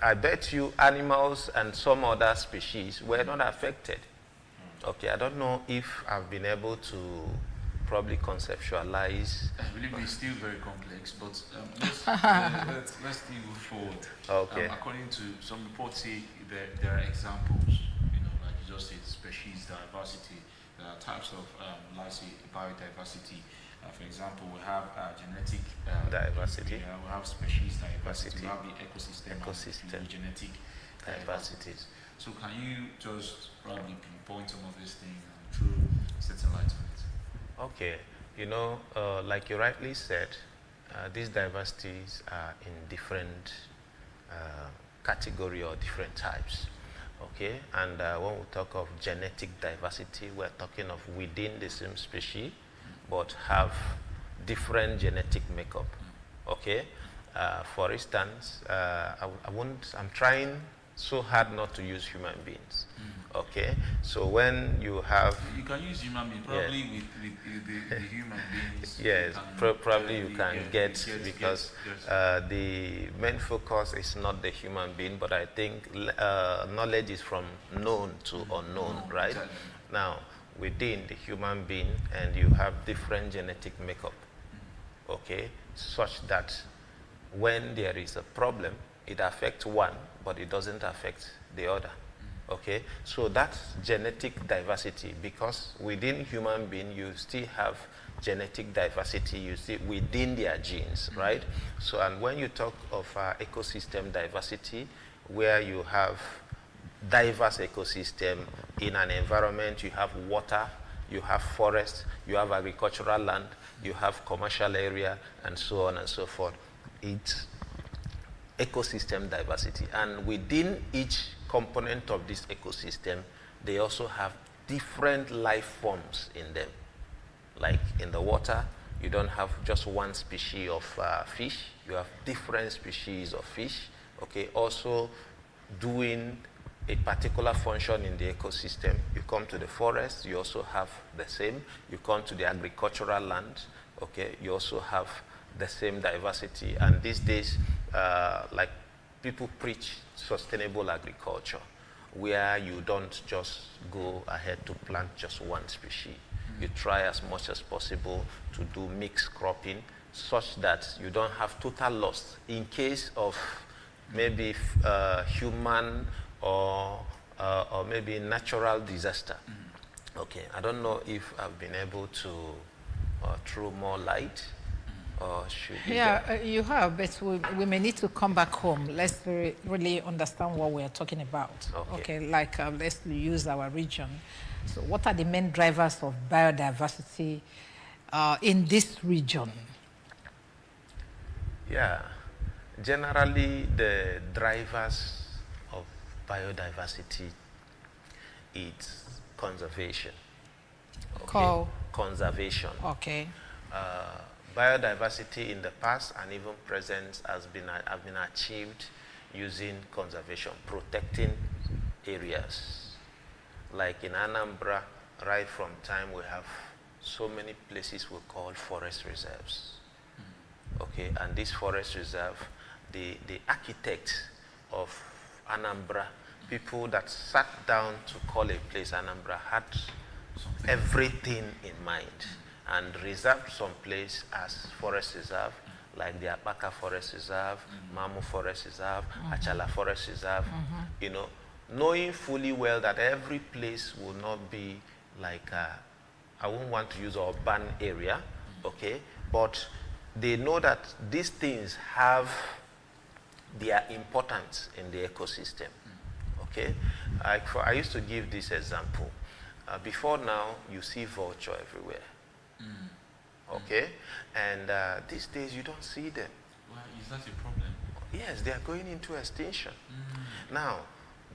I bet you animals and some other species were not affected. Okay, I don't know if I've been able to probably conceptualize. I believe it's still very complex, but let's still move forward. Okay. According to some reports, say there are examples, like you just said, species diversity. There are types of, let's say, biodiversity. For example, we have genetic diversity. We have species diversity. We have the ecosystem. And genetic diversity. So can you just probably pinpoint some of these things and throw certain light on it? Okay. Like you rightly said, these diversities are in different category or different types. Okay, and when we talk of genetic diversity, we're talking of within the same species, but have different genetic makeup. Okay, for instance, I'm trying so hard not to use human beings. Okay, so when you have... You can use human beings, probably with the human beings. Yes, probably you can get because the main focus is not the human being, but I think knowledge is from known to unknown, right? Exactly. Now, within the human being, and you have different genetic makeup, okay, such that when there is a problem, it affects one, but it doesn't affect the other. Okay, so that's genetic diversity, because within human being you still have genetic diversity, you see within their genes, right? So, and when you talk of ecosystem diversity, where you have diverse ecosystem in an environment, you have water, you have forest, you have agricultural land, you have commercial area, and so on and so forth. It's ecosystem diversity, and within each component of this ecosystem, they also have different life forms in them. Like in the water, you don't have just one species of fish, you have different species of fish, okay, also doing a particular function in the ecosystem. You come to the forest, you also have the same. You come to the agricultural land, okay, you also have the same diversity. And these days, like people preach sustainable agriculture, where you don't just go ahead to plant just one species. You try as much as possible to do mixed cropping, such that you don't have total loss in case of maybe human or maybe natural disaster. Okay, I don't know if I've been able to throw more light. You have, but we may need to come back home. Let's really understand what we are talking about. Okay, like let's use our region. So what are the main drivers of biodiversity in this region? Yeah, generally the drivers of biodiversity is conservation. Okay? Conservation. Okay. Biodiversity in the past and even present have been achieved using conservation, protecting areas. Like in Anambra, right from time, we have so many places we call forest reserves. Okay, and this forest reserve, the architects of Anambra, people that sat down to call a place Anambra, had everything in mind and reserved some place as forest reserve, like the Apaka Forest Reserve, Mamu Forest Reserve, Achala Forest Reserve, you know, knowing fully well that every place will not be like, I won't want to use urban area, okay, but they know that these things have their importance in the ecosystem, okay. I used to give this example. Before now, you see vulture everywhere. Okay, and these days you don't see them. Why is that a problem? Yes, they are going into extinction. Now,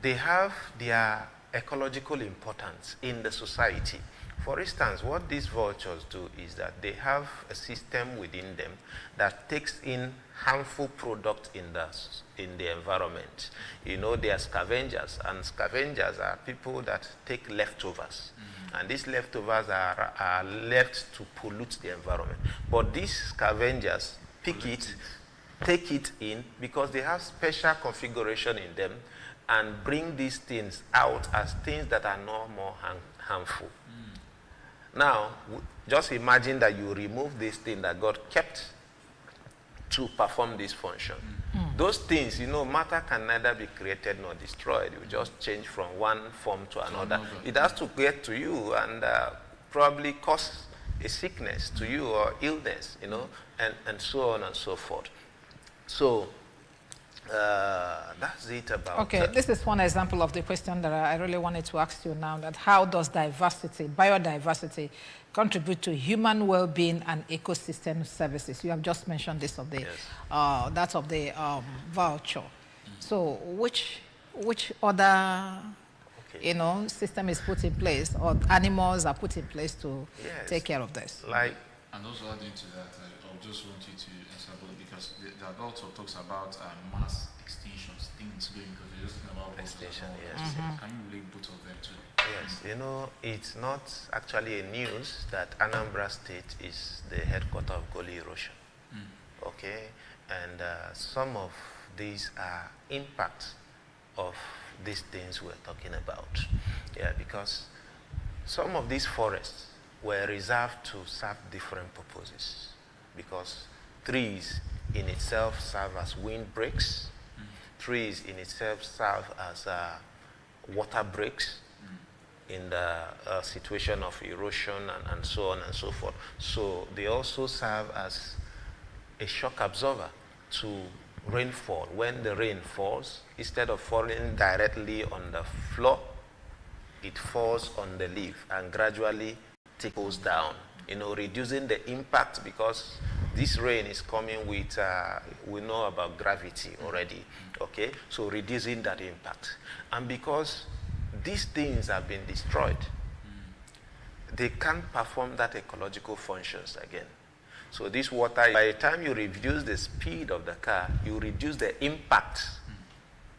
they have their ecological importance in the society. For instance, what these vultures do is that they have a system within them that takes in harmful product in the environment. You know, they are scavengers, and scavengers are people that take leftovers. And these leftovers are left to pollute the environment. But these scavengers pick it, take it in because they have special configuration in them and bring these things out as things that are no more harmful. Now, just imagine that you remove this thing that God kept to perform this function. Those things, matter can neither be created nor destroyed. You just change from one form to another. It has to get to you and probably cause a sickness to you or illness, and so on and so forth. So that's it about. Okay, this is one example of the question that I really wanted to ask you now, that how does biodiversity contribute to human well-being and ecosystem services? You have just mentioned this of the, yes. That of the voucher. So which other, okay, system is put in place, or animals are put in place to, yes, take care of this? And also adding to that, I just want you to answer because the also talks about mass extinctions, things going, because we're just talking about extinction. Yes. Can you relate both of them too? Yes, it's not actually a news that Anambra State is the headquarters of gully erosion. Okay, and some of these are impacts of these things we're talking about. Yeah, because some of these forests were reserved to serve different purposes, because trees in itself serve as windbreaks. Trees in itself serve as water breaks in the situation of erosion and so on and so forth. So they also serve as a shock absorber to rainfall. When the rain falls, instead of falling directly on the floor, it falls on the leaf and gradually tickles down, reducing the impact, because this rain is coming with, we know about gravity already, okay? So reducing that impact. And because these things have been destroyed, they can't perform that ecological functions again. So this water, by the time you reduce the speed of the car, you reduce the impact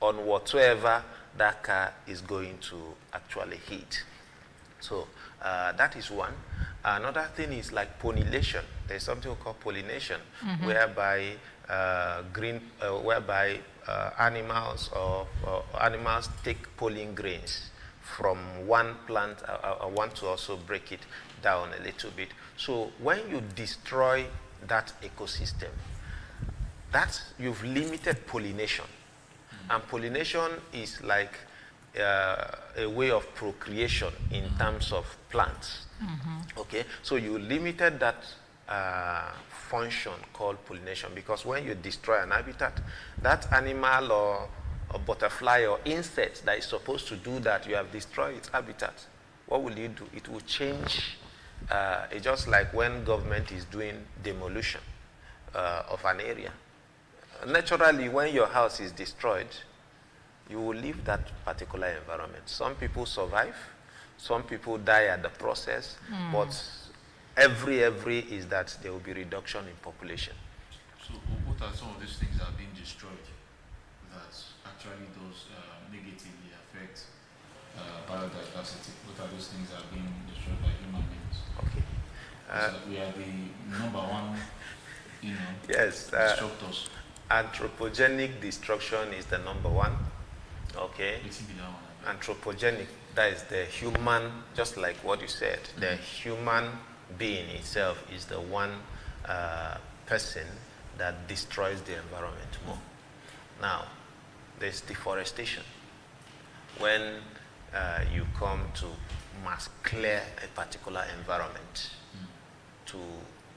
on whatsoever that car is going to actually hit. So that is one. Another thing is like pollination. There's something called pollination, whereby animals animals take pollen grains from one plant. I want to also break it down a little bit. So when you destroy that ecosystem, you've limited pollination. And pollination is like a way of procreation in terms of plants. Okay, so you limited that function called pollination, because when you destroy an habitat, that animal or butterfly or insect that is supposed to do that, you have destroyed its habitat. What will you do? It will change. It's just like when government is doing demolition of an area. Naturally, when your house is destroyed, you will leave that particular environment. Some people survive, some people die at the process, but every is that there will be reduction in population. So what are some of these things that are being destroyed that actually does negatively affect biodiversity? What are those things that are being destroyed by human beings? Okay. So we are the number one, yes, destructors. Anthropogenic destruction is the number one. Okay. Anthropogenic, that is the human, just like what you said, the human being itself is the one person that destroys the environment more. Now, there's deforestation. When you come to mass clear a particular environment to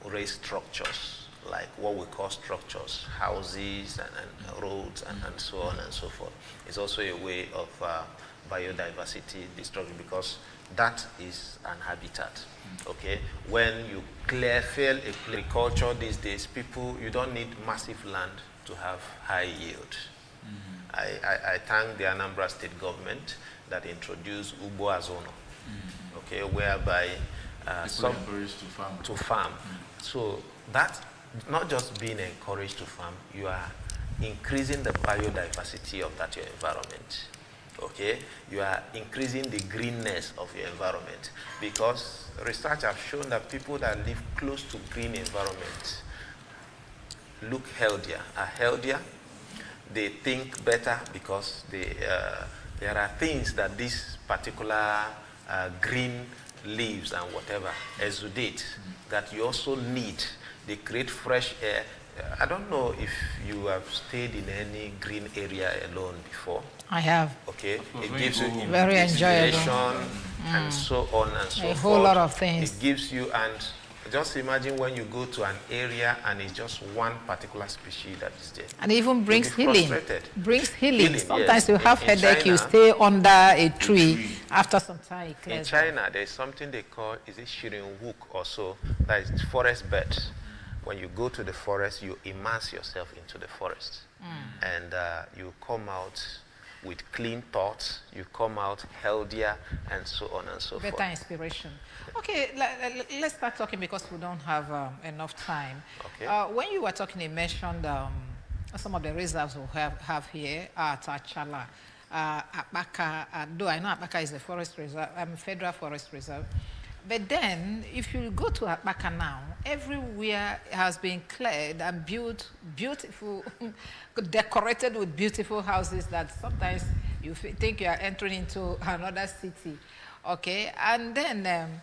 raise structures, like what we call structures, houses and roads and so on and so forth. It's also a way of biodiversity destruction, because that is an habitat. Okay, when you fail agriculture these days, you don't need massive land to have high yield. I thank the Anambra State government that introduced Ugbo Azono, okay, whereby to farm. So that's not just being encouraged to farm, you are increasing the biodiversity of that your environment. Okay, you are increasing the greenness of your environment, because research has shown that people that live close to green environments look healthier, are healthier. They think better because there are things that this particular green leaves and whatever exudate that you also need. They create fresh air. I don't know if you have stayed in any green area alone before. I have. Okay, it gives you very enjoyable and so on and so forth. A whole lot of things. It gives you, and just imagine when you go to an area and it's just one particular species that is there. And it even brings healing. Brings healing. Sometimes yes. You have headache, you stay under a tree. After some time, it clears. In China, there's something they call, is it Shirin Wuk or so, that is forest bed. When you go to the forest, you immerse yourself into the forest. And you come out with clean thoughts, you come out healthier, and so on and so forth. Better inspiration. Okay, let's start talking because we don't have enough time. Okay. When you were talking, you mentioned some of the reserves we have here at Achala, Akbaka, though I know Akbaka is a forest reserve, federal forest reserve. But then, if you go to Akbaka now, everywhere has been cleared and built, beautiful, decorated with beautiful houses that sometimes you think you are entering into another city. Okay, and then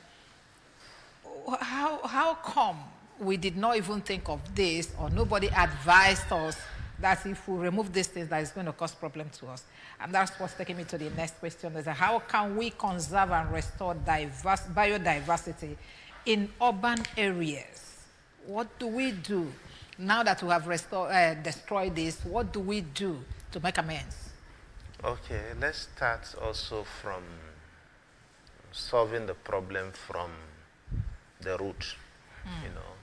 how come we did not even think of this, or nobody advised us that if we remove these things, that is going to cause problem to us? And that's what's taking me to the next question, is how can we conserve and restore biodiversity in urban areas? What do we do now that we have destroyed this? What do we do to make amends? Okay, let's start also from solving the problem from the root. You know,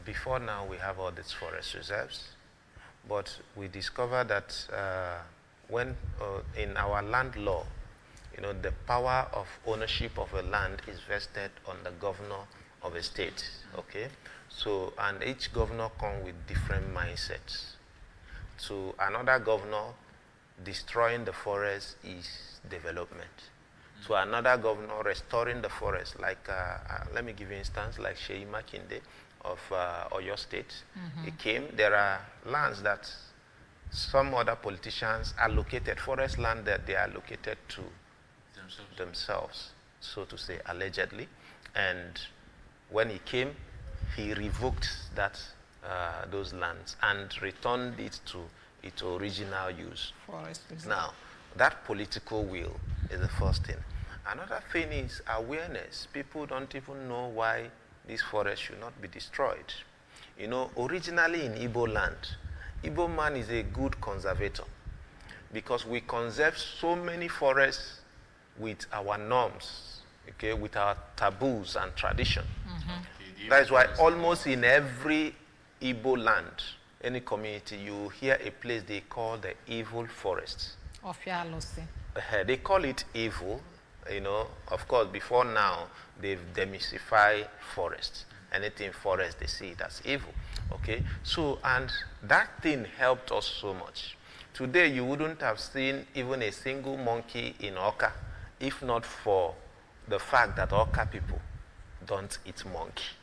before now we have all these forest reserves, but we discovered that when in our land law, you know, the power of ownership of a land is vested on the governor of a state. Okay, so and each governor comes with different mindsets. To another governor, destroying the forest is development. To another governor, restoring the forest, like, let me give you an instance, like Sheyi Makinde of Oyo State. He came, there are lands that some other politicians allocated, forest land that they allocated to themselves, so to say, allegedly. And when he came, he revoked that, those lands and returned it to its original use. Now, that political will is the first thing. Another thing is awareness. People don't even know why this forest should not be destroyed. You know, originally in Igbo land, Igbo man is a good conservator because we conserve so many forests with our norms, okay, with our taboos and tradition. That is why almost in every Igbo land, any community, you hear a place they call the evil forest. They call it evil, you know. Of course, before now, they've demystified forest. Anything forest, they see it as evil. Okay, so, and that thing helped us so much. Today, you wouldn't have seen even a single monkey in Oka, if not for the fact that Oka people don't eat monkey.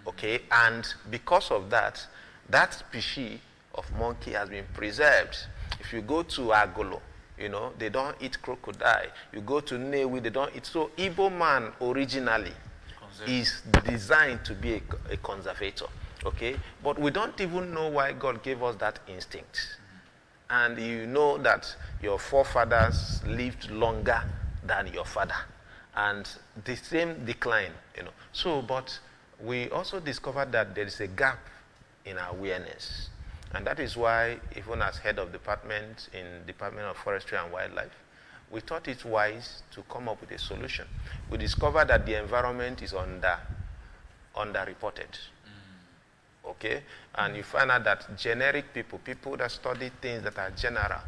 Okay, and because of that, that species of monkey has been preserved. If you go to Agolo, you know, they don't eat crocodile. You go to Newi, they don't eat. So Igbo man originally is designed to be a conservator, okay? But we don't even know why God gave us that instinct. And you know that your forefathers lived longer than your father. And the same decline, you know. So, but we also discovered that there is a gap in our awareness. And that is why, even as head of department in Department of Forestry and Wildlife, we thought it wise to come up with a solution. We discovered that the environment is underreported. Okay? And you find out that generic people that study things that are general,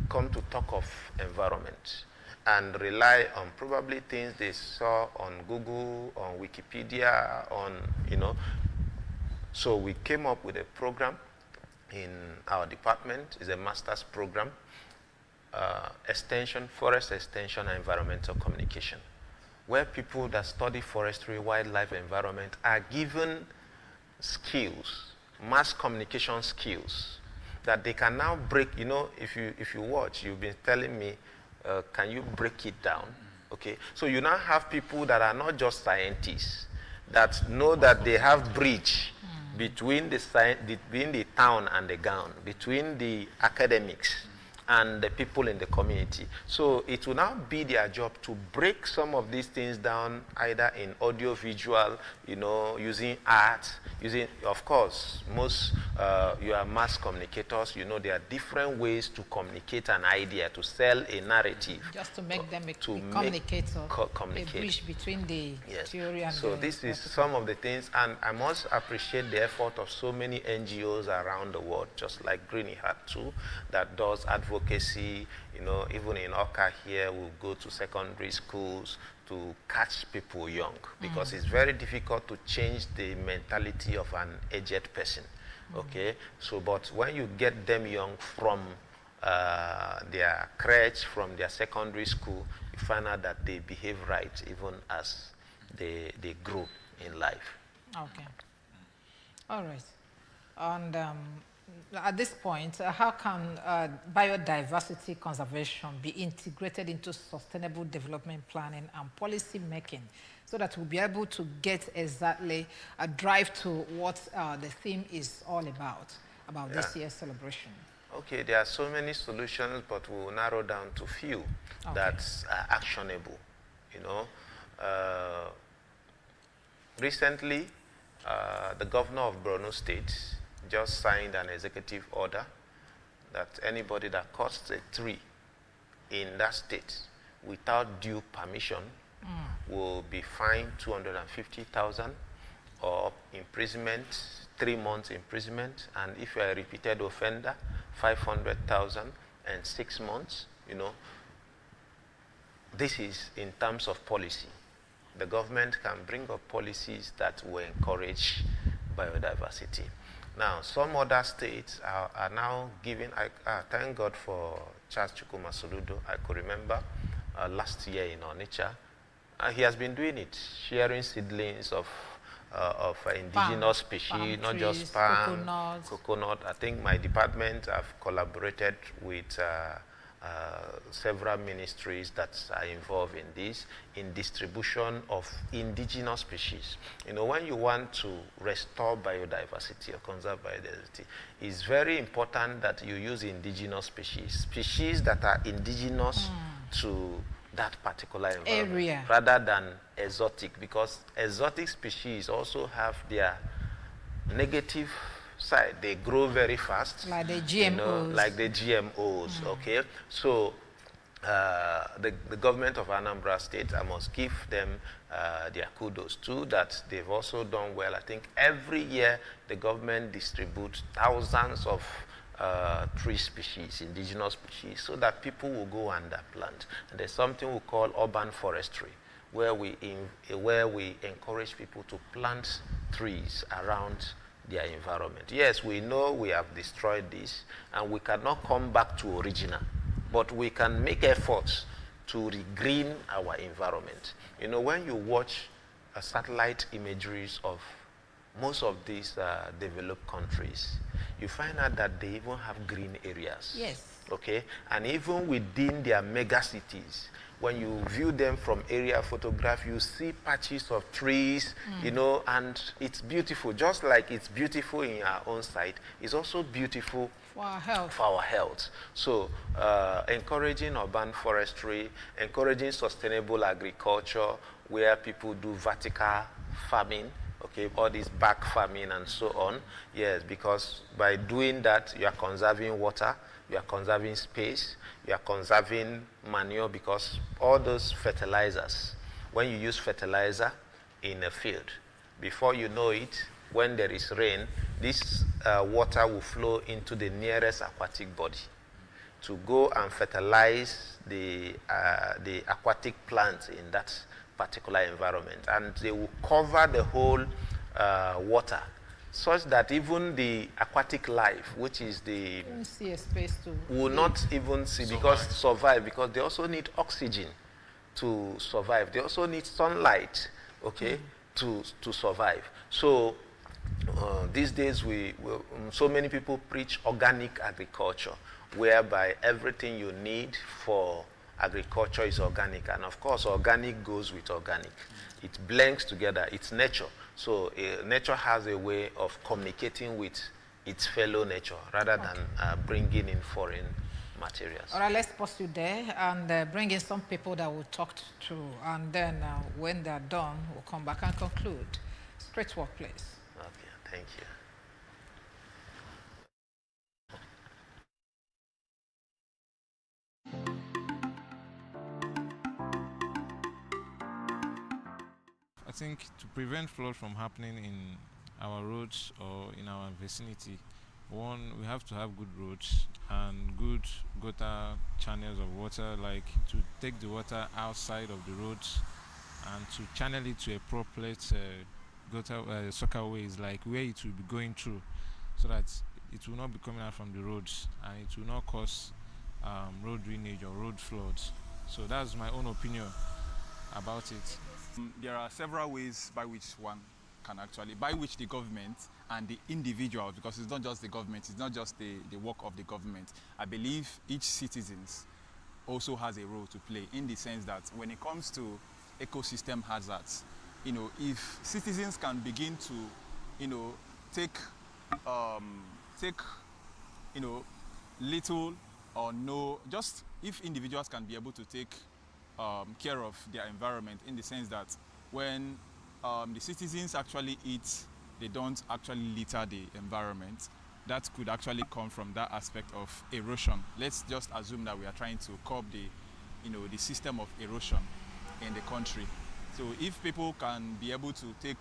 come to talk of environment and rely on probably things they saw on Google, on Wikipedia, on, you know. So we came up with a program in our department. It's a master's program, forest extension and environmental communication, where people that study forestry, wildlife, environment are given skills mass communication skills that they can now break. You know, if you watch, you've been telling me, can you break it down? Okay, so you now have people that are not just scientists, that know that they have bridge between the town and the gown, between the academics and the people in the community. So it will now be their job to break some of these things down, either in audio visual, you know, using art, using, of course, most you are mass communicators, you know, there are different ways to communicate an idea, to sell a narrative. Just to make them a communicator, a bridge between the theory and so this is some of the things, and I must appreciate the effort of so many NGOs around the world, just like Greeny Hat too, that does advocacy. You know, even in Oka here, we'll go to secondary schools to catch people young, because it's very difficult to change the mentality of an aged person. Okay, so but when you get them young from their crèche, from their secondary school, you find out that they behave right even as they grow in life. Okay. All right. And at this point, how can biodiversity conservation be integrated into sustainable development planning and policy making, so that we'll be able to get exactly a drive to what the theme is all about this year's celebration? Okay, there are so many solutions, but we'll narrow down to few that's actionable. You know, recently, the governor of Borno State just signed an executive order that anybody that cuts a tree in that state without due permission will be fined 250,000 or imprisonment, 3 months imprisonment, and if you are a repeated offender, 500,000 and 6 months. You know, this is in terms of policy. The government can bring up policies that will encourage biodiversity. Now, some other states are now giving, thank God for Charles Chukwuma Soludo. I could remember last year in Onitsha, he has been doing it, sharing seedlings of indigenous species, not just palm, coconut. I think my department have collaborated with several ministries that are involved in this, in distribution of indigenous species. You know, when you want to restore biodiversity or conserve biodiversity, it's very important that you use indigenous species that are indigenous to that particular environment, rather than exotic, because exotic species also have their negative side. They grow very fast, like the GMOs. You know, like the GMOs. Okay, so the government of Anambra State, I must give them their kudos too, that they've also done well. I think every year the government distributes thousands of tree species, indigenous species, so that people will go and plant. And there's something we call urban forestry, where we encourage people to plant trees around their environment. Yes, we know we have destroyed this and we cannot come back to original, but we can make efforts to regreen our environment. You know, when you watch satellite imageries of most of these developed countries, you find out that they even have green areas. Yes. Okay, and even within their mega cities, when you view them from aerial photograph, you see patches of trees, you know, and it's beautiful. Just like it's beautiful in our own site, it's also beautiful for our health. So encouraging urban forestry, encouraging sustainable agriculture, where people do vertical farming, okay, all this back farming and so on. Yes, because by doing that, you are conserving water, you are conserving space, you are conserving manure, because all those fertilizers, when you use fertilizer in a field, before you know it, when there is rain, this water will flow into the nearest aquatic body to go and fertilize the aquatic plants in that particular environment, and they will cover the whole water, such that even the aquatic life, which is the see a space to will not even see survive, because they also need oxygen to survive. They also need sunlight, okay, to survive. So These days, so many people preach organic agriculture, whereby everything you need for agriculture is organic. And of course, organic goes with organic. It blends together. It's nature. So nature has a way of communicating with its fellow nature rather than bringing in foreign materials. All right, let's pause you there and bring in some people that we'll talk to. And then when they're done, we'll come back and conclude. Straight work, please. Okay, thank you. I think to prevent flood from happening in our roads or in our vicinity, one, we have to have good roads and good gutter channels of water, like to take the water outside of the roads and to channel it to appropriate gutter soccerways, like where it will be going through, so that it will not be coming out from the roads and it will not cause road drainage or road floods. So that's my own opinion about it. There are several ways by which the government and the individuals, because it's not just the government, it's not just the work of the government. I believe each citizen also has a role to play, in the sense that when it comes to ecosystem hazards, if citizens can begin to, take little or no, just if individuals can be able to take care of their environment, in the sense that when the citizens actually eat, they don't actually litter the environment. That could actually come from that aspect of erosion. Let's just assume that we are trying to curb the system of erosion in the country. So if people can be able to take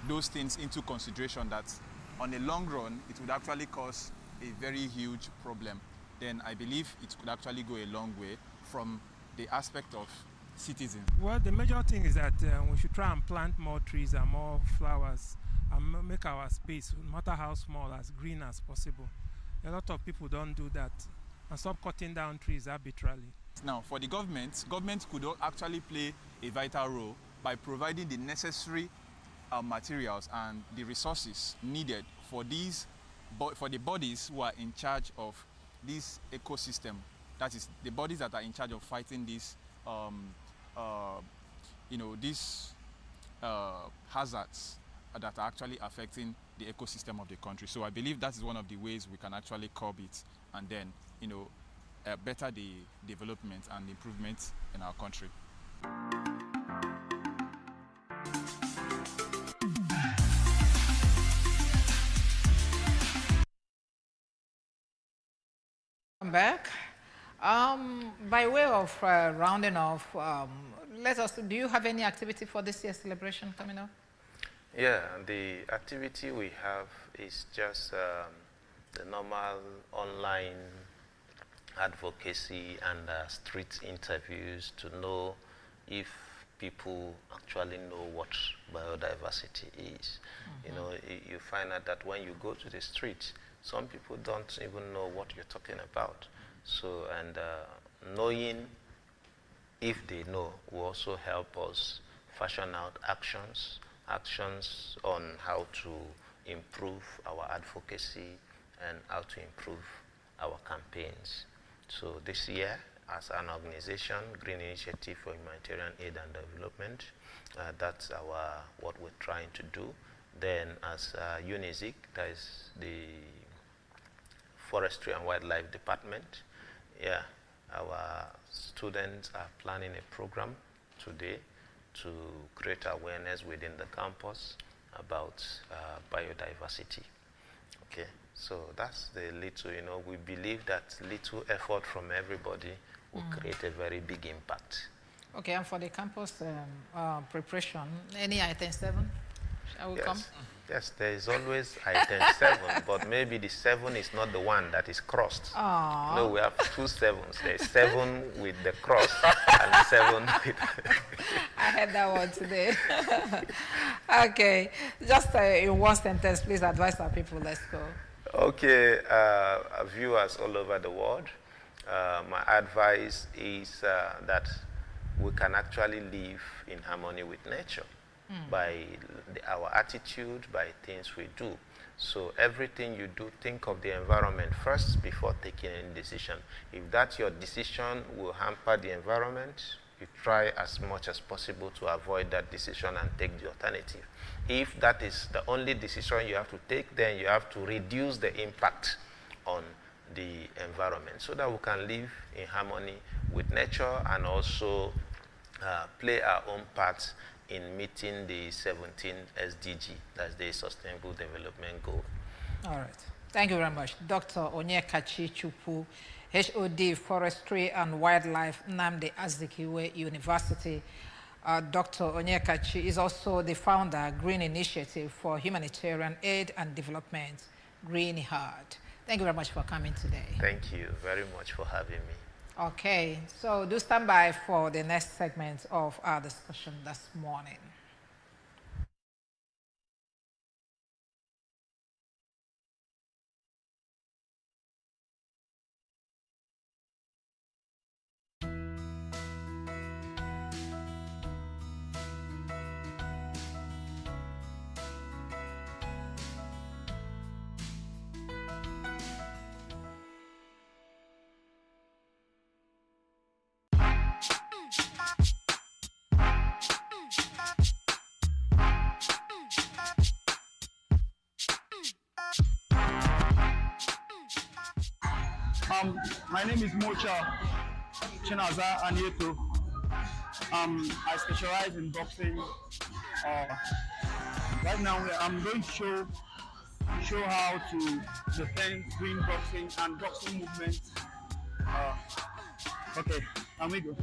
those things into consideration, that on the long run it would actually cause a very huge problem, then I believe it could actually go a long way from the aspect of citizens. Well, the major thing is that we should try and plant more trees and more flowers and make our space, no matter how small, as green as possible. A lot of people don't do that, and stop cutting down trees arbitrarily. Now, for the government could actually play a vital role by providing the necessary materials and the resources needed for the bodies who are in charge of this ecosystem. That is, the bodies that are in charge of fighting these hazards that are actually affecting the ecosystem of the country. So I believe that is one of the ways we can actually curb it and then, better the development and improvement in our country. I'm back. By way of rounding off, do you have any activity for this year's celebration coming up? Yeah, the activity we have is just the normal online advocacy and street interviews to know if people actually know what biodiversity is. Mm-hmm. You find out that when you go to the street, some people don't even know what you're talking about. So, and knowing if they know will also help us fashion out actions on how to improve our advocacy and how to improve our campaigns. So this year, as an organization, Green Initiative for Humanitarian Aid and Development, that's what we're trying to do. Then as UNIZIC, that is the Forestry and Wildlife Department, yeah, our students are planning a program today to create awareness within the campus about biodiversity. Okay, so that's the little, we believe that little effort from everybody will create a very big impact. Okay, and for the campus preparation, any item 7? Shall we come? Yes, there is always item 7, but maybe the 7 is not the one that is crossed. Aww. No, we have 2 7s. There's 7 with the cross and 7 with... I heard that one today. Okay, just in one sentence, please advise our people. Let's go. Okay, viewers all over the world, my advice is that we can actually live in harmony with nature. by our attitude, by things we do. So everything you do, think of the environment first before taking any decision. If that your decision will hamper the environment, you try as much as possible to avoid that decision and take the alternative. If that is the only decision you have to take, then you have to reduce the impact on the environment so that we can live in harmony with nature and also play our own part in meeting the 17th SDG, that's the Sustainable Development Goal. All right. Thank you very much. Dr. Onyekachi Chukwu, HOD, Forestry and Wildlife, Nnamdi Azikiwe University. Dr. Onyekachi is also the founder, Green Initiative for Humanitarian Aid and Development, Green Heart. Thank you very much for coming today. Thank you very much for having me. Okay, so do stand by for the next segment of our discussion this morning. My name is Mocha Chinaza Anieto. I specialize in boxing. Right now, I'm going to show how to defend green boxing and boxing movement. Okay, amigo.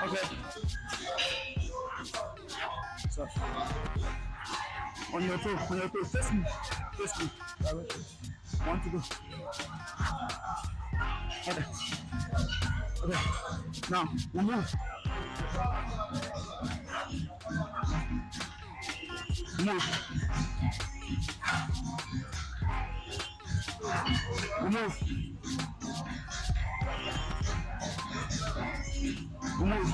Okay. So, on your toe, face me. Directly. 1 to go. Okay. Okay. Now, we move. Move. We move. We move.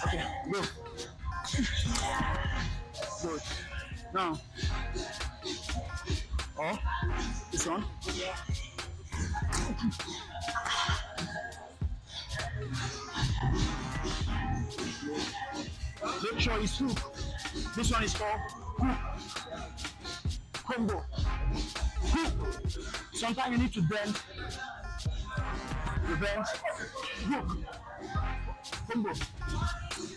Okay, go. Good. Now. Oh, this one. Make sure it's hook. This one is called hook. Combo. Hook. Sometimes you need to bend. You bend. Hook. Combo.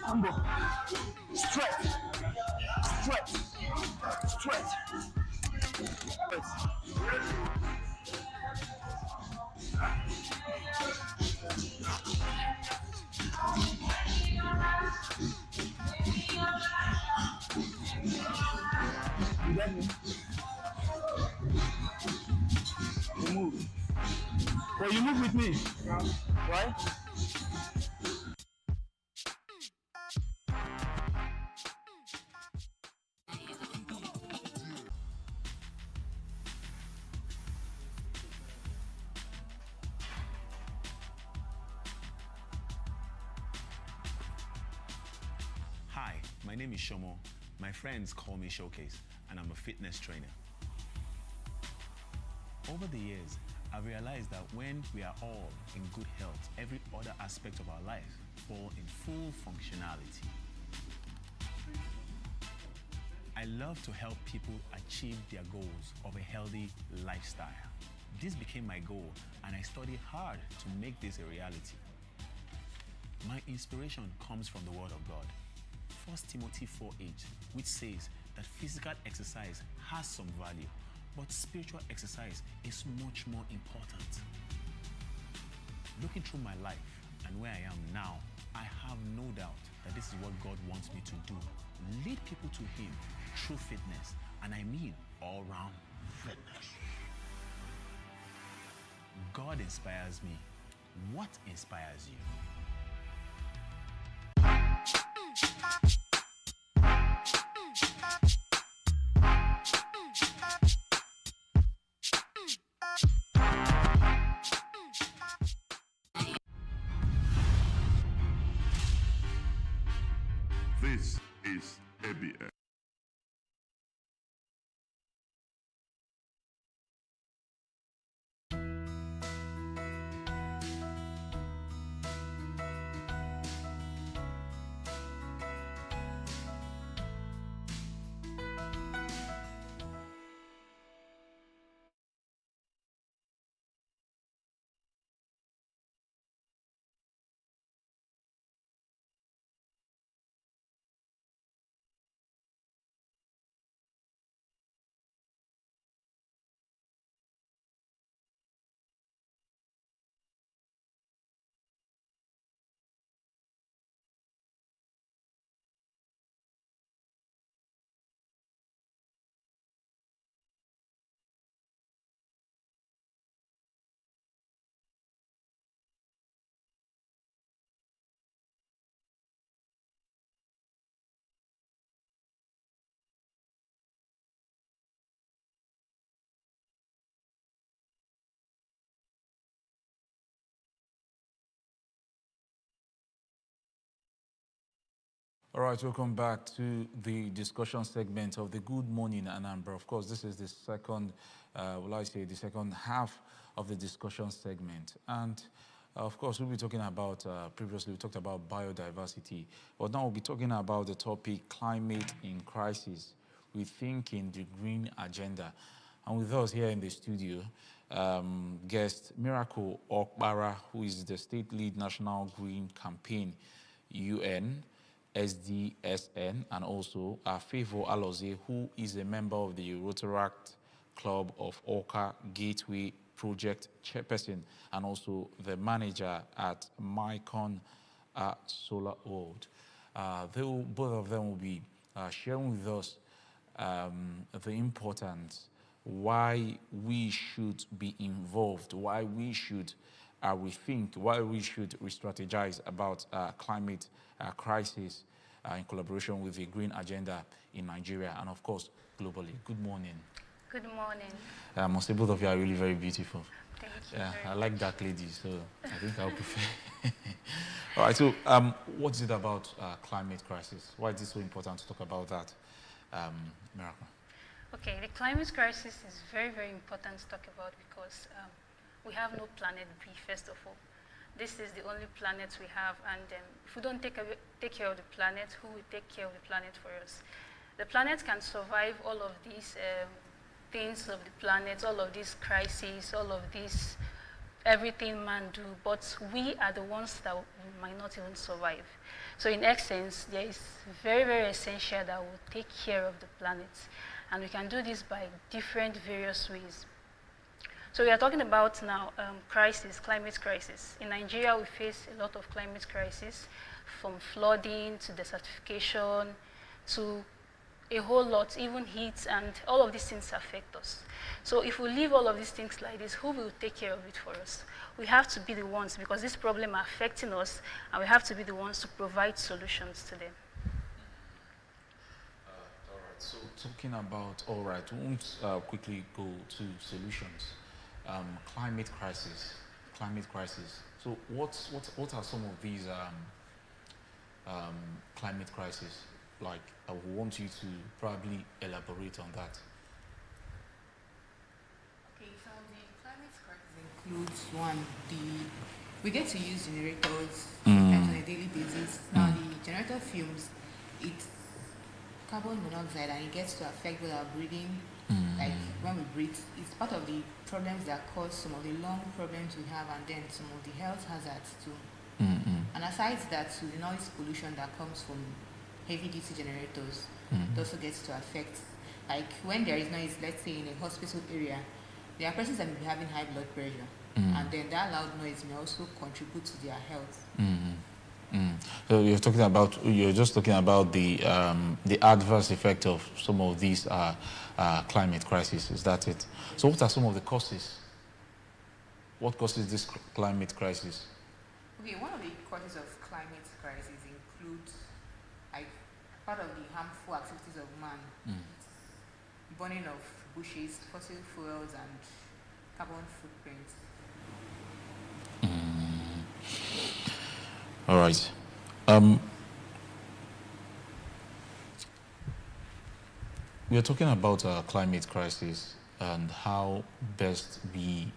Combo. Stretch. Stretch. Stretch. You get me? You move. Well, you move with me, right? Hi, my name is Shomo. My friends call me Showcase, and I'm a fitness trainer. Over the years, I've realized that when we are all in good health, every other aspect of our life fall in full functionality. I love to help people achieve their goals of a healthy lifestyle. This became my goal, and I studied hard to make this a reality. My inspiration comes from the Word of God. 1 Timothy 4:8, which says that physical exercise has some value, but spiritual exercise is much more important. Looking through my life and where I am now, I have no doubt that this is what God wants me to do. Lead people to Him through fitness, and I mean all-round fitness. God inspires me. What inspires you? This is ABS. All right, welcome back to the discussion segment of the Good Morning Anambra. Of course, this is the second, the second half of the discussion segment. And of course, we'll be talking about, previously we talked about biodiversity, but now we'll be talking about the topic climate in crisis, rethinking the green agenda. And with us here in the studio, guest Miracle Okbara, who is the state lead National Green Campaign, UN, SDSN, and also Favor Alozie, who is a member of the Rotaract Club of Oka Gateway Project Chairperson, and also the manager at Mycon Solar World. Both of them will be sharing with us the importance, why we should be involved, why we should rethink, why we should re-strategize about climate crisis in collaboration with the Green Agenda in Nigeria and, of course, globally. Good morning. Good morning. I must say both of you are really very beautiful. Thank you. Yeah, I like dark ladies, so I think I'll prefer. All right, so what is it about climate crisis? Why is it so important to talk about that, Miracle? Okay, the climate crisis is very, very important to talk about because we have no planet B, first of all. This is the only planet we have, and if we don't take care of the planet, who will take care of the planet for us? The planet can survive all of these things of the planet, all of these crises, all of this, everything man do, but we are the ones that might not even survive. So in essence, there is very, very essential that we'll take care of the planet, and we can do this by different various ways. So we are talking about now climate crisis. In Nigeria, we face a lot of climate crisis, from flooding to desertification to a whole lot, even heat, and all of these things affect us. So if we leave all of these things like this, who will take care of it for us? We have to be the ones, because this problem are affecting us, and we have to be the ones to provide solutions to them. All right, so talking about, all right, we won't quickly go to solutions. Climate crisis. So what are some of these climate crises? Like, I would want you to probably elaborate on that. Okay, so the climate crisis includes one, we get to use generators on a daily basis. Now the generator fumes, it's carbon monoxide, and it gets to affect with our breathing. Like when we breathe, it's part of the problems that cause some of the lung problems we have, and then some of the health hazards too. And aside that, to the noise pollution that comes from heavy duty generators, it also gets to affect, like when there is noise, let's say in a hospital area, there are persons that may be having high blood pressure, and then that loud noise may also contribute to their health. So you're just talking about the adverse effect of some of these climate crises. Is that it? So what are some of the causes? What causes this climate crisis? Okay, one of the causes of climate crisis includes, like, part of the harmful activities of man, burning of bushes, fossil fuels, and carbon footprint. All right. We are talking about climate crisis and how best we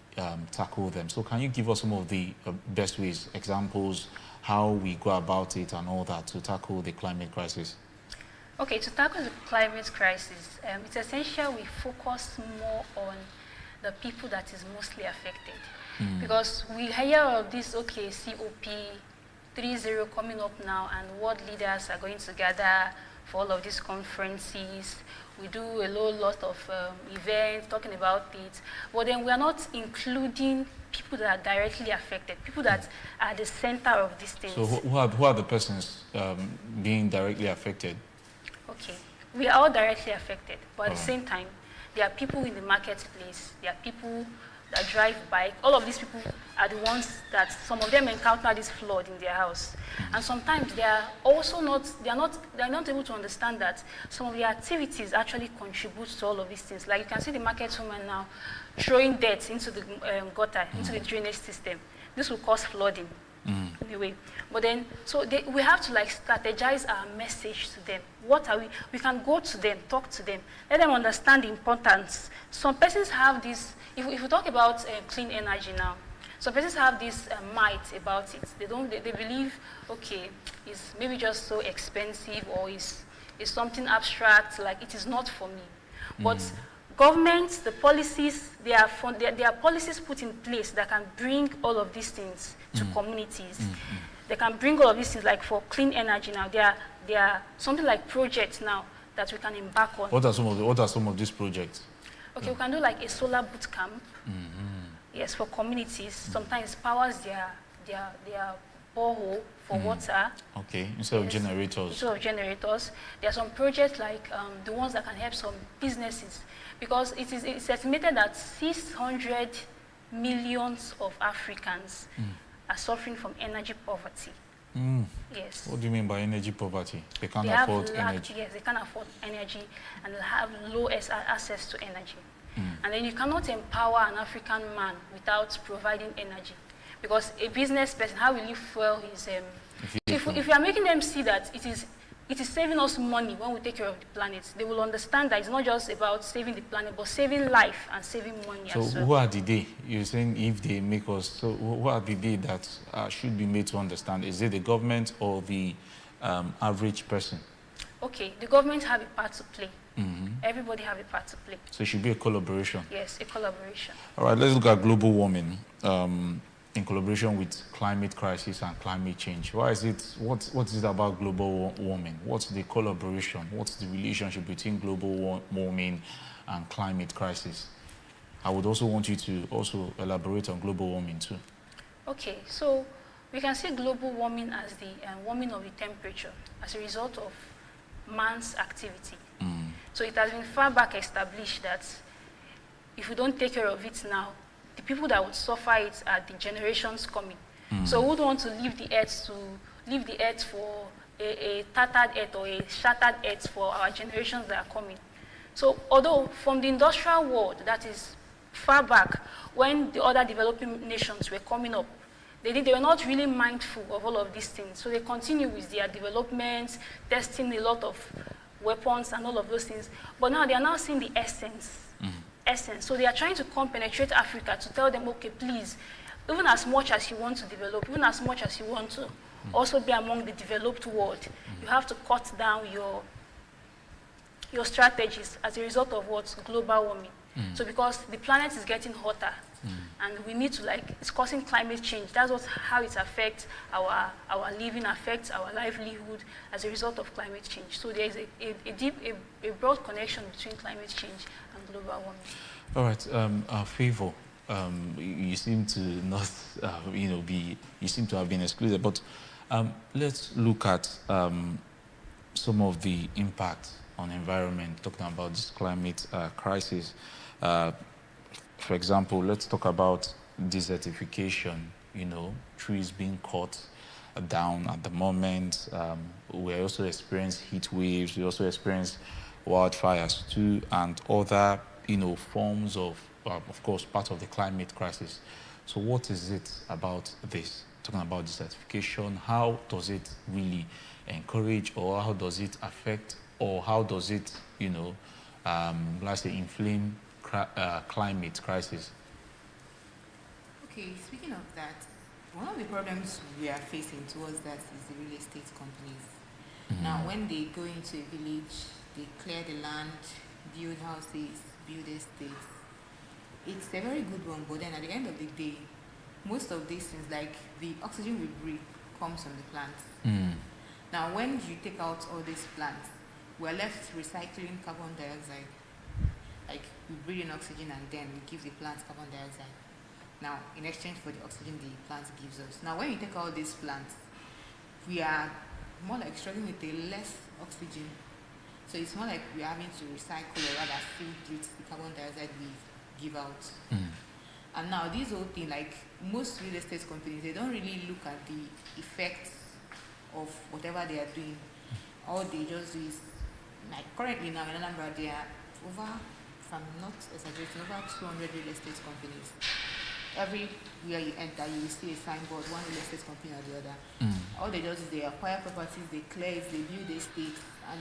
tackle them. So can you give us some of the best ways, examples, how we go about it and all that to tackle the climate crisis? Okay, to tackle the climate crisis, it's essential we focus more on the people that is mostly affected. Because we hear of this, okay, COP30 coming up now, and world leaders are going to gather for all of these conferences. We do a lot of events talking about it, but then we are not including people that are directly affected, people that are at the center of these things. So who are the persons being directly affected? Okay, we are all directly affected, but at the same time, there are people in the marketplace, there are people that drive bike. All of these people are the ones that some of them encounter this flood in their house. And sometimes they are also they're not able to understand that some of the activities actually contribute to all of these things. Like you can see the market woman now throwing dirt into the gutter, into the drainage system. This will cause flooding in a way. But then, we have to like strategize our message to them. What are we? We can go to them, talk to them, let them understand the importance. Some persons have this. If we talk about clean energy now, some persons have this might about it. They believe, okay, it's maybe just so expensive, or it's something abstract, like it is not for me. But governments, the policies, there are policies put in place that can bring all of these things to communities. They can bring all of these things, like for clean energy now. There are something like projects now that we can embark on. What are some of these projects? Okay, we can do like a solar boot camp. Yes, for communities. Sometimes powers their borehole for water. Okay, instead of generators. Instead of generators. There are some projects like the ones that can help some businesses, because it's estimated that 600 million of Africans are suffering from energy poverty. Yes. What do you mean by energy poverty? They can't afford energy. Yes, they can't afford energy, and they have low access to energy. And then you cannot empower an African man without providing energy, because a business person, how will you fuel his? If you are making them see that it is saving us money when we take care of the planet, they will understand that it's not just about saving the planet, but saving life and saving money as well. So who are the they? You're saying if they make us, so who are the they that should be made to understand? Is it the government or the average person? Okay, the government have a part to play. Everybody have a part to play. So it should be a collaboration. Yes, a collaboration. All right, let's look at global warming in collaboration with climate crisis and climate change. Why is it? What is it about global warming? What's the collaboration? What's the relationship between global warming and climate crisis? I would also want you to also elaborate on global warming too. Okay, so we can see global warming as the warming of the temperature as a result of man's activity. So it has been far back established that if we don't take care of it now, the people that would suffer it are the generations coming. So we would want to leave the earth for a tattered earth or a shattered earth for our generations that are coming. So although from the industrial world, that is far back, when the other developing nations were coming up, they were not really mindful of all of these things. So they continue with their developments, testing a lot of weapons and all of those things. But now they are now seeing the essence. So they are trying to come penetrate Africa to tell them, okay, please, even as much as you want to develop, even as much as you want to also be among the developed world, you have to cut down your strategies as a result of what's global warming. So because the planet is getting hotter, and we need to, like, it's causing climate change. That's how it affects our living, affects our livelihood as a result of climate change. So there is a broad connection between climate change and global warming. All right, Favor, you seem to not, you seem to have been excluded, but Let's look at some of the impact on environment, talking about this climate crisis. For example, let's talk about desertification, you know, trees being cut down at the moment. We also experience heat waves. We also experience wildfires too, and other, you know, forms of course, part of the climate crisis. So what is it about this? Talking about desertification, how does it really encourage, or how does it affect, or how does it, you know, let's say, inflame climate crisis? Okay, speaking of that, one of the problems we are facing towards that is the real estate companies. Now, when they go into a village, they clear the land, build houses, build estates. It's a very good one, but then at the end of the day, most of these things, like the oxygen we breathe, comes from the plants. Now, when you take out all these plants, we're left recycling carbon dioxide. Like, we breathe in oxygen and then we give the plants carbon dioxide. Now, in exchange for the oxygen the plant gives us. Now, when you take out these plants, we are more like struggling with a less oxygen. So it's more like we're having to recycle or rather filtrate the carbon dioxide we give out. And now this whole thing, like most real estate companies, they don't really look at the effects of whatever they are doing. All they just do is, like currently now in Anambra, there are over, if I'm not exaggerating, over 200 real estate companies. Everywhere you enter, you will see a signboard, one real estate company or the other. All they do is they acquire properties, they clear it, they build estates, and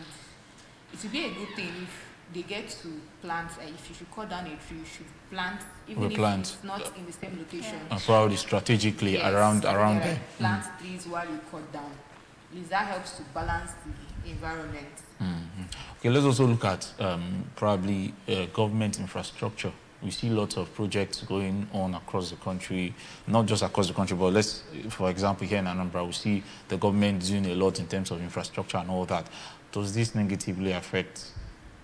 it would be a good thing if they get to plant. If you should cut down a tree, you should plant, even if it's not in the same location. Probably strategically around there. Plant trees while you cut down. At least that helps to balance the environment. Okay, let's also look at probably government infrastructure. We see lots of projects going on across the country, not just across the country, but let's, for example, here in Anambra, we see the government doing a lot in terms of infrastructure and all that. Does this negatively affect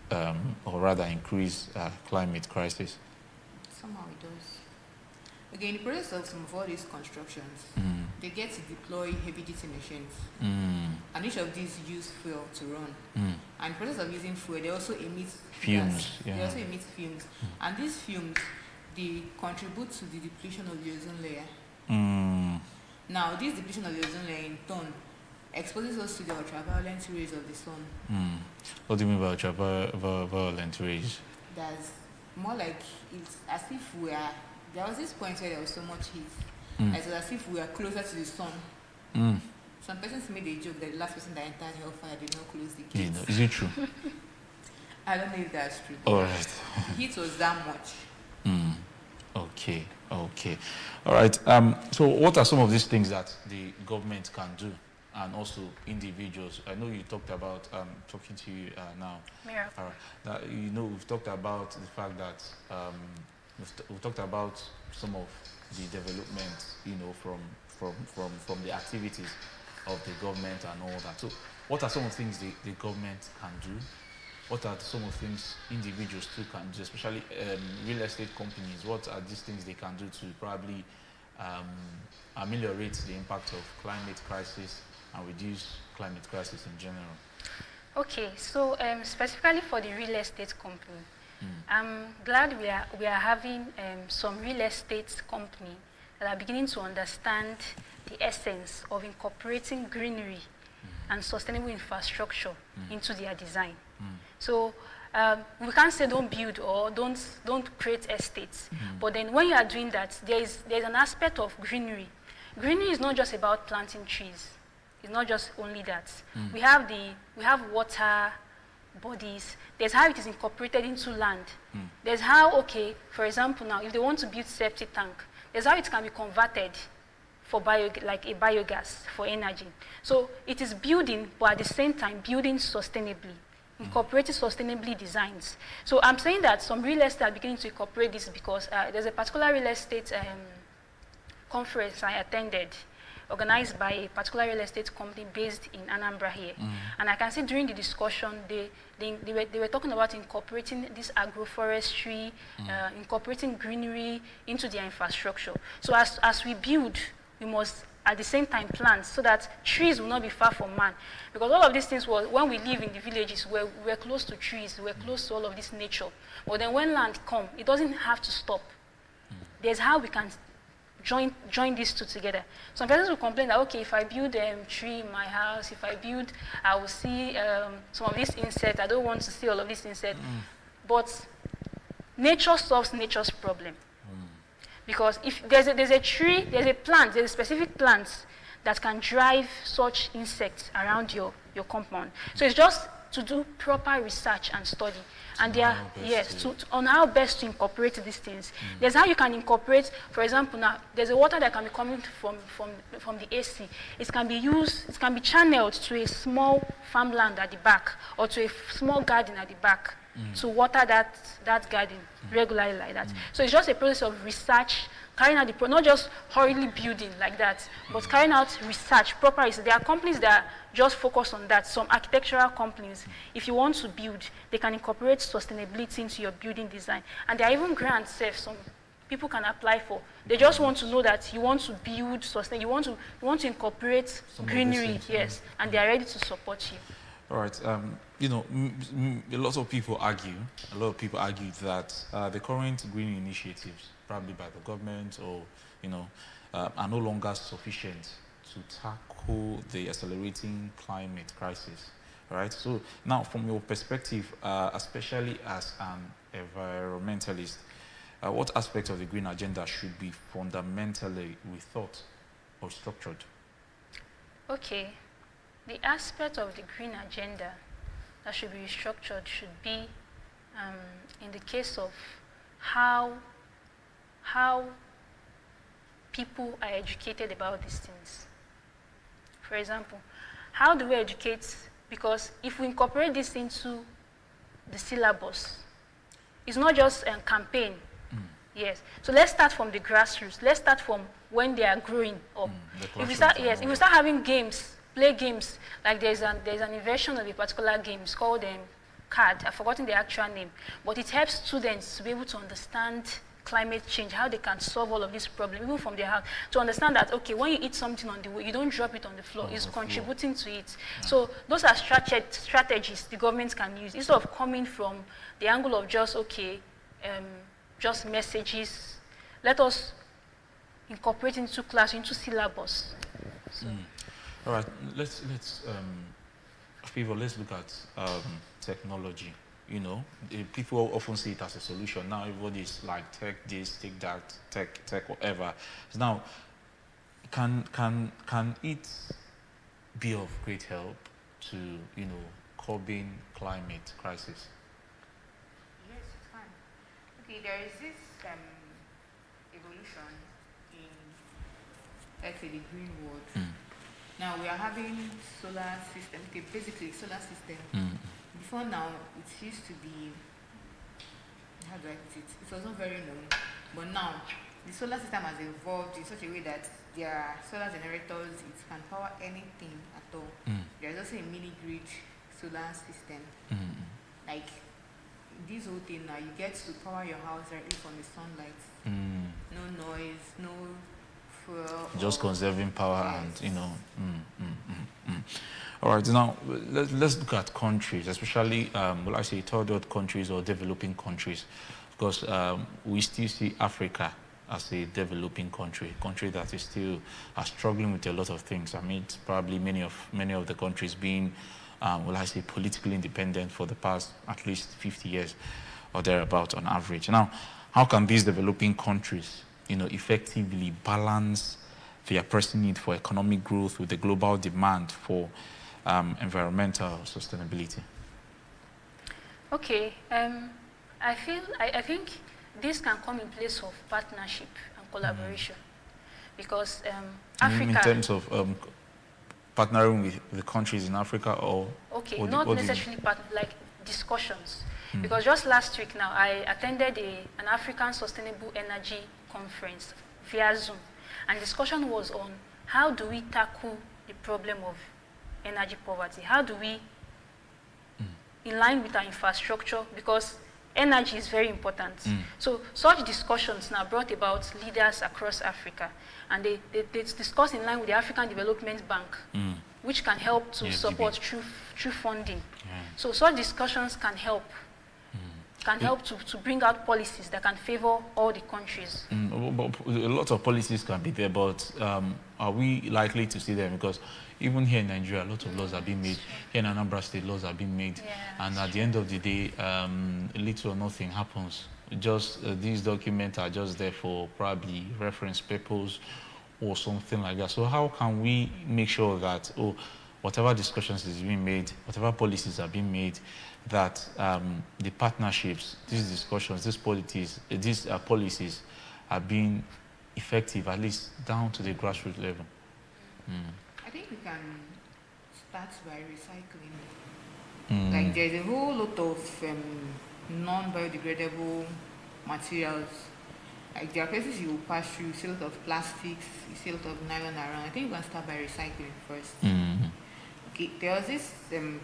or rather increase climate crisis? Somehow it does. Again, in the process of some of all these constructions, they get to deploy heavy-duty machines, and each of these use fuel to run. And in the process of using fuel, they also emit fumes. They also emit fumes, and these fumes, they contribute to the depletion of the ozone layer. Now, this depletion of the ozone layer in turn exposes us to the ultraviolet rays of the sun. What do you mean by ultraviolet rays? That's more like it's as if we are. There was this point where there was so much heat. It was as if we are closer to the sun. Some persons made a joke that the last person that entered hellfire did not close the gates. You know, is it true? I don't know if that's true. All right. The heat was that much. Okay. All right. So what are some of these things that the government can do, and also individuals? I know you talked about, talking to you now. Yeah. That, you know, we've talked about the fact that we've talked about some of the development, you know, from the activities of the government and all that. So what are some of the things the government can do? What are some of the things individuals too can do, especially real estate companies? What are these things they can do to probably ameliorate the impact of climate crisis and reduce climate crisis in general? Okay, so specifically for the real estate company, I'm glad we are having some real estate company that are beginning to understand the essence of incorporating greenery and sustainable infrastructure into their design. So we can't say don't build or don't create estates, but then when you are doing that, there's an aspect of greenery. Greenery is not just about planting trees. It's not just only that. We have water bodies. There's how it is incorporated into land. There's how, okay, for example now, if they want to build septic tank, there's how it can be converted for like a biogas for energy. So it is building, but at the same time building sustainably, incorporating sustainably designs. So I'm saying that some real estate are beginning to incorporate this because there's a particular real estate conference I attended, organized by a particular real estate company based in Anambra here. And I can see during the discussion, they were talking about incorporating this agroforestry, incorporating greenery into their infrastructure. So as we build, we must at the same time plants, so that trees will not be far from man. Because all of these things were, when we live in the villages, we're close to trees, we're close to all of this nature. But then when land comes, it doesn't have to stop. There's how we can join these two together. Some persons will complain that, okay, if I build a tree in my house, if I build, I will see some of these insects. I don't want to see all of these insects. But nature solves nature's problem. Because if there's a tree, there's a plant, there's a specific plant that can drive such insects around your compound. So it's just to do proper research and study. And there are, yes, on how best to incorporate these things. There's how you can incorporate, for example, now, there's a water that can be coming from the AC. It can be used, it can be channeled to a small farmland at the back, or to a small garden at the back, to water that garden regularly like that. So it's just a process of research, carrying out not just hurriedly building like that, but carrying out research, proper research. There are companies that just focus on that. Some architectural companies, if you want to build, they can incorporate sustainability into your building design. And there are even grants some people can apply for. They just want to know that you want to build you want to incorporate greenery, yes, and they are ready to support you. All right. You know, a lot of people argue that the current green initiatives, probably by the government or, you know, are no longer sufficient to tackle the accelerating climate crisis. All right. So now, from your perspective, especially as an environmentalist, what aspects of the green agenda should be fundamentally rethought or structured? Okay. The aspect of the green agenda that should be restructured should be in the case of how people are educated about these things. For example, how do we educate? Because if we incorporate this into the syllabus, it's not just a campaign. Yes. So let's start from the grassroots. Let's start from when they are growing up. If we start having games, play games, like there's an invention of a particular game, it's called CAD. I've forgotten the actual name, but it helps students to be able to understand climate change, how they can solve all of these problems, even from their house, to understand that, okay, when you eat something on the way, you don't drop it on the floor, it's contributing to it. Yeah. So those are strategies the government can use, instead of coming from the angle of just, okay, just messages. Let us incorporate into class, into syllabus. So. All right, let's look at technology. You know, people often see it as a solution. Now everybody's like, tech this, take that, tech whatever. So now, can it be of great help to, you know, curbing climate crisis? Yes, it can. Okay, there is this evolution in, let's say, the green world. Now we are having solar system. Okay, basically solar system. Before now, it used to be, how do I put it? It was not very known, but now the solar system has evolved in such a way that there are solar generators. It can power anything at all. There is also a mini grid solar system. Like this whole thing now, you get to power your house directly from the sunlight. No noise, no fuel. Just conserving power, yes. And you know. All right, now let's look at countries, especially, well, I say third world countries or developing countries, because we still see Africa as a developing country that is still struggling with a lot of things. I mean, probably many of the countries being, well, I say politically independent for the past at least 50 years or thereabout on average. Now, how can these developing countries, you know, effectively balance their pressing need for economic growth with the global demand for environmental sustainability? Okay, I think this can come in place of partnership and collaboration, because Africa. In terms of partnering with the countries in Africa, or okay, not necessarily like discussions. Because just last week now, I attended an African Sustainable Energy Conference via Zoom, and discussion was on how do we tackle the problem of energy poverty? How do we, in line with our infrastructure, because energy is very important. So such discussions now brought about leaders across Africa, and they discuss in line with the African Development Bank, which can help to support through funding. So such discussions can help to bring out policies that can favor all the countries. But a lot of policies can be there, but are we likely to see them? Because even here in Nigeria, a lot of laws are being made. Here in Anambra State, laws are being made. And at the end of the day, little or nothing happens. Just these documents are just there for probably reference papers or something like that. So how can we make sure that, whatever discussions is being made, whatever policies are being made, that the partnerships, these discussions, these policies are being effective, at least down to the grassroots level? I think we can start by recycling. Like there's a whole lot of non-biodegradable materials. Like there are places you will pass through, you see a lot of plastics, you see a lot of nylon around. I think we can start by recycling first. Okay, there was this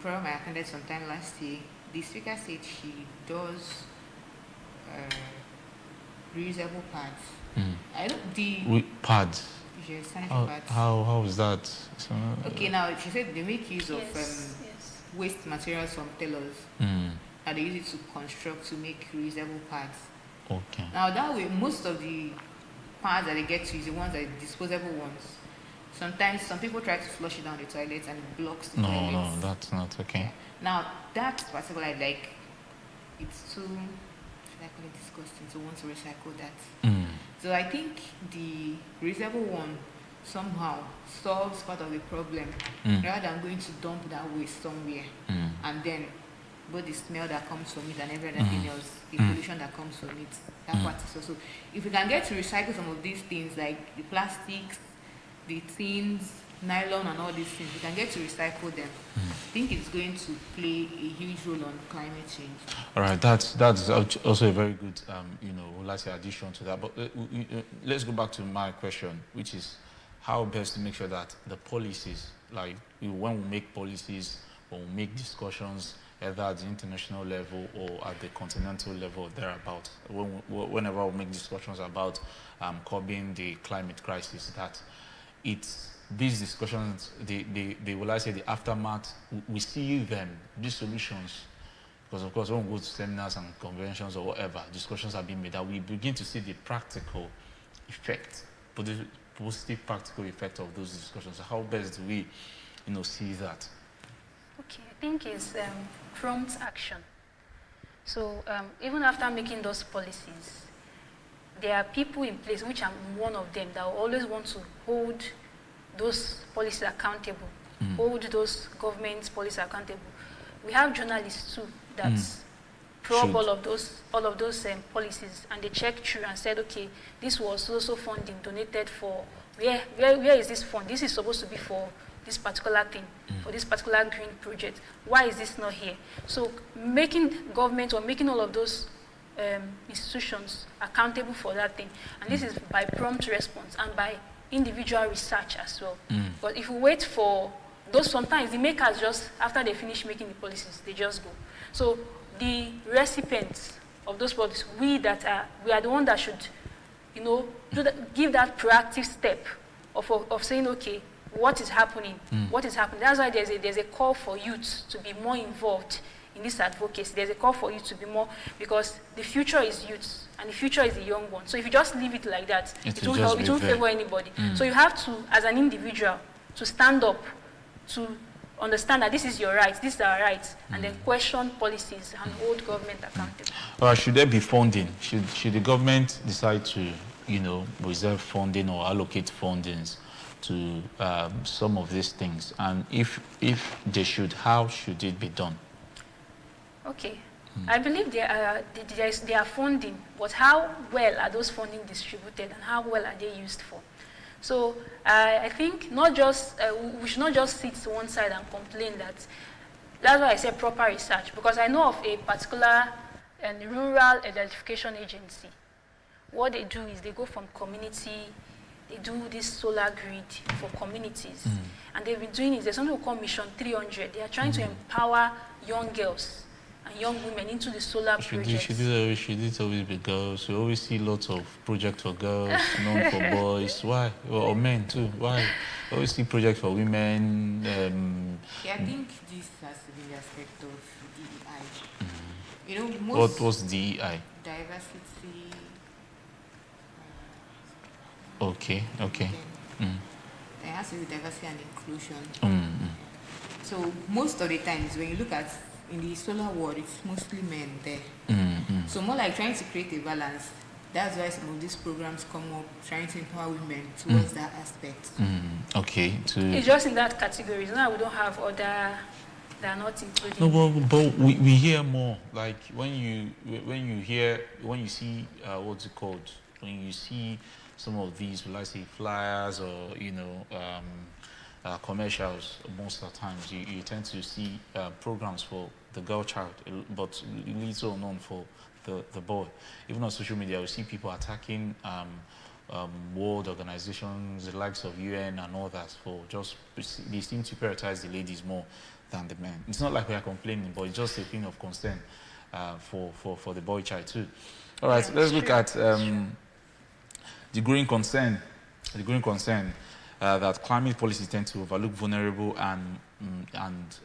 program I attended sometime last year. The speaker said she does reusable pads. I don't pads. Yes, sanitary pads. How is that? Okay, now she said they make use of waste materials from tailors, and they use it to construct to make reusable pads. Okay. Now that way, most of the pads that they get to use the ones that are disposable ones. Sometimes some people try to flush it down the toilets and it blocks the toilets. No, that's not okay. Now that particular, like, it's too, should I call it disgusting to want to recycle that. So I think the reusable one somehow solves part of the problem rather than going to dump that waste somewhere and then both the smell that comes from it and every other thing else, the pollution that comes from it, that part is also. If we can get to recycle some of these things like the plastics, the tins, nylon and all these things, we can get to recycle them. I think it's going to play a huge role on climate change. All right, that's also a very good, last addition to that. But let's go back to my question, which is how best to make sure that the policies, like when we make policies, when we make discussions, either at the international level or at the continental level, thereabout, whenever we make discussions about curbing the climate crisis, that it's these discussions, the aftermath, we see them, these solutions, because of course when we go to seminars and conventions or whatever, discussions are being made, that we begin to see the practical effect, positive practical effect of those discussions. How best do we, see that? Okay, I think it's prompt action. So even after making those policies, there are people in place, which I'm one of them, that will always want to hold those policies accountable, hold those government policies accountable. We have journalists too that probe all of those policies, and they check through and said, okay, this was also funding donated for, where is this fund? This is supposed to be for this particular thing, for this particular green project. Why is this not here? So making government or making all of those institutions accountable for that thing. And this is by prompt response and by individual research as well. But if we wait for those, sometimes the makers just, after they finish making the policies, they just go. So the recipients of those policies, we are the one that should, give that proactive step of saying, okay, what is happening? What is happening? That's why there's a call for youth to be more involved in this advocacy. There's a call for you to be more, because the future is youth and the future is the young one. So if you just leave it like that, it won't help, it won't favor anybody. So you have to, as an individual, to stand up, to understand that this is your right, these are our rights, and then question policies and hold government accountable. Should there be funding? Should the government decide to, reserve funding or allocate fundings to some of these things? And if they should, how should it be done? Okay, I believe there are funding, but how well are those funding distributed and how well are they used for? So I think we should not just sit to one side and complain that's why I say proper research, because I know of a particular rural identification agency. What they do is they go from community, they do this solar grid for communities, and they've been doing it. There's something we call Mission 300. They are trying to empower young girls and young women into the solar projects. Should it always be girls? We always see lots of projects for girls, none for boys. Why? Or men too. Why? We always see projects for women. Yeah, I think this has to be the aspect of DEI. You know, most... What's DEI? Diversity. Okay. There has to be diversity and inclusion. So most of the times when you look at in the solar world, it's mostly men there. So more like trying to create a balance. That's why some of these programs come up, trying to empower women towards that aspect. Okay. It's just in that category. Now we don't have other. They are not included. No, but we hear more. Like when you see what's it called? When you see some of these, will I say, flyers or commercials, most of the times you tend to see programs for the girl child, but little known for the boy. Even on social media, we see people attacking world organizations, the likes of UN and all that, for just, they seem to prioritize the ladies more than the men. It's not like we are complaining, but it's just a thing of concern for the boy child too. All right, let's look at the growing concern that climate policies tend to overlook vulnerable and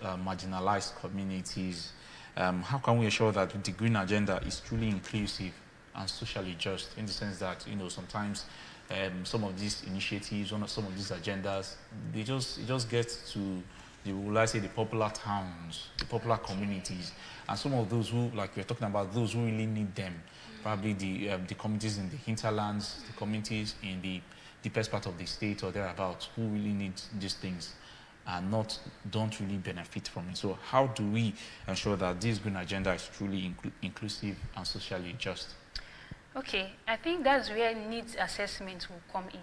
marginalized communities. How can we ensure that the green agenda is truly inclusive and socially just, in the sense that, sometimes some of these initiatives, some of these agendas, it just gets to the popular towns, the popular communities, and some of those who, like we're talking about, those who really need them, probably the communities in the hinterlands, the communities in the deepest part of the state or thereabouts, who really need these things and don't really benefit from it. So how do we ensure that this green agenda is truly inclusive and socially just? Okay, I think that's where needs assessment will come in,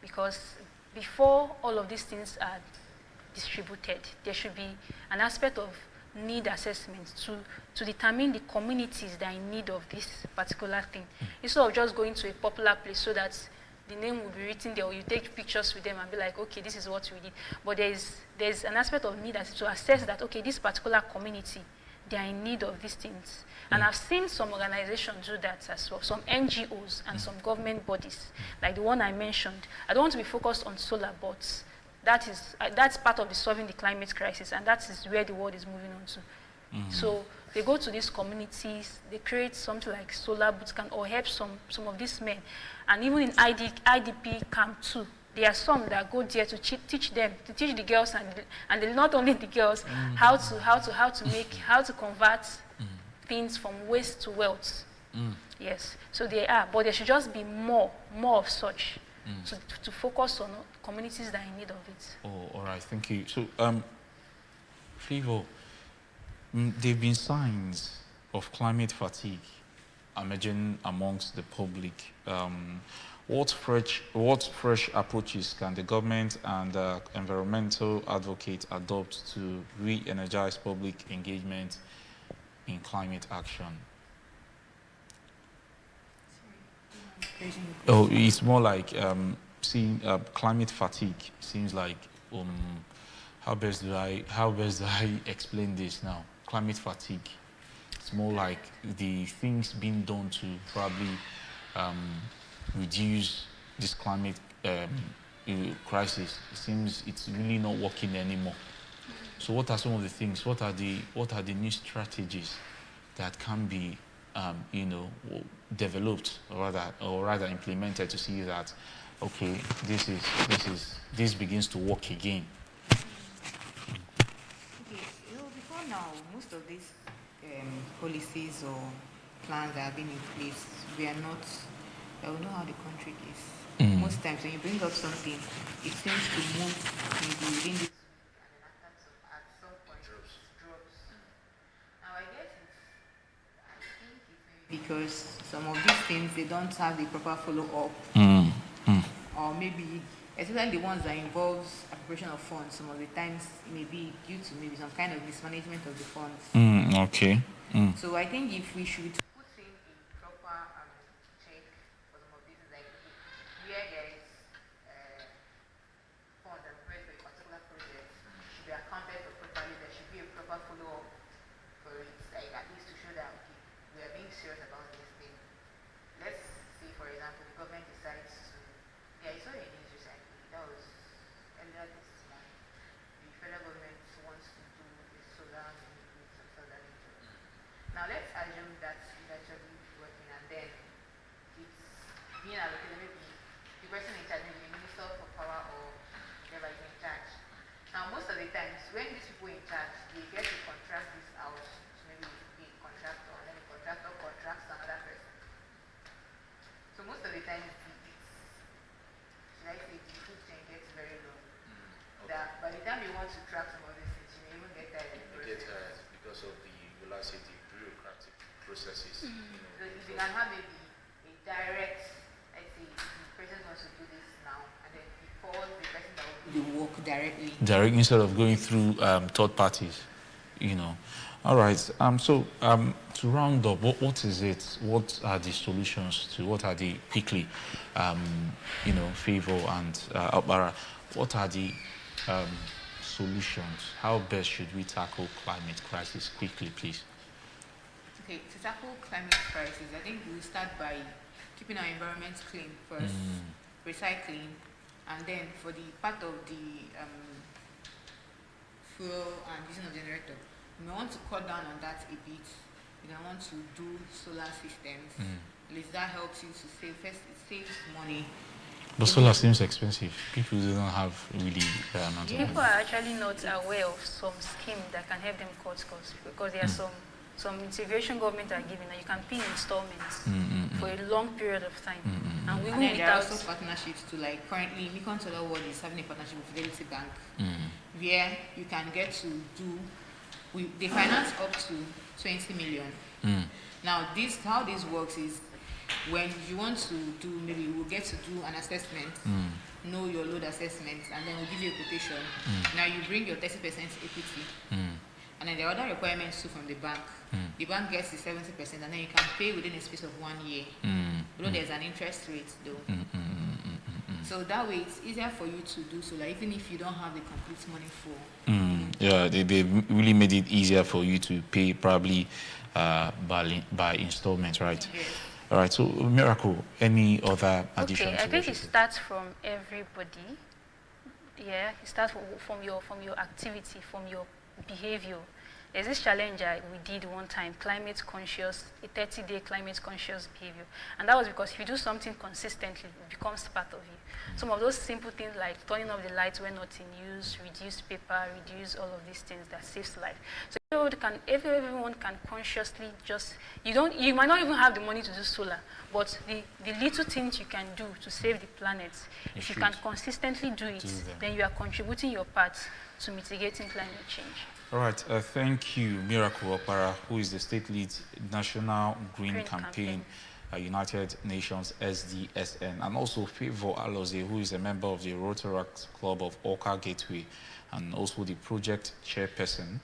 because before all of these things are distributed, there should be an aspect of need assessment to determine the communities that are in need of this particular thing, instead of just going to a popular place so that the name will be written there, or you take pictures with them and be like, okay, this is what we did. But there's an aspect of need to assess that, okay, this particular community, they are in need of these things. And I've seen some organizations do that as well, some NGOs and some government bodies, like the one I mentioned. I don't want to be focused on solar, but that's part of the solving the climate crisis, and that is where the world is moving on to. So they go to these communities, they create something like solar bootcamp or help some of these men. And even in IDP camp too, there are some that go there to teach the girls and not only the girls, how to convert things from waste to wealth. Yes, so they are, but there should just be more of such to focus on communities that are in need of it. Oh, all right, thank you. So, Favour, there have been signs of climate fatigue emerging amongst the public. What fresh approaches can the government and environmental advocates adopt to re-energize public engagement in climate action? Oh, it's more like seeing climate fatigue. Seems like how best do I explain this now? Climate fatigue. It's more like the things being done to probably reduce this climate crisis. It seems it's really not working anymore. So what are some of the things? What are the new strategies that can be developed or rather implemented to see that, okay, this begins to work again? Okay, before now, most of these policies or plans that have been in place, we know how the country is. Most times when you bring up something, it seems to move maybe within this, and then at some point it drops. Now I think it's because some of these things, they don't have the proper follow-up. Or maybe, especially the ones that involves appropriation of funds, some of the times it may be due to maybe some kind of mismanagement of the funds. Okay. So I think if we should put in a proper check for some of these, like where there is funds and for a particular project should be accounted for properly, there should be a proper follow-up for it. Like serious about this thing. Let's say, for example, the government decides to, yeah, I saw a news recently, that was earlier this month, the federal government wants to do a solar mini grid, some sort of that nature. Now let's assume that it's actually working, and then it's being allocated, maybe the person in charge, maybe the minister for power or whoever is in charge. Now most of the times, when these people in charge, they get to contract this out to maybe a contractor, and then the contractor contracts another person. So most of the time, should I say, the food chain gets very low. Okay. That by the time you want to track some of these things, you may even get tired. You get tired because of the, will I say, the bureaucratic processes. So if you can have maybe a direct, let's say, the person wants to do this now, and then he calls the person that will do the work directly. Direct instead of going through third parties, you know. All right. So to round up, what is it? What are the solutions to? What are the quickly, you know, Favor and Okpara? What are the solutions? How best should we tackle climate crisis quickly, please? Okay, to tackle climate crisis, I think we'll start by keeping our environment clean first, recycling, and then for the part of the fuel and using of generator, we may want to cut down on that a bit. You may want to do solar systems. At least that helps you to save. First, it saves money. But solar seems expensive. People don't have really amount of People money. are actually not aware of some scheme that can help them cut costs, because there are some integration government are giving, and you can pay installments for a long period of time. And we will then there are also partnerships to, like, currently Mekong Solar World is having a partnership with Fidelity Bank, where you can get to do, they finance up to 20 million. Now how this works is, when you want to do, maybe we'll get to do an assessment, know your load assessment, and then we'll give you a quotation. Now you bring your 30% equity, and then there are other requirements too from the bank. The bank gets the 70%, and then you can pay within a space of 1 year. Although there's an interest rate though. So that way it's easier for you to do solar, even if you don't have the complete money for. Yeah, they really made it easier for you to pay, probably by installment, right? Yes. All right, so Miracle, any other addition? Okay, I think it starts from everybody. Yeah, it starts from your activity, from your behavior. There's this challenge we did one time, climate conscious, a 30-day climate conscious behavior. And that was because if you do something consistently, it becomes part of you. Some of those simple things like turning off the lights when not in use, reduce paper, reduce all of these things that saves life. So everyone can consciously just, you might not even have the money to do solar, but the little things you can do to save the planet, if you can consistently do it, then you are contributing your part to mitigating climate change. All right, thank you, Miracle Okpara, who is the state lead National Green Campaign, United Nations SDSN, and also Favor Alozie, who is a member of the Rotaract Club of Oka Gateway, and also the project chairperson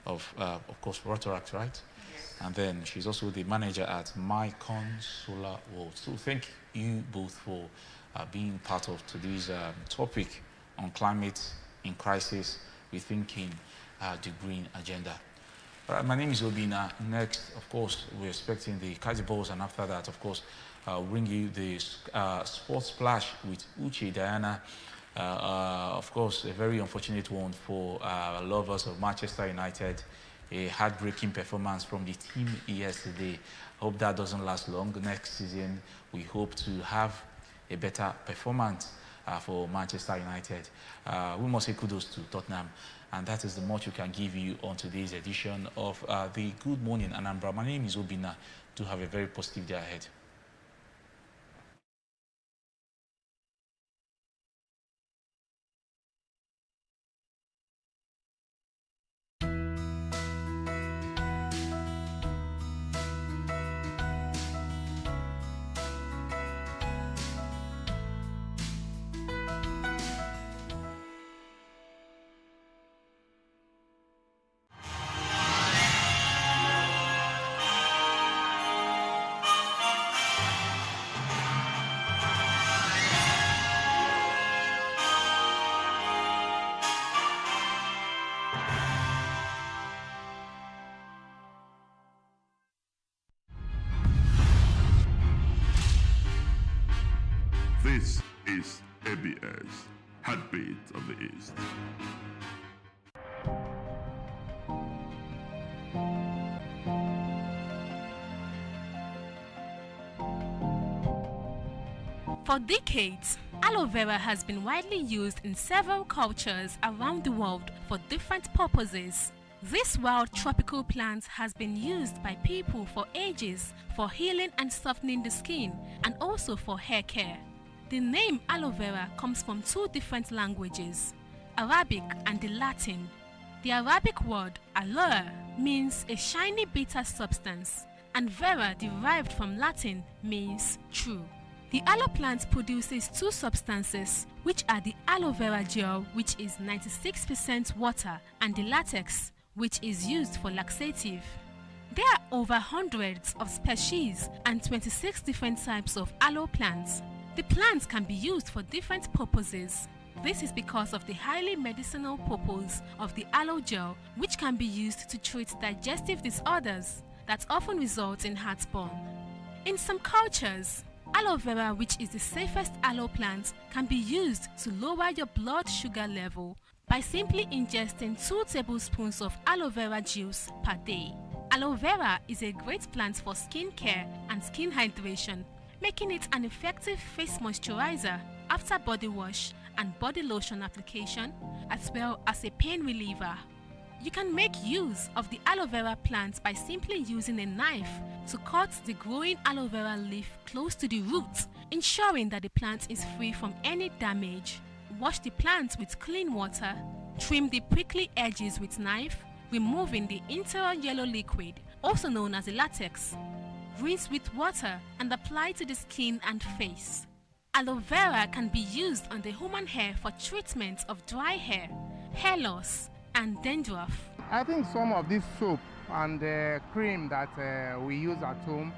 of course, Rotaract, right? Yes. And then she's also the manager at Mekong Solar World. So thank you both for being part of today's topic on climate in crisis, rethinking the green agenda. All right, my name is Obina. Next, of course, we're expecting the Kazi Balls, and after that, of course, we'll bring you the Sports Splash with Uche Diana. Of course, a very unfortunate one for lovers of Manchester United. A heartbreaking performance from the team yesterday. Hope that doesn't last long. Next season, we hope to have a better performance for Manchester United. We must say kudos to Tottenham. And that is the much we can give you on today's edition of the Good Morning Anambra. My name is Obina. Do have a very positive day ahead. heartbeat of the East. For decades, aloe vera has been widely used in several cultures around the world for different purposes. This wild tropical plant has been used by people for ages for healing and softening the skin, and also for hair care. The name aloe vera comes from two different languages, Arabic and the Latin. The Arabic word aloe means a shiny bitter substance, and vera derived from Latin means true. The aloe plant produces two substances, which are the aloe vera gel, which is 96% water, and the latex, which is used for laxative. There are over hundreds of species and 26 different types of aloe plants. The plants can be used for different purposes. This is because of the highly medicinal purpose of the aloe gel, which can be used to treat digestive disorders that often result in heartburn. In some cultures, aloe vera, which is the safest aloe plant, can be used to lower your blood sugar level by simply ingesting 2 tablespoons of aloe vera juice per day. Aloe vera is a great plant for skin care and skin hydration, making it an effective face moisturizer after body wash and body lotion application, as well as a pain reliever. You can make use of the aloe vera plant by simply using a knife to cut the growing aloe vera leaf close to the roots, ensuring that the plant is free from any damage. Wash the plant with clean water, trim the prickly edges with knife, removing the interior yellow liquid, also known as the latex. Rinse with water and apply to the skin and face. Aloe vera can be used on the human hair for treatment of dry hair, hair loss, and dandruff. I think some of this soap and cream that we use at home,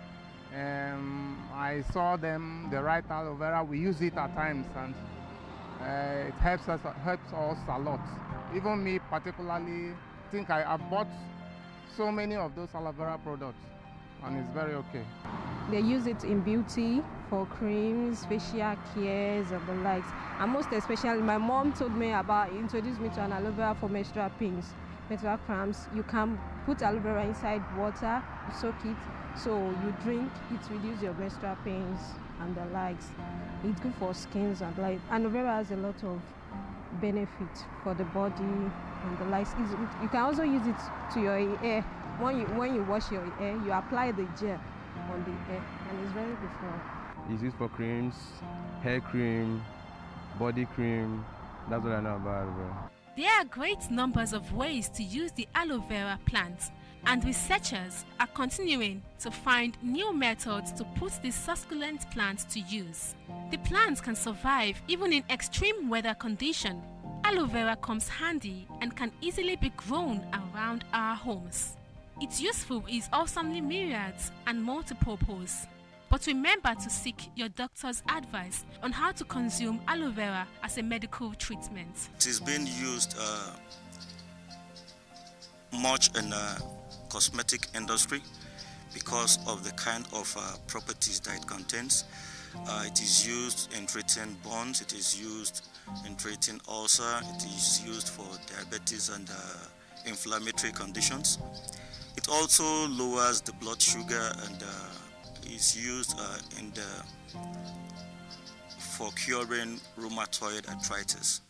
I saw them, the right aloe vera, we use it at times, and it helps us a lot. Even me particularly, I think I've bought so many of those aloe vera products, and it's very okay. They use it in beauty, for creams, facial cares, and the likes. And most especially, my mom introduced me to an aloe vera for menstrual pains, menstrual cramps. You can put aloe vera inside water, you soak it, so you drink, it reduces your menstrual pains and the likes. It's good for skins and like. Aloe vera has a lot of benefit for the body and the likes. You can also use it to your hair. When you wash your hair, you apply the gel on the hair, and it's very good for. It's used for creams, hair cream, body cream. That's what I know about aloe vera. There are great numbers of ways to use the aloe vera plant, and researchers are continuing to find new methods to put this succulent plant to use. The plant can survive even in extreme weather conditions. Aloe vera comes handy and can easily be grown around our homes. Its useful is awesomely myriad and multi-purpose. But remember to seek your doctor's advice on how to consume aloe vera as a medical treatment. It is being used much in the cosmetic industry because of the kind of properties that it contains. It is used in treating burns, it is used in treating ulcer, it is used for diabetes and inflammatory conditions. It also lowers the blood sugar and is used for curing rheumatoid arthritis.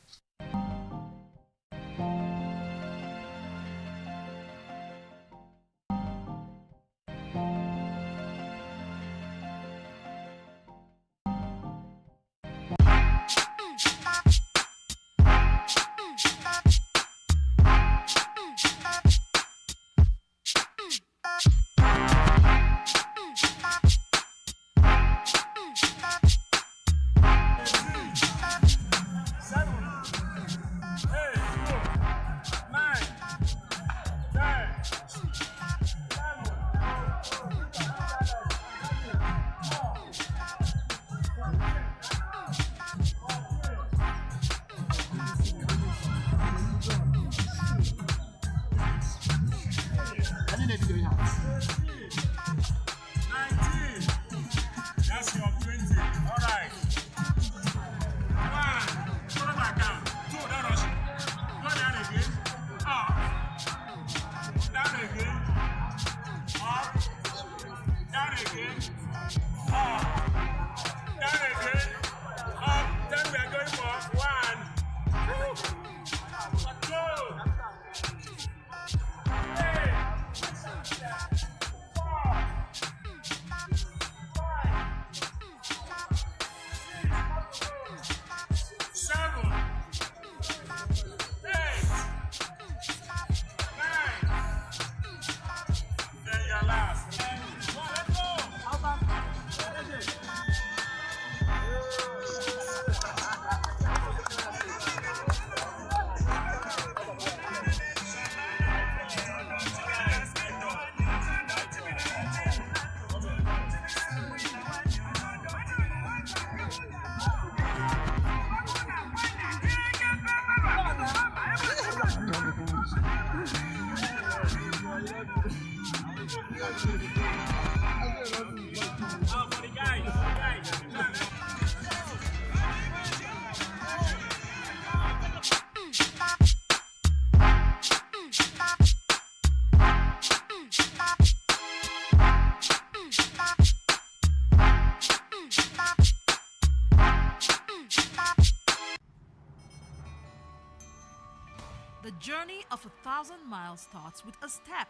The journey of 1,000 miles starts with a step.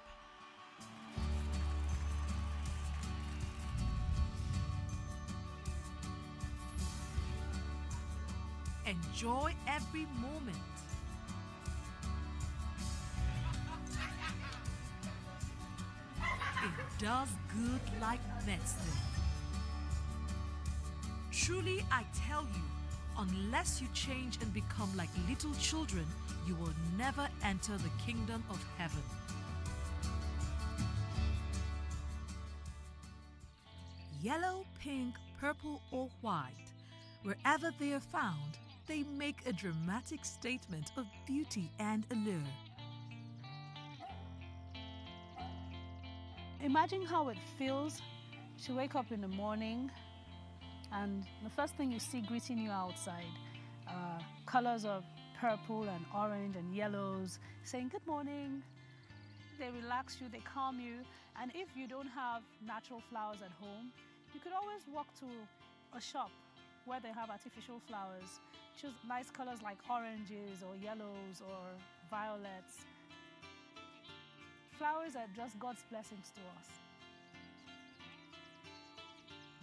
Enjoy every moment. It does good like medicine. Truly, I tell you, unless you change and become like little children, you will never enter the kingdom of heaven. Yellow, pink, purple, or white, wherever they are found, they make a dramatic statement of beauty and allure. Imagine how it feels to wake up in the morning and the first thing you see greeting you outside, colors of purple and orange and yellows, saying good morning. They relax you, they calm you, and if you don't have natural flowers at home, you could always walk to a shop where they have artificial flowers. Choose nice colors like oranges or yellows or violets. Flowers are just God's blessings to us.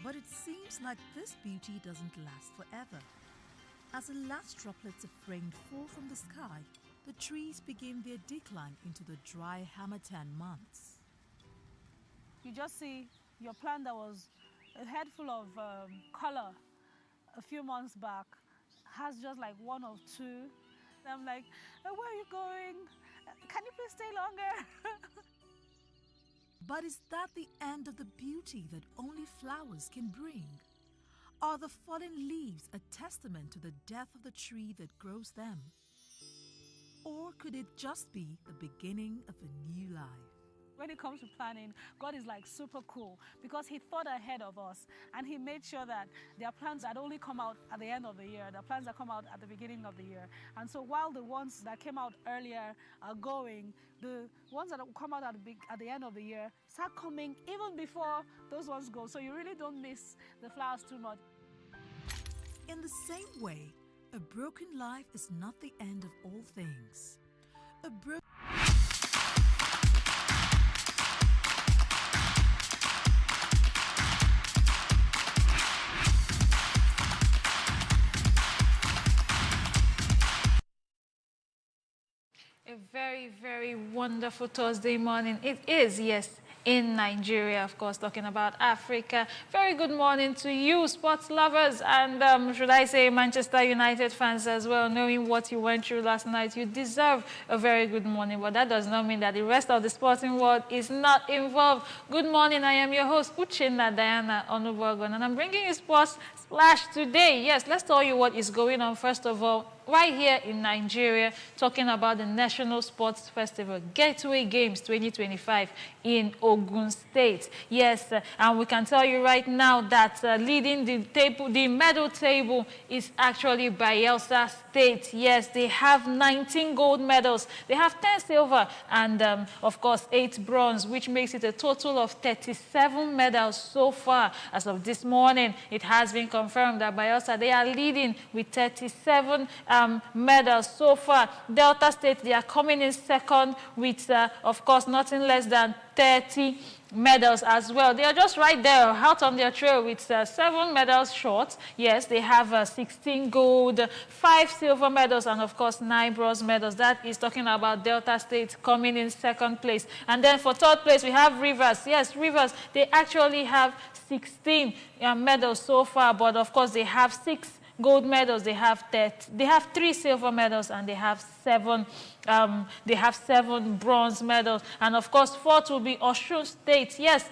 But it seems like this beauty doesn't last forever. As the last droplets of rain fall from the sky, the trees begin their decline into the dry Harmattan months. You just see your plant that was a head full of color a few months back has just like one or two. And I'm like, where are you going? Can you please stay longer? But is that the end of the beauty that only flowers can bring? Are the fallen leaves a testament to the death of the tree that grows them? Or could it just be the beginning of a new life? When it comes to planning, God is like super cool because He thought ahead of us and He made sure that there are plans that only come out at the end of the year, there are plans that come out at the beginning of the year. And so while the ones that came out earlier are going, the ones that come out at the end of the year start coming even before those ones go. So you really don't miss the flowers too much. In the same way, a broken life is not the end of all things. A broken A very, very wonderful Thursday morning. It is, yes, in Nigeria, of course, talking about Africa. Very good morning to you, sports lovers, and should I say Manchester United fans as well. Knowing what you went through last night, you deserve a very good morning, but that does not mean that the rest of the sporting world is not involved. Good morning, I am your host, Uchenna Diana Onubogon, and I'm bringing you Sports Splash today. Yes, let's tell you what is going on, first of all, right here in Nigeria, talking about the National Sports Festival, Gateway Games 2025 in Ogun State. Yes, and we can tell you right now that leading the medal table is actually Bayelsa State. Yes, they have 19 gold medals. They have 10 silver and, of course, 8 bronze, which makes it a total of 37 medals so far. As of this morning, it has been confirmed that Bayelsa, they are leading with 37 medals so far. Delta State, they are coming in second with, of course, nothing less than 30 medals as well. They are just right there out on their trail with 7 medals short. Yes, they have 16 gold, 5 silver medals, and of course 9 bronze medals. That is talking about Delta State coming in second place. And then for third place, we have Rivers. Yes, Rivers, they actually have 16 medals so far, but of course they have 6 gold medals, they have 3 silver medals, and they have 7 bronze medals. And of course, fourth will be Osun State. Yes,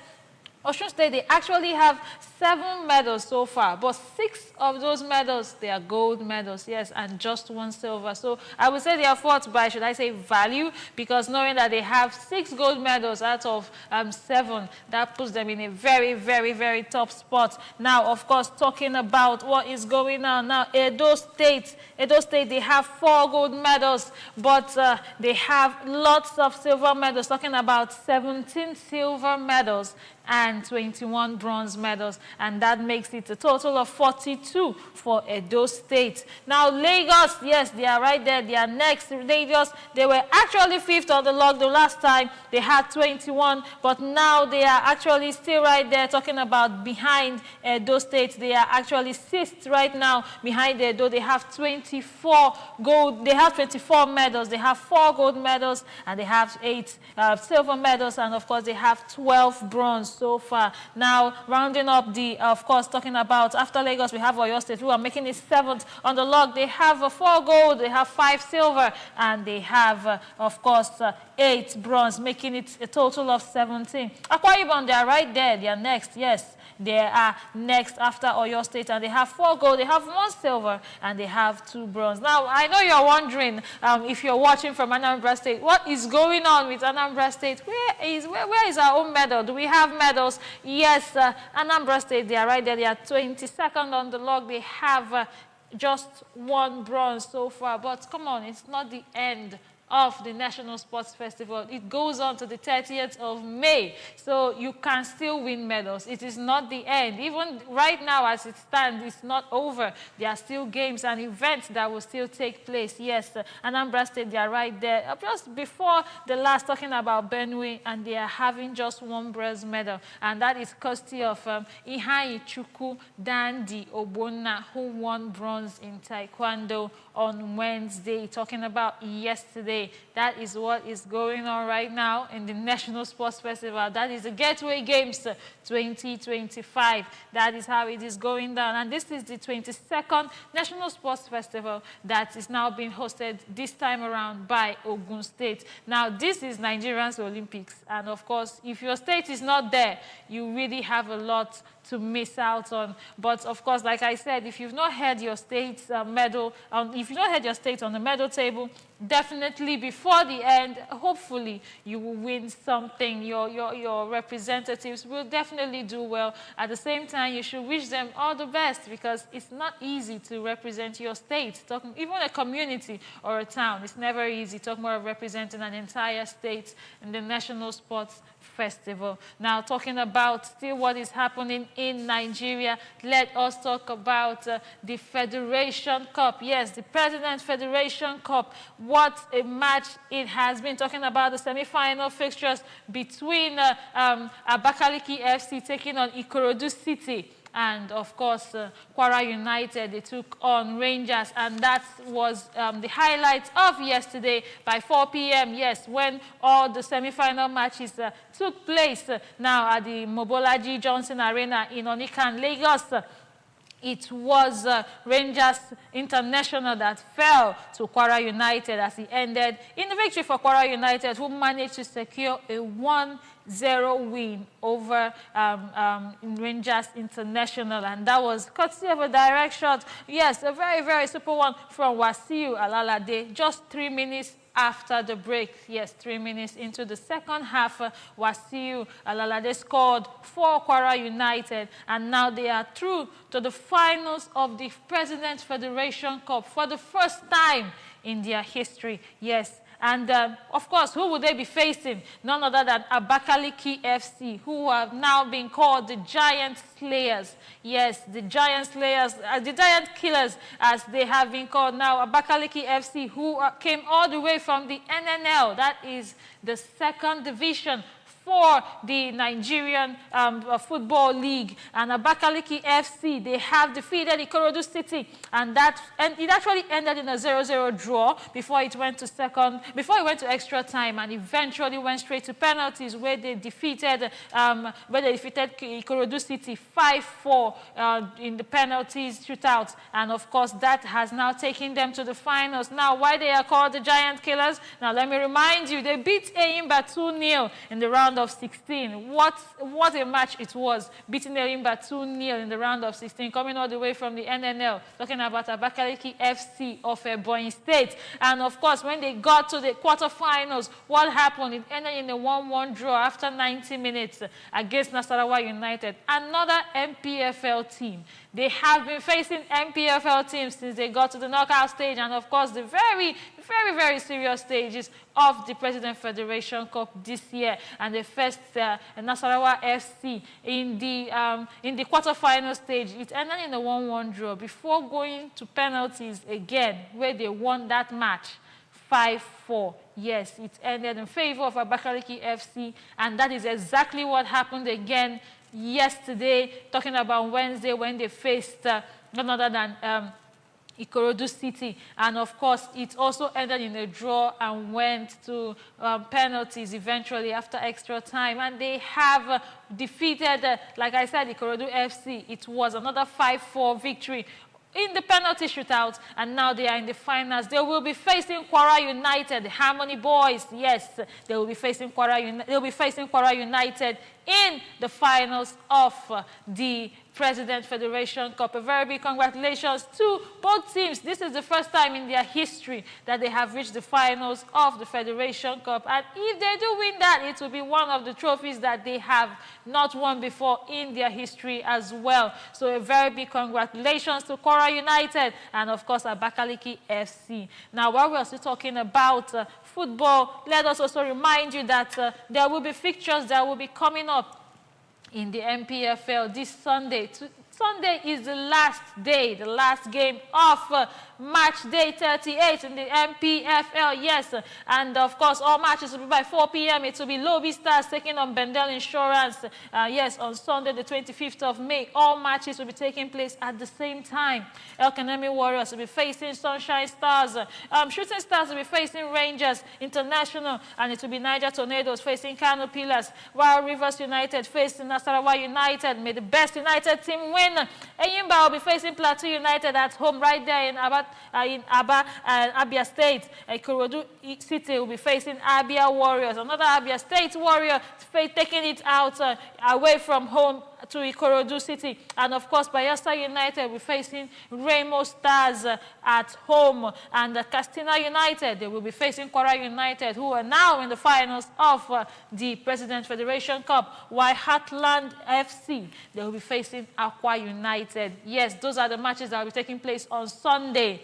Osun State, they actually have 7 medals so far, but 6 of those medals, they are gold medals, yes, and just 1 silver. So I would say they are fourth by, should I say, value, because knowing that they have 6 gold medals out of 7, that puts them in a very, very, very top spot. Now, of course, talking about what is going on now, Edo State, they have 4 gold medals, but they have lots of silver medals, talking about 17 silver medals and 21 bronze medals, and that makes it a total of 42 for Edo State. Now, Lagos, yes, they are right there. They are next. Lagos, they were actually 5th on the log the last time. They had 21, but now they are actually still right there, talking about behind Edo State. They are actually 6th right now behind Edo. They have 24 gold. They have 24 medals. They have 4 gold medals, and they have 8 silver medals, and of course, they have 12 bronze so far. Now, rounding up the, of course, talking about after Lagos, we have Oyo State, who are making it 7th on the log. They have 4 gold, they have 5 silver, and they have, of course, 8 bronze, making it a total of 17. Akwa Ibom, they are right there. They are next, yes. They are next after Oyo State, and they have 4 gold, they have 1 silver, and they have 2 bronze. Now, I know you're wondering, if you're watching from Anambra State, what is going on with Anambra State? Where is our own medal? Do we have medals? Yes, Anambra State, they are right there. They are 22nd on the log. They have just 1 bronze so far. But come on, it's not the end of the National Sports Festival. It goes on to the 30th of May, so you can still win medals. It is not the end. Even right now as it stands, it's not over. There are still games and events that will still take place. Yes, Anambra State, they are right there. Just before the last, talking about Benue, and they are having just 1 bronze medal, and that is courtesy of Ihai Chukwu Dandi Obonna, who won bronze in Taekwondo on Wednesday. Talking about yesterday, that is what is going on right now in the National Sports Festival. That is the Gateway Games 2025. That is how it is going down. And this is the 22nd National Sports Festival that is now being hosted this time around by Ogun State. Now, this is Nigerians Olympics. And of course, if your state is not there, you really have a lot to miss out on. But of course, like I said, if you've not had your state's medal, if you've not had your state on the medal table, definitely before the end, hopefully you will win something. Your representatives will definitely do well. At the same time, you should wish them all the best, because it's not easy to represent your state. Even a community or a town, it's never easy. Talk more of representing an entire state in the National Sports Festival. Now, talking about still what is happening in Nigeria, let us talk about the Federation Cup. Yes, the President Federation Cup. What a match it has been. Talking about the semi-final fixtures between Abakaliki FC taking on Ikorodu City. And, of course, Kwara United, they took on Rangers. And that was the highlight of yesterday by 4 p.m., yes, when all the semi-final matches took place now at the Mobolaji Johnson Arena in Onikan, Lagos. It was Rangers International that fell to Kwara United as it ended in the victory for Kwara United, who managed to secure a 1-0 win over Rangers International. And that was courtesy of a direct shot. Yes, a very, very super one from Wasiu Alalade, just 3 minutes after the break. Yes, 3 minutes into the second half, Wasiu Alalade scored for Kwara United, and now they are through to the finals of the President Federation Cup for the first time in their history. Yes. And, of course, who would they be facing? None other than Abakaliki FC, who have now been called the Giant Slayers. Yes, the Giant Slayers, the Giant Killers, as they have been called now. Abakaliki FC, who came all the way from the NNL, that is the 2nd division for the Nigerian Football League. And Abakaliki FC, they have defeated Ikorodu City, and it actually ended in a 0-0 draw before it went to extra time, and eventually went straight to penalties, where they defeated Ikorodu City 5-4 in the penalties shootout. And of course, that has now taken them to the finals. Now, why they are called the Giant Killers? Now, let me remind you, they beat Eyimba 2-0 in the round round of 16. What a match it was, beating Anambra 2-0 in the round of 16, coming all the way from the NNL, talking about Abakaliki FC of Ebonyi State. And of course, when they got to the quarterfinals, what happened? It ended in a 1-1 draw after 90 minutes against Nasarawa United, another MPFL team. They have been facing MPFL teams since they got to the knockout stage, and of course the very, very serious stages of the President Federation Cup this year. And they faced Nasarawa FC in the quarterfinal stage. It ended in a 1-1 draw before going to penalties again, where they won that match 5-4. Yes, it ended in favor of Abakaliki FC, and that is exactly what happened again yesterday, talking about Wednesday, when they faced none other than Ikorodu City. And of course, it also ended in a draw and went to penalties eventually after extra time. And they have defeated, like I said, Ikorodu FC. It was another 5-4 victory in the penalty shootout, and now they are in the finals. They will be facing Kwara United, the Harmony Boys. Yes, they will be facing Kwara United in the finals of the President Federation Cup. A very big congratulations to both teams. This is the first time in their history that they have reached the finals of the Federation Cup. And if they do win that, it will be one of the trophies that they have not won before in their history as well. So a very big congratulations to Kwara United and, of course, Abakaliki FC. Now, while we're still talking about football, let us also remind you that there will be fixtures that will be coming up in the MPFL this Sunday. Sunday is the last day, the last game of match day 38 in the MPFL, yes. And of course, all matches will be by 4 p.m. It will be Lobby Stars taking on Bendel Insurance, yes, on Sunday, the 25th of May. All matches will be taking place at the same time. El Kanemi Warriors will be facing Sunshine Stars. Shooting Stars will be facing Rangers International, and it will be Niger Tornadoes facing Kano Pillars, while Rivers United facing Nasarawa United. May the best United team win. Eyimba will be facing Plateau United at home right there in Abia State. Ikorodu City will be facing Abia Warriors. Another Abia State Warrior taking it out away from home to Ikorodu City. And of course, Bayelsa United will be facing Remo Stars at home. And Castina United, they will be facing Kwara United, who are now in the finals of the President Federation Cup. While Heartland FC, they will be facing Aqua United. Yes, those are the matches that will be taking place on Sunday.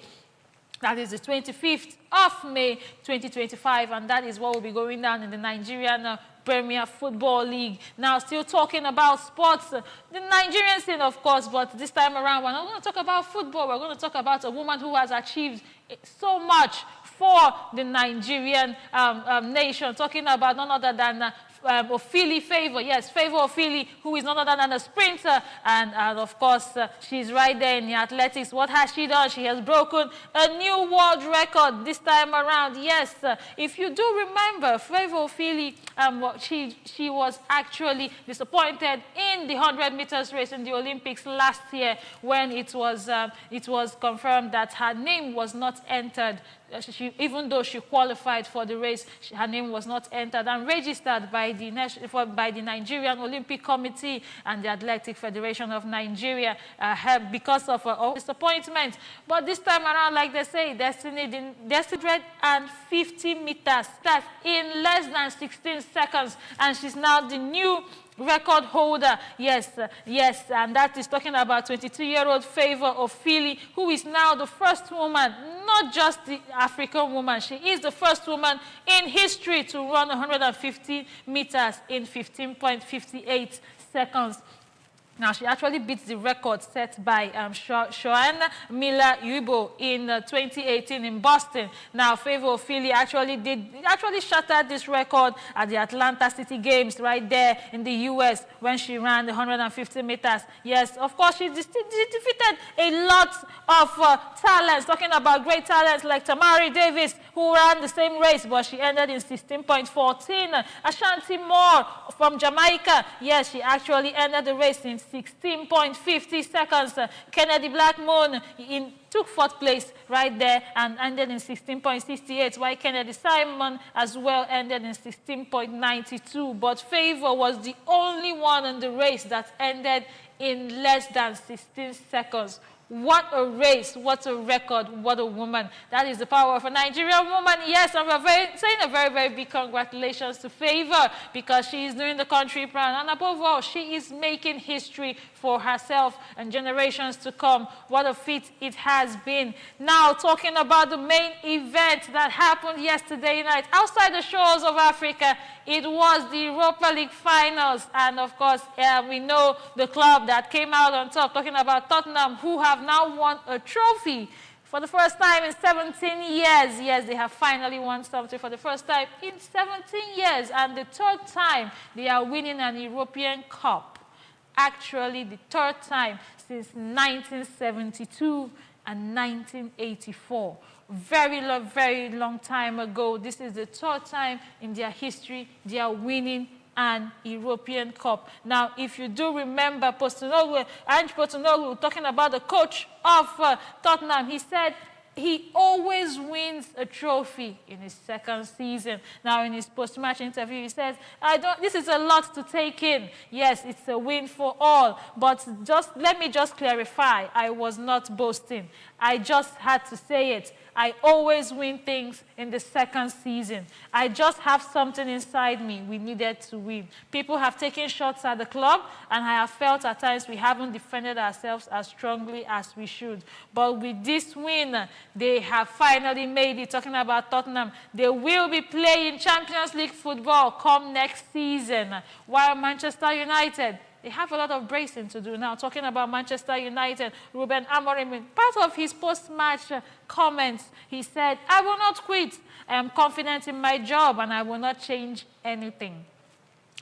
That is the 25th of May, 2025, and that is what will be going down in the Nigerian Premier Football League. Now, still talking about sports, the Nigerian scene, of course, but this time around, we're not going to talk about football. We're going to talk about a woman who has achieved so much for the Nigerian nation, talking about none other than Ophili Favor. Yes, Favor Ophili, who is none other than a sprinter. And of course, she's right there in the athletics. What has she done? She has broken a new world record this time around. Yes, if you do remember, Favor Ophili, she was actually disappointed in the 100 meters race in the Olympics last year, when it was confirmed that her name was not entered. Even though she qualified for the race, her name was not entered and registered by the Nigerian Olympic Committee and the Athletic Federation of Nigeria because of disappointment. But this time around, like they say, Destiny 150 meters, that's in less than 16 seconds, and she's now the new record holder. Yes, and that is talking about 22-year-old Favor Ophili, who is now the first woman, not just the African woman, she is the first woman in history to run 150 meters in 15.58 seconds. Now, she actually beats the record set by Shoana Miller-Uibo in 2018 in Boston. Now, Favor Ophili actually shattered this record at the Atlanta City Games right there in the U.S. when she ran the 150 meters. Yes, of course, she defeated a lot of talents, talking about great talents like Tamari Davis, who ran the same race, but she ended in 16.14. Ashanti Moore from Jamaica, yes, she actually ended the race in 16.50 seconds. Kennedy Blackmon took fourth place right there and ended in 16.68, while Kennedy Simon as well ended in 16.92. But Favor was the only one in the race that ended in less than 16 seconds. What a race, what a record, what a woman. That is the power of a Nigerian woman. Yes, and we're saying a very, very big congratulations to Favor because she is doing the country proud. And above all, she is making history for herself and generations to come. What a feat it has been. Now, talking about the main event that happened yesterday night outside the shores of Africa, it was the Europa League finals. And of course, we know the club that came out on top, talking about Tottenham, who have now won a trophy for the first time in 17 years. Yes, they have finally won something for the first time in 17 years. And the third time they are winning an European Cup. Actually, the third time since 1972 and 1984. Very long time ago. This is the third time in their history they are winning an European Cup. Now, if you do remember Ange Postecoglou talking about the coach of Tottenham, he said he always wins a trophy in his second season. Now, in his post-match interview, he says, this is a lot to take in. Yes, it's a win for all. But let me just clarify, I was not boasting. I just had to say it. I always win things in the second season. I just have something inside me we needed to win. People have taken shots at the club, and I have felt at times we haven't defended ourselves as strongly as we should. But with this win, they have finally made it. Talking about Tottenham, they will be playing Champions League football come next season, while Manchester United, they have a lot of bracing to do now. Talking about Manchester United, Ruben Amorim, part of his post-match comments, he said, I will not quit. I am confident in my job and I will not change anything.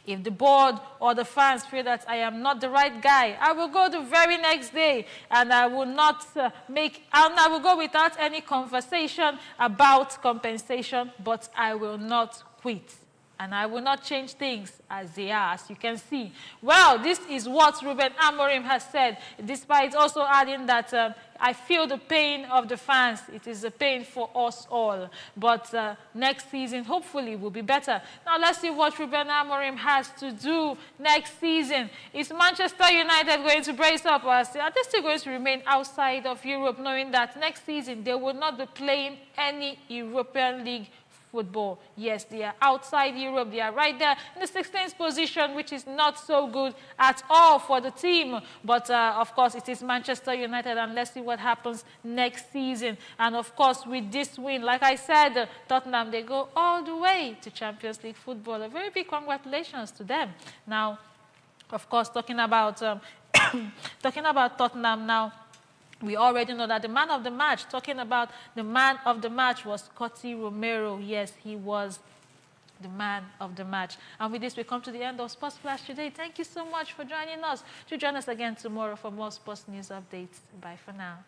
If the board or the fans feel that I am not the right guy, I will go the very next day and I will not I will go without any conversation about compensation, but I will not quit. And I will not change things as they are, as you can see. Well, this is what Ruben Amorim has said, despite also adding that I feel the pain of the fans. It is a pain for us all. But next season, hopefully, will be better. Now, let's see what Ruben Amorim has to do next season. Is Manchester United going to brace up? Or are they still going to remain outside of Europe, knowing that next season they will not be playing any European League football? Yes, they are outside Europe. They are right there in the 16th position, which is not so good at all for the team. But, of course, it is Manchester United, and let's see what happens next season. And, of course, with this win, like I said, Tottenham, they go all the way to Champions League football. A very big congratulations to them. Now, of course, talking about Tottenham now, we already know that the man of the match, talking about the man of the match, was Scotty Romero. Yes, he was the man of the match. And with this, we come to the end of Sports Flash today. Thank you so much for joining us. Do join us again tomorrow for more sports news updates. Bye for now.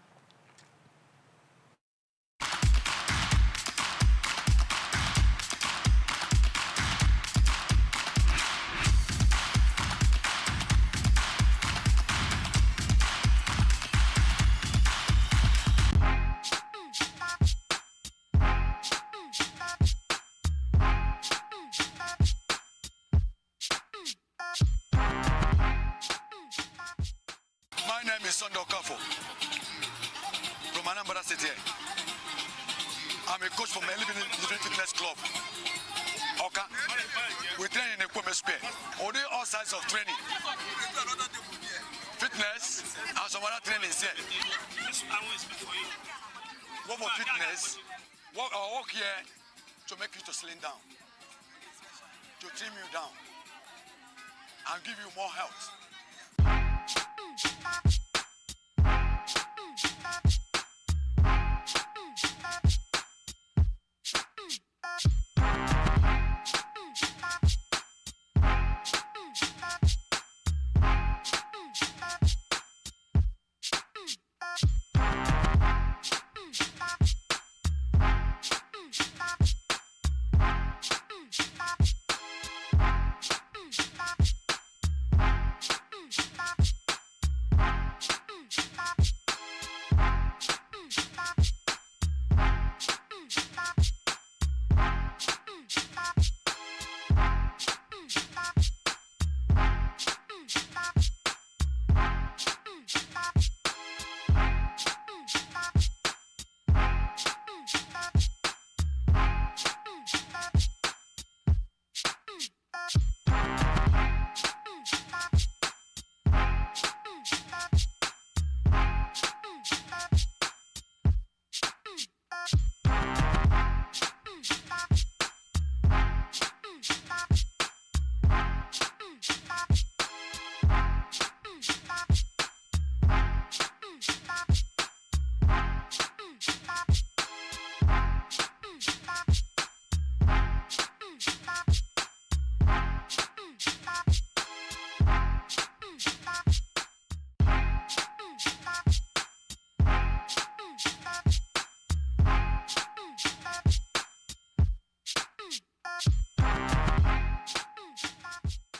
From Anambra City. I'm a coach from a living fitness club. Okay. We train in a Kwame Square. All sides of training. Fitness and some other training here. What for fitness? I'll work here to make you to slim down. To trim you down. And give you more health.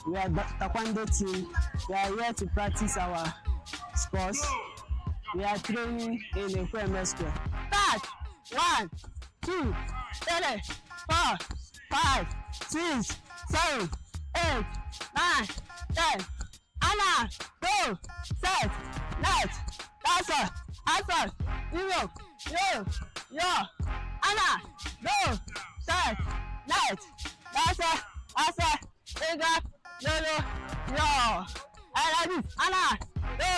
We are Taekwondo team. We are here to practice our sports. We are training in Ekweme Square. Start! 1, 2, 3, 4, 5, 6, 7, 8, 9, 10. Anna, go, set, net, that's all, yo, Anna, go, set, net, that's all, yo. I like this, Anna, go,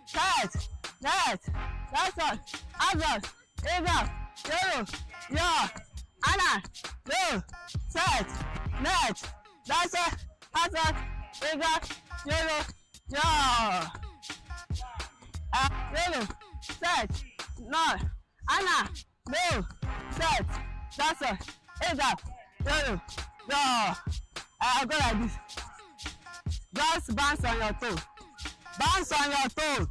set, net, that's all, yo. Anna, go, set, net, that's all, yo. Set, no, Anna, go, set, that's all, yo. I'll go like this. Just bounce on your toe. Bounce on your toe.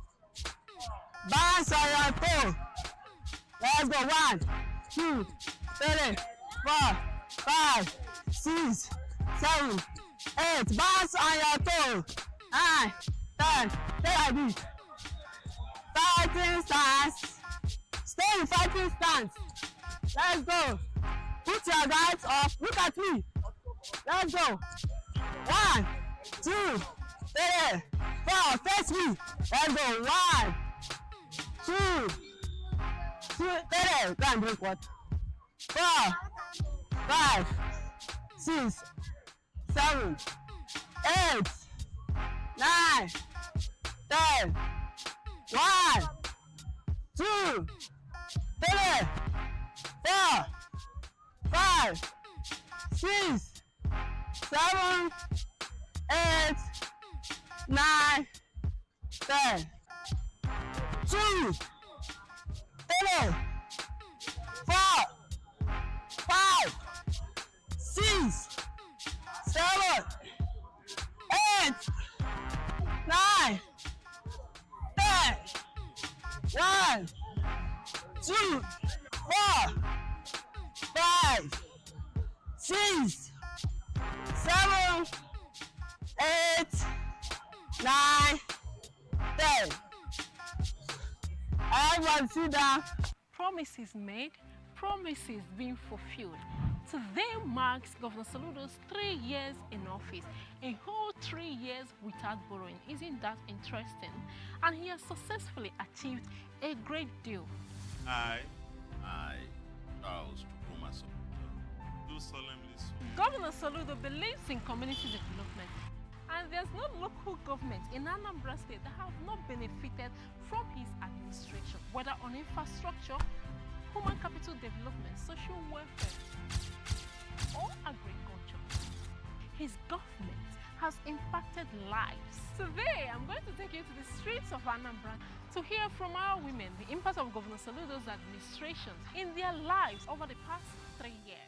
Bounce on your toe. Let's go. 1, 2, 3, 4, 5, 6, 7, 8. Bounce on your toe. 9, 10. Stay like this. Fighting stance. Stay in fighting stance. Let's go. Put your guards up. Look at me. Let's go. 1, 2, 3, 4. Face me. Let's go. 1, 2, 3. Go and drink water. 4, 5, 6, 7, 8, 9, 10. 1, 2, 3, 4, 5, 6, 7, 8, 9, 10. 2, 3, 4, 5, 6, 7, 8, 9, 10. 1, 2, 4, 5, 6, 7, 8, 9, 10. Everyone sit down. Promises made, promises being fulfilled. Today marks Governor Soludo's 3 years in office, a whole 3 years without borrowing. Isn't that interesting? And he has successfully achieved a great deal. I, Charles Chukwuma Soludo, do solemnly swear. Governor Soludo believes in community development, and there's no local government in Anambra State that have not benefited from his administration, whether on infrastructure, human capital development, social welfare, or agriculture. His government has impacted lives. Today, I'm going to take you to the streets of Anambra to hear from our women the impact of Governor Soludo's administration in their lives over the past 3 years.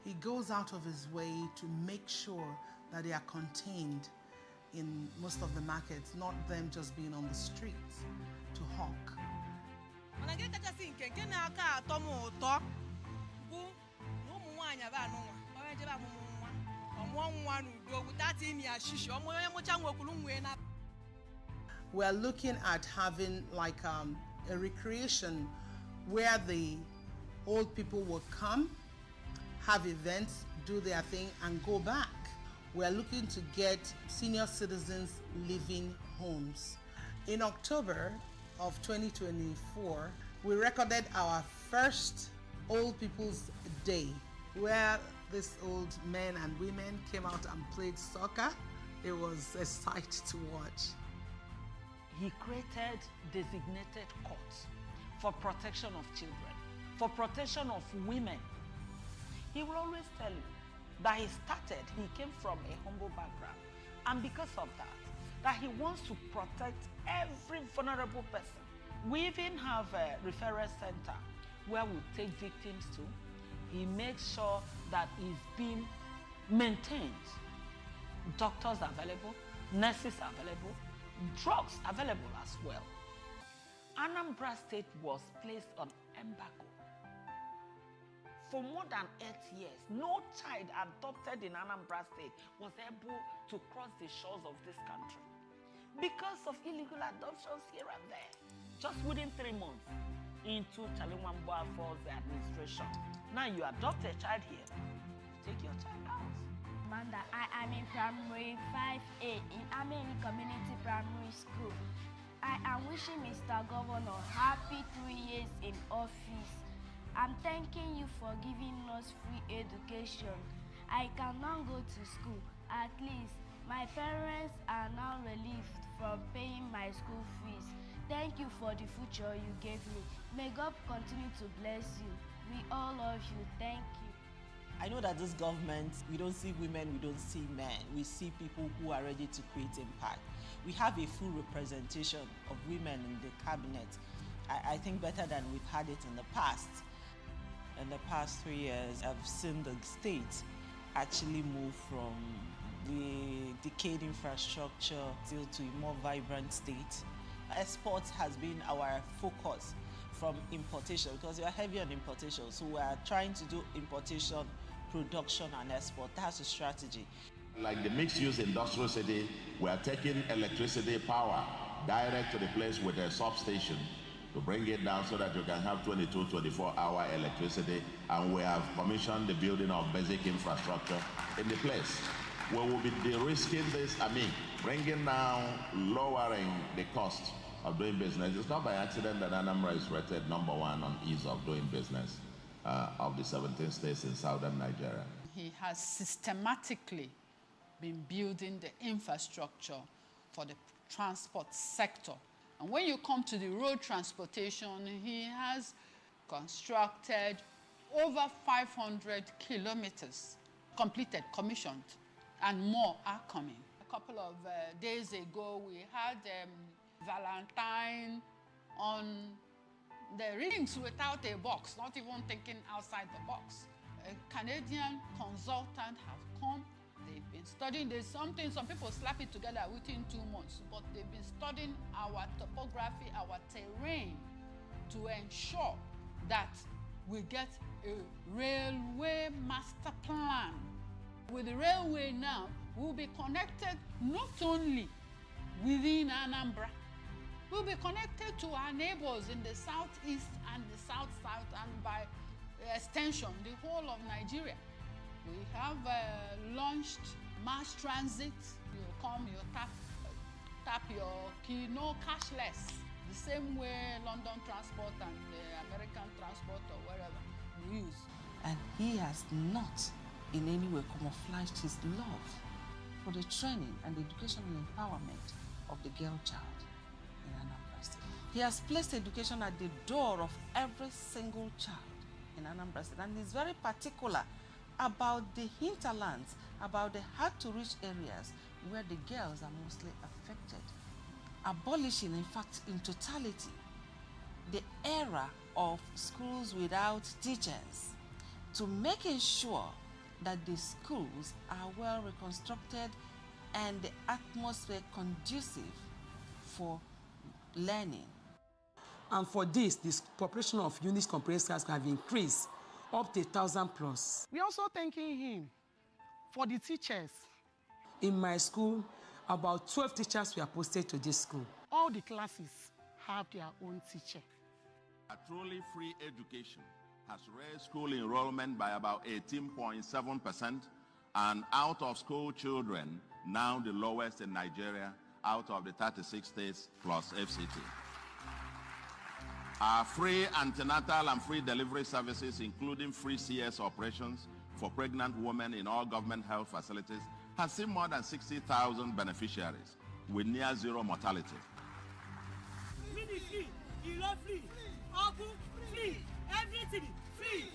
He goes out of his way to make sure that they are contained in most of the markets, not them just being on the streets to hawk. We are looking at having like a recreation where the old people will come, have events, do their thing, and go back. We are looking to get senior citizens living homes. In October of 2024, we recorded our first Old People's Day, where these old men and women came out and played soccer. It was a sight to watch. He created designated courts for protection of children, for protection of women. He will always tell you that he came from a humble background, and because of that he wants to protect every vulnerable person. We even have a referral center where we take victims to. He makes sure that he's being maintained. Doctors available, nurses available, drugs available as well. Anambra State was placed on embargo. For more than 8 years, no child adopted in Anambra State was able to cross the shores of this country because of illegal adoptions here and there. Just within 3 months into Chalinwamboa Falls administration. Now you adopt a child here, take your child out. Amanda, I am in primary 5A in Ameni Community Primary School. I am wishing Mr. Governor happy 3 years in office. I'm thanking you for giving us free education. I can now go to school. At least my parents are now relieved from paying my school fees. Thank you for the future you gave me. May God continue to bless you. We all love you. Thank you. I know that this government, we don't see women, we don't see men. We see people who are ready to create impact. We have a full representation of women in the cabinet. I think better than we've had it in the past. In the past 3 years, I've seen the state actually move from the decayed infrastructure to a more vibrant state. Export has been our focus from importation because we are heavy on importation. So we are trying to do importation, production, and export. That's a strategy. Like the mixed-use industrial city, we are taking electricity power direct to the place with a substation to bring it down so that you can have 22, 24-hour electricity. And we have commissioned the building of basic infrastructure in the place. We will be de-risking this, bringing down, lowering the cost of doing business. It's not by accident that Anambra is rated #1 on ease of doing business of the 17 states in southern Nigeria. He has systematically been building the infrastructure for the transport sector. And when you come to the road transportation, he has constructed over 500 kilometers, completed, commissioned, and more are coming. A couple of days ago, we had Valentine on the rings without a box, not even thinking outside the box. A Canadian consultant have come. They've been studying. There's something, some people slap it together within 2 months, but they've been studying our topography, our terrain, to ensure that we get a railway master plan. With the railway now, we'll be connected not only within Anambra, we'll be connected to our neighbors in the southeast and the south-south, and by extension, the whole of Nigeria. We have launched mass transit. You come, you tap your key, no cashless. The same way London Transport and American Transport or wherever we use. And he has not in any way camouflaged his love for the training and educational empowerment of the girl child in Anambra State. He has placed education at the door of every single child in Anambra State, and is very particular about the hinterlands, about the hard-to-reach areas where the girls are mostly affected. Abolishing, in fact, in totality, the era of schools without teachers, to making sure that the schools are well reconstructed and the atmosphere conducive for learning. And for this population of units comprehensive have increased up to 1,000+. We're also thanking him for the teachers. In my school, about 12 teachers were posted to this school. All the classes have their own teacher. A truly free education has raised school enrollment by about 18.7%, and out-of-school children, now the lowest in Nigeria, out of the 36 states plus FCT. Our free antenatal and free delivery services, including free CS operations for pregnant women in all government health facilities, has seen more than 60,000 beneficiaries with near zero mortality. Free, everything free.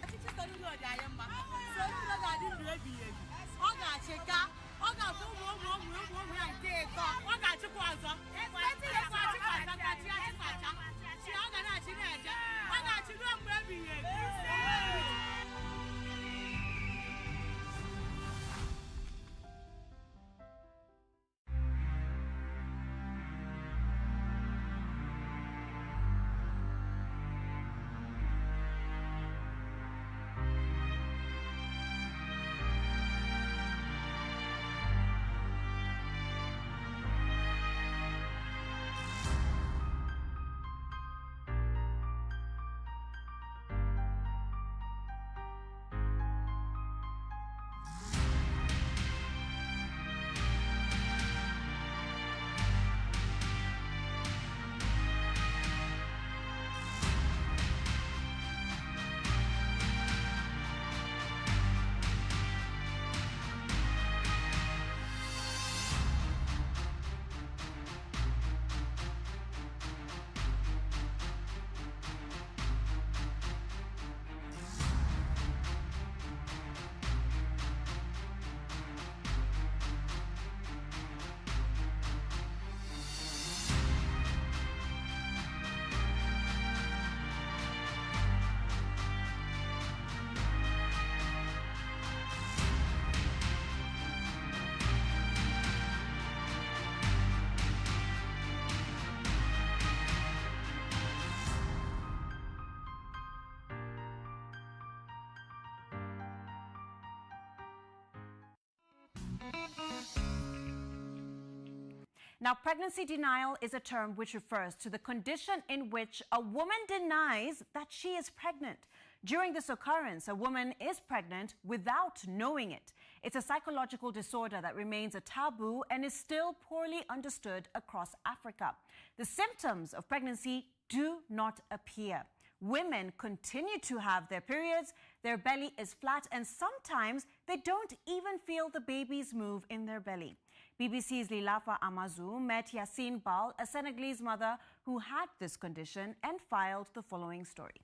Now, pregnancy denial is a term which refers to the condition in which a woman denies that she is pregnant. During this occurrence, a woman is pregnant without knowing it. It's a psychological disorder that remains a taboo and is still poorly understood across Africa. The symptoms of pregnancy do not appear. Women continue to have their periods, their belly is flat, and sometimes they don't even feel the babies move in their belly. BBC's Lilafa Amazu met Yassine Bal, a Senegalese mother who had this condition, and filed the following story.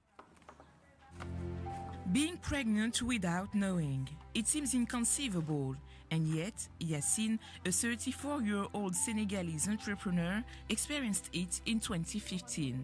Being pregnant without knowing. It seems inconceivable. And yet, Yassine, a 34-year-old Senegalese entrepreneur, experienced it in 2015.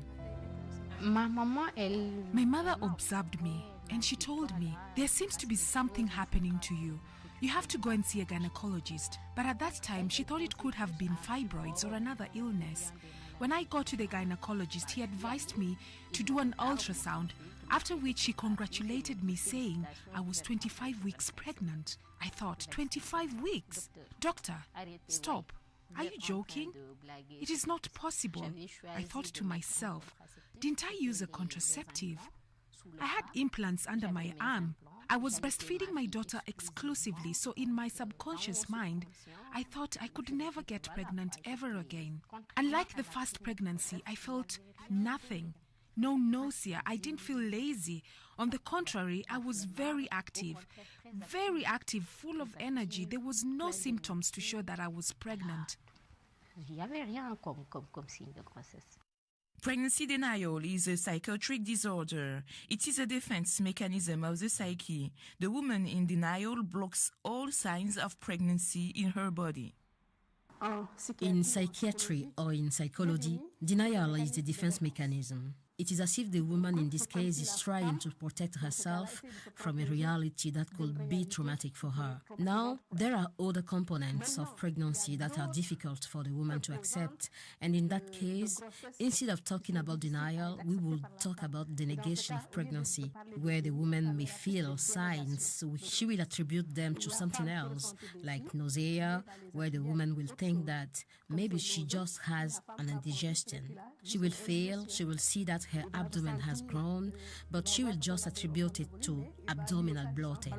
My mother observed me and she told me, there seems to be something happening to you. You have to go and see a gynecologist. But at that time, she thought it could have been fibroids or another illness. When I got to the gynecologist, he advised me to do an ultrasound, after which he congratulated me, saying I was 25 weeks pregnant. I thought, 25 weeks? Doctor, stop. Are you joking? It is not possible. I thought to myself, didn't I use a contraceptive? I had implants under my arm. I was breastfeeding my daughter exclusively, so in my subconscious mind, I thought I could never get pregnant ever again. Unlike the first pregnancy, I felt nothing. No nausea. I didn't feel lazy. On the contrary, I was very active, full of energy. There was no symptoms to show that I was pregnant. Pregnancy denial is a psychiatric disorder. It is a defense mechanism of the psyche. The woman in denial blocks all signs of pregnancy in her body. In psychiatry or in psychology, denial is a defense mechanism. It is as if the woman in this case is trying to protect herself from a reality that could be traumatic for her. Now, there are other components of pregnancy that are difficult for the woman to accept, and in that case, instead of talking about denial, we will talk about the negation of pregnancy, where the woman may feel signs, she will attribute them to something else, like nausea, where the woman will think that maybe she just has an indigestion. She will feel, she will see that her abdomen has grown, but she will just attribute it to abdominal bloating.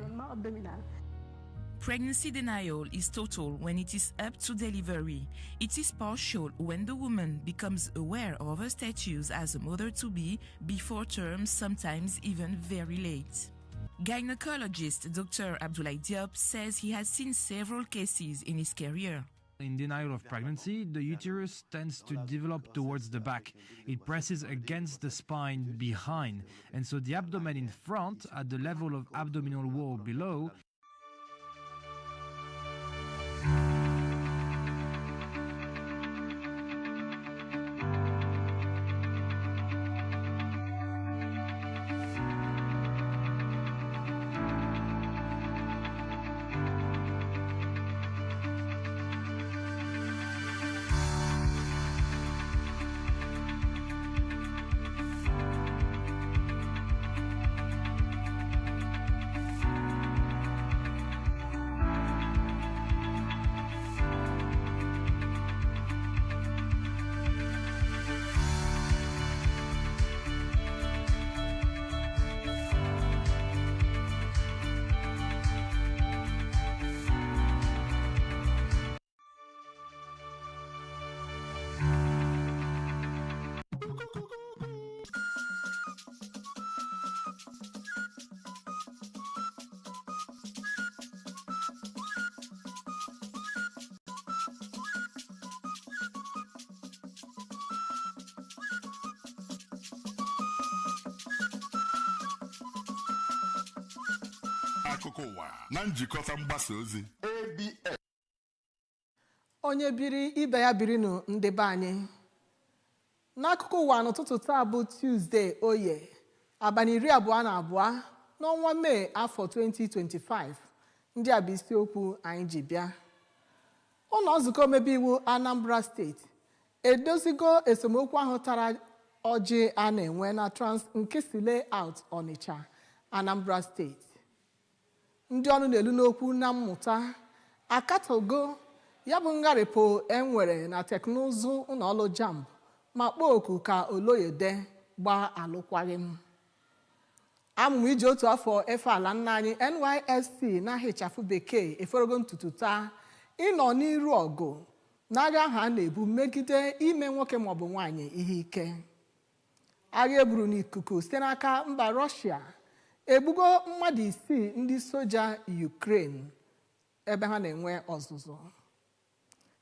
Pregnancy denial is total when it is up to delivery. It is partial when the woman becomes aware of her status as a mother-to-be before term, sometimes even very late. Gynecologist Dr. Abdoulaye Diop says he has seen several cases in his career. In denial of pregnancy, the uterus tends to develop towards the back. It presses against the spine behind, and so the abdomen in front, at the level of abdominal wall below, akụkọ ụwa na njikọta mgbasa ozi ABS. Onye biri ibe ya birinu ndị be anyị. N'akụkọ ụwa n'ụtụtụ taa bụ Tuesday oye abalị 22 n'ọnwa Mee afọ 2025. Ndị a bụ isiokwu anyị ji bịa. Ụlọ nzukọ omebe iwu Anambra steeti edozigo esemokwu ahụ tara ọjị a na-enwe na Nkịsị Layout Ọnịcha, Anambra steeti. Ndị ọnụ na-elu n'okwu na mmụta akatogo ya bụ ngharịpụ enwere na teknụzụ ụlọọrụ JAMB ma kpọọ oku ka Oloyede gbaa alụkwaghịm. Amụmụ iji otu afọ efe ala nna anyị NYSC na-ahịchafụ bekee eforogo ntutu taa ịnọ n'iru ọgụ n'agha ahụ a na-ebu megide ime nwoke maọbụ nwaanyị ihe ike. Agha eburu n'ikuku site n'aka mba Russia egbugo mmadụ 6 ndị soja Ukraine ebe ha na-enwe ọzụzụ.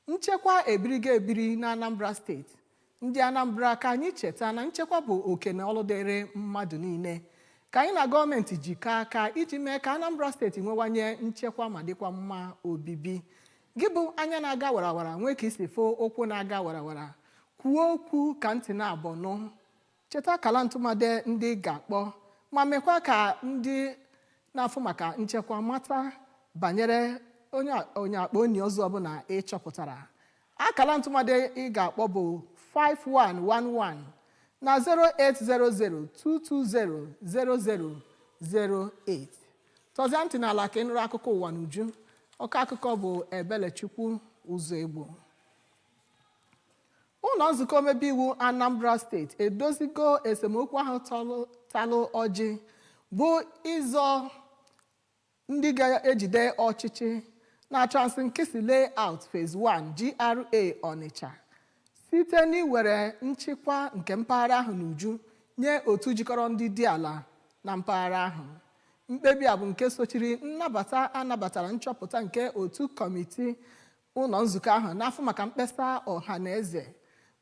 Nchekwa ebirigo ebiri na Anambra steeti. Ndị Anambra ka anyị cheta na nchekwa bụ oke na ọlụ dịrị mmadụ niile. Ka anyị na gọọmenti jikọọ aka iji mee ka Anambra steeti nwewanye nchekwa ma dịkwa mma obibi. Gị bụ anya na-aga warawara nwee ka isi fo okwu na-aga warawara. Kwuo okwu ka ntị na-abọ nụ. Cheta kala ntụmade ndị ga-akpọ ma mekwa ka ndị na-afụ maka nchekwa mata banyere onye akpa onye ọzọ ọbụla ịchọpụtara. Akala ntụmade ị ga-akpọ bụ 5111 na 08022000008. Tọzie ntị n'ala ka ị nụrụ akụkọ ụwa n'uju. Ọka akụkọ bụ Ebelechukwu Ụzọegbo. Ụlọ nzukọ omebe iwu Anambra steeti edozigo esemokwu ahụ talụ ọjị bụ ịzọ ndị ga-ejide ọchịchị na Trans Nkisi Layout Phase 1 GRA Ọnịcha site n'iwere nchịkwa nke mpaghara ahụ n'uju nye otu jikọrọ ndị dị ala na mpaghara ahụ. Mkpebi a bụ nke sochiri nnabata anabatara nchọpụta nke otu kọmitii ụlọ nzukọ ahụ n'afọ maka mkpesa ọha na eze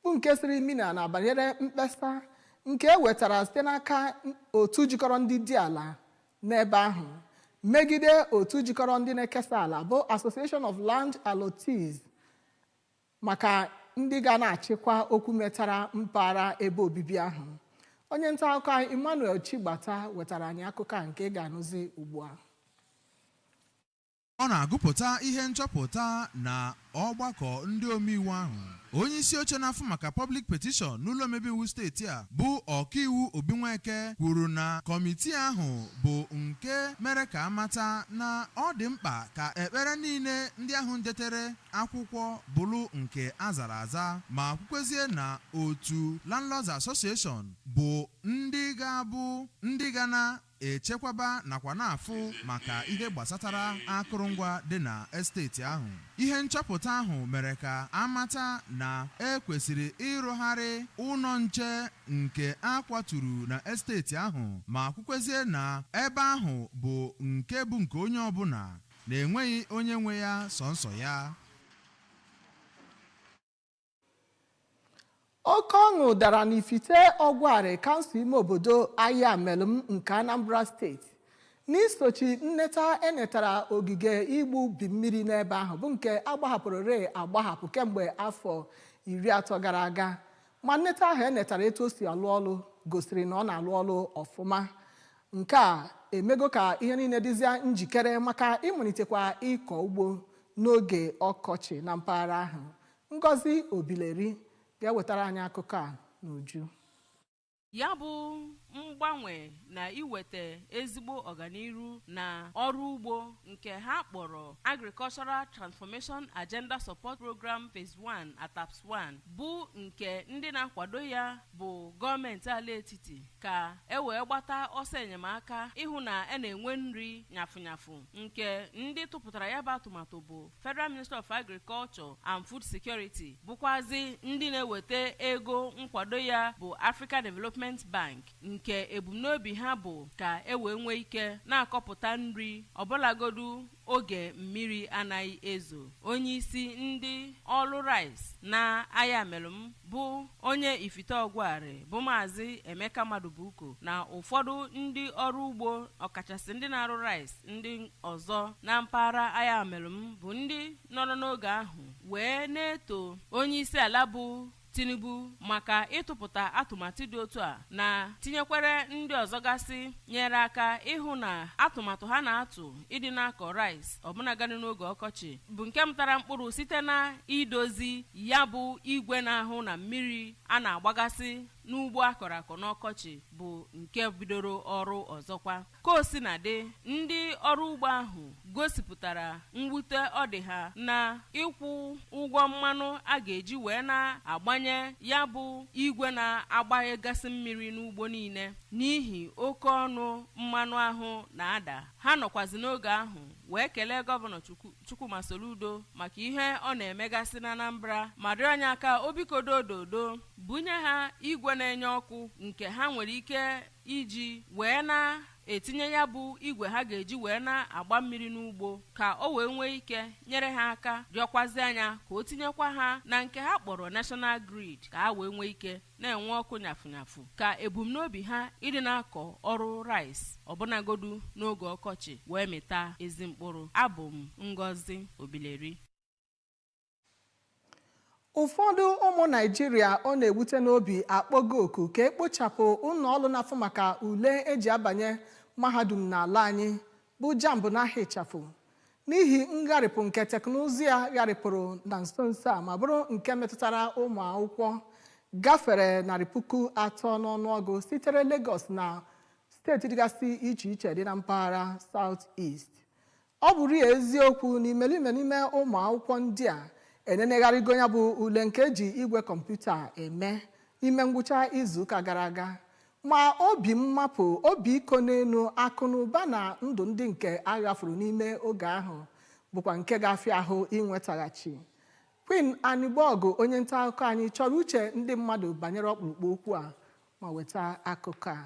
bụ nke siri mina na banyere mkpesa nke ewetara site n'aka otu jikọrọ ndị dị ala n'ebe ahụ megide otu jikọrọ ndị na-ekesa ala bụ Association of Land Allottees maka ndị ga na-achịkwa okwu metara mpaghara ebe obibi ahụ. Onye nta akụkọ anyị Emmanuel Chigbata wetara anyị akụkọ nke ga-anụzi ugbu a. Ọ na-agụpụta ihe nchọpụta na ọgbakọ ndị omeiwu ahụ. Onye isi oche n'afọ maka public petition n'ụlọ omebe iwu steeti a bụ ọkaiwu Obinweke kwuru na kọmitii ahụ bụ nke mere ka amata na ọ dị mkpa ka ekpere niile ndị ahụ ndetere akwụkwọ bụrụ nke azara aza ma kwukwezie na otu Landlords Association bụ ndị ga na-echekwaba nakwa na-afụ maka ihe gbasatara akụrụngwa dị na esteti ahụ. Ihe nchọpụta ahụ mere ka amata na ekwesịrị ịrụgharị ụlọ nche nke akwaturu na esteti ahụ ma kwukwezie na ebe ahụ bụ nke onye ọbụla na-enweghị onye nwe ya sọnsọ ya. Oke ọṅụ dara n'Ifite Ọgwarị kansụl ime obodo Ayamelụm nke Anambra steeti n'isochi nneta enetara ogige igbu ubi mmiri n'ebe ahụ bụ nke agbahapụrụ agbahapụ kemgbe afọ 30 gara aga. Ma nneta ahụ enetara etu o si alụ ọlụ gosiri na ọ na-alụ ọlụ ọfụma. Nke a emego ka ihe niile dịzie njikere maka ịmụlitekwa ịkọ ugbo n'oge ọkọchị na mpaghara ahụ. Ngozi Obileri ga-ewetara anyị akụkọ a n'uju. Ya bụ mgbanwe na iweta ezigbo ọganiru na ọrụ ugbo nke ha kpọrọ Agricultural Transformation Agenda Support Program Phase 1 ATAPS 1 bụ nke ndị na-akwado ya bụ gọọmenti ala etiti ka e wee gbata ọsọ enyemaka ịhụ na a na-enwe nri nyafụnyafụ nke ndị tụpụtara ya bụ atụmatụ bụ Federal Ministry of Agriculture and Food Security bụkwazi ndị na-eweta ego nkwado ya bụ Africa Development Bank nke ebumnobi ha bụ ka e wee nwee ike na-akọpụta nri ọbụlagodu oge mmiri anaghị ezo. Onye isi ndị ọrụ rice na Ayamelụm bụ onye Ifite Ọgwarị bụ Maazị Emeka Madubuko na ụfọdụ ndị ọrụ ugbo ọkachasị ndị na-arụ rice ndị ọzọ na mpaghara Ayamelụm bụ ndị nọrọ n'oge ahụ wee na-eto onye isi ala bụ Tinubu maka ịtụpụta atụmatụ dị otu a na tinyekwere ndị ọzọ gasị nyere aka ịhụ na atụmatụ ha na-atụ ịdị na-akọ rice ọbụnagadị n'oge ọkọchị bụ nke mụtara mkpụrụ site na idozi ya bụ igwe na-ahụ na mmiri a na-agbagasị n'ugbo akọrọ akọ n'ọkọchị bụ nke bidoro ọrụ ọzọkwa. Ka o si na dị, ndị ọrụ ugbo ahụ gosipụtara mwute ọ dị ha na ịkwụ ụgwọ mmanụ a ga-eji wee na-agbanye ya bụ igwe na-agbaghegasị mmiri n'ugbo niile n'ihi oke ọnụ mmanụ ahụ na-ada. Ha nọkwazi n'oge ahụ wee kelee gọvanọ Chukwuma Soludo maka ihe ọ na-emegasị na Anambra ma rịọ anya aka obikodododo bunye ha igwe na-enye ọkụ nke ha nwere ike iji wee na-etinye ya bụ igwe ha ga-eji wee na-agba mmiri n'ugbo ka o wee nwee ike nyere ha aka. Rịọkwazi anya ka o tinyekwa ha na nke ha kpọrọ National Grid ka ha wee nwee ike na-enwe ọkụ nyafụnyafụ ka ebumnobi ha ịdị na-akọ ọrụ rice ọbụnagodu n'oge ọkọchị wee mịta ezi mkpụrụ. Abụ m Ngozi Obileri. Ụfọdụ ụmụ Naịjirịa ọ na-ewute n'obi akpọgo oku ka ekpochapụ ụlọ ọrụ n'afọ maka ule eji abanye mahadum n'ala anyị bụ JAMB n'ahịa ịchafụ n'ihi ngharịpụ nke teknụzụ ya gharịpụrụ na nso nso a ma bụrụ nke metụtara ụmụ akwụkwọ gafere 300,000 n'ọnụọgụ sitere Lagos na steeti dịgasị iche iche dị na mpaghara South East. Ọ bụrụ ya eziokwu na imerime n'ime ụmụ akwụkwọ ndị a enenegharịgo ya bụ ule nke eji igwe kọmputa eme n'ime ngwụcha izuụka gara aga, ma obi mmapụ, obi iko n'elu, akụ na ụba na ndụ ndị nke aghafuru n'ime oge ahụ bụkwa nke ga-afịa ahụ inwetaghachi. Queen Anibọgụ, onye nta akụkọ anyị, chọrọ uche ndị mmadụ banyere ọkpụrụkpụ okwu a ma weta akụkọ a.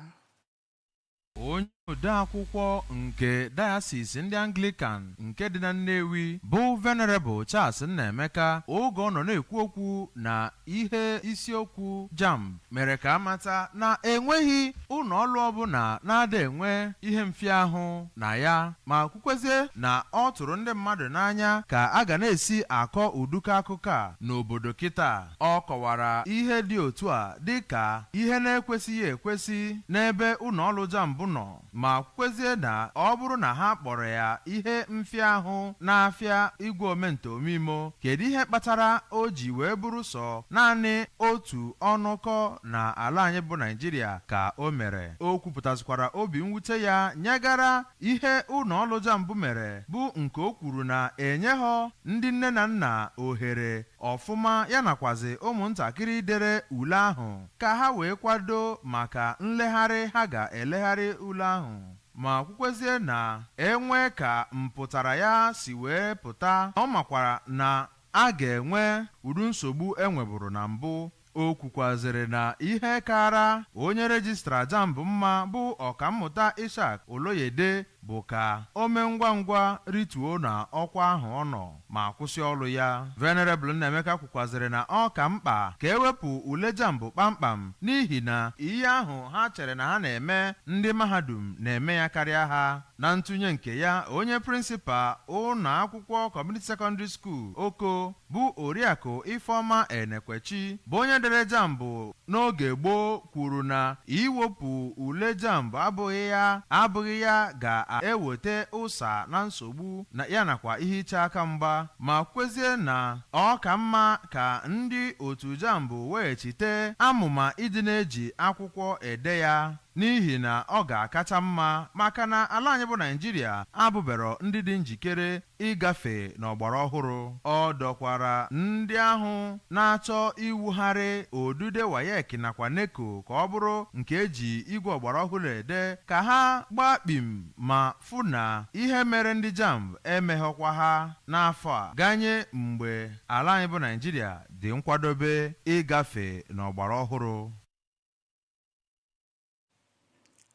Onye odeakwụkwọ nke Diocese ndị Anglican nke dị na Nnewi bụ Venerable Charles Nnaemeka oge ọ nọ na-ekwu okwu na ihe isiokwu JAMB mere ka amata na enweghị ụlọ ọrụ ọbụla na-ada enwe ihe mfiahụ na ya, ma kwukwezie na ọ tụrụ ndị mmadụ n'anya ka a ga na-esi akọ uduka akụkọ a n'obodo kịta. Ọ kọwara ihe dị otu a dị ka ihe na-ekwesịghị ekwesị n'ebe ụlọ ọrụ JAMB nọ, ma kwezie na ọ bụrụ na ha kpọrọ ya ihe mfiahụ na-afịa igwe omentomimo, kedu ihe kpatara o ji wee bụrụ sọ naanị otu ọnụkọ na ala anyị bụ Naịjirịa ka o mere. O kwupụtazikwara obi mwute ya nyegara ihe ụlọ ọrụ JAMB mere bụ nke o kwuru na enyeghọ ndị nne na nna ohere ọfụma ya nakwazi ụmụntakịrị dere ule ahụ ka ha wee kwado maka nlegharị ha ga-elegharị ule ahụ, ma kwukwezie na enwe ka mpụtara ya si wee pụta. Ọ makwara na a ga-enwe ụdị nsogbu enweburu na mbụ. O kwukwaziri na ihe kara onye rejistra JAMB mma bụ ọkammụta Ishak Oloyede bụ ka o mee ngwa ngwa rituo na ọkwa ahụ ọ nọ ma kwụsị ọrụ ya. Venerable Nnaemeka kwukwaziri na ọ ka mkpa ka ewepụ ule JAMB kpamkpam n'ihi na ihe ahụ ha chere na ha na-eme ndị mahadum na-eme ya karịa ha. Na ntụnye nke ya, onye prịnsịpal ụlọ akwụkwọ Community Secondary School Oko bụ Oriakụ Ifeọma Enekwechi bụ onye dere JAMB n'oge gboo kwuru na iwepụ ule JAMB abụghị ya ga-eweta ụsa na nsogbu na ya nakwa ihe iche aka mgba, ma kwezie na ọ ka mma ka ndị otu JAMB weghachite amụma ịdị na-eji akwụkwọ ede ya n'ihi na ọ ga-akacha mma maka na ala anyị bụ Naịjirịa abụbero ndị dị njikere ịgafe n'ọgbara ọhụrụ. Ọ dọkwara ndị ahụ na-achọ iwugharị odude WAEC nakwa NECO ka ọ bụrụ nke eji igwe ọgbara ọhụrụ ede ka ha gbakpim ma fụ na ihe mere ndị JAMB emeghọkwa ha n'afọ a ganye mgbe ala anyị bụ Naịjirịa dị nkwadobe ịgafe n'ọgbara ọhụrụ.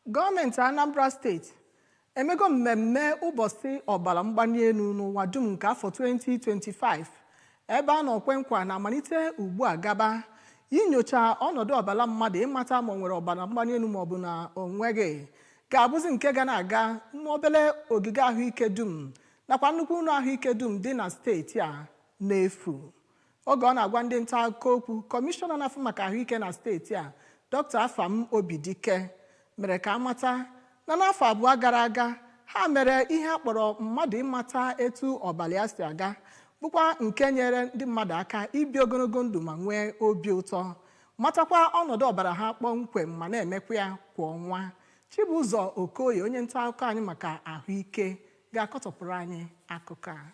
Gọọmenti Anambra steeti emego mmemme ụbọchị ọbara mgbali elu n'ụwa dum nke afọ 2025 ebe a nọkwe nkwa na-amalite ugbu a gaba inyocha ọnọdụ ọbara mmadụ ịmata ma ọ nwere ọbara mgbali elu ma ọ bụ na o nweghị ga-abụzi nke ga na-aga n'obere ogige ahụike dum nakwa nnukwu ụlọ ahụike dum dị na steeti a n'efu. Oge ọ na-agwa ndị nta akụkọ okwu, kọmishọna na-afụ maka ahụike na steeti a Dr. Afam Obidike mere ka amata na n'afọ abụọ gara aga ha mere ihe a kpọrọ mmadụ ịmata etu ọbara ya si aga bụkwa nke nyere ndị mmadụ aka ibi ogologo ndụ ma nwee obi ụtọ. matakwa ọnọdụ ọbara ha kpọmkwem ma na-emekwa ya kwa ọnwa. Chibụzọ Okoye, onye nta akụkọ anyị maka ahụike, ga-akọtọpụrụ anyị akụkọ a.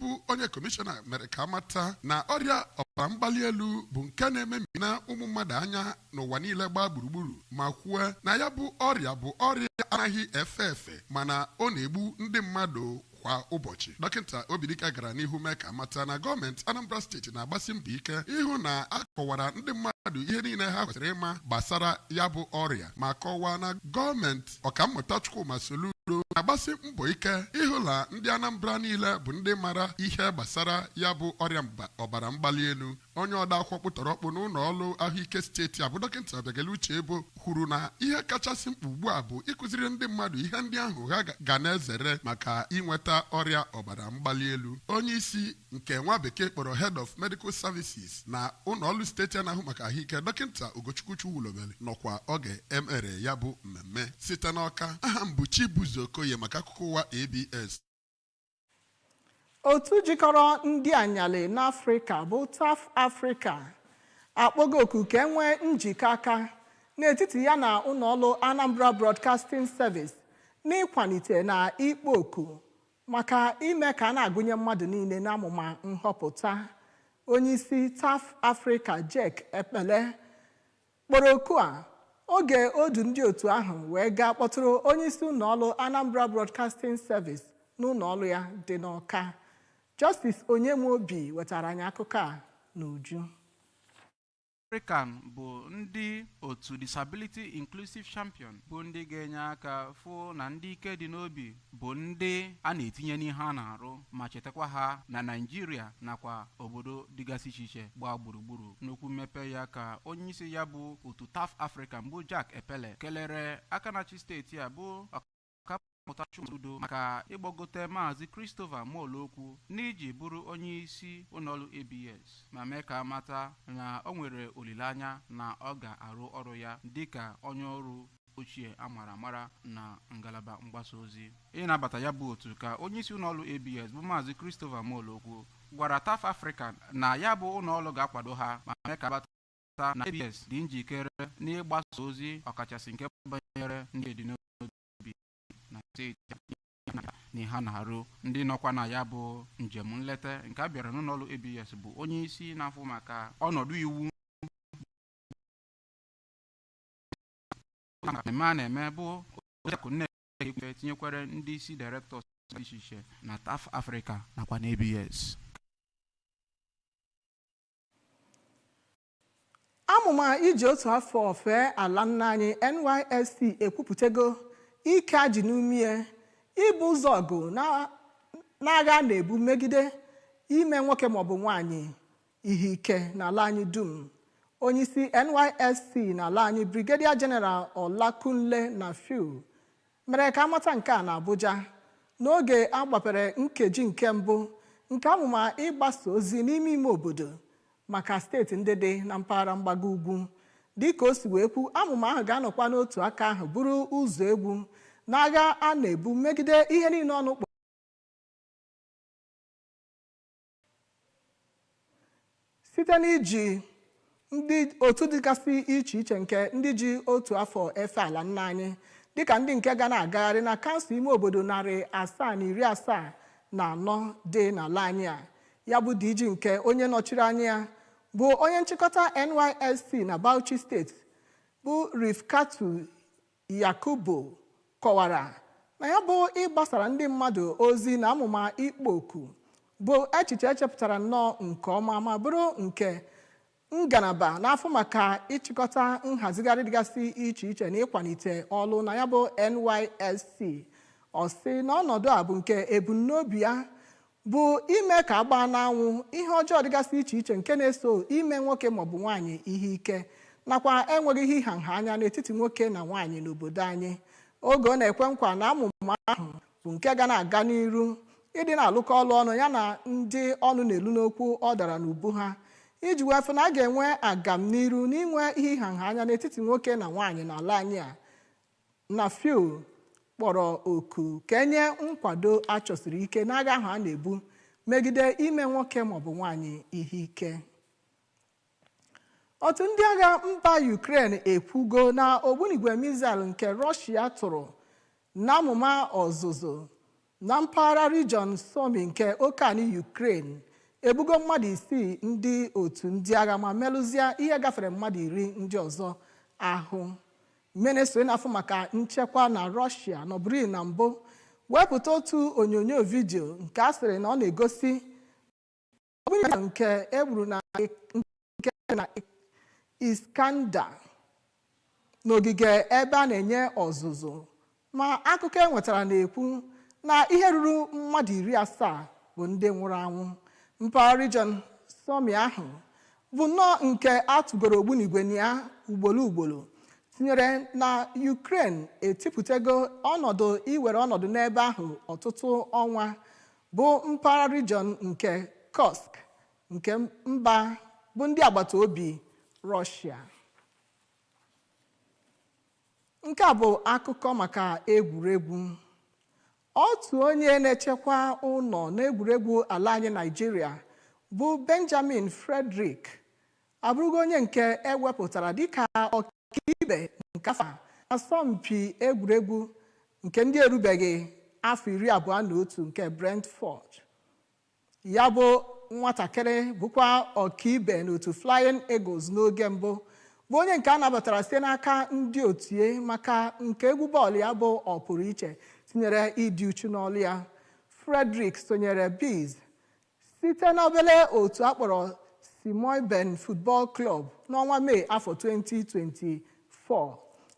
bụ onye kọmishọna mere ka amata na ọrịa ọbara mgbali elu bụ nke na-ememina ụmụ mmadụ anya n'ụwa niile gbaa gburugburu ma kwuo na ya bụ ọrịa anaghị efe efe mana ọ na-egbu ndị mmadụ kwa ụbọchị. Dọkịta Obidika gara n'ihu mee ka amata na gọọmenti Anambra steeti na-agbasi mbọ ike ịhụ na a kọwara ndị mmadụ ihe niile ha kwesịrị ịma gbasara ya bụ ọrịa ma kọwaa na gọọmenti ọkammụta Chukwuma Soludo na-agbasi mbọ ike ịhụ na ndị Anambra niile bụ ndị mara ihe gbasara ya bụ ọrịa ọbara mgbali elu. Onye ọda akwụkwọ kpụtọrọkpụ n'ụlọ ọrụ ahụike steeti a bụ dọkịta Obiageluche Ebo kwuru na ihe kachasị mkpa ugbu a bụ ịkụziri ndị mmadụ ihe ndị ahụ ha ga na-ezere maka inweta ọrịa ọbara mgbali elu. Onye isi nke nwa bekee kpọrọ Head of Medical Services na ụlọ ọrụ steeti na-ahụ maka ahụike dọkịta Ugochukwu Chuwulobele nọkwa oge emere ya bụ mmemme site n'Ọka. Aha m bụ Chibụzọ Okoye maka akụkọ ụwa ABS. Otu jikọrọ ndị anyalị n'Afrịka bụ TAF Africa akpọgo oku ka enwee njikọ aka n'etiti ya na ụlọọrụ Anambra Broadcasting Service n'ịkwalite na ikpo oku maka ime ka a na-agụnye mmadụ niile n'amụma nhọpụta. Onyeisi TAF Africa Jake Ekpele kpọrọ oku a oge odu ndị otu ahụ wee gaa kpọtụrụ onyeisi ụlọọrụ Anambra Broadcasting Service n'ụlọọrụ ya dị n'Ọka. Justice Onyemobi wetara anyị akụkọ a n'uju. African bụ ndị otu Disability Inclusive Champion bụ ndị ga-enye aka fụ na ndị ike dị n'obi bụ ndị a na-etinye n'ihe a na-arụ ma chetakwa ha na Naịjirịa nakwa obodo dịgasị iche iche gbaa gburugburu. N'okwu mmepe ya ka onye isi ya bụ otu TAF African bụ Jack Epele kelere aka na-achị steeti a bụ Ọkammụta Chukwudo maka ịgbagote Maazị Christopher Molokwu n'iji bụrụ onye isi ụlọọrụ ABS ma mee ka amata na o nwere olileanya na ọ ga-arụ ọrụ ya dịka onye ọrụ ochie amara na ngalaba mgbasa ozi. Ịnabata ya bụ otu ka onye isi ụlọọrụ ABS bụ Maazị Christopher Molokwu gwara TAF African na ya bụ ụlọọrụ ga-akwado ha ma mee ka amata na ABS dị njikere n'ịgbasa ozi ọkachasị nke banyere ndị dị na steeti na ha na-arụ. Ndị nọkwa na ya bụ njem nleta nke a bịara n'ụlọọrụ ABS bụ onye isi na-afụ maka ọnọdụ iwu mmemme a na-eme bụ Oziakụ Nneka tinyekwere ndị isi directors dị iche iche na TAF Africa nakwa na ABS. Amụma iji otu afọ fee ala nna anyị NYSC ekwupụtago ike ajị n'ume ibu ụzọ ọgụ n'agha na-ebu megide ime nwoke maọbụ nwaanyị ihe ike n'ala anyị dum. Onyeisi NYSC n'ala anyị Brigadier General Olakunle Nafiu mere ka amata nke a na Abuja n'oge agbapere nkeji nke mbụ nke amụma ịgbasa ozi n'ime ime obodo maka steeti ndị dị na mpaghara mgbago ugwu. Dịka o si wee kwu, amụma ahụ ga-anọkwa n'otu aka ahụ bụrụ ụzọ egwu n'agha a na-ebu megide ihe niile ọnụ kpọ site n'iji ndị otu dịgasị iche iche nke ndị ji otu afọ efe ala nna anyị dịka ndị nke ga na-agagharị na kansụl ime obodo 774 dị n'ala anyị a. Ya bụ DG nke onye nọchiri anya ya bụ onye nchịkọta NYSC na Bauchi steeti bụ Rifkatu Yakubu kọwara na ya bụ ịgbasara ndị mmadụ ozi na amụma ikpo oku bụ echiche echepụtara nnọọ nke ọma ma bụrụ nke ngalaba n'afọ maka ịchịkọta nhazigharị dịgasị iche iche na ịkwalite ọlụ na ya bụ NYSC. Ọ sị na ọnọdụ a bụ nke ebumnobi ya bụ ime ka agba n'anwụ ihe ọjọọ dịgasị iche iche nke na-eso ime nwoke maọbụ nwaanyị ihe ike nakwa enweghị ihe ịha nha anya n'etiti nwoke na nwaanyị n'obodo anyị. Oge ọ na-ekwe nkwa na amụma ahụ bụ nke ga na-aga n'iru ịdị na-alụkọ ọlụ ọnụ ya na ndị ọnụ na-elu n'okwu ọ dara n'ubu ha iji wee fụ na a ga-enwe agam n'iru n'inwe ihe ịha nha anya n'etiti nwoke na nwaanyị n'ala anyị a. Nafiu kpọrọ oku ka enye nkwado achọsiri ike n'agha ahụ a na-ebu megide ime nwoke maọbụ nwaanyị ihe ike. otu ndị agha mba Ukraine ekwugo na ogbunigwe missile nke Russia tụrụ na amụma ọzụzụ na mpaghara region Sumy nke oke ani Ukraine ebugo mmadụ 6 ndị otu ndị agha ma melụzie ihe gafere mmadụ 10 ndị ọzọ ahụ. Ministry na-afụ maka nchekwa na Russia nọbụrụ na mbụ wepụta otu onyonyo vidio nke a sịrị na ọ na-egosi nke egburu na Iskandar n'ogige ebe a na-enye ọzụzụ, ma akụkọ enwetara na-ekwu na ihe ruru mmadụ 70 bụ ndị nwụrụ anwụ. Mpaghara region Sumy ahụ bụ nnọọ nke atụgoro ogbunigwe na ya ugboro tinyere na Ukraine etipụtago ọnọdụ iwere ọnọdụ n'ebe ahụ ọtụtụ ọnwa, bụ mpaghara region nke Kursk nke mba bụ ndị agbata obi Russia. Nke a bụ akụkọ maka egwuregwu. Otu onye na-echekwa ụlọ n'egwuregwu ala anyị Nigeria bụ Benjamin Frederick abụrụgo onye nke ewepụtara dịka ọkaibe nke afọ asọmpi egwuregwu nke ndị erubeghị afọ 21 nke Brentford. Ya bụ nwatakịrị bụkwa ọkaibe n'otu Flying Eagles n'oge mbụ, bụ onye nke a nabatara site n'aka ndị otie maka nke egwu bọọlụ ya bụ ọpụrụ iche tinyere ịdị uchu n'ọlụ ya. Frederick sonyere Bees site n'obere otu akpọrọ Simoiben Football Club n'ọnwa Mee afọ 2024.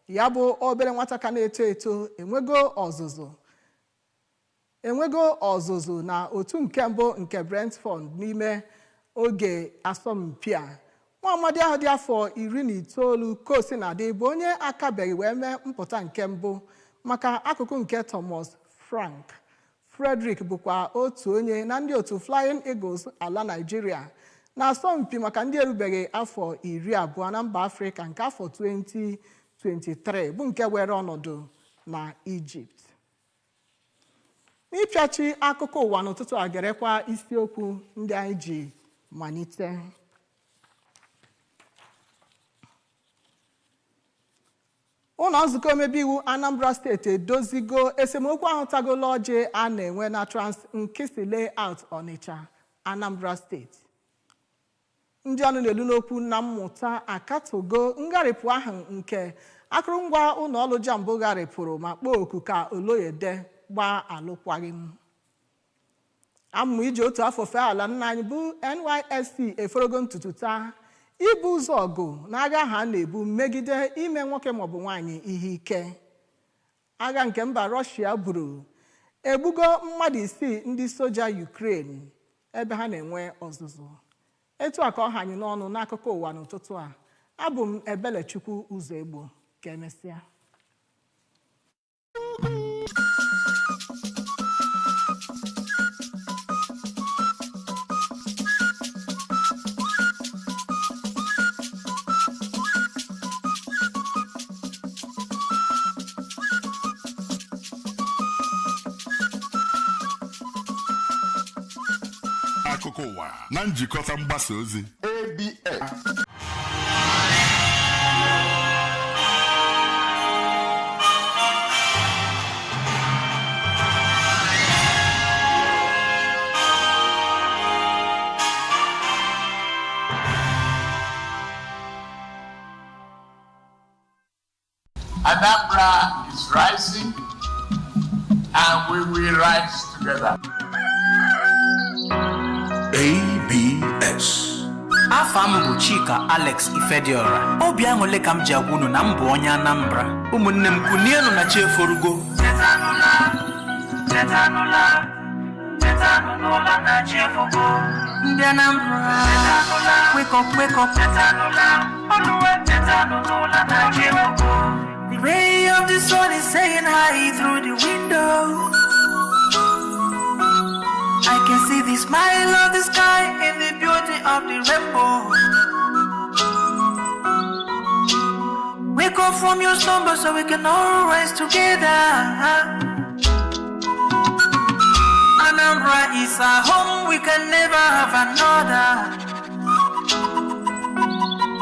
Ya bụ obere nwata ka na-eto eto enwego ọzụzụ na otu nke mbụ nke Brentford n'ime oge asọmpi a. Nwa amadi ahụ dị afọ 19 kosinadị bụ onye akabeghị wee mee mpụta nke mbụ maka akụkụ nke Thomas Frank. Frederick bụkwa otu onye na ndị otu Flying Eagles ala Nigeria na asọmpi maka ndị erubeghị afọ 20 na mba Afrịka nke afọ 2023 bụ nke were ọnọdụ na Egypt. N'ịpịachi akụkọ ụwa n'ụtụtụ a gerekwa isiokwu ndị anyị ji malite. Ụlọ nzukọ omebe iwu Anambra steeti edozigo esemokwu ahụ tagola ọjị a na-enwe na Trans-Nkisi Layout Onitsha, Anambra steeti. Ndị ọnụ na-elu n'okwu na mmụta akatogo ngharịpụ ahụ nke akụrụngwa ụlọ ọrụ Jambo gharịpụrụ ma kpọọ oku ka Oloyede gbaa alụkwaghịm. Amụmụ iji otu afọ fee ala nna anyị bụ NYSC eforogo ntutu taa ibu ụzọ ọgụ na agha ha na-ebu megide ime nwoke maọbụ nwaanyị ihe ike. Agha nke mba Russia buru egbugo mmadụ 6 ndị soja Ukraine ebe ha na-enwe ọzụzụ. Etu a ka ọ hanyị n'ọnụ n'akụkọ ụwa n'ụtụtụ a. Abụ m Ebelechukwu Ụzọegbo. Ka emesịa. Akụkọ ụwa na njikọta mgbasa ozi ABS. Anambra is rising and we will rise together. ABS. Afam bụ Chika Alex Ifediora. Obi aṅụle ka m ji agwa unu na m bụ onye Anambra. Ụmụnne m kunienu na chi eforugo. Tetanụla na chi efogo. Ndị Anambra. Wake up, wake up. Tetanụla na chi efogo. The ray of the sun is saying hi through the window. I can see the smile of the sky and the beauty of the rainbow. Wake up from your slumber so we can all rise together. Anambra is our home, we can never have another.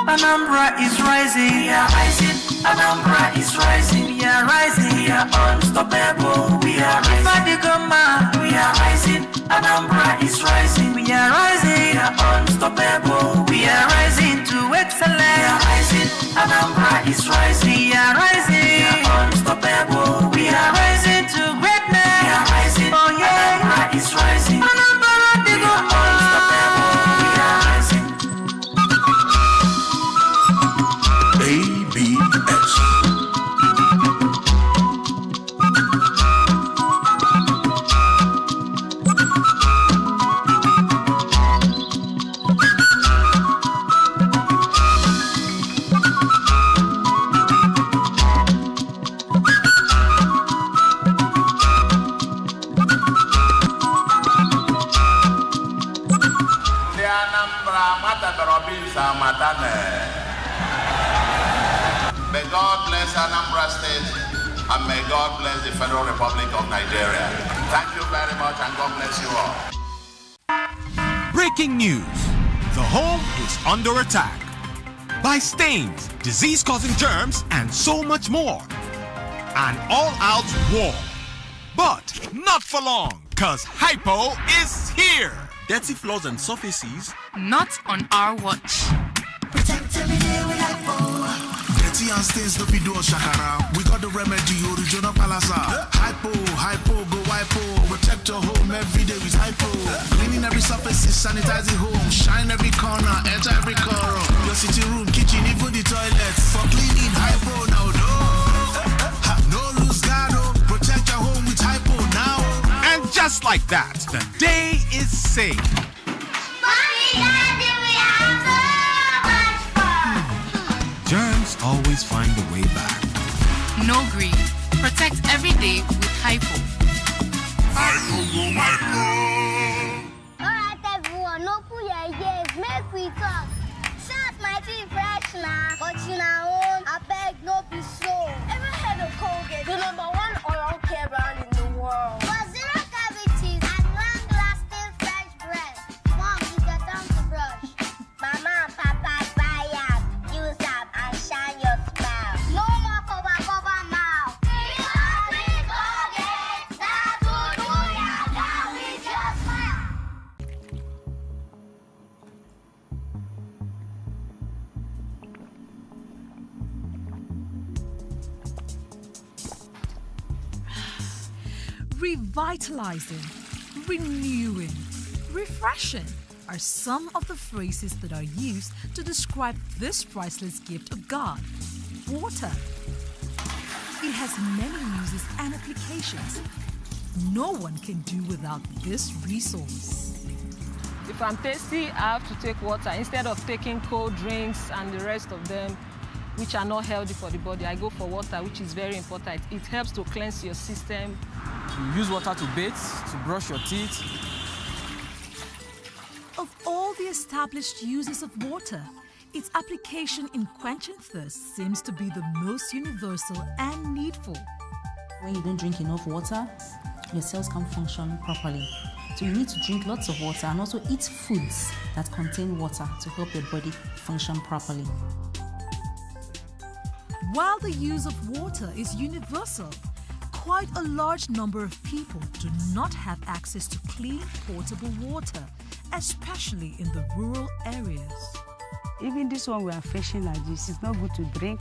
Anambra is rising, we are rising. Anambra is rising, we are rising. We are unstoppable, we are rising. Fadigoma, we are rising. Anambra is rising, we are rising. We are unstoppable, we are rising to excellence. We are rising. Anambra is rising, we are rising. We are unstoppable, we are rising to greatness. We are rising. Oh yeah, Anambra is rising. Anambra is unstoppable, we are rising. ABS. May God bless Anambra State and may God bless the Federal Republic of Nigeria. Thank you very much and God bless you all. Breaking news. The home is under attack by stains, disease-causing germs, and so much more. An all-out war. But not for long, because Hypo is here. Dirty floors and surfaces. Not on our watch. Protect every day with Hypo. Dirty and stains no be do shakara. We got the remedy, original palasa. Hypo, Hypo, go Hypo. Protect your home every day with Hypo. Cleaning every surface, sanitizing home. Shine every corner, enter every corner. Your sitting room, kitchen, even the toilet. For cleaning, Hypo now, no lose guard. Protect your home with Hypo now. And just like that, the day is saved. Germs always find a way back. No green. Protect every day with Hypo. Hypo, go Hypo. Alright everyone, no put your ears, make we talk. Shout my teeth fresh now, but you know, I beg no be so. Ever heard of Colgate, the #1 oral care brand in the world? For zero cavities and long-lasting fresh breath. Mom, it's your time to brush. Mama and Papa buy up, use up and shine your smile. No more cover mouth. Because with Colgate, that's what do ya got with your smile. Revitalizing, renewing, refreshing are some of the phrases that are used to describe this priceless gift of God, water. It has many uses and applications. No one can do without this resource. If I'm thirsty, I have to take water instead of taking cold drinks and the rest of them, which are not healthy for the body. I go for water, which is very important. It helps to cleanse your system. You use water to bathe, to brush your teeth. Of all the established uses of water, its application in quenching thirst seems to be the most universal and needful. When you don't drink enough water, your cells can't function properly. So you need to drink lots of water and also eat foods that contain water to help your body function properly. While the use of water is universal, quite a large number of people do not have access to clean, portable water, especially in the rural areas. Even this one we are fishing like this, it's not good to drink,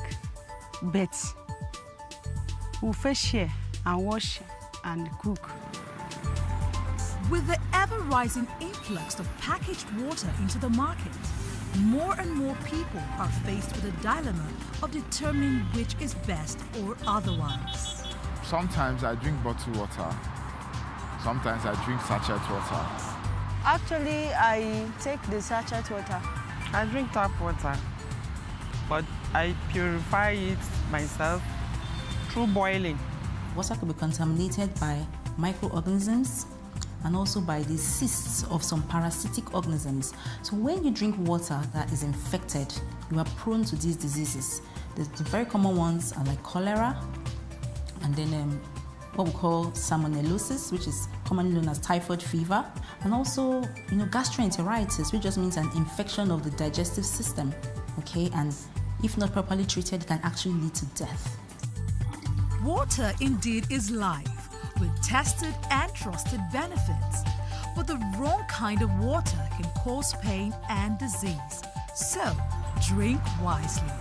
but we'll fish here and wash and cook. With the ever-rising influx of packaged water into the market, more and more people are faced with a dilemma of determining which is best or otherwise. Sometimes I drink bottled water. Sometimes I drink sachet water. Actually, I take the sachet water. I drink tap water, but I purify it myself through boiling. Water could be contaminated by microorganisms and also by the cysts of some parasitic organisms. So when you drink water that is infected, you are prone to these diseases. The very common ones are like cholera, and then what we call salmonellosis, which is commonly known as typhoid fever, and also gastroenteritis, which just means an infection of the digestive system. okay? And if not properly treated, it can actually lead to death. Water indeed is life, with tested and trusted benefits. But the wrong kind of water can cause pain and disease. So, drink wisely.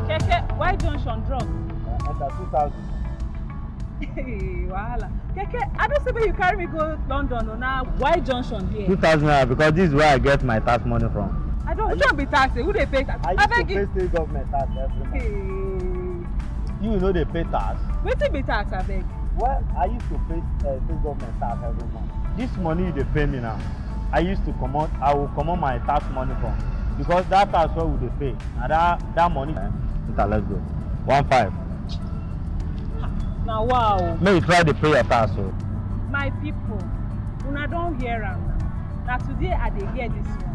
Keke, why junction drop? Under 2,000. Hey, wahala. Keke, I don't see where you carry me go London or now. Why junction here? 2,000 naira because this is where I get my tax money from. I don't be taxed. Who they pay tax? I used to pay state government tax every month. Hey. You know they pay tax. Wetin be tax, I beg? Well, I used to pay state government tax every month. This money they pay me now, I will come on my tax money from. Because that tax what would they pay? Now that money, let's go. 1.5. Now wow. May you try to pay your tax. So. My people, una don't hear am now. Now today I dey hear this one.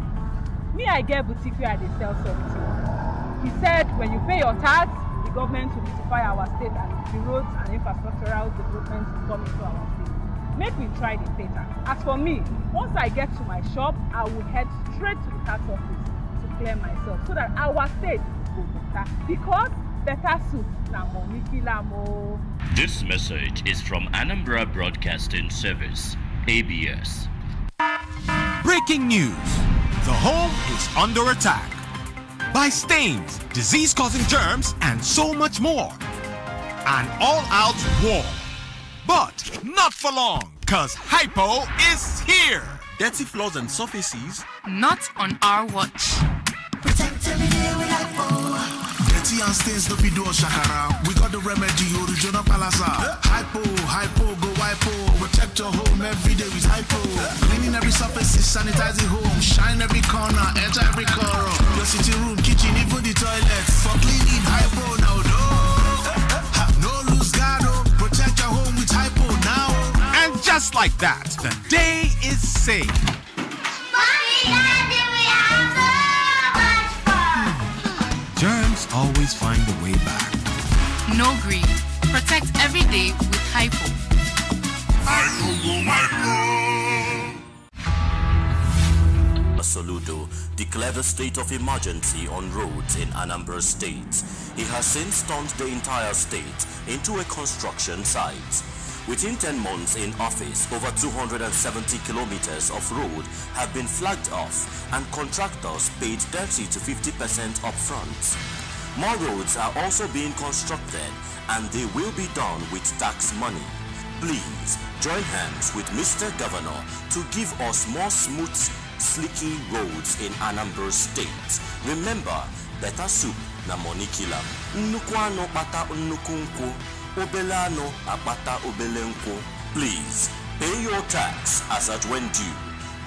Me, I get boutique where I dey sell something. He said when you pay your tax, the government will beautify our state and the roads and infrastructural development will come into our state. Make we try the pay tax. As for me, once I get to my shop, I will head straight to the tax office to clear myself so that our state will be better. Because better soup na money kill am o. This message is from Anambra Broadcasting Service, ABS. Breaking news. The home is under attack by stains, disease-causing germs, and so much more. An all-out war. But not for long, cause Hypo is here. Dirty floors and surfaces. Not on our watch. Protect every day with Hypo. Dirty and stains no be do shakara. We got the remedy, original palasa. Hypo, go Hypo. Protect your home every day with Hypo. Cleaning every surface, sanitizing home. Shine every corner, enter every corner. Your sitting room, kitchen, even the toilet. For cleaning Hypo now, no lose guard. Protect your home with Hypo now. And just like that, the day is saved. Mommy, Daddy, we have so much fun. Germs always find a way back. No greed. Protect every day with Hypo. Hypo, go Hypo. Soludo declared a state of emergency on roads in Anambra State. He has since turned the entire state into a construction site. Within 10 months in office, over 270 kilometers of road have been flagged off and contractors paid 30 to 50% upfront. More roads are also being constructed and they will be done with tax money. Please join hands with Mr. Governor to give us more smooth, slicky roads in Anambra State. Remember, better soup na money killer. Nnukwu ano kpata nnukwu nkwu, obele ano akpata obele nkwu. Please pay your tax as at when due.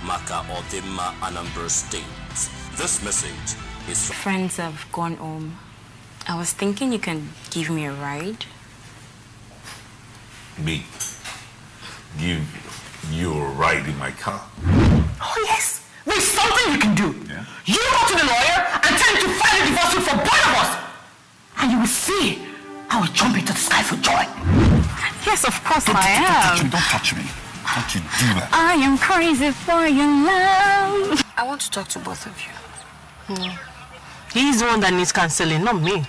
Maka Odema, Anambra State. This message is from friends have gone home. I was thinking you can give me a ride. Me? Give you a ride in my car? Oh yes! There's something you can do. Yeah? You go to the lawyer and tell him to file a divorce for both of us. And you will see I will jump into the sky for joy. Yes, of course I am. Don't touch me. Don't you do that. I am crazy for your love. I want to talk to both of you. He's the one that needs counseling, not me.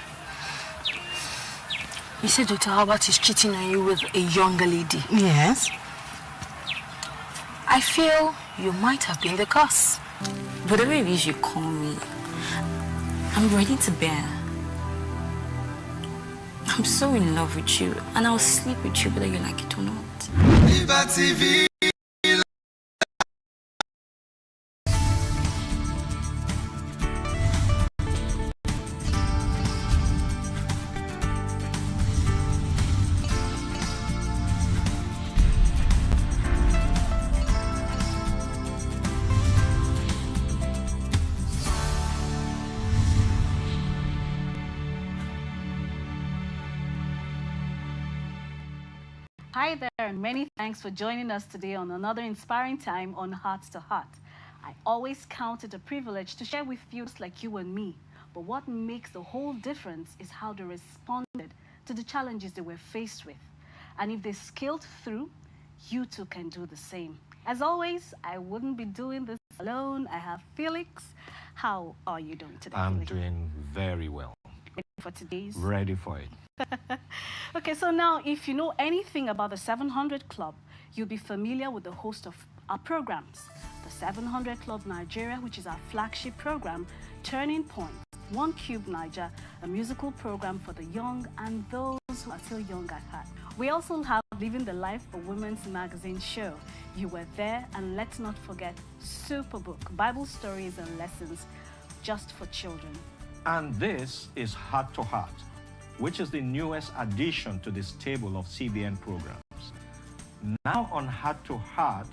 You said Dr. Albert is cheating on you with a younger lady. Yes. I feel you might have been the cause. Whatever it is you call me, I'm ready to bear. I'm so in love with you, and I'll sleep with you whether you like it or not. Viva TV. Hi there, and many thanks for joining us today on another inspiring time on Heart to Heart. I always count it a privilege to share with youths like you and me. But what makes the whole difference is how they responded to the challenges they were faced with. And if they scaled through, you too can do the same. As always, I wouldn't be doing this alone. I have Felix. How are you doing today, I'm Felix? doing very well. Ready for today's? Ready for it. Okay, so now if you know anything about the 700 Club, you'll be familiar with the host of our programs. The 700 Club Nigeria, which is our flagship program, Turning Point, One Cube Niger, a musical program for the young and those who are still young at heart. We also have Living the Life, a women's magazine show. You were there, and let's not forget Superbook, Bible stories and lessons just for children. And this is Heart to Heart, which is the newest addition to the stable of CBN programs. Now on Heart to Heart,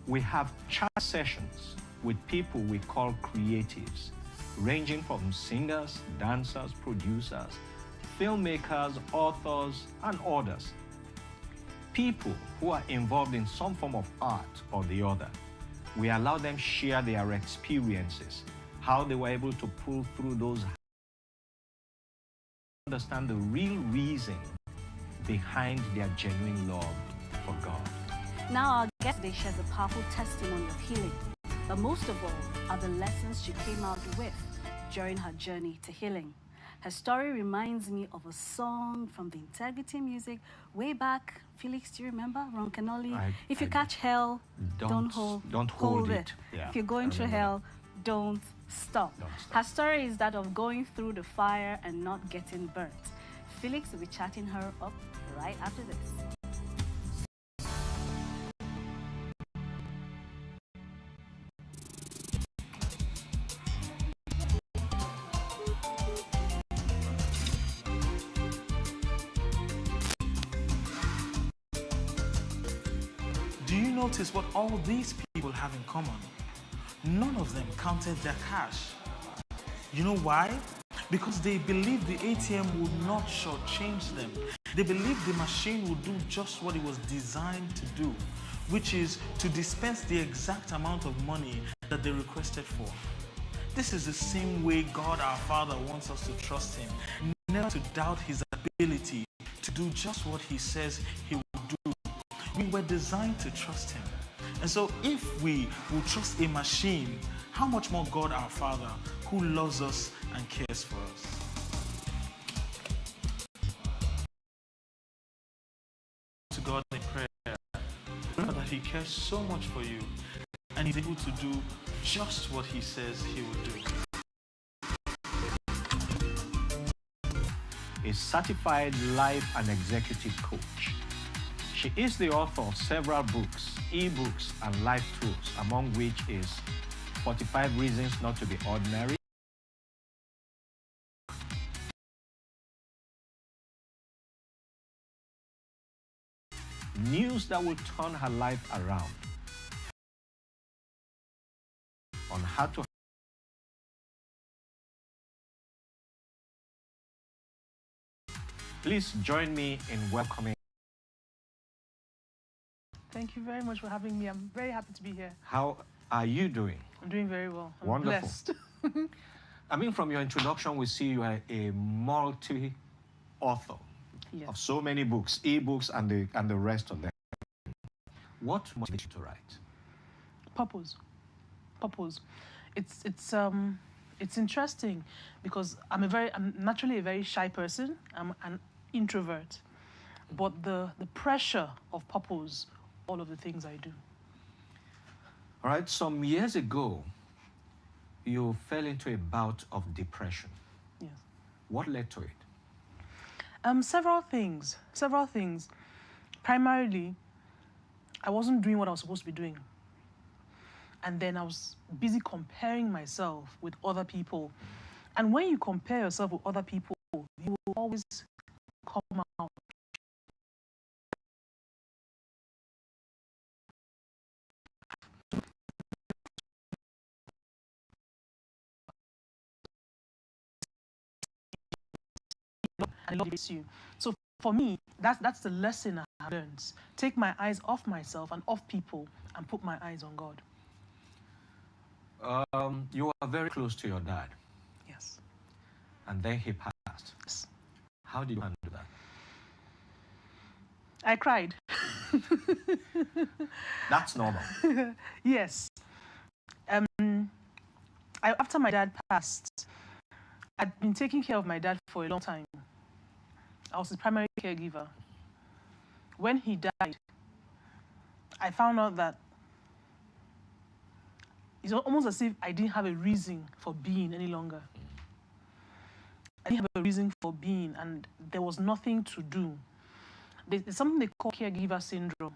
we have chat sessions with people we call creatives, ranging from singers, dancers, producers, filmmakers, authors, and others. People who are involved in some form of art or the other. We allow them share their experiences, how they were able to pull through those, understand the real reason behind their genuine love for God. Now our guest today shares a powerful testimony of healing, but most of all are the lessons she came out with during her journey to healing. Her story reminds me of a song from the Integrity Music way back. Felix, do you remember? Ron Canoli. If you catch hell, don't hold it. Yeah, if you're going through hell, don't stop. Her story is that of going through the fire and not getting burnt. Felix will be chatting her up right after this. Do you notice what all these people have in common? None of them counted their cash. You know why? Because they believed the ATM would not shortchange them. They believed the machine would do just what it was designed to do, which is to dispense the exact amount of money that they requested for. This is the same way God our Father wants us to trust Him, never to doubt His ability to do just what He says He will do. We were designed to trust Him. And so if we will trust a machine, how much more God our Father, who loves us and cares for us. To God in prayer, remember that He cares so much for you and He's able to do just what He says He will do. A certified life and executive coach. She is the author of several books, e-books, and life tools, among which is 45 Reasons Not to Be Ordinary, News That Will Turn Her Life Around, on how to Please join me in welcoming. Thank you very much for having me. I'm very happy to be here. How are you doing? I'm doing very well. I'm Wonderful. blessed. I mean, from your introduction, we see you are a multi-author of so many books, e-books, and the rest of them. What motivates you to write? Purpose. It's interesting because I'm naturally a very shy person. I'm an introvert, but the pressure of purpose, all of the things I do. All right, some years ago, you fell into a bout of depression. Yes. What led to it? Several things. Primarily, I wasn't doing what I was supposed to be doing. And then I was busy comparing myself with other people. And when you compare yourself with other people, you will always come out. And it motivates you. So for me, that's the lesson I have learned. Take my eyes off myself and off people and put my eyes on God. You are very close to your dad. Yes. And then he passed. Yes. How did you handle that? I cried. That's normal. Yes. After my dad passed, I'd been taking care of my dad for a long time. I was his primary caregiver. When he died, I found out that it's almost as if I didn't have a reason for being any longer. I didn't have a reason for being, and there was nothing to do. There's something they call caregiver syndrome,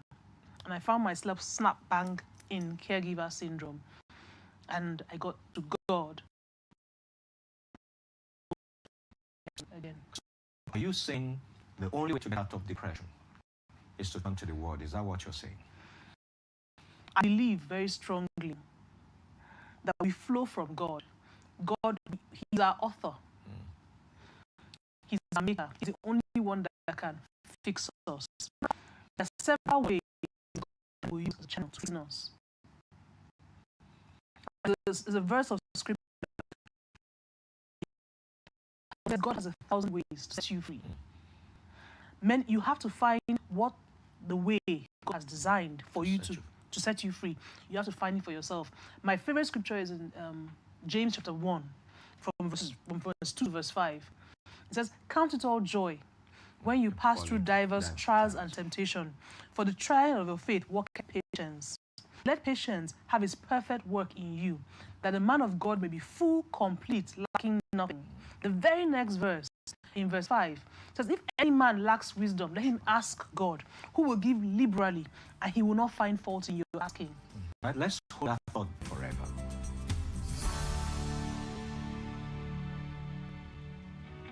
and I found myself snap bang in caregiver syndrome, and I got to God again. Are you saying the only way to get out of depression is to turn to the Word? Is that what you're saying? I believe very strongly that we flow from God. God, He's our author. He's our maker. He's the only one that can fix us. There are several ways God will use the channel to fix us. There's a verse of scripture that God has 1,000 ways to set you free. You have to find what the way God has designed for you to set you free. You have to find it for yourself. My favorite scripture is in James chapter 1, from verse 2 to verse 5. It says, "Count it all joy when you pass through diverse trials and temptation, for the trial of your faith worketh patience. Let patience have its perfect work in you, that the man of God may be full, complete, lacking nothing." The very next verse, in verse 5, says, "If any man lacks wisdom, let him ask God, who will give liberally, and he will not find fault in your asking." Right, let's hold that thought forever.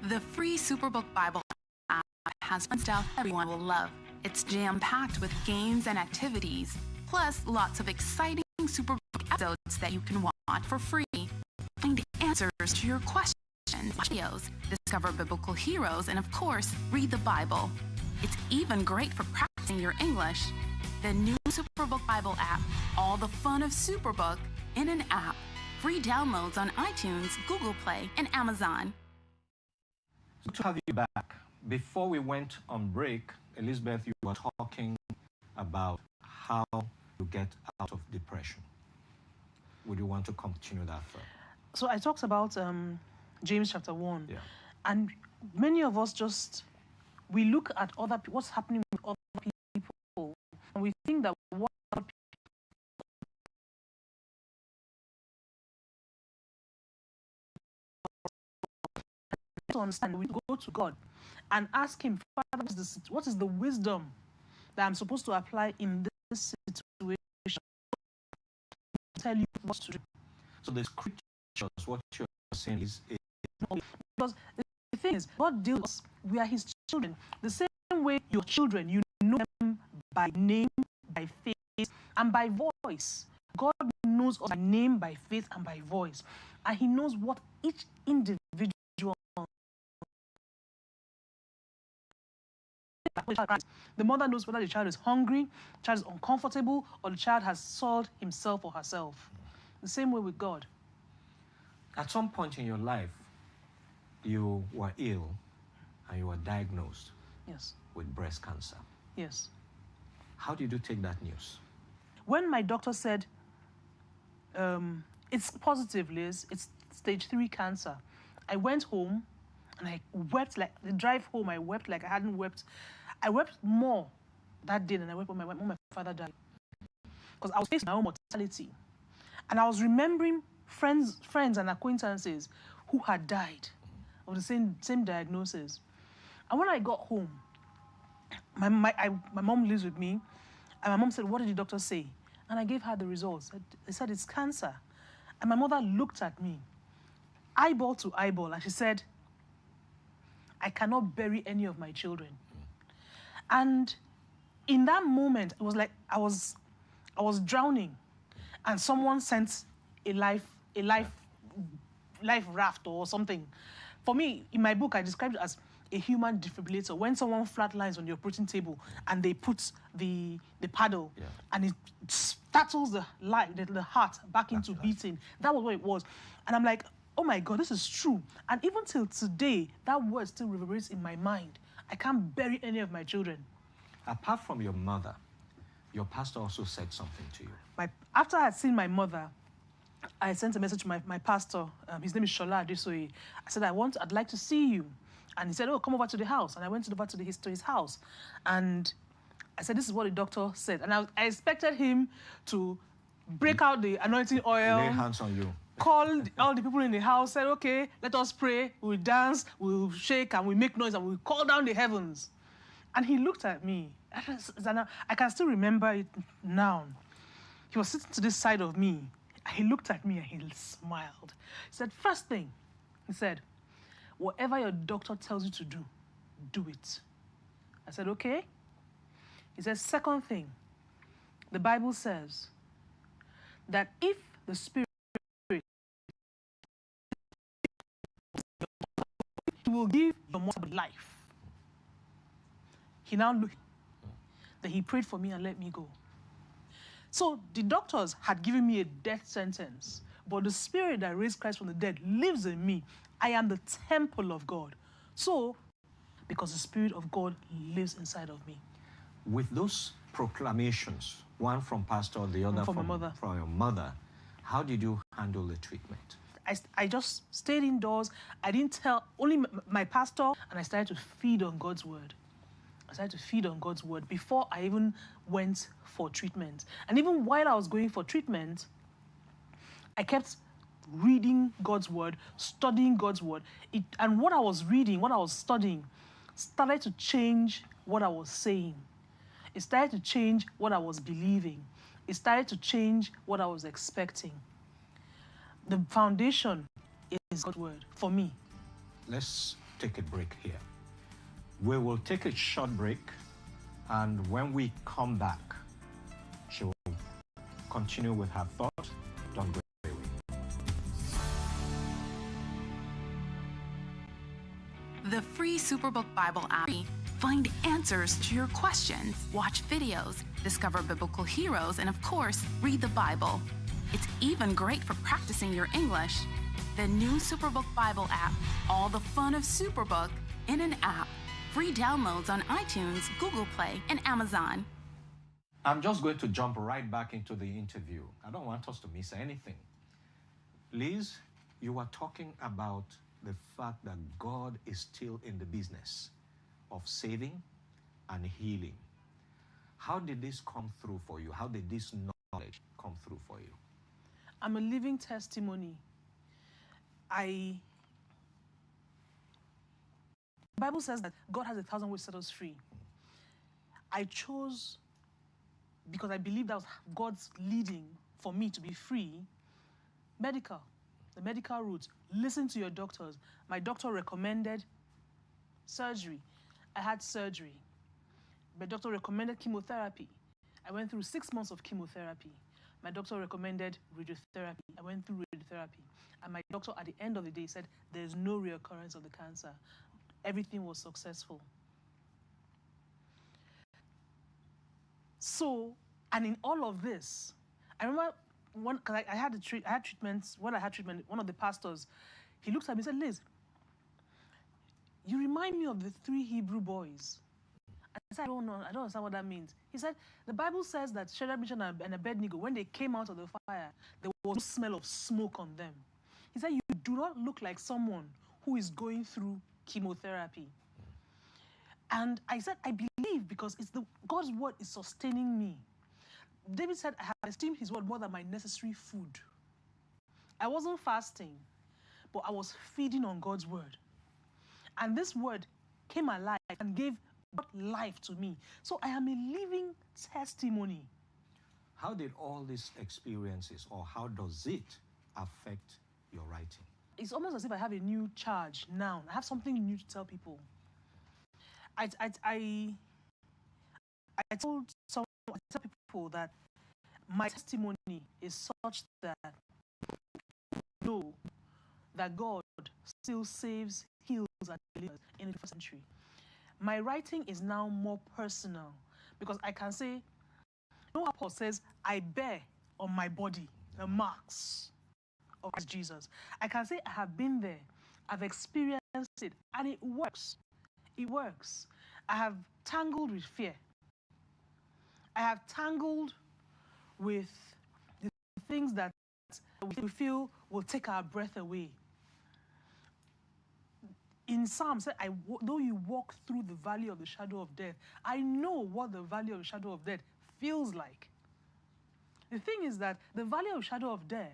The free Superbook Bible app has fun stuff everyone will love. It's jam-packed with games and activities, plus lots of exciting Superbook episodes that you can watch for free. Find answers to your questions, watch videos, discover biblical heroes, and of course, read the Bible. It's even great for practicing your English. The new Superbook Bible app, all the fun of Superbook in an app. Free downloads on iTunes, Google Play, and Amazon. Good to have you back. Before we went on break, Elizabeth, you were talking about how you get out of depression. Would you want to continue that further? So I talked about James chapter 1. Yeah. And many of us we look at what's happening with other people, and we think that what other people to understand, we go to God and ask Him, Father, what is the wisdom that I'm supposed to apply in this situation? Tell you what to do. So the scriptures, what you're saying is because the thing is, God deals with us. We are His children. The same way your children, you know them by name, by face, and by voice. God knows us by name, by face, and by voice. And He knows what each individual. The mother knows whether the child is hungry, the child is uncomfortable, or the child has soiled himself or herself. The same way with God. At some point in your life, you were ill and you were diagnosed with breast cancer. Yes. How did you take that news? When my doctor said, it's positive, Liz, it's stage 3 cancer, I went home and I wept like, the drive home, I wept like I hadn't wept. I wept more that day than I wept when my father died. Because I was facing my own mortality. And I was remembering friends and acquaintances who had died of the same diagnosis. And when I got home, my mom lives with me, and my mom said, "What did the doctor say?" And I gave her the results. They said it's cancer. And my mother looked at me, eyeball to eyeball, and she said, "I cannot bury any of my children." And in that moment, it was like I was drowning, and someone sent a life raft or something. For me, in my book, I described it as a human defibrillator. When someone flatlines on the operating table and they put the paddle and it startles the heart back into beating. That was what it was. And I'm like, oh my God, this is true. And even till today, that word still reverberates in my mind. I can't bury any of my children. Apart from your mother, your pastor also said something to you. After I had seen my mother, I sent a message to my pastor. His name is Shola Adesoye. I said, I'd like to see you. And he said, oh, come over to the house. And I went over to his house. And I said, this is what the doctor said. And I expected him to break out the anointing oil. Lay hands on you. Called all the people in the house, said, okay, let us pray. We'll dance, we'll shake, and we'll make noise, and we'll call down the heavens. And he looked at me. I can still remember it now. He was sitting to this side of me. He looked at me and he smiled. He said, first thing, he said, whatever your doctor tells you to do, do it. I said, okay. He said, second thing, the Bible says that if the Spirit, He will give your mortal life. He now looked, then he prayed for me and let me go. So the doctors had given me a death sentence, but the Spirit that raised Christ from the dead lives in me. I am the temple of God. So, because the Spirit of God lives inside of me. With those proclamations, one from pastor, the other from your mother, how did you handle the treatment? I just stayed indoors. I didn't tell, only my pastor, and I started to feed on God's word. I started to feed on God's word before I even went for treatment. And even while I was going for treatment, I kept reading God's word, studying God's word. And what I was reading, what I was studying, started to change what I was saying. It started to change what I was believing. It started to change what I was expecting. The foundation is God's word for me. Let's take a break here. We will take a short break, and when we come back, she will continue with her thought. Don't go away. The free Superbook Bible app. Find answers to your questions, watch videos, discover biblical heroes, and of course, read the Bible. It's even great for practicing your English. The new Superbook Bible app, all the fun of Superbook in an app. Free downloads on iTunes, Google Play, and Amazon. I'm just going to jump right back into the interview. I don't want us to miss anything. Liz, you were talking about the fact that God is still in the business of saving and healing. How did this come through for you? How did this knowledge come through for you? I'm a living testimony. The Bible says that God has 1,000 ways to set us free. I chose, because I believe that was God's leading for me to be free, the medical route. Listen to your doctors. My doctor recommended surgery. I had surgery. My doctor recommended chemotherapy. I went through 6 months of chemotherapy. My doctor recommended radiotherapy. I went through radiotherapy. And my doctor, at the end of the day, said there's no reoccurrence of the cancer. Everything was successful. So, and in all of this, I remember because I had treatments. When I had treatment, one of the pastors, he looked at me and said, Liz, you remind me of the 3 Hebrew boys. I said, I don't understand what that means. He said, the Bible says that Shadrach, Meshach, and Abednego, when they came out of the fire, there was no smell of smoke on them. He said, you do not look like someone who is going through chemotherapy. And I said, I believe, because God's word is sustaining me. David said, I have esteemed his word more than my necessary food. I wasn't fasting, but I was feeding on God's word. And this word came alive and gave life to me. So I am a living testimony. How did all these experiences, or how does it affect your writing? It's almost as if I have a new charge now. I have something new to tell people. I tell people that my testimony is such that people know that God still saves, heals, and delivers in the 21st century. My writing is now more personal, because I can say, you know how Paul says, I bear on my body the marks of Christ Jesus. I can say I have been there, I've experienced it, and it works. It works. I have tangled with fear. I have tangled with the things that we feel will take our breath away. In Psalms, though you walk through the valley of the shadow of death, I know what the valley of the shadow of death feels like. The thing is that the valley of the shadow of death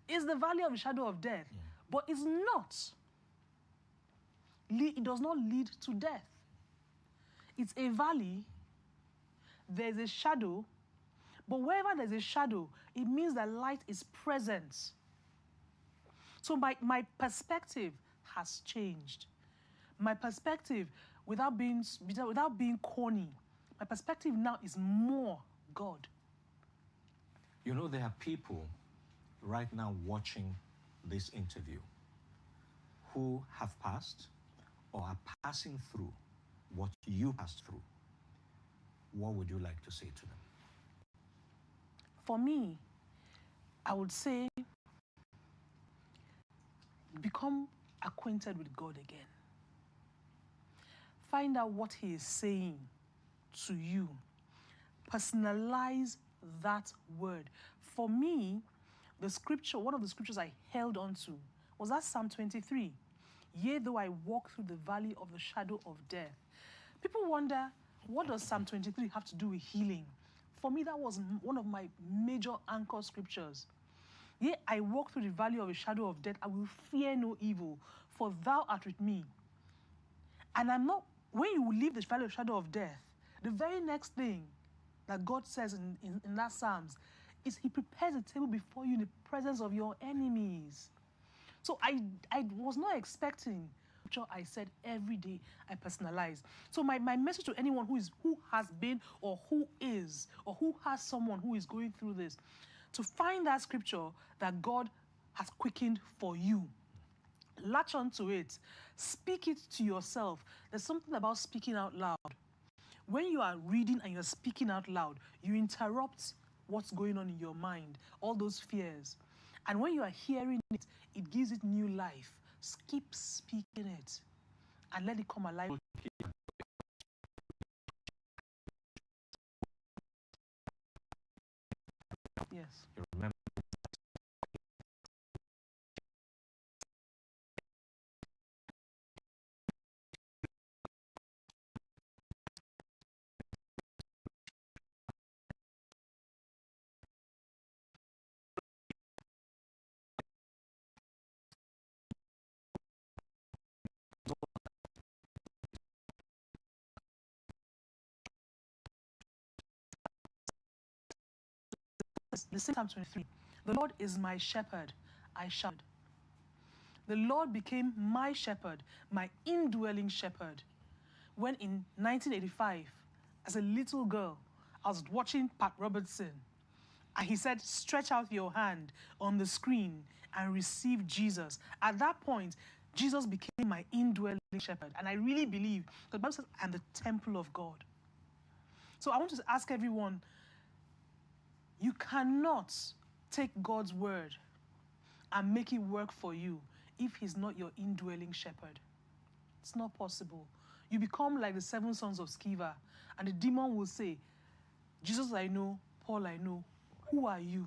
is the valley of the shadow of death, but it's not. It does not lead to death. It's a valley, there's a shadow, but wherever there's a shadow, it means that light is present. So my perspective has changed. My perspective, without being corny, my perspective now is more God. You know, there are people right now watching this interview who have passed or are passing through what you passed through. What would you like to say to them? For me, I would say become acquainted with God again. Find out what He is saying to you. Personalize that word. For me, the scripture, one of the scriptures I held on to was that Psalm 23. Yea, though I walk through the valley of the shadow of death. People wonder, what does Psalm 23 have to do with healing? For me, that was one of my major anchor scriptures. Yea, I walk through the valley of the shadow of death, I will fear no evil, for thou art with me. And when you leave the valley of shadow of death, the very next thing that God says in that Psalms is He prepares a table before you in the presence of your enemies. So I was not expecting, I said every day I personalize. So my message to anyone who has been or who is or who has someone who is going through this, to find that scripture that God has quickened for you. Latch onto it. Speak it to yourself. There's something about speaking out loud. When you are reading and you're speaking out loud, you interrupt what's going on in your mind, all those fears. And when you are hearing it, it gives it new life. Keep speaking it and let it come alive. Yes. You remember the same Psalm 23. The Lord is my shepherd, I shall. The Lord became my shepherd, my indwelling shepherd. When in 1985, as a little girl, I was watching Pat Robertson, and he said, stretch out your hand on the screen and receive Jesus. At that point, Jesus became my indwelling shepherd. And I really believe, because the Bible says, I'm the temple of God. So I want to ask everyone, you cannot take God's word and make it work for you if He's not your indwelling shepherd. It's not possible. You become like the 7 sons of Sceva, and the demon will say, Jesus I know, Paul I know, who are you?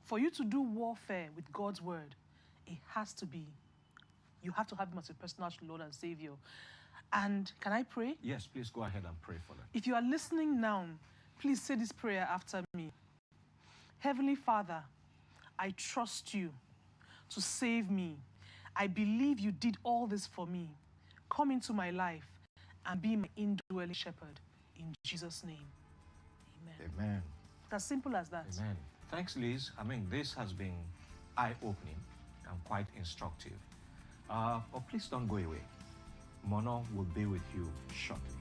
For you to do warfare with God's word, it has to be, you have to have Him as your personal Lord and Savior. And can I pray? Yes, please go ahead and pray for them. If you are listening now, please say this prayer after me. Heavenly Father, I trust you to save me. I believe you did all this for me. Come into my life and be my indwelling shepherd. In Jesus' name, amen. Amen. As simple as that. Amen. Thanks, Liz. I mean, this has been eye-opening and quite instructive. But please don't go away. Mono will be with you shortly.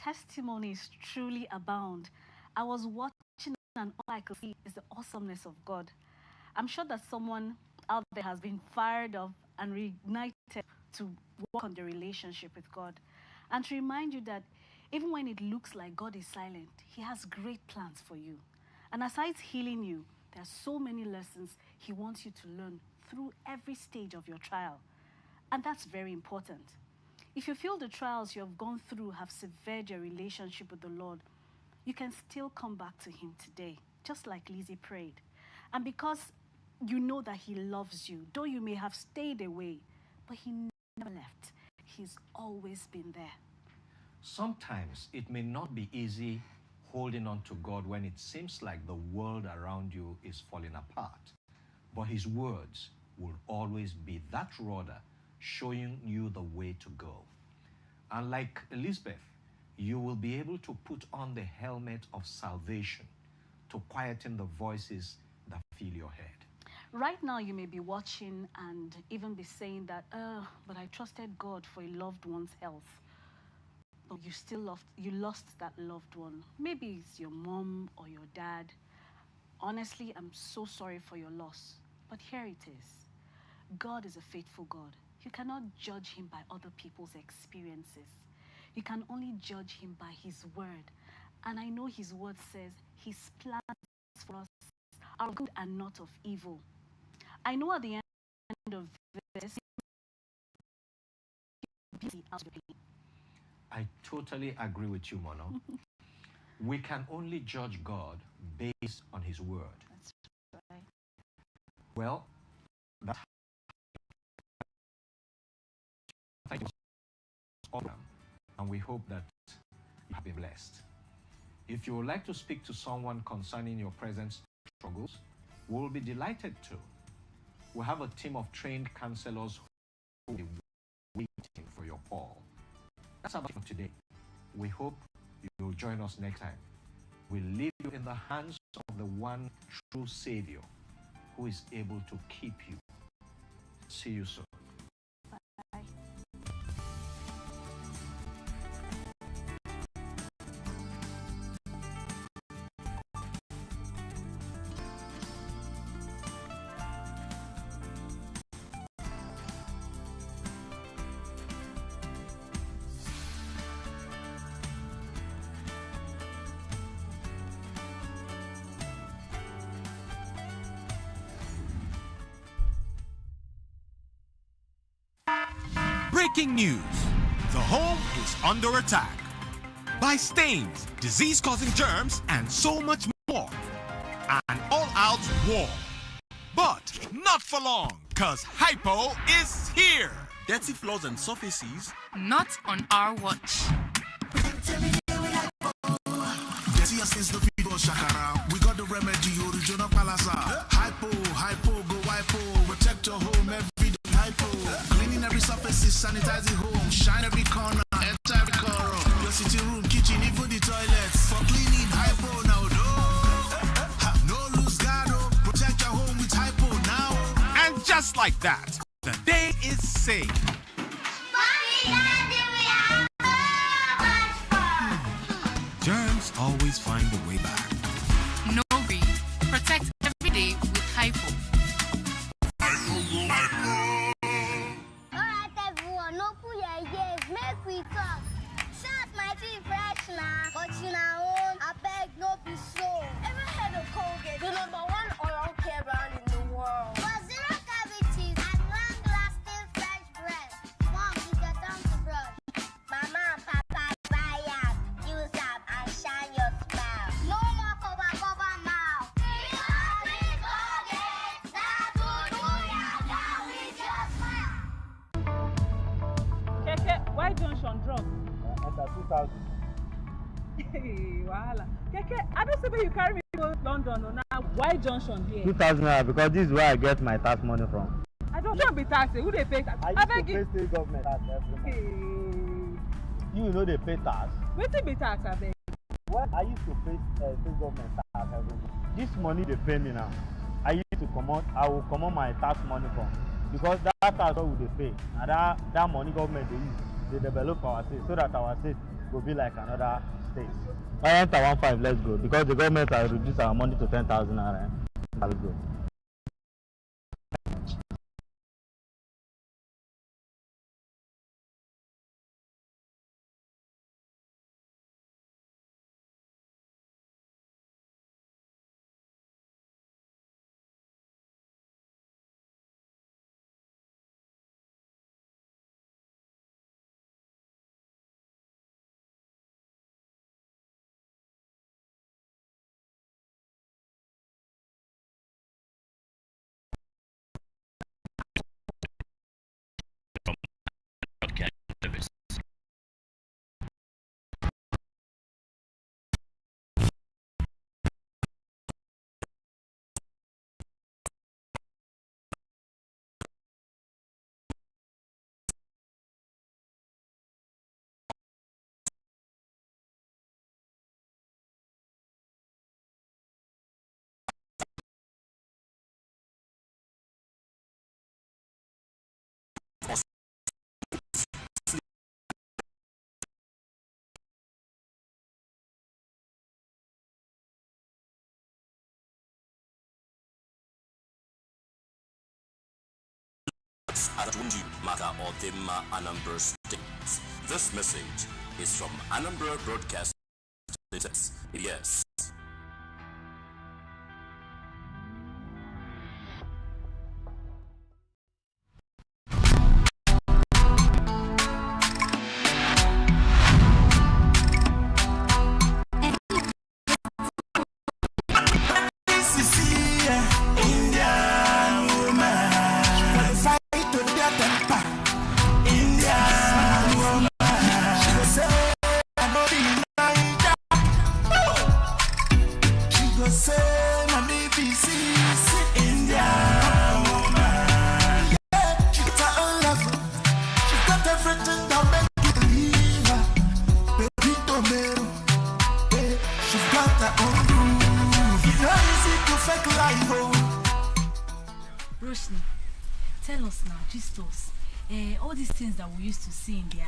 testimonies truly abound. I was watching and all I could see is the awesomeness of God. I'm sure that someone out there has been fired up and reignited to work on the relationship with God. And to remind you that even when it looks like God is silent, He has great plans for you. And aside healing you, there are so many lessons He wants you to learn through every stage of your trial. And that's very important. If you feel the trials you have gone through have severed your relationship with the Lord, you can still come back to Him today, just like Lizzie prayed. And because you know that He loves you, though you may have stayed away, but He never left. He's always been there. Sometimes it may not be easy holding on to God when it seems like the world around you is falling apart. But His words will always be that rudder showing you the way to go. And like Elizabeth, you will be able to put on the helmet of salvation to quieten the voices that fill your head. Right now, you may be watching and even be saying that, but I trusted God for a loved one's health. But you lost that loved one. Maybe it's your mom or your dad. Honestly, I'm so sorry for your loss. But here it is. God is a faithful God. You cannot judge Him by other people's experiences. You can only judge Him by His word. And I know His word says His plans for us are good and not of evil. I know at the end of this, I totally agree with you, Mono. We can only judge God based on His word. That's right. Well, that's thank you all, and we hope that you have been blessed. If you would like to speak to someone concerning your present struggles, we'll be delighted to. We have a team of trained counselors who will be waiting for your call. That's about it for today. We hope you'll join us next time. We leave you in the hands of the one true Savior who is able to keep you. See you soon. Bye. Breaking news. The home is under attack by stains, disease-causing germs, and so much more. An all-out war. But not for long, because Hypo is here. Dirty floors and surfaces. Not on our watch. Dirty stains no fit go shakara. We got the remedy, original palasa. Hypo, go hypo. Protect your home every day. Hypo. Cleaning every surface, sanitizing home. Shine every corner, enter every corner. Your sitting room, kitchen, even the toilets. For cleaning, hypo now. No lose guard. Protect your home with hypo now. And just like that, the day is saved. Germs always find a way back. No green. Protect every day with Hypo. Alright everyone, no put your ears, make we talk. Shout my teeth fresh now, but you know, I beg no be so. Ever heard of Colgate, the #1 oral care brand in the world? For zero cavities and long-lasting fresh breath. Mom, you get down to brush. Mama and Papa buy up, use up and shine your smile. No more cover mouth. Because with Colgate, that's what do ya down with your smile. Keke, why junction drop? Under 2,000. Wahala. Keke, I don't see where you carry me to London or now. Why junction here? 2,000 naira because this is where I get my tax money from. I don't be taxi. Who they pay tax? I used to pay state government tax every month. You know they pay tax. Wetin be tax, I beg? Well, I used to pay state government tax every month. This money they pay me now. I will come on my tax money from because that tax what we they pay. And that money government they use, they develop our state so that our state go be like another state. I enter 1.5, let's go. Because the government has reduced our money to 10,000 naira. Let's go. Maka Odema Anambra State. This message is from Anambra Broadcast. Yes. Tell us now, just us. All these things that we used to see in their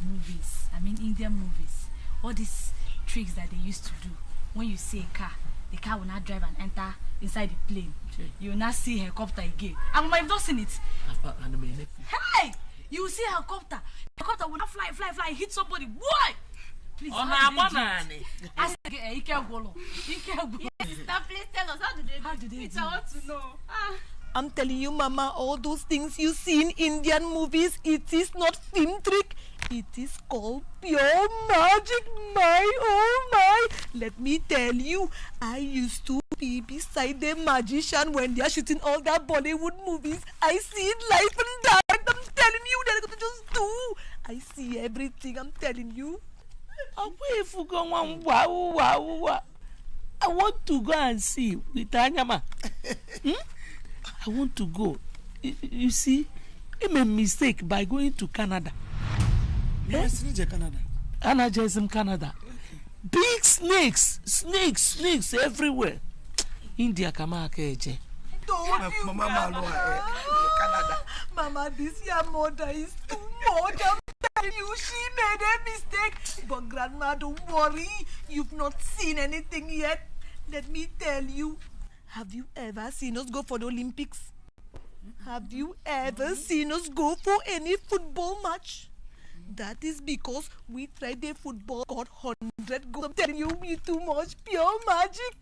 movies, I mean Indian movies, all these tricks that they used to do. When you see a car, the car will not drive and enter inside the plane. Okay. You will not see helicopter again. I might have not seen it. Hey! You will see helicopter. Helicopter will not fly, hit somebody. Why? Please, yes, sister, please tell us, how do they do it? I want to know. I'm telling you, Mama, all those things you see in Indian movies, it is not film trick. It is called pure magic, my oh my. Let me tell you, I used to be beside the magician when they are shooting all that Bollywood movies. I see it live and direct. I'm telling you, they're going to just do. I see everything, I'm telling you. I want to go and see with Anyama. I want to go. You see, I made a mistake by going to Canada. Yes, Canada. Anagism, Canada. Big snakes everywhere. India, Kamaka. Mama, this your mother is too much. I'm telling you, she made a mistake. But Grandma, don't worry. You've not seen anything yet. Let me tell you. Have you ever seen us go for the Olympics? Have you ever seen us go for any football match? That is because we tried the football, got 100 goals. I'm telling you, we too much pure magic.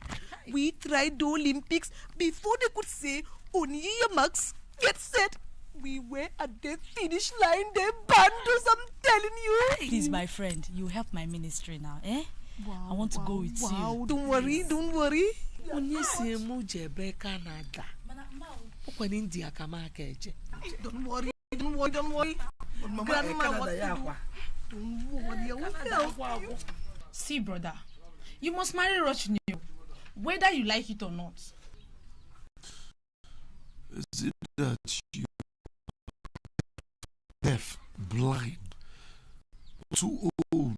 We tried the Olympics before they could say, only your marks, get set. We were at the finish line, they banned us, I'm telling you. Please, my friend, you help my ministry now, eh? Wow, I want to go with you. Don't worry. When you see Mujebe Canada, when India Kamaka. Don't worry. Grandma, what to do? Don't worry, I will help you. See, brother, you must marry Rochnil, whether you like it or not. Is it that you deaf, blind, too old?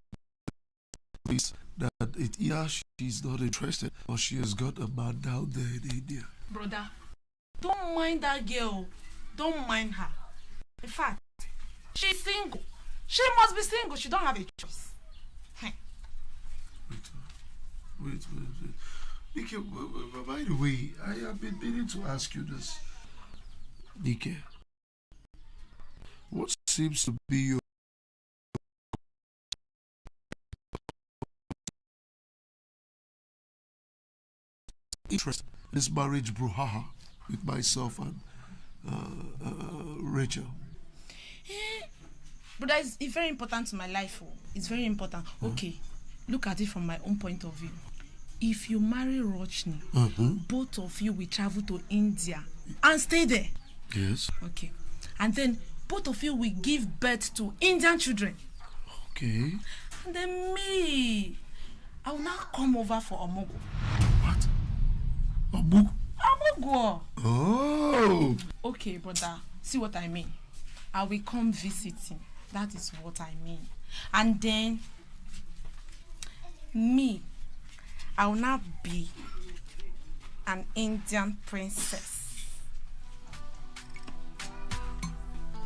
That it either she's not interested or she has got a man down there in India. Brother, don't mind that girl. Don't mind her. In fact, she's single. She must be single. She don't have a choice. Wait. Nike, by the way, I have been meaning to ask you this. Nike, what seems to be your interest in this marriage brouhaha with myself and Rachel? But it's very important to my life. It's very important. Okay, look at it from my own point of view. If you marry Rochni, both of you will travel to India and stay there. Yes. Okay. And then both of you will give birth to Indian children. Okay. And then me, I will now come over for Omogo. What? Omogo? Omogo. Oh. Okay, brother. See what I mean? I will come visiting. That is what I mean. And then me, I will now be an Indian princess.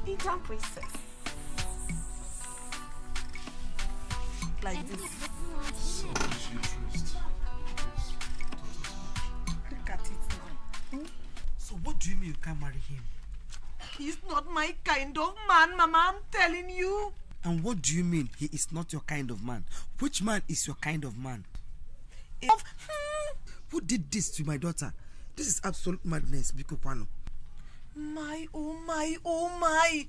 Indian princess. Like this. So much interest. Look at it now. So what do you mean you can't marry him? He's not my kind of man, Mama, I'm telling you. And what do you mean he is not your kind of man? Which man is your kind of man? Who did this to my daughter? This is absolute madness, Biko Kwano. My, oh my.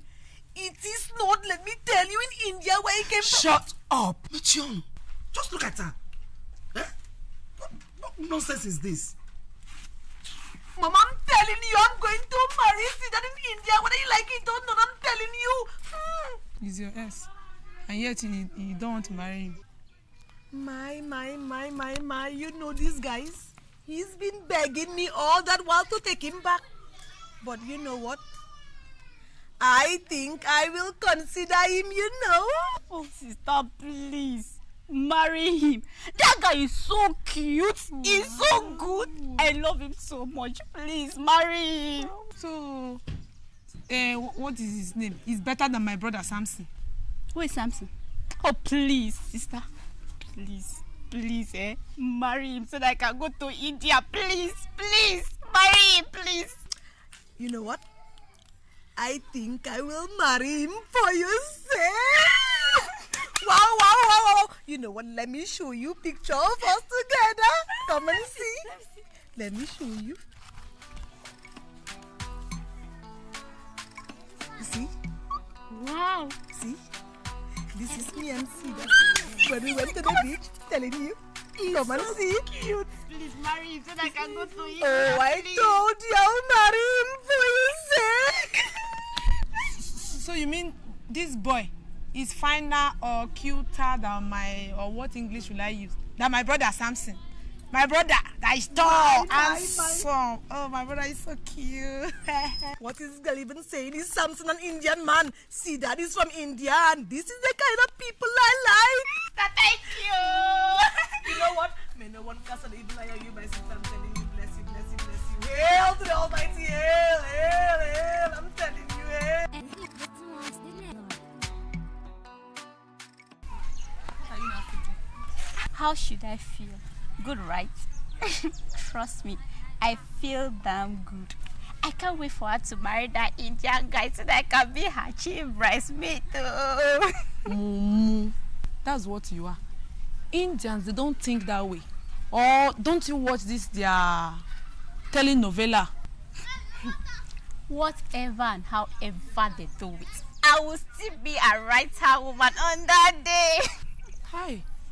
It is not, let me tell you, in India where he came from. Shut up! Michion, just look at her. Eh? What nonsense is this? Mama, I'm telling you, I'm going to marry Siddharth in India, whether you like it or not, I'm telling you. He's your ex. And yet you don't want to marry him. My, you know these guys? He's been begging me all that while to take him back. But you know what? I think I will consider him, you know. Oh, sister, please. Marry him. That guy is so cute. He's so good. I love him so much. Please, marry him. So, what is his name? He's better than my brother Samson. Who is Samson? Oh, please, sister. Please, marry him so that I can go to India. Please, marry him, please. You know what? I think I will marry him for your sake. Wow. You know what? Let me show you a picture of us together. Come and see. Let me show you. See? Wow. See? This is me and Sida. When we went to the beach, telling you. Come and see. Cute. Please marry him so that I can go to India. Oh, I told you I'll marry him for your sake. So you mean this boy is finer or cuter than or what English will I use? Than my brother Samson. My brother that is tall and handsome. Oh, my brother is so cute. What is this girl even saying? Is Samson an Indian man? See, that is from India and this is the kind of people I like. Thank you. You know what? May no one cast an evil eye on you, my sister. I'm telling you, bless you. Hail to the Almighty, hail. I'm telling you, hail. How should I feel? Good, right? Trust me, I feel damn good. I can't wait for her to marry that Indian guy so that I can be her chief bridesmaid. Mumu, that's what you are. Indians, they don't think that way. Or don't you watch their telenovela? Whatever and however they do it, I will still be a right-hand woman on that day.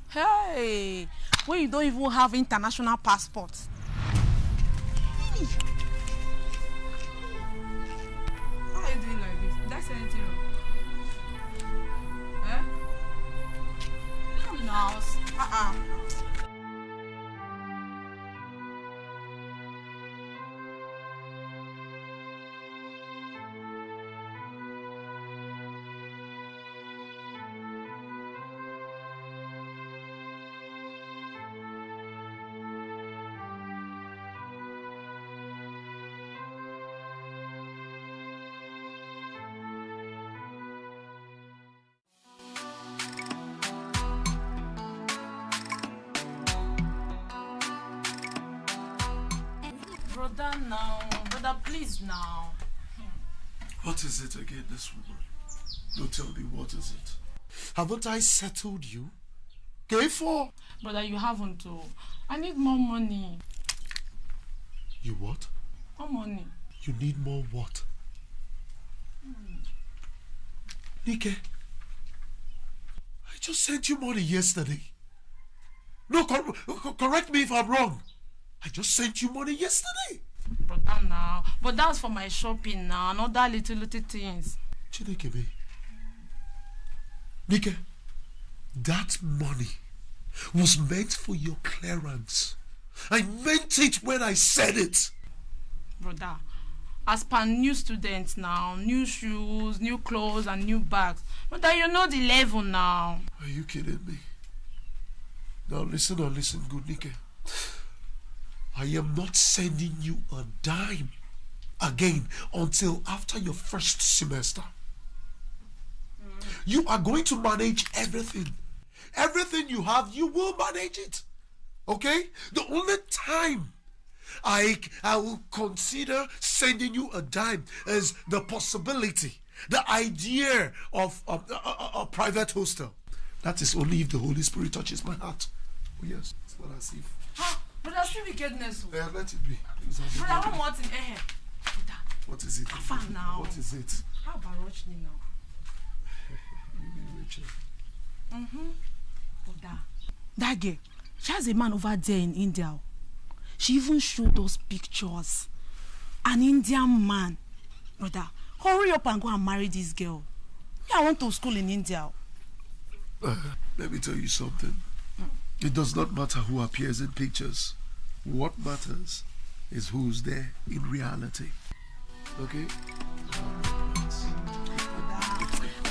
Hey, when you don't even have international passports. How are you doing like this? Did I say anything wrong? Come now. Brother, now. Brother, please now. What is it again, this woman? Don't tell me what is it. Haven't I settled you? K4? Brother, you haven't. I need more money. You what? More money. You need more what? Nike, I just sent you money yesterday. No, correct me if I'm wrong. I just sent you money yesterday. Brother, now. But that's for my shopping now, not that little things. Chineke, Nike, that money was meant for your clearance. I meant it when I said it. Brother, as per new students now, new shoes, new clothes, and new bags. Brother, you know the level now. Are you kidding me? Now listen good, Nike. I am not sending you a dime again until after your first semester. You are going to manage everything. Everything you have, you will manage it. Okay? The only time I will consider sending you a dime is the possibility, the idea of a private hostel. That is only if the Holy Spirit touches my heart. Oh yes, it's not as if. But that's still wickedness. Yeah, let it be. But I don't want it. What is it? Now. What is it? How about Rochni now? You mean Rachel? Brother, that girl, she has a man over there in India. She even showed us pictures. An Indian man. Brother, hurry up and go and marry this girl. I want to school in India. Let me tell you something. It does not matter who appears in pictures. What matters is who's there in reality. Okay?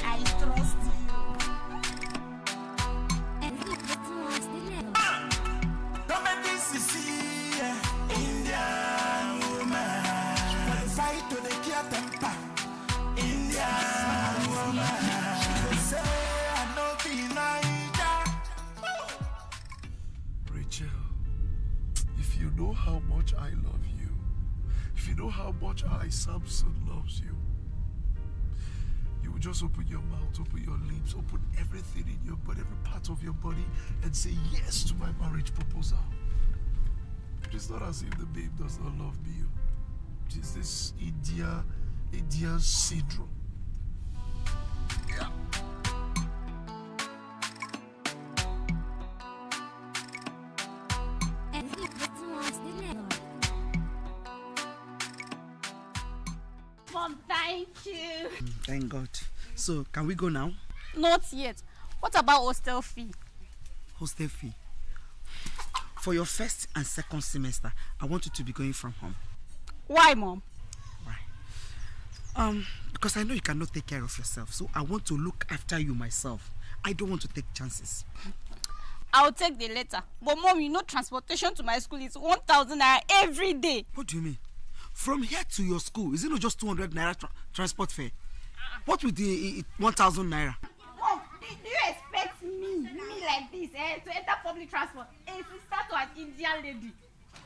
I trust you. Indian woman, fight to the care temper. Indian woman, say I know be Naija. Rachel, if you know how much I love you, if you know how much I, Samson, loves you, you will just open your mouth, open your lips, open everything in your body, every part of your body, and say yes to my marriage proposal. It is not as if the babe does not love me. It is this Indian syndrome. Yeah. Mom, thank you. Thank God. So, can we go now? Not yet. What about hostel fee? Hostel fee? For your first and second semester, I want you to be going from home. Why, Mom? Because I know you cannot take care of yourself, so I want to look after you myself. I don't want to take chances. I'll take the letter. But Mom, you know transportation to my school is 1,000 naira every day. What do you mean? From here to your school, is it not just 200 naira transport fare? What with the 1,000 naira? Mom, do you expect me like this, to enter public transport? A sister to an Indian lady.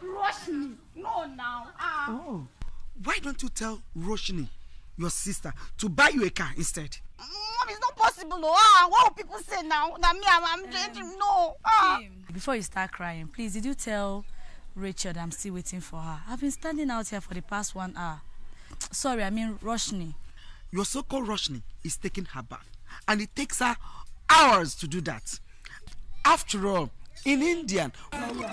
Roshni. No, now. Oh. Why don't you tell Roshni, your sister, to buy you a car instead? Mom, it's not possible. No. What will people say now? That me, I'm changing. No. Before you start crying, please, did you tell Rachel that I'm still waiting for her? I've been standing out here for the past 1 hour. Sorry, I mean Roshni. Your so-called Roshni is taking her bath, and it takes her hours to do that. After all, in Indian. Bye, ma.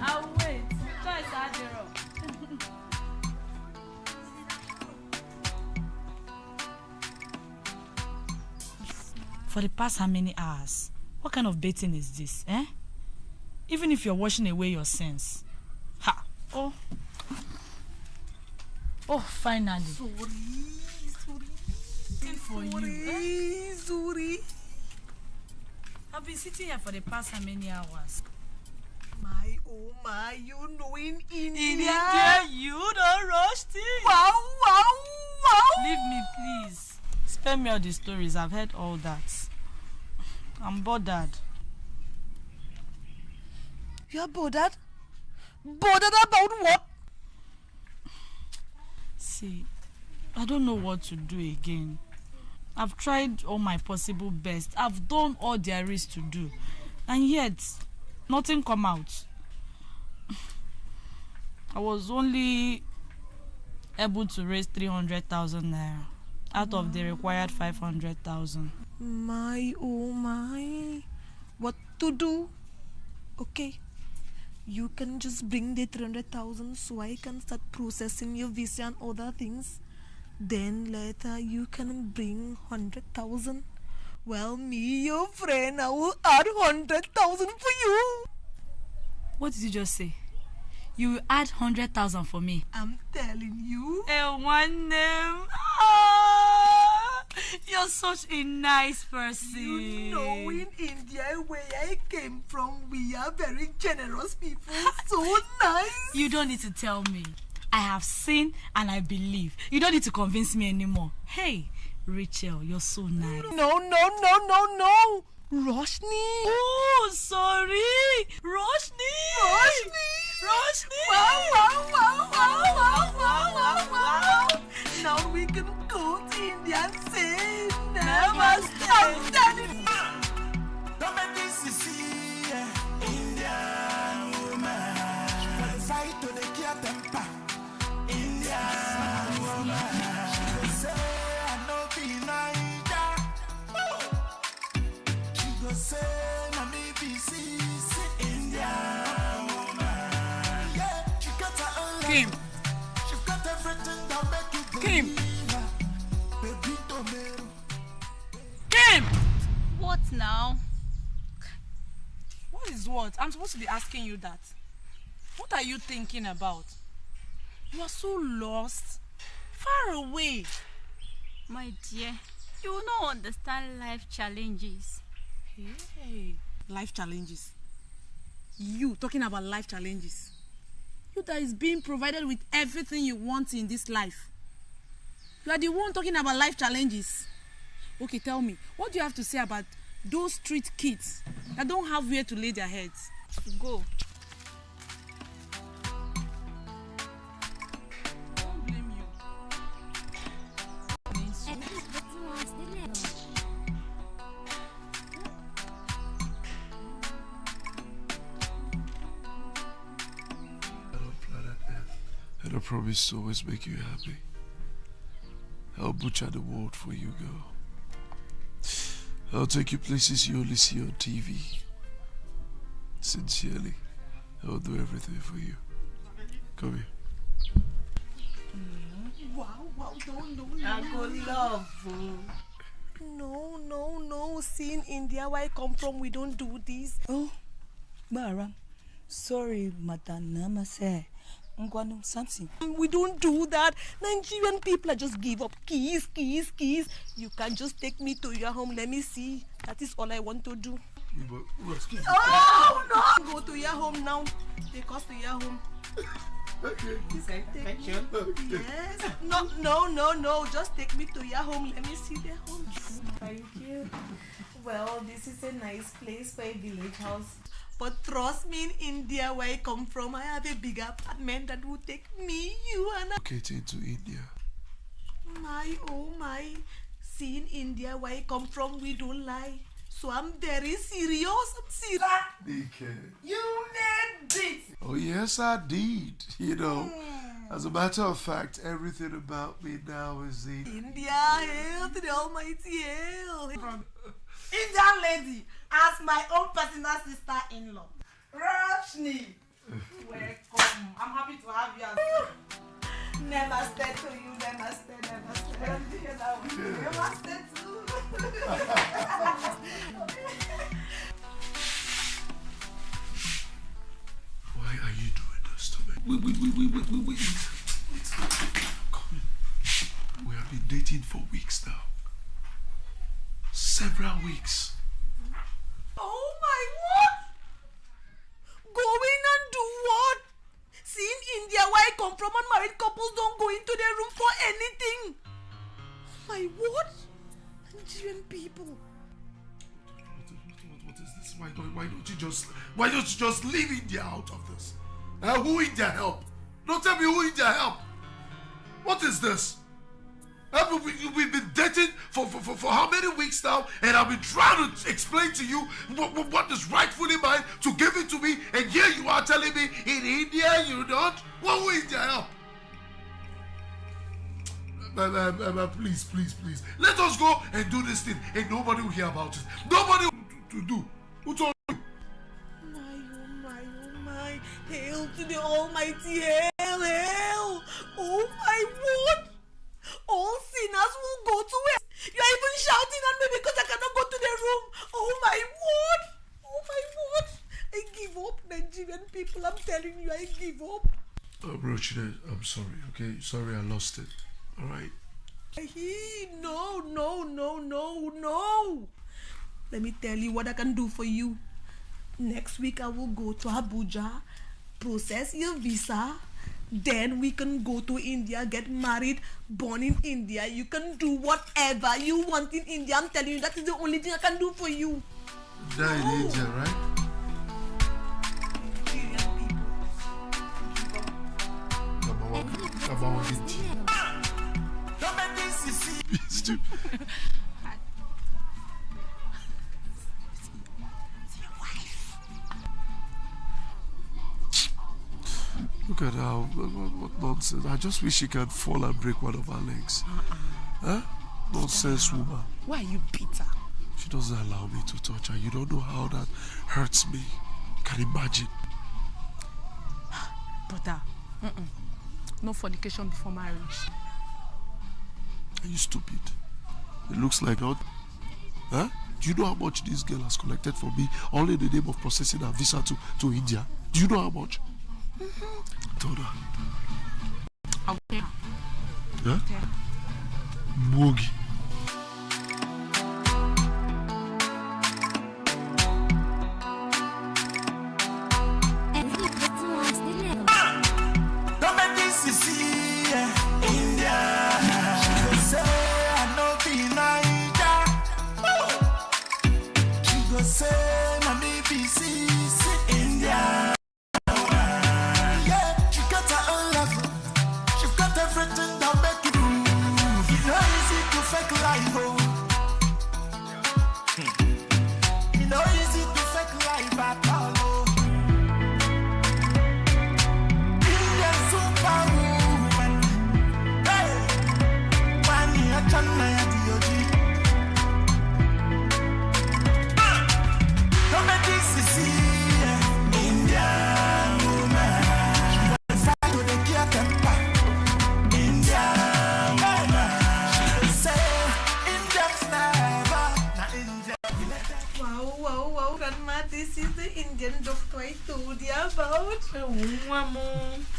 I'll wait. Choice, Adiro. For the past how many hours? What kind of baiting is this, eh? Even if you're washing away your sins. Ha! Oh. Oh, finally. Sorry. I've been sitting here for the past how many hours? My, oh my, you know in India. In India, you don't rush things. Wow. Leave me, please. Spare me all the stories. I've heard all that. I'm bothered. You're bothered? Bothered about what? See, I don't know what to do again. I've tried all my possible best. I've done all there is to do. And yet, nothing come out. I was only able to raise 300,000 naira out of the required 500,000. My, oh my. What to do? Okay. You can just bring the 300,000 so I can start processing your visa and other things. Then later you can bring 100,000. Well, me, your friend, I will add 100,000 for you. What did you just say? You will add 100,000 for me? I'm telling you. One name. Oh, you're such a nice person. You know, in India, where I came from, we are very generous people. So nice. You don't need to tell me. I have seen and I believe. You don't need to convince me anymore. Hey, Rachel, you're so nice. No. Roshni. Oh, sorry. Roshni. Wow. Now we can go to India and say namaste. I'm telling you. Indian woman, fight to the care temper. Indian woman, she say I know be Naija. She go say na me be Indian woman. Yeah, she got her own life. Kim. She got everything that make you Kim. Baby tomato. Kim. What now? What is what? I'm supposed to be asking you that. What are you thinking about? You are so lost. Far away. My dear, you will not understand life challenges. Hey, life challenges. You talking about life challenges. You that is being provided with everything you want in this life. You are the one talking about life challenges. Okay, tell me, what do you have to say about those street kids that don't have where to lay their heads? Go. Don't blame you. And I promise to always make you happy. I'll butcher the world for you, girl. I'll take you places you only see on TV. Sincerely, I'll do everything for you. Come here. Wow, don't I go love. No. See, in India, where I come from, we don't do this. Oh, Bara, sorry, Madam Namase. Something. We don't do that. Nigerian people just give up keys. You can just take me to your home. Let me see. That is all I want to do. Oh, no! Go to your home now. Take us to your home. Okay. Yes. No. Just take me to your home. Let me see their home. Thank you. Well, this is a nice place for a village house. But trust me, in India, where I come from, I have a big apartment that will take me, you, and Located to India. My. See, in India, where I come from, we don't lie. So I'm very serious. DK. You did it. Oh, yes, I did. You know, as a matter of fact, everything about me now is in India, hail to the Almighty, hail. Indian lady as my own personal sister-in-law. Roshni. Welcome. I'm happy to have you as well. Namaste to you, namaste. Namaste too. Why are you doing this to me? Wait. Come in. We have been dating for weeks now. Several weeks. Oh my, what? Going and do what? See, in India, where I come from, unmarried couples don't go into their room for anything. Oh my, what? Nigerian people. What is this? Why don't you just leave India out of this? Who India help? Don't tell me who India help. What is this? We've been dating for how many weeks now, and I've been trying to explain to you what is rightfully mine to give it to me, and here you are telling me in India you don't? What will India help? Please, let us go and do this thing, and nobody will hear about it. Nobody will to do. Who told you? My, hail to the Almighty, hail. Oh my word. All sinners will go to hell. You are even shouting at me because I cannot go to the room. Oh my word. I give up, Nigerian people. I'm telling you, I give up. Rochine, I'm sorry, okay? Sorry I lost it. Alright? No. Let me tell you what I can do for you. Next week I will go to Abuja, process your visa. Then we can go to India, get married, born in India. You can do whatever you want in India. I'm telling you, that is the only thing I can do for you. Die in India, right? Look at her, what nonsense. I just wish she could fall and break one of her legs. Huh? Nonsense woman. Why are you bitter? She doesn't allow me to touch her. You don't know how that hurts me. Can imagine. Brother, no fornication before marriage. Are you stupid? It looks like not. Huh? Do you know how much this girl has collected from me only in the name of processing her visa to India? Do you know how much? I told her. I'll pay her. Huh? Mogi.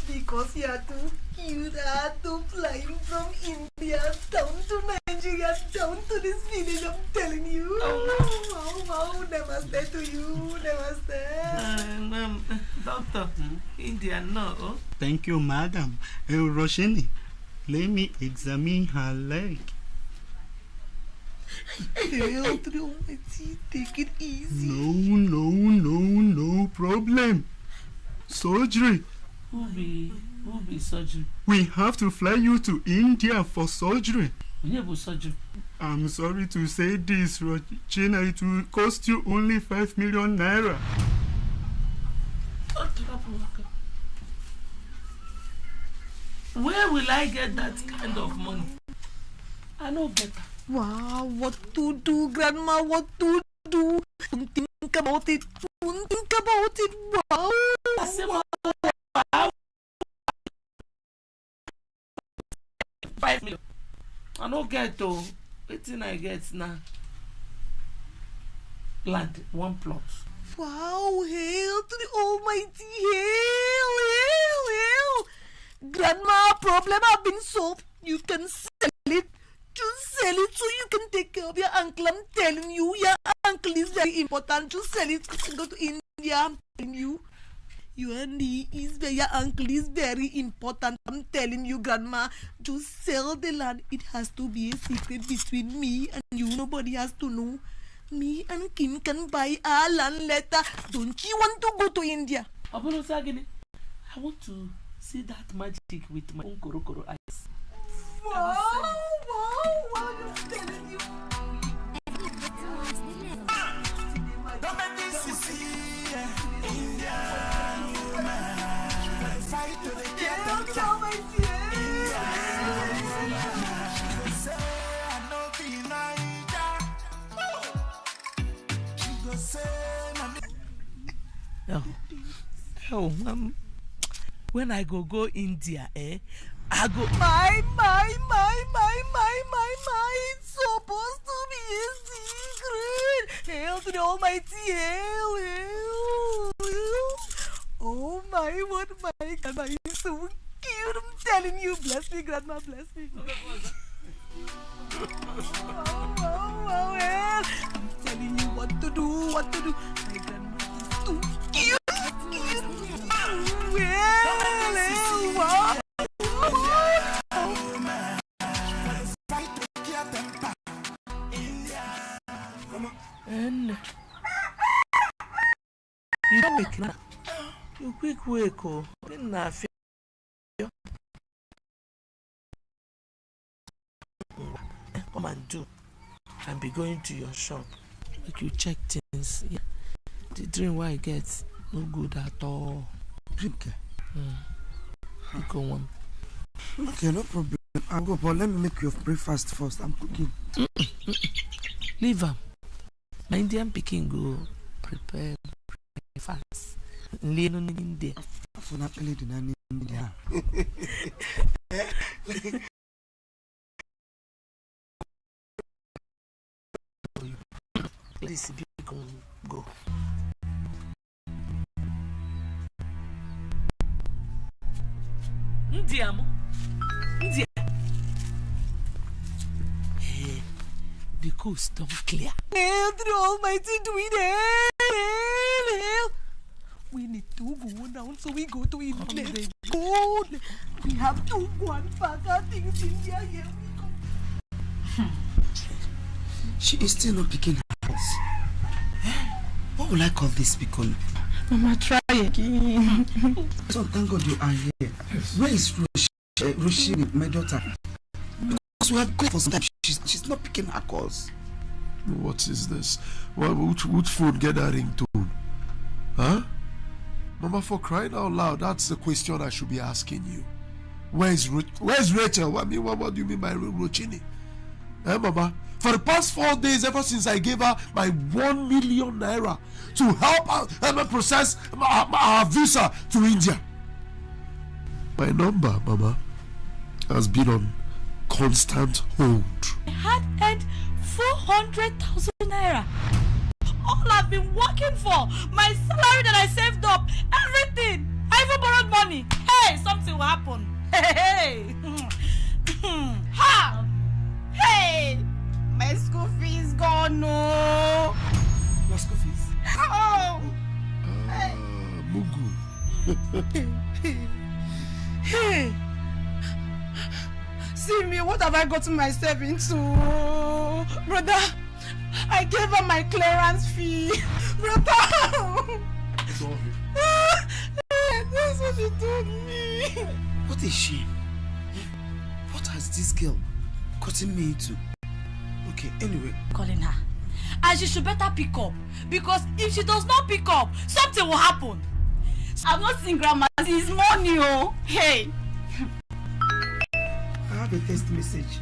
Because you are too cute, too flying from India down to Nigeria, down to this village, I'm telling you. Wow, namaste to you, namaste. Doctor, India, no. Thank you, madam. Roshini, let me examine her leg. Hail to the Almighty, take it easy. No problem. Surgery. Who be surgery? We have to fly you to India for surgery. Surgery. I'm sorry to say this, Regina, it will cost you only 5 million naira. Where will I get that kind of money? I know better. Wow, what to do, Grandma, what to do? Don't think about it. Wow. Wow. 5 million. I don't get to. Everything I get now. Land, 1 plot. Wow, hail to the Almighty, hail. Grandma, problem have been solved. You can sell it. Just sell it so you can take care of your uncle. I'm telling you, your uncle is very important. Just sell it and go to India. I'm telling you. Your uncle is very important. I'm telling you, Grandma. Just sell the land. It has to be a secret between me and you. Nobody has to know. Me and Kim can buy our land later. Don't you want to go to India? I want to see that magic with my own korokoro eyes. Wow, I'm telling you. When I go India, I go. My, it's supposed to be a secret. Hail to the Almighty, hail. Oh my, what my grandma is so cute. I'm telling you, bless me, grandma, bless me. Well, I'm telling you what to do. My grandma is too cute. And you don't wake now. You quick wake, oh. Come and do. And be going to your shop. Like you check things. Yeah. The dream why I get no good at all. Dream. You go on. Okay, no problem. I'll go, but let me make your breakfast first. I'm cooking. Leave him. My Indian picking go prepare breakfast. Lean on India. For not leading in India. Please be go. India. Hey, the coast don't clear. Hail to the Almighty, do it. Hail. We need to go down, so we go to India. Go. We have to go and pack our things in India. Here we go. She is still not picking her house. What will I call this because? Mama, try again. So thank God you are here. Where is Roshi, my daughter? Because we have called for some time. She's not picking her calls. What is this? Which phone get that ringtone? Huh? Mama, for crying out loud, that's the question I should be asking you. Where's Rachel? What do you mean by Rochini? Mama? For the past 4 days, ever since I gave her my 1 million naira to help her process our visa to India. My number, Mama, has been on constant hold. I had earned 400,000 naira. All I've been working for, my salary that I saved up, everything. I even borrowed money. Hey, something will happen. Hey. Ha! Hey! My school fee is gone, no. Your school fees? Oh! Mugu. Hey! See me, what have I gotten myself into? Brother, I gave her my clearance fee. Brother! Sorry. That's what you told me. What a shame. What has this girl gotten me into? Okay, anyway. Calling her. And she should better pick up. Because if she does not pick up, something will happen. I've not seen grandma since morning, oh. Hey. I have a text message.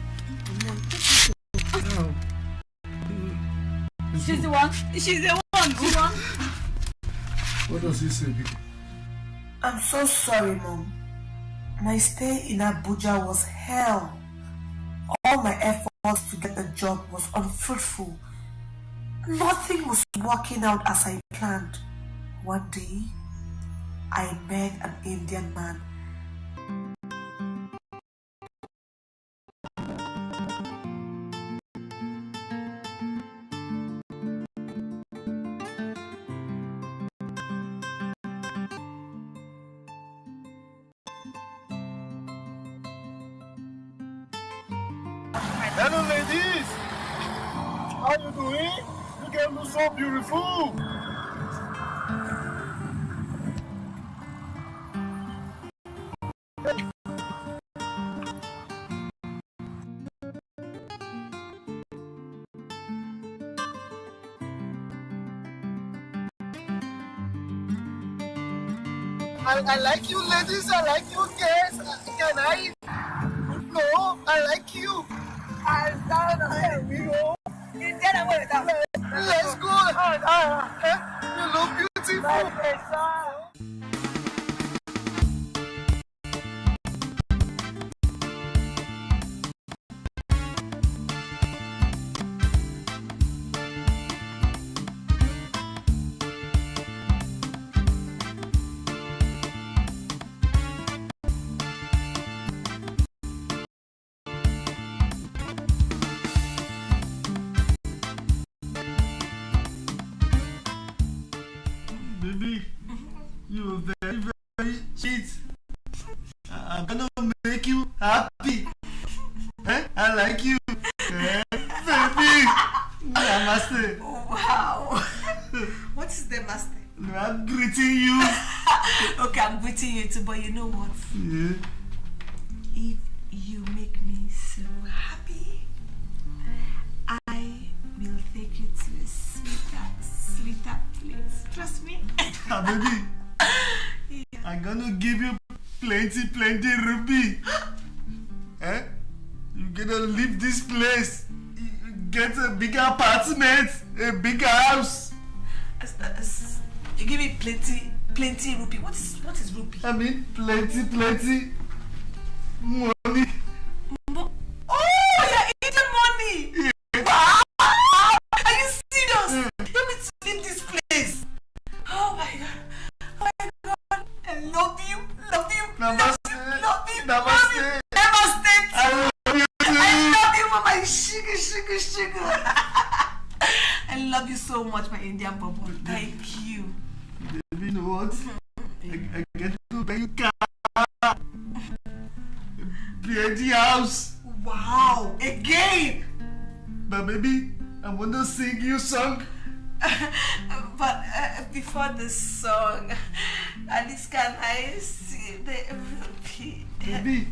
Oh. She's the one. She's the one. What does he say, Vicky? I'm so sorry, Mom. My stay in Abuja was hell. All my efforts to get a job was unfruitful. Nothing was working out as I planned. One day, I met an Indian man. Hello, ladies. How you doing? You can look so beautiful. I like you ladies, I like you girls. Can I? No, I like you. Let's go. You look beautiful. Baby, you're very, very sweet. I'm gonna make you happy. I like you. Baby, namaste. Wow. What is namaste? No, I'm greeting you. Okay, I'm greeting you too, but you know what? Yeah. If you make me so happy, I will take you to a sweeter place. Trust me. Baby, yeah. I'm gonna give you plenty ruby. You're gonna leave this place. You get a bigger apartment, a bigger house. You give me plenty rupee. What is rupee? I mean plenty money. Oh, you're eating money. Yeah. Wow! Are you serious? You want me to leave this place? Oh my god! I love you. Namaste. Love you. Namaste. Namaste. I love you too. I love you, mama. Sugar. I love you so much, my Indian bubble. Thank you. Baby, you know what? I get to buy you car. Plenty house. Wow! Again! But baby, I want to sing you a song. But before the song, at least can I see the rupee? Baby,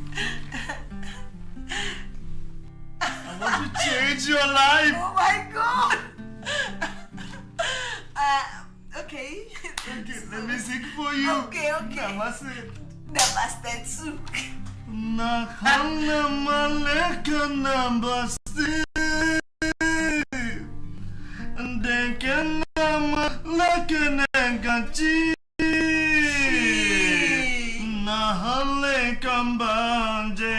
I want to change your life. Oh my god! Okay. Okay, let me sing for you. Okay. Namaste. Namaste too. Nahana maleka namaste. Denken maleka nengachi. Nahale kambanje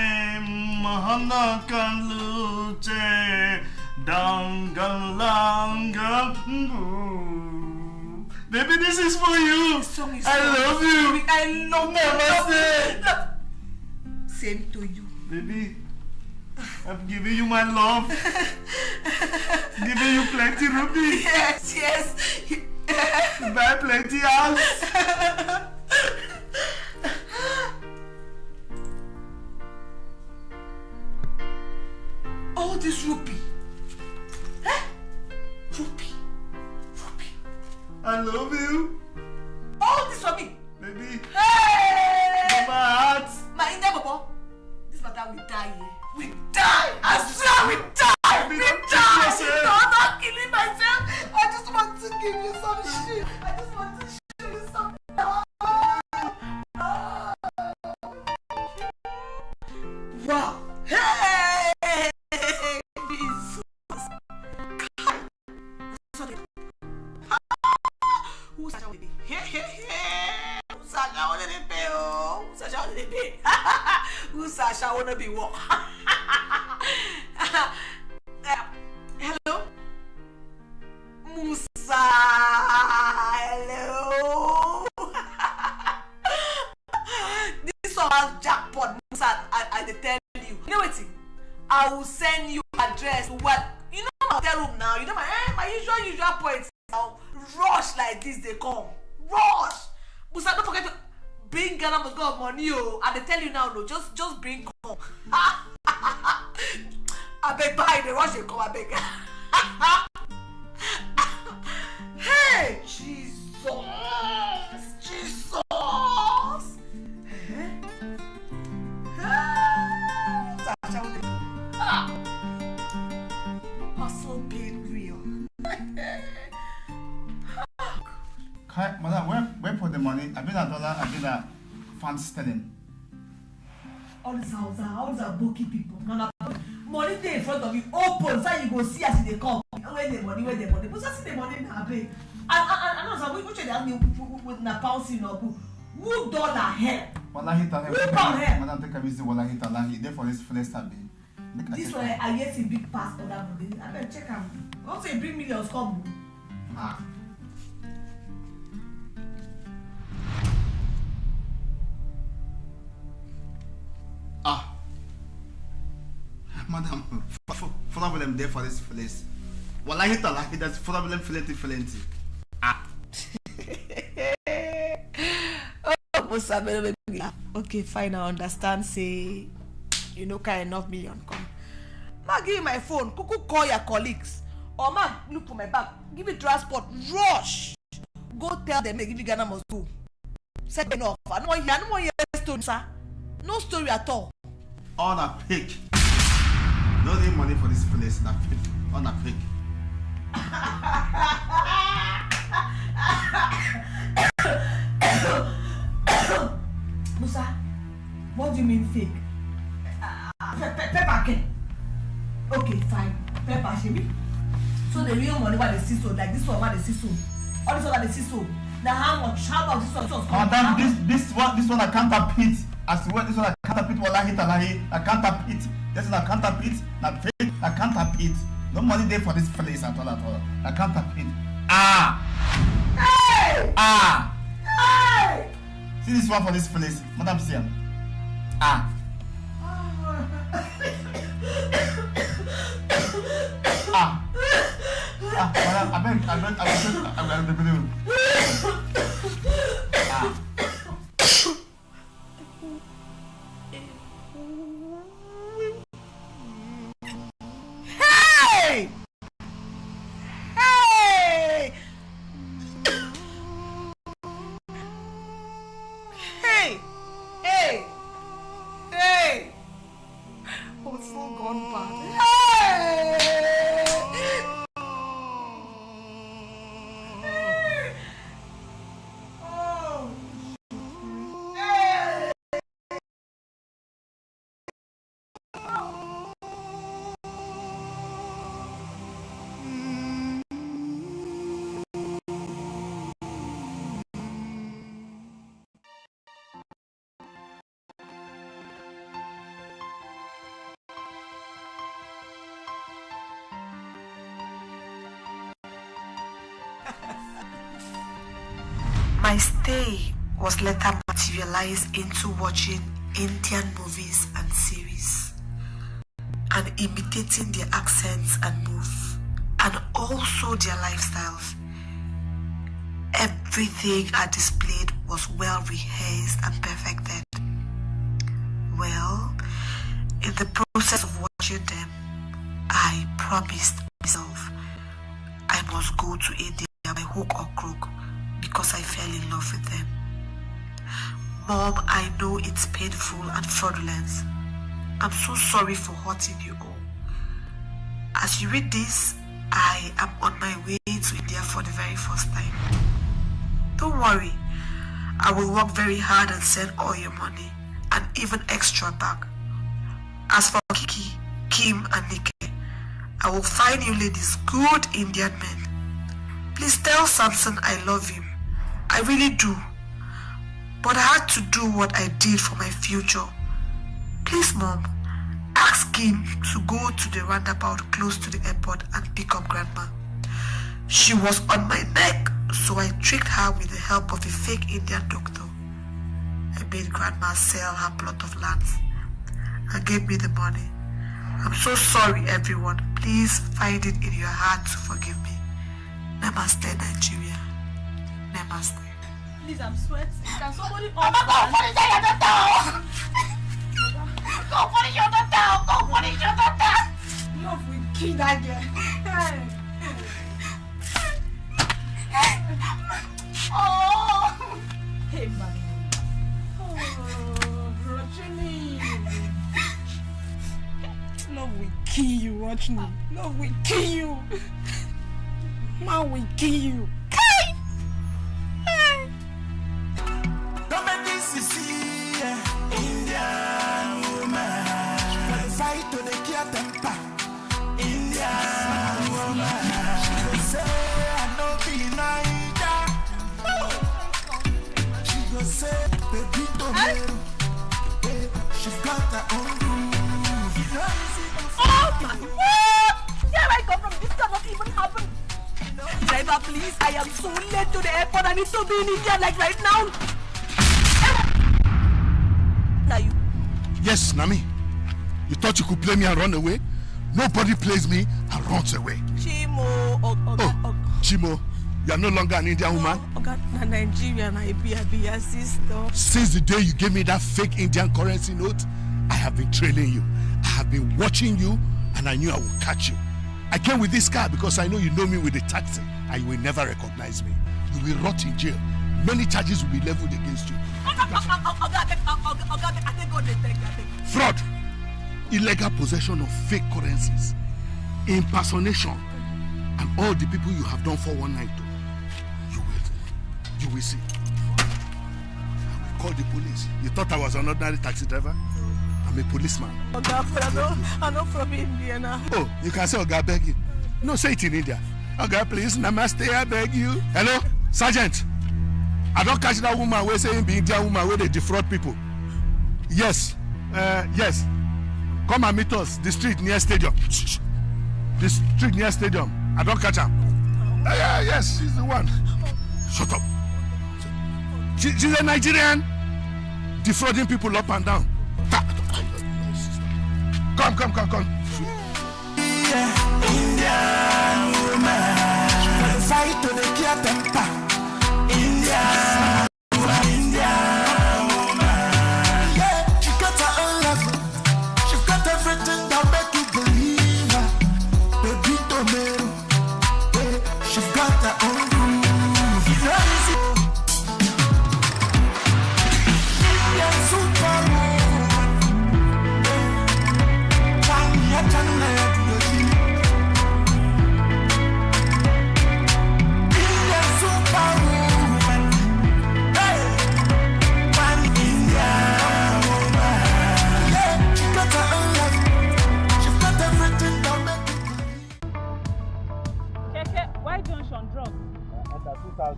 mahana kaluche dangalanga. Baby, this is for you. I love you. I love Namaste. you. Same to you. Baby, I'm giving you my love. Giving you plenty rupee. Yes. Buy plenty house. All this rupee. Rupee. I love you. All this for me. Baby. Hey! My heart. My Indian baba. This matter we die here. We die. I swear we die. Baby, We don't die. kill yourself. No, I'm not killing myself. I just want to give you some shit. I just want to show you some love. Wow. Hey! Jesus. Sorry. Who's that baby? Who's Sasha wanna be what? Hello? Musa, hello? This one has jackpot, Musa, I tell you. You know what? I will send you address. What? You know my hotel room now. You know my usual points now. Rush like this, they come. Rush. Musa, don't forget to bring Ghana must go of money, oh. And they tell you now, no, just bring come. I beg buy the rush they come, I beg. Hey, Jesus. Hustle being real. Madam, wait for the money. I've been a dollar, I've been a fan sterling. All these are bookie people. Money there in front of you, open, so you go see as they come. Where the money? But just see the money now, babe. And also, which they ask me with na pounds in or who dollar here? Wallahi talahi. Who come here? Madam, take a visit. Wallahi talahi. There for this first time. This one I get a big pass for that money. I better check am. Also, you bring millions come. Madam, for them there for this place. Wallahi talahi, that's for them plenty. Okay, fine, I understand. Say, you know, kind enough million come. Ma, give me my phone. Kuku call your colleagues. Or ma, look for my bag. Give me transport. Rush. Go tell them. Give me Ghana must go. Set enough. I don't want to hear story, sir. No story at all. On a pig. No need money for this place. That pig. On a pig. Musa, what do you mean fake? Pepper cake. Okay, fine. Pepper shemi. So the real money what they see so, like this one what they see so. All this one what they see so. Now how much? How about this one? Madam, this one I can't repeat. As to what this one I can't repeat. Wallahi talahi, I can't repeat. This one I can't repeat. Not fake. I can't repeat. No money there for this place at all. I can't repeat. Hey! Hey! See this one for this place, Madam Siam. Madam, I Hey! Hey! Hey! Hey! Hey! Oh, it's all gone bad. Hey! Oh! Hey! My stay was later materialized into watching Indian movies and series and imitating their accents and move, and also their lifestyles. Everything I displayed was well rehearsed and perfected. Well, in the process of watching them, I promised myself I must go to India by hook or crook because I fell in love with them. Mom, I know it's painful and fraudulent. I'm so sorry for hurting you all. As you read this, I am on my way to India for the very first time. Don't worry, I will work very hard and send all your money and even extra back. As for Kiki, Kim and Nike, I will find you ladies good Indian men. Please tell Samson I love him. I really do. But I had to do what I did for my future. Please, Mom, ask him to go to the roundabout close to the airport and pick up Grandma. She was on my neck, so I tricked her with the help of a fake Indian doctor. I made Grandma sell her plot of land and gave me the money. I'm so sorry, everyone. Please find it in your heart to forgive me. Namaste, Nigeria. Namaste. Please, I'm sweating. Can somebody Mama, go punish your daughter! Go punish your daughter! Go punish your daughter! Love will kill that girl. Oh! Hey, man. Oh, Rochini. Love will kill you, Rochini. Love will kill you. Man will kill you. Sissy, Indian woman. Fight to the care temper. Indian woman. She say I don't be Naija. She go say baby tomato. She got her own groove. Oh my God! Where I come from, this cannot even happen. Driver, please, I am so late to the airport. I need to be in India like right now. Are you? Yes, Nami. You thought you could play me and run away? Nobody plays me and runs away. Chimo, Chimo, you are no longer an Indian woman. Nigerian, I be a sister. Since the day you gave me that fake Indian currency note, I have been trailing you. I have been watching you, and I knew I would catch you. I came with this car because I know you know me with the taxi, and you will never recognize me. You will rot in jail. Many charges will be leveled against you. Fraud, illegal possession of fake currencies, impersonation, and all the people you have done 419 to. You will see. I will call the police. You thought I was an ordinary taxi driver? I'm a policeman. I'm not from India now. Oh, you can say Oga, beg you. No, say it in India. Oga, please, namaste, I beg you. Hello, Sergeant. I don't catch that woman where saying the Indian woman where they defraud people. Yes, yes. Come and meet us. The street near stadium. The street near stadium. I don't catch her. Yes, she's the one. Shut up. She's a Nigerian, defrauding people up and down. Come. Indian woman, fight to the care temper. Indian woman, yeah, she got her own level. She got everything that make you believe her. Baby tomato, yeah, she got her own groove. You know easy. Indian superwoman. Why junction drop? Under 2,000.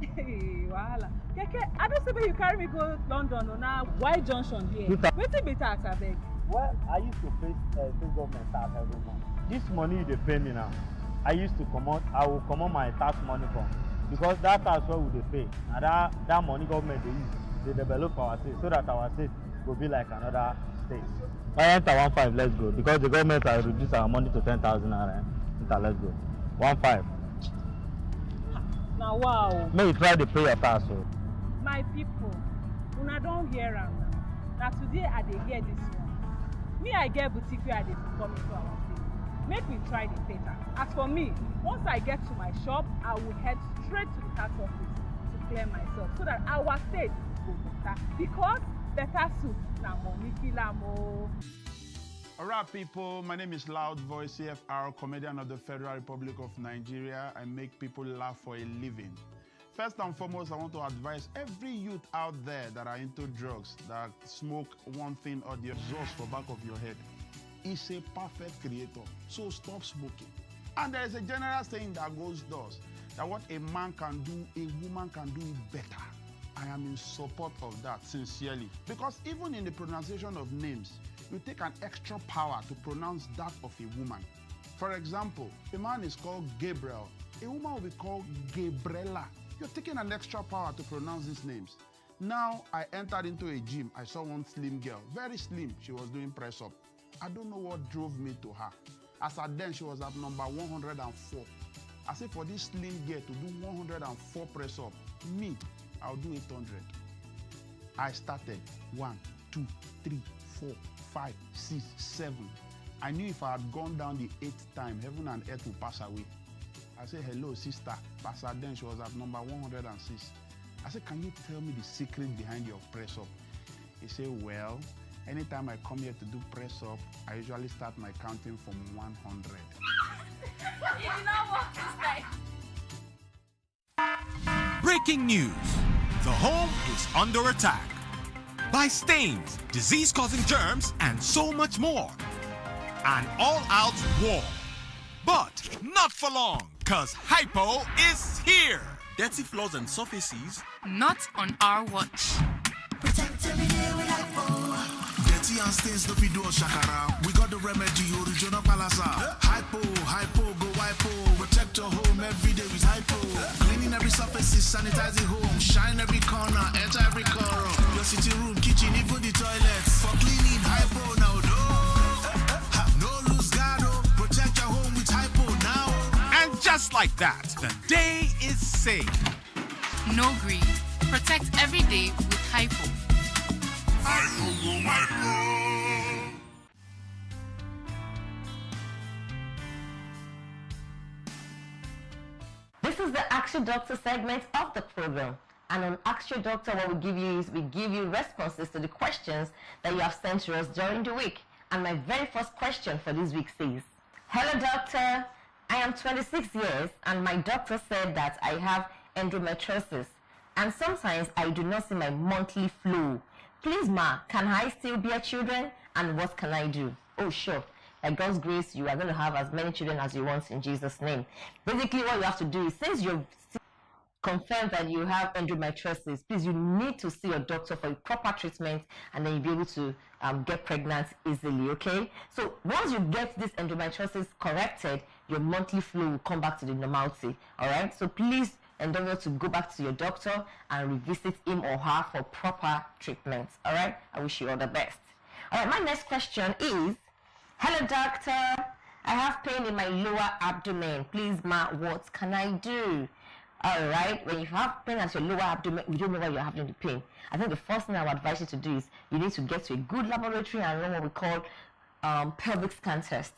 Hey, wahala. Keke, I don't see where you carry me go London or now. Why junction here? Wetin be tax, abeg? Well, I used to pay state government tax every month. This money they pay me now. I will come on my tax money from, because that tax what we they pay. And that money government they use, they develop our state so that our state will be like another state. I enter 1.5, let's go. Because the government has reduced our money to 10,000 naira. Let's go. 1.5. Now wow. May you try to pay your tax. So. My people, una don't hear am now. Now today I dey hear this one. Me I get boutique where I dey come into our state. Make we try the pay tax. As for me, once I get to my shop, I will head straight to the tax office to clear myself so that our state will be better. Because better soup na money kill am o. Alright people, my name is Loud Voice CFR, comedian of the Federal Republic of Nigeria. I make people laugh for a living. First and foremost, I want to advise every youth out there that are into drugs, that smoke one thing or the exhaust for back of your head. It's a perfect creator, so stop smoking. And there is a general saying that goes thus, that what a man can do, a woman can do it better. I am in support of that, sincerely. Because even in the pronunciation of names, you take an extra power to pronounce that of a woman. For example, a man is called Gabriel. A woman will be called Gabriela. You're taking an extra power to pronounce these names. Now, I entered into a gym. I saw one slim girl, very slim. She was doing press up. I don't know what drove me to her. As at then, she was at number 104. I said, for this slim girl to do 104 press up, me, I'll do 800. I started 1, 2, 3, 4, 5, 6, 7. I knew if I had gone down the 8th time, heaven and earth would pass away. I said, hello, sister. Pastor then she was at number 106. I said, can you tell me the secret behind your press up? He said, well, anytime I come here to do press up, I usually start my counting from 100. You did not work this time. Breaking news. The home is under attack by stains, disease-causing germs, and so much more. An all-out war. But not for long, because Hypo is here. Dirty floors and surfaces. Not on our watch. Protect every day with Hypo. Dirty and stains no fit do us shakara. We got the remedy, original palasa. Hypo, hypo, go hypo. Protect your home every day with Hypo. Cleaning every surface, sanitizing home. Shine every corner, enter every corner. Your sitting room, kitchen, even the toilets. For cleaning, Hypo now. No lose guard, protect your home with Hypo now. And just like that, the day is saved. No greed. Protect every day with Hypo. Hypo go Hypo. This is the Ask Your Doctor segment of the program. And on Ask Your Doctor, what we give you is we give you responses to the questions that you have sent to us during the week. And my very first question for this week says, "Hello doctor, I am 26 years and my doctor said that I have endometriosis and sometimes I do not see my monthly flow. Please ma, can I still bear children and what can I do?" Oh sure, by God's grace you are going to have as many children as you want in Jesus' name. Basically what you have to do is, since you've confirmed that you have endometriosis, please, you need to see your doctor for a proper treatment and then you'll be able to get pregnant easily, okay? So once you get this endometriosis corrected, your monthly flow will come back to the normality, all right? So please endeavor to go back to your doctor and revisit him or her for proper treatment, all right? I wish you all the best. All right, my next question is, "Hello doctor, I have pain in my lower abdomen. Please ma, what can I do?" All right, when you have pain at your lower abdomen, you don't know why you're having the pain. I think the first thing I would advise you to do is you need to get to a good laboratory and run what we call pelvic scan test.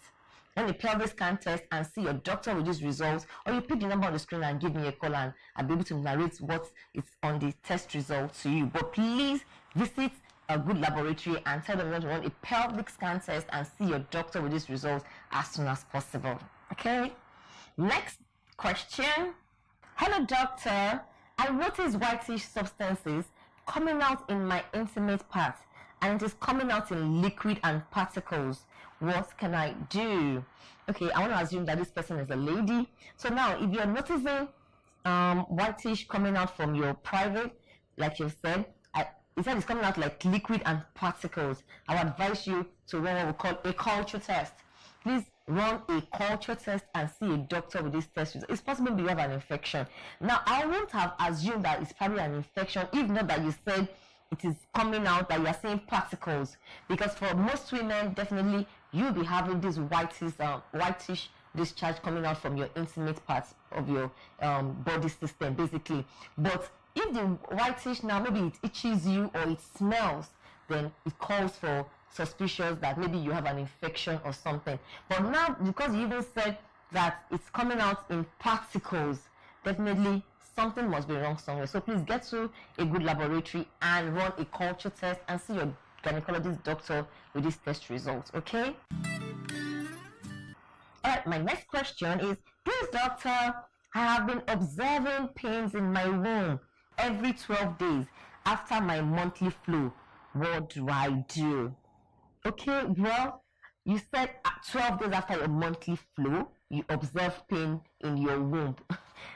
Run a pelvic scan test and see your doctor with these results, or you pick the number on the screen and give me a call and I'll be able to narrate what is on the test result to you. But please visit a good laboratory and tell them to run a pelvic scan test and see your doctor with these results as soon as possible. Okay? Next question. "Hello doctor, I noticed whitish substances coming out in my intimate part and it is coming out in liquid and particles. What can I do?" Okay, I want to assume that this person is a lady. So now if you're noticing whitish coming out from your private, like you said, it said it's coming out like liquid and particles, I would advise you to run what we call a culture test. Please run a culture test and see a doctor with this test. It's possible you have an infection. Now, I won't have assumed that it's probably an infection, if not that you said it is coming out, that you are seeing particles. Because for most women, definitely, you'll be having this whitish discharge coming out from your intimate parts of your body system, basically. But if the whitish now, maybe it itches you or it smells, then it calls for suspicious that maybe you have an infection or something. But now, because you even said that it's coming out in particles, definitely something must be wrong somewhere. So please get to a good laboratory and run a culture test and see your gynecologist doctor with this test results, okay? All right, my next question is, "Please doctor, I have been observing pains in my womb every 12 days after my monthly flow. What do I do?" Okay, well, you said 12 days after your monthly flow, you observe pain in your womb.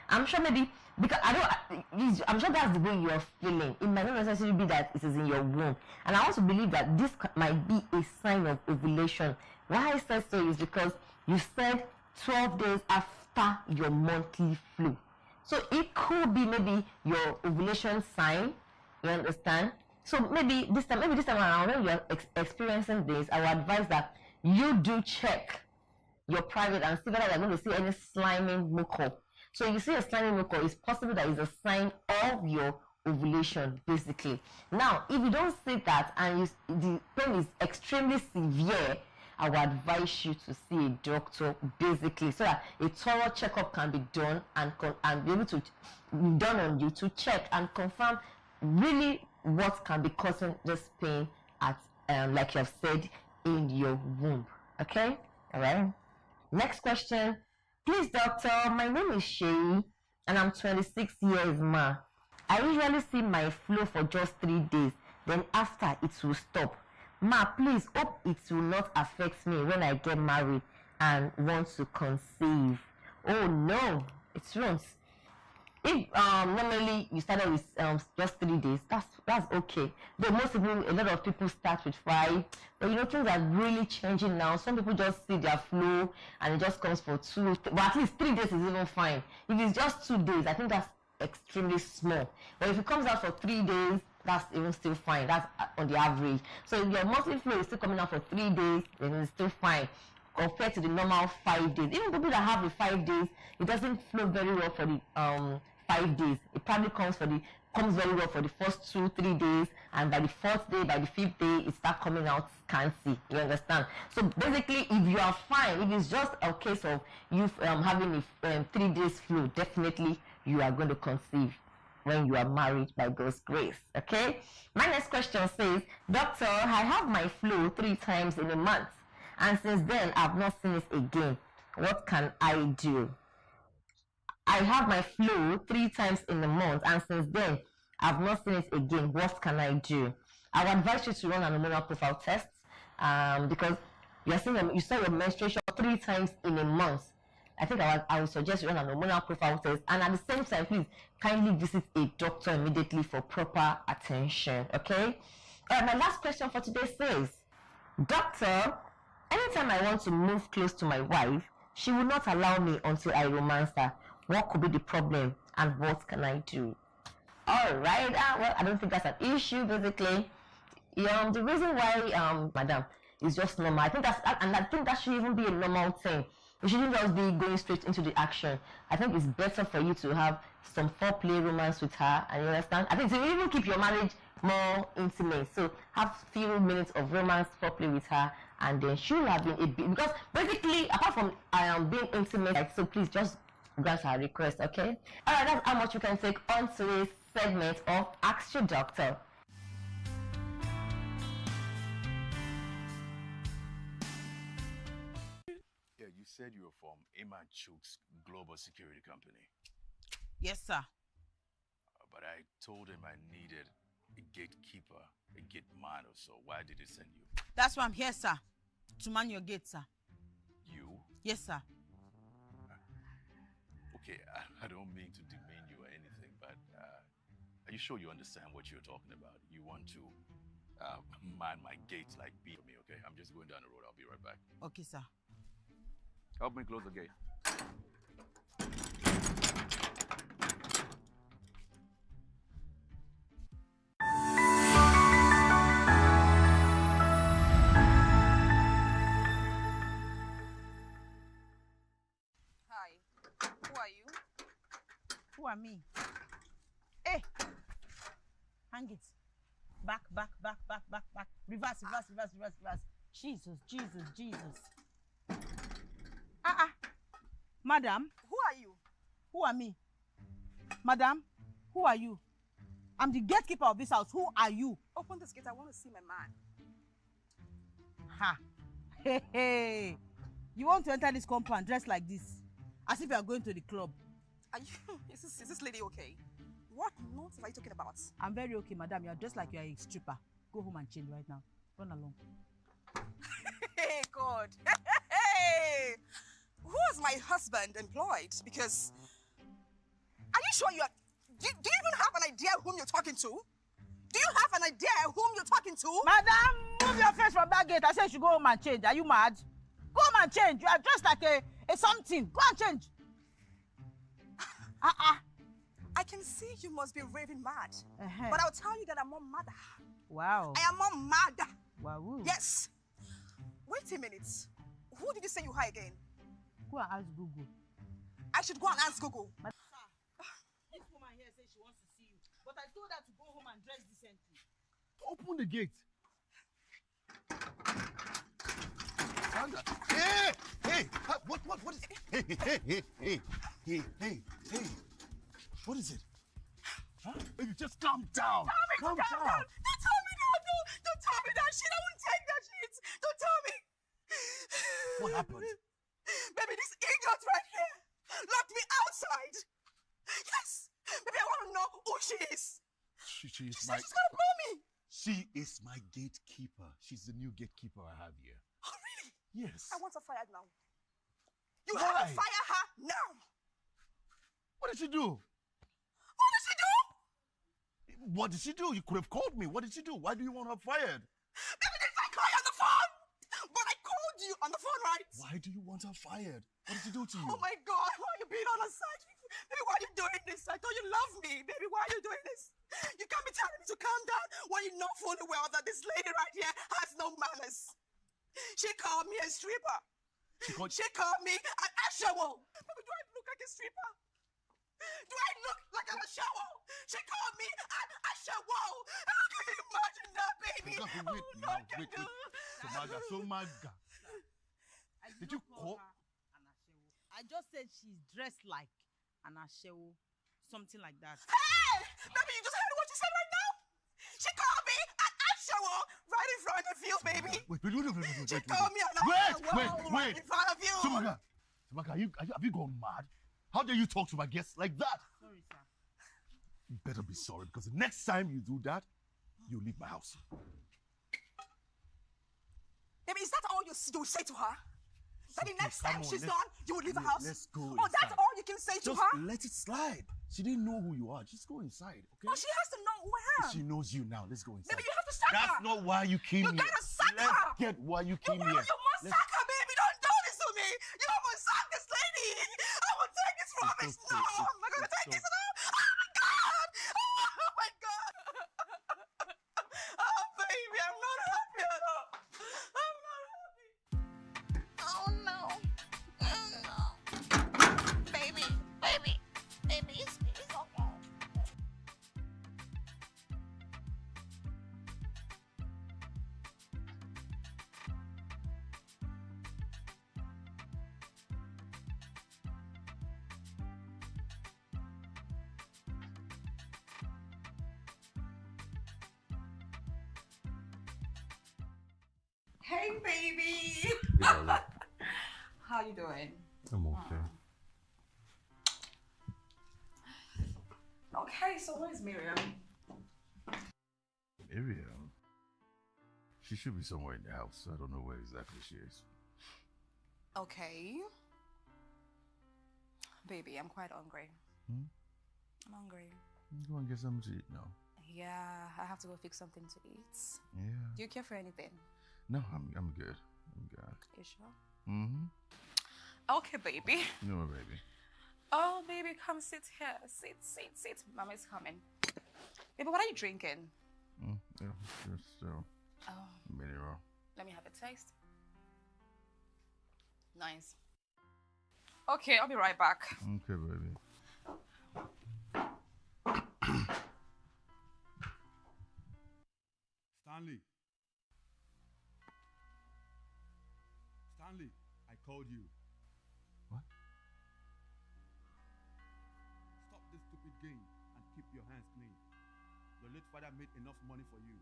I'm sure maybe, because I'm sure that's the way you're feeling. It might not necessarily be that it is in your womb. And I also believe that this might be a sign of ovulation. Why I said so is because you said 12 days after your monthly flow. So it could be maybe your ovulation sign, you understand? So maybe this time around when you're experiencing this, I would advise that you do check your private and see whether you're going to see any slimy mucus. So if you see a slimy mucus, it's possible that it's a sign of your ovulation, basically. Now, if you don't see that and the pain is extremely severe, I would advise you to see a doctor, basically, so that a thorough checkup can be done and be able to be done on you to check and confirm really what can be causing this pain at, like you have said, in your womb. Okay? All right. Next question. "Please, doctor, my name is Shay and I'm 26 years ma. I usually see my flow for just 3 days, then after it will stop. Ma, please hope it will not affect me when I get married and want to conceive. Oh no, it won't. If normally you started with just 3 days, that's okay. Though most people, a lot of people start with 5, but you know things are really changing now. Some people just see their flow and it just comes for 2, but at least 3 days is even fine. If it's just 2 days, I think that's extremely small. But if it comes out for 3 days, that's even still fine. That's on the average. So if your monthly flow is still coming out for 3 days, then it's still fine compared to the normal 5 days. Even people that have the 5 days, it doesn't flow very well for the 5 days. It probably comes very well for the first 2-3 days, and by the 4th day, by the 5th day, it starts coming out scanty. You understand? So basically, if you are fine, if it's just a case of you having a 3 days flow, definitely you are going to conceive when you are married by God's grace. Okay? My next question says, Doctor, I have my flow 3 times in a month, and since then I've not seen it again. What can I do? I have my flow 3 times in a month, and since then I've not seen it again. What can I do? I would advise you to run an hormonal profile test because you saw your menstruation 3 times in a month. I think I would suggest you run an hormonal profile test, and at the same time, please kindly visit a doctor immediately for proper attention. Okay? My last question for today says, Doctor, anytime I want to move close to my wife, she will not allow me until I romance her. What could be the problem, and what can I do? All right. Well, I don't think that's an issue. Basically, the reason why, madam, is just normal. I think that should even be a normal thing. You shouldn't just be going straight into the action. I think it's better for you to have some foreplay romance with her, and you understand. I think to even keep your marriage more intimate. So have few minutes of romance, foreplay with her, and then she'll have been a bit, because basically, apart from being intimate, like, so please just grant her request, okay? Alright, that's how much we can take on today's segment of Ask Your Doctor. Yeah, you said you were from Iman Chuk's global security company. Yes, sir. But I told him I needed a gatekeeper, a gate man or so. Why did he send you? That's why I'm here, sir. To man your gate, sir. You? Yes, sir. Okay, I don't mean to demean you or anything, but are you sure you understand what you're talking about? You want to man my gates like be for me, okay? I'm just going down the road. I'll be right back. Okay, sir. Help me close the gate. Who are me? Hey! Hang it. Back. Reverse. Jesus. Madam. Who are you? Who are me? Madam, who are you? I'm the gatekeeper of this house. Who are you? Open this gate. I want to see my man. Ha! Hey! You want to enter this compound dressed like this? As if you are going to the club. Are you? Is this lady okay? What nonsense are you talking about? I'm very okay, madam. You're dressed like you're a stripper. Go home and change right now. Run along. Hey, God. Hey! Who is my husband employed? Because are you sure you are? Do you even have an idea whom you're talking to? Do you have an idea whom you're talking to? Madam, move your face from that gate. I said you should go home and change. Are you mad? Go home and change. You are dressed like a something. Go and change. I can see you must be raving mad. But I'll tell you that I'm more madder. Wow. I am more madder. Wow. Yes. Wait a minute. Who did you say you are again? Go and ask Google. I should go and ask Google. This woman here says she wants to see you. But I told her to go home and dress decently. Open the gate. Sandra. Hey! What is it? Hey! What is it? Huh? Baby, just calm down. Calm down. Don't tell me that. No, don't tell me that shit. I won't take that shit. Don't tell me. What happened? Baby, this idiot right here locked me outside. Yes. Baby, I want to know who she is. is She my... said she's gonna blow me. She is my gatekeeper. She's the new gatekeeper I have here. Oh, really? Yes. I want her fired now. You Why? have to fire her now. What did she do? What did she do? What did she do? You could have called me. What did she do? Why do you want her fired? Maybe did I call you on the phone? But I called you on the phone, right? Why do you want her fired? What did she do to you? Oh my God, why are you being on her side? Baby, why are you doing this? I thought you love me. Baby, why are you doing this? You can't be telling me to calm down when you know fully well that this lady right here has no manners. She called me a stripper. She called me an ashawo. Baby, do I look like a stripper? Do I look like an ashawo? She called me an ashawo. How can you imagine that, baby? Wait. Somaga. Did you call? I just said she's dressed like an ashewo, something like that. Hey! Baby, you just heard what she said right now? She called me an ashewo right in front of you, baby. Wait. She called me an ashewo right in front of you. Somaga, have you gone mad? How dare you talk to my guests like that? Sorry, sir. You better be sorry, because the next time you do that, you leave my house. Baby, is that all you say to her? That the next time she's done, you will leave the house? Let's go Oh, that's inside. all you can say to Just her? let it slide. She didn't know who you are. Just go inside, okay? Oh, she has to know who I am. She knows you now. Let's go inside. Baby, you have to sack her. That's not why you came here. You gotta sack Let's her. get why you came You here. must sack her, baby. Don't do this to me. You must sack this lady. I will take this rubbish. No, I'm not gonna take this. Oh my God. Oh my God. Oh, baby, I'm not happy at all. I'm not happy. Oh, no. Baby, it's okay. Hey, baby. How you doing? I'm okay. Okay, so where's Miriam? Miriam? She should be somewhere in the house. I don't know where exactly she is. Okay. Baby, I'm quite hungry. Hmm? I'm hungry. Go and get something to eat now. Yeah, I have to go fix something to eat. Yeah. Do you care for anything? No, I'm good. I'm good. You sure? Mm-hmm. Okay, baby. No, baby. Oh, baby, come sit here. Sit. Mama's coming. Baby, what are you drinking? Yeah, just mineral. Let me have a taste. Nice. Okay, I'll be right back. Okay, baby. Stanley, I called you. What? Stop this stupid game and keep your hands clean. Your late father made enough money for you.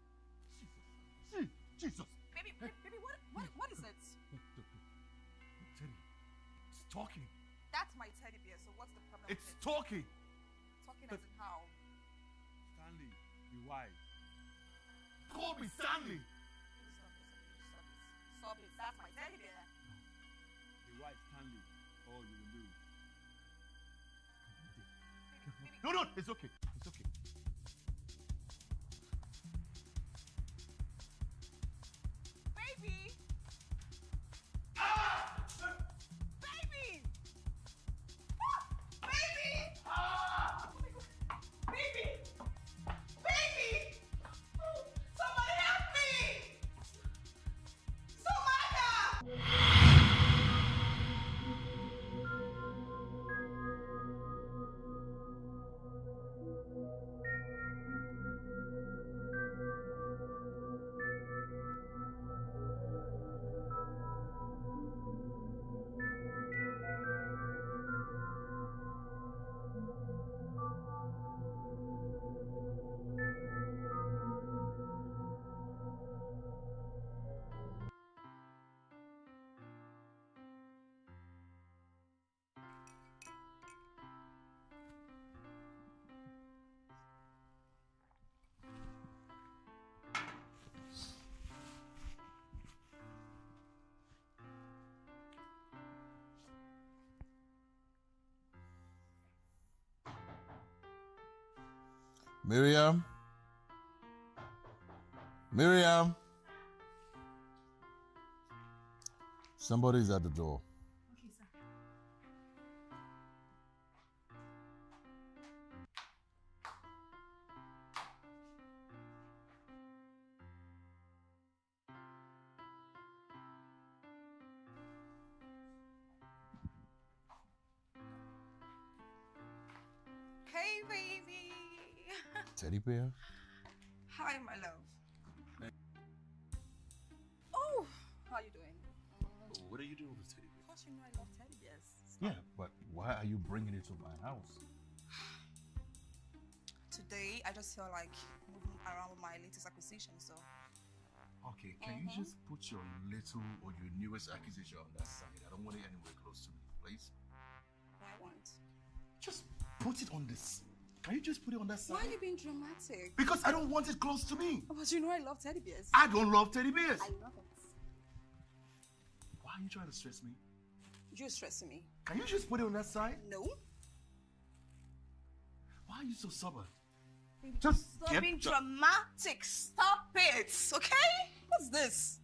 Jesus. Baby, what is it? Teddy, it's talking. That's my teddy bear, so what's the problem It's with it? talking. Talking as in how? Stanley, be wise. Call me Stanley. Stop it. That's my teddy bear. Be wise, Stanley, or you will lose. No, it's okay. It's okay. Baby! Baby! Baby! Baby! Baby! Somebody help me! Somebody! Miriam? Miriam? Somebody's at the door. Okay, sir. Hey, baby. Teddy bear? Hi, my love. Oh, how you doing? What are you doing with teddy bear? Of course, you know I love teddy bears. Yeah, but why are you bringing it to my house? Today, I just feel like moving around with my latest acquisition, so. Okay, can you just put your little or your newest acquisition on that side? I don't want it anywhere close to me, please. What I want. Just put it on this. Can you just put it on that side? Why are you being dramatic? Because I don't want it close to me. But you know I love teddy bears. I don't love teddy bears. I love it. Why are you trying to stress me? You're stressing me. Can you just put it on that side? No. Why are you so stubborn? Just stop being dramatic. Stop it, okay? What's this?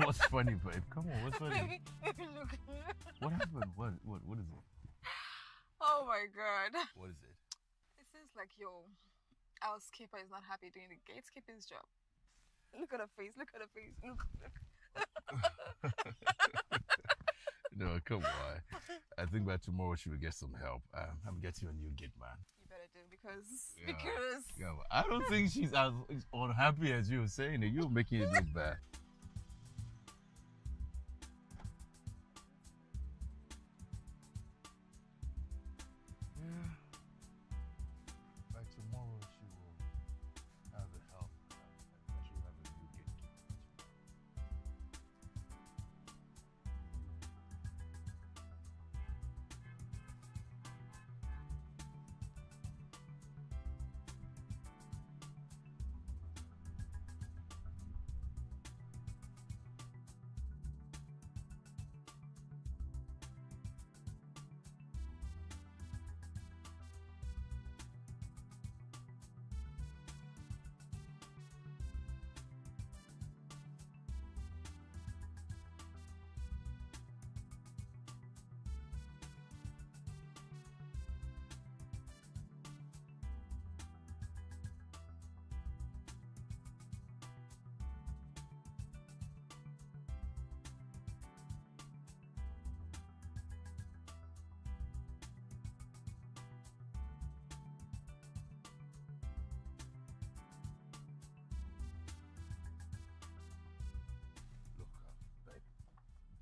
What's funny, babe? Come on, what's funny? Look. What happened? What is it? Oh my god. What is it? It seems like your housekeeper is not happy doing the gatekeeping's job. Look at her face. Look at her face. Look. No, come on. I think by tomorrow she will get some help. I'm getting a new gate man. You better do because Yeah, I don't think she's as unhappy as you're saying it. You're making it look bad. Yeah. By tomorrow she will have the help. I should have a new gatekeeper.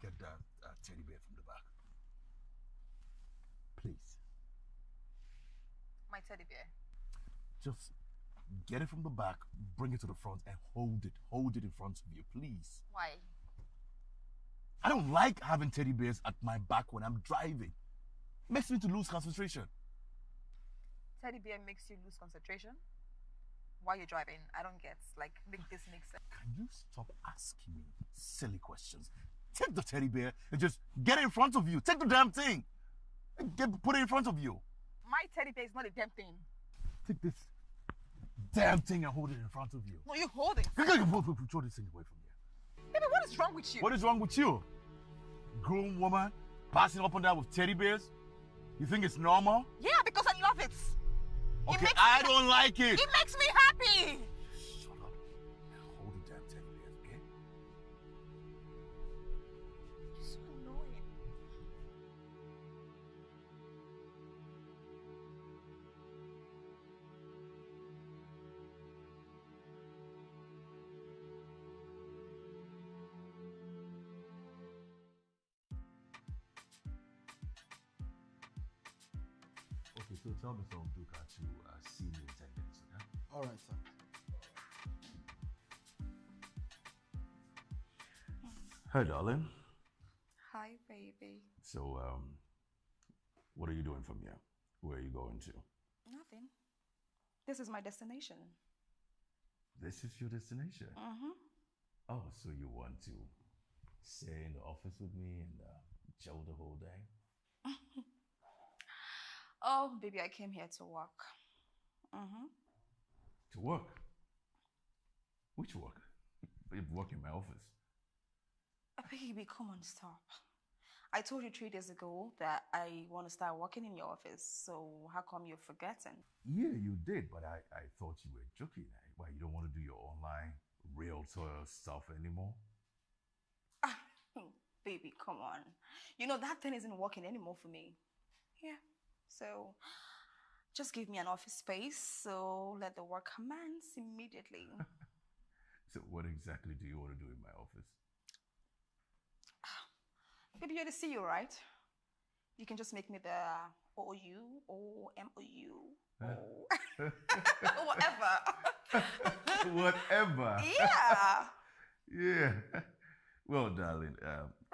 Get that teddy bear from the back. Please. My teddy bear. Just get it from the back, bring it to the front, and hold it. Hold it in front of you, please. Why? I don't like having teddy bears at my back when I'm driving. It makes me to lose concentration. Teddy bear makes you lose concentration? While you're driving, I don't get. Like, make this make sense. Can you stop asking me silly questions? Take the teddy bear and just get it in front of you. Take the damn thing. Put it in front of you. My teddy bear is not a damn thing. Take this damn thing and hold it in front of you. No, you hold it. Throw this thing away from here. Baby, what is wrong with you? What is wrong with you? Grown woman passing up and down with teddy bears? You think it's normal? Yeah, because I love it. Okay, I don't like it. It makes me happy. Shut up. Hold the damn teddy bears, okay? You're so annoying. so tell me some Duka to see me in 10 minutes, okay? All right, sir. Hi, darling. Hi, baby. So, what are you doing from here? Where are you going to? Nothing. This is my destination. This is your destination? Mm-hmm. Oh, so you want to stay in the office with me and chill the whole day? Oh, baby, I came here to work. Mm-hmm. To work? Which work? You work in my office. Baby, come on, stop. I told you 3 days ago that I want to start working in your office, so how come you're forgetting? Yeah, you did, but I thought you were joking. Why, you don't want to do your online realtor stuff anymore? Baby, come on. You know, that thing isn't working anymore for me. Yeah. So, just give me an office space, so let the work commence immediately. So what exactly do you want to do in my office? Baby, you're the CEO, right? You can just make me the OOU or MOU or whatever. Whatever. Yeah. Yeah. Well, darling,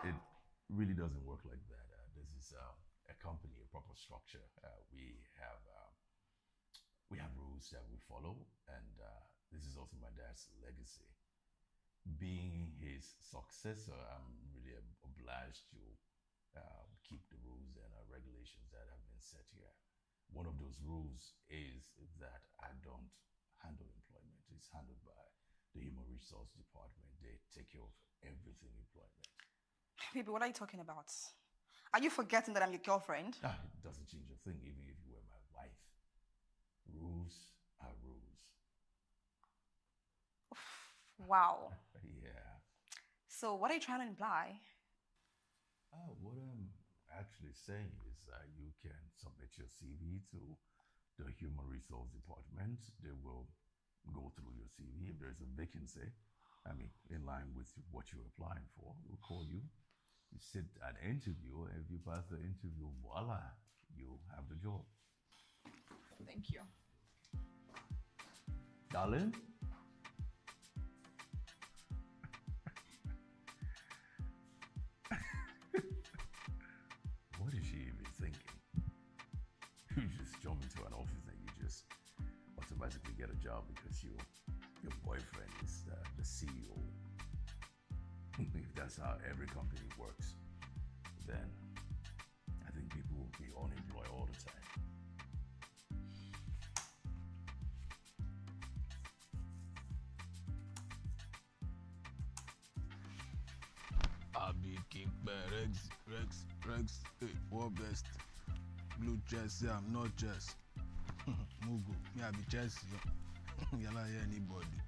it really doesn't work like that. This is a company, a proper structure. We have rules that we follow, and this is also my dad's legacy. Being his successor, I'm really obliged to keep the rules and regulations that have been set here. One of those rules is that I don't handle employment. It's handled by the Human Resource Department. They take care of everything employment. Baby, what are you talking about? Are you forgetting that I'm your girlfriend? It doesn't change a thing, even if you were my wife. Rules are rules. Wow. Yeah. So what are you trying to imply? What I'm actually saying is you can submit your CV to the Human Resource Department. They will go through your CV. If there's a vacancy, in line with what you're applying for, we'll call you. You sit an interview, and if you pass the interview, voila, you have the job. Thank you. Darling? What is she even thinking? You just jump into an office and you just automatically get a job because your boyfriend is the CEO. If that's how every company works, then I think people will be unemployed all the time. Abi King Rex, hey, what best? Blue Chelsea, I'm not Chelsea. Mugu, me I be Chelsea. You're not hear anybody.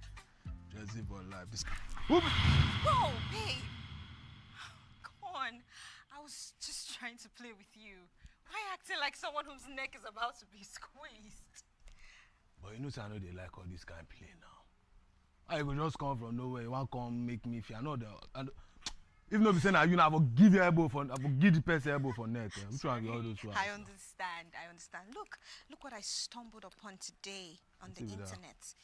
Chelsea for life. Whoa, babe! Come on. I was just trying to play with you. Why acting like someone whose neck is about to be squeezed? But you know, I know they like all this kind of play now. I will just come from nowhere. You want to come make me feel. I know that. If not be saying that, I will give you elbow for, I will give the person elbow for neck. Which one be all those ones? I understand. Look what I stumbled upon today on the internet.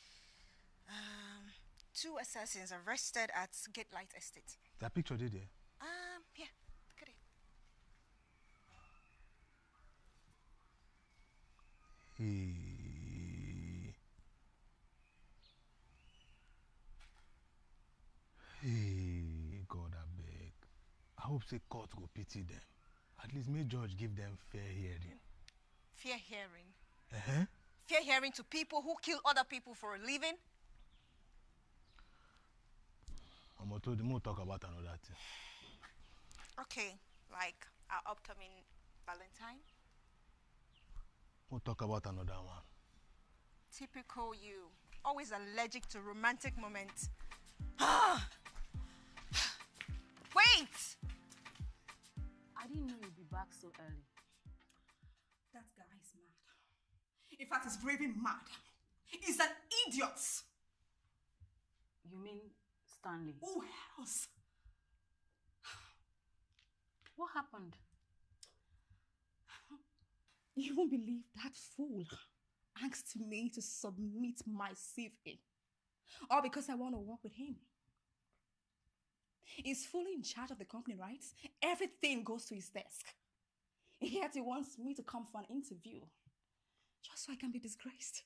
2 assassins arrested at Gatelight Estate. That picture did there? Yeah, look at it. Hey, God, I beg. I hope say court go pity them. At least may judge give them fair hearing. Fair hearing? Uh-huh. Fair hearing to people who kill other people for a living? I'm told you, we'll talk about another thing. Okay, like our upcoming Valentine? We'll talk about another one. Typical you. Always allergic to romantic moments. Wait! I didn't know you'd be back so early. That guy is mad. In fact, he's raving mad. He's an idiot. You mean Stanley? Who else? What happened? You won't believe that fool asked me to submit my CV. All because I want to work with him. He's fully in charge of the company, right? Everything goes to his desk. Yet he wants me to come for an interview. Just so I can be disgraced.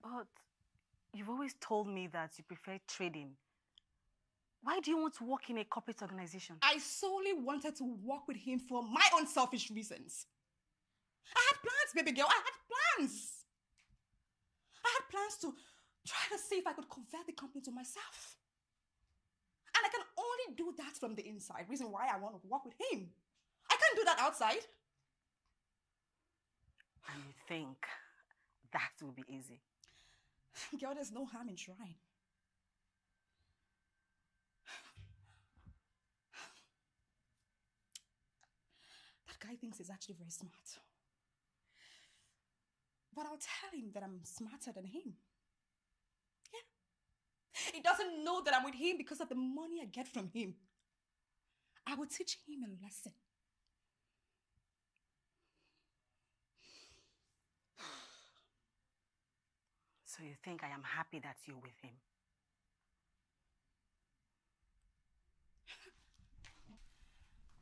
But you've always told me that you prefer trading. Why do you want to work in a corporate organization? I solely wanted to work with him for my own selfish reasons. I had plans, baby girl. I had plans. I had plans to try to see if I could convert the company to myself. And I can only do that from the inside. Reason why I want to work with him. I can't do that outside. And you think that will be easy? Girl, there's no harm in trying. That guy thinks he's actually very smart. But I'll tell him that I'm smarter than him. Yeah. He doesn't know that I'm with him because of the money I get from him. I will teach him a lesson. So you think I am happy that you're with him?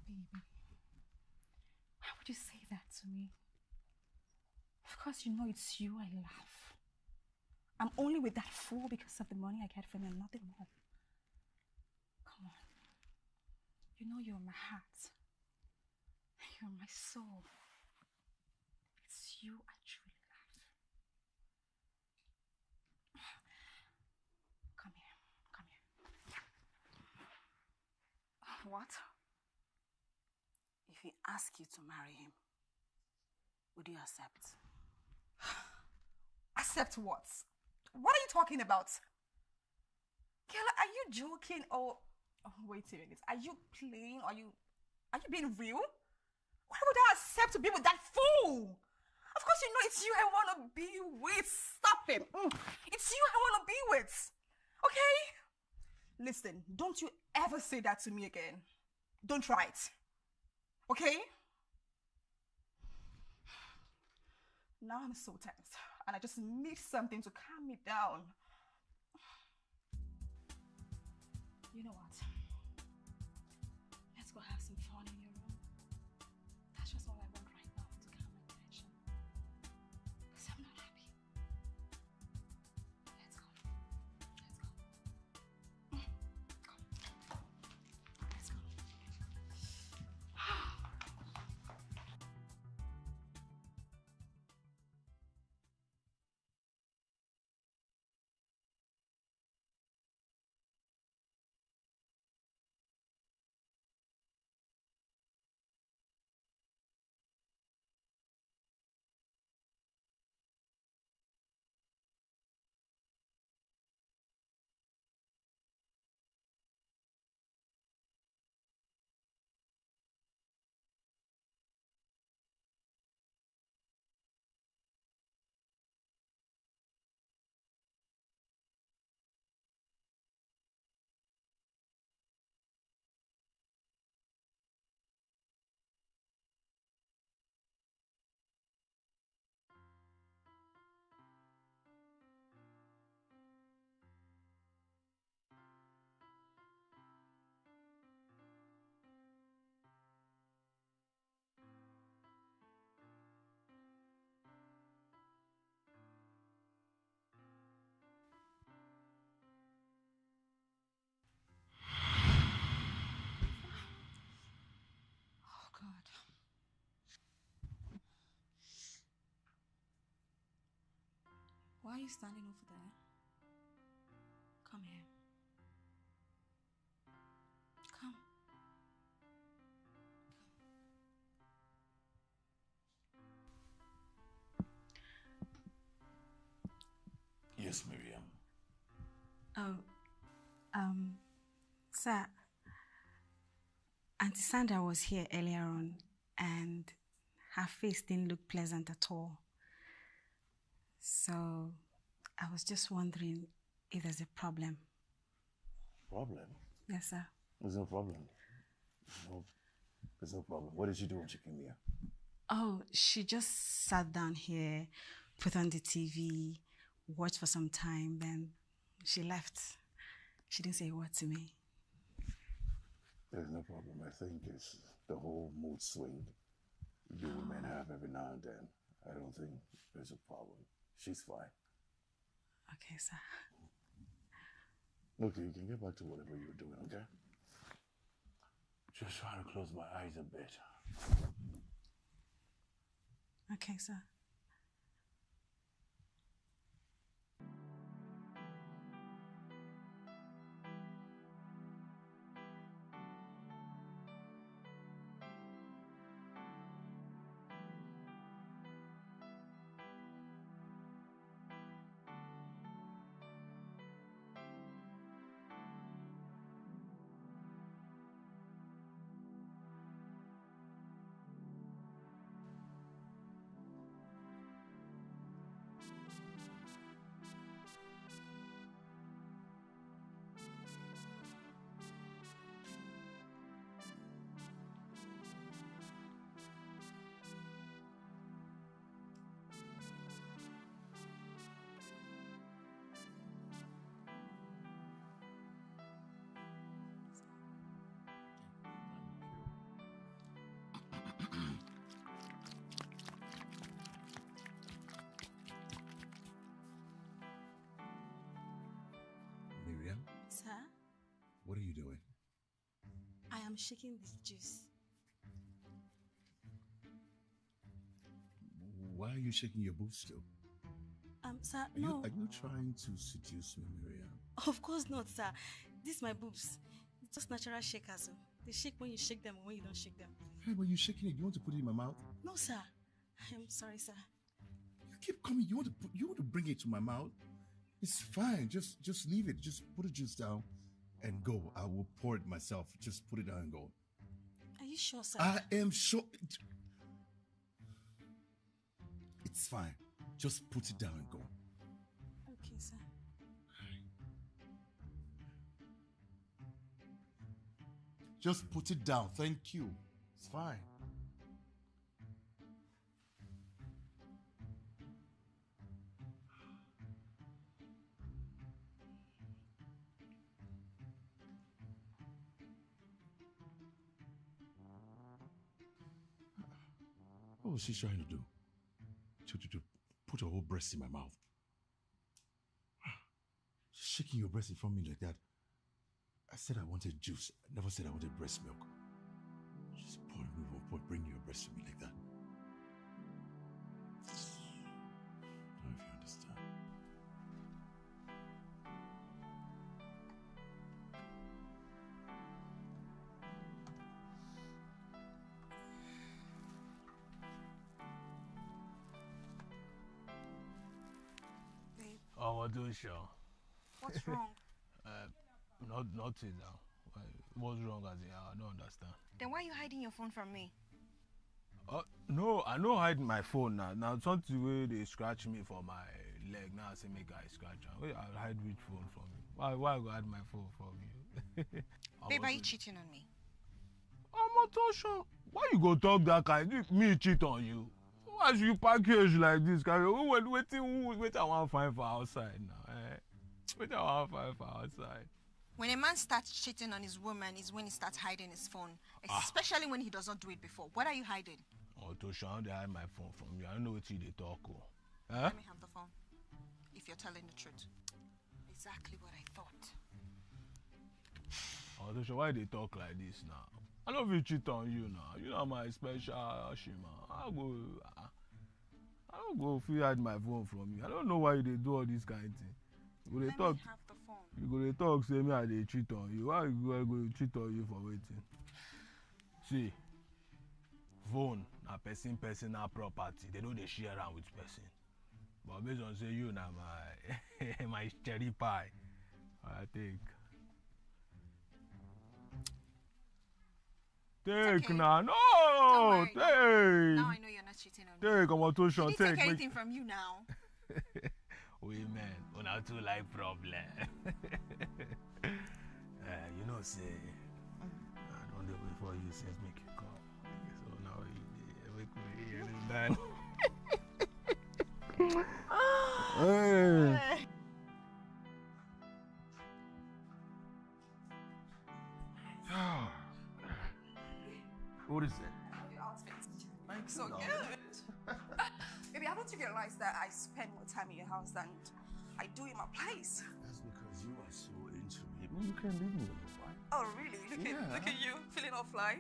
Baby, why would you say that to me? Of course you know it's you I love. I'm only with that fool because of the money I get from him, nothing more. Come on. You know you're my heart. You're my soul. It's you I truly love. Come here. Come here. What? If he asks you to marry him, would you accept? Accept what? What are you talking about? Girl, are you joking or... Oh, wait a minute. Are you playing? Are you being real? Why would I accept to be with that fool? Of course you know it's you I want to be with. Stop it. It's you I want to be with. Okay? Listen, don't you ever say that to me again. Don't try it. Okay? Now I'm so tense and I just need something to calm me down. You know what? Let's go have some fun in your room. That's just all I want right now to calm my tension. Because I'm not happy. Let's go. Let's go. Let's go. Why are you standing over there? Come here. Come. Yes, Miriam. Sir, Auntie Sandra was here earlier on and her face didn't look pleasant at all. So I was just wondering if there's a problem. Problem? Yes, sir. There's no problem. No There's no problem. What did she do when she came here? Oh, she just sat down here, put on the TV, watched for some time, then she left. She didn't say a word to me. There's no problem. I think it's the whole mood swing you women have every now and then. I don't think there's a problem. She's fine. Okay, sir. Okay, you can get back to whatever you're doing, okay? Just trying to close my eyes a bit. Okay, sir. Miriam, Sir, what are you doing? I am shaking this juice. Why are you shaking your boots still? Sir, no. Are you trying to seduce me, Miriam? Of course not, sir. This is my boobs. It's just natural shakers. They shake when you shake them and when you don't shake them. Hey, but you're shaking it. You want to put it in my mouth? No, sir. I'm sorry, sir. You keep coming. You want to bring it to my mouth? It's fine. Just leave it. Just put the juice down and go. I will pour it myself. Just put it down and go. Are you sure, sir? I am sure. It's fine. Just put it down and go. Okay, sir. Just put it down. Thank you. It's fine. What was she trying to do? To put her whole breast in my mouth. Shaking your breast in front of me like that. I said I wanted juice. I never said I wanted breast milk. Just bring your breast to me like that. I don't know if you understand. Oh, what do you show? What's wrong? Nothing now. What's wrong as in? I don't understand. Then why are you hiding your phone from me? No, I no hide my phone now. Now something where they scratch me for my leg. Now I say make I scratch. Wait, I hide which phone from you? Why I go hide my phone from you? Babe, are you cheating on me? I'm not so sure. Why you go talk that kind? Me cheat on you? Why should you package like this? Wait, I want to find for outside now. Wait, I want to find for outside. When a man starts cheating on his woman is when he starts hiding his phone. Especially when he does not do it before. What are you hiding? Oh, Tosha, I want to hide my phone from you. I don't know what you talk. Let me have the phone. If you're telling the truth. Exactly what I thought. Oh, Tosha, why they talk like this now? I don't feel cheat on you now. You know my special Shima. I don't go free hide my phone from you. I don't know why they do all this kind of thing. You go talk. Have the phone. You go talk. Say me I they cheat on you. Why you go cheat on you for waiting? See, phone na personal property. They know they share around with person. But based on say you na my my cherry pie. I think. Take okay. Now, no, take. Now I know you're not cheating on me. Take, I'm on tuition. Did he take anything from you now? Women, we not too like problem. You know, say, I don't do it for you since make you call. Make me hear this, man. What is it? Your outfit. So good. Baby, haven't you realized that I spend more time in your house than I do in my place? That's because you are so into me. You can't leave me alone, right? Oh, really? Look at you, feeling all fly.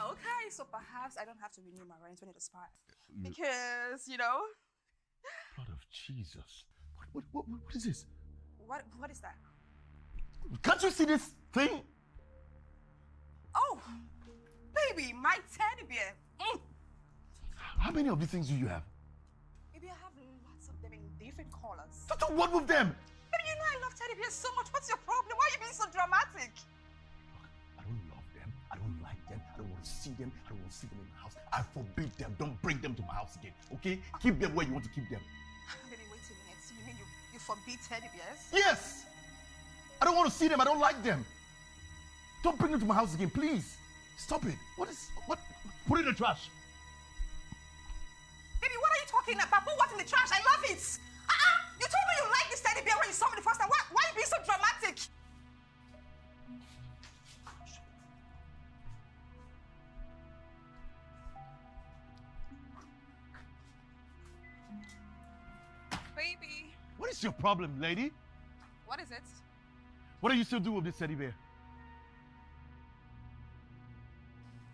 Okay, so perhaps I don't have to renew my rent when it expires. Because, you know... Blood of Jesus. What is this? What is that? Can't you see this thing? Oh, baby, my teddy bear. How many of these things do you have? Baby, I have lots of them in different colors. So what with them? Baby, you know I love teddy bears so much. What's your problem? Why are you being so dramatic? I don't love them. I don't like them. I don't want to see them. I don't want to see them in my house. I forbid them. Don't bring them to my house again, okay? Keep them where you want to keep them. Baby, wait a minute. You mean you forbid teddy bears? Yes! I don't want to see them. I don't like them. Don't bring them to my house again, please. Stop it. What? Put it in the trash. Baby, what are you talking about? Put what in the trash? I love it. You told me you like this teddy bear when you saw me the first time. Why are you being so dramatic? Baby. What is your problem, lady? What is it? What do you still do with this teddy bear?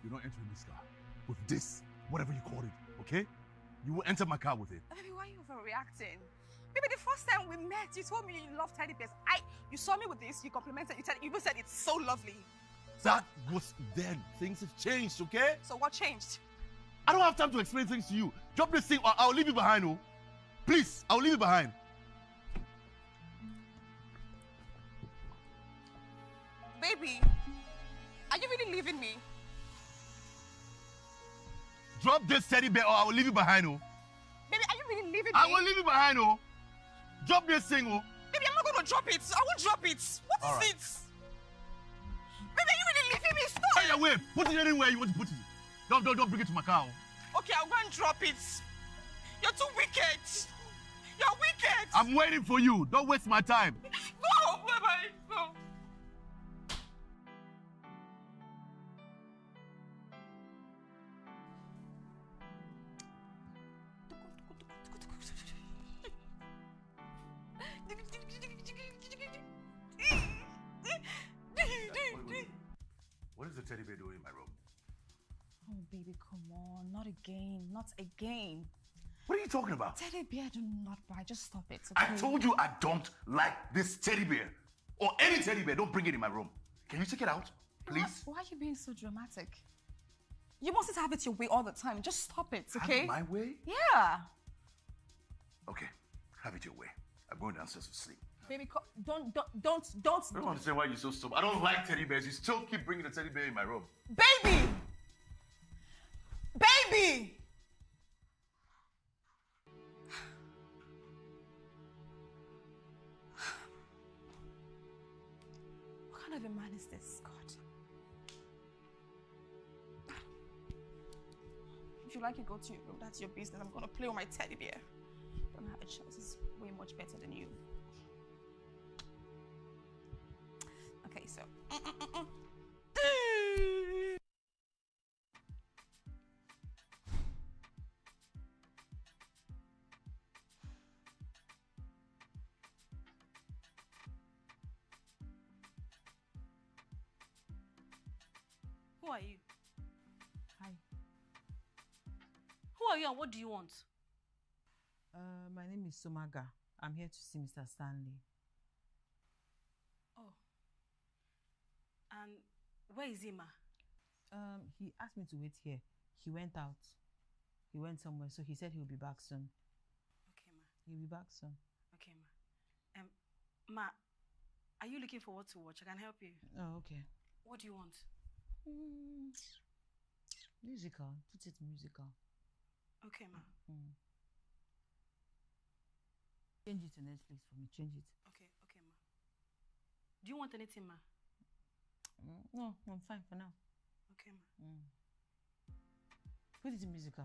You're not entering this car with this, whatever you call it, okay? You will enter my car with it. Baby, why are you overreacting? Baby, the first time we met, you told me you love teddy bears. You saw me with this, you complimented, you even said it's so lovely. That was then. Things have changed, okay? So what changed? I don't have time to explain things to you. Drop this thing or I'll leave you behind, oh. Please, I'll leave you behind. Baby, are you really leaving me? Drop this teddy bear or I will leave you behind, oh. Baby, are you really leaving me? I will leave you behind, oh. Drop this thing, oh. Baby, I'm not going to drop it. I won't drop it. What is it? Baby, are you really leaving me? Stop! Hey, wait. Put it anywhere you want to put it. Don't bring it to my car, oh. Okay, I'll go and drop it. You're too wicked. You're wicked. I'm waiting for you. Don't waste my time. Go, bye-bye. Go. What is the teddy bear doing in my room? Oh, baby, come on. Not again. Not again. What are you talking about? Teddy bear, do not buy. Just stop it, okay? I told you I don't like this teddy bear. Or any teddy bear. Don't bring it in my room. Can you take it out, please? Why are you being so dramatic? You mustn't have it your way all the time. Just stop it, okay? Have it my way? Yeah. Okay, have it your way. I'm going downstairs to sleep. Baby, don't. I don't understand why you're so stupid. I don't like teddy bears. You still keep bringing the teddy bear in my room. Baby! Baby! What kind of a man is this, God? If you like it, go to your room. That's your business. I'm gonna play with my teddy bear. Don't have a chance. It's way much better than you. Okay, so. Who are you? Hi. Who are you and what do you want? My name is Sumaga. I'm here to see Mr. Stanley. Oh. And where is he, ma? He asked me to wait here. He went out. He went somewhere, so he said he'll be back soon. Okay, ma. He'll be back soon. Okay, ma. Ma, are you looking for what to watch? I can help you. Oh, okay. What do you want? Musical. Put it musical. Okay, ma. Change it to Netflix for me. Change it. Okay, ma. Do you want anything, ma? No, I'm fine for now. Okay, ma. Put it in musical.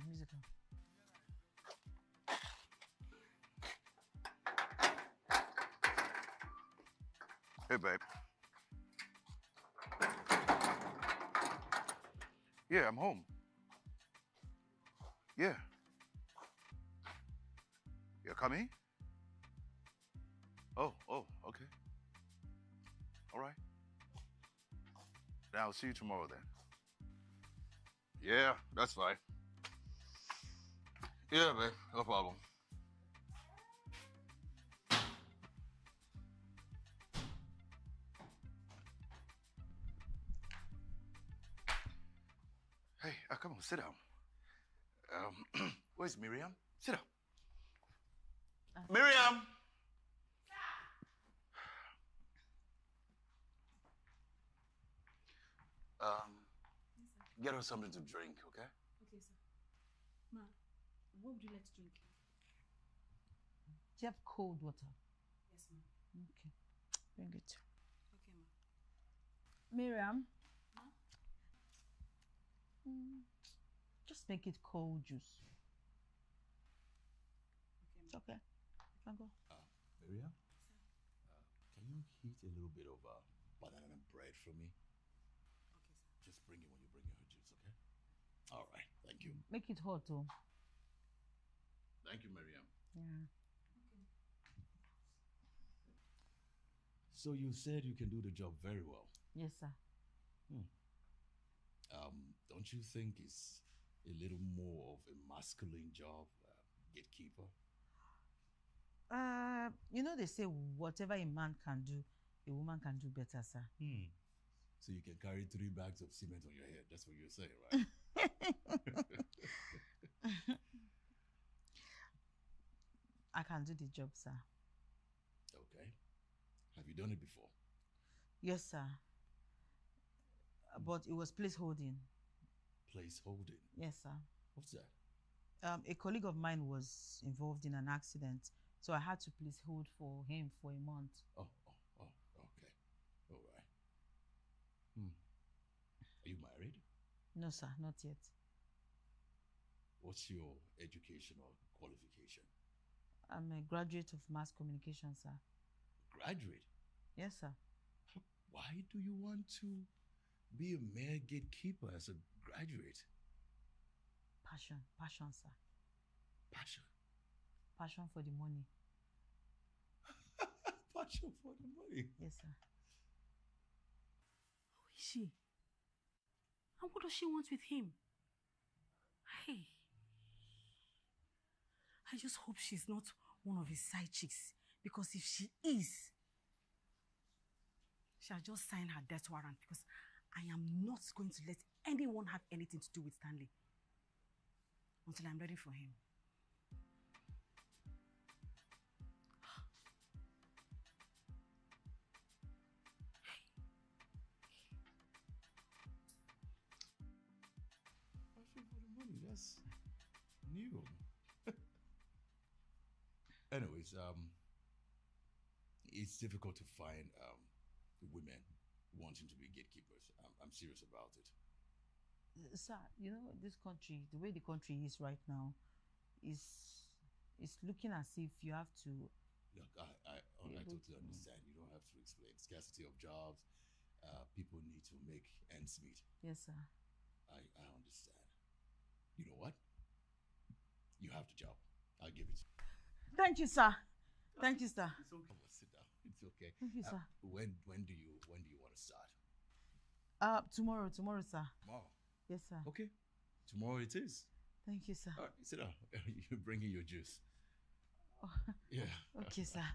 Hey, babe. Yeah, I'm home. Yeah. You're coming? Oh, okay. All right. Then I'll see you tomorrow then. Yeah, that's fine. Yeah, babe, no problem. Hey, come on, sit down. Where's Miriam? Sit down. Miriam! Get her something to drink, okay? Okay, sir. Ma, what would you like to drink? Do you have cold water? Yes, ma'am. Okay. Bring it. Okay, ma. Miriam? Ma? Just make it cold juice. Okay, It's okay. You can go. Miriam? Can you heat a little bit of banana bread for me? Okay, sir. Just bring it when you bring her juice, okay? All right, thank you. Make it hot, too. Thank you, Miriam. Yeah. Okay. So you said you can do the job very well. Yes, sir. Don't you think it's a little more of a masculine job, gatekeeper? You know they say whatever a man can do, a woman can do better, sir. So you can carry 3 bags of cement on your head. That's what you're saying, right? I can do the job, sir. Okay. Have you done it before? Yes, sir. But it was place holding. Place holding? Yes, sir. What's that? A colleague of mine was involved in an accident, so I had to place hold for him for a month. Oh, okay. All right. Are you married? No, sir, not yet. What's your educational qualification? I'm a graduate of mass communication, sir. Graduate? Yes, sir. Why do you want to be a mere gatekeeper as a graduate? Passion, sir. Passion? Passion for the money. Passion for the money? Yes, sir. Who is she? And what does she want with him? Hey. I just hope she's not one of his side chicks. Because if she is, she'll just sign her death warrant because I am not going to let anyone have anything to do with Stanley until I'm ready for him. Passion for the money, that's new. Anyways, it's difficult to find women wanting to be gatekeepers. I'm serious about it. Sir, you know, this country, the way the country is right now, is looking as if you have to... Look, I totally understand. You don't have to explain. Scarcity of jobs. People need to make ends meet. Yes, sir. I understand. You know what? You have the job. I'll give it to you. Thank you, sir. Thank you, sir. It's okay. Sit down. It's okay. Thank you, sir. When do you want to start? Tomorrow, sir. Tomorrow? Yes, sir. Okay. Tomorrow it is. Thank you, sir. All right, sit down. You're bringing your juice. Oh. Yeah. Okay, sir.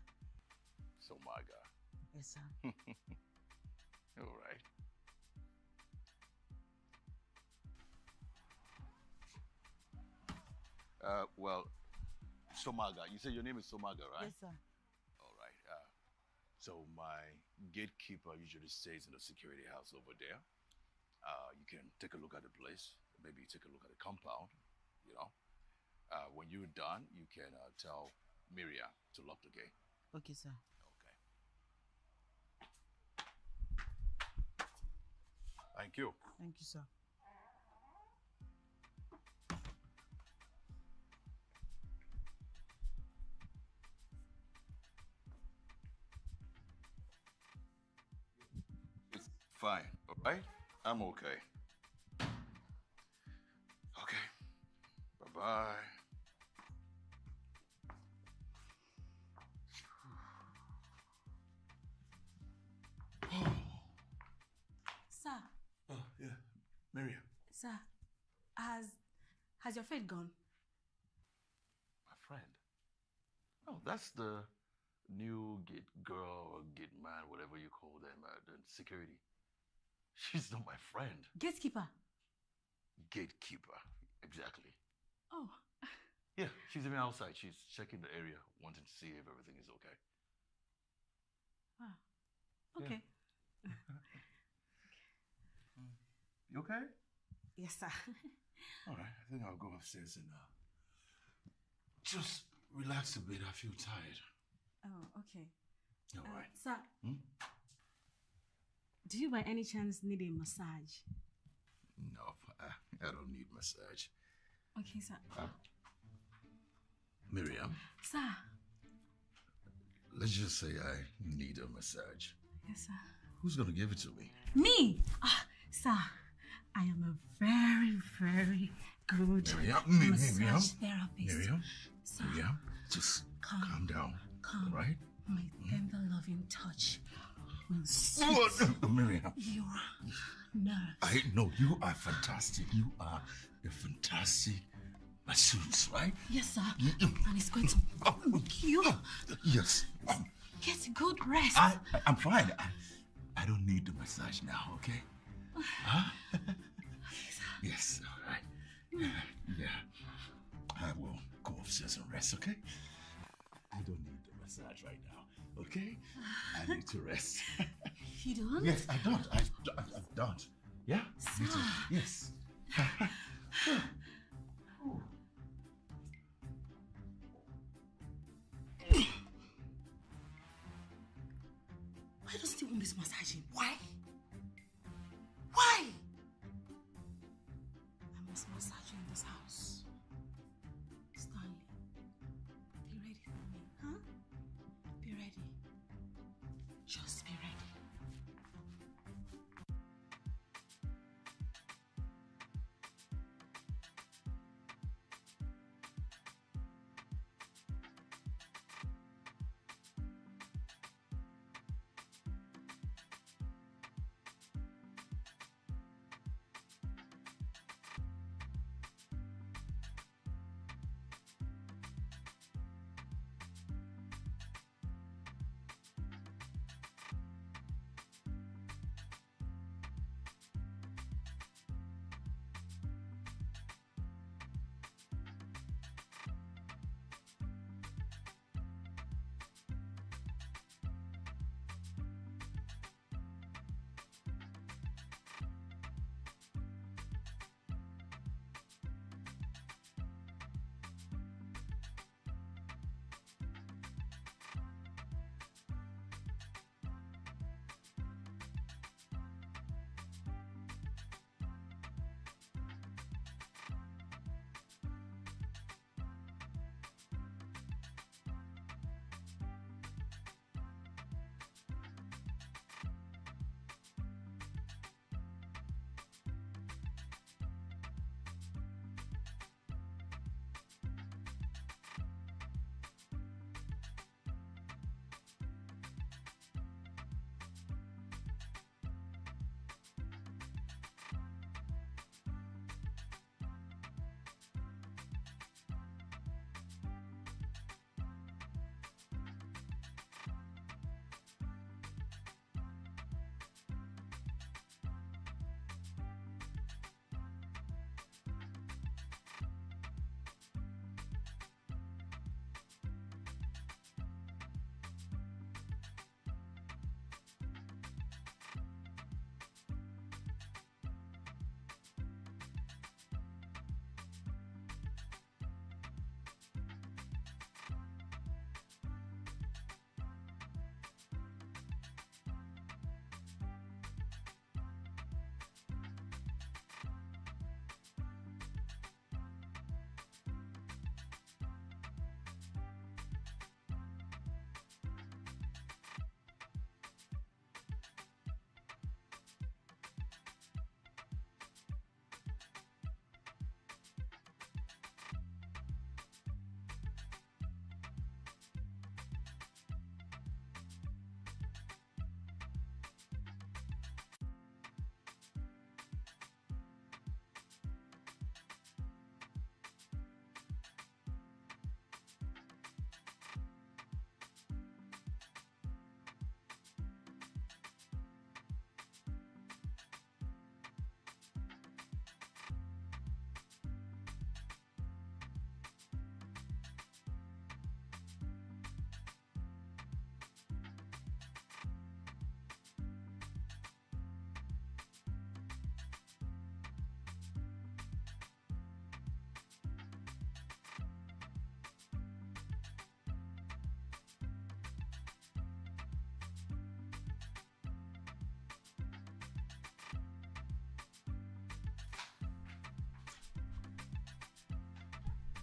So, my God. Yes, sir. All right. Well, Somaga. You said your name is Somaga, right? Yes, sir. All right. So my gatekeeper usually stays in the security house over there. You can take a look at the place. Maybe take a look at the compound, you know. When you're done, you can tell Miriam to lock the gate. Okay, sir. Thank you. Thank you, sir. fine, all right? I'm okay. Okay. Bye-bye. Sir, Oh, yeah. Miriam. sir, has your friend gone? My friend. Oh, that's the new gate girl or gate man, whatever you call them, the security. She's not my friend. Gatekeeper. Gatekeeper, exactly. Oh. Yeah, she's even outside. She's checking the area, wanting to see if everything is okay. Ah. Okay. You okay? Yes, sir. All right, I think I'll go upstairs and just relax a bit. I feel tired. Oh, okay. All right. Sir, do you by any chance need a massage? No, I don't need massage. Okay, sir. Miriam, Sir. let's just say I need a massage. Yes, sir. Who's gonna give it to me? Me? Sir, I am a very, very good massage therapist. Miriam, Sir, Miriam, just calm down. Calm. All right? My tender, loving touch will soothe What? Miriam. your nerves. I know you are fantastic. You are a fantastic masseuse, right? Yes, sir. And it's going to make you Yes. get good rest. I'm fine. I don't need the massage now, okay? Huh? Yes, all right. Yeah. I will go upstairs and rest, okay? I don't need the massage right now, okay? I need to rest. You don't? Yes, I don't. I don't. Yeah? Me too. Yes. Why doesn't he want this massaging? Why? Why? I must massage you in this house. Stanley, be ready for me, huh? Be ready. Just be ready.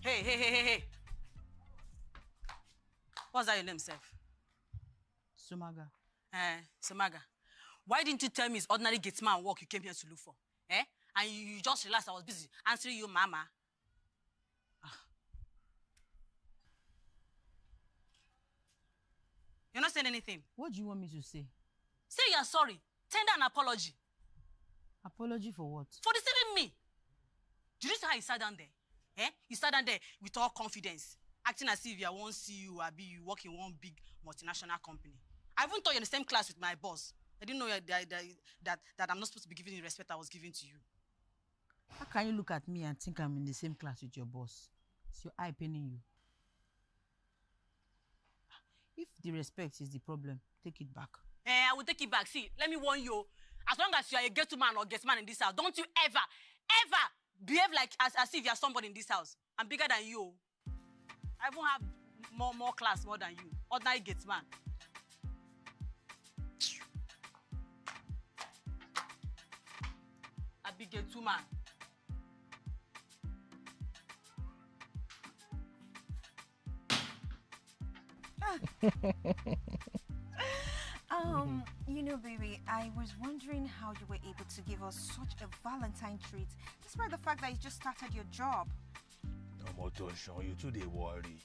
Hey. What's that your name, Sef? Sumaga. Sumaga. Why didn't you tell me it's ordinary gateman work you came here to look for? And you just realized I was busy answering you, Mama. You're not saying anything. What do you want me to say? Say you're sorry. Tender an apology. Apology for what? For deceiving me. Did you see how you sat down there? You sat down there with all confidence, acting as if you won't see you or be you work in one big multinational company. I even thought you're in the same class with my boss. I didn't know that I'm not supposed to be giving you the respect I was giving to you. How can you look at me and think I'm in the same class with your boss? Is your eye paining you? If the respect is the problem, take it back. I will take it back. See, let me warn you. As long as you are a gentleman or guest man in this house, don't you ever behave like as if you're somebody in this house. I'm bigger than you. I even have more class more than you. Ordinary gate man. I be gate woman. You know, baby, I was wondering how you were able to give us such a Valentine treat, despite the fact that you just started your job. No, Motosho, you too they worry.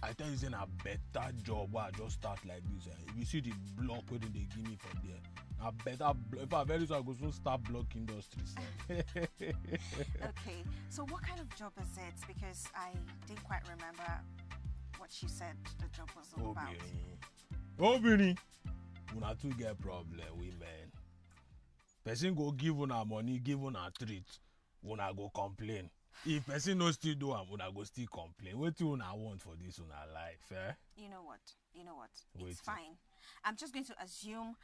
I tell you, it's a better job where I just start like this. If you see the block where they give me from there, I better if I very soon I go soon start block industries. Okay, so what kind of job is it? Because I didn't quite remember what she said the job was all about. Obìnrin, una too get problem, women. Person go give una money, give una treat, una go complain. If person no still do am, una go still complain. What do una want for this una life, eh? You know what? It's fine. I'm just going to assume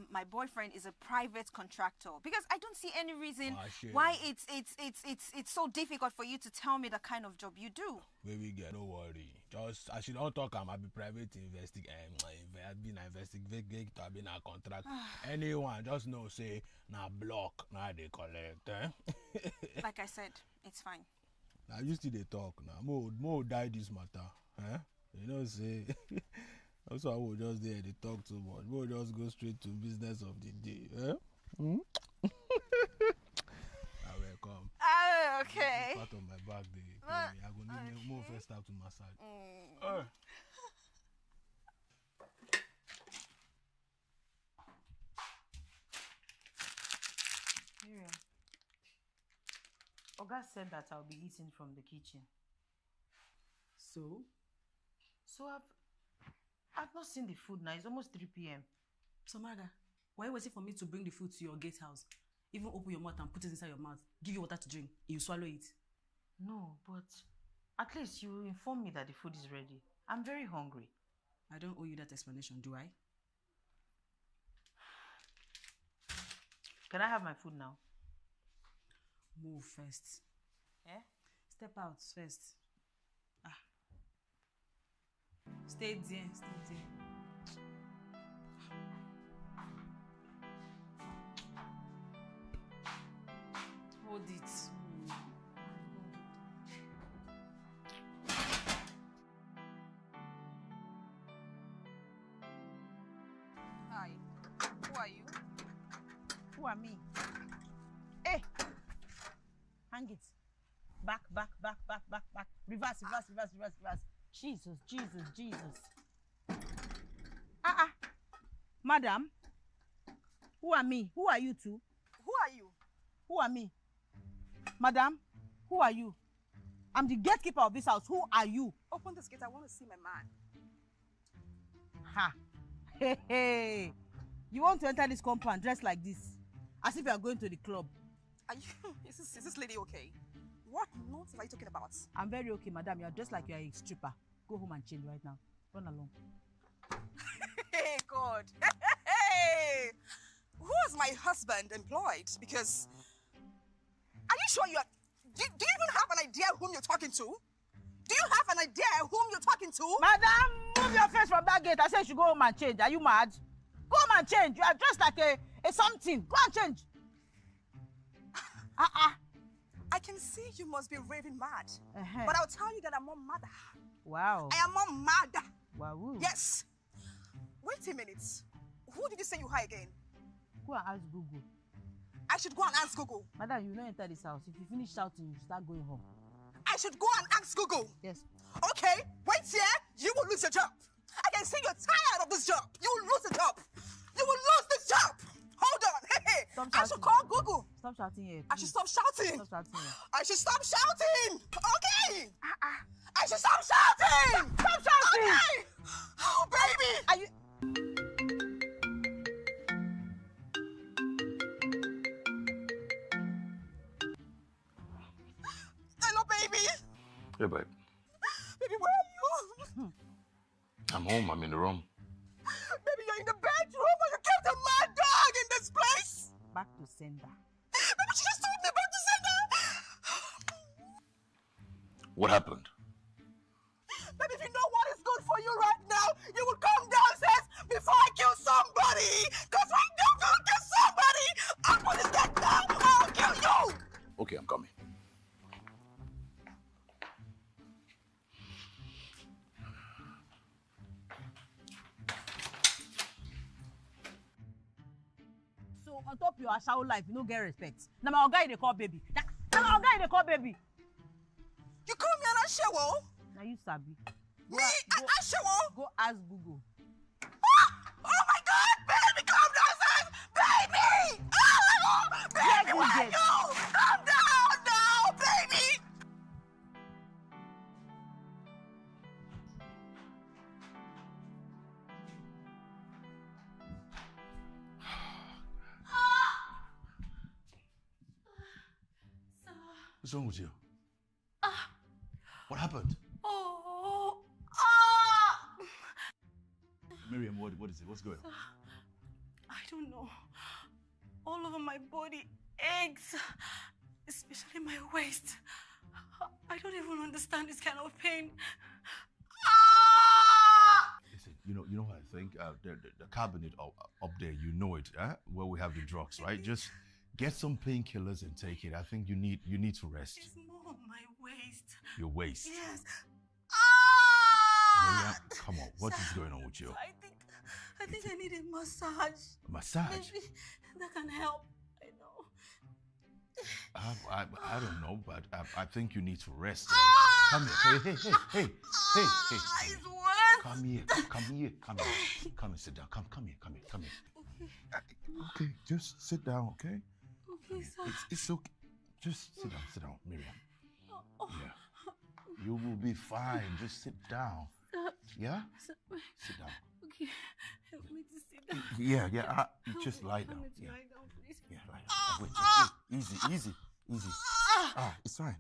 my boyfriend is a private contractor because I don't see any reason why it's so difficult for you to tell me the kind of job you do. Baby girl, no worry. Just I should not talk. I be private investigator, I've been a contract. Anyone just know say na block na they collect. Eh? Like I said, it's fine. Now you still they talk now. More die this matter. Eh? You know say. Also, I will just there they talk too much. We'll just go straight to business of the day. Eh? I will come. Okay. Part of my back, I go need more first start to massage. Miriam, Oga said that I'll be eating from the kitchen. So I've not seen the food now. It's almost 3 p.m. So, Maga, why are you waiting for me to bring the food to your gatehouse? Even open your mouth and put it inside your mouth. Give you water to drink. You swallow it. No, but at least you inform me that the food is ready. I'm very hungry. I don't owe you that explanation, do I? Can I have my food now? Move first. Eh? Step out first. Stay there. Hold it. Hi. Who are you? Who are me? Hey! Hang it. Back. Reverse. Jesus. Madam, who are me? Who are you two? Who are you? Who are me? Madam, who are you? I'm the gatekeeper of this house. Who are you? Open this gate. I want to see my man. Ha! Hey! You want to enter this compound dressed like this? As if you are going to the club. Are you? Is this lady okay? What nonsense are you talking about? I'm very okay, madam. You're just like you're a stripper. Go home and change right now. Run along. Hey, God. Hey! Who is my husband employed? Because... Are you sure you're... Do you even have an idea whom you're talking to? Do you have an idea whom you're talking to? Madam, move your face from that gate. I said you should go home and change. Are you mad? Go home and change. You are dressed like a something. Go and change. I can see you must be raving mad. But I'll tell you that I'm not mad. Wow. I am not mad. Wow. Yes. Wait a minute. Who did you say you are again? Go and ask Google. I should go and ask Google. Madam, you not enter this house. If you finish shouting, you start going home. I should go and ask Google. Yes. Okay, wait here. You will lose your job. I can see you're tired of this job. You will lose the job. You will lose this job. Hold on. Hey, I should call Google. Stop shouting here. I should stop shouting. Stop shouting here. I should stop shouting. Okay. I should stop shouting. Stop shouting. Okay. Oh, baby. Are you... Hello, baby. Hey, babe. Baby, where are you? I'm home. I'm in the room. Baby, you're in the bedroom or you kept a mad dog in this place? Back to sender. Baby, she just told me back to sender. What happened? Baby, if you know what is good for you right now, you will come downstairs before I kill somebody. Because right now, I'm going to kill somebody. I'm going to get down or I'll kill you. Okay, I'm coming. So on top your ashawo life, you no get respect. Now my guy they call baby. Now my guy they call baby. You call me an ashawo? Now you sabi. Me, an ashawo? Go ask Google. Oh my God, baby, come downstairs, baby! Oh, baby, where are you? Come down now, baby! What's wrong with you? What happened? Miriam, what is it? What's going on? I don't know. All over my body aches, especially my waist. I don't even understand this kind of pain. Listen, you know what I think? The cabinet up there, you know it, where we have the drugs, right? Just get some painkillers and take it. I think you need to rest. It's more my waist. Your waist? Yes. Miriam, come on. What is going on with you? I think I need a massage. A massage? Maybe that can help. I know. I don't know, but I think you need to rest. Come here. Hey. It's worse. Come here. Come and sit down. Come here. Okay, just sit down, okay? Okay, sir. It's okay. Just sit down, Miriam. Yeah. You will be fine. Just sit down. Yeah? Sit down. Okay, help me to sit down. Yeah. Just lie down. Yeah. Lie down, please. Yeah, lie down. Wait. Easy. It's fine.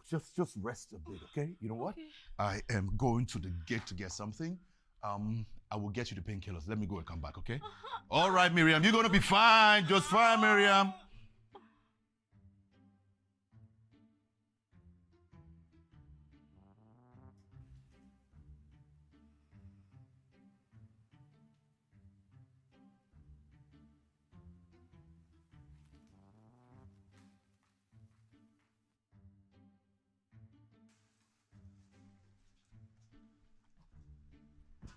Just rest a bit, okay? You know what? Okay. I am going to the gate to get something. I will get you the painkillers. Let me go and come back, okay? All right, Miriam. You're going to be fine. Just fine, Miriam.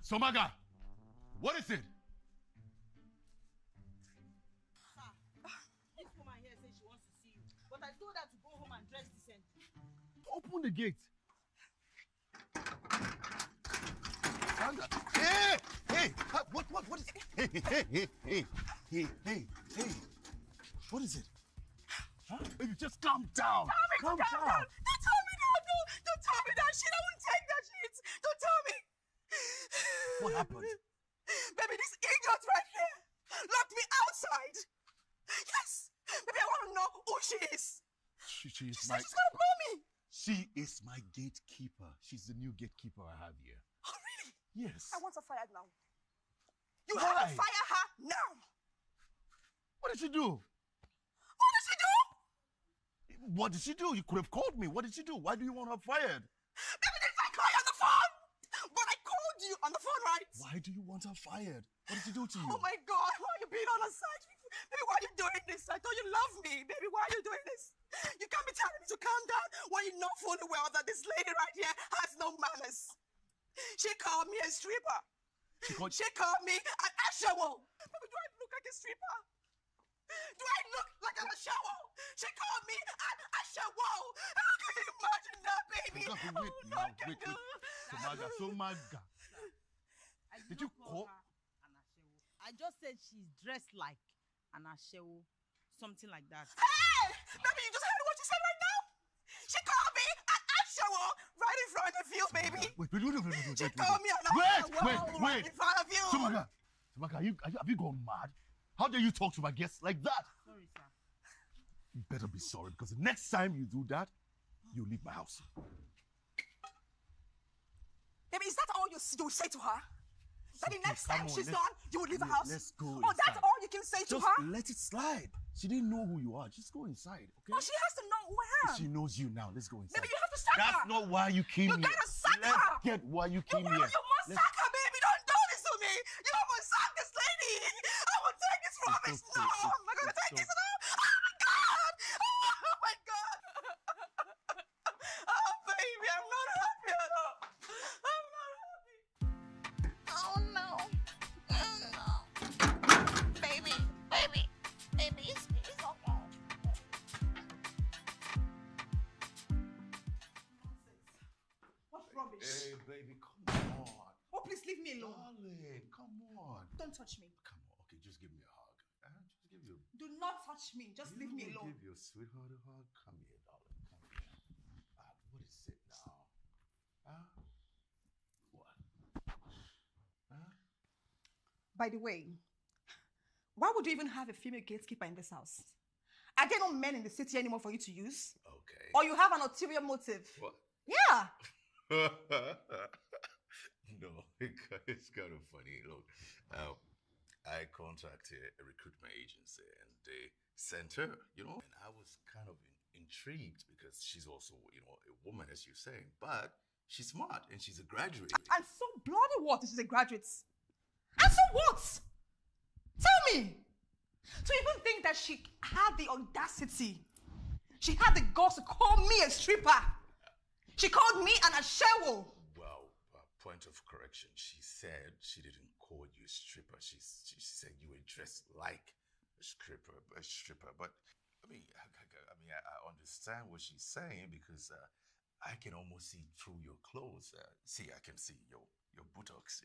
Somaga, what is it? This woman here says she wants to see you, but I told her to go home and dress decently. Open the gate. Sandra. Hey! What is it? Hey! What is it? Huh? Baby, just calm down. Calm down. Don't tell me that. No, don't tell me that shit. I won't take that shit. Don't tell me. What happened? Baby, this idiot right here locked me outside. Yes. Baby, I want to know who she is. She's She's my... gonna blow me. She is my gatekeeper. She's the new gatekeeper I have here. Oh, really? Yes. I want her fired now. You Why? have to fire her now. What did she do? What did she do? What did she do? You could have called me. What did she do? Why do you want her fired? Baby, didn't I call you on the phone? But I called you on the phone, right? Why do you want her fired? What did she do to you? Oh my God, why are you being on her side? Baby, why are you doing this? I thought you love me. Baby, why are you doing this? You can't be telling me to calm down when you know fully well that this lady right here has no manners. She called me a stripper. She called me an ashawo. Baby, do I look like a stripper? Do I look like an ashawo? She called me an ashawo. How can you imagine that, baby? Wait. Somaga. Did you call? I just said she's dressed like an ashewo, something like that. Hey! Baby, you just heard what she said right now? She called me an ashawo right in front of you, baby. Wait. She called me an ashawo right in front of you. Somaga, have you gone mad? How dare you talk to my guests like that? Sorry, sir. You better be sorry, because the next time you do that, you leave my house. Baby, is that all you say to her? That the next time she's done, you would leave the house? Let's go Oh, that's inside. all you can say to Just her? let it slide. She didn't know who you are. Just go inside, okay? No, she has to know who I am. She knows you now. Let's go inside. Baby, you have to sack her. That's not why you came here. You gotta sack Let's her. get why you came You here. must sack her, baby. Don't do this to me. You must sack this lady. I will take this rubbish. No, I'm not gonna take this. Oh my God. Oh my God. Oh, baby, I'm not happy at all. I'm not happy. Oh, no. Baby, it's okay. What's rubbish? Hey, baby, come on. Oh, please leave me alone. Darling, come on. Don't touch me. Come on. Okay, just give me a hug. Just give you. Do not touch me. Just leave me alone. Give your sweetheart a hug. Come here, darling. Come here. What is it now? What? By the way, why would you even have a female gatekeeper in this house? Are there no men in the city anymore for you to use? Okay. Or you have an ulterior motive? What? Yeah. No, it's kind of funny. Look, I contacted a recruitment agency and they sent her, and I was kind of intrigued because she's also, a woman, as you're saying, but she's smart and she's a graduate. And so bloody what if she's a graduate? And so what? Tell me. To even think that she had the audacity, she had the guts to call me a stripper. She called me an ashawo. Well, point of correction. She said she didn't call you a stripper. She said you were dressed like a stripper. But I understand what she's saying because I can almost see through your clothes. I can see your buttocks.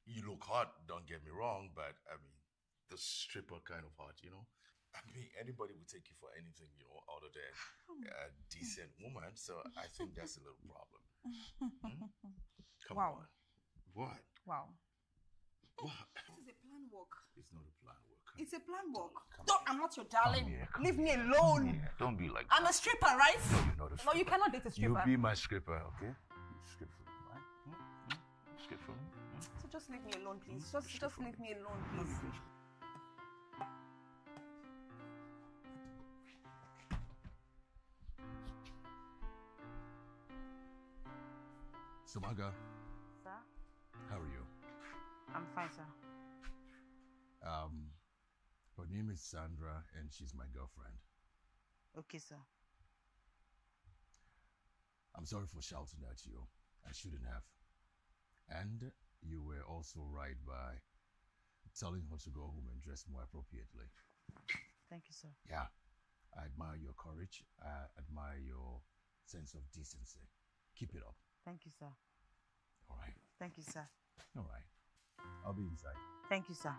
You look hot. Don't get me wrong, but the stripper kind of hot. Anybody would take you for anything, other than a decent woman. So I think that's a little problem. Come on. What? Wow. What? This is a plan work. It's not a plan work. It's a plan work. I'm not your darling. Leave me alone. Don't be like I'm a stripper, right? No, you're not a stripper. No, you cannot date a stripper. You be my stripper, okay? Strip for me, right? Strip for me. So just leave me alone, please. Just leave me alone, please. Somaga, Sir? how are you? I'm fine, sir. Her name is Sandra and she's my girlfriend. Okay, sir. I'm sorry for shouting at you. I shouldn't have. And you were also right by telling her to go home and dress more appropriately. Thank you, sir. Yeah. I admire your courage. I admire your sense of decency. Keep it up. Thank you, sir. All right. Thank you, sir. All right. I'll be inside. Thank you, sir.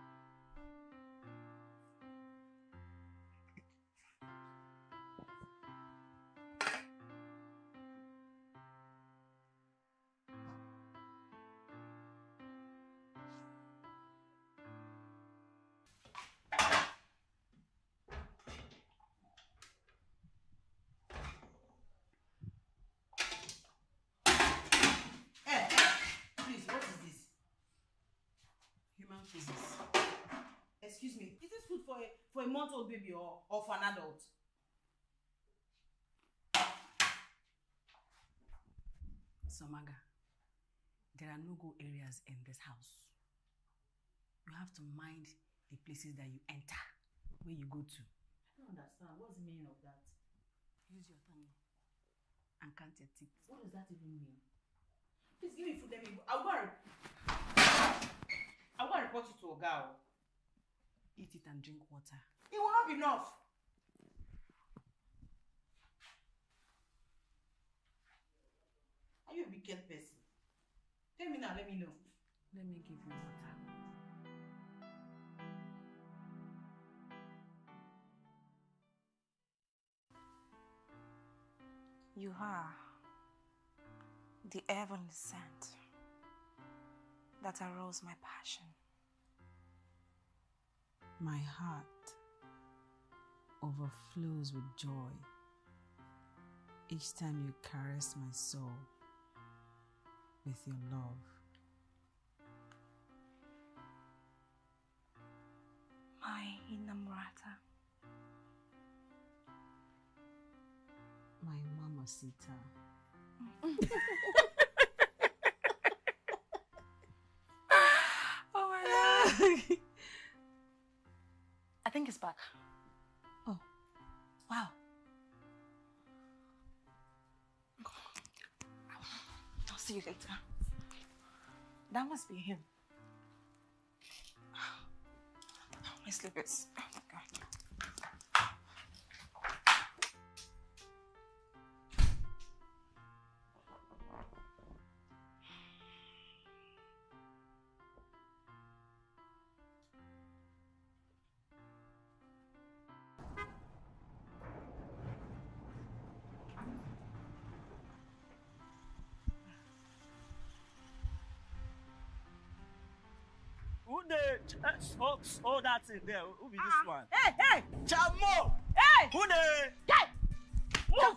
Excuse me, is this food for a month-old baby or for an adult? Somaga, there are no-go areas in this house. You have to mind the places that you enter. where you go to. I don't understand. What's the meaning of that? Use your tongue and count your teeth. What does that even mean? Please give me food. Let me. I'm going to report you to Oga. Eat it and drink water. It will not be enough. Are you a wicked person? Tell me now, let me know. Let me give you water. You are the heavenly scent that arose my passion. My heart overflows with joy each time you caress my soul with your love. My Anambra. My mamacita. Oh my God. I think it's back. Oh. Wow. I'll see you later. That must be him. My slippers. Oh my God. Who the all that thing there? Who be this one? Hey! Chamo! Hey! Who the? Hey! Move!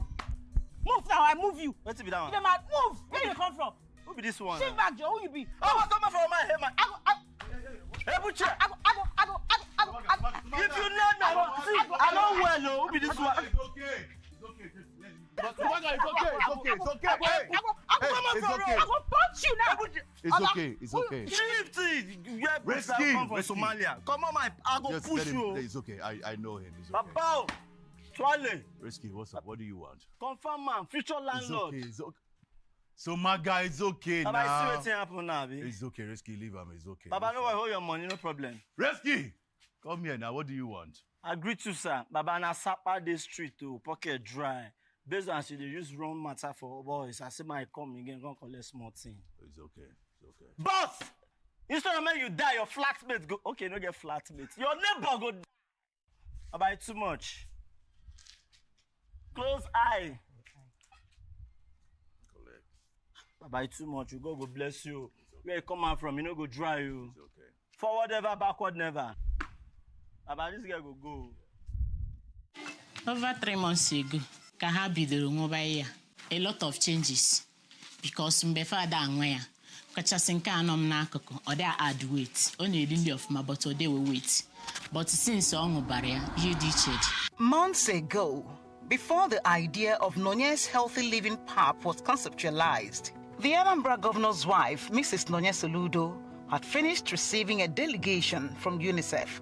Move now, I move you. What's it be that one? You mad? Move! Where you come from? Who be this one? Sit back, Joe. Who you be? Oh, what's coming from my head, man? Hey, Butcher! If you know, see, I know well, no. Who be this one? It's okay. It's okay. Hey, it's okay. I'm gonna punch you now. It's okay. Risky. Come from Somalia. Come on, I go push you. It's okay. I know him. It's okay. Papa, Twale. Risky, what's up? What do you want? Confirm man, future landlord. It's okay. So my guy, it's okay Baba, now. see what's happen now, baby. It's okay, Risky. Leave him. It's okay. Baba, no worry, hold your money, no problem. Risky, come here now. What do you want? I agree to sir. Baba, na sapa this street to pocket dry. Based on they use wrong matter for boys. I say my come again, go collect small thing. It's okay. It's okay. Boss! Instead of when you die, your flatmate go. Okay, no get flatmate. Your neighbor go die. Baba, it's too much. Close eye. Collect. Baba, it's too much. You go bless you. Where you come out from, you know go dry you. It's okay. Forward ever, backward never. Baba, this guy go. Over 3 months ago, Kaha bidoro nwụba ya. A lot of changes. Because mgbe father anwa ya, kachasị nke anọ m n'akụkụ, ọ dị add weight. Ọ na-eri nri ọfụma, but ọ dịwe weight. But since ọ ṅụbara ya, ihe dị iche dị. Months ago, before the idea of Nonye's Healthy Living Pap was conceptualized, the Anambra governor's wife, Mrs. Nonye Soludo, had finished receiving a delegation from UNICEF.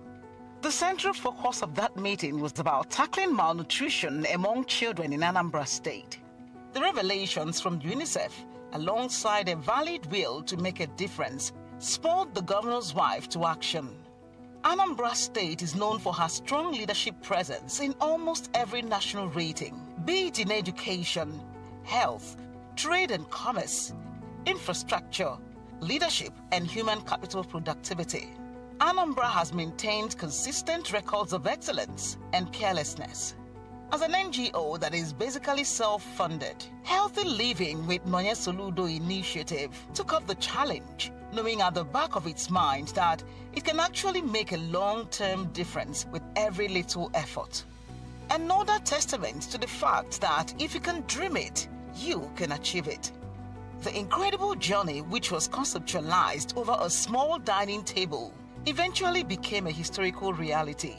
The central focus of that meeting was about tackling malnutrition among children in Anambra State. The revelations from UNICEF, alongside a valid will to make a difference, spurred the governor's wife to action. Anambra State is known for her strong leadership presence in almost every national rating, be it in education, health, trade and commerce, infrastructure, leadership, and human capital productivity. Anambra has maintained consistent records of excellence and peerlessness. As an NGO that is basically self-funded, Healthy Living with Nonye Soludo initiative took up the challenge, knowing at the back of its mind that it can actually make a long-term difference with every little effort. Another testament to the fact that if you can dream it, you can achieve it. The incredible journey, which was conceptualized over a small dining table, eventually became a historical reality.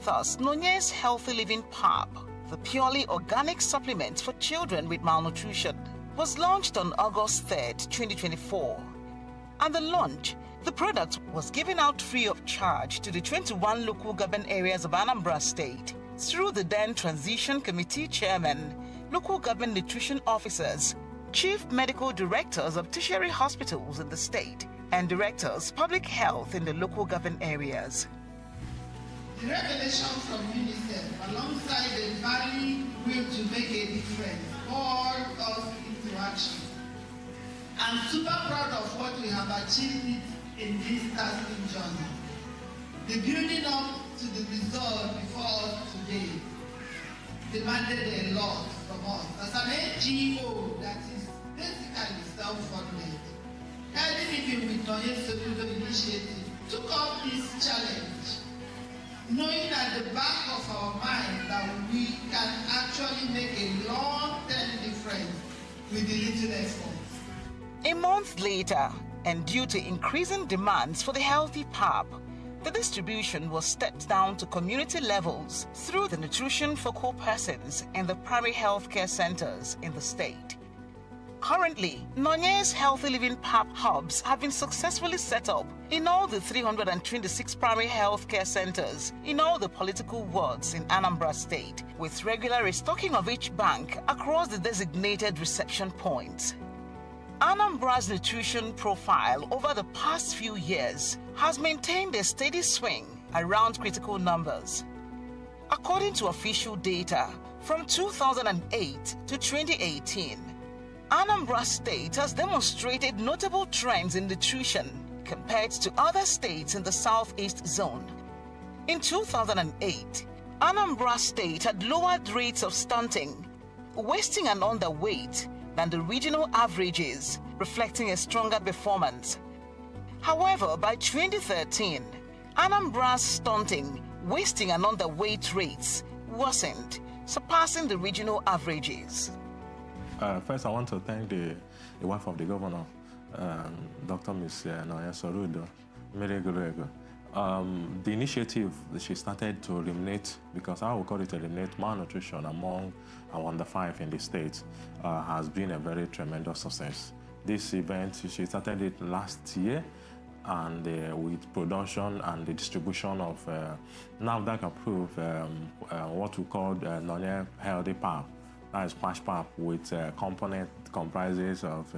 Thus, Nonye's Healthy Living Pap, the purely organic supplement for children with malnutrition, was launched on August 3rd, 2024. And the launch The product was given out free of charge to the 21 local government areas of Anambra State through the then Transition Committee Chairman, local government nutrition officers, chief medical directors of tertiary hospitals in the state, and directors public health in the local government areas. The revelation from UNICEF, alongside the very will to make a difference, called us into action. I'm super proud of what we have achieved in this tasking journey. The building up to the result before us today demanded a lot from us. As an NGO that is basically self-funded, heading even with Nonye Soludo Initiative, took up this challenge, knowing at the back of our mind that we can actually make a long-term difference with the little effort. A month later, and due to increasing demands for the healthy pap, the distribution was stepped down to community levels through the nutrition focal persons in the primary health care centers in the state. Currently, Nonye's Healthy Living Pap hubs have been successfully set up in all the 326 primary health care centers in all the political wards in Anambra State, with regular restocking of each bank across the designated reception points. Anambra's nutrition profile over the past few years has maintained a steady swing around critical numbers. According to official data, from 2008 to 2018, Anambra State has demonstrated notable trends in nutrition compared to other states in the Southeast Zone. In 2008, Anambra State had lowered rates of stunting, wasting and underweight than the regional averages, reflecting a stronger performance. However, by 2013, Anambra's stunting, wasting and underweight rates worsened, surpassing the regional averages. First, I want to thank the wife of the governor, Dr. Ms. Nonye Soludo, Mary Gurego. The initiative that she started to eliminate, because I would call it eliminate malnutrition among our under 5 in the state, has been a very tremendous success. This event, she started it last year, and with production and the distribution of NAFDAC approved what we call Nonye Healthy Pap. That is Pash Pap with component comprises of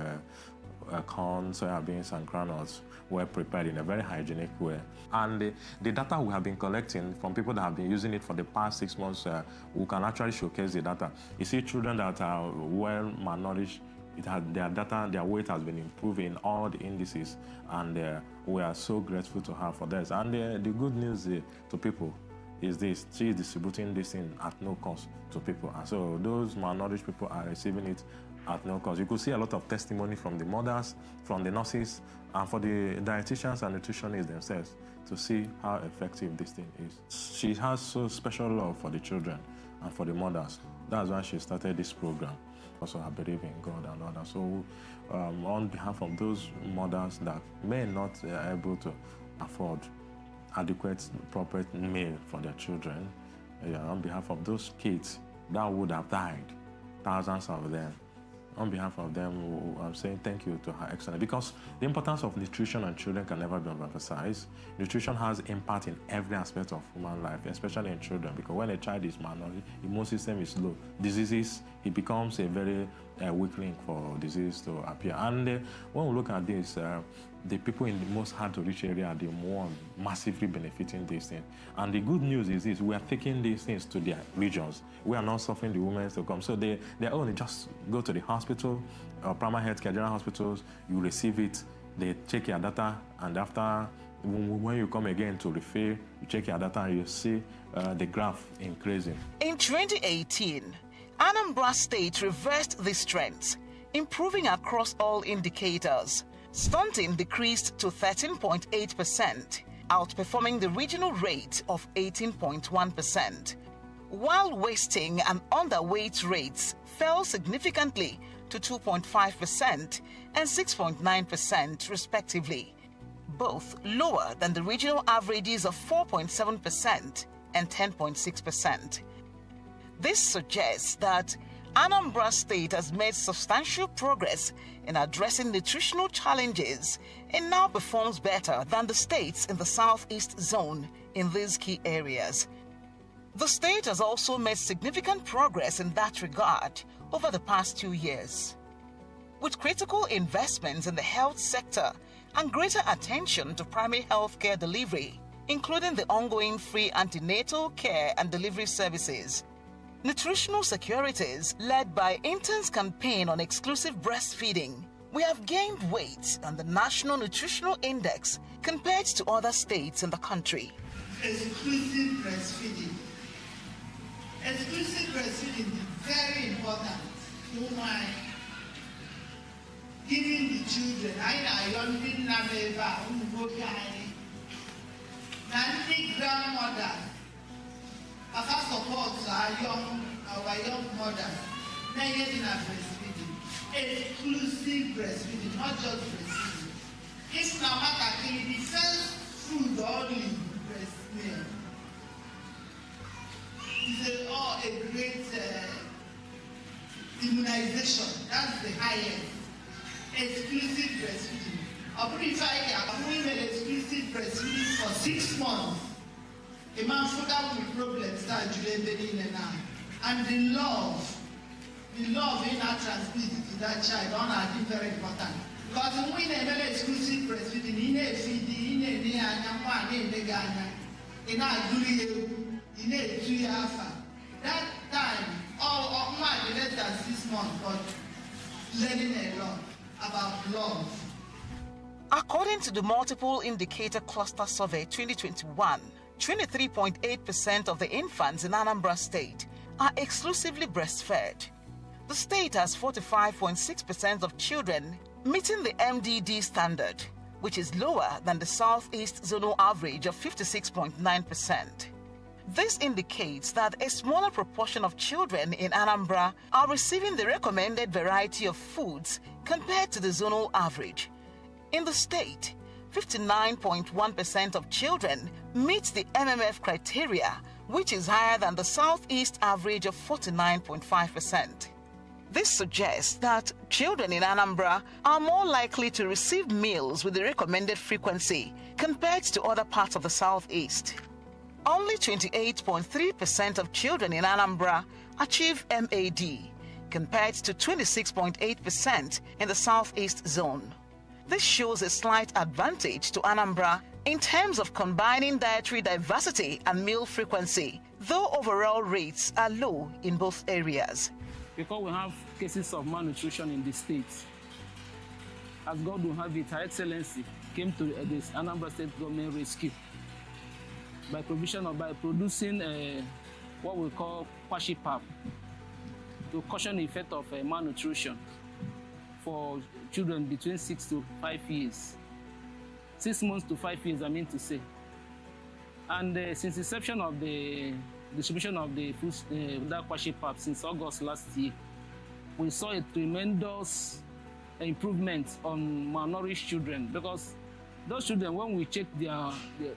corn, soybeans, and granules were prepared in a very hygienic way. And the data we have been collecting from people that have been using it for the past 6 months, we can actually showcase the data. You see children that are well malnourished, their weight has been improving, all the indices, and we are so grateful to her for this. And the good news to people is this: she is distributing this thing at no cost to people, and so those malnourished people are receiving it at no cost. You could see a lot of testimony from the mothers, from the nurses, and for the dietitians and nutritionists themselves to see how effective this thing is. She has so special love for the children and for the mothers. That's why she started this program. Also, I believe in God and others. So, on behalf of those mothers that may not be able to afford adequate, proper meal for their children, on behalf of those kids that would have died, thousands of them, on behalf of them, I'm saying thank you to Her Excellency, because the importance of nutrition and children can never be overemphasized. Nutrition has impact in every aspect of human life, especially in children, because when a child is malnourished, immune system is low. Diseases, it becomes a very weak link for disease to appear. And when we look at this, the people in the most hard-to-reach area are the more massively benefiting this thing. And the good news is this: we are taking these things to their regions. We are not suffering the women to come. So they only just go to the hospital, primary health care, general hospitals, you receive it, they check your data, and after, when you come again to refill, you check your data and you see the graph increasing. In 2018, Anambra State reversed these trends, improving across all indicators. Stunting decreased to 13.8%, outperforming the regional rate of 18.1%, while wasting and underweight rates fell significantly to 2.5% and 6.9% respectively, both lower than the regional averages of 4.7% and 10.6%. This suggests that Anambra State has made substantial progress in addressing nutritional challenges and now performs better than the states in the Southeast Zone in these key areas. The state has also made significant progress in that regard over the past 2 years. With critical investments in the health sector and greater attention to primary health care delivery, including the ongoing free antenatal care and delivery services, nutritional securities led by Intern's campaign on exclusive breastfeeding, we have gained weight on the National Nutritional Index compared to other states in the country. Exclusive breastfeeding. Exclusive breastfeeding is very important. Oh my. Giving the children, I don't think Nanny grandmothers, our support our young mothers, now getting a breastfeeding. Exclusive breastfeeding, not just breastfeeding. If Namaka the first food only breast milk. It's a great immunization. That's the highest. Exclusive breastfeeding. Women exclusive breastfeeding for 6 months. A man for that with problems start in now. And the love in our transmitted to that child are very important. Because when women exclusive breastfeeding, in a feeding, in a 2 years. That time, all my less than 6 months, but learning a lot about love. According to the Multiple Indicator Cluster Survey 2021, 23.8% of the infants in Anambra State are exclusively breastfed. The state has 45.6% of children meeting the MDD standard, which is lower than the Southeast Zonal average of 56.9%. This indicates that a smaller proportion of children in Anambra are receiving the recommended variety of foods compared to the zonal average. In the state, 59.1% of children meet the MMF criteria, which is higher than the Southeast average of 49.5%. This suggests that children in Anambra are more likely to receive meals with the recommended frequency compared to other parts of the Southeast. Only 28.3% of children in Anambra achieve MAD, compared to 26.8% in the Southeast Zone. This shows a slight advantage to Anambra in terms of combining dietary diversity and meal frequency, though overall rates are low in both areas. Because we have cases of malnutrition in the state, as God will have it, Her Excellency came to this Anambra State government rescue by producing what we call kwashi pap to caution the effect of malnutrition for children between 6 to 5 years. 6 months to 5 years, I mean to say. And since the inception of the distribution of the food, that kwashi pap since August last year, we saw a tremendous improvement on malnourished children, because those children, when we check their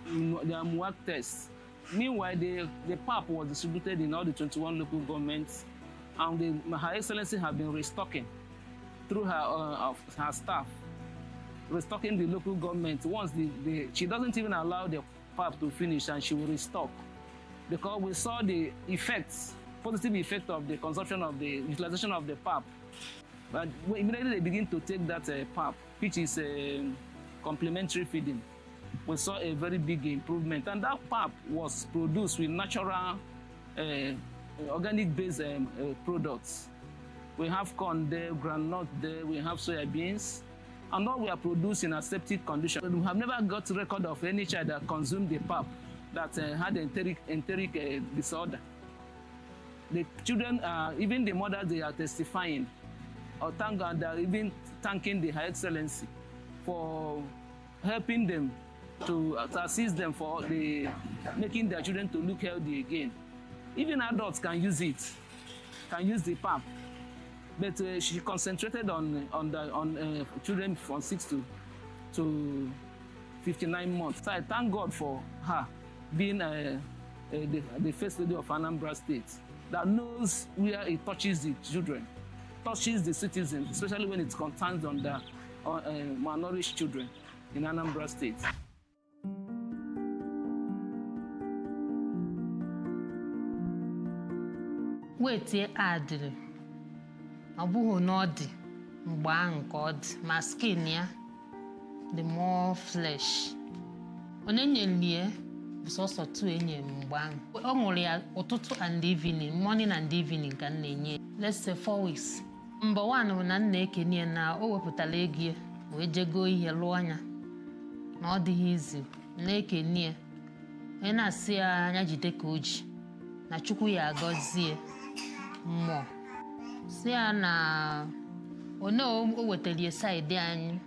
MUAC tests, meanwhile the pap was distributed in all the 21 local governments, and Her Excellency have been restocking through her staff, restocking the local government. Once she doesn't even allow the pap to finish, and she will restock, because we saw the effects, positive effect of the consumption of the utilization of the pap. But immediately they begin to take that pap, which is complementary feeding, we saw a very big improvement. And that pap was produced with natural, organic-based products. We have corn there, groundnut there, we have soya beans, and all we are produced in aseptic condition. We have never got record of any child that consumed the pap that had enteric disorder. The children, even the mothers, they are testifying, or thank God, they are even thanking the Her Excellency for helping them to assist them for making their children to look healthy again. Even adults can use it, can use the pap. But she concentrated on children from 6 to 59 months. So I thank God for her being the first lady of Anambra State. that knows where it touches the children, touches the citizens, especially when it concerns on the malnourished children in Anambra State. Wait, adịrị ọ bụghị na ọ dị mgbe ahụ ka ọ dị ma skin ya the more flesh onye nyelie bụ sọsọ 2 enye mgbe ahụ ọ ṅụrụ ya ụtụtụ and evening morning and evening ka m na-enye let's say 4 weeks mgbe 1 bụ na m na-ekenye na o wepụtara ego ya wee jego ihe lụọ anya na ọ dịghị izi na-ekenye onye na-asị ya anya jide ka o ji na Chukwu ya agọzie mmụọ si ya na one o wetara saịdị anyị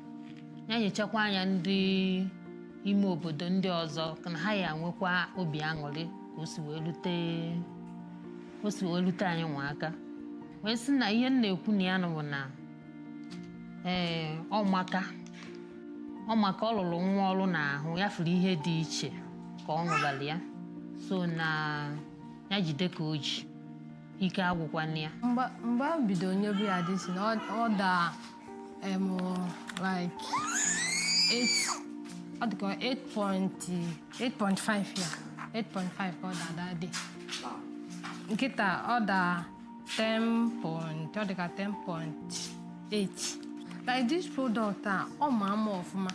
ya nyechakwa anya ndị ime obodo ndị ọzọ ka na ha ya nwekwa obi aṅụrị ka o si wee lute anyị nwa aka wee sị na ihe m na-ekwu na ya bụ na ọ maka ọ lụrụ nwa ọrụ n'ahụ ya fụrụ ihe dị iche ka ọ ṅụbara ya so na ya jide ka o ji ike agwụkwana ya mgbe a bido nyebe ya dị si na ọ da like 8.5 ya 8.5 ka ọ da dị nkịta ọ da 10.8 like this product ọ ma ama ọfụma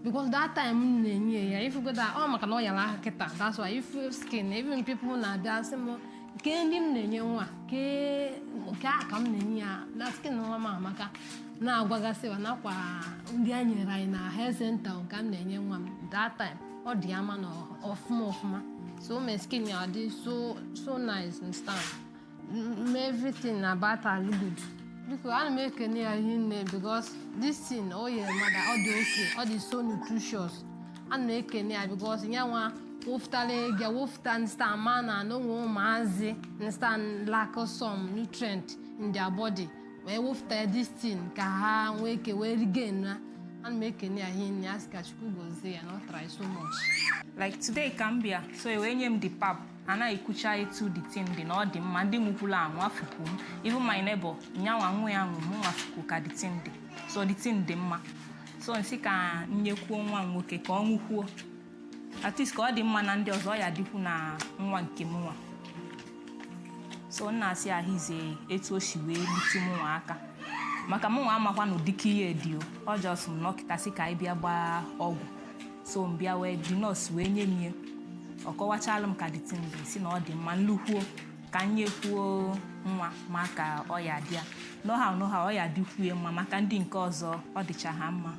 because that time m na-enye ya if you go that ọ maka na ọ yara aka kịta that's why if skin even people na-abịa sị m ke ndị m na-enye nwa ke aka m na-enye ya na skin nwa m amaka na-agwagasịwa nakwa ndị a nyere anyị na health center nke m na-enye nwa m that time ọ dị ama na ọfụma so my skin ya dị so nice and stand everything about her good because ana m ekene ya hinne because this thing o yere mada ọ dị okay ọ dị so nutritious ana m ekene ya because ya nwa wofutala ege wofuta nsta mana no nwe maazi nsta lack some nutrient in their body wee wofuta this thing ka ha nwee ke wee regain na ana m ekene ya hinne ask ka Chukwu gozie ya no try so much like today Cambia so e wee nye m the pap ana ikucha etu the thing dị na ọ dị mma ndị mụkwula anwụ afụkwu m even my neighbor nyanwa nwe ya nwe mụ afụkwu ka the thing dị so the thing dị mma so nsi ka nyekwuo nwa nwoke ka ọ nwụkwuo at least ka ọ dị mma na ndị ọzọ ya dịkwu na nwa nke m nwa so nna asị ahịzie etu o si wee lute m nwa aka maka m nwa amakwa na ụdịka ihe dị ọ jọs m nọkịta sị ka anyị bịa gbaa ọgwụ so m bịa wee dị nọọsụ wee nye m ihe ọ kọwachala m ka dị tin dị si na ọ dị mma nlukwuo ka nyekwuo nwa maka ọya dị ya n'ọha ọya dịkwuo mma maka ndị nke ọzọ ọ dịcha ha mma.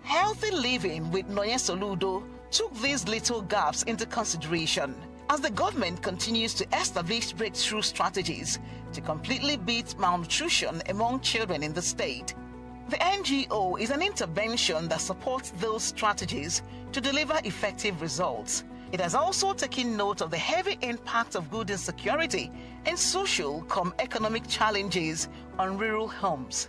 Healthy living with Nonye Soludo took these little gaps into consideration as the government continues to establish breakthrough strategies to completely beat malnutrition among children in the state. The NGO is an intervention that supports those strategies to deliver effective results. It has also taken note of the heavy impact of food insecurity and economic challenges on rural homes.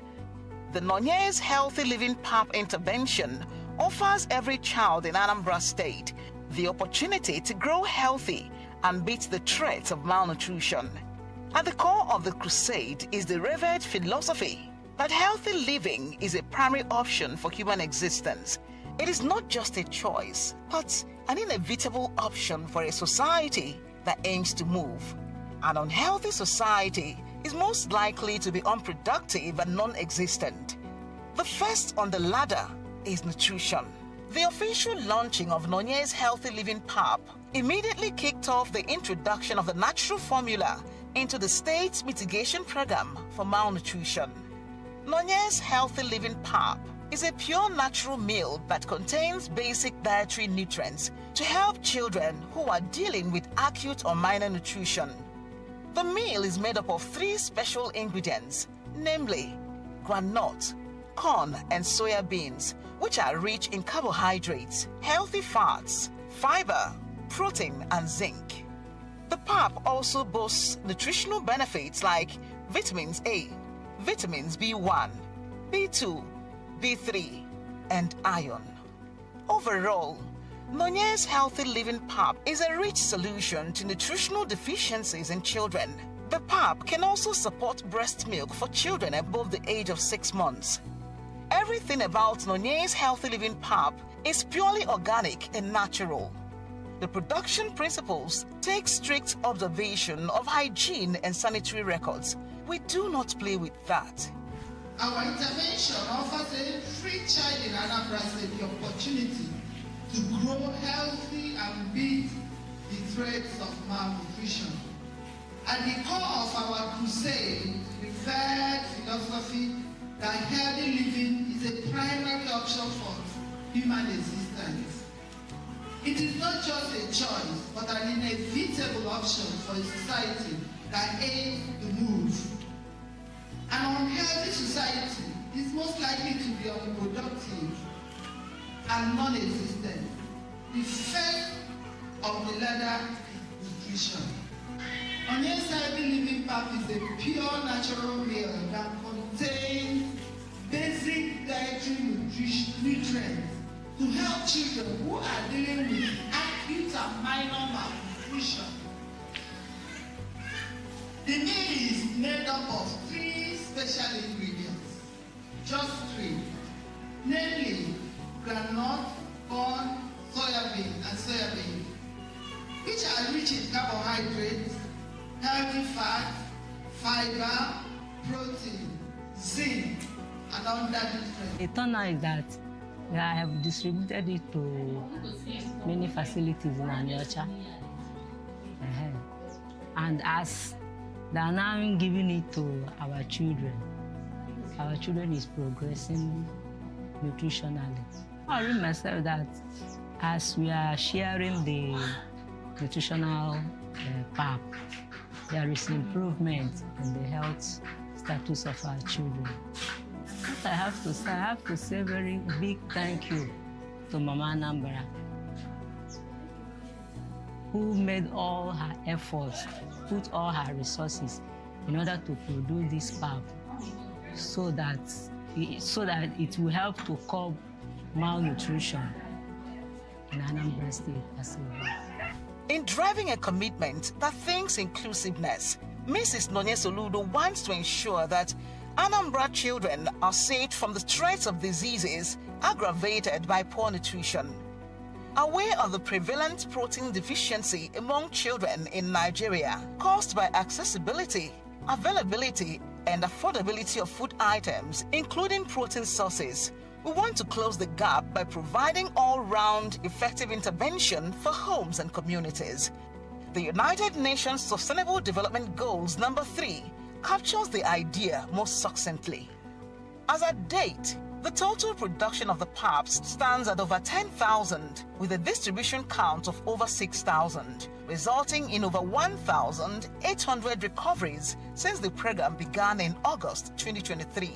The Nonye's Healthy Living PAP intervention offers every child in Anambra State the opportunity to grow healthy and beat the threat of malnutrition. At the core of the crusade is the revered philosophy that healthy living is a primary option for human existence. It is not just a choice, but an inevitable option for a society that aims to move. An unhealthy society is most likely to be unproductive and non-existent. The first on the ladder is nutrition. The official launching of Nonye's Healthy Living PAP immediately kicked off the introduction of the natural formula into the state's mitigation program for malnutrition. Nonye's Healthy Living PAP is a pure natural meal that contains basic dietary nutrients to help children who are dealing with acute or minor nutrition. The meal is made up of 3 special ingredients, namely groundnut, corn, and soya beans, which are rich in carbohydrates, healthy fats, fiber, protein, and zinc. The PAP also boasts nutritional benefits like vitamins A, vitamins B1, B2, B3, and iron. Overall, Nonye's Healthy Living PAP is a rich solution to nutritional deficiencies in children, The PAP can also support breast milk for children above the age of 6 months. Everything about Nonye's Healthy Living PAP is purely organic and natural. The production principles take strict observation of hygiene and sanitary records. We do not play with that. Our intervention offers every child in Anambra State the opportunity to grow healthy and beat the threats of malnutrition. At the core of our crusade, revered philosophy that healthy living is a primary option for human existence. It is not just a choice, but an inevitable option for a society that aims to move. An unhealthy society is most likely to be unproductive and non-existent. The first of the ladder is nutrition. Nonye's Healthy Living PAP is a pure natural meal that contains basic dietary nutrients to help children who are dealing with acute and minor malnutrition. The meal is made up of 3 special ingredients, just 3, namely granite, corn, soybean, and soybean, which are rich in carbohydrates, healthy fat, fiber, protein, zinc, and other nutrients. The turnout is that I have distributed it to many facilities in Anyocha. And as they are now giving it to our children is progressing nutritionally. I remind myself that as we are sharing the nutritional PAP, there is improvement in the health status of our children. What I have to say a very big thank you to Mama Anambra, who made all her efforts, put all her resources in order to produce this PAP so that it will help to curb malnutrition in Anambra State as well. In driving a commitment that thinks inclusiveness, Mrs. Nonye Soludo wants to ensure that Anambra children are saved from the threats of diseases aggravated by poor nutrition. Aware of the prevalent protein deficiency among children in Nigeria caused by accessibility, availability, and affordability of food items, including protein sources, we want to close the gap by providing all-round effective intervention for homes and communities. The United Nations Sustainable Development Goals number 3 captures the idea most succinctly. As at date, the total production of the PAPs stands at over 10,000, with a distribution count of over 6,000, resulting in over 1,800 recoveries since the program began in August 2023.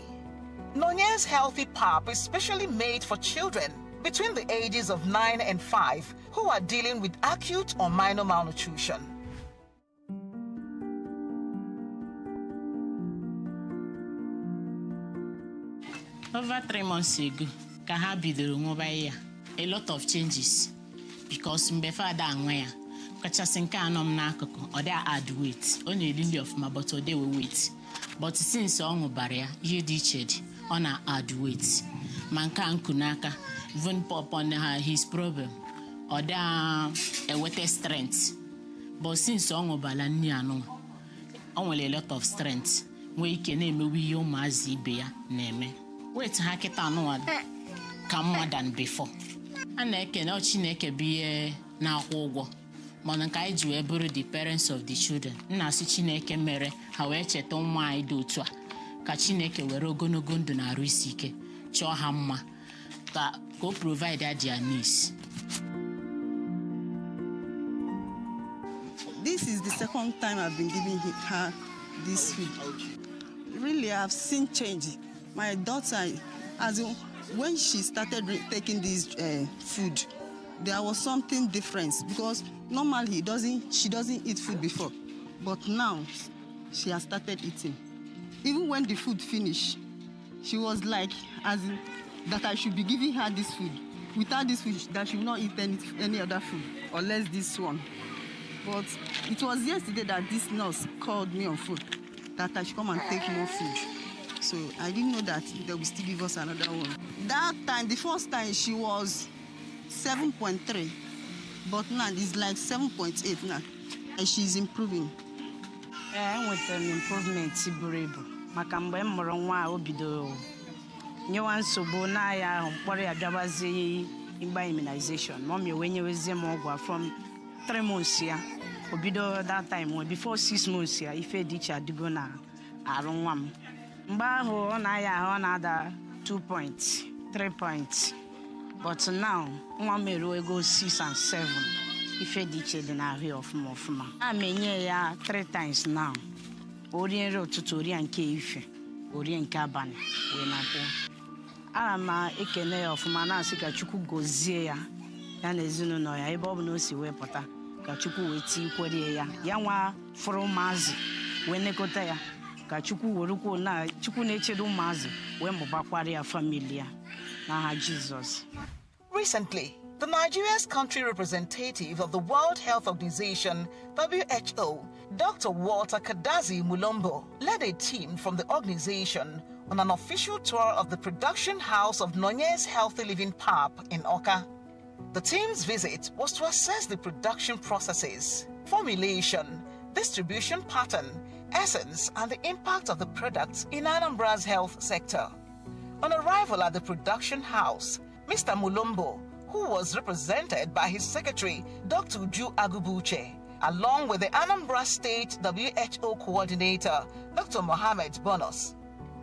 Nonye's Healthy PAP is specially made for children between the ages of 9 and 5 who are dealing with acute or minor malnutrition. Over 3 months ago, ka ha bidoro nwụba ya, a lot of changes because mgbe fada anwa ya, kachasị nke anọ m n'akụkụ, ọ dị add weight, ọ na-elili ọfụma but ọ dịwe weight. But since ọ ṅụbara ya, ihe dị iche dị, ọ na-add weight. Ma nke a nkụ n'aka, even upon his problem, ọ dị ewete strength. But since ọ ṅụbala nni anọ, ọ nwere a lot of strength, nwee ike na-emewe ihe ụmụazị ibe ya na-eme. Wait, ha kita anụwa ka more than before. A na-ekene Chineke bụ ihe na-akwụ ụgwọ, mana nke anyị ji wee bụrụ the parents of the children. Nna asị Chineke mere ha wee cheta ụmụ anyị dị otu a, ka Chineke were ogologo ndụ na arụ isi ike chọọ ha mma ka o provide their needs. This is the second time I've been giving her this food. Really, I've seen change. My daughter, when she started taking this food, there was something different because normally she doesn't eat food before, but now she has started eating. Even when the food finished, she was like, that I should be giving her this food. Without this food, that she will not eat any other food, unless this one. But it was yesterday that this nurse called me on phone that I should come and take more food. So I didn't know that they will still give us another one. That time, the first time, she was 7.3. But now it's like 7.8 now. And she's improving. With an improvement, Siburebo. Makambe Moronwa Obido. You want to bonaya, Warrior Jabazi immunization. Mommy, when you was from 3 months here, Obido that time, before 6 months here, if a ditch at Dibona, I don't want. Mbaho on another 2 points, 3 points. But now, one may go 6 and 7. If a ditch in our way of Mofma. I mean, 3 times now. Orient road to Torian Cave, Orient Cabana, when I am a kene of Manasika Chuku Gozia, and as you know, I bob no see where Pota, Kachuku weti Korea, Yawa, Fromazi, when they go there, Kachuku Uruko na Chuku nature do Mazi, when Mobakwaria familia. Now, Jesus. Recently, the Nigeria's country representative of the World Health Organization, WHO, Dr. Walter Kadazi Mulombo, led a team from the organization on an official tour of the production house of Nonye's Healthy Living PAP in Oka. The team's visit was to assess the production processes, formulation, distribution pattern, essence, and the impact of the products in Anambra's health sector. On arrival at the production house, Mr. Mulombo, who was represented by his secretary, Dr. Uju Agubuche, along with the Anambra State WHO coordinator, Dr. Mohammed Bonos,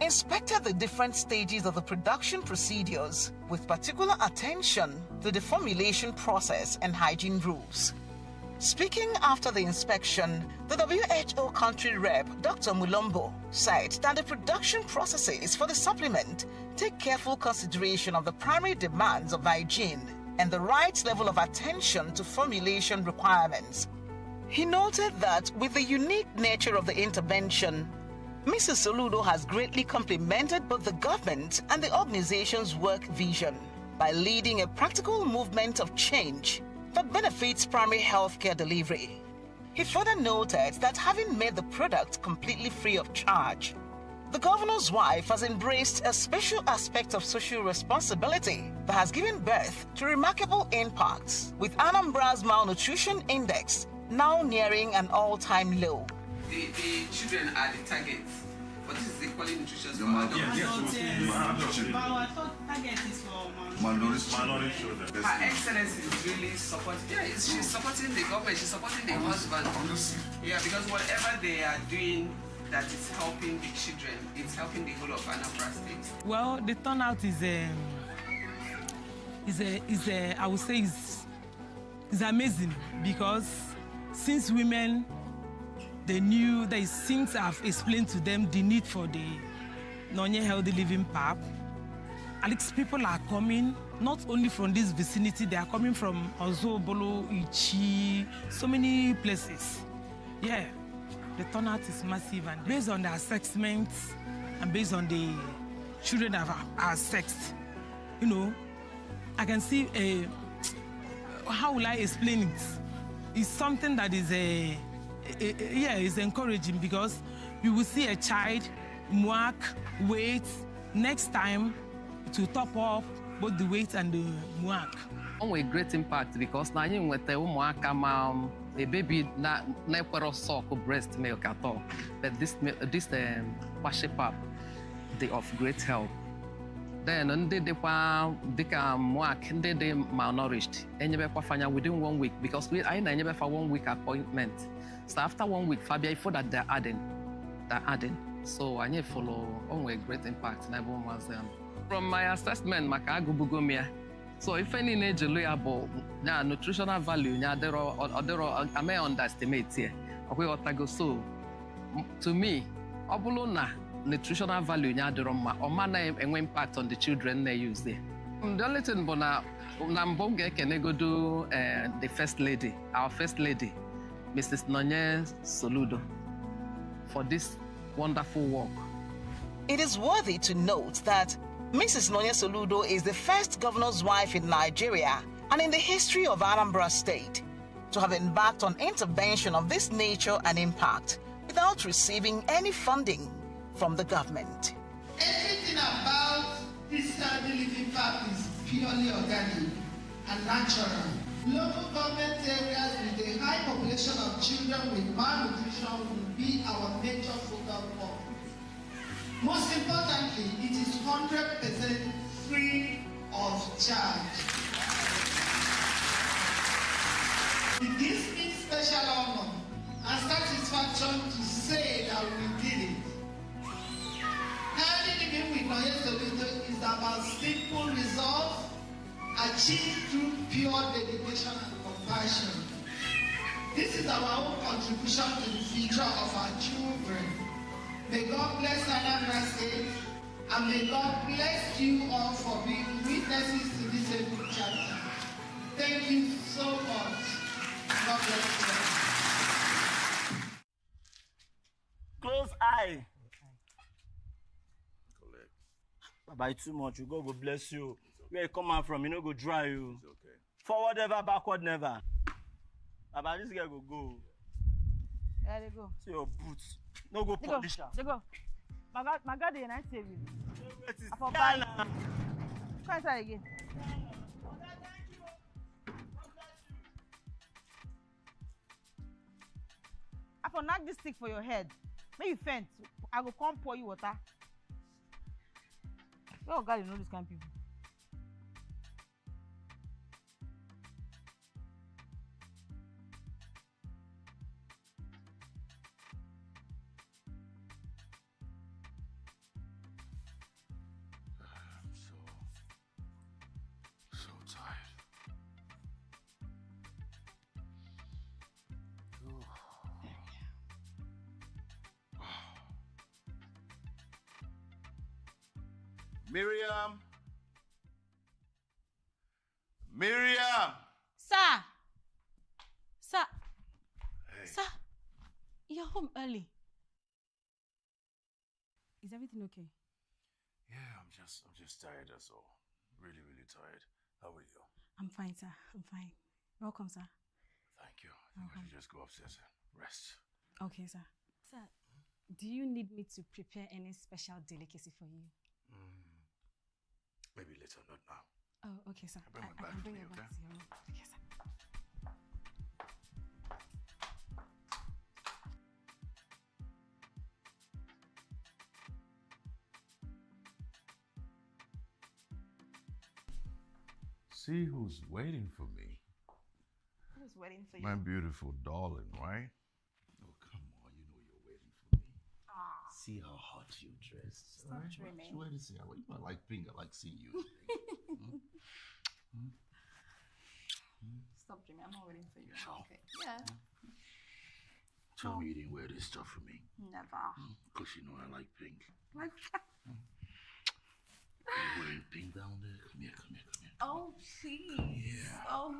inspected the different stages of the production procedures with particular attention to the formulation process and hygiene rules. Speaking after the inspection, the WHO country rep, Dr. Mulombo, said that the production processes for the supplement take careful consideration of the primary demands of hygiene and the right level of attention to formulation requirements. He noted that with the unique nature of the intervention, Mrs. Soludo has greatly complemented both the government and the organization's work vision by leading a practical movement of change that benefits primary healthcare delivery. He further noted that having made the product completely free of charge, the governor's wife has embraced a special aspect of social responsibility that has given birth to remarkable impacts, with Anambra's malnutrition index now nearing an all-time low. The children are the target, but this is equally nutritious for adults. But I thought target is for malnourished children. Her Excellency is really supporting. Yeah, she's supporting the government. She's supporting the husband. Yeah, because whatever they are doing that is helping the children, it's helping the whole of Anambra State. Well, the turnout is I would say is amazing, because since women, they knew that since I've explained to them the need for the Nonye Healthy Living PAP, at least people are coming not only from this vicinity, they are coming from Ozobolo, Ichi, so many places. Yeah, the turnout is massive, and based on the assessments and based on the children that are assessed, you know, I can see how will I explain it? It's something that is is encouraging, because you will see a child mark weight next time to top up both the weight and the mark. A great impact, because now you with the a baby never suck breast milk at all, but this wash pap, they of great help. Then they malnourished, and you within 1 week, because I never for 1 week appointment. So after 1 week, Fabia, for that they're adding. So I need to follow on a great impact. From my assessment, Makagubugomia. So if any negligible nutritional value, I may underestimate here. So to me, Obulona nutritional value or manner and impact on the children they use there. The only thing Nambonge can go do the first lady, our first lady, Mrs. Nonye Soludo, for this wonderful work. It is worthy to note that Mrs. Nonye Soludo is the first governor's wife in Nigeria and in the history of Anambra State to have embarked on intervention of this nature and impact without receiving any funding from the government. Everything about this healthy living path is purely organic and natural. Local government areas with a high population of children with malnutrition will be our major focal point. Most importantly, it is 100% free of charge. It gives me special honor and satisfaction to say that we did it. Healthy living with Noye Soludo is about simple results achieved through pure dedication and compassion. This is our own contribution to the future of our children. May God bless Anambra State, and may God bless you all for being witnesses to this able chapter. Thank you so much. God bless you. Close eye. Baba, too much. You go bless you. Where you come out from, you know go dry you. It's okay. Forward never, backward never. Baba, this guy go. Yeah, they go. See your boots. No go polish am. They go. My God, they ain't save you. I for Yeah, buy. Come inside again. I for knock this stick for your head. Make you faint. I go come pour you water. Oh God, you know this kind of people. I'm so tired. Miriam! Miriam! Sir! Sir! Hey. Sir! You're home early. Is everything okay? Yeah, I'm just tired, that's all. Really, really tired. How are you? I'm fine, sir. I'm fine. Welcome, sir. Thank you. I think I should just go upstairs and rest. Okay, sir. Sir, do you need me to prepare any special delicacy for you? Maybe later, not now. Oh, okay, sir. I'll bring my I bag can for bring you, it back okay? to your room. Okay, sir. See who's waiting for me. Who's waiting for you? My beautiful darling, right? Oh, come on, you know you're waiting for me. See how hot you dressed. Stop dreaming. Where to say, you might like pink, I like seeing you. Stop dreaming. I'm not waiting for you. Sure. Okay. Yeah. Tell me you didn't wear this stuff for me. Never. Because you know I like pink. Like Are you wearing pink down there? Come here. Oh, please. Yeah. Oh.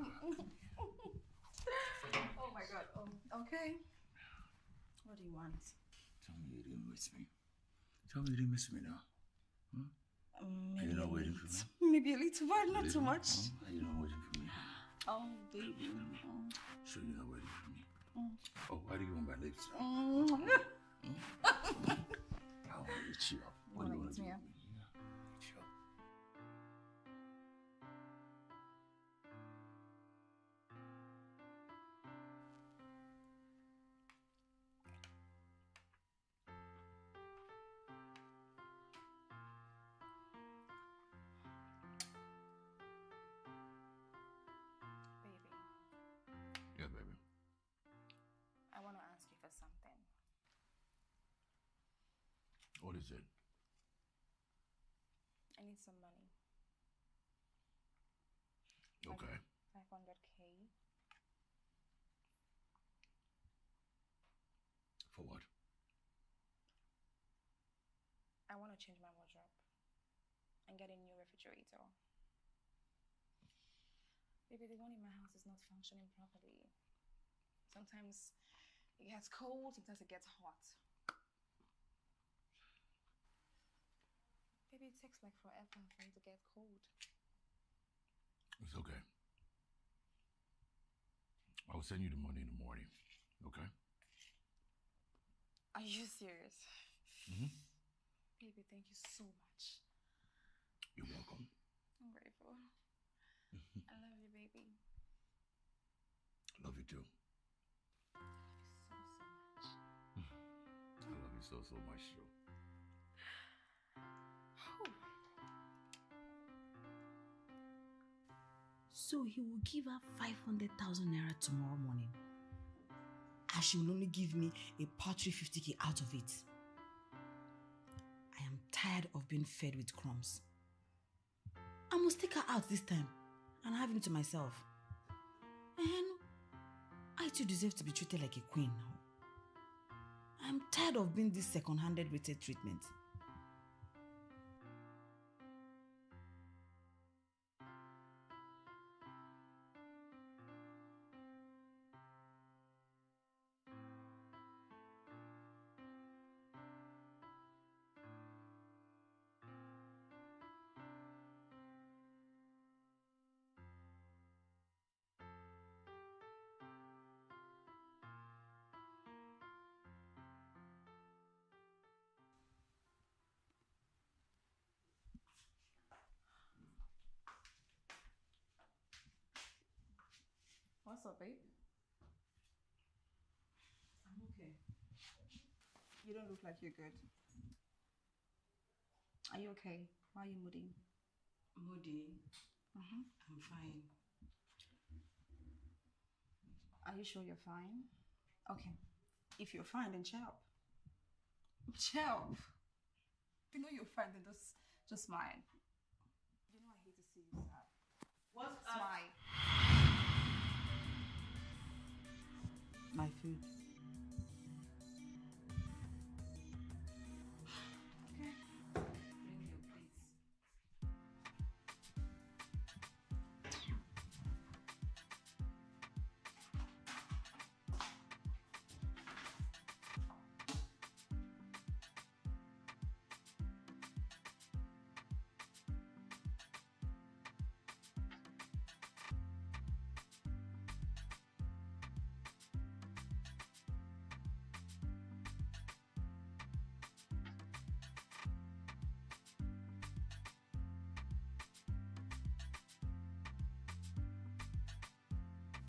Oh my God. Oh, okay. What do you want? Tell me you didn't miss me. Tell me you didn't miss me now. Are you not waiting for me? Maybe a little, but not too much. Are you not waiting for me? Oh, baby. Sure you're not waiting for me? Oh, why do you want my lips? I want to eat you up. What do you want to do? Yeah. Sure. Baby, Yeah, baby. I want to ask you for something. What is it? I need some money. Okay. 500K. For what? I want to change my wardrobe and get a new refrigerator. Baby, the one in my house is not functioning properly. Sometimes it gets cold, sometimes it gets hot. Baby, it takes like forever for it to get cold. It's okay. I'll send you the money in the morning, okay? Are you serious? Mm-hmm. Baby, thank you so much. You're welcome. I'm grateful. I love you, baby. I love you too. So I love you so much, too. So he will give her 500,000 naira tomorrow morning. And she will only give me a paltry 50k out of it. I am tired of being fed with crumbs. I must take her out this time and have him to myself. And I too deserve to be treated like a queen now. I'm tired of being this second-handed rated treatment. What's up, babe? I'm okay. You don't look like you're good. Are you okay? Why are you moody? Moody? I'm fine. Are you sure you're fine? Okay. If you're fine, then cheer up. Cheer up. If you know you're fine, then just smile. You know I hate to see you sad. What's Smile. My food. Okay. Bring your plates.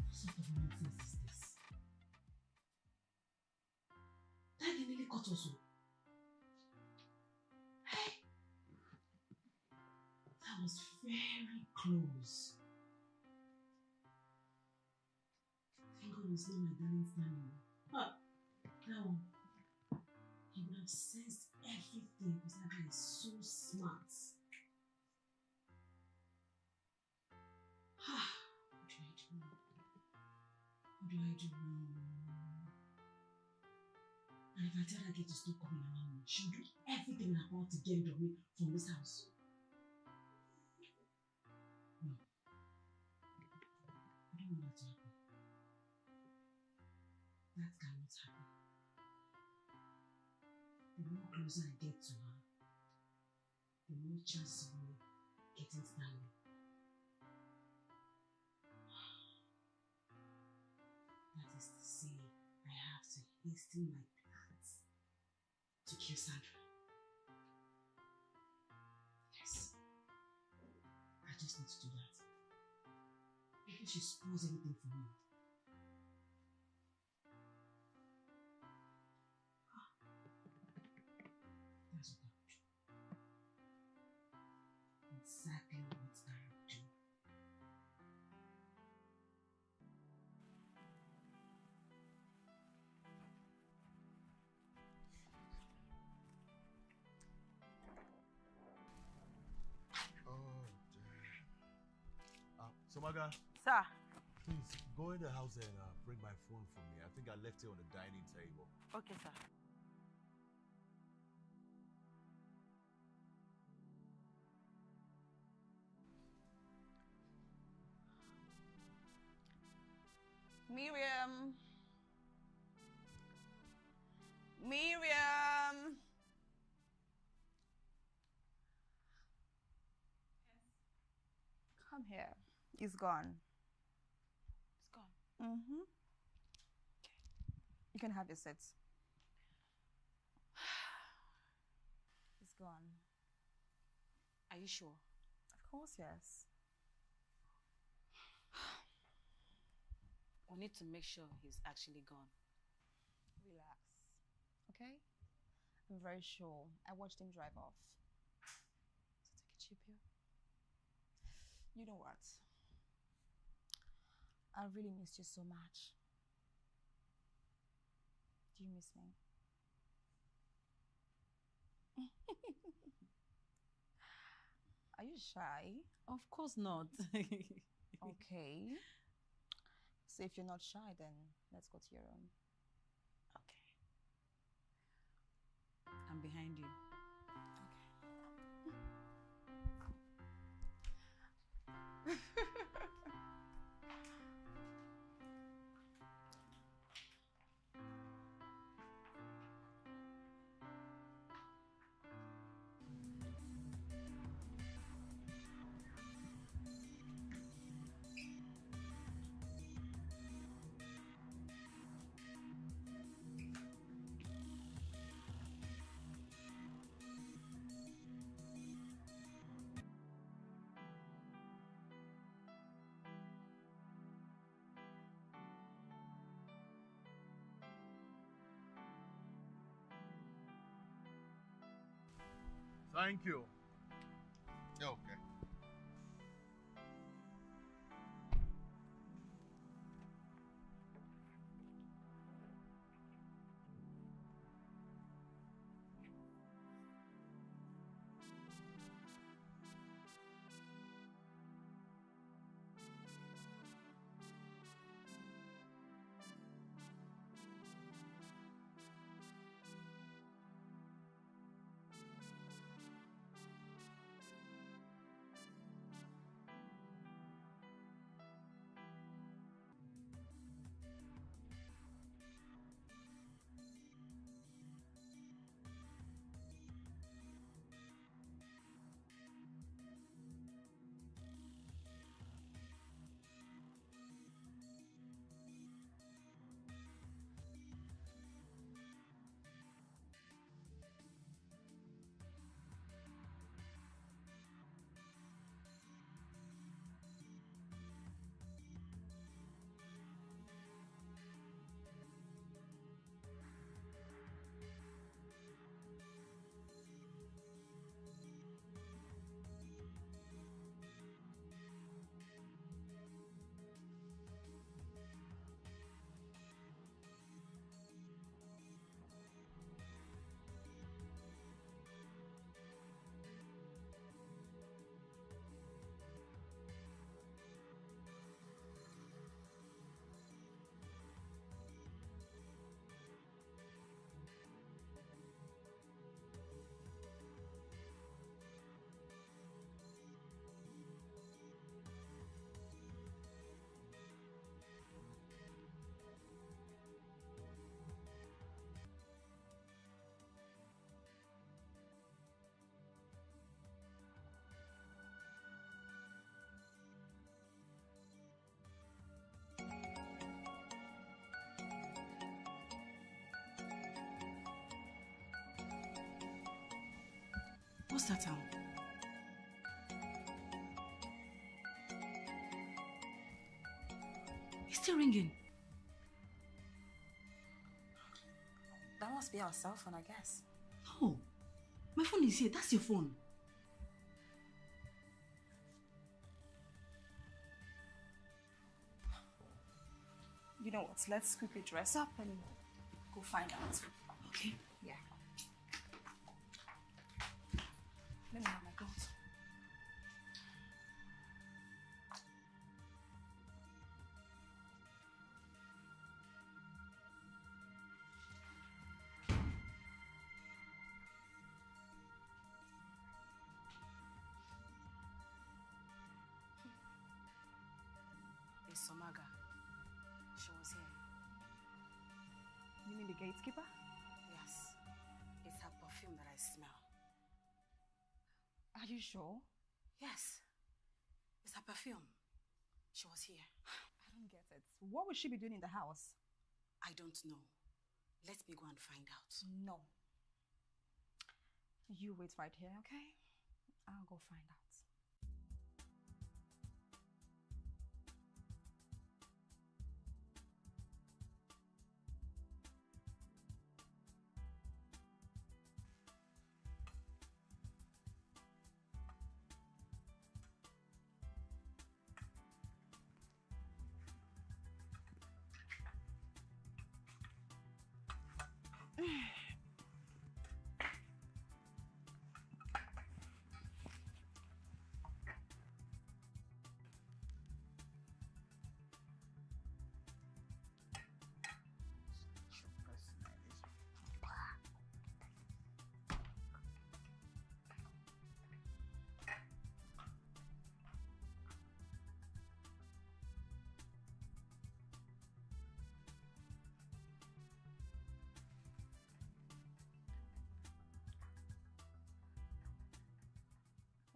What sort of nonsense is this? Daddy nearly cut us off. Hey! That was very close. Thank God it's not my darling standing. But now, he would have sensed everything because that guy is so smart. What do I do now? What do I do now? And if I tell that girl to stop coming around me, she'll do everything in her power to get rid of me from this house. No. I don't want that to happen. That cannot happen. The more closer I get to her, the more chance of me getting Stanley. That is to say, I have to hasten my plans to kill Sandra. Yes. I just need to do that. Before she spoils anything for me. That's what I would do. Exactly what I would do. Somaga. Sir. Please go in the house and bring my phone for me. I think I left it on the dining table. Okay, sir. Miriam. Miriam. Come here. It's gone. It's gone. Mm-hmm. You can have your seat. It's gone. Are you sure? Of course, yes. We need to make sure he's actually gone. Relax, okay? I'm very sure. I watched him drive off. So take it cheap here. You know what? I really missed you so much. Do you miss me? Are you shy? Of course not. Okay. So if you're not shy, then let's go to your room. I'm behind you. Okay. Thank you. Okay. What's that sound? It's still ringing. That must be our cell phone, I guess. No. My phone is here. That's your phone. You know what? Let's quickly dress up and go find out. Okay. Yeah. Let me have my clothes. It's Somaga. She was here. You mean the gatekeeper? Yes. It's her perfume that I smell. Are you sure? Yes. It's her perfume. She was here. I don't get it. What would she be doing in the house? I don't know. Let me go and find out. No. You wait right here, okay? I'll go find out.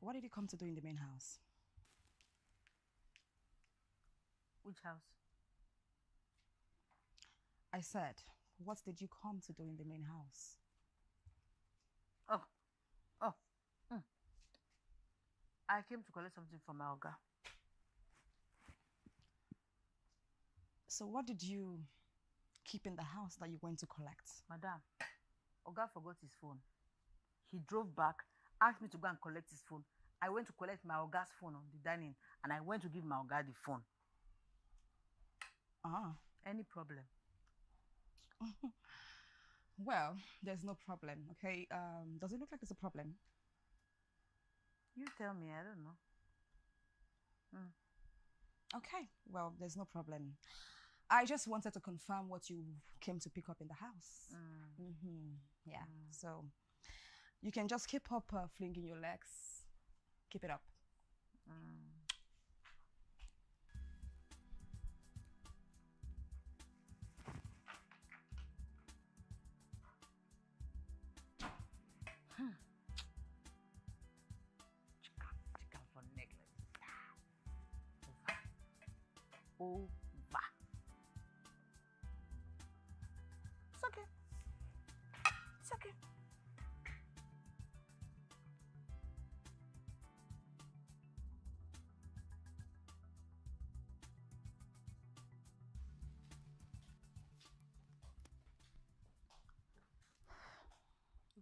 What did you come to do in the main house? Which house? I said, what did you come to do in the main house? I came to collect something from my Oga. So what did you keep in the house that you went to collect? Madam, Oga forgot his phone. He drove back, asked me to go and collect his phone. I went to collect my Oga's phone on the dining, and I went to give my Oga the phone. Any problem? Well, there's no problem, okay? Does it look like there's a problem? You tell me, I don't know. Okay, well, there's no problem. I just wanted to confirm what you came to pick up in the house. Yeah, so you can just keep up flinging your legs. Keep it up. Chicken for necklace. Over. It's okay. It's okay.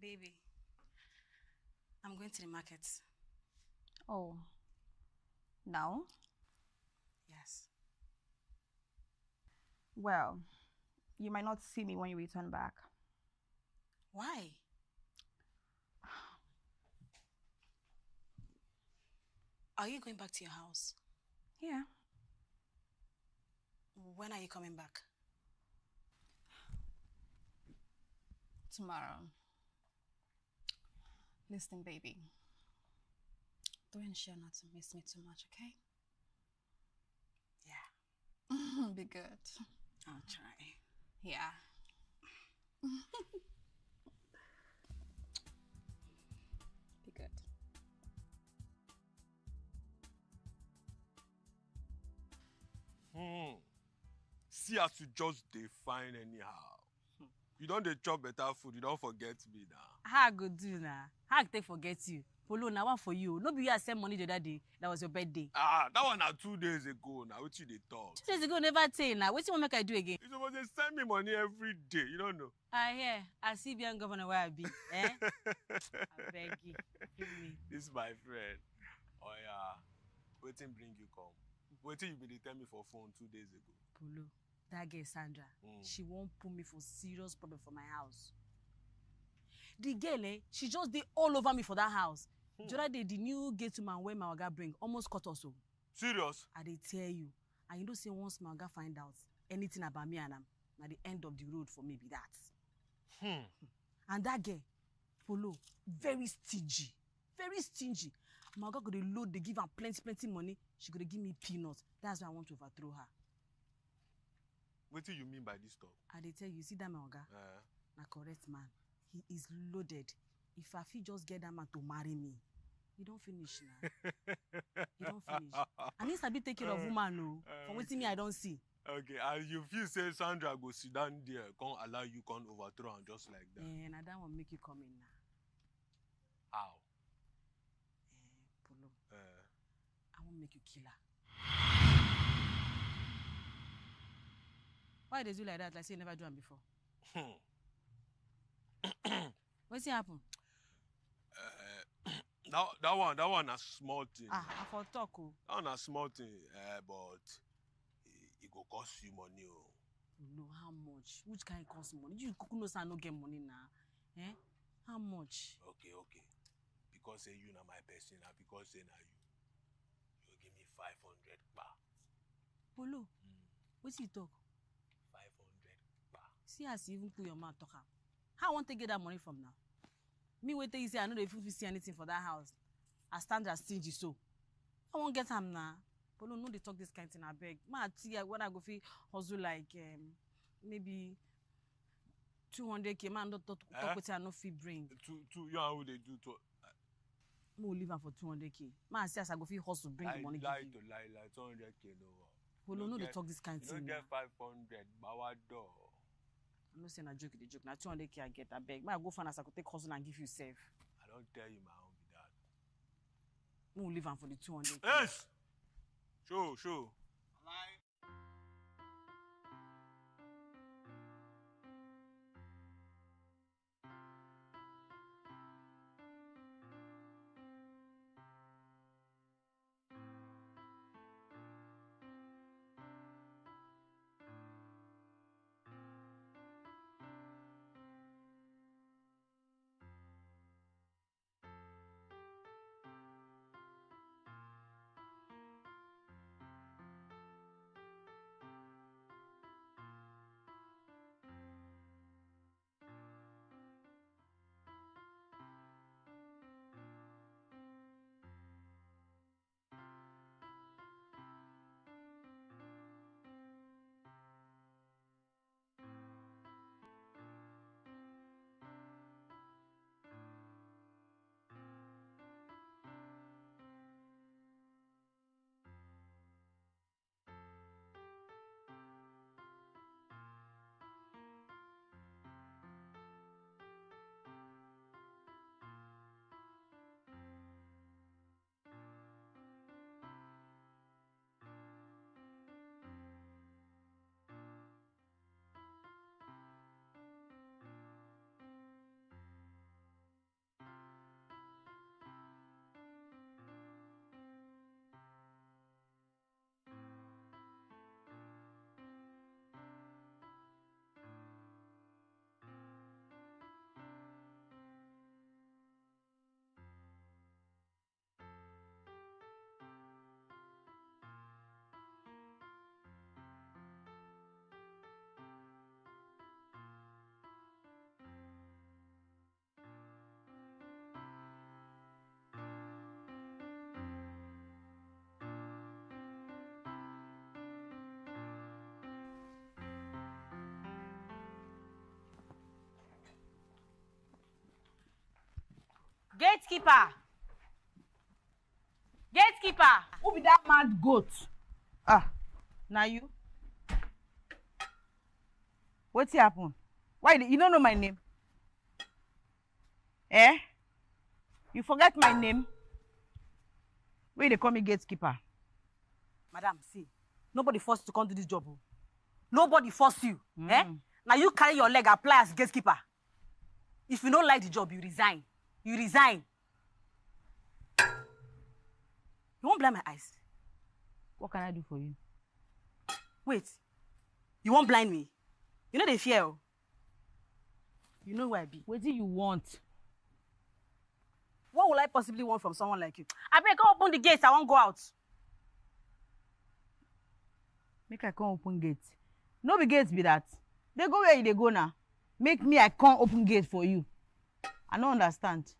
Baby, I'm going to the market. Oh, now? Yes. Well, you might not see me when you return back. Why? Are you going back to your house? Yeah. When are you coming back? Tomorrow. Listen, baby. Do ensure not to miss me too much, okay? Yeah. Be good. I'll try. Yeah. Be good. See as you just define anyhow. You don't dey chop better food, you don't forget me now. How I go do now? How I take forget you? Polo, now one for you. No be you I send money the other day. That was your birthday. That one na 2 days ago now. What you dey talk? 2 days ago, never tell now. What you want make I do again? You supposed to send me money every day. You don't know. I hear. I see young governor where I be. Eh? I beg you. Give me. This is my friend. Oh yeah. Waiting bring you come. Waiting you been dey tell me for phone 2 days ago. Polo, that girl Sandra, she won't put me for serious problem for my house. The girl, she just did all over me for that house. The other day, the new gate man where my Oga bring almost cut us off. Serious? I dey tell you. And you know, say once my Oga find out anything about me and am, at the end of the road for me be that. And that girl, Polo, very stingy. Very stingy. My Oga go dey load, they give her plenty money. She go dey give me peanuts. That's why I want to overthrow her. What do you mean by this talk? I dey tell you, see that my Oga? Na correct man. He is loaded. If I fit just get that man to marry me, You don't finish now. You don't finish. I need to be take care of woman, no. From waiting me, I don't see. Okay, and you feel say Sandra go sit down there, can't allow you can't overthrow and just like that. And I don't want to make you come in now. How? Polo. I won't make you kill her. Why did you like that? Like say you never do it before. What's happen? That one a small thing. I for talk. That one a small thing, but it go cost you money. No, how much? Which kind cost money? You know say I no get money now. Eh? How much? Okay. Because say you na my person, and because say na you give me 500 bar. Polo, what's you talk? 500 bar. See as you even put your mouth talk. How I want to get that money from now? Me wait till you say I know they fit see anything for that house. I stand as stingy so. I won't get him now. Polo, no, they talk this kind of thing. I beg. Ma, when I go feel hustle like maybe 200K. Man, don't talk with you. I no fee bring. Two. You know who they do to. Mo leave her for 200K. Man, see as I go feel hustle bring the money. Lie 200K no. Polo, no, they talk this kind of thing. You don't get 500. Bawa door. I'm not saying a joke, Now 200K I get, I beg. I go find as I could take hustle and give you safe. I don't tell you my own with that. We'll leave him for the 200K. Yes! Show. Gatekeeper! Who be that mad goat? Now you? What's happen? Why you don't know my name? Eh? You forget my name? Why they call me gatekeeper? Madam, see, nobody forced you to come do this job. Nobody forced you. Eh? Now you carry your leg, apply as gatekeeper. If you don't like the job, you resign. You resign. You won't blind my eyes. What can I do for you? Wait. You won't blind me? You know they fear. You know where I be. What do you want? What will I possibly want from someone like you? I better go open the gates. I won't go out. Make I come open gate. No be gates be that. They go where they go now. Make me I can't open gate for you. I don't understand.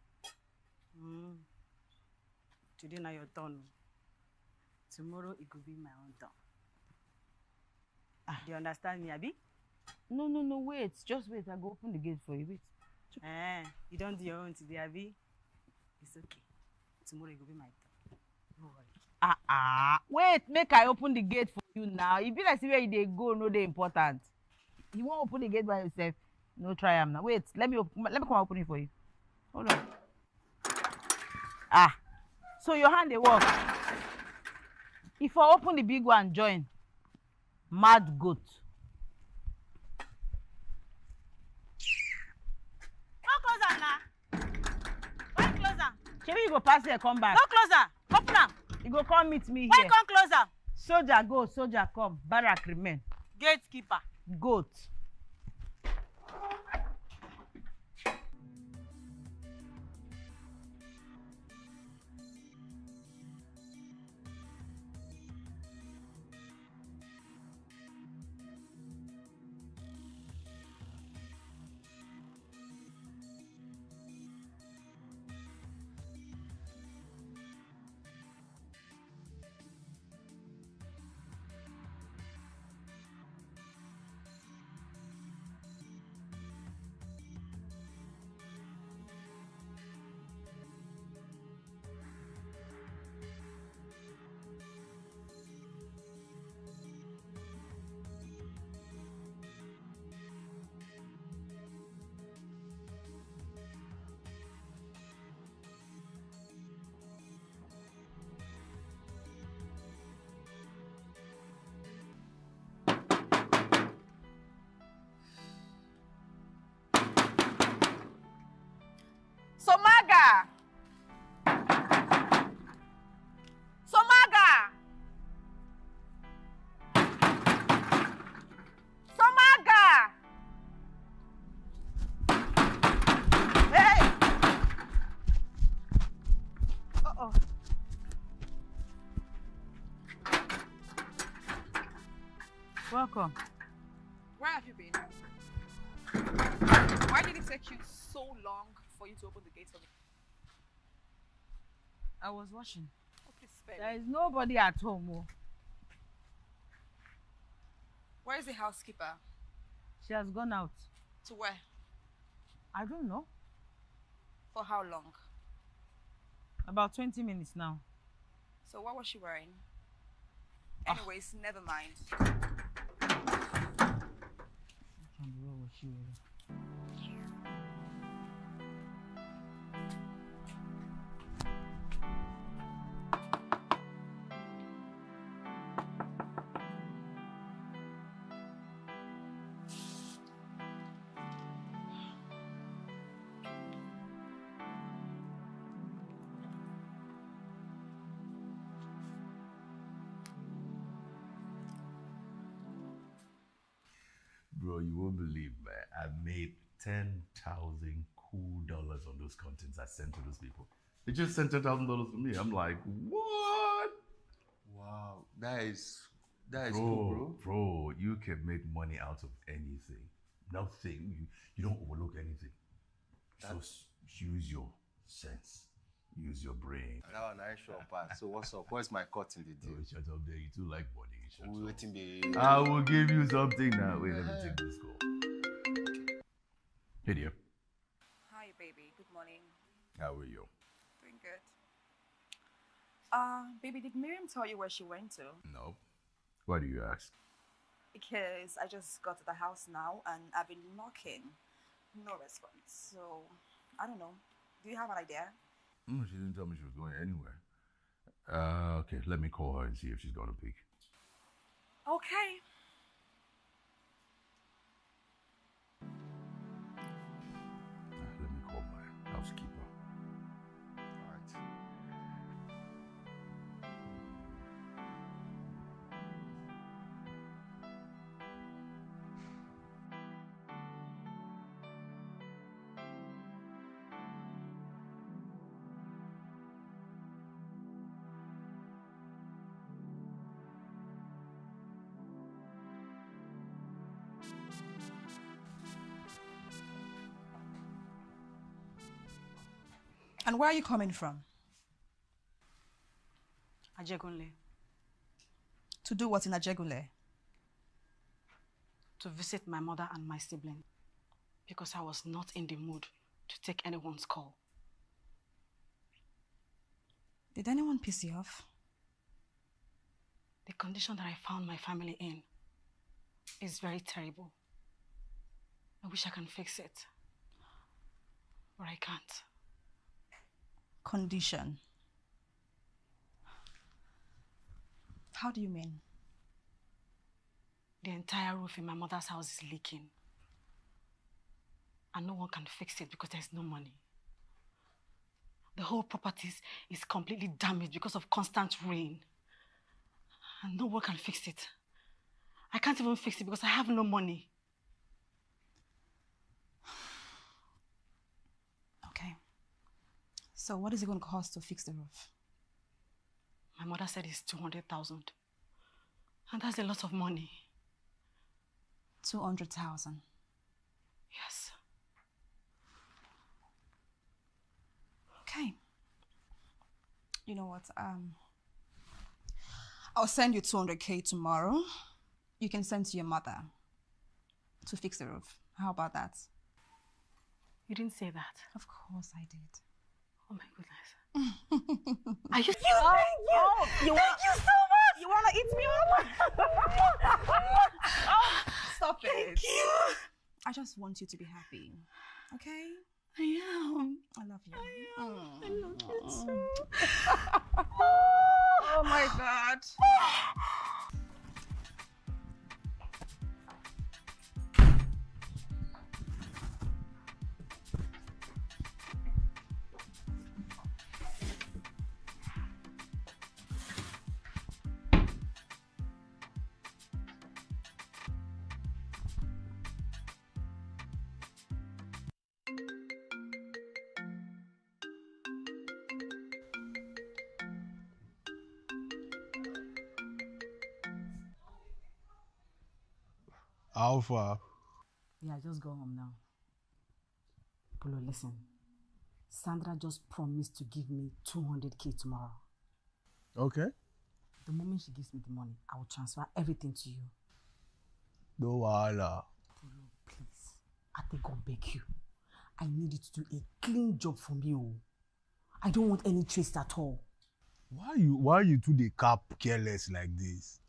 Today now your turn. Tomorrow it could be my own turn. Do you understand me, Abi? No, wait. Just wait. I go open the gate for you. Wait. You don't do your own today, Abi? It's okay. Tomorrow it will be my turn. No worry. Wait, make I open the gate for you now. If you like see where they go, no, they important. You won't open the gate by yourself. No, try am now. Wait, let me come and open it for you. Hold on. So your hand they work. If I open the big one, join. Mad goat. No closer now. Why closer? Maybe you go pass here, come back. No closer. Open am. You go come meet me Why here. come closer? Soldier go, soldier come. Barrack remain. Gatekeeper. Goat. Somaga! Somaga! Somaga! Hey! Uh-oh. Welcome. Where have you been? Why did it take you so long for you to open the gate for me? I was washing. Oh, please spare There me. is nobody at home. Oh. Where is the housekeeper? She has gone out. To where? I don't know. For how long? About 20 minutes now. So what was she wearing? Anyways, never mind. What was she wearing? Bro, you won't believe, man. I made 10,000 cool dollars on those contents I sent to those people. They just sent $10,000 to me. I'm like, what? Wow, that is bro, cool, bro. Bro, you can make money out of anything. Nothing. You don't overlook anything. Just use your sense. Use your brain. That one I sure pass. So what's up? What's my cut in the deal? Oh, shut up there. You too like money. Shut We up. waiting be. I will give you something now. Wait, let me take this call. Hey dear. Hi, baby. Good morning. How are you? Doing good. Baby, did Miriam tell you where she went to? No. Why do you ask? Because I just got to the house now and I've been knocking. No response. So, I don't know. Do you have an idea? She didn't tell me she was going anywhere. Okay, let me call her and see if she's going to pick. Okay. Let me call my housekeeper. All right. And where are you coming from? Ajegunle. To do what in Ajegunle? To visit my mother and my sibling. Because I was not in the mood to take anyone's call. Did anyone piss you off? The condition that I found my family in is very terrible. I wish I can fix it, but I can't. Condition? How do you mean? The entire roof in my mother's house is leaking. And no one can fix it because there's no money. The whole property is completely damaged because of constant rain. And no one can fix it. I can't even fix it because I have no money. Okay. So what is it going to cost to fix the roof? My mother said it's 200,000. And that's a lot of money. 200,000? Yes. Okay. You know what? I'll send you 200K tomorrow. You can send to your mother to fix the roof. How about that? You didn't say that. Of course I did. Oh my goodness. Are you? Thank you so much. You wanna eat me up? Stop it. Thank you. I just want you to be happy. Okay? I am. I love you. I am. I love you too. Oh my God. How far? Yeah, just go home now. Polo, listen. Sandra just promised to give me 200K tomorrow. Okay. The moment she gives me the money, I will transfer everything to you. No wahala. Polo, please. I think I'll beg you. I need you to do a clean job for me. Oh. I don't want any trace at all. Why you two dey cap careless like this?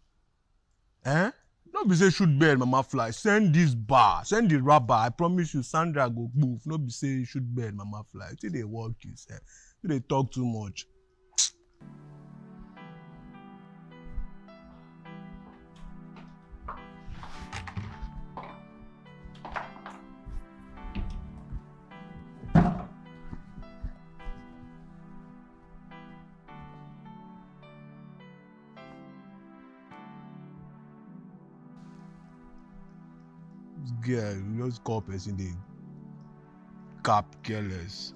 Eh? No be say shoot bird mama fly. Send this bar, send the rubber. I promise you Sandra go move. No be say shoot bird mama fly. Till they work you sef. Till they talk too much. Girl, you just call person dey cap careless.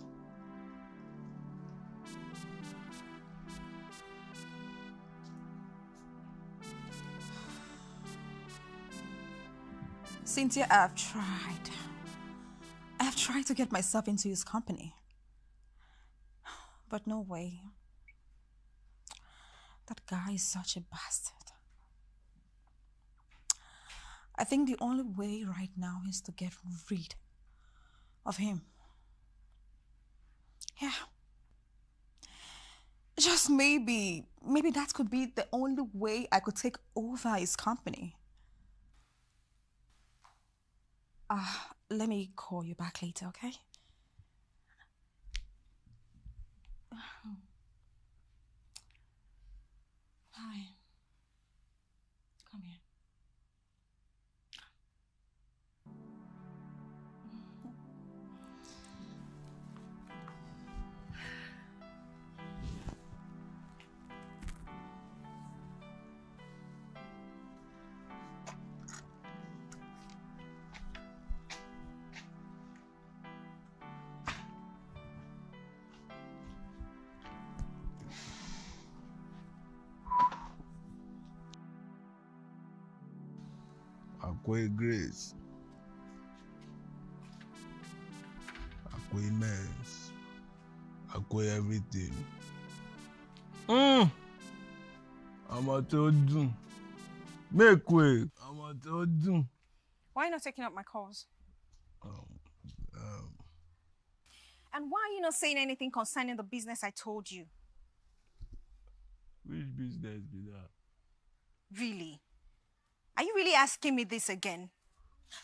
Cynthia, I've tried to get myself into his company. But no way. That guy is such a bastard. I think the only way right now is to get rid of him. Yeah. Just maybe that could be the only way I could take over his company. Let me call you back later, okay? Hi. Come here. Akwe grace. Akwe immense. Akwe everything. I'm a told make way. I'm a told. Why are you not taking up my calls? And why are you not saying anything concerning the business I told you? Which business be that? Really? Are you really asking me this again?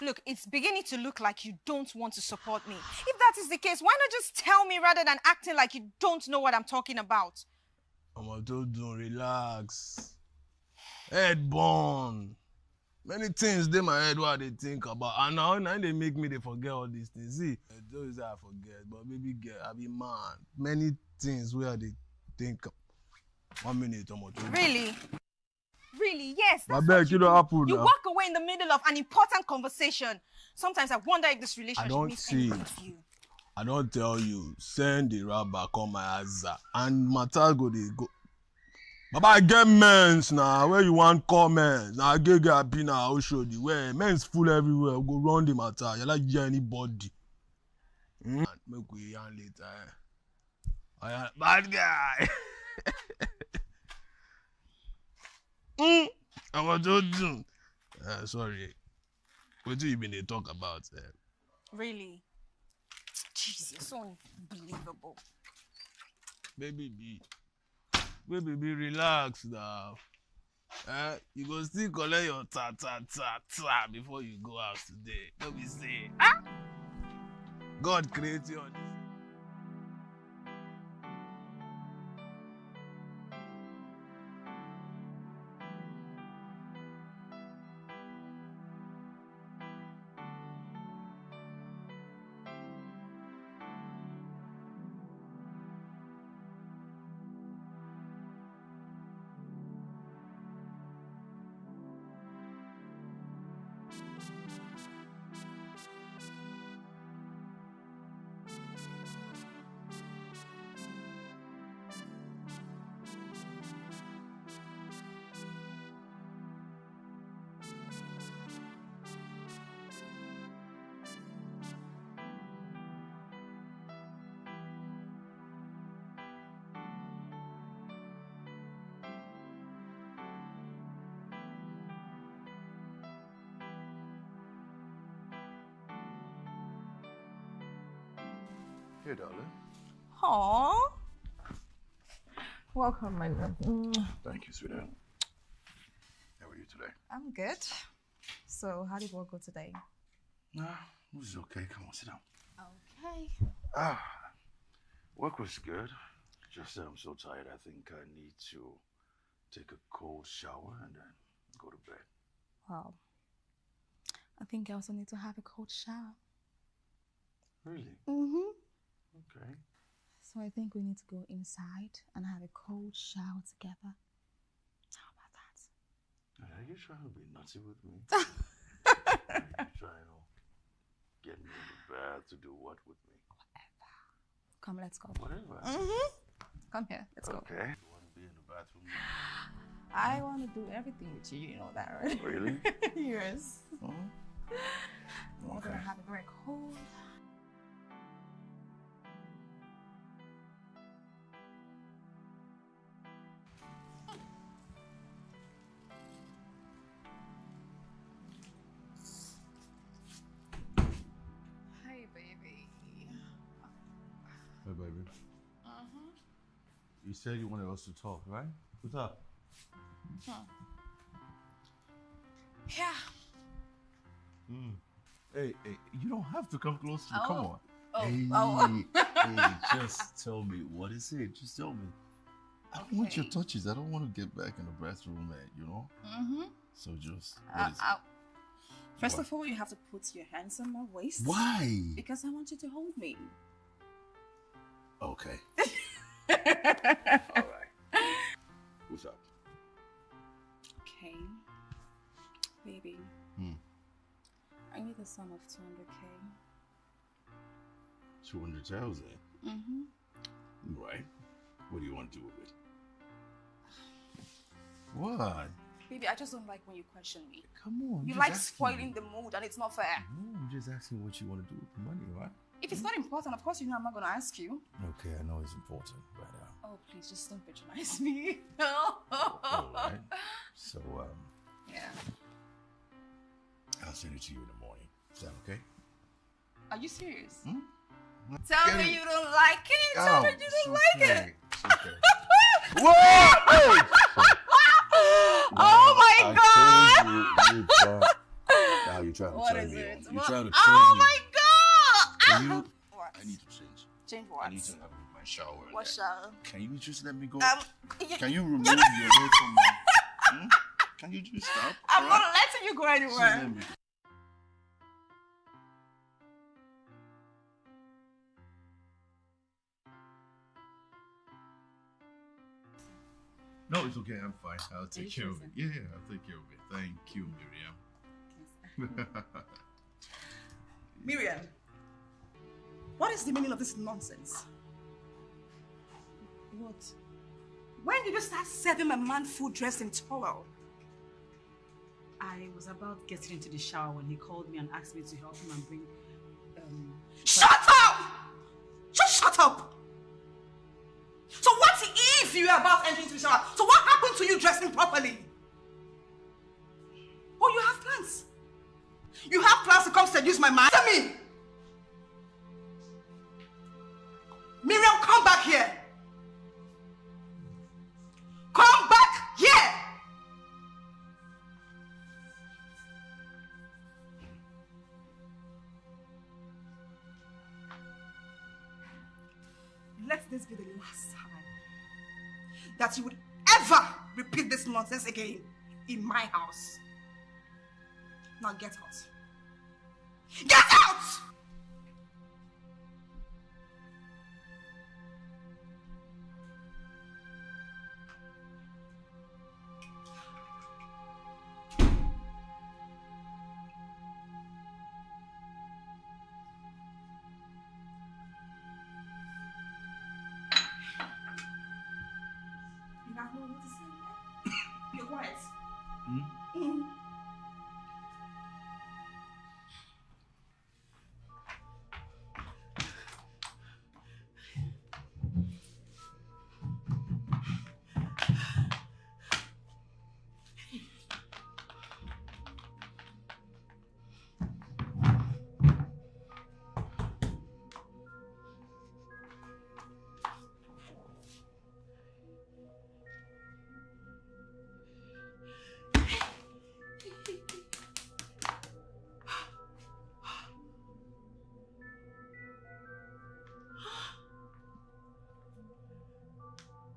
Look, it's beginning to look like you don't want to support me. If that is the case, why not just tell me rather than acting like you don't know what I'm talking about? Don't relax. Head burn. Many things dey my head what they think about. And now they make me they forget all these things. See, those I forget, but baby girl, I be man. Many things where they think. 1 minute, Really? Really? Yes. I beg you don't happen You now. walk away in the middle of an important conversation. Sometimes I wonder if this relationship I don't means see. anything to you. I don't tell you. Send the rabbi come my house and matter go they go. Baba, I get men's now. Where you want call men's? Now I get happy now. I'll show you. Where men's full everywhere. Go run the matter. You like hear anybody. Make we yarn later. Bad guy. I was told you. Sorry. What do you been they talk about? Really? Jesus, so unbelievable. Baby, relax now. You go still collect your ta before you go out today. Don't be say, God created you on this. Here, darling. Aww. Welcome, my love. Thank you, sweetheart. How are you today? I'm good. So, how did work go today? Nah, it was okay. Come on, sit down. Okay. Work was good. Just I'm so tired. I think I need to take a cold shower and then go to bed. Wow. I think I also need to have a cold shower. Really? Mm-hmm. Okay. So I think we need to go inside and have a cold shower together. How about that? Are you trying to be nutty with me? Are you trying to get me in the bath to do what with me? Whatever. Come, let's go. Whatever. Mm-hmm. Come here, let's go. Okay. You want to be in the bathroom? I want to do everything with you, you know that, right? Really? Yes. Mm-hmm. We're Okay. gonna have a very cold. Hey, baby. Hey, baby. Uh-huh. You said you wanted us to talk, right? What's up? Yeah. Hey, you don't have to come close to me. Come on. Oh, Hey, oh. hey, just tell me. What is it? Just tell me. I don't want your touches. I don't want to get back in the bathroom, man, you know? Mm-hmm. So just, what is it? First What? of all, you have to put your hands on my waist. Why? Because I want you to hold me. Okay. All right. What's up? Okay. Baby, I need a sum of 200K. 200,000. Mm-hmm. Right. What do you want to do with it? What? Baby, I just don't like when you question me. Come on. You just like asking spoiling me. the mood and it's not fair. No, I'm just asking what you want to do with the money, right? If it's not important, of course you know I'm not going to ask you. Okay, I know it's important, but Oh, please, just don't patronize me. all right. So, Yeah. I'll send it to you in the morning. Is that okay? Are you serious? Hmm? Tell Get me it. you don't like it. Tell me you don't like it. It's okay. Whoa! Oh my God! Now you're trying to What turn is me it? on. You're What? trying to turn Oh me my God! Can you? What? I need to change. Change what? I need to have my shower. What shower? Can you just let me go? Yeah. Can you remove your head from me? Hmm? Can you just stop? I'm Alright? not letting you go Just anywhere. let me go. No, it's okay. I'm fine. I'll take care of it. Yeah, I'll take care of it. Thank you, Miriam. Miriam, what is the meaning of this nonsense? What? When did you start serving my man food dressed in towel? I was about getting into the shower when he called me and asked me to help him and bring... Shut up! Just shut up! So what if you were about entering into the shower? So what happened to you dressing properly? Oh, you have plans? You have plans to come seduce my man? Tell me! Miriam, come back here! Come back here! Let this be the last time that you would ever repeat this nonsense again in my house. Now get out. Get out! You have no one to say. You're quiet. Mm.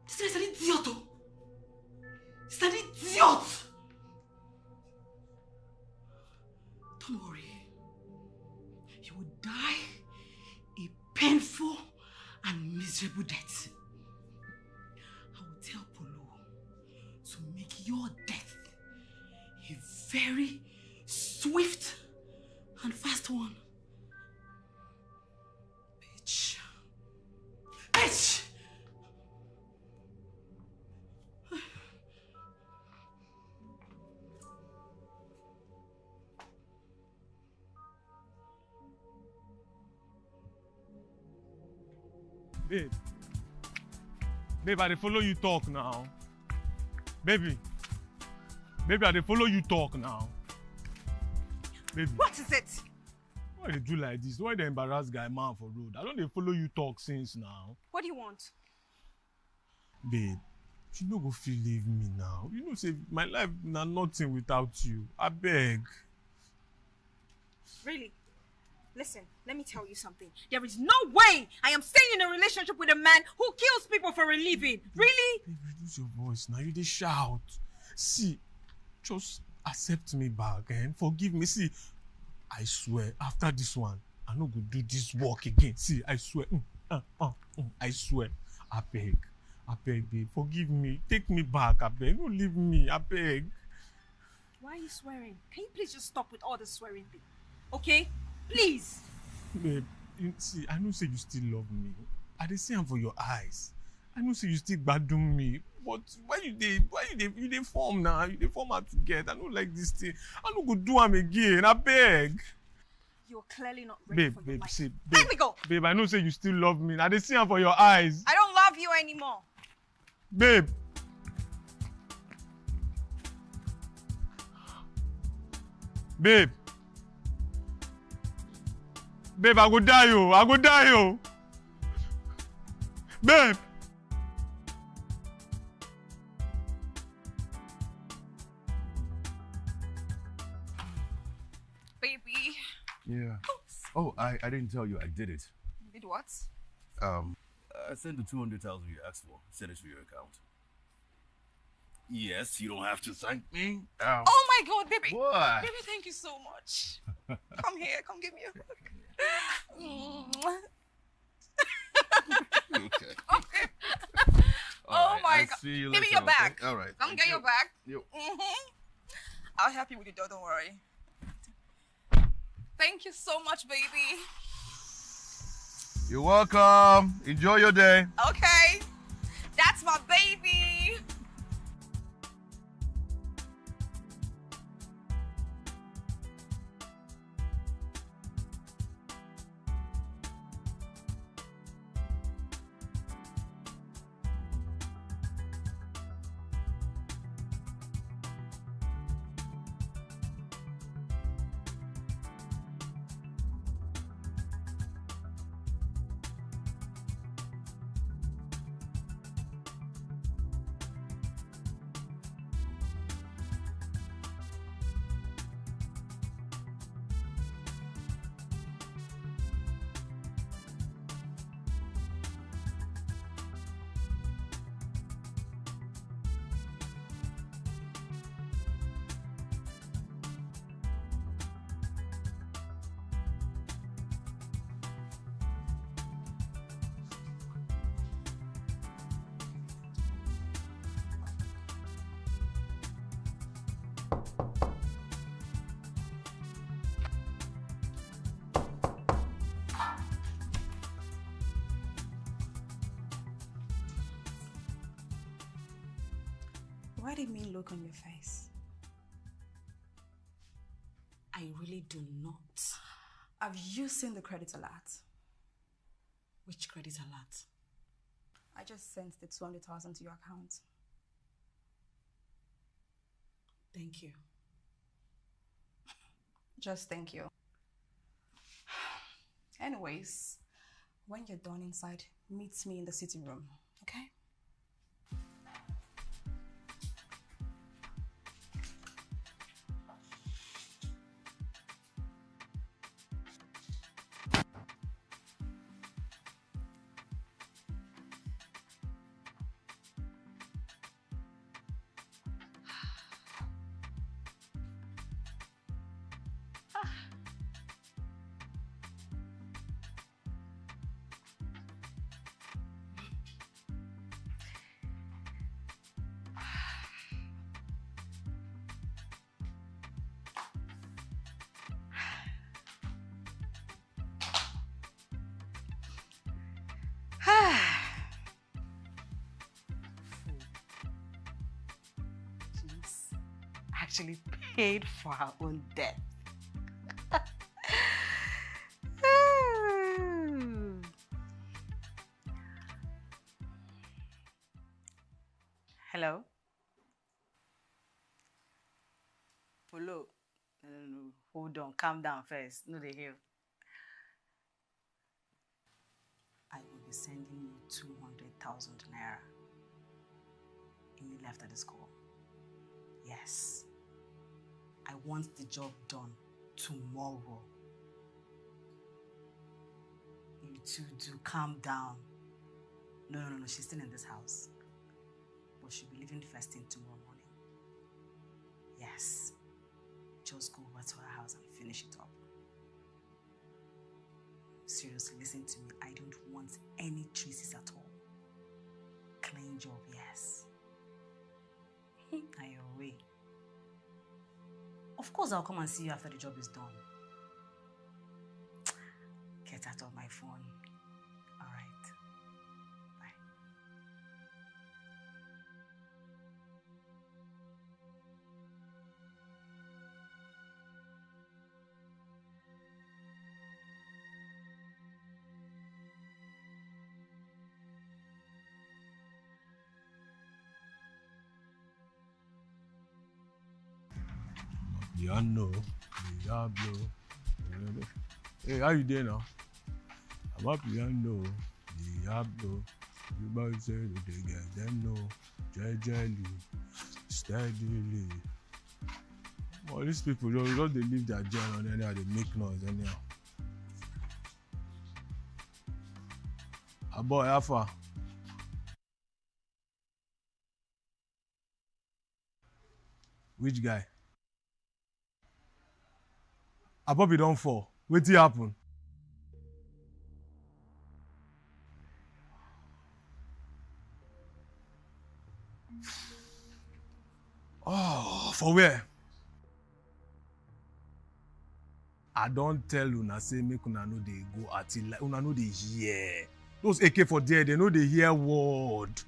C'est un idiot! C'est un idiot! Don't worry. You will die a painful and miserable death. I will tell Polo to make your death a very swift and fast one. Bitch. Bitch! Babe. Babe, I dey follow you talk now. Baby. Baby, I dey follow you talk now. Baby. What is it? Why you do like this? Why they embarrass guy man for road? I don't dey follow you talk since now. What do you want? Babe, you no go fit leave me now. You know say my life na nothing without you. I beg. Really? Listen, let me tell you something. There is no way I am staying in a relationship with a man who kills people for a living. Really? Babe, reduce your voice now. You dey shout. See, just accept me back and forgive me. See, I swear, after this one, I no go do this work again. See, I swear. I swear. I beg, babe. Forgive me. Take me back, I beg. Don't leave me, I beg. Why are you swearing? Can you please just stop with all the swearing thing? Okay? Please. Babe, you see, I know say you still love me. I dey see am for your eyes. I know say you still gbadun me. But why you dey form now? You dey form how to get. I no like this thing. I no go do am again. I beg. You're clearly not ready for your life. See, Let me go. Babe, I know say you still love me. I dey see am for your eyes. I don't love you anymore. Babe. Babe. Babe, I go die, yo. I go die, yo. Babe. Oh, I didn't tell you I did it. You did what? I sent the 200,000 you asked for. Send it to your account. Yes, you don't have to thank me. Oh my God, baby. What? Baby, thank you so much. Come here, come give me a hug. Okay. Okay. All Oh my I'll God. see you Give me later, your bag. okay? All right. Come Thank get you. your bag. You. I'll help you with the door, don't worry. Thank you so much, baby. You're welcome. Enjoy your day. Okay. That's my baby. Why the mean look on your face? I really do not. Have you seen the credit alert? Which credit alert? I just sent the 200,000 to your account. Thank you. Just thank you. Anyways, when you're done inside, meet me in the sitting room, okay? She's actually paid for her own death. Hello? Hello? No. Hold on, calm down first. No, they hear. I will be sending you 200,000 naira immediately after this call. Yes. I want the job done tomorrow. You two do calm down. No, she's still in this house. But she'll be leaving first thing tomorrow morning. Yes. Just go over to her house and finish it up. Seriously, listen to me. I don't want any traces at all. Clean job, yes. Are you away? Of course, I'll come and see you after the job is done. Get out of my phone. All right. Bye. Piano, Diablo. Hey, how you doing now? I'm a piano, Diablo. Everybody say that they get them no, gradually, steadily. Well, these people don't they leave their gen on anyhow, they make noise anyhow. Boy, how far? Which guy? Bobby don't fall. Wetin happen? Oh, for where? I don't tell una say make una no dey go until like una no dey hear. Those AK for there, they no dey hear word.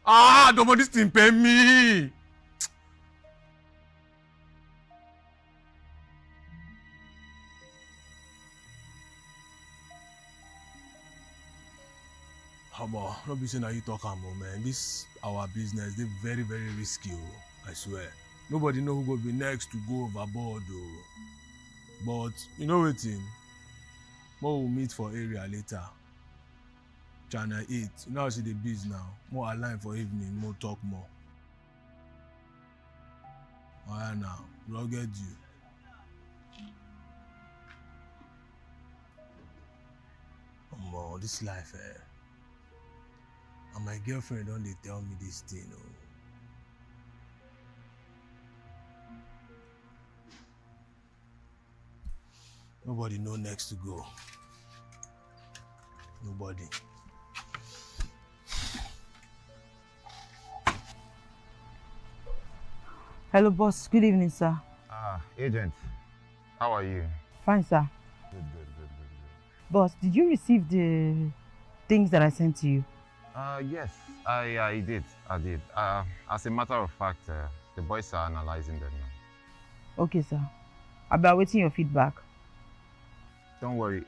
Don't this thing pay me. Omo, no be say na you talk am, man. This our business, they very, very risky, I swear. Nobody know who go be next to go overboard, But you know wetin? More we'll meet for area later. Channel 8. You know how see the biz now. More aligned for evening, more talk more. Alright now, rugged you. Omo, this life, And my girlfriend don't they tell me this thing, Nobody know next to go. Nobody. Hello, boss. Good evening, sir. Agent, how are you? Fine, sir. Good. Boss, did you receive the things that I sent to you? Yes, I did. As a matter of fact, the boys are analyzing them now. Okay, sir. I'll be awaiting your feedback. Don't worry.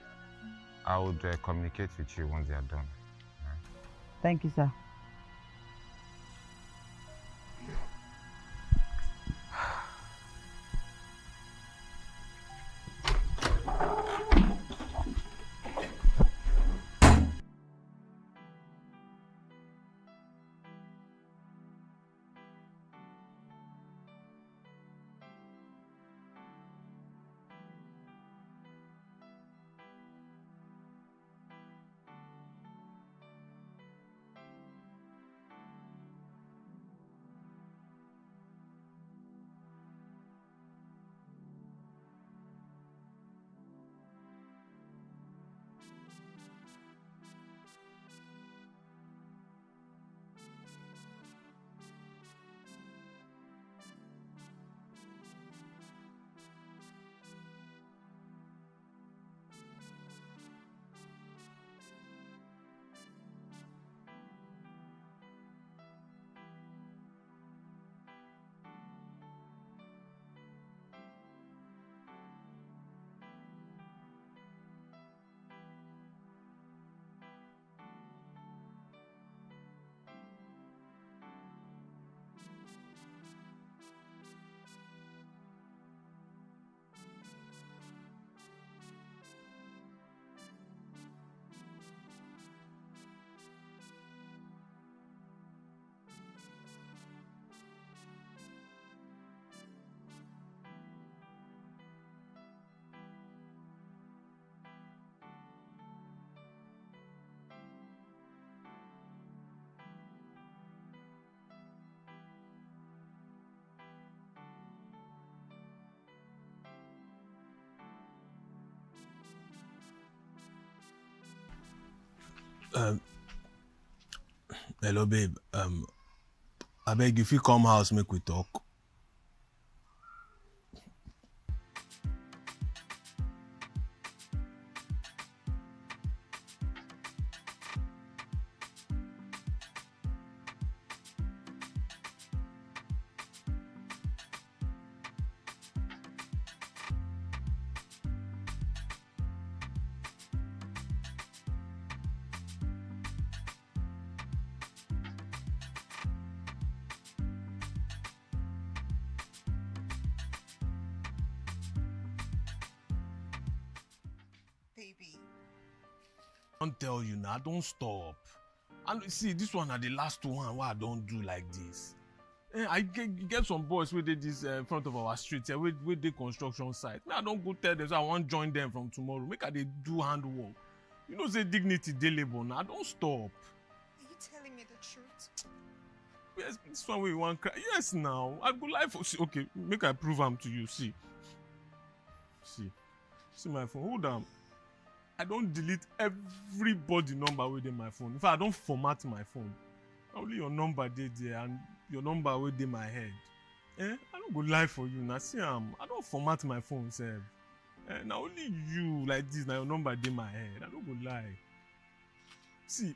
I would communicate with you once they are done. Thank you, sir. Hello, babe. I beg if you come house, make we talk. Don't tell you now, don't stop. And see, this one are the last one why I don't do like this. I get some boys where they this front of our street where they construction site. Now I don't go tell them so I won't join them from tomorrow. Make they do handwork. You know, say dignity dey labor now. Don't stop. Are you telling me the truth? Yes, this one way you want cry. Yes, now. I go lie for. See, okay, make I prove am to you. See my phone. Hold on. I don't delete everybody number within my phone. In fact, I don't format my phone. Only your number dey there and your number within my head. I don't go lie for you. Now see, I don't format my phone, sef. Now only you like this. Now your number dey my head. I don't go lie. See,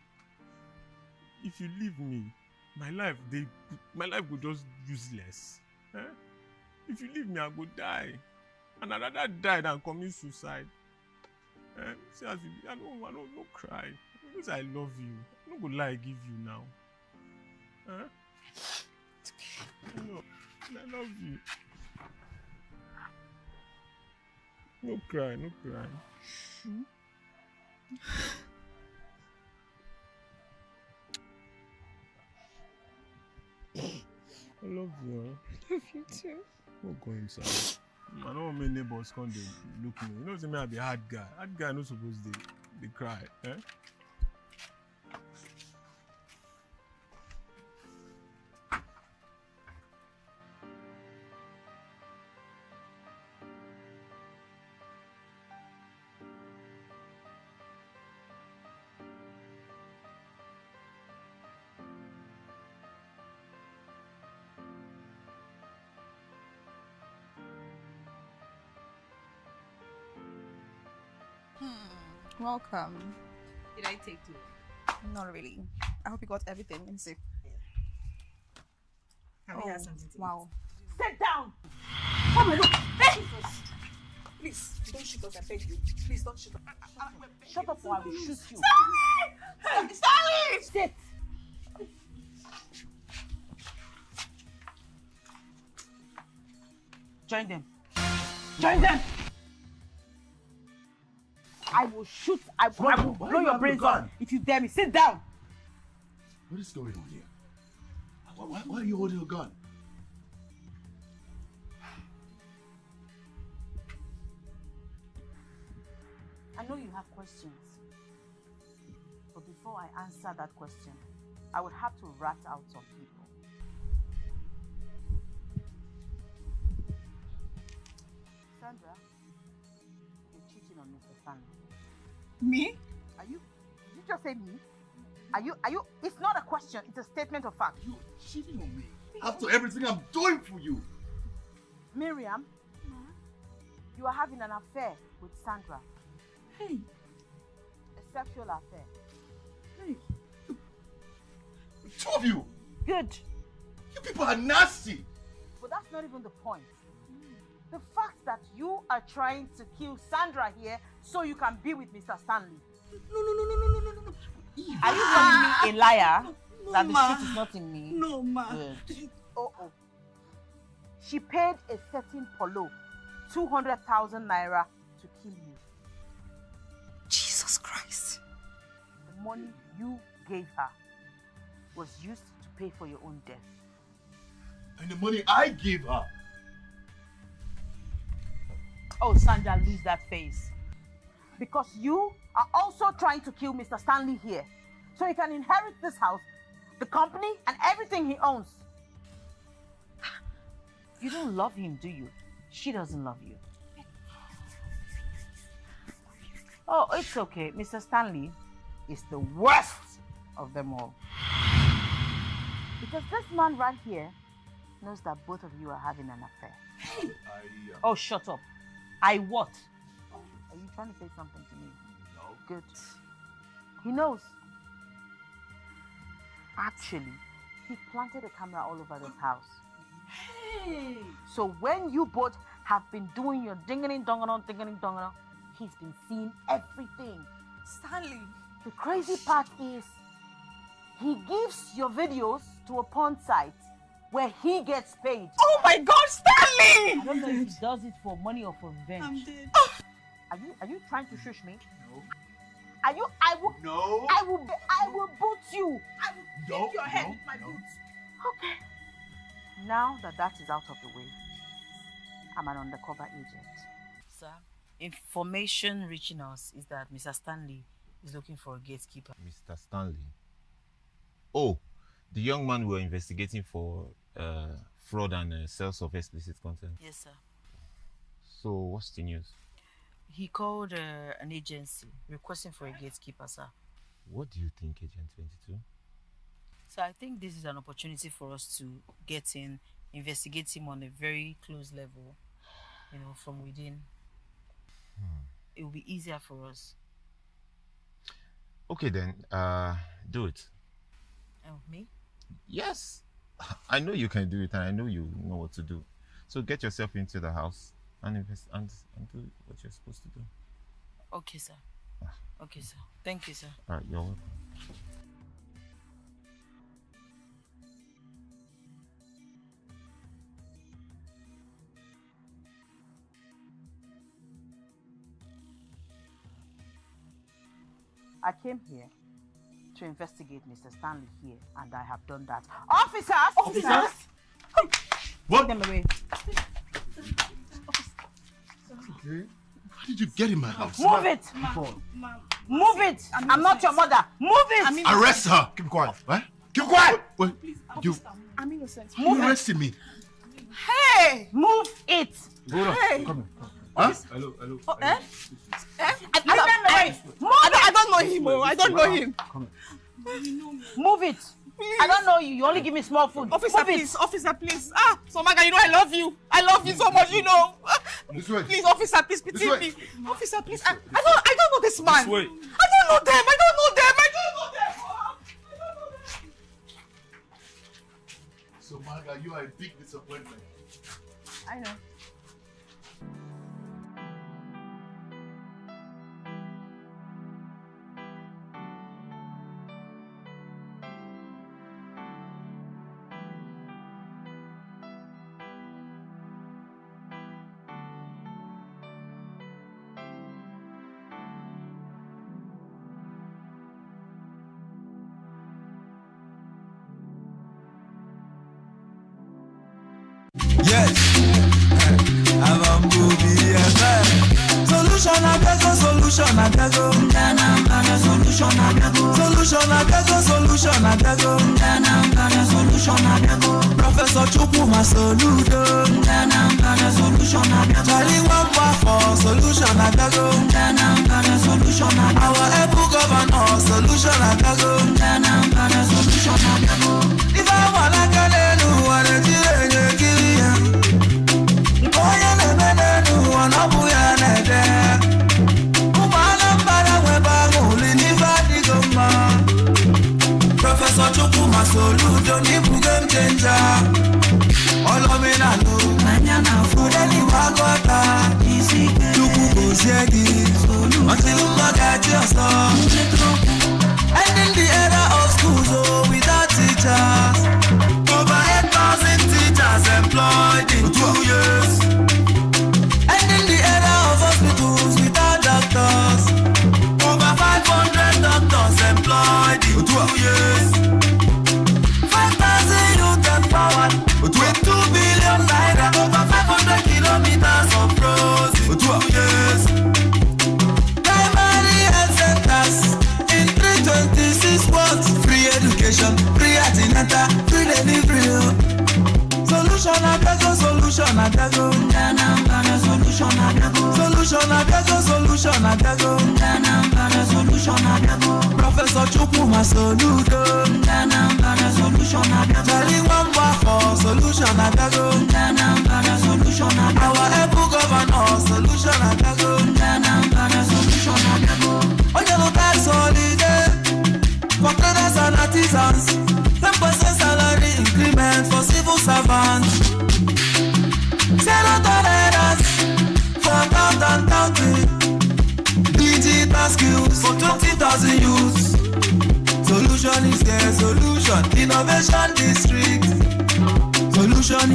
if you leave me, my life go just useless. If you leave me, I go die, and I rather die than commit suicide. See as you, I don't cry because I love you. I don't go lie give you now. No, I love you. No cry, no cry. I love you. Love you too. Don't go inside. I don't want my neighbors come they look me. You know, say me I be hard guy. Hard guy not supposed they cry. Welcome. Did I take you? Not really. I hope you got everything. Let me see. Can we have something to wow. Sit down! Oh my God! Hey! Please, don't shoot us, I beg you. Please don't shoot us. Shut up or I will shoot you. Stanley! Stanley! Sit! Join them. Join them! I will shoot. I will blow your brains out if you dare me. Sit down! What is going on here? Why are you holding a gun? I know you have questions. But before I answer that question, I would have to rat out some people. Sandra, you're cheating on Mr. Stanley. Me? Did you just say me? Are you, it's not a question, it's a statement of fact. You're cheating on me after everything I'm doing for you. Miriam, you are having an affair with Sandra. Hey. A sexual affair. Hey. The two of you. Good. You people are nasty. But that's not even the point. The fact that you are trying to kill Sandra here so you can be with Mr. Stanley. No. Are you calling me a liar? No, that the ma. truth is not in me? No, ma. Good. Oh. She paid a certain Polo 200,000 naira to kill you. Jesus Christ. The money you gave her was used to pay for your own death. And the money I gave her. Oh, Sandra, lose that face. Because you are also trying to kill Mr. Stanley here. So he can inherit this house, the company, and everything he owns. You don't love him, do you? She doesn't love you. Oh, it's okay. Mr. Stanley is the worst of them all. Because this man right here knows that both of you are having an affair. Oh, shut up. I what? Are you trying to say something to me? No. Good. He knows. Actually, he planted a camera all over this house. Hey! So when you both have been doing your dinging-donging, he's been seeing everything. Stanley! The crazy part is, he gives your videos to a porn site where he gets paid. Oh my God, Stanley! I don't know if he does it for money or for revenge. I'm dead. Are you trying to shush me? No. I will boot you. I will kick your head with my boots. Okay. Now that is out of the way, I'm an undercover agent. Sir, information reaching us is that Mr. Stanley is looking for a gatekeeper. Mr. Stanley. Oh, the young man we were investigating for fraud and sales of explicit content. Yes, sir. So, what's the news? He called an agency requesting for a gatekeeper, sir. What do you think, Agent 22? So I think this is an opportunity for us to get in, investigate him on a very close level, from within. It will be easier for us. Okay then, do it. Oh, me? Yes. I know you can do it and I know you know what to do. So get yourself into the house and invest and do what you're supposed to do. Okay, sir. Okay, sir. Thank you, sir. All right, you're welcome. I came here to investigate Mr. Stanley here, and I have done that. Officers! Officers! What? Take them away. Okay. How did you get in my house? Move it! Move it! I'm not your mother. Move it! Arrest her! Keep quiet. What? Keep quiet! Wait, I'm innocent. you arrested me. Hey! Move it! Hey! Come here. Huh? Hello. I don't know him. I don't know him. Move it! Please. I don't know you. You only give me small food. Officer, please. Officer, please. So, Maga, I love you. I love you so much, This way. Please, officer, please, pity me. Officer, please. I don't know this man. This way. I don't know them. So, Maga, you are a big disappointment. I know. Yes, solution abego, solution abego. Solution abego, solution abego. Solution abego. Professor Chukuma Soludo. Solution abego. Charlie Wamba for solution abego. Solution abego. Our Ebu governor solution abego. Solution abego. If I wanna get in, wanna Professor Chukuma Soludo ni game changer. Olominalo Manyana Fudeli Wagota Chuku Goziegi Until you look at yourself. Ending the era of schools without teachers. Over 8,000 teachers employed in 2 years. Ending the era of hospitals without doctors. Over 500 doctors employed in 2 years. 5,000 youth empowered with 2 billion naira. Over 500 kilometers of roads in 2 years. Primary health centers in 326 wards. Free education, free antenatal, free delivery. Solution abego, solution abego. Solution abego. Solution abego, solution abego. Solution abego. Professor Chukuma Soludo. Solution abego. Charlie Wamba for solution abego. Solution abego. Our Ebu governor solution abego. Solution abego. Onyelo tax holiday for traders and artisans. 10% salary increment for civil servants. Zero tolerance for accountant counting. Digital skills for 20,000 youths. Solution is there, solution. Innovation district. Solution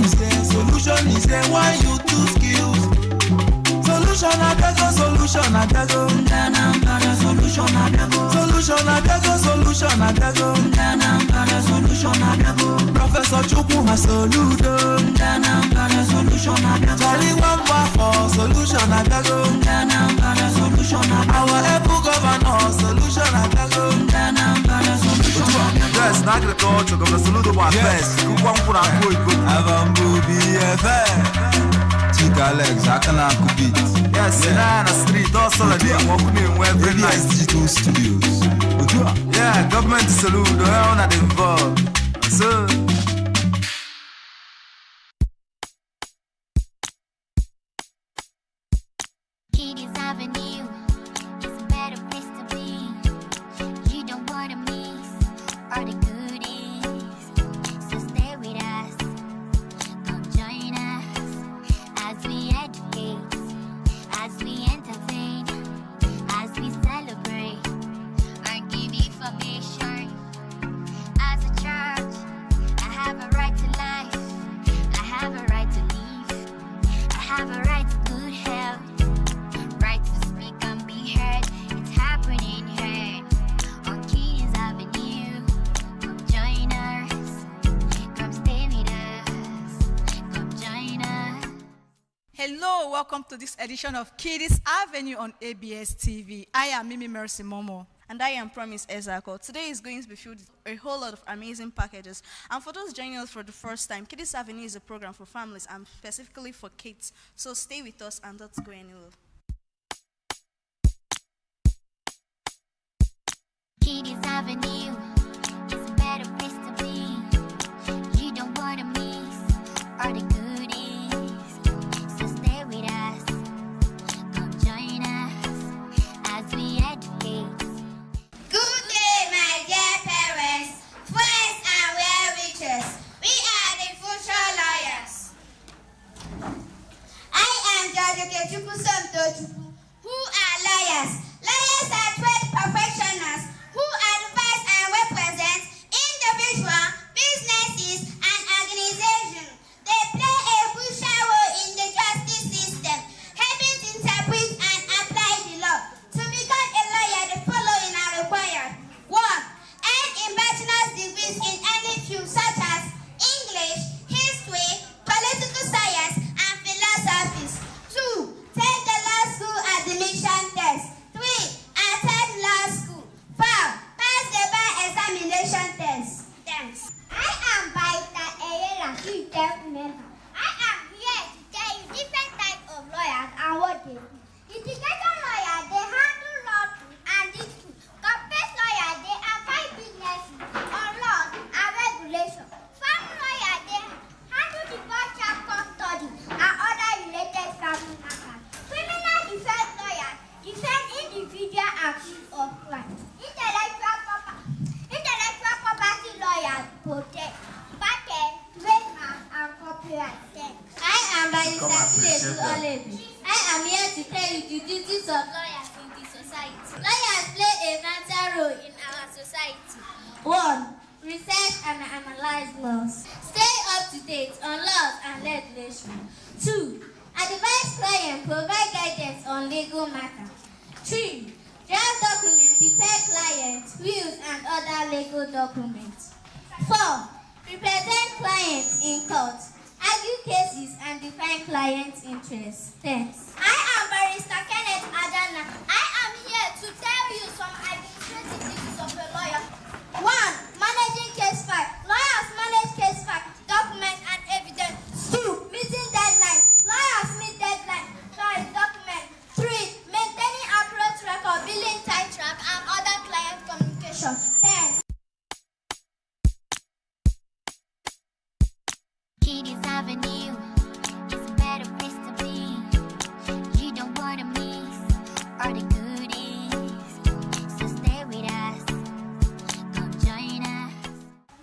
is there. Why you two skills? Solution abego, solution abego. Solution abego. Solution abego, solution abego. Solution abego. Professor Chukuma Soludo. Solution abego. Charlie Wamba for solution abego. Solution abego. Our Ebu governor solution the culture, Governor Soludo was best. Who won't put on good? Avambu BFF. Chica legs, I can have beat. Yes, in the street, also the day, walking in every night. Digital Studios. Yeah, government Soludo, they're not involved. So. Kitty's Avenue is a better place to be. You don't wanna miss all the goodies, so stay with us. Come join us as we educate, as we entertain, as we celebrate and give information. As a child, I have a right to life, I have a right to live, I have a right to good health. Right to speak and be heard. It's happening here on Kitty's Avenue. Come join us. Come stay with us. Come join us. Hello, welcome to this edition of Kitty's Avenue on ABS TV. I am Mimi Mercy Momo. And I am Promise Ezako. Today is going to be filled with a whole lot of amazing packages. And for those joining us for the first time, Kitty's Avenue is a program for families and specifically for kids. So stay with us and don't go anywhere. Kitty's Avenue is a better place to be. You don't wanna miss all the goodies, so stay with us. Come join us as we educate. Good day, my dear parents, friends, and well-wishers. We are the future lawyers. I am Judge Okechukwu Somtochukwu, who are lawyers. Lawyers are trained professionals who advise and represent individual businesses and organizations. They play a crucial role in the justice system, helping to interpret and apply the law. To become a lawyer, the following are required. 1. Earn a bachelor's degrees in any field such as English, history, political science, and philosophy. 2. Take the law school admission test. 3. Attend law school. 4. Pass the bar examination test. Thanks. I am Baita Eyela, member. I am here to tell you different types of lawyers and what they do. Litigation lawyers, they handle law and disputes. Corporate lawyers, they advise businesses on laws and regulations. Family lawyers, they handle divorce, child custody, and other related family matters. Criminal defense lawyers defend individual actions of crime. Intellectual property lawyers protect patent, trademark, and copyright. I am Barrister Olebi. I am here to tell you the duties of lawyers in the society. Lawyers play a vital role in our society. 1. Research and analyze laws. Stay up to date on laws and legislation. 2. Advise clients, provide guidance on legal matters. 3. Draft documents, prepare clients, wills, and other legal documents. 4. Represent clients in court, argue cases, and defend clients' interests. Thanks. I am Barrister Kenneth Adana. I am here to tell you some administrative duties of a lawyer. 1. Managing case file. Lawyers manage case file, documents, and evidence. 2. Meeting deadlines. Lawyers meet deadlines. Document. 3. Maintaining approach record, billing time track, and other client communication. Thanks. Kitty's Avenue is a better place to be. You don't wanna miss all the goodies, so stay with us. Come join us.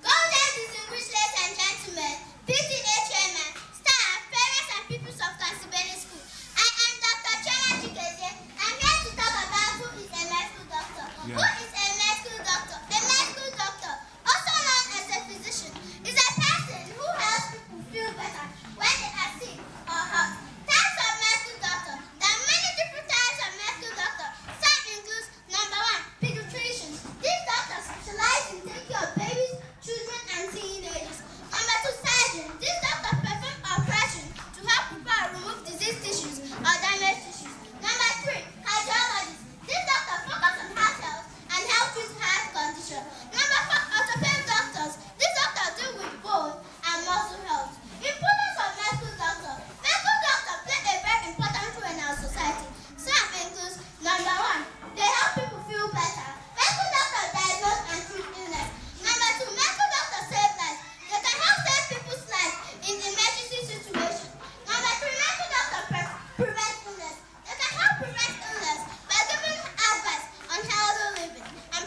Golden distinguished ladies and gentlemen, PTA chairman, staff, parents, and pupils of Kansibele School. I am Dr. Chena Chikeze. I'm here to talk about who is a medical doctor. Who is a medical doctor? A medical doctor, also known as a physician, is a person who helps people feel better when they are sick or hurt. Types of medical doctor. There are many different types of medical doctor. Some includes number 1, pediatricians. These doctors specialize in taking care of babies, children, and teenagers. Number 2, surgeons. These doctors perform operations to help people remove diseased tissues or damaged tissues. Number 3, cardiologists. These doctors focus on heart health and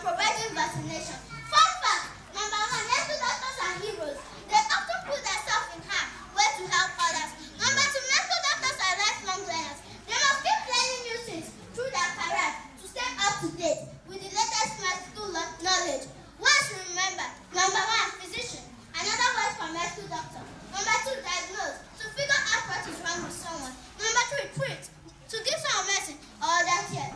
providing vaccination. Fun fact, number 1, medical doctors are heroes. They often put themselves in harm way to help others. Number 2, medical doctors are lifelong learners. They must keep learning new things through their career to stay up to date with the latest medical knowledge. Once you remember, number 1, physician, another word for medical doctor. Number 2, diagnose, to figure out what is wrong with someone. Number 3, treat, to give someone medicine or other care.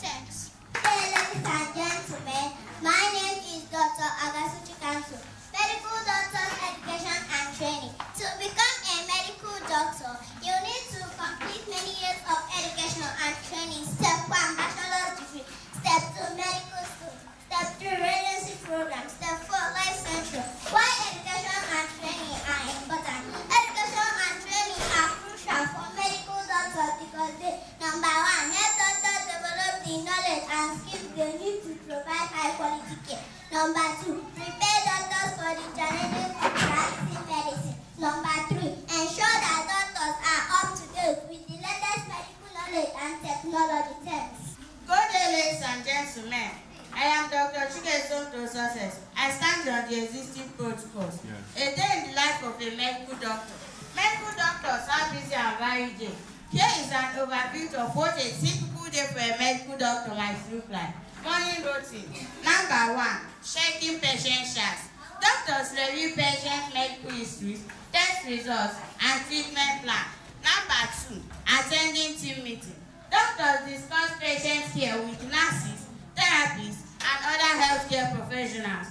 Thanks. Hey, ladies and gentlemen, my name is Dr. Agasuchi Kansu, medical doctor's education and training. To become a medical doctor, you need to complete many years of education and training. Step 1, bachelor's degree. Step 2, medical school. Step 3, residency program. Step 4, licensure. Why education and training are important? Education and training are crucial for medical doctors because they, number 1, help doctors develop the knowledge and skills they need to provide high quality care. Number 2, prepare doctors for the challenges of practicing medicine. Number 3, ensure that doctors are up to date with the latest medical knowledge and technology terms. Good day, ladies and gentlemen. I am Dr. Chikeson to Success. I stand on the existing protocols. A day in the life of a medical doctor. Medical doctors are busy and varied day. Here is an overview of what a typical day for a medical doctor might look like. Morning routine. Number 1, checking patient charts. Doctors review patient medical histories, test results, and treatment plan. Number 2, attending team meeting. Doctors discuss patient care with nurses, therapists, and other healthcare professionals.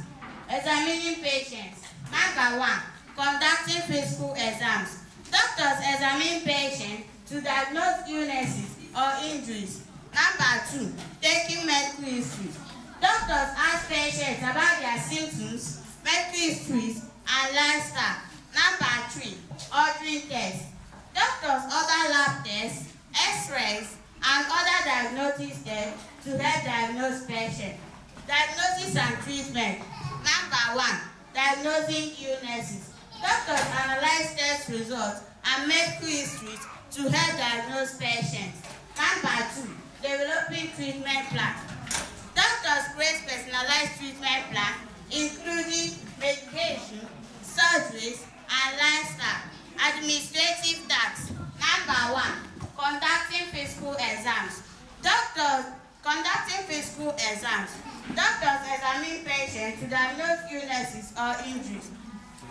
Examining patients. Number 1, conducting physical exams. Doctors examine patients to diagnose illnesses or injuries. Number 2, taking medical histories. Doctors ask patients about their symptoms, medical histories, and lifestyle. Number 3, ordering tests. Doctors order lab tests, x-rays, and other diagnostic tests to help diagnose patients. Diagnosis and treatment. Number 1, diagnosing illnesses. Doctors analyze test results and medical histories to help diagnose patients. Number 2, developing treatment plan. Doctors create personalized treatment plan, including medication, surgeries, and lifestyle. Administrative tasks. Number 1, conducting physical exams. Conducting physical exams. Doctors examine patients to diagnose illnesses or injuries.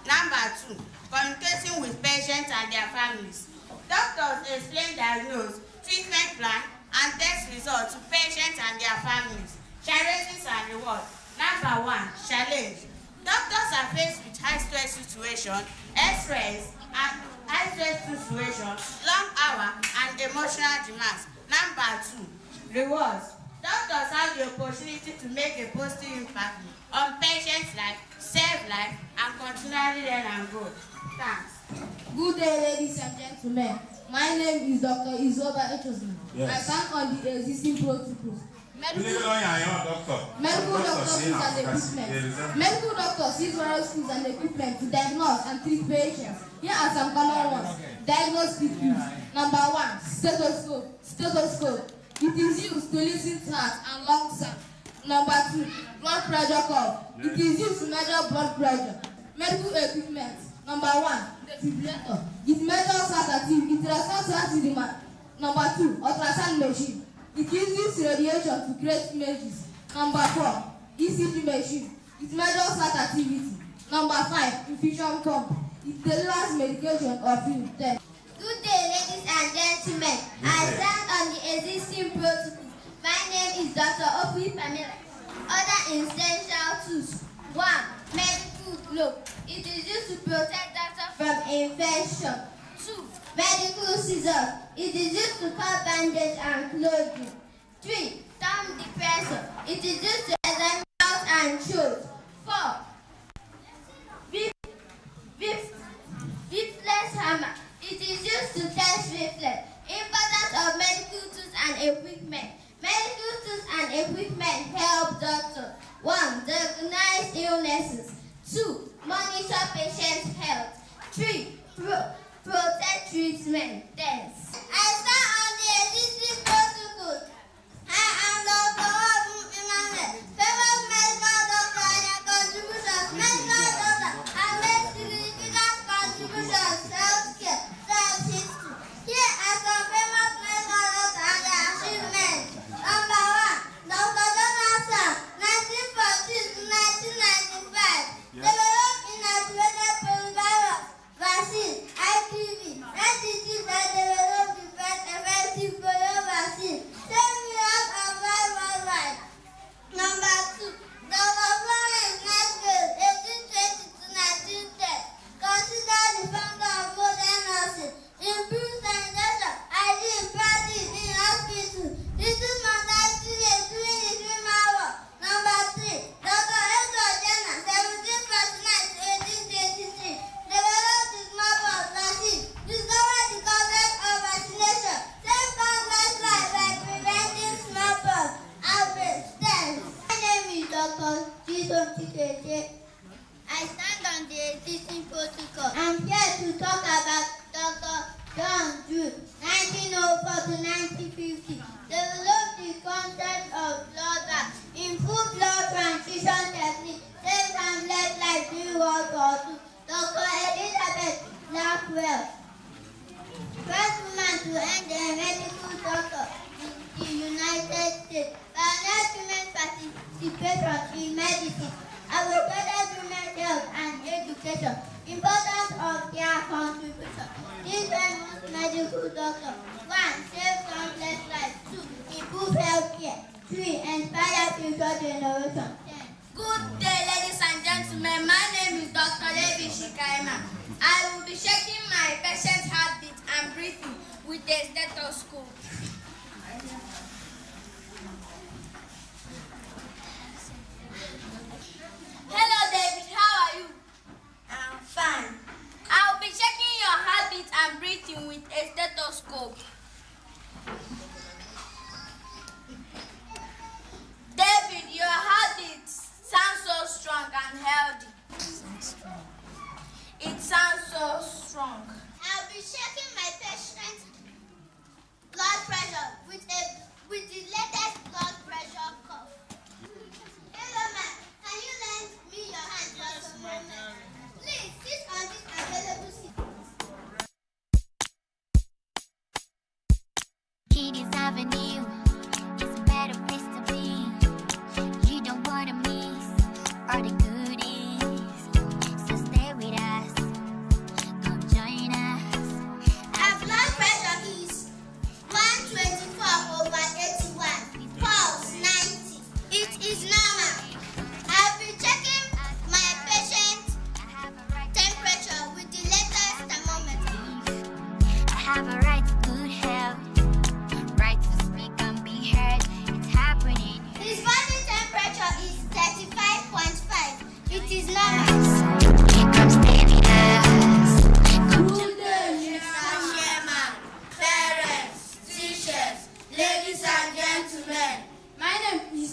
Number 2, communicating with patients and their families. Doctors explain diagnose, treatment plan, and test results to patients and their families. Challenges and rewards. Number 1, challenge. Doctors are faced with high-stress situations, x-rays, and high-stress situations, long hours, and emotional demands. Number 2, rewards. Doctors have the opportunity to make a positive impact on patients' life, save life, and continually learn and grow. Thanks. Good day, ladies and gentlemen. My name is Dr. Izoba Echosman. Yes. I stand on the existing protocols. Medical doctors use and equipment. Medical doctors use various tools and equipment to diagnose and treat patients. Here are some common ones. Diagnostic tools. Number 1, stethoscope. It is used to listen to heart and lung sound. Number 2, blood pressure cuff. It is used to measure blood pressure. Medical equipment. Number 1, defibrillator. It measures heart activity. It responds to heart demand. Number 2, ultrasound machine. It uses radiation to create images. Number 4, ECG machine. It measures heart activity. Number 5, infusion pump. It delivers medication or fluid. Good day, ladies and gentlemen. I stand on the existing protocols. My name is Dr. Opui Pamela. Other essential tools. 1, medical glove. It is used to protect doctor from infection. 2, medical scissors. It is used to cut bandage and clothing. 3, thumb depressor. It is used to examine mouth and throat. 4, reflex hammer. It is used to test reflex. Importance of medical tools and equipment. Medical tools and equipment help doctors. 1, diagnose illnesses. 2, monitor patients' health. 3, protect treatment. Thanks. I stand on the existing protocols. I am Dr. Emmanuel, famous Dr. I stand on the existing protocol. I'm here to talk about Dr. John Drew, 1904 to 1950. Developed the concept of blood bank, improved blood transfusion technique, saved and led life during World War II. Dr. Elizabeth Blackwell, first woman to end a medical doctor in the United States. Pioneered women's participation in medicine, advocated women's health and education, importance of their contribution. These famous medical doctors: 1. Save countless lives. 2. Improve healthcare. 3. Inspire future generations. Good day, ladies and gentlemen. My name is Dr. Levi Shikaima. I will be checking my patient's heartbeat and breathing with a stethoscope. Hello, David. How are you? I'm fine. I'll be checking your heartbeat and breathing with a stethoscope. David, your heartbeat sounds so strong and healthy. It sounds so strong. I'll be checking my patient's blood pressure with the latest blood pressure cuff. Hello, ma'am. Can you lend me your hand for some moment? Please sit on this available seat. Kitty's Avenue is a better place to be. You don't wanna miss all the goodies, so stay with us. Come join us. Our blood pressure is 124/81. Pulse 90. It is normal. I'll be checking my patient's temperature with the latest thermometer. I have a right to good health, right to speak and be heard. It's happening. His body temperature is 35.5. It is normal. Come stay with us. Good day, Mr. Chairman, parents, teachers, ladies and gentlemen. My name is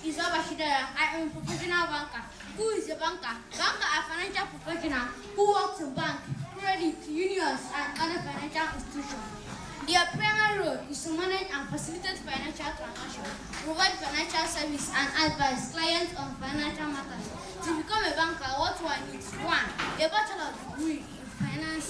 Isoba Shidera. I am a professional banker. Who is a banker? Banker are financial professional who works in bank, credit unions, and other financial institutions. Their primary role is to manage and facilitate financial transactions, provide financial service and advise clients on financial matters. To become a banker, what one needs: 1. A bachelor's degree in finance,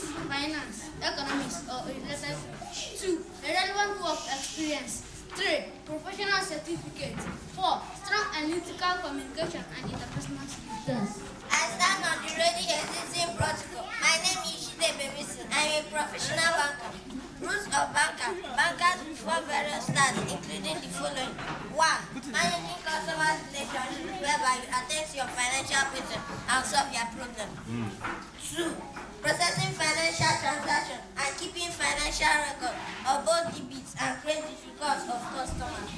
economics, or a related field. 2. A relevant work experience. 3. Professional certificate. 4. Strong analytical communication and interpersonal skills. I stand on the already existing protocol. My name is Shide Bebisi. I'm a professional banker. Rules of banker. Bankers perform various tasks, including the following: 1. Managing customers' relationships, whereby you attend to your financial patient and solve their problem. 2. Processing financial transactions and keeping financial records of both debits and credit records of customers.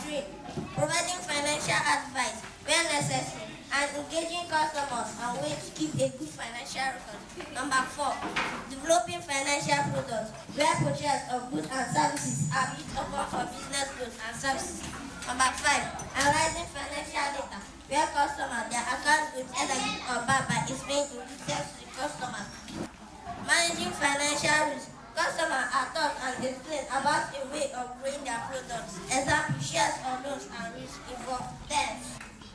3. Providing financial advice where necessary and engaging customers on ways to keep a good financial record. 4. Developing financial products where purchase of goods and services are built upon for business goods and services. 5. Analyzing financial data where customers, their account goods, either good or bad, by explaining in details to the customer. Managing financial risk. Customers are taught and explained about a way of growing their products. Example: shares or loans and risk involved. 10.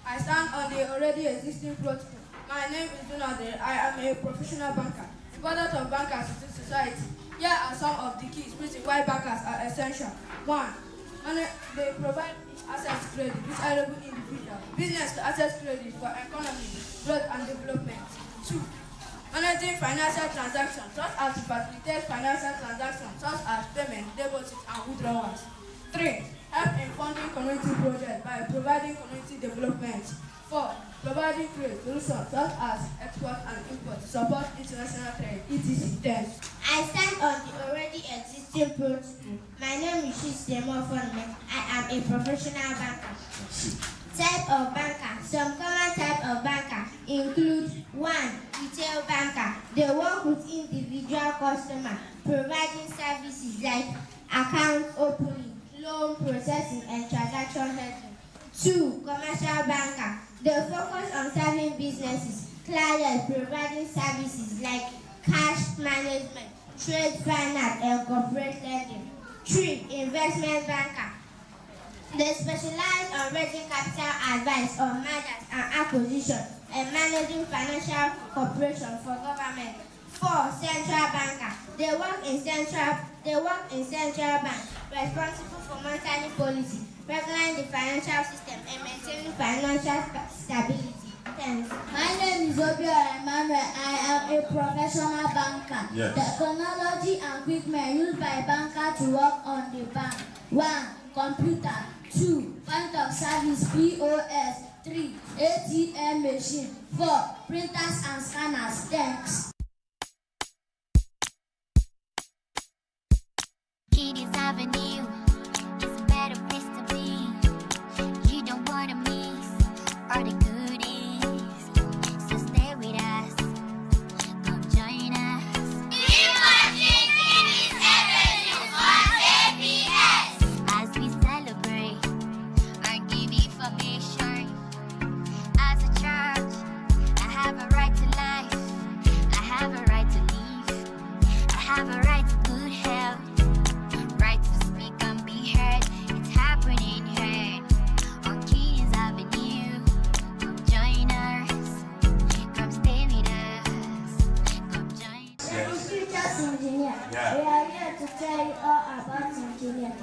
I stand on the already existing protocol. My name is Donald. I am a professional banker. Important of bankers in society. Here are some of the keys reason why bankers are essential. 1. They provide access credit, which are able individual business to access credit for economy, growth and development. 2. Managing financial transactions, such as to facilitate financial transactions, such as payment, deposits, and withdrawals. 3. Help in funding community projects by providing community development. 4. Providing trade solutions such as export and import to support international trade, etc. 10. I stand on the already existing protocol. My name is Shistemo Fonme. I am a professional banker. Type of banker. Some common type of banker include: 1. Retail banker. They work with individual customers, providing services like account opening, loan processing, and transaction handling. 2. Commercial banker. They focus on serving businesses, clients, providing services like cash management, trade finance, and corporate lending. 3. Investment banker. They specialize on raising capital advice on mergers and acquisitions and managing financial cooperation for government. 4. Central banker. They work in central bank, responsible for monetary policy, regulating the financial system and maintaining financial stability. Thanks. My name is Obiora Emmanuel. I am a professional banker. Yes. Technology and equipment used by banker to work on the bank. 1. Computer. 2. Point of service POS. 3. ATM machine. 4. Printers and scanners. Thanks. Kitty's Avenue is a better place to be. You don't want to miss all the goodies, so stay with us. Come join us. Keep watching Kitty's Avenue on ABS as we celebrate our giving formation. As a church, I have a right to life. I have a right to live. I have a right to good health. Right to speak and be heard. It's happening here on Kitty's Avenue. Come join us. Come stay with us. Come join us. Futures engineer. We are here to tell you all about engineering.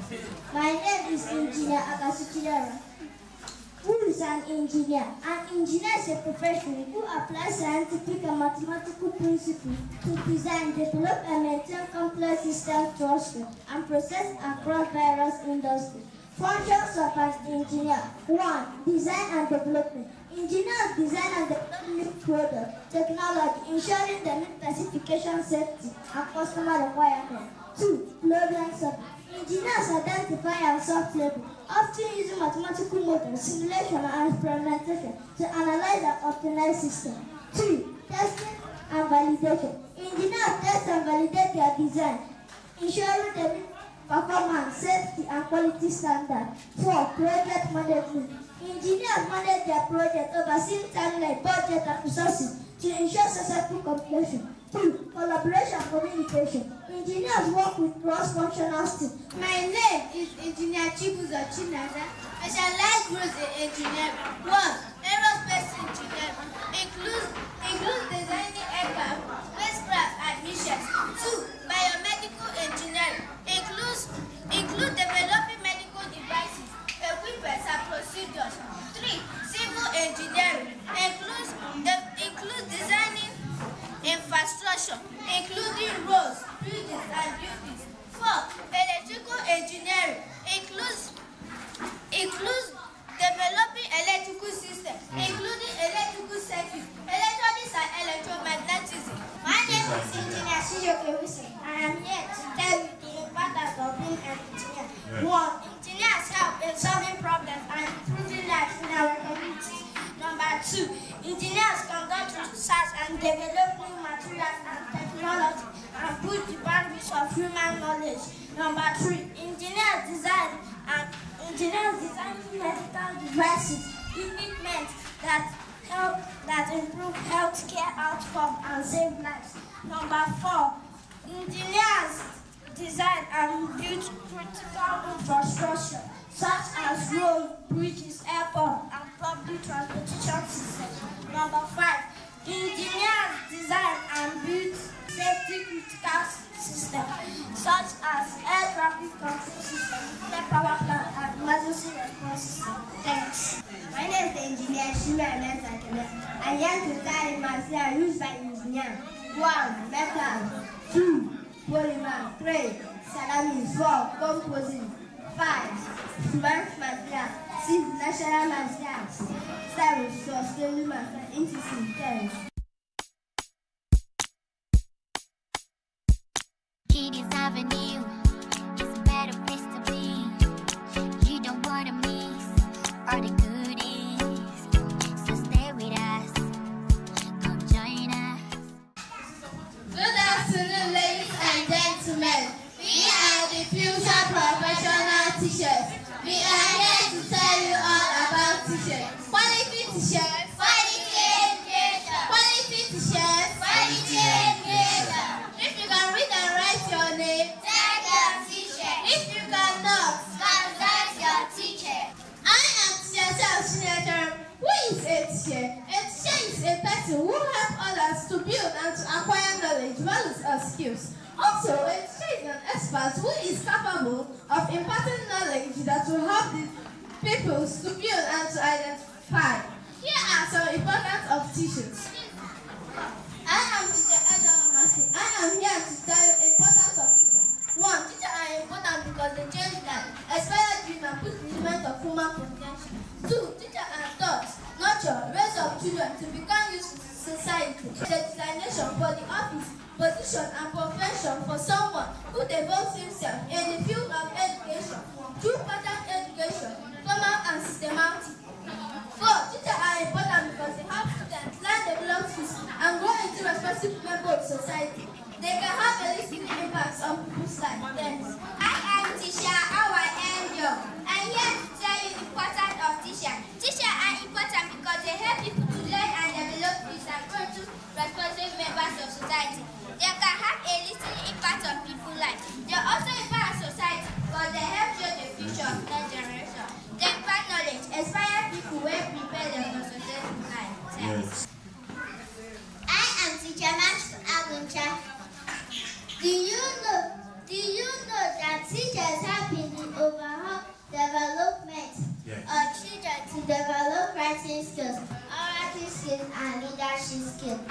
My name is Engineer Akasuchiyara. Who is an engineer? An engineer is a professional who applies scientific and mathematical principles to design, develop, and maintain complex systems, structure, and process across various industries. Functions of an engineer. 1. Design and development. Engineers design and develop new products, technology, ensuring they meet specification, safety, and customer requirements. 2. Problem solving. Engineers identify and solve problems, often using mathematical models, simulation, and experimentation to analyze and optimize systems. 3. Testing and validation. Engineers test and validate their design, ensuring they meet performance, safety, and quality standards. 4. Project management. Engineers manage their project, overseeing timeline, budget, and resources to ensure successful completion. 2. Collaboration and communication. Engineers work with cross-functional teams. My name is Engineer Chibuzo Chinaza. Specialized roles in engineering. 1. Aerospace engineering. Includes designing aircraft, spacecraft, and missions. 2. Biomedical engineering. Includes developing medical devices, equipment, and procedures. 3. Civil engineering. Includes designing infrastructure, including roads, bridges, and buildings. 4. Electrical engineering. Includes developing electrical systems, including electrical circuits, electronics, and electromagnetism. My name is Engineer Shiyoke Wilson. I am here to tell you the importance of being an engineer. 1. Engineers help in solving problems and improving lives in our communities. Number 2. Engineers conduct research and develop new materials and technology and push the boundaries of human knowledge. Number 3. Engineers design medical devices, equipment that improve healthcare outcomes and save lives. Number 4. Engineers design and build critical infrastructure such as roads, bridges, airports, and public transportation systems. Number 5. Engineers design and build safety critical systems such as air traffic control systems, power plant, and emergency response systems. Thanks. My name is Engineer Shima Emetakele. I am to study material used by engineers. 1. Metal. 2. Polymer. 3. Ceramics. 4. Composite. 5. Smart materials. 6. Natural materials. 7. Sustainable materials. Interesting. Thanks. Kitty's Avenue is a better place to be. You don't want to miss all the goodies, so stay with us. Come join us. Good afternoon, ladies and gentlemen. We are the future professional teachers. We are here to tell you all about teachers. Quality education. Quality teachers. Quality education. If you can read and write your name, thank your teacher. If you cannot, consult your teacher. I am Teacher Charles. Who is a teacher? A teacher is a person who helps others to build and to acquire knowledge, values, or skills. Also, a teacher is an expert who is capable of imparting knowledge that will help the people to build and to identify. Here are some importance of teachers. I am Teacher Anambra. I am here to tell you the importance of teachers. 1. Teachers are important because they change lives, inspire dreams, and put the element of human potential. 2. Teachers are taught, nurture, raise up children to become useful to society. The designation for the office, position, and profession for someone who devotes himself in the field of education through pattern education, formal and systematic. 4. Teachers are important because they help students learn, develop skills, and grow into responsible members of society. They can have a lasting impact on people's lives. I am Teacher Awa Angel. I'm here to tell you the importance of teachers. Teachers are important because they help people to learn and develop skills and grow into responsible members of society. They can have a lasting impact on people's lives. They also impact society because they help shape the future of next generation. They impart knowledge, inspire people who prepare them for successful life. Yes. I am Teacher Max Aguncha. Do you know that teachers help in the overall development of children to develop writing skills, orating skills, and leadership skills?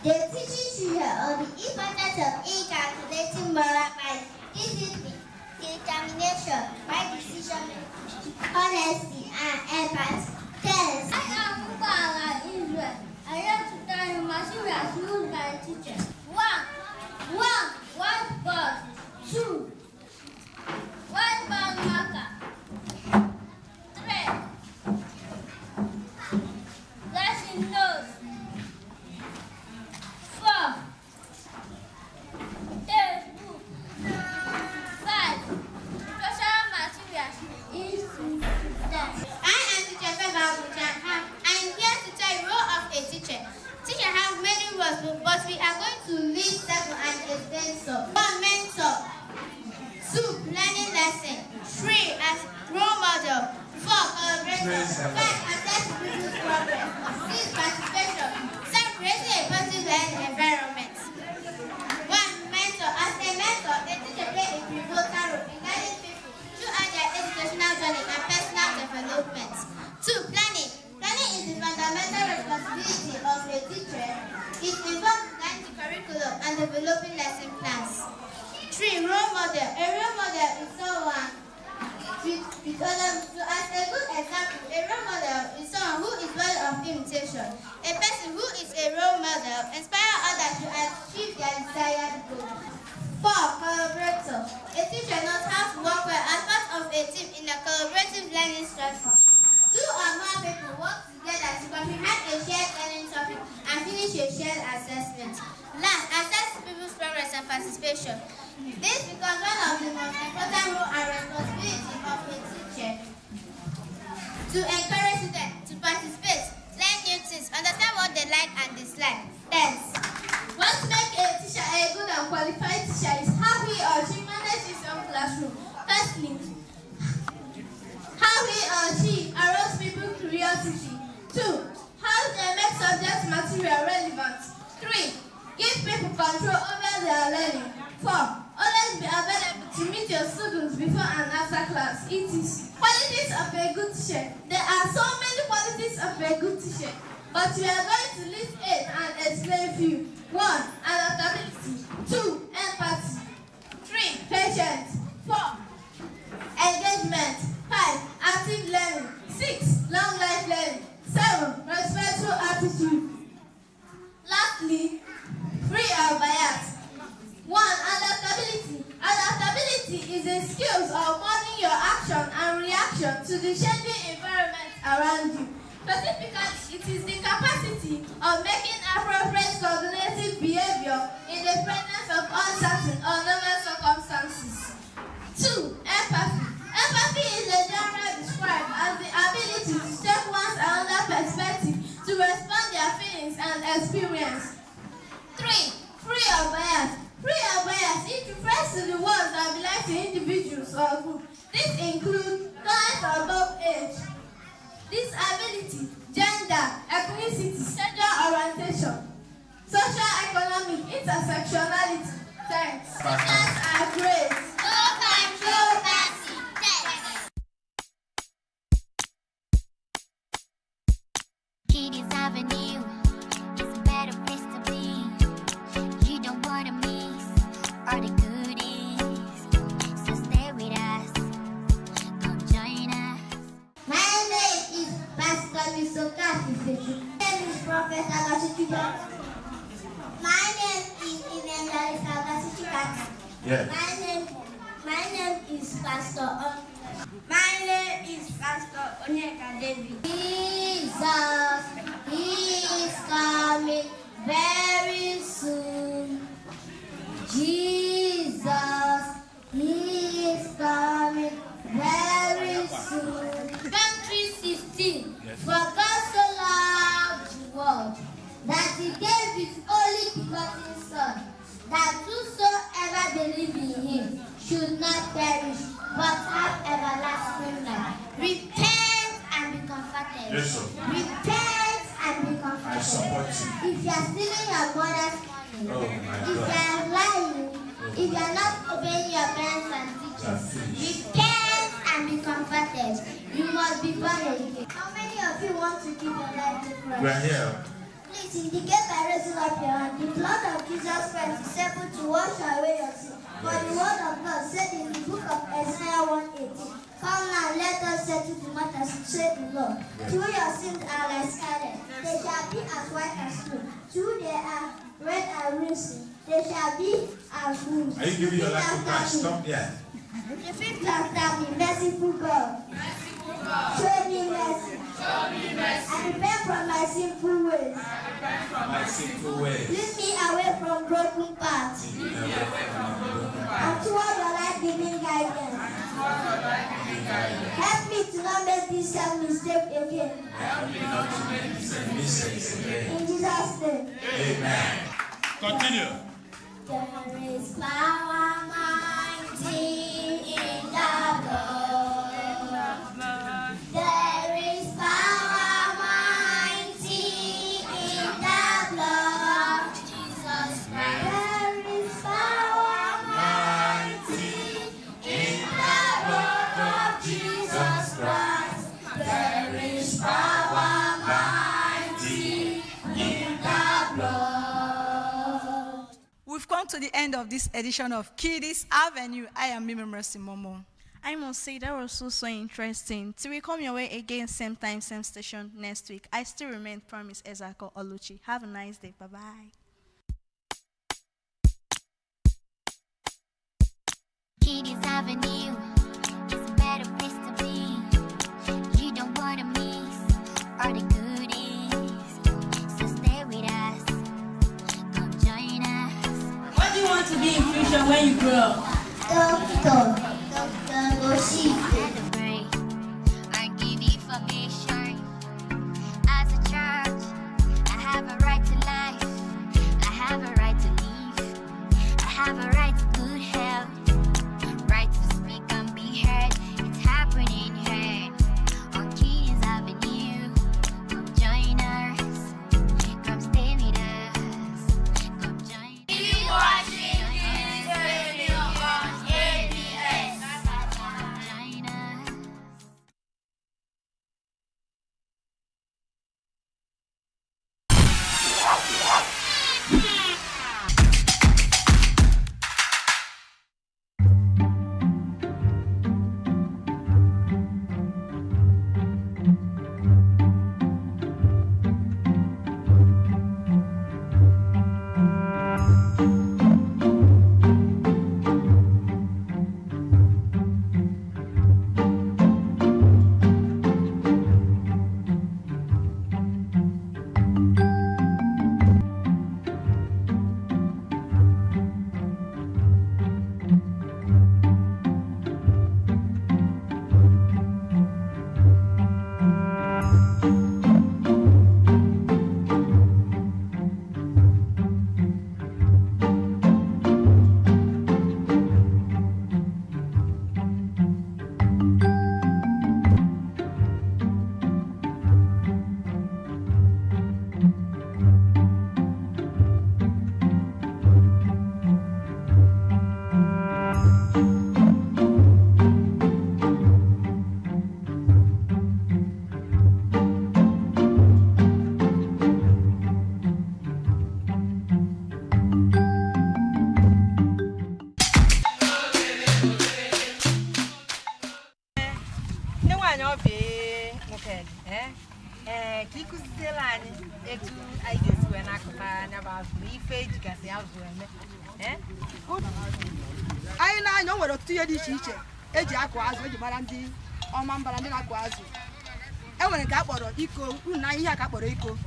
They teach children on the importance of incalculating moral values, discipline, determination, right decision making, honesty, and empathy. 10. I am Mubala Israel. I am to tell you materials used by teachers. 1. Whiteboard. 2. Whiteboard marker. 3. Lesson notes. 4. Textbook. 5. Social materials. I am Teacher Feba Abuja. I am here to tell you the role of a teacher. Teachers have many roles, but we are going to list 7 and explain so. 1. Mentor. 2. Learning lesson. 3. As role model. 4. Collaborator. 5. Assess people's progress. 6. Participation. 7. Creating a positive learning environment. 1. Mentor. As a mentor, a teacher plays a pivotal role in guiding people throughout their educational journey and personal development. 2. Planning. Planning is the fundamental responsibility of a teacher. It involves designing the curriculum and developing lesson plans. 3. Role model. A role model is someone with others. So as a good example, a role model is someone who is worthy of imitation. A person who is a role model inspires others to achieve their desired goals. 4. Collaborator. A teacher knows how to work well as part of a team in a collaborative learning strategy. 2 or more people work together to comprehend a shared learning topic and finish a shared assessment. Last, assess people's progress and participation. This becomes one of the most important roles and responsibilities of a teacher. To encourage students to participate, learn new things, understand what they like and dislike. Hence, what makes a teacher a good and qualified teacher is how he or she manages his own classroom. Firstly, how he or she arouses people's curiosity. 2. How they make subject material relevant. 3. Give people control over their learning. 4. Always be available to meet your students before and after class, etc. Qualities of a good teacher. There are so many qualities of a good teacher, but we are going to list 8 and explain few. 1. Adaptability. 2. Empathy. 3. Patience. 4. Engagement. 5. Active learning. 6. Long life learning. 7. Respectful attitude. Lastly, free of bias. 1. Adaptability. Adaptability is the skills of modeling your action and reaction to the changing environment around you. Specifically, it is the capacity of making appropriate coordinated behavior in the presence of uncertain or novel circumstances. 2. Empathy. Empathy is a genre described as the ability to take one's another perspective experience. 3. Free of bias. Free of bias. It refers to the words that belong to individuals or groups. This includes class or above age, disability, gender, ethnicity, sexual orientation, social, economic, intersectionality. Thanks. Teachers are great. No controversy. Kiddies Avenue is a better place to be. You don't wanna miss all the goodies, so stay with us. Come join us. My name is Pastor Misokasi Fechu. My name is Prophet Agashichuka. My name is Evangelist Agashichuka. Yeah. My name is Pastor My name is Pastor Onyeka David. Jesus is coming very soon. Jesus is coming very soon. John 3:16. For God so loved the world that he gave his only begotten Son, that whosoever believe in him should not perish, but have everlasting life. Repent and be comforted. Yes, sir. Repent and be comforted. I support you. If you are stealing your mother's money, Oh, my if God. you are lying, if you are not obeying your parents and teachers, repent and be comforted. You must be born again. How many of you want to give your life to Christ? We're here. Please indicate by raising up your hand. The blood of Jesus Christ is able to wash away your sin. For the word of God said in the book of Isaiah 1:18, come now, let us settle the matters, said the Lord. Though your sins are like scarlet, they shall be as white as snow. Though they are red and crimson, they shall be as wool. Are you giving your life to Christ? Stop there. Repeat after me, merciful God. Show me mercy. I repent from my sinful ways. My sinful ways. Lead me away from broken paths. And toward your life-giving guidance. Help me to not make this same mistake again. In Jesus' name. Amen. Continue. There is power mighty in the blood. There is power mighty in the blood. Jesus Christ. There is power mighty in the blood of Jesus Christ. There is power mighty in the blood. We've come to the end of this edition of Kiddies Avenue. I am Mimi Mercy Momo. I must say that was so interesting. Till we come your way again, same time, same station next week. I still remain Promise Ezako Oluchi. Have a nice day. Bye-bye. Kiddies Avenue is a better place to be. You don't wanna miss all the goodies, so stay with us. Come join us. What do you want to be in future when you grow up? Doctor. I give information. As a child, I have a right to life. I have a right to live. I have a right to good health. Right to speak and be heard. It's happening here on Kiddies Avenue. Come join us. Come stay with us. Come join us. Keep watching Kiddies Avenue on ABS. Ikuzela anyị etu anyị ga-esi wee na-akụta anya bụ azụ na ife ejigasị azụ eme. Anyị na-anya o nwere ọtụtụ ihe dị iche iche eji akụ azụ eji mara ndị ọma mbara ndị na-akụ azụ. E nwere nke a kpọrọ iko, unu na ihe a ka kpọrọ iko.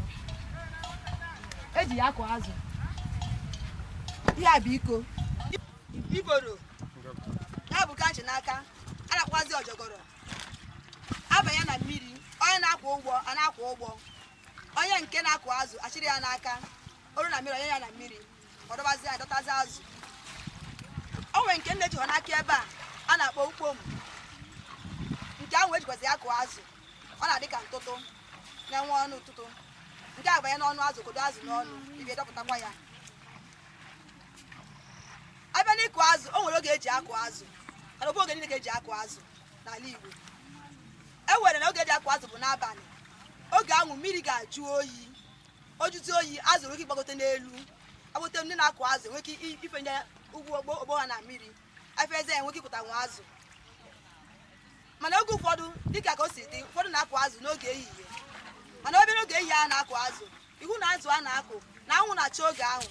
Eji ya akụ azụ. Ihe a bụ iko. Iboro. Ya bụ kanchi n'aka. A na-akwazi ọjọgọrọ. Abanye na mmiri, onye na-akwụ ụgbọ, a na-akwụ ụgbọ. Onye nke na-akụ azụ, achịrị ya n'aka. Oru na mmiri, onye ya na mmiri. Ọ dọbazi ya, dọtazi azụ. O nwere nke nne ji hụ n'aka ebe a na-akpọ ukpom. Nke ahụ ejikwazi akụ azụ. Ọ na-adị ka ntụtụ na-enwe ọnụ ụtụtụ. Nke a banye n'ọnụ azụ, kodo azụ n'ọnụ, ị ga-edọpụtakwa ya. Abịa n'ịkụ azụ, o nwere oge eji akụ azụ. Mana ọ bụ oge niile ka eji akụ azụ n'ala Igbo. E nwere na oge eji akụ azụ bụ n'abalị. Oge ahụ mmiri ga-ajụ oyi. O jụzi oyi, azụ nwere ike ịgbagote n'elu. Agbote ndị na-akụ azụ nwere ike ifenye ugwu ogbo ha na mmiri. Efeze enwe ike ịkụta nwa azụ. Mana oge ụfọdụ dịka ka o si dị, ụfọdụ na-akụ azụ n'oge ehihie. Mana obere oge ehihie a na-akụ azụ, ihu na azụ a na-akụ na anwụ na-acha oge ahụ.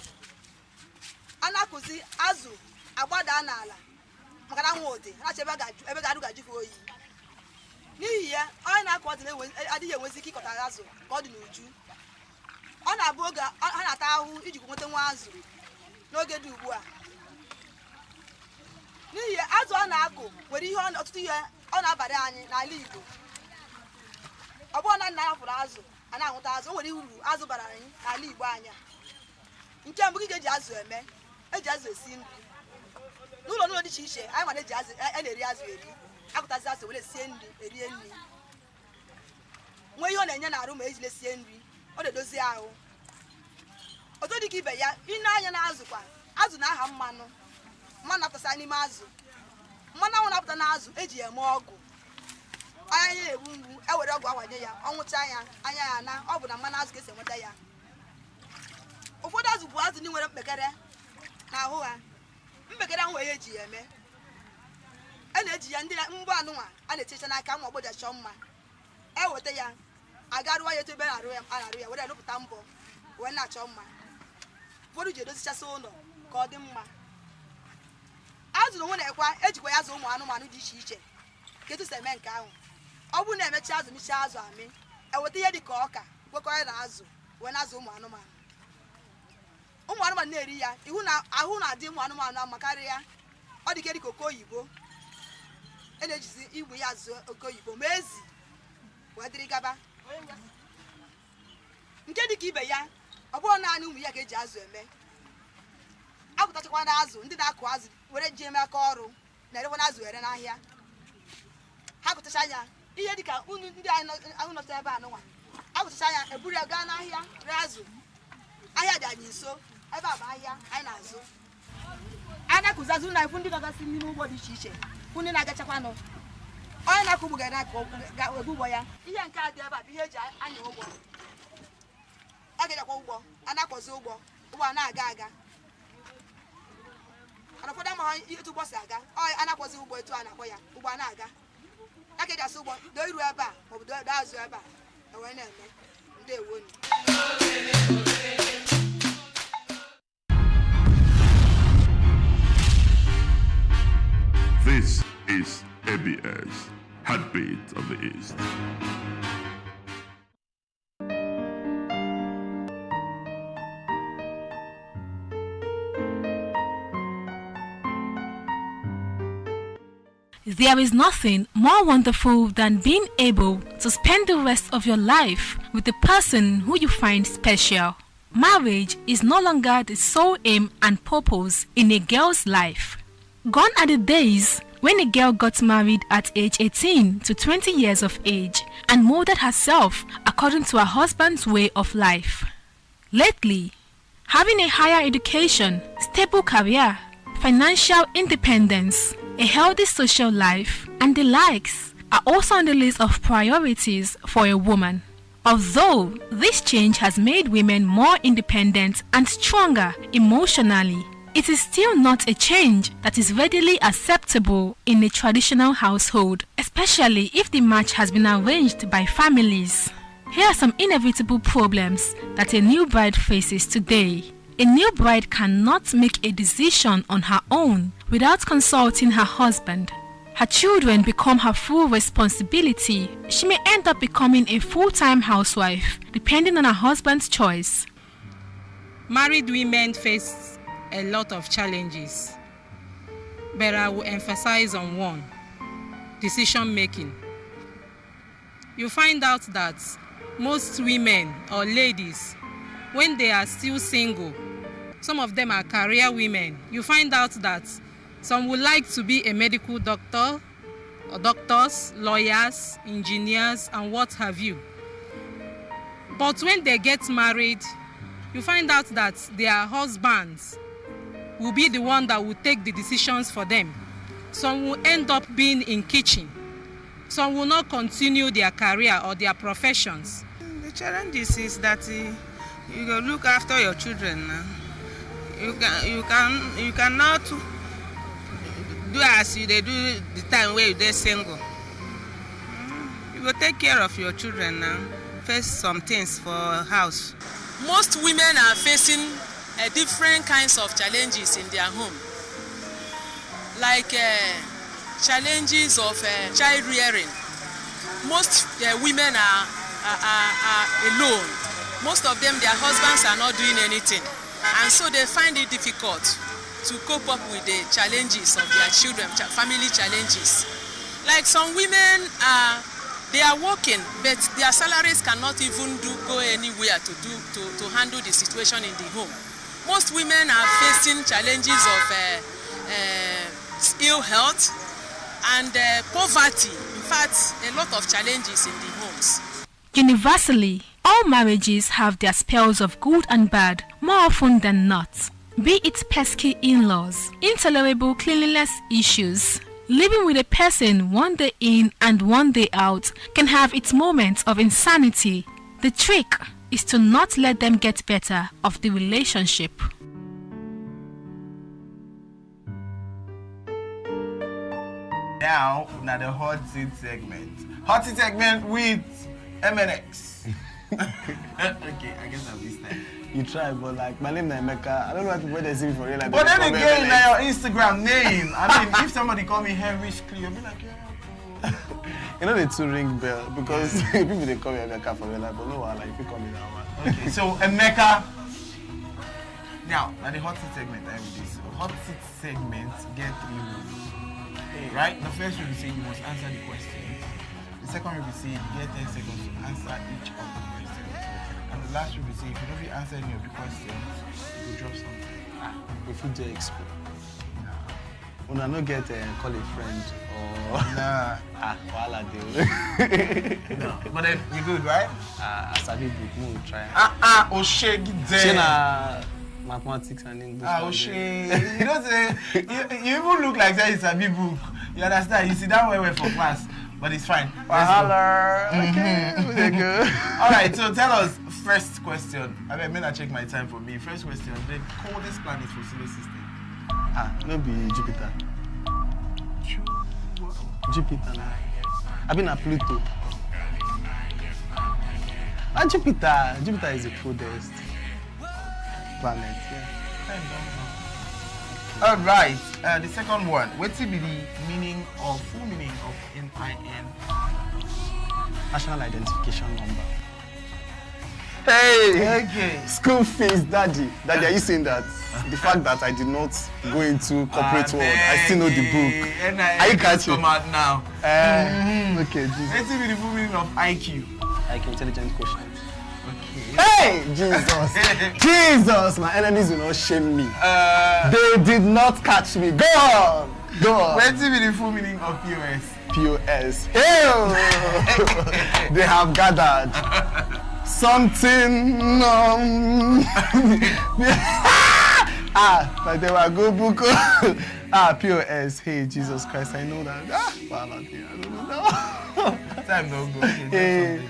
A na-akụzi azụ agbada n'ala maka na anwụ dị, na-acha ebe ga-adụ gajụ oyi. N'ihi ya, onye na-akụ azụ adịghị enwezi ike ịkọta azụ ka ọ dị n'uju. Ọ na-abụ oge ha na-ata ahụhụ iji nweta nwa azụ n'oge dị ugbu a. N'ihi ya, azụ a na-akụ nwere ọtụtụ ihe ọ na-abalị anyị n'ala Igbo. Ọ bụrụ na nna ya fụrụ azụ, a na-ahụta azụ, o nwere uru azụ bara anyị n'ala Igbo anya. Nke mbụ ga-eji azụ eme, eji azụ esi nri. N'ụlọ dị iche iche, anyị ma na-eji azụ, a na-eri azụ eri. Akụtazi azụ were sie nri, erie nri. Nwee ihe ọ na-enye n'arụ ma ejile sie nri, ọ na-edozi ahụ. Ọzọ dị ka ibe ya, ị na-anya na azụ kwa, azụ na-aha mmanụ. Mmanụ na-apụta n'ime azụ. Mmanụ ahụ na-apụta n'azụ eji eme ọgwụ. Anya ya na-egbu mgbu, ewere ọgwụ awanye ya, ọ nwụcha ya, anya ya na ọ bụ na mmanụ azụ ka esi enweta ya. Ụfọdụ azụ bụ azụ ndị nwere mkpekere n'ahụ ha. Mkpekere ahụ ya eji ya eme. A na-eji ya ndị mgbọ anụnwa a na-echecha n'aka ma ọgbọja chọọ mma. Eweta ya, agarụwa ya etu ebe a na-arụ ya, were lụpụta mbọ, wee na-achọ mma. Ụfọdụ ji edozichasị ụlọ ka ọ dị mma. Azụ na onwe na-ekwa ejikwa ya azụ ụmụ anụmanụ dị iche iche. Ka etu si eme nke ahụ. Ọ bụrụ na emechi azụ michaa azụ amị, eweta ihe dị ka ọka, gwekọrọ na azụ, wee na-azụ ụmụ anụmanụ. Ụmụ anụmanụ na-eri ya, ahụ na-adị ụmụ anụmanụ ahụ karịa. Ọ dị ka oke oyibo. E na-ejizi igwe ya azụ oke oyibo ma ezi wee dịrị gaba. Nke dị ka ibe ya, ọ bụrụ naanị ụmụ ya ka eji azụ eme. Akụtachakwa na azụ, ndị na-akụ azụ were ji eme aka ọrụ na-erekwa na azụ ere n'ahịa. Ha kụtacha ya, ihe dịka unu ndị ahụ nọta ebe anụnwa. Akụtacha ya, eburu ya gaa n'ahịa ree azụ. Ahịa dị anyị nso, ebe a bụ ahịa anyị na-azụ. A na-akụzi azụ na ifu ndị nọgasị n'ime ugbo dị iche iche, fụ ndị na-agachakwanụ. Onye na-akụ ugbo ga-ebu ụgbọ ya. Ihe nke a dị ebe a bụ ihe eji anya ụgbọ. A ga-ejakwa ụgbọ, a na-akwọzi ụgbọ a na-aga aga. Ana ụfọdụ amaghị etu ụgbọ si aga, a na-akwọzi ụgbọ etu a na-akpọ ya, ụgbọ a na-aga. A ga-eji asụ ụgbọ doo iru ebe a maọbụ doo azụ ebe a, wee na-eme. Ndewonu. This is ABS, Heartbeat of the East. There is nothing more wonderful than being able to spend the rest of your life with the person who you find special. Marriage is no longer the sole aim and purpose in a girl's life. Gone are the days when a girl got married at age 18 to 20 years of age and molded herself according to her husband's way of life. Lately, having a higher education, stable career, financial independence, a healthy social life, and the likes are also on the list of priorities for a woman. Although this change has made women more independent and stronger emotionally, it is still not a change that is readily acceptable in a traditional household, especially if the match has been arranged by families. Here are some inevitable problems that a new bride faces today. A new bride cannot make a decision on her own without consulting her husband. Her children become her full responsibility. She may end up becoming a full-time housewife, depending on her husband's choice. Married women face a lot of challenges, but I will emphasize on one: decision making. You find out that most women or ladies, when they are still single, some of them are career women. You find out that some would like to be a medical doctor, or doctors, lawyers, engineers, and what have you. But when they get married, you find out that their husbands will be the one that will take the decisions for them. Some will end up being in kitchen. Some will not continue their career or their professions. The challenges is that you go look after your children now. You cannot do as they do the time where you're single. You go take care of your children now. Face some things for house. Most women are facing different kinds of challenges in their home, like challenges of child rearing. Most women are alone. Most of them, their husbands are not doing anything, and so they find it difficult to cope up with the challenges of their children, family challenges. Like some women they are working, but their salaries cannot even go anywhere to handle the situation in the home. Most women are facing challenges of ill health and poverty. In fact, a lot of challenges in the homes. Universally, all marriages have their spells of good and bad, more often than not. Be it pesky in-laws, intolerable cleanliness issues. Living with a person one day in and one day out can have its moments of insanity. The trick is to not let them get better of the relationship. Now, the hot seat segment. Hot seat segment with MNX. Okay, I guess I'll be time. You try, but like my name is Emeka. I don't know what people they see me for real. Like, but then again, your Instagram name. I mean, if somebody call me Henry Scree, I'll be like, yeah. You know the two ring bell because people they call me Emeka for real, like, but no one like if you call me that one. Okay, so Emeka. Now the hot seat segment I with this. Hot seat segment get 3 rules. Right? The first rule is say you must answer the questions. The second rule is say you get 10 seconds to answer each of the questions. And the last rule is say if you don't answer any of the questions, you drop something. If you do expo. When I not get call a friend or voila deal. No, but then you good, right? Sabi book, we will try. Oshe, get there. Mathematics and English. Oshe, you don't say you even look like that. It's a big book. You understand? You sit down well for class, but it's fine. Okay, good. All right, so tell us first question. I mean, I check my time for me. First question: the coldest planet for solar system. Maybe Jupiter. Jupiter. I've been at Pluto. Jupiter. Jupiter is the coldest planet. Yeah. All right. The second one. What's the meaning of full meaning of NIN? National identification number. Hey. Okay. School fees, daddy. Daddy, are you saying that the fact that I did not go into corporate world, I still know the book? Are you catching? Come out now. Okay, Jesus. What's the full meaning of IQ? IQ, intelligent quotient. Okay. Hey, Jesus. Jesus, my enemies will not shame me. They did not catch me. Go on. Go on. What's the full meaning of POS? POS. Hey! They have gathered something. Like they were go book. POS. Hey, Jesus Christ, I know that. I don't know. Time don't go. Hey.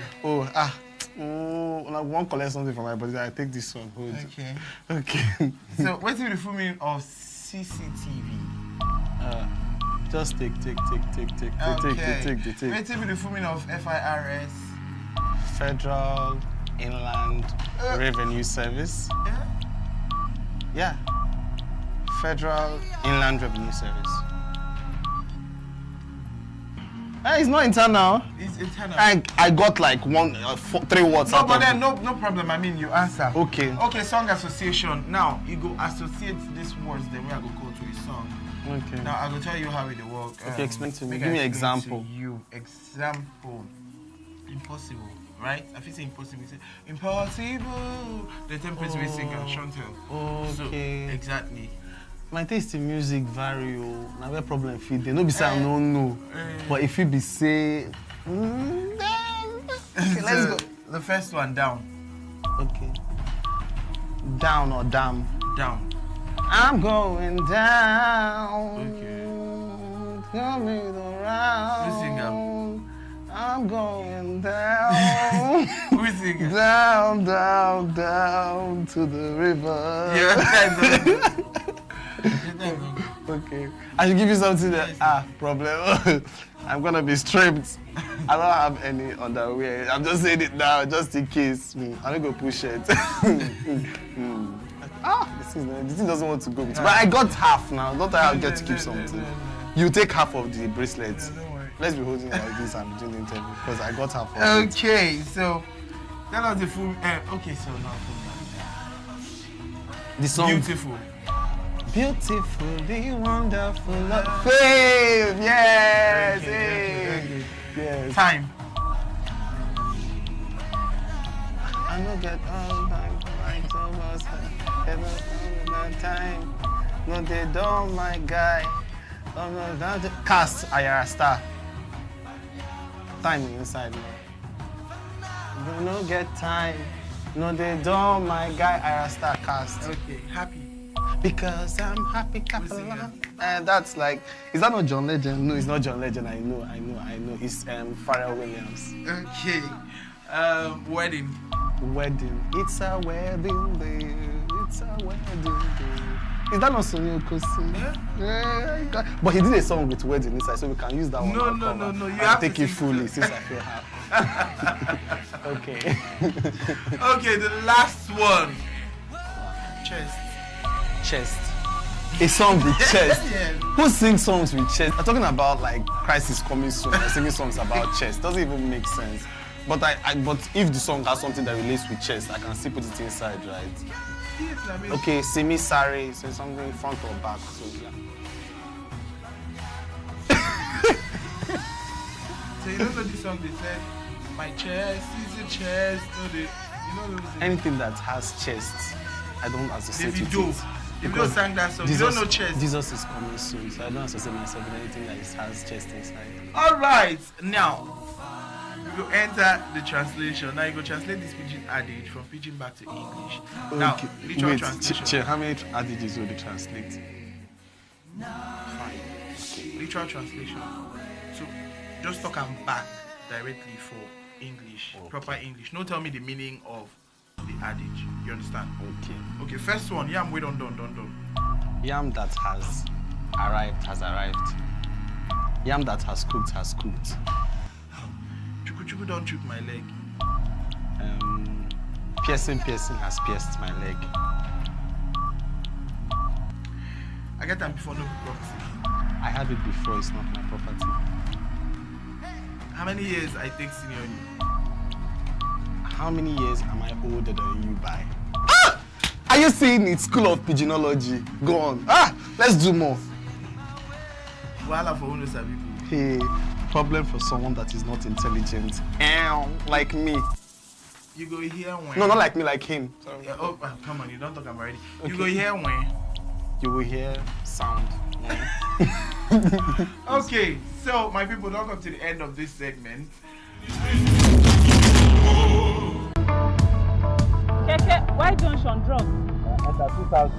I won't collect something from my body. I take this one. Hold. Okay. Okay. So, what's the full meaning of CCTV? Just take. What's the full meaning of FIRS? Federal Inland Revenue Service. Yeah. Federal Inland Revenue Service. It's not internal. It's internal. I got like 3 words. No, out but of then it. no problem. I mean, you answer. Okay. Okay, song association. Now you go associate these words. Then we are going to go to a song. Okay. Now I will tell you how it work. Okay, explain to me. Make Give I me an explain example. to you example. Impossible, right? I feel say impossible. Say impossible. The template we sing and Chantel. Okay. So, exactly. My taste in music vary. Now where problem fit dey. No be say I don't know, but if you be say, Okay, let's go. The first one down. Okay. Down or damn? Down. I'm going down. Okay. Coming around. Who's singing? I'm going down. Who's singing? Down, down, down to the river. Yeah. Okay. I should give you something that problem. I'm gonna be stripped. I don't have any underwear. I'm just saying it now, just in case. I'm gonna go push it. This thing doesn't want to go with. But I got half now. Don't I get to keep something? You take half of the bracelet. Let's be holding like this and doing the interview because I got half of it. Okay, so tell us the full. Okay, so now the song. Beautiful. Beautifully wonderful love. Fame, yes, Okay. yes. Time. I know get all my troubles. Time. No, they don't, my guy. Oh no, that's cast Ayara Star. Time inside me. You no get time. No, they don't, my guy. Ayara Star cast. Okay, happy. Because I'm happy, clap along. And that's like, is that not John Legend? No, it's not John Legend. I know. It's Pharrell Williams. Okay. Wedding. Wedding. It's a wedding day. It's a wedding day. Is that not Sonny Okosi? Yeah. But he did a song with wedding inside, so we can use that one. No. You have to take it fully since I feel happy. Okay. Okay, the last one. Chest. Chest. A song with chest. Yeah. Who sings songs with chest? I'm talking about like Christ is coming soon. I'm singing songs about chest. Doesn't even make sense. But but if the song has something that relates with chest, I can still put it inside, right? Okay, Simi Sari, say something front or back. So yeah. So you don't know the song they said, my chest is a chest. No, you know those. Anything that has chest, I don't associate with it. If you don't sang that song, you don't know chest. Jesus is coming soon, so I don't associate myself with anything that has chest inside. All right, now we go enter the translation. Now you go translate this pidgin adage from pidgin back to English. Now, literal translation. How many adages will you translate? 5. Okay. Literal translation. So just talk and back directly for English, proper English. No, tell me the meaning of the adage. You understand? Okay. Okay, first one. Yam wait done. Yam that has arrived has arrived. Yam that has cooked. Chuku don't chook my leg. Piercing has pierced my leg. I get them before no property. I had it before, it's not my property. How many years I take senior you? How many years am I older than you by? Are you saying it's School of Pigeonology? Go on. Let's do more. Wahala for uno sabi. Hey, problem for someone that is not intelligent. Like me. You go here when? No, not like me, like him. Sorry. Come on, you don't talk, I'm ready. Okay. You go here when? You will hear sound. Okay, so my people, welcome to the end of this segment. Keke, why junction drop? Enter 2000.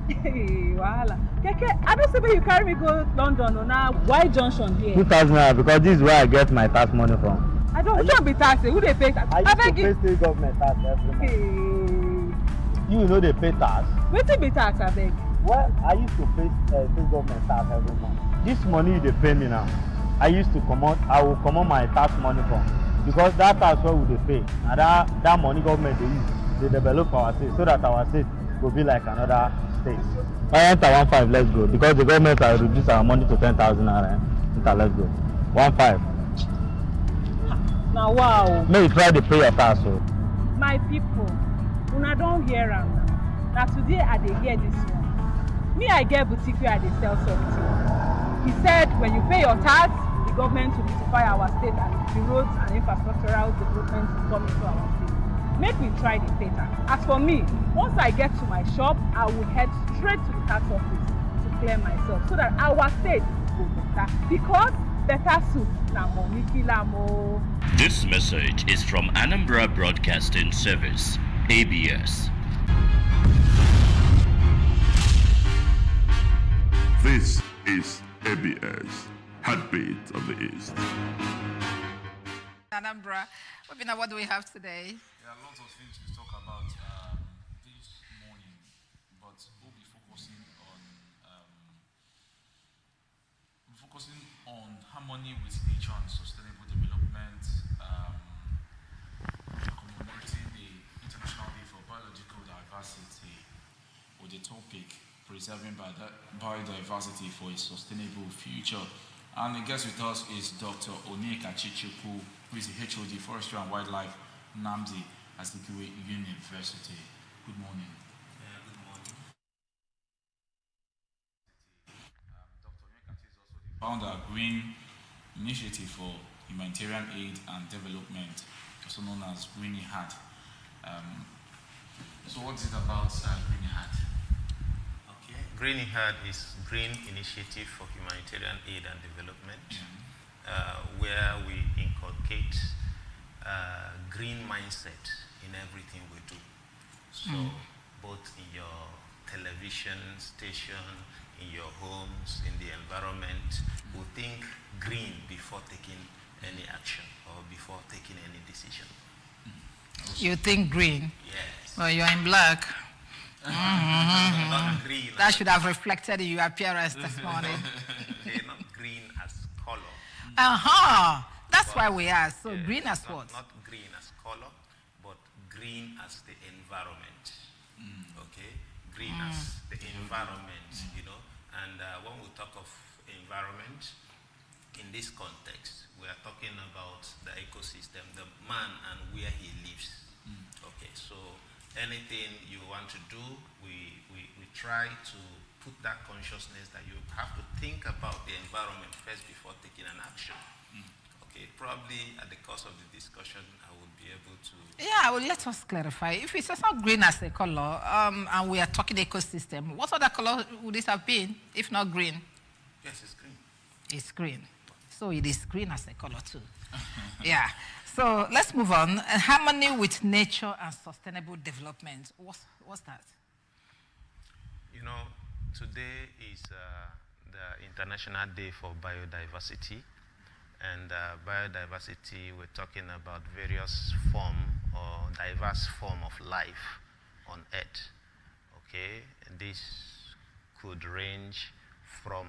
Hey, wahala. Keke, I don't see where you carry me go London or now. Why junction here? 2000 because this is where I get my tax money from. I don't be taxed. Who they pay tax? I used to pay state government tax every month. Hey. You know they pay tax. Wetin be tax, I beg? Well, I used to pay state government tax every month. This money they pay me now, I will come on my tax money from because that tax wey we dey pay na that money government dey use dey develop our state so that our state go be like another state. Enter 1.5, let's go, because the government has reduced our money to 10,000 naira. Enter, let's go. 1.5. Now wow. May you try to pay your tax. So. My people, una don hear am now. Na today I dey hear this one. Me, I get boutique where I dey sell something. He said when you pay your tax, the government will beautify our state and the roads and infrastructural development will come into our state. Make we try the pay tax. As for me, once I get to my shop, I will head straight to the tax office to clear myself so that our state will better. Because better soup na money kill am o. This message is from Anambra Broadcasting Service, ABS. This is ABS, Heartbeat of the East. Anambra, what do we have today? There are lots of things to talk about this morning, but we'll be focusing on harmony with nature and sustainable development, commemorating the International Day for Biological Diversity with the topic Preserving Biodiversity for a Sustainable Future. And the guest with us is Dr. Onyeka Chichukwu, who is the HOD Forestry and Wildlife, Namdi Azikiwe University. Good morning. Good morning. Dr. Onyeka is also the founder of Green Initiative for Humanitarian Aid and Development, also known as Greeny Hat. So what is it about Greeny Hat? Okay. Greeny Hat is Green Initiative for Humanitarian Aid and Development, where we inculcate green mindset in everything we do. So both in your television station, in your homes, in the environment, we think green before taking any action or before taking any decision. You think green? Yes. Well, you're in black. Not green. That should have reflected in your appearance this morning. Okay, not green as color. That's why we asked. So green as what? Not green as color, but green as the environment. Okay? Green as the environment, you know. And when we talk of environment, in this context, we are talking about the ecosystem, the man and where he lives. Okay, so anything you want to do, we try to put that consciousness that you have to think about the environment first before taking an action. Okay, probably at the course of the discussion, I will be able to... Yeah, well, let us clarify. If it's not green as a color, and we are talking ecosystem, what other color would this have been, if not green? Yes, it's green. It's green. So it is green as a color too. Yeah. So let's move on. Harmony with nature and sustainable development. What's that? You know, today is the International Day for Biodiversity. And biodiversity, we're talking about various form or diverse form of life on Earth. Okay, and this could range from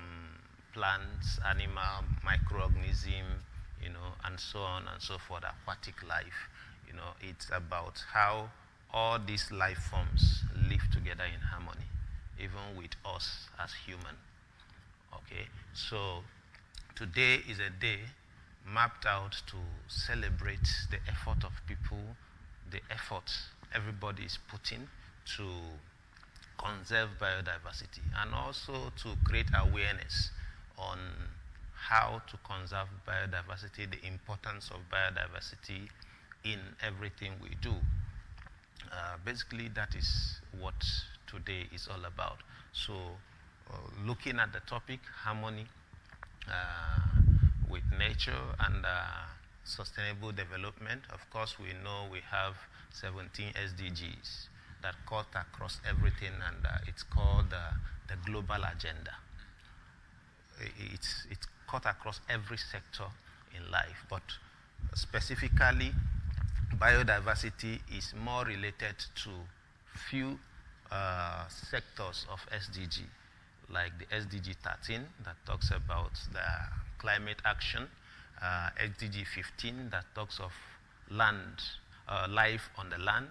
plants, animal, microorganism, you know, and so on and so forth, aquatic life. You know, it's about how all these life forms live together in harmony, even with us as human. Okay, so today is a day mapped out to celebrate the effort of people, the effort everybody is putting to conserve biodiversity, and also to create awareness on how to conserve biodiversity, the importance of biodiversity in everything we do. Basically, that is what today is all about. So, looking at the topic, harmony with nature and sustainable development, of course, we know we have 17 SDGs that cut across everything, and it's called the global agenda. It's cut across every sector in life, but specifically, biodiversity is more related to few sectors of SDG, like the SDG 13 that talks about the climate action, SDG 15 that talks of land, life on the land.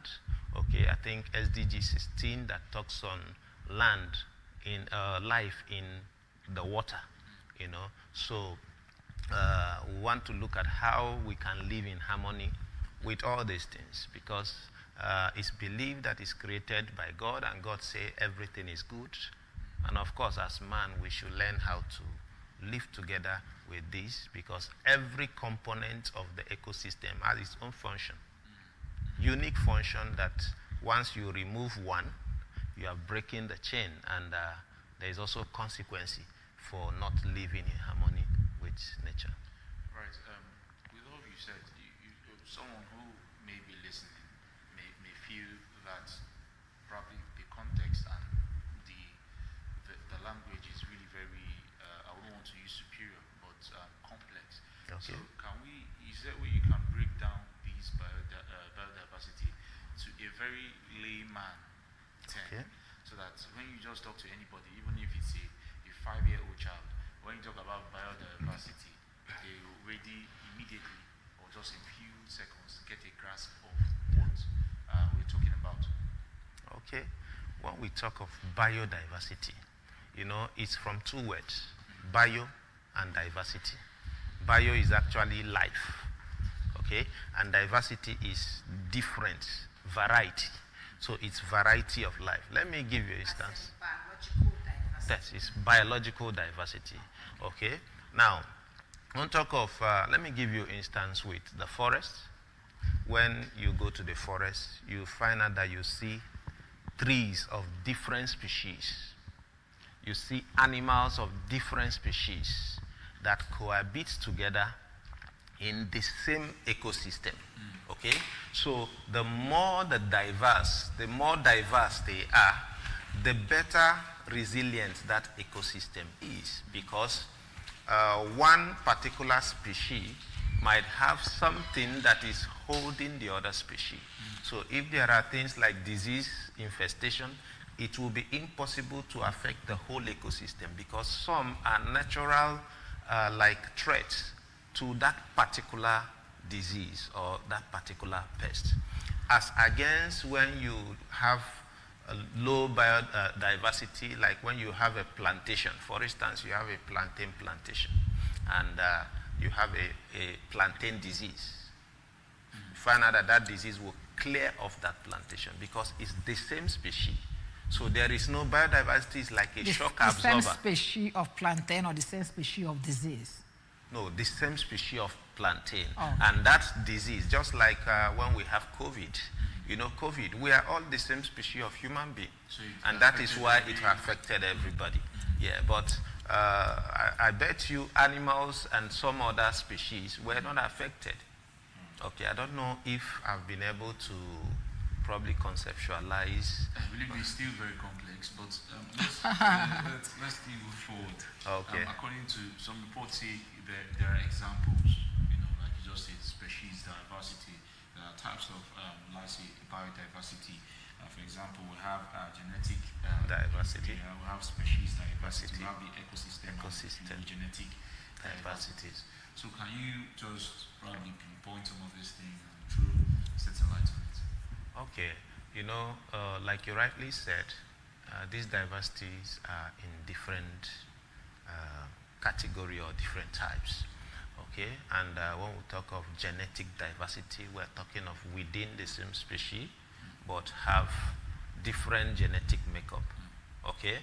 Okay, I think SDG 16 that talks on land in life in the water. You know, so we want to look at how we can live in harmony with all these things, because it's believed that it's created by God, and God say everything is good. And of course, as man, we should learn how to live together with this, because every component of the ecosystem has its own function, unique function, that once you remove one, you are breaking the chain, and there is also consequence for not living in harmony with nature. Right. With all you said, someone who may be listening may feel that probably the context and the language is really very, I wouldn't want to use superior, but complex. Okay. So is there a way you can break down these biodiversity to a very layman term, Okay. so that when you just talk to anybody, even if it's a 5-year-old child, when you talk about biodiversity, they already immediately, or just in few seconds, get a grasp of what we're talking about. Okay. When we talk of biodiversity, you know, it's from two words, bio and diversity. Bio is actually life, okay? And diversity is different, variety. So it's variety of life. Let me give you an instance. That is biological diversity, okay? Now, on talk of, let me give you an instance with the forest. When you go to the forest, you find out that you see trees of different species. You see animals of different species that cohabit together in the same ecosystem. Okay? So the more diverse they are, the better resilient that ecosystem is, because one particular species might have something that is holding the other species. So if there are things like disease, infestation, it will be impossible to affect the whole ecosystem, because some are natural like threats to that particular disease or that particular pest. As against when you have a low biodiversity, like when you have a plantation. For instance, you have a plantain plantation, and you have a plantain disease. You find out that that disease will clear off that plantation because it's the same species. So there is no biodiversity, it's like a shock absorber. The same species of plantain or the same species of disease? No, the same species of plantain. Oh. And that disease, just like when we have COVID, you know, COVID, we are all the same species of human being. So and that is why it affected everybody. Yeah, but I bet you animals and some other species were not affected. Okay, I don't know if I've been able to probably conceptualize. I believe it's still very complex, but let's still move forward. Okay. According to some reports, say there are examples, you know, like you just said, species diversity. There are types of, let's say, biodiversity. For example, we have genetic diversity. We have species diversity. We have the ecosystem and genetic diversities. So can you just probably pinpoint some of these things and throw certain light on it? Okay, you know, like you rightly said, these diversities are in different category or different types. Okay, and when we talk of genetic diversity, we're talking of within the same species, but have different genetic makeup. Okay,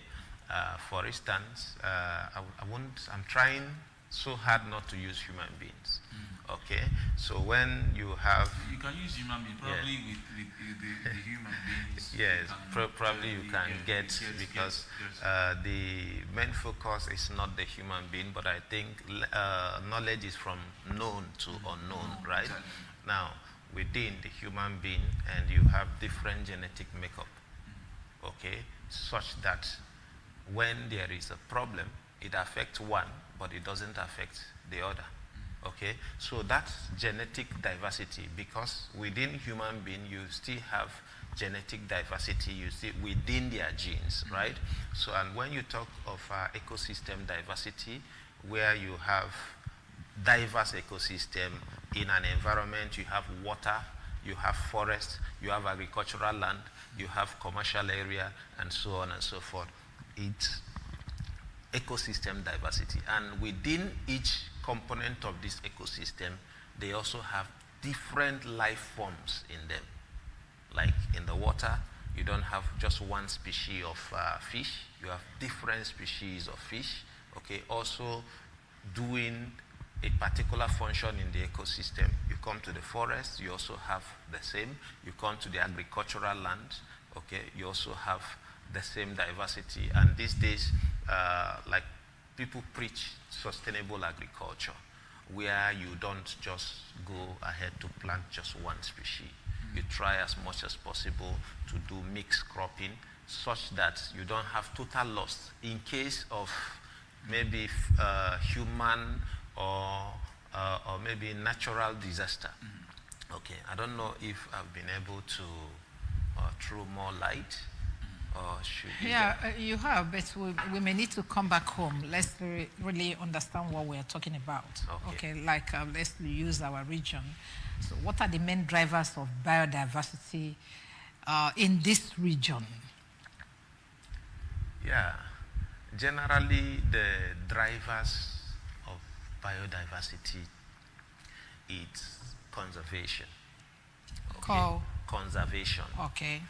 for instance, I'm trying so hard not to use human beings. Okay, so when you have... You can use human beings, probably with the human beings. Yes, probably you can get, because the main focus is not the human being, but I think knowledge is from known to unknown, right? Exactly. Now, within the human being, and you have different genetic makeup, okay, such that when there is a problem, it affects one, but it doesn't affect the other. Okay, so that's genetic diversity, because within human being you still have genetic diversity, you see within their genes, right? So, and when you talk of ecosystem diversity, where you have diverse ecosystem. In an environment, you have water, you have forest, you have agricultural land, you have commercial area, and so on and so forth. It's ecosystem diversity. And within each component of this ecosystem, they also have different life forms in them. Like in the water, you don't have just one species of fish, you have different species of fish, okay, also doing a particular function in the ecosystem. You come to the forest, you also have the same. You come to the agricultural land, okay, you also have the same diversity. And these days, like people preach sustainable agriculture, where you don't just go ahead to plant just one species. You try as much as possible to do mixed cropping such that you don't have total loss in case of maybe human or maybe natural disaster. Okay, I don't know if I've been able to throw more light, or should you have, but we may need to come back home. Let's really understand what we're talking about. Okay, like let's use our region. So what are the main drivers of biodiversity in this region? Yeah, generally the drivers of biodiversity is conservation. Okay? Conservation. Okay.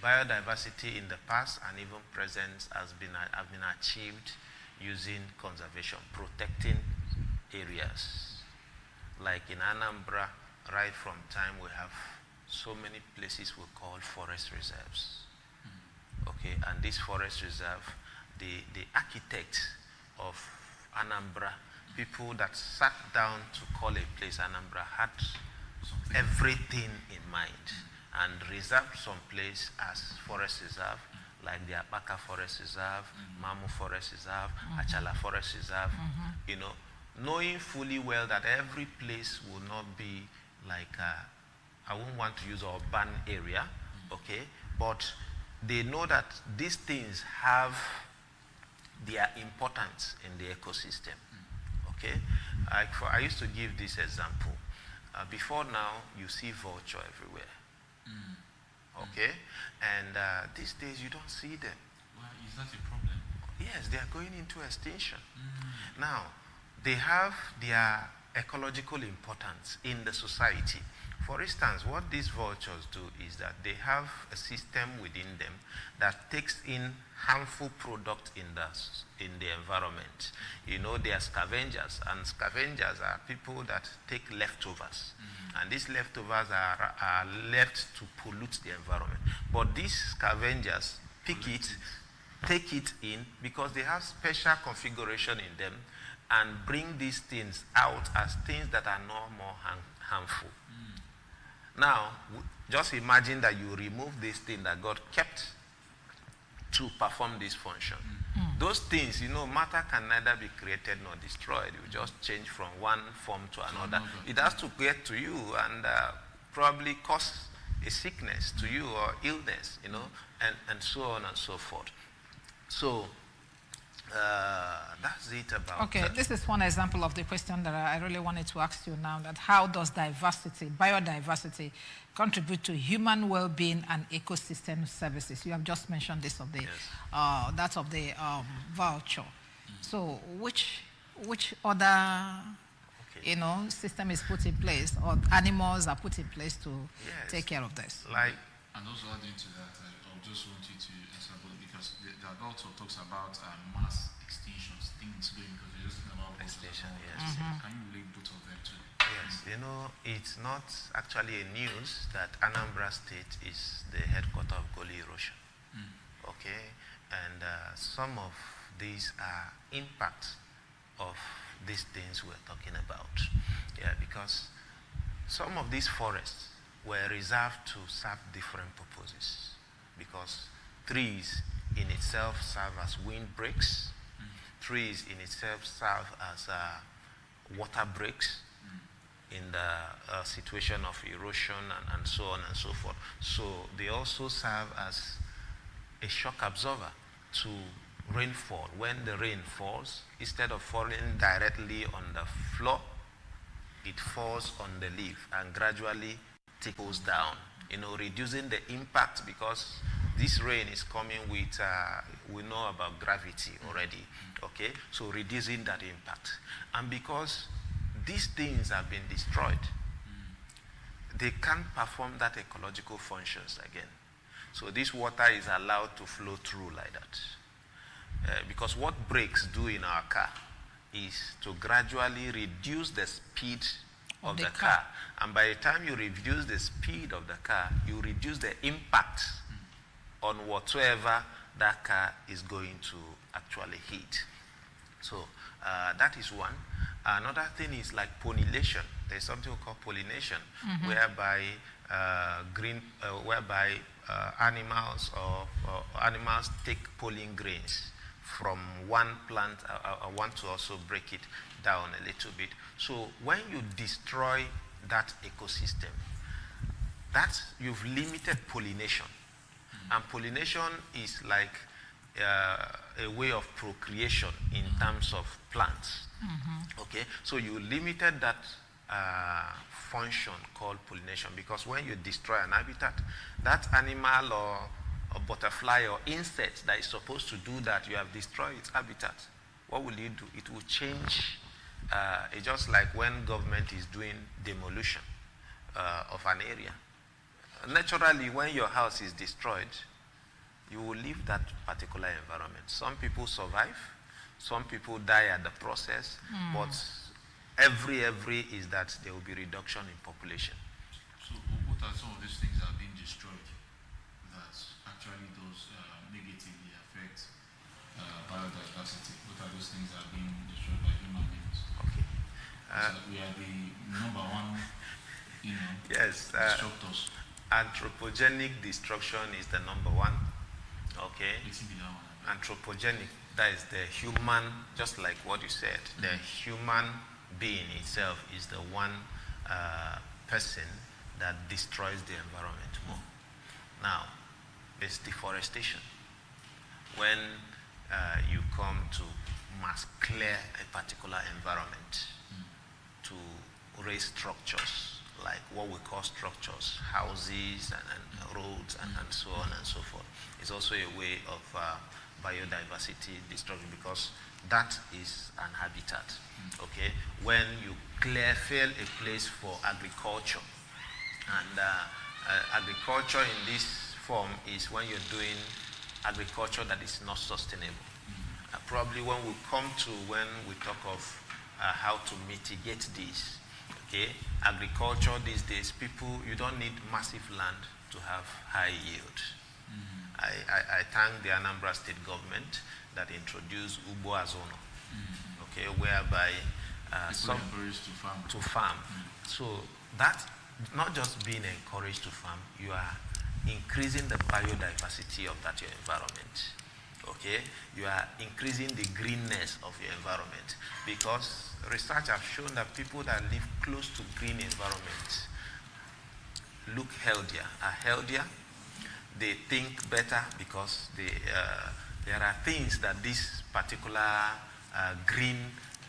Biodiversity in the past and even present have been achieved using conservation, protecting areas. Like in Anambra, right from time we have so many places we call forest reserves. Okay, and this forest reserve, the architects of Anambra, people that sat down to call a place Anambra, had everything in mind and reserved some place as forest reserve, like the Apaka Forest Reserve, Mamu Forest Reserve, Achala Forest Reserve, you know, knowing fully well that every place will not be like, I won't want to use urban area, okay, but they know that these things have their importance in the ecosystem, okay. I used to give this example. Before now, you see vulture everywhere. Okay, and these days you don't see them. Why is that a problem? Yes, they are going into extinction. Now, they have their ecological importance in the society. For instance, what these vultures do is that they have a system within them that takes in harmful product in the environment. You know, they are scavengers, and scavengers are people that take leftovers. And these leftovers are left to pollute the environment. But these scavengers pick it, take it in, because they have special configuration in them, and bring these things out as things that are no more harmful. Now, just imagine that you remove this thing that God kept to perform this function. Those things, you know, matter can neither be created nor destroyed. You just change from one form to another. It has to get to you and probably cause a sickness to you or illness, you know, and so on and so forth. So, that's it about. Okay, this is one example of the question that I really wanted to ask you now, that how does biodiversity contribute to human well-being and ecosystem services? You have just mentioned this of the, that of the vulture. So which other you know, system is put in place, or animals are put in place to take care of this? Like, and also adding to that, I just want you to example, because there are also talks about mass extinctions, things going, because you're just talking about extinction. Yes. Can you relate both of them too? Yes, you know, it's not actually a news that Anambra State is the headquarters of gully erosion. Okay, and some of these are impacts of these things we're talking about. Yeah, because some of these forests were reserved to serve different purposes, because trees in itself serve as windbreaks, trees in itself serve as water breaks in the situation of erosion and so on and so forth. So they also serve as a shock absorber to rainfall, when the rain falls, instead of falling directly on the floor, it falls on the leaf and gradually trickles down, reducing the impact, because this rain is coming with, we know about gravity already, okay? So reducing that impact. And because these things have been destroyed, they can't perform that ecological functions again. So this water is allowed to flow through like that. Because what brakes do in our car is to gradually reduce the speed of the car. And by the time you reduce the speed of the car, you reduce the impact on whatsoever that car is going to actually hit. So that is one. Another thing is like pollination. There's something called pollination, whereby animals animals take pollen grains from one plant. I want to also break it down a little bit. So when you destroy that ecosystem, you've limited pollination. And pollination is like a way of procreation in terms of plants. Okay, so you limited that function called pollination, because when you destroy an habitat, that animal or butterfly or insect that is supposed to do that, you have destroyed its habitat. What will you do? It will change. It's just like when government is doing demolition of an area. Naturally, when your house is destroyed, you will leave that particular environment. Some people survive, some people die at the process, but every is that there will be reduction in population. So what are some of these things that are being destroyed that actually does negatively affect biodiversity? What are those things that are being destroyed by human beings? Okay. We are the number one, yes, destructors. Anthropogenic destruction is the number one. Okay. Anthropogenic, that is the human, just like what you said, the human being itself is the one person that destroys the environment more. Now, there's deforestation. When you come to mass clear a particular environment to raise structures, like what we call structures, houses and roads and so on and so forth. It's also a way of biodiversity destruction, because that is an habitat. Okay, when you fill a place for agriculture, and agriculture in this form is when you're doing agriculture that is not sustainable. Probably when we talk of how to mitigate this. Okay, agriculture these days, you don't need massive land to have high yield. I thank the Anambra state government that introduced Ugbo Azono, okay, whereby to farm. So that, not just being encouraged to farm, you are increasing the biodiversity of that your environment. Okay, you are increasing the greenness of your environment, because research has shown that people that live close to green environments look are healthier, they think better, because there are things that this particular green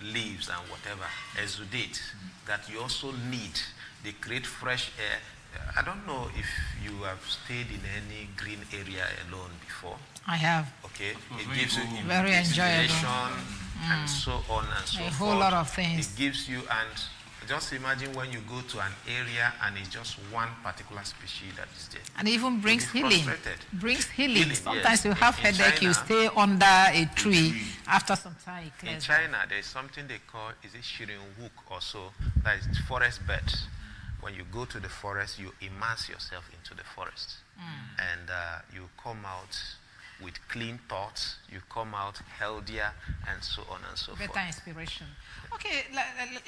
leaves and whatever exudate that you also need. They create fresh air. I don't know if you have stayed in any green area alone before. I have. Okay, it gives you very enjoyable and so on and so forth. A whole lot of things. It gives you, and just imagine when you go to an area and it's just one particular species that is there. And it even brings healing. Brings healing. Sometimes yes. you have headache, China, you stay under a tree. After some time, it clears. In China, there's something they call, is it Shirinwuk or so, that is forest beds. When you go to the forest, you immerse yourself into the forest. And you come out with clean thoughts, you come out healthier, and so on and so forth. Better inspiration. Okay,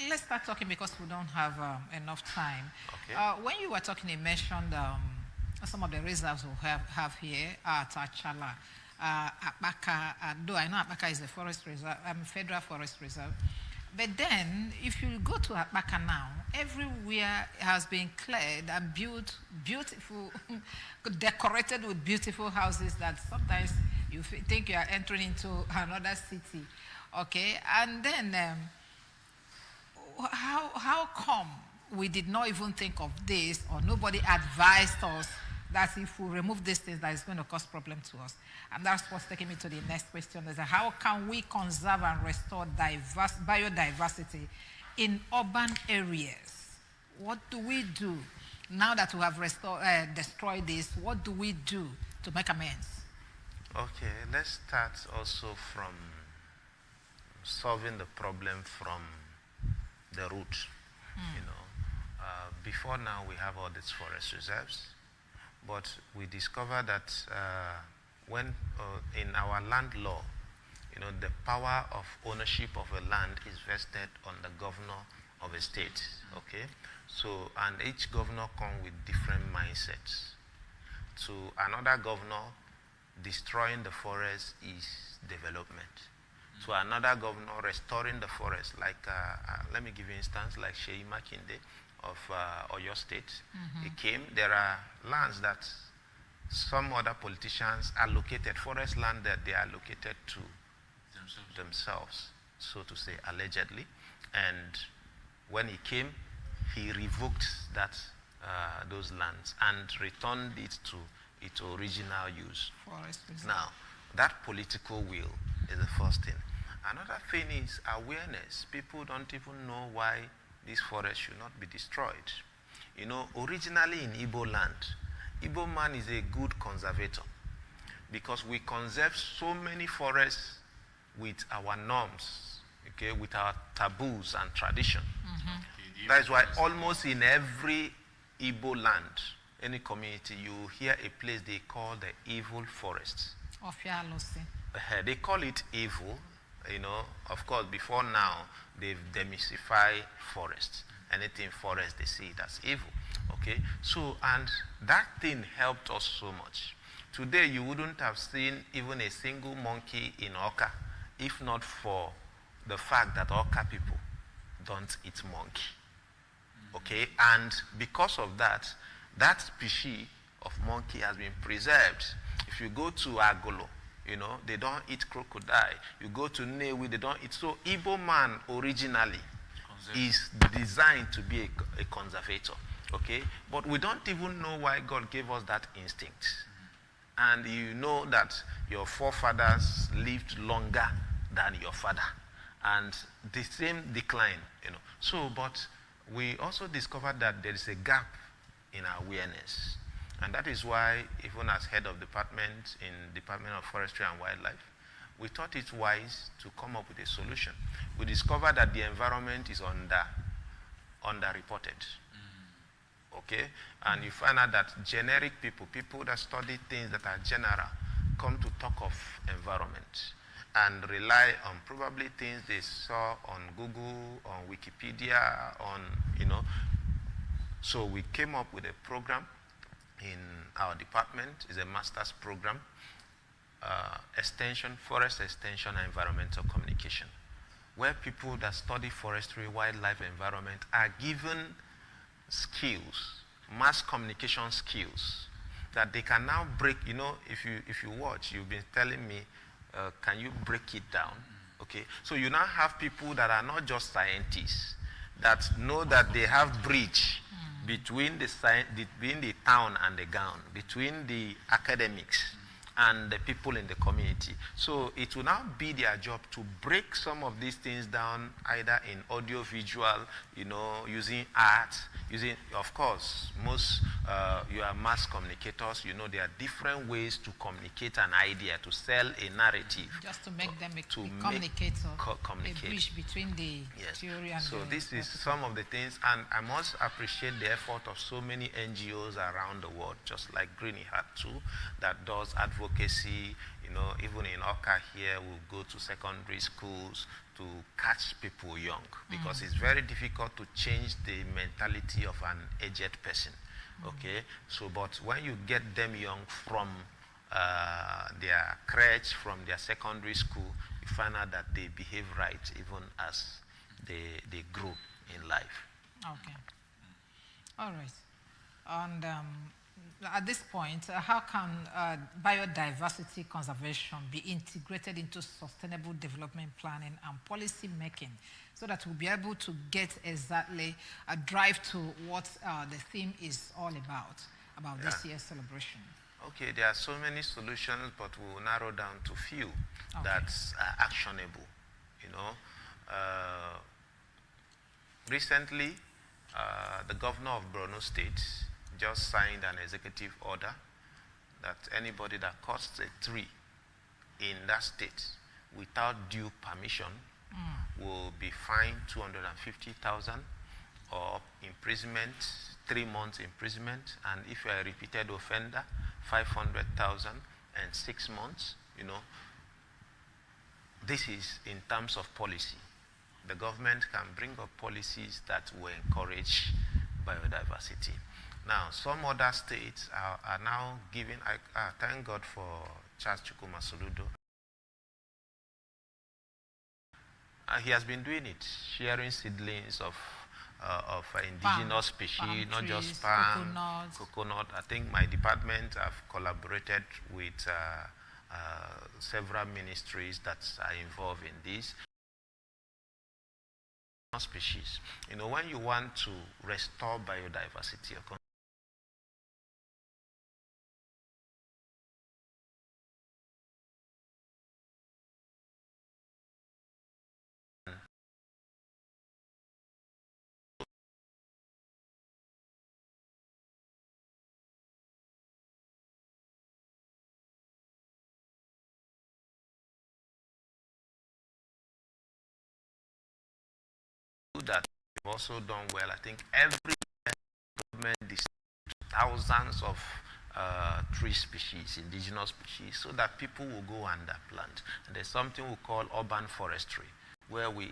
let's start talking, because we don't have enough time. Okay. When you were talking, you mentioned some of the reserves we have here at Achala, Akbaka, though I know Akbaka is a forest reserve, federal forest reserve. But then, if you go to Akbaka now, everywhere has been cleared and built beautiful, decorated with beautiful houses that sometimes You think you are entering into another city. Okay, and then how come we did not even think of this, or nobody advised us that if we remove these things, that is going to cause problem to us? And that's what's taking me to the next question, is how can we conserve and restore biodiversity in urban areas? What do we do now that we have destroyed this? What do we do to make amends? Okay, let's start also from solving the problem from the root. You know, before now we have all these forest reserves, but we discovered that when in our land law, you know, the power of ownership of a land is vested on the governor of a state. Okay, so and each governor comes with different mindsets. To another governor, destroying the forest is development. To another governor, restoring the forest, like, let me give you an instance, like Sheyi Makinde of Oyo State. He came, there are lands that some other politicians allocated, forest land that they allocated to themselves, so to say, allegedly. And when he came, he revoked that those lands and returned it to its original use. Now, that political will is the first thing. Another thing is awareness. People don't even know why this forest should not be destroyed. You know, originally in Igbo land, Igbo man is a good conservator because we conserve so many forests with our norms, okay, with our taboos and tradition. That is why almost in every Igbo land, any community, you hear a place they call the evil forest. They call it evil, you know. Of course, before now, they've demystified forest. Anything forest, they see it as evil. Okay, so, and that thing helped us so much. Today, you wouldn't have seen even a single monkey in Oka, if not for the fact that Oka people don't eat monkey. Okay, and because of that, that species of monkey has been preserved. If you go to Agolo, you know, they don't eat crocodile. You go to Newi, they don't eat. So Igbo man originally is designed to be a conservator. Okay, but we don't even know why God gave us that instinct. And you know that your forefathers lived longer than your father, and the same decline, you know. So, but we also discovered that there is a gap in our awareness, and that is why, even as head of department in Department of Forestry and Wildlife, we thought it wise to come up with a solution. We discovered that the environment is underreported. Okay, and you find out that generic people that study things that are general, come to talk of environment and rely on probably things they saw on Google, on Wikipedia, on, you know. So we came up with a program in our department. It's a master's program, forest extension and environmental communication, where people that study forestry, wildlife, environment are given skills, mass communication skills, that they can now break. You know, if you watch, you've been telling me, can you break it down? Okay, so you now have people that are not just scientists, that know that they have bridge between the town and the gown, between the academics and the people in the community. So it will now be their job to break some of these things down, either in audio visual, you know, using art, using, of course, most you are mass communicators, you know, there are different ways to communicate an idea, to sell a narrative. Just to make them a communicator, a bridge between the theory and so this is some of the things, and I must appreciate the effort of so many NGOs around the world, just like Greeny Hat too, that does advocacy. You know, even in Oka here, we'll go to secondary schools to catch people young, because it's very difficult to change the mentality of an aged person. Okay, so but when you get them young from their crèche, from their secondary school, you find out that they behave right even as they grow in life. Okay. All right. And at this point, how can biodiversity conservation be integrated into sustainable development planning and policy making so that we'll be able to get exactly a drive to what the theme is all about this year's celebration? Okay, there are so many solutions, but we will narrow down to few that's actionable. You know, recently, the governor of Borno State just signed an executive order that anybody that cuts a tree in that state without due permission will be fined 250,000 or imprisonment, 3 months imprisonment, and if you are a repeated offender, 500,000 and 6 months. You know, this is in terms of policy. The government can bring up policies that will encourage biodiversity. Now, some other states are now giving, thank God for Charles Chukwuma Soludo. He has been doing it, sharing seedlings of indigenous species, not just palm, coconut. I think my department have collaborated with several ministries that are involved in this. Species. You know, when you want to restore biodiversity, that we've also done well. I think every year government distributes thousands of tree species, indigenous species, so that people will go and plant. And there's something we call urban forestry, where we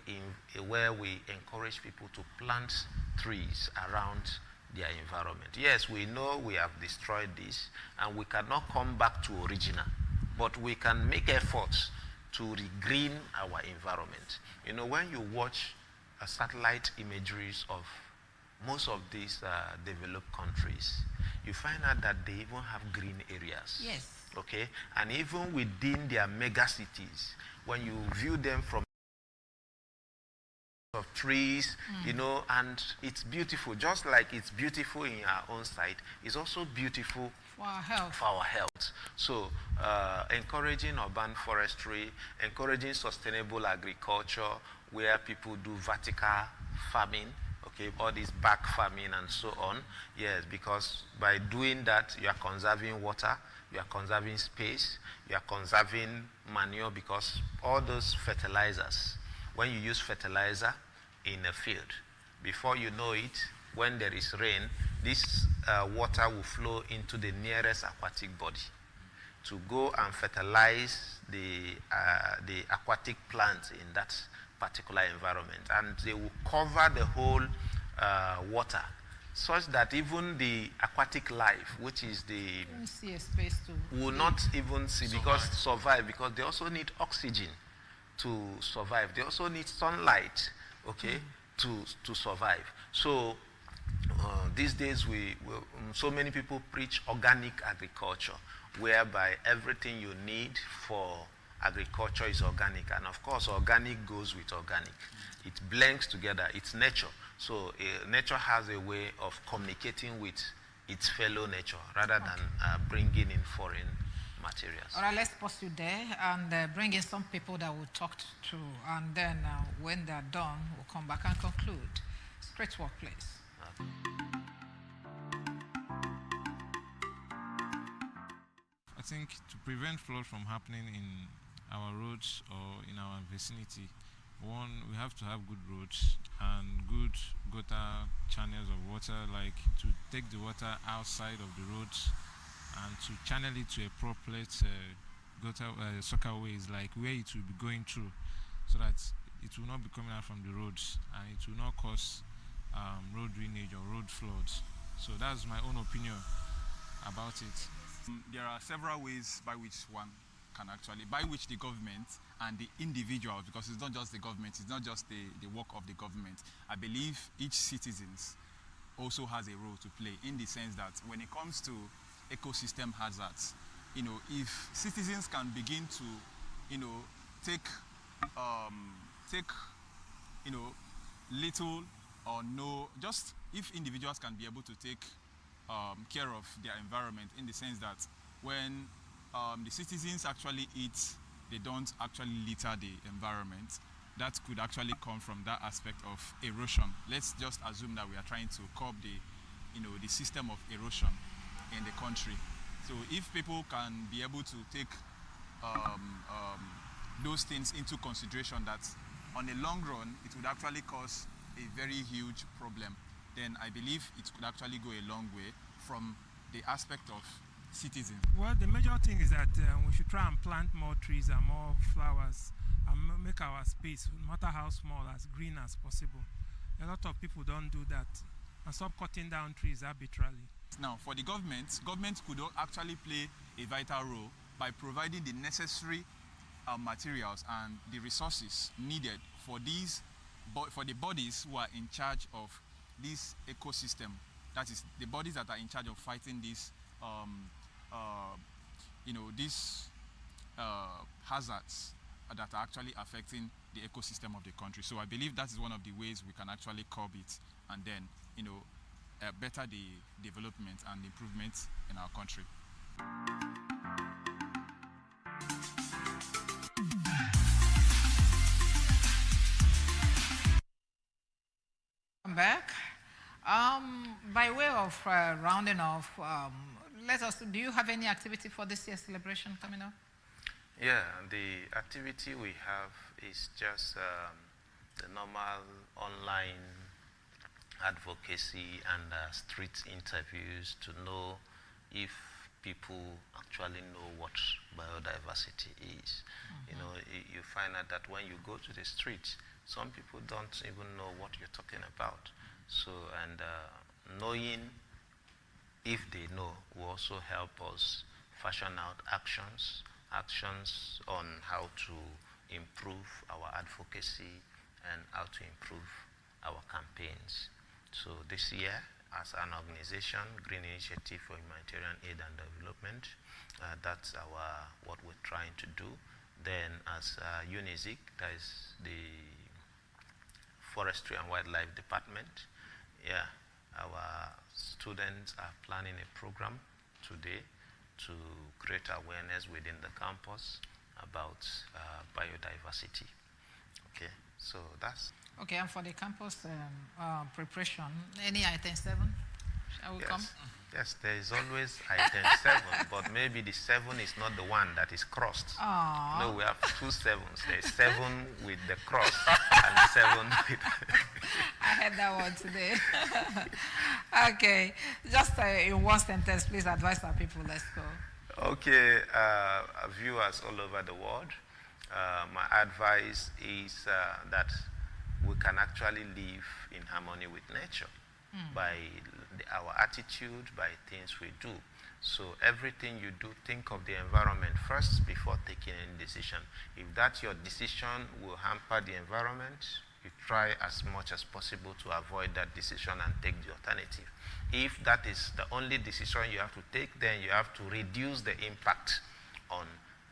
encourage people to plant trees around their environment. Yes, we know we have destroyed this, and we cannot come back to original, but we can make efforts to regreen our environment. You know, when you watch satellite imageries of most of these developed countries, you find out that they even have green areas. Yes. Okay? And even within their mega cities, when you view them from of trees, you know, and it's beautiful. Just like it's beautiful in our own site, it's also beautiful for our health. So, encouraging urban forestry, encouraging sustainable agriculture, where people do vertical farming, okay, all this back farming and so on. Yes, because by doing that, you are conserving water, you are conserving space, you are conserving manure, because all those fertilizers, when you use fertilizer in a field, before you know it, when there is rain, this water will flow into the nearest aquatic body to go and fertilize the aquatic plants in that particular environment, and they will cover the whole water, such that even the aquatic life, which is the will not even survive, because they also need oxygen to survive. They also need sunlight, okay, to survive. So these days so many people preach organic agriculture, whereby everything you need for agriculture is organic, and of course organic goes with organic. It blends together. It's nature. So nature has a way of communicating with its fellow nature rather than bringing in foreign materials. All right, let's pause you there and bring in some people that we'll talk to, and then when they're done, we'll come back and conclude. Straight work, please. I think to prevent flood from happening in our roads or in our vicinity, one, we have to have good roads and good gutter channels of water, like to take the water outside of the roads and to channel it to appropriate gutter ways, like where it will be going through, so that it will not be coming out from the roads and it will not cause road drainage or road floods. So that's my own opinion about it. There are several ways by which one can actually, by which the government and the individuals, because it's not just the government, it's not just the work of the government. I believe each citizens also has a role to play, in the sense that when it comes to ecosystem hazards, if citizens can begin to, take little or no, just if individuals can be able to take care of their environment, in the sense that when the citizens actually eat, they don't actually litter the environment. That could actually come from that aspect of erosion. Let's just assume that we are trying to curb the system of erosion in the country. So if people can be able to take those things into consideration, that on the long run it would actually cause a very huge problem, then I believe it could actually go a long way from the aspect of citizens. Well, the major thing is that we should try and plant more trees and more flowers and make our space, no matter how small, as green as possible. A lot of people don't do that and stop cutting down trees arbitrarily. Now, for the government could actually play a vital role by providing the necessary materials and the resources needed for the bodies who are in charge of this ecosystem. That is, the bodies that are in charge of fighting these hazards that are actually affecting the ecosystem of the country. So I believe that is one of the ways we can actually curb it, and then better the development and improvement in our country. I'm back. By way of rounding off, do you have any activity for this year's celebration coming up? Yeah, the activity we have is just the normal online advocacy and street interviews to know if people actually know what biodiversity is. You find out that when you go to the street, some people don't even know what you're talking about. So, and knowing if they know will also help us fashion out actions on how to improve our advocacy and how to improve our campaigns. So this year, as an organization, Green Initiative for Humanitarian Aid and Development, that's what we're trying to do. Then as UNIZIC, that is the Forestry and Wildlife Department, our students are planning a program today to create awareness within the campus about biodiversity. Okay, so that's... Okay, and for the campus preparation, any item 7? Shall we come? Yes, there is always item 7, but maybe the 7 is not the one that is crossed. Aww. No, we have 2 7s. There's 7 with the cross and 7 with... I heard that one today. Okay, just in one sentence, please advise our people. Let's go. Okay, viewers all over the world, my advice is that we can actually live in harmony with nature by our attitude, by things we do. So everything you do, think of the environment first before taking any decision. If that your decision will hamper the environment, you try as much as possible to avoid that decision and take the alternative. If that is the only decision you have to take, then you have to reduce the impact on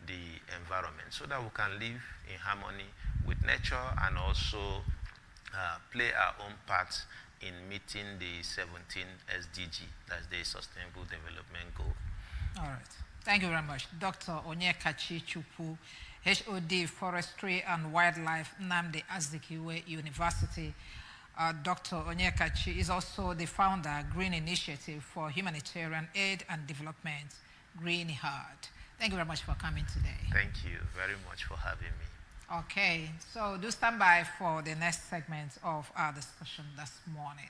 the environment so that we can live in harmony with nature and also play our own part in meeting the 17 SDG, that's the Sustainable Development Goal. All right. Thank you very much. Dr. Onyekachi Chukwu, HOD, Forestry and Wildlife, Nnamdi Azikiwe University. Dr. Onyekachi is also the founder, Green Initiative for Humanitarian Aid and Development, Green Heart. Thank you very much for coming today. Thank you very much for having me. Okay, so do stand by for the next segment of our discussion this morning.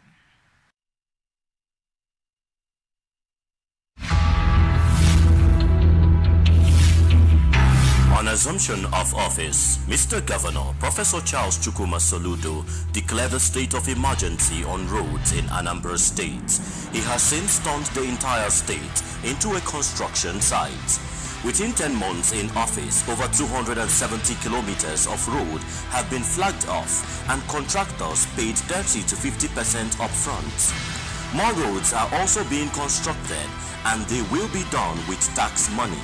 On assumption of office, Mr. Governor Professor Charles Chukwuma Soludo declared a state of emergency on roads in Anambra State. He has since turned the entire state into a construction site. Within 10 months in office, over 270 kilometers of road have been flagged off and contractors paid 30 to 50% upfront. More roads are also being constructed and they will be done with tax money.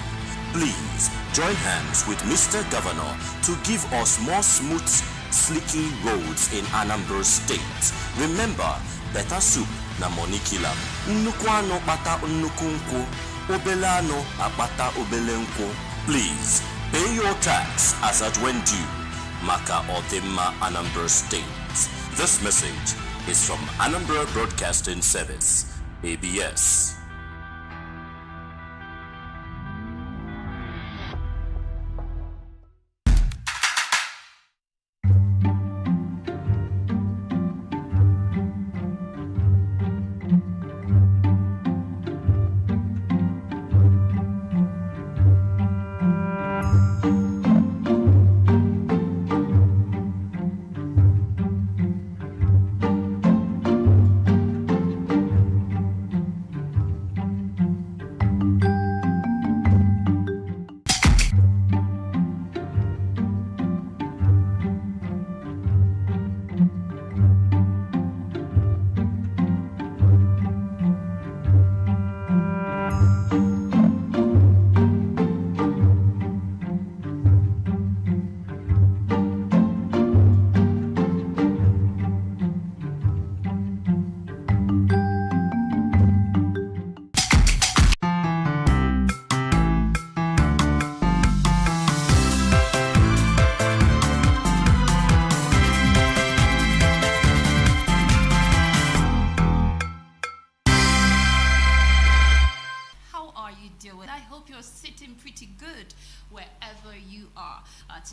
Please join hands with Mr. Governor to give us more smooth, slicky roads in Anambra State. Remember, better soup na money killer. Nnukwu ano kpata nnukwu nkwu, obele ano akpata obele nkwu. Please pay your tax as at when due. Maka Odimma, Anambra State. This message is from Anambra Broadcasting Service, ABS.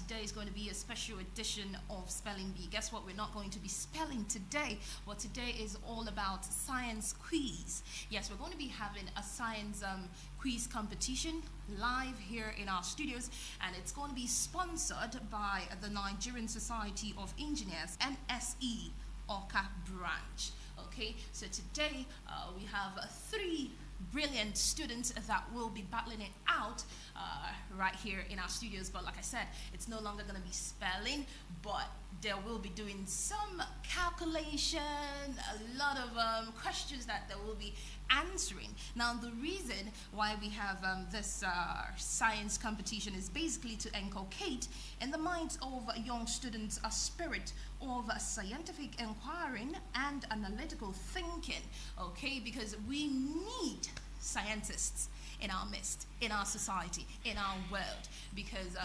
Today is going to be a special edition of Spelling Bee. Guess what? We're not going to be spelling today. Well, today is all about science quiz. Yes, we're going to be having a science quiz competition live here in our studios, and it's going to be sponsored by the Nigerian Society of Engineers, NSE, Oka branch. Okay, so today we have 3 brilliant students that will be battling it out right here in our studios. But like I said, it's no longer going to be spelling, but they will be doing some calculation, a lot of questions that they will be answering. Now, the reason why we have this science competition is basically to inculcate in the minds of young students a spirit of scientific inquiring and analytical thinking, okay? Because we need scientists in our midst, in our society, in our world, because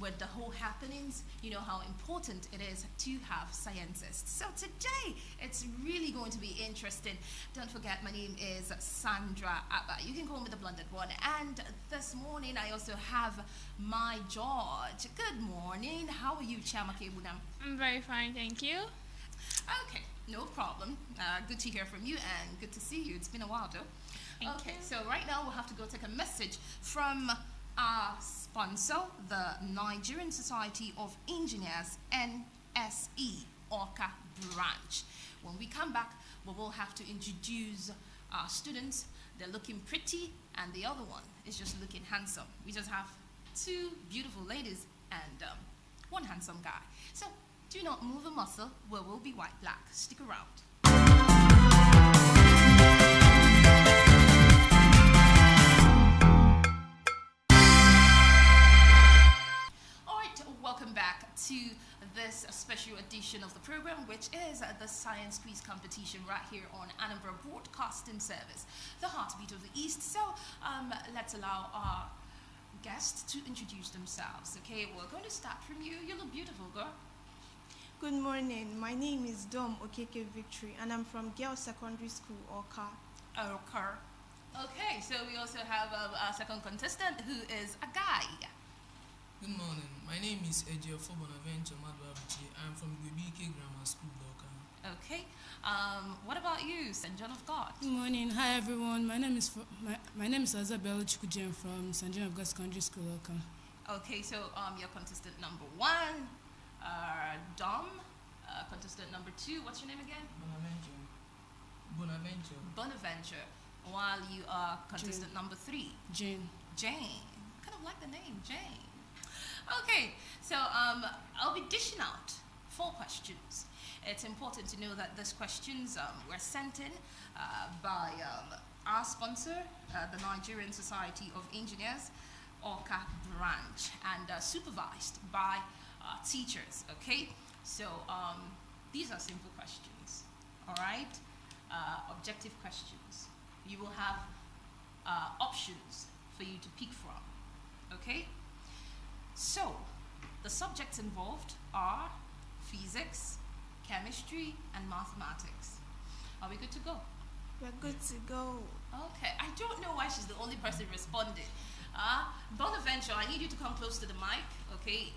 with the whole happenings, you know how important it is to have scientists. So today, it's really going to be interesting. Don't forget, my name is Sandra Abba. You can call me the blended one. And this morning, I also have my George. Good morning. How are you, Chamake Bunam? I'm very fine, thank you. Okay, no problem. Good to hear from you and good to see you. It's been a while, though. Okay, so right now we'll have to go take a message from our sponsor, the Nigerian Society of Engineers, NSE, Oka branch. When we come back, we will have to introduce our students. They're looking pretty, and the other one is just looking handsome. We just have 2 beautiful ladies and 1 handsome guy. So do not move a muscle. We will be white black. Stick around. Welcome back to this special edition of the program, which is the Science Quiz Competition right here on Anambra Broadcasting Service, the heartbeat of the East. So let's allow our guests to introduce themselves. Okay, we're going to start from you. You look beautiful, girl. Good morning. My name is Dom Okeke Victory, and I'm from Girls Secondary School, Oka. Oka. Okay, so we also have our second contestant, who is a guy. Good morning. My name is Ejiofor Bonaventure Madwabuchi. I'm from Gwebike Grammar School, Oka. Okay. What about you, St. John of God? Good morning. Hi, everyone. My name is Isabella Chukujem from St. John of God Secondary School, Oka. Okay, so your contestant number 1, Dom. Contestant number 2, what's your name again? Bonaventure. While you are contestant number 3. Jane. Kind of like the name, Jane. Okay, so I'll be dishing out 4 questions. It's important to know that these questions were sent in by our sponsor, the Nigerian Society of Engineers, Orca branch, and supervised by teachers, okay? So these are simple questions, all right? Objective questions. You will have options for you to pick from, okay? So the subjects involved are physics, chemistry, and mathematics. Are we good to go? We're good to go. Okay, I don't know why she's the only person responding. Bonaventure, I need you to come close to the mic, okay?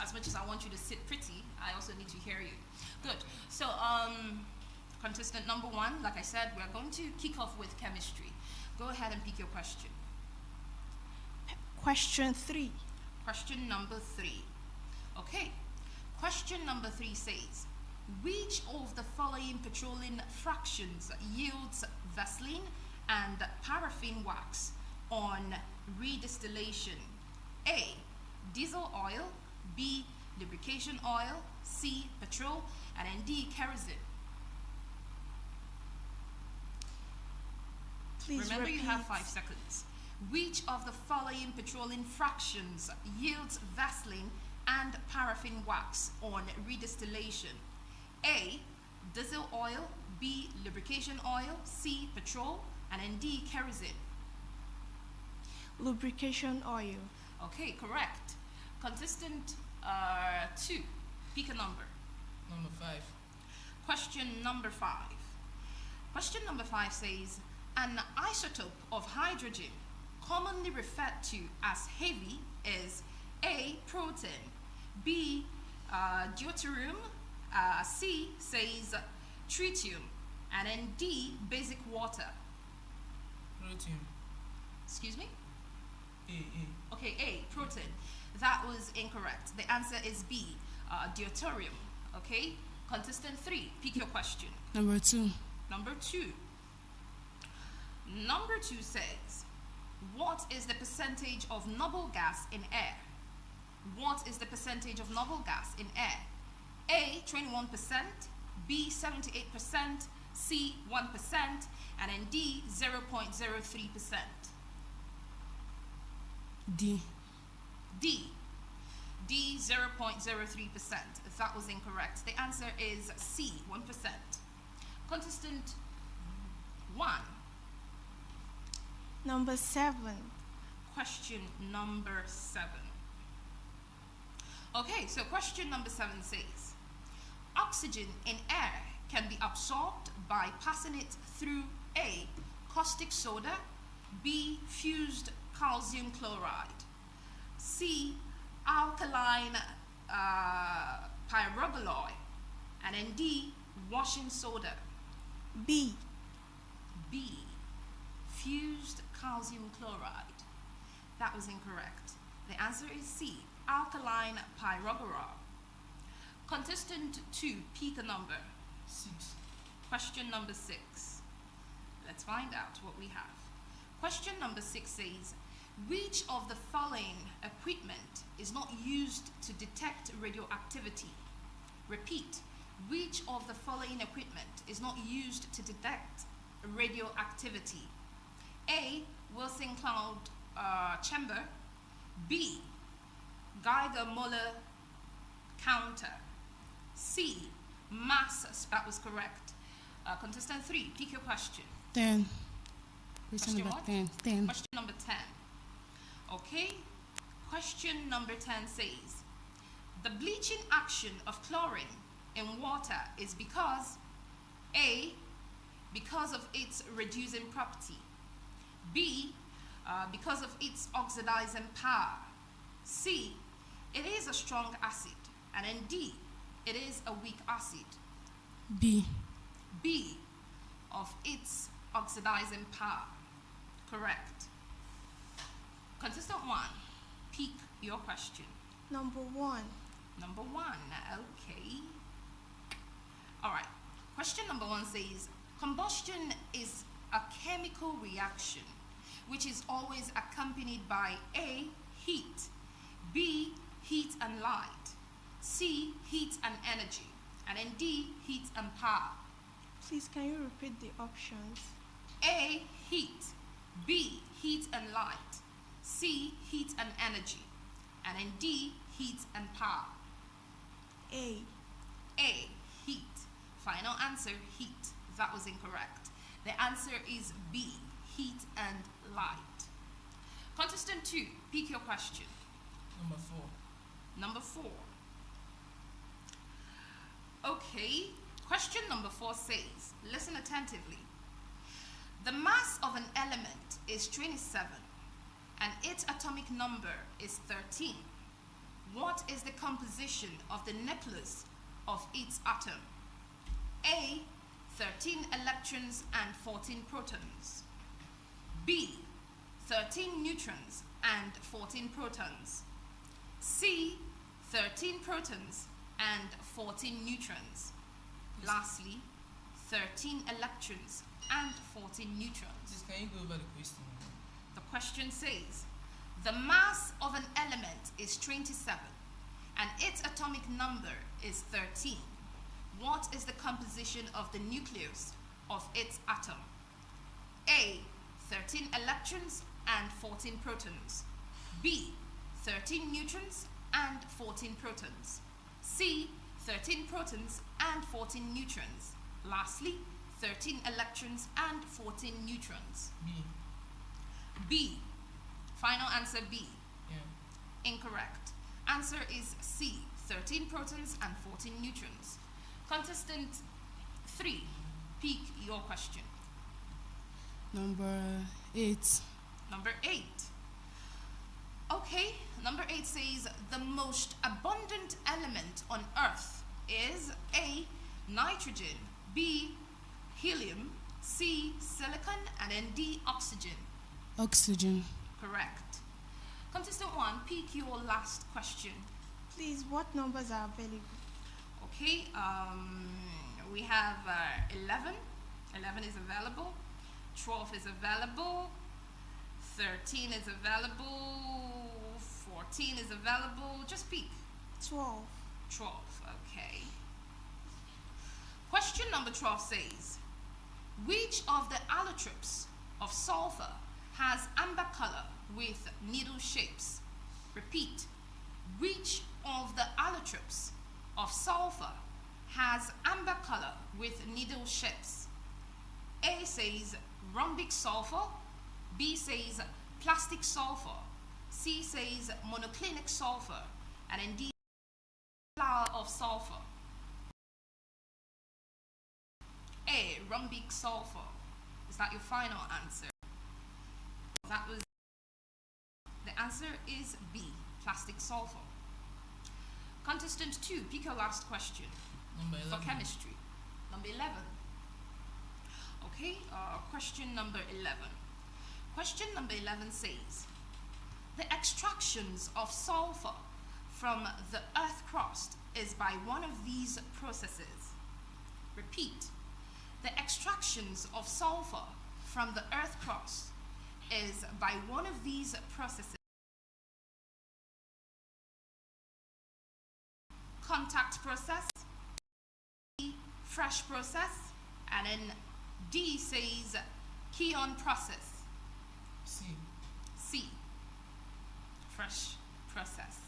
As much as I want you to sit pretty, I also need to hear you. Good. So, contestant number 1, like I said, we're going to kick off with chemistry. Go ahead and pick your question. Question 3. Question number 3. Okay. Question number 3 says, which of the following petroleum fractions yields Vaseline and paraffin wax on redistillation? A, diesel oil, B, lubrication oil, C, petrol, and then D, kerosene. Please Remember, repeat. you have 5 seconds. Which of the following petroleum fractions yields Vaseline and paraffin wax on redistillation? A, diesel oil, B, lubrication oil, C, petrol, and then D, kerosene. Lubrication oil. Okay, correct. Contestant 2, pick a number. Number 5. Question number 5. Question number 5 says, an isotope of hydrogen commonly referred to as heavy is A, protein, B, deuterium, C says tritium, and then D, basic water. Protein. Excuse me? A. Okay, A, protein. That was incorrect. The answer is B, deuterium. Okay? Contestant 3, pick your question. Number 2. Number 2. Number 2 says, what is the percentage of noble gas in air? What is the percentage of noble gas in air? A, 21%, B, 78%, C, 1%, and then D, 0.03%. D. D, 0.03%. That was incorrect. The answer is C, 1%. Contestant 1. Number 7. Question number 7. Okay, so question number 7 says, oxygen in air can be absorbed by passing it through A, caustic soda, B, fused calcium chloride, C, alkaline pyrogalloy, and then D, washing soda. B. B, fused calcium chloride. That was incorrect. The answer is C, alkaline pyrogalloy. Contestant 2, pick a number. 6. Question number 6. Let's find out what we have. Question number 6 says, which of the following equipment is not used to detect radioactivity? Repeat, which of the following equipment is not used to detect radioactivity? A, Wilson cloud chamber, B, Geiger-Muller counter, C, mass, that was correct. Contestant 3, pick your question. 10. Question number what? 10. 10. Question number 10. Okay. Question number 10 says, the bleaching action of chlorine in water is because A, because of its reducing property, B, because of its oxidizing power, C, it is a strong acid, and then D, it is a weak acid. B. B, of its oxidizing power. Correct. Contestant 1, pick your question. Number 1. Number 1, okay. All right. Question number 1 says, combustion is a chemical reaction which is always accompanied by A, heat, B, heat and light, C, heat and energy. And then D, heat and power. Please, can you repeat the options? A, heat. B, heat and light. C, heat and energy. And then D, heat and power. A. A, heat. Final answer, heat. That was incorrect. The answer is B, heat and light. Contestant 2, pick your question. Number 4. Number 4. Okay, question number 4 says, listen attentively. The mass of an element is 27 and its atomic number is 13. What is the composition of the nucleus of its atom? A, 13 electrons and 14 protons. B, 13 neutrons and 14 protons. C, 13 protons and 14 neutrons. Lastly, 13 electrons and 14 neutrons. Please, can you go over the question? The question says, the mass of an element is 27 and its atomic number is 13. What is the composition of the nucleus of its atom? A, 13 electrons and 14 protons. B, 13 neutrons and 14 protons. C, 13 protons and 14 neutrons. Lastly, 13 electrons and 14 neutrons. B. B. Final answer B. Yeah. Incorrect. Answer is C, 13 protons and 14 neutrons. Contestant 3, pick your question. Number 8. Number 8. Okay, number 8 says the most abundant element on Earth is A, nitrogen, B, helium, C, silicon, and then D, oxygen. Oxygen. Correct. Contestant 1, pick your last question. Please, what numbers are available? Okay, we have 11. 11 is available. 12 is available. 13 is available. 14 is available. Just pick. 12. 12, okay. Question number 12 says, which of the allotropes of sulfur has amber color with needle shapes? Repeat. Which of the allotropes of sulfur has amber color with needle shapes? A says rhombic sulfur, B says plastic sulfur, C says monoclinic sulfur, and then D flower of sulfur. A, rhombic sulfur. Is that your final answer? That was the answer is B, plastic sulfur. Contestant 2, pick your last question. Number 11. For chemistry. Number 11. Okay, question number 11. Question number 11 says, the extractions of sulfur from the earth crust is by one of these processes. Repeat. The extractions of sulfur from the earth crust is by one of these processes. Contact process, D, fresh process, and then D says Keon process. C. C, fresh process.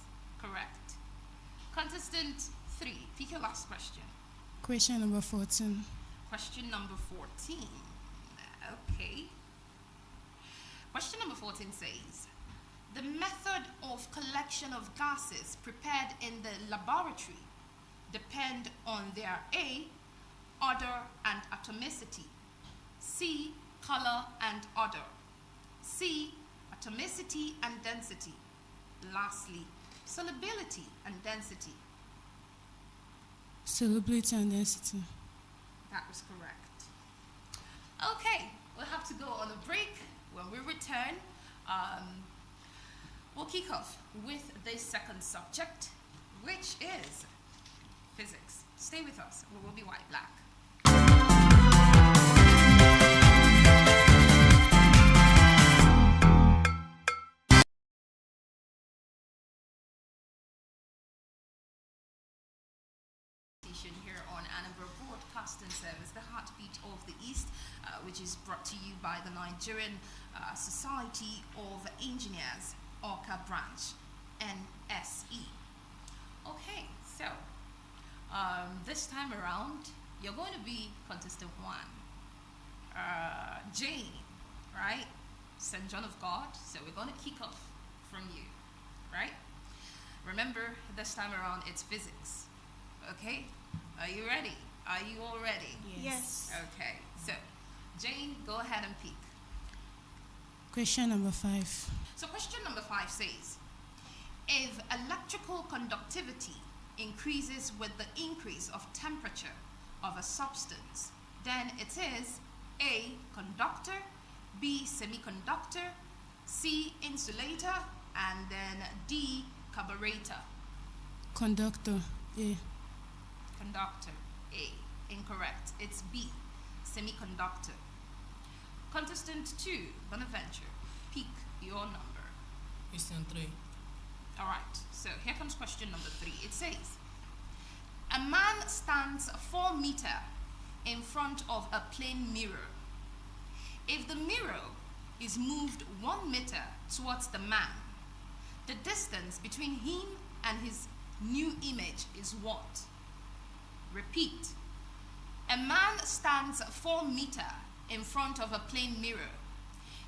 Correct. Contestant 3, pick your last question. Question number 14. Question number 14. Okay. Question number 14 says, the method of collection of gases prepared in the laboratory depend on their A, order and atomicity, C, color and order, C, atomicity and density, lastly, solubility and density. Solubility and density. That was correct. Okay, we'll have to go on a break. When we return, we'll kick off with the second subject, which is physics. Stay with us. We will be right back. Broadcasting Service, the heartbeat of the East, which is brought to you by the Nigerian Society of Engineers, Orca Branch, NSE. Okay, so this time around, you're going to be contestant 1. Jane, right? St. John of God. So we're going to kick off from you, right? Remember, this time around, it's physics. Okay? Are you ready? Are you all ready? Yes. Okay, so Jane, go ahead and pick. Question number 5. So question number 5 says, if electrical conductivity increases with the increase of temperature of a substance, then it is A, conductor, B, semiconductor, C, insulator, and then D, carburetor. Conductor. A. Conductor, A. Incorrect. It's B, semiconductor. Contestant 2, Bonaventure, pick your number. Question 3. All right, so here comes question number 3. It says, a man stands 4 meters in front of a plane mirror. If the mirror is moved 1 meter towards the man, the distance between him and his new image is what? Repeat. A man stands 4 meters in front of a plane mirror.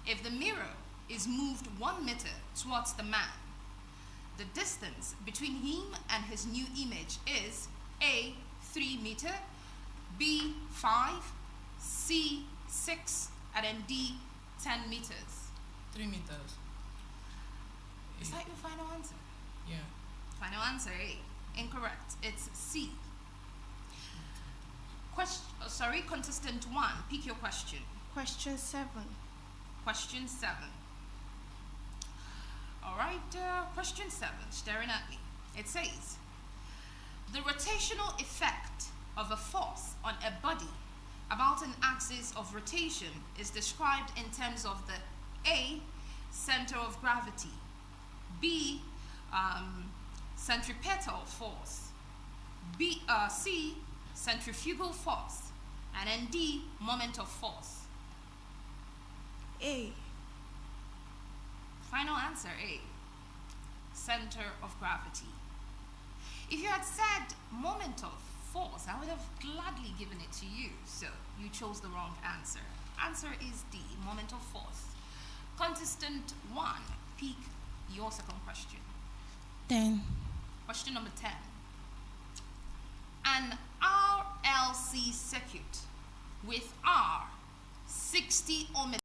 If the mirror is moved 1 meter towards the man, the distance between him and his new image is A, 3 meters, B, 5, C, 6, and then D, 10 meters. 3 meters. Is that your final answer? Yeah. Final answer A. Incorrect. It's C. Contestant 1, pick your question. Question 7. Question 7. All right, question 7, staring at me. It says, the rotational effect of a force on a body about an axis of rotation is described in terms of the A, center of gravity, B, centripetal force, B, C, centrifugal force, and then D, moment of force. A. Final answer A, center of gravity. If you had said moment of force, I would have gladly given it to you, so you chose the wrong answer. Answer is D, moment of force. Contestant 1, pick your second question. 10. Question number 10. An RLC circuit with R 60 ohm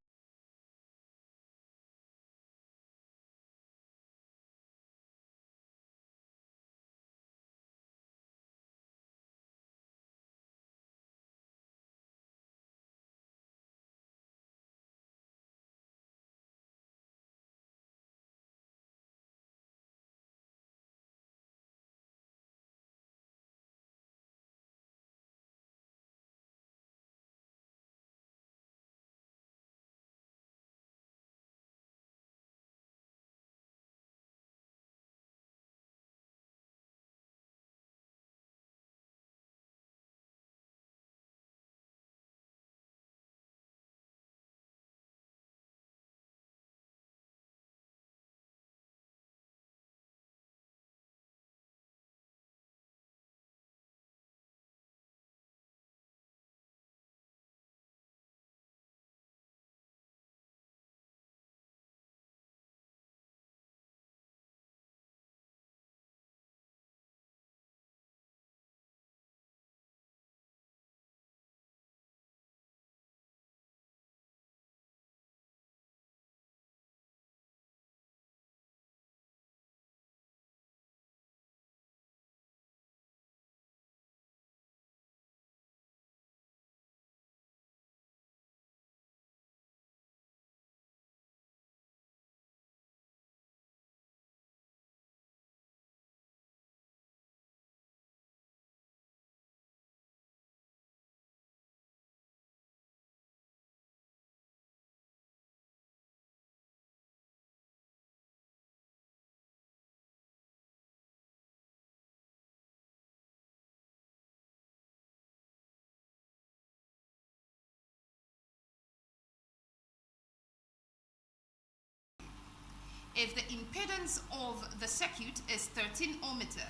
If the impedance of the circuit is 13 ohmmeter,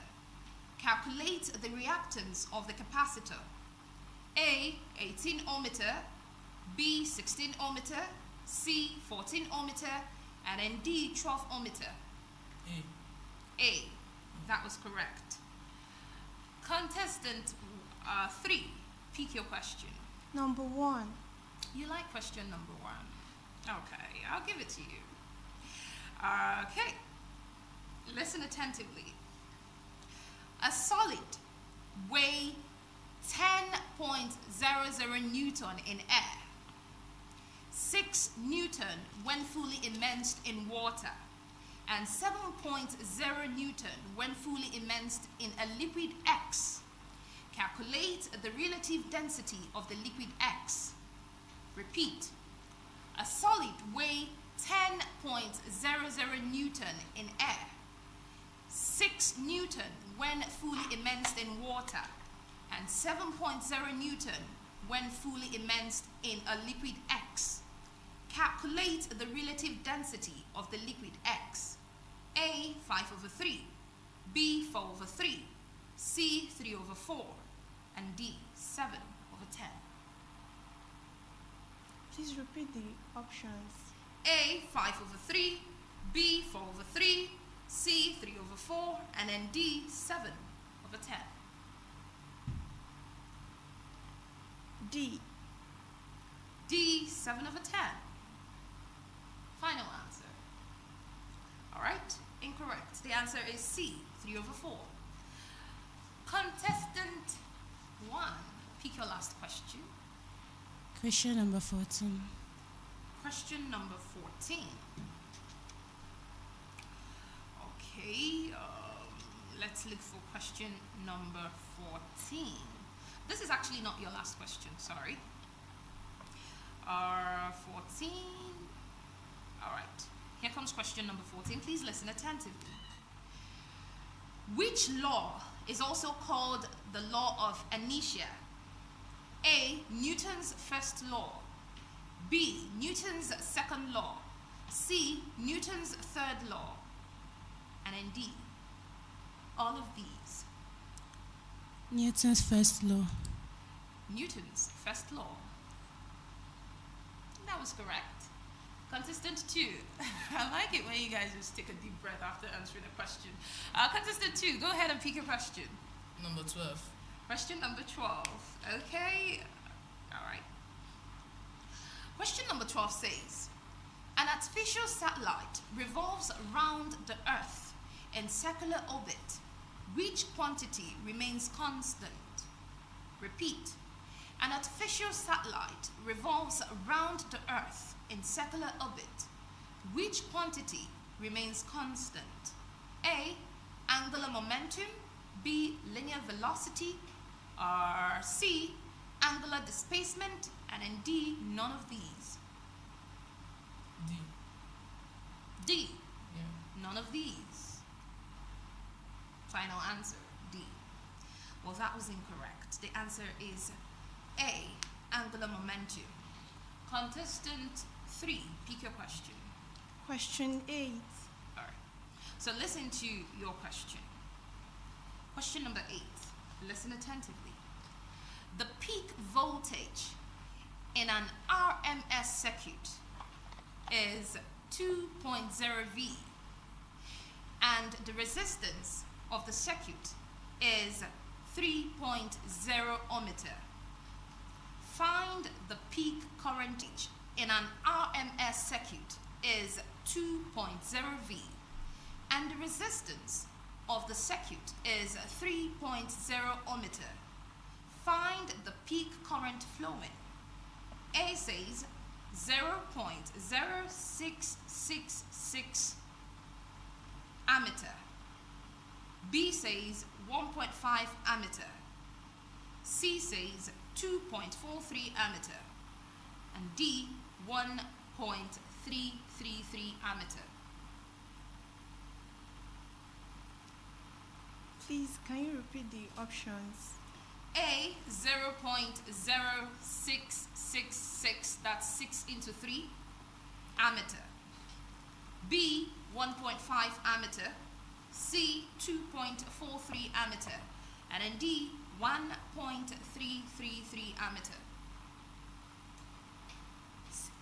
calculate the reactance of the capacitor. A, 18 ohmmeter, B, 16 ohmmeter, C, 14 ohmmeter, and then D, 12 ohmmeter. A. That was correct. Contestant 3, pick your question. Number 1. You like question number 1? Okay, I'll give it to you. Okay, listen attentively. A solid weigh 10.00 Newton in air, 6 Newton when fully immersed in water, and 7.0 Newton when fully immersed in a liquid X. Calculate the relative density of the liquid X. Repeat. A solid weigh 10.00 Newton in air, 6 Newton when fully immersed in water, and 7.0 Newton when fully immersed in a liquid X. Calculate the relative density of the liquid X. A, 5/3, B, 4/3, C, 3/4, and D, 7/10. Please repeat the options. A, 5/3, B, 4/3, C, 3/4, and then D, 7/10. D. D, 7/10. Final answer. All right, incorrect. The answer is C, 3/4. Contestant 1, pick your last question. Question number 14. Question number 14. Okay, let's look for question number 14. This is actually not your last question, sorry. 14. All right, here comes question number 14. Please listen attentively. Which law is also called the law of inertia? A, Newton's first law. B, Newton's second law. C, Newton's third law. And then D, all of these. Newton's first law. Newton's first law. That was correct. Contestant 2. I like it when you guys just take a deep breath after answering a question. Contestant 2, go ahead and pick a question. Number 12. Question number 12. Okay. All right. Question number 12 says, an artificial satellite revolves around the Earth in circular orbit. Which quantity remains constant? Repeat. An artificial satellite revolves around the Earth in circular orbit. Which quantity remains constant? A, angular momentum. B, linear velocity. C, angular displacement. And then D, none of these. D. D. Yeah. None of these. Final answer, D. Well, that was incorrect. The answer is A, angular momentum. Contestant 3, pick your question. Question 8. All right. So listen to your question. Question number 8. Listen attentively. The peak voltage in an RMS circuit is 2.0 V, and the resistance of the circuit is 3.0 ohmmeter. Find the peak current in an RMS circuit is 2.0 V, and the resistance of the circuit is 3.0 ohmmeter. Find the peak current flowing. A says 0.0666 ammeter. B says 1.5 ammeter. C says 2.43 ammeter. And D 1.333 ammeter. Please, can you repeat the options? A 0.0666, that's 6 into 3 ammeter. B 1.5 ammeter, C, 2.43 ammeter, and then D, 1.333 ammeter.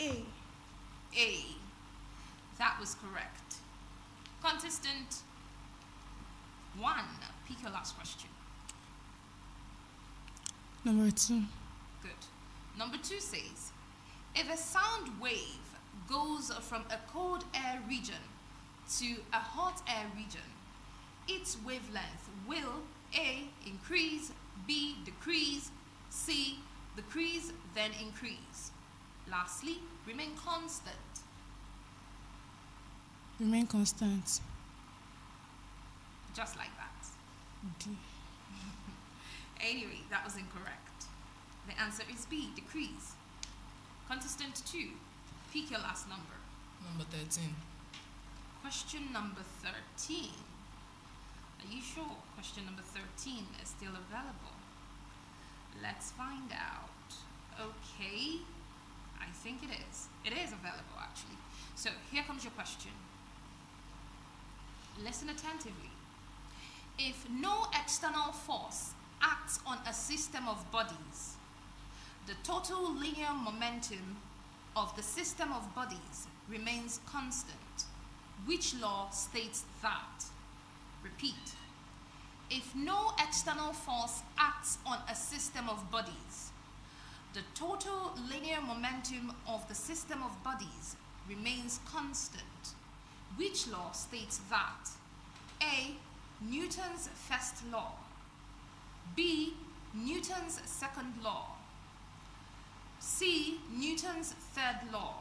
A. A. That was correct. Contestant 1, pick your last question. Number 2. Good. Number 2 says, if a sound wave goes from a cold air region to a hot air region, its wavelength will A, increase, B, decrease, C, decrease, then increase. Lastly, remain constant. Remain constant. Just like that. D. Anyway, that was incorrect. The answer is B, decrease. Contestant 2, pick your last number. Number 13. Question number 13. Are you sure question number 13 is still available? Let's find out. Okay, I think it is. It is available actually. So here comes your question. Listen attentively. If no external force acts on a system of bodies, the total linear momentum of the system of bodies remains constant. Which law states that? Repeat. If no external force acts on a system of bodies, the total linear momentum of the system of bodies remains constant. Which law states that? A, Newton's first law. B, Newton's second law. C, Newton's third law.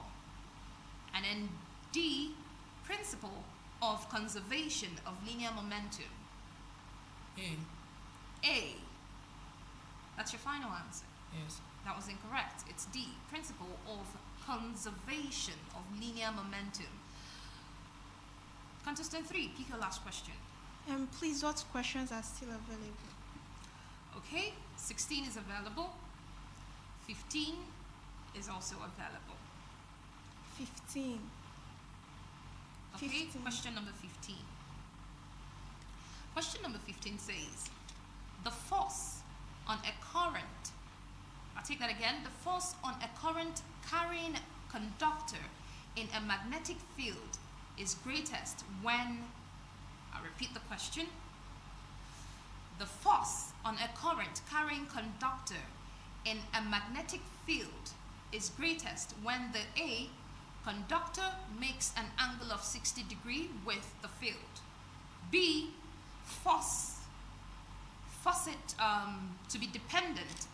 And then D, principle of conservation of linear momentum. A. A. That's your final answer? Yes. That was incorrect. It's D, principle of conservation of linear momentum. Contestant 3, pick your last question. Please, what questions are still available? Okay, 16 is available. 15 is also available. 15. Okay, 15. Question number 15. Question number 15 says, the force on a current, I'll take that again, the force on a current carrying conductor in a magnetic field is greatest when, I'll repeat the question, the force on a current carrying conductor in a magnetic field is greatest when the A, conductor makes an angle of 60 degrees with the field. B, force it to be dependent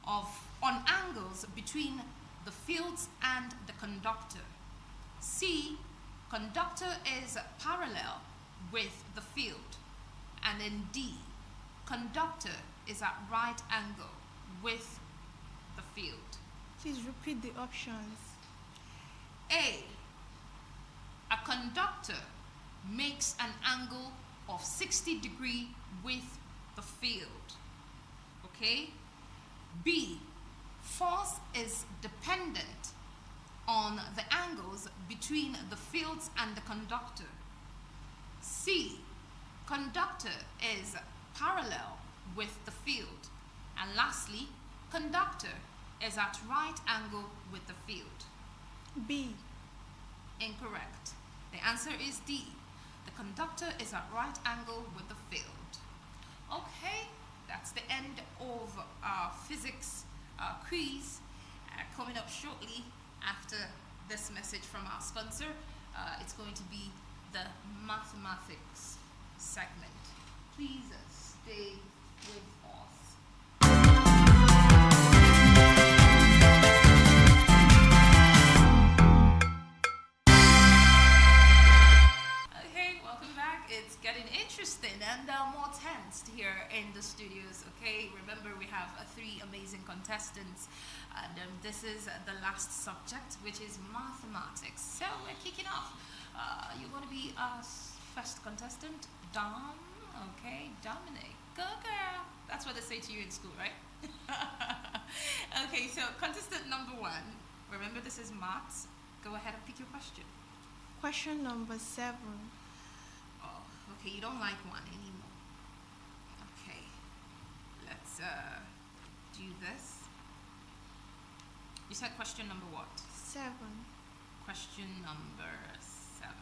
on angles between the fields and the conductor. C, conductor is parallel with the field. And then D, conductor is at right angle with the field. Please repeat the options. A, a conductor makes an angle of 60 degrees with the field. Okay? B, force is dependent on the angles between the fields and the conductor. C, conductor is parallel with the field. And lastly, conductor is at right angle with the field. B. Incorrect. The answer is D. The conductor is at right angle with the field. Okay, that's the end of our physics quiz. Coming up shortly after this message from our sponsor, it's going to be the mathematics segment. Please stay with us. Okay, welcome back. It's getting interesting and more tense here in the studios. Okay, remember we have 3 amazing contestants, and this is the last subject, which is mathematics. So we're kicking off. You're going to be our first contestant, Dom. Okay, Dominic. Go girl. That's what they say to you in school, right? Okay, so contestant number 1. Remember, this is maths. Go ahead and pick your question. Question number 7. Oh, okay, you don't like one anymore. Okay, let's do this. You said question number what? 7. Question number 7.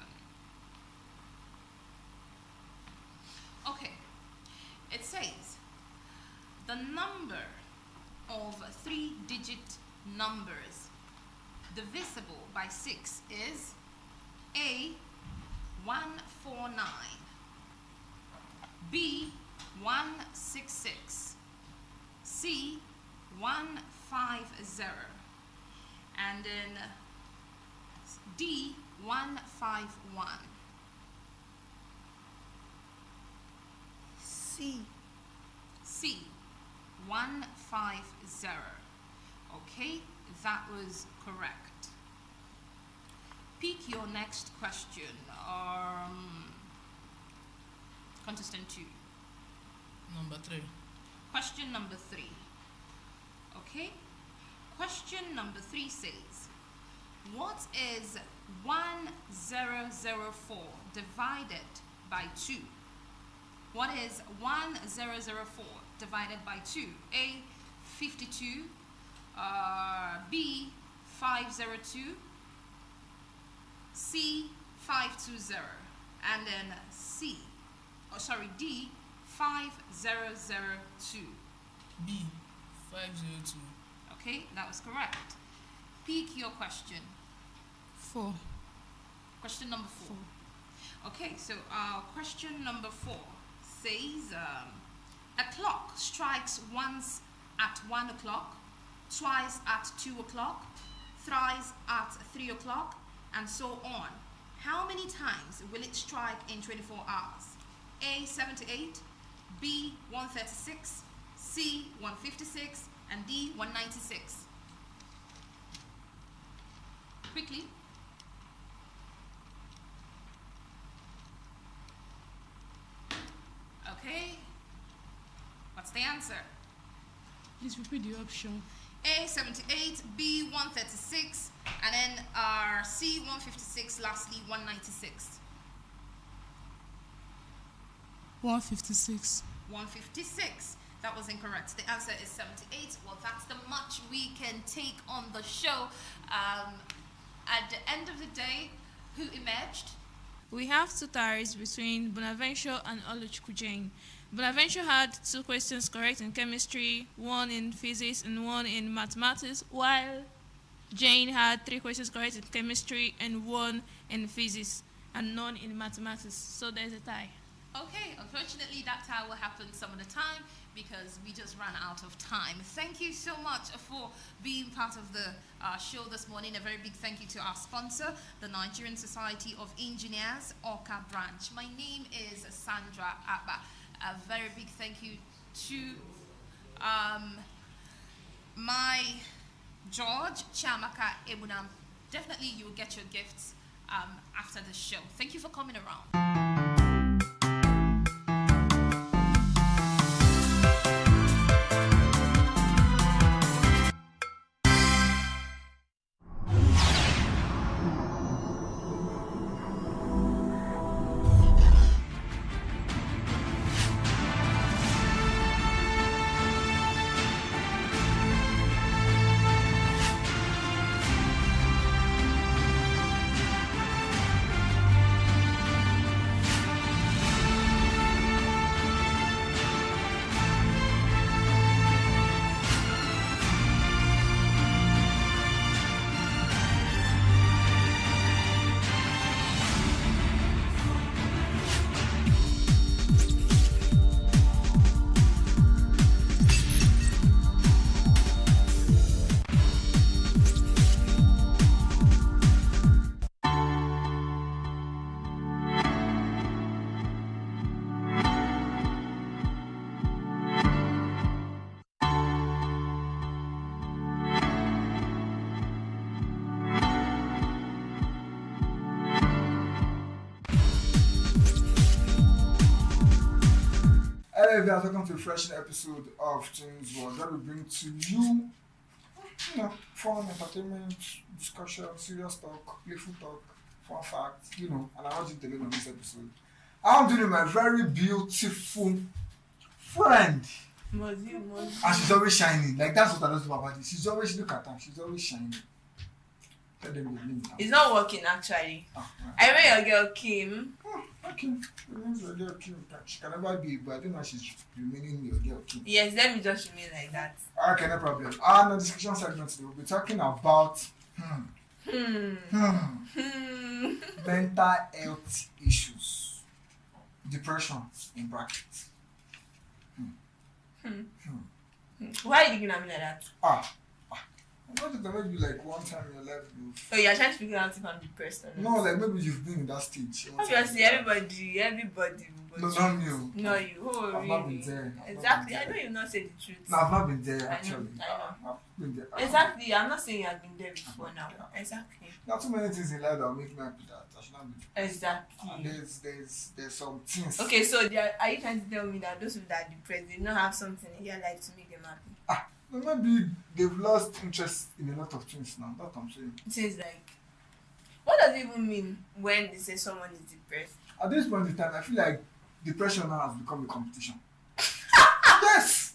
Okay, it says the number of 3-digit numbers divisible by 6 is A, 149, B, 166, C, 150, and then D, 151. C. C, 150. Okay, that was correct. Pick your next question. Contestant 2. Number 3. Question number 3. Okay. Question number 3 says, what is 1004 divided by 2? What is 1004 divided by 2? A, 52, B, 502, C, 520, and then D, 5002. B, 502. Okay, that was correct. Pick your question. 4. Question number 4. Okay, so question number 4 says a clock strikes once at 1 o'clock, twice at 2 o'clock, thrice at 3 o'clock, and so on. How many times will it strike in 24 hours? A, 78, B, 136, C, 156, and D, 196. Quickly. Okay. What's the answer? Please repeat the option. A, 78, B, 136, and then C, 156, lastly 196. 156. 156. That was incorrect. The answer is 78. Well, that's the much we can take on the show. At the end of the day, who emerged? We have 2 ties between Bonaventure and Oluchukwu Jane. Bonaventure had 2 questions correct in chemistry, 1 in physics, and 1 in mathematics, while Jane had 3 questions correct in chemistry and 1 in physics and none in mathematics. So there's a tie. Okay, unfortunately that tie will happen some of the time because we just ran out of time. Thank you so much for being part of the show this morning. A very big thank you to our sponsor, the Nigerian Society of Engineers, Oka branch. My name is Sandra Abba. A very big thank you to my George Chiamaka Ebunam. Definitely you will get your gifts after the show. Thank you for coming around. Hello everyone, welcome to a fresh episode of Tunes World, where we bring to you, fun, entertainment, discussion, serious talk, playful talk, fun fact, you know, and I want you to learn on this episode. I'm doing my very beautiful friend. And she's always shining. Like that's what I love about it. She's always, look at her, she's always shining. Tell them your name. It's not working actually. Right. I remember your girl Kim. Okay. Your girl Kim. She can never be, but I don't know she's remaining your girl Kim. Yes, let me just remain like that. Okay, no problem. On the discussion segment today, we'll be talking about mental health issues. Depression in brackets. Why are you looking at me like that? I thought that maybe like one time in your life you've... Oh, you're trying to figure out if I'm depressed or not? No, like maybe you've been in that stage. Obviously, everybody. No, not you. No, you. Oh, I've really? not been there. Exactly. I know you've not said the truth. No, I've not been there actually. I know. I've been there. Exactly. I'm not saying I've been there before now. Exactly. There are too many things in life that will make me happy that I should not be. Exactly. And there's some things. Okay, so are you trying to tell me that those people that are depressed, they don't have something in their life to make them happy? Maybe they've lost interest in a lot of things now. That's what I'm saying. It says like, what does it even mean when they say someone is depressed? At this point in time, I feel like depression now has become a competition. Yes!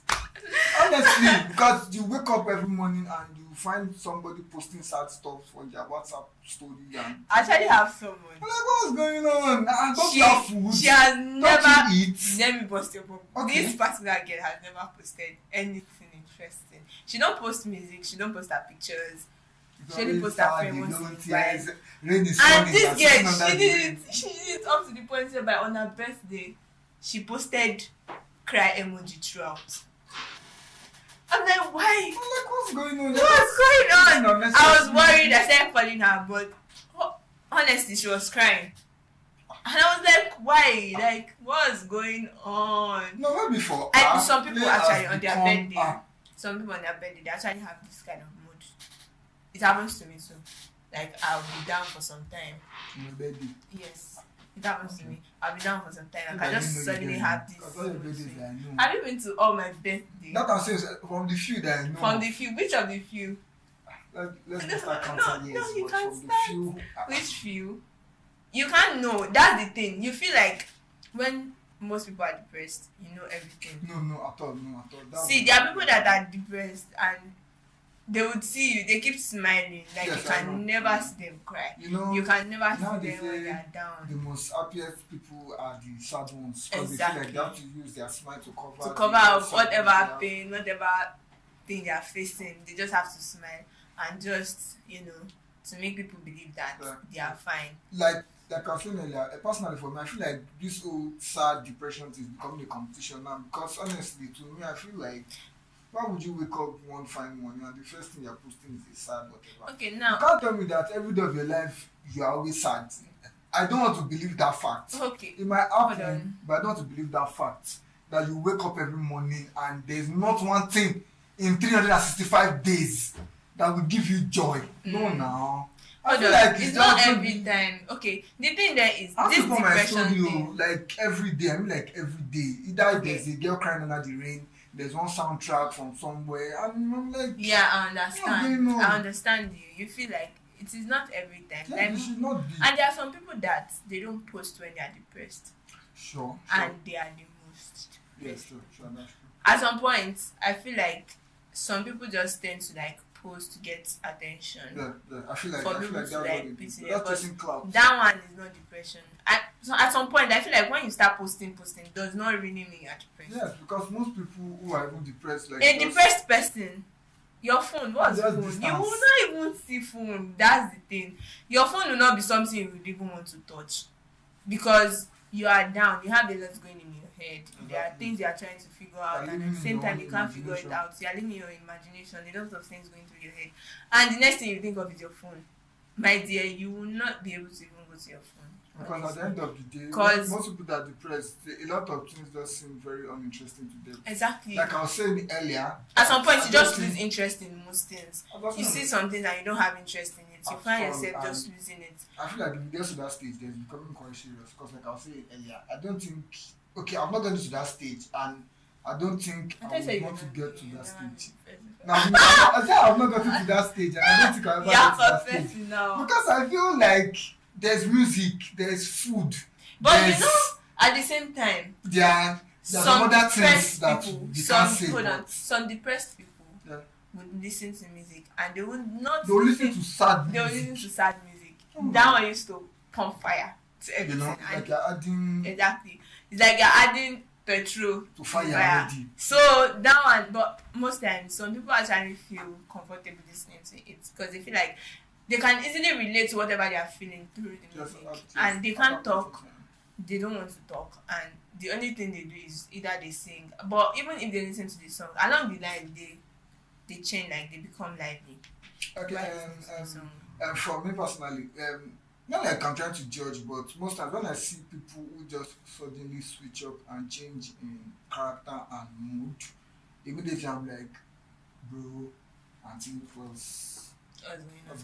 Honestly, because you wake up every morning and you find somebody posting sad stuff on their WhatsApp story and... I actually have someone. I'm like, what's going on? Don't you have food? She has never... eat? Let me post your book. Okay. This particular girl has never posted anything interesting. She don't post music, she don't post her pictures. She only posts her friend once in a while. And this girl, she did it up to the point where on her birthday, she posted cry emoji throughout. I'm like, why? I'm like, what's going on? What's going on? I was worried. I started calling her, but honestly, she was crying. And I was like, why? Like, what's going on? No, not before. And some people actually on their birthday, some people on their birthday, they actually have this kind of mood. It happens to me too. Like, I'll be down for some time. On your birthday? Yes. It happens to me. I'll be down for some time. Like, I just suddenly have this. Because all your birthdays that I know. Have you been to all my birthdays? That I'm saying, from the few that I know. From the few? Which of the few? Let's not start counting years. No, you can't from start. the few. Which few? You can't know. That's the thing. You feel like when most people are depressed, you know everything. No, at all. See, there are people that are depressed and they would see you, they keep smiling. Like, yes, you can never see them cry. You know, you can never see them when they are down. The most happiest people are the sad ones. Because they feel like they have to use their smile to cover up whatever pain, whatever thing they are facing. They just have to smile and just, to make people believe that they are fine. Like I was saying earlier, personally for me, I feel like this whole sad depression is becoming a competition now. Because honestly, to me, I feel like, why would you wake up one fine morning and the first thing you're posting is a sad whatever? Okay, now... You can't tell me that every day of your life you are always sad. I don't want to believe that fact. Okay. It might happen, but I don't want to believe that fact. That you wake up every morning and there's not one thing in 365 days that will give you joy. No, now. I feel like it's not every time. Okay, the thing there is this depression thing. Like every day, I mean like every day. Either there's a girl crying under the rain, there's one soundtrack from somewhere, and I'm like, yeah, I understand. I understand you. You feel like it is not every time. Yeah, it should not be. And there are some people that they don't post when they are depressed. Sure. And they are the most depressed. Yes, sure, that's true. At some point, I feel like some people just tend to like post to get attention. Yeah. I feel like that's chasing clout. That one is not depression. So at some point, I feel like when you start posting does not really mean you're depressed. Yes, because most people who are even depressed, like a depressed person, your phone, what's phone? Distance. You will not even see phone. That's the thing. Your phone will not be something you would even want to touch because you are down. You have a lot going in your head. Exactly. There are things you are trying to figure out, and at the same time you can't figure it out. You are living your imagination. A lot of things going through your head, and the next thing you think of is your phone. My dear, you will not be able to even go to your phone. Because at the end of the day, most people that are depressed, a lot of things just seem very uninteresting to them. Exactly. Like I was saying earlier. At some point, you just lose interest in most things. You see something and you don't have interest in it. You find yourself just losing it. I feel like if you get to that stage, then it's becoming quite serious. Because like I was saying earlier, I don't think... Okay, I've not gotten to that stage. And I don't think I would want to get to that stage. Now, I said I've not gotten to that stage. And I don't think I'll ever get to that stage. Now. Because I feel like there's music, there's food. But you know, at the same time, there's some other things that you can't say. Some depressed people would listen to music and they would not. They'll listen to sad music. They'll listen to sad music. That one used to pump fire to everything. You know, like you're adding. Exactly. It's like you're adding petrol to fire. So that one, but most times some people actually feel comfortable listening to it because they feel like they can easily relate to whatever they are feeling through the music, and they can't talk. They don't want to talk, and the only thing they do is either they sing. But even if they listen to the song, along the line they change, like they become lively. Okay, for me personally, not like I'm trying to judge, but most times when I see people who just suddenly switch up and change in character and mood, immediately I'm like, bro, I think what's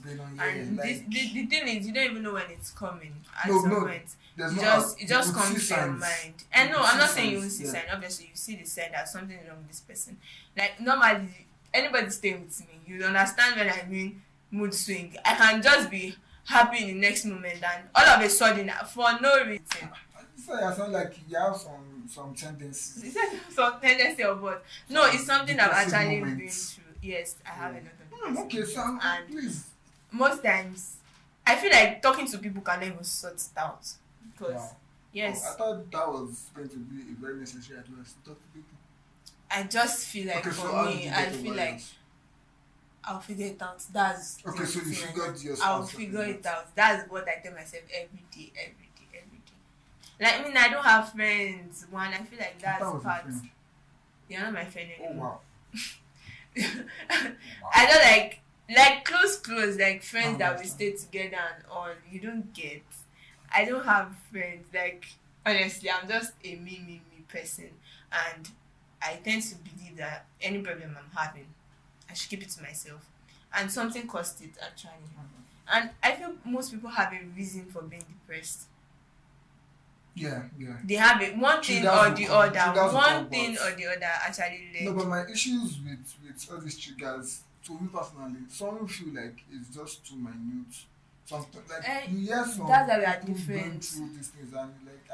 going on here? And like, the thing is, you don't even know when it's coming. At no, some no, point, it it just comes to your mind. And no, I'm not saying you won't see sign. Obviously, you see the sign that something wrong with this person. Like normally, anybody staying with me, you understand when I mean mood swing. I can just be happy in the next moment and all of a sudden for no reason. So I sound like you have some tendencies. Is that some tendency of what? No, it's something I've actually been through. Yes, I have a lot of okay, so and please. Most times I feel like talking to people can even sort it out. Because yes. I thought that was going to be a very necessary advice to talk to people. I just feel like for me, I feel like I'll figure it out. That's okay. So you figured yourself. I'll figure it out. That's what I tell myself every day. Like I don't have friends. One, I feel like that's part. You're not my friend anymore. Oh wow. I don't like close like friends that we stay together and all. You don't get. I don't have friends. Like honestly, I'm just a me person, and I tend to believe that any problem I'm having, I should keep it to myself. And something caused it actually. And I feel most people have a reason for being depressed. Yeah. They have it. One thing or the other. One thing or the other actually led. No, but my issues with all these triggers, to me personally, some feel like it's just too minute. Something like you hear some that's why we are people different. Going through these things and like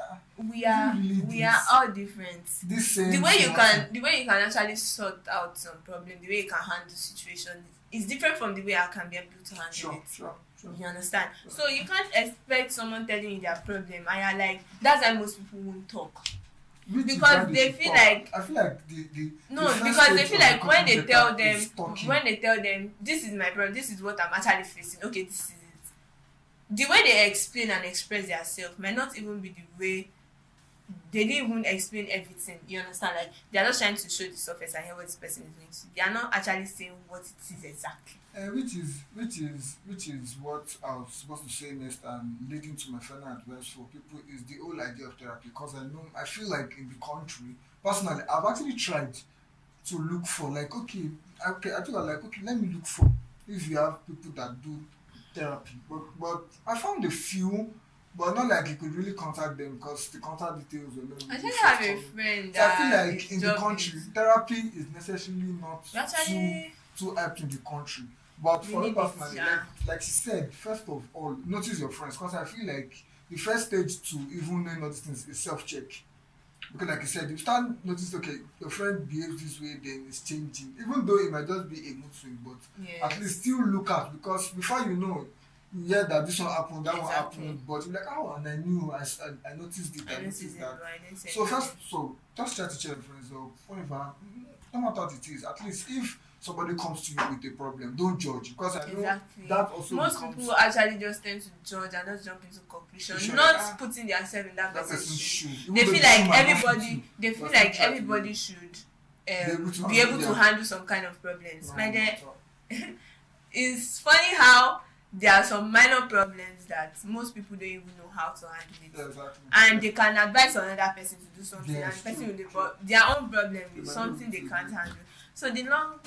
we are all different. The way you can actually sort out some problem, the way you can handle situation is different from the way I can be able to handle it. Sure. You understand? So you can't expect someone telling you their problem and you're like, that's why most people won't talk. Because they feel like I feel like because they feel like when they tell them this is my problem, this is what I'm actually facing, okay, this is it. The way they explain and express themselves might not even be the way they didn't even explain everything. You understand? Like they are just trying to show the surface and hear what this person is going to. They are not actually saying what it is exactly. Which is what I was supposed to say next, and leading to my final advice for people is the whole idea of therapy. Because I feel like in the country, personally, I've actually tried to look for I feel like let me look for if you have people that do therapy. But I found a few. But not like you could really contact them because the contact details were not. I think I have a friend. So I feel like in the country, therapy is necessarily not too apt in the country. But for me personally, like she said, first of all, notice your friends, because I feel like the first stage to even knowing all these things is self-check. Because like you said, if you start noticing, okay, your friend behaves this way, then it's changing. Even though it might just be a mood swing, but at least still look out, because before you know, you hear that this one happened, that one happened, but you're like, oh, and I knew, I noticed it, I noticed that. So just try to check your friends up, whatever, no matter what it is, at least if somebody comes to you with a problem, don't judge, because I know that also most people actually just tend to judge and just jump into conclusions, not putting themselves in that person's shoes. They feel like everybody should be able to handle some kind of problems. It's funny how there are some minor problems that most people don't even know how to handle it. Exactly. And they can advise another person to do something, and the person will their own problem is something they can't handle. So the long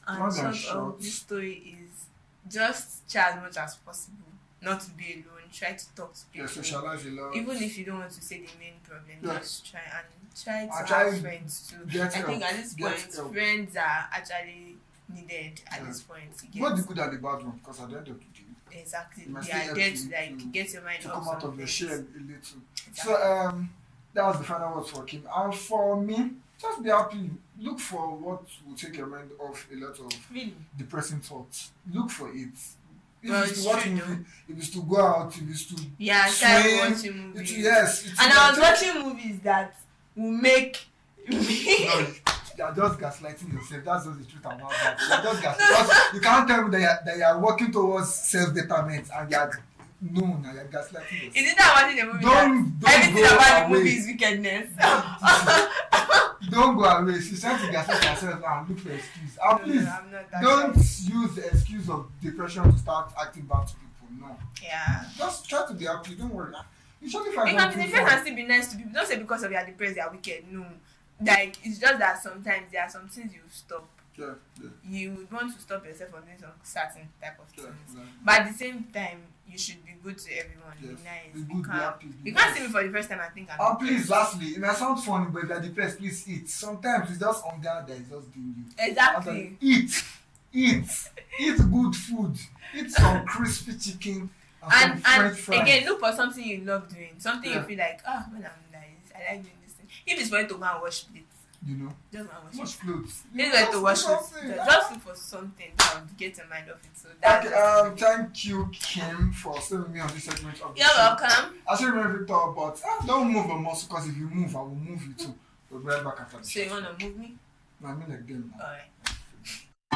and short of this story is just try as much as possible not to be alone. Try to talk to people. Socialize a lot. Even if you don't want to say the main problem, just try to have friends too. I think at this point, friends are actually needed at this point. Both the good and the bad one, because at the end of the day, exactly, they are there to like get your mind to off come out of your things. shell a little. Exactly. So that was the final words for Kim. And for me, just be happy. Look for what will take your mind off a lot of depressing thoughts. Look for it. If it's to watch movie, if it's to go out, if it's to start watching movies. And I was watching movies that will make me. No, you are just gaslighting yourself. That's just the truth about that. You are just gaslighting. You can't tell me that you are working towards self-betterment and you are you're gaslighting yourself. Is it that watching the movie? Don't everything go about away. the movie is wickedness. Don't go away. She's trying to gaslight herself and look for excuse. Please I'm not that don't sure. use the excuse of depression to start acting bad to people. No. Yeah. Just try to be happy. Don't worry. You surely You find can be something different fun. and still be nice to people. Don't say because of you are depressed they are wicked. No. Like it's just that sometimes there are some things you stop. Yeah. You would want to stop yourself from doing some certain type of things. Yeah. But at the same time, you should be good to everyone. Yes. Be nice. Be good, be happy, be You can't nice. see me for the first time and think I'm And please, lastly, it might sound funny, but if you're depressed, please eat. Sometimes it's just hunger that is just doing you. Exactly. Eat good food. Eat some crispy chicken and some French fries. Again, look for something you love doing. Something you Yeah. feel like, when I'm nice, I like doing this thing. If it's for you to go and wash plates, you know, just go and wash wash clothes. Maybe like to wash Just- it. Just look for something that would get your mind off it. So that's thank you, Kim, for staying with me on this segment of the You're show. welcome. I should remember Victor, but don't move a muscle, because if you move, I will move you too. We'll be right back after this. So you wanna move me? No, I mean like them. Alright.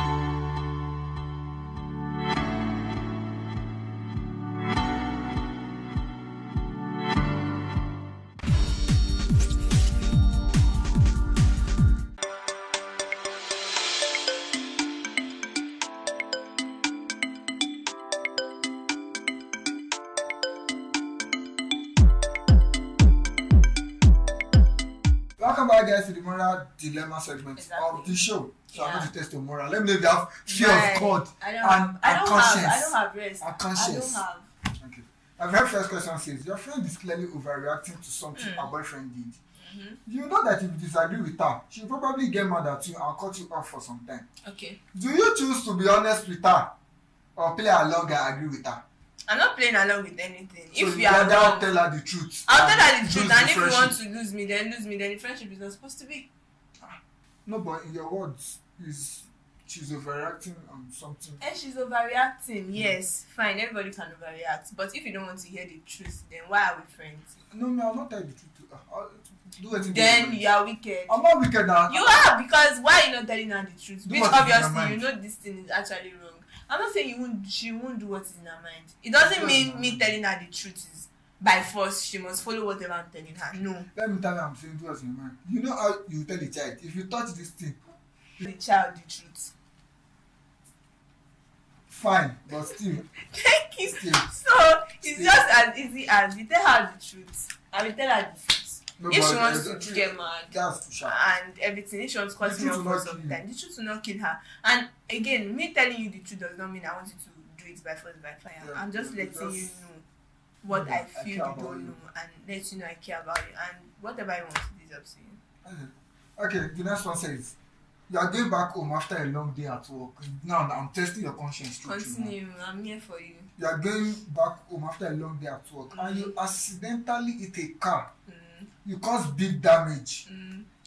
Welcome back, guys, to the moral dilemma segment of the show. So I'm going to test your moral. Let me know if you have fear of God and conscience. I don't have rest. And conscience. I don't have. Okay. My very first question says, your friend is clearly overreacting to something her boyfriend did. You know that if you disagree with her, she'll probably get mad at you and cut you off for some time. Okay. Do you choose to be honest with her or play along and agree with her? I'm not playing along with anything. So If you you are rather wrong, tell her the truth. I'll tell her the lose truth. the And if you friendship. want to lose me. Then the friendship is not supposed to be. No, but in your words, she's overreacting on something. And she's overreacting. Yes, fine. Everybody can overreact. But if you don't want to hear the truth, then why are we friends? No, I'll not tell you the truth. Do it. Then you are wicked. I'm not wicked now. You are, because why are you not telling her the truth? Do Which what is in her obviously mind. you know this thing is actually wrong. I'm not saying she won't do what is in her mind. It doesn't mean me telling her the truth is by force. She must follow whatever I'm telling her. No. Let me tell you, I'm saying do what's in your mind. You know how you tell a child, if you touch this thing, The child the truth. fine, but still. Thank you. Still. So it's just as easy as you tell her the truth. I will tell her the truth. No, If she but wants the to get mad that's too sharp. and everything, if she wants to cause The me truth off will for not some kill you. time, the truth will not kill her. And again, me telling you the truth does not mean I want you to do it by force, by fire. Yeah, I'm just yeah, letting you just- know what Yeah, I I feel care you about don't you. know, and let you know I care about you. And whatever you want to do is up to you. Okay, the next one says, you are going back home after a long day at work. Now I'm testing your conscience. truth, you know. Continue. I'm here for you. You are going back home after a long day at work and you accidentally hit a car. You cause big damage.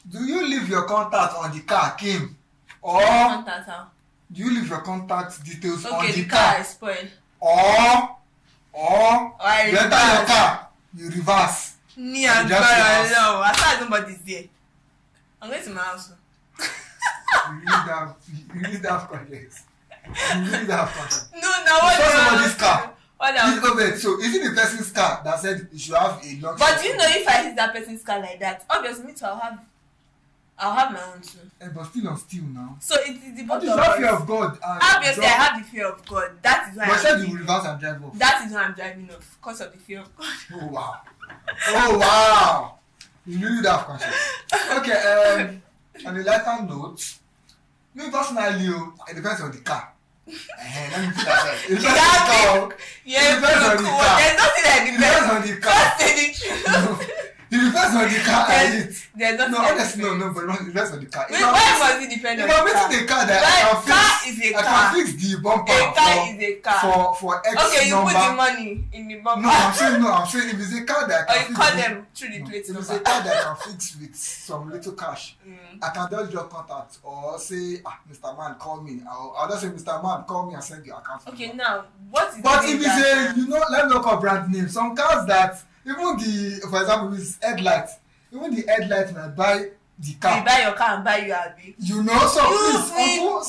Do you leave your contact on the car, Kim? Or Contact her. do you leave your contact details on Okay, the the car is spoiled. Or I you enter your car, you reverse. Me and and you just God reverse. alone. As far as nobody's there. I'm going to my house. You really have conscience. You really have conscience. No, what You do saw you somebody's car. What else? So is it the person's car that said you should have a long But you know, if I hit that person's car like that, obviously me too, I'll have my own too. But still on still now. So it is the But both you of have us. fear of God. And Obviously, I have the fear of God. That is why But said I'm you will reverse and drive off. That is why I'm driving off, because of the fear of God. Oh wow. Oh wow. You really do have conscience. Okay, on a lighter note, me personally, it depends on the car. Let me put that aside. It depends on the car. Yeah, It depends on the car. There's nothing like It depends on the car. Just say the truth. It depends on the car I hit. There's nothing. No, honestly, no, but it depends on the car. Wait, why must it depend on the car? If I'm meeting a car that I can fix the bumper. A car is a car. For X okay, you number. put the money in the bumper. No, I'm saying if it's a car that I can you call them through the plate number. If it's a car that I can fix with some little cash, I can just drop contact or say, Mr. Man, call me. I'll just say, Mr. Man, call me and send your account. Okay, now, what is but if it's let's not call brand name. Some cars that, even for example, with headlights, even the headlights might buy the car. We buy your car and buy you Abi. So please,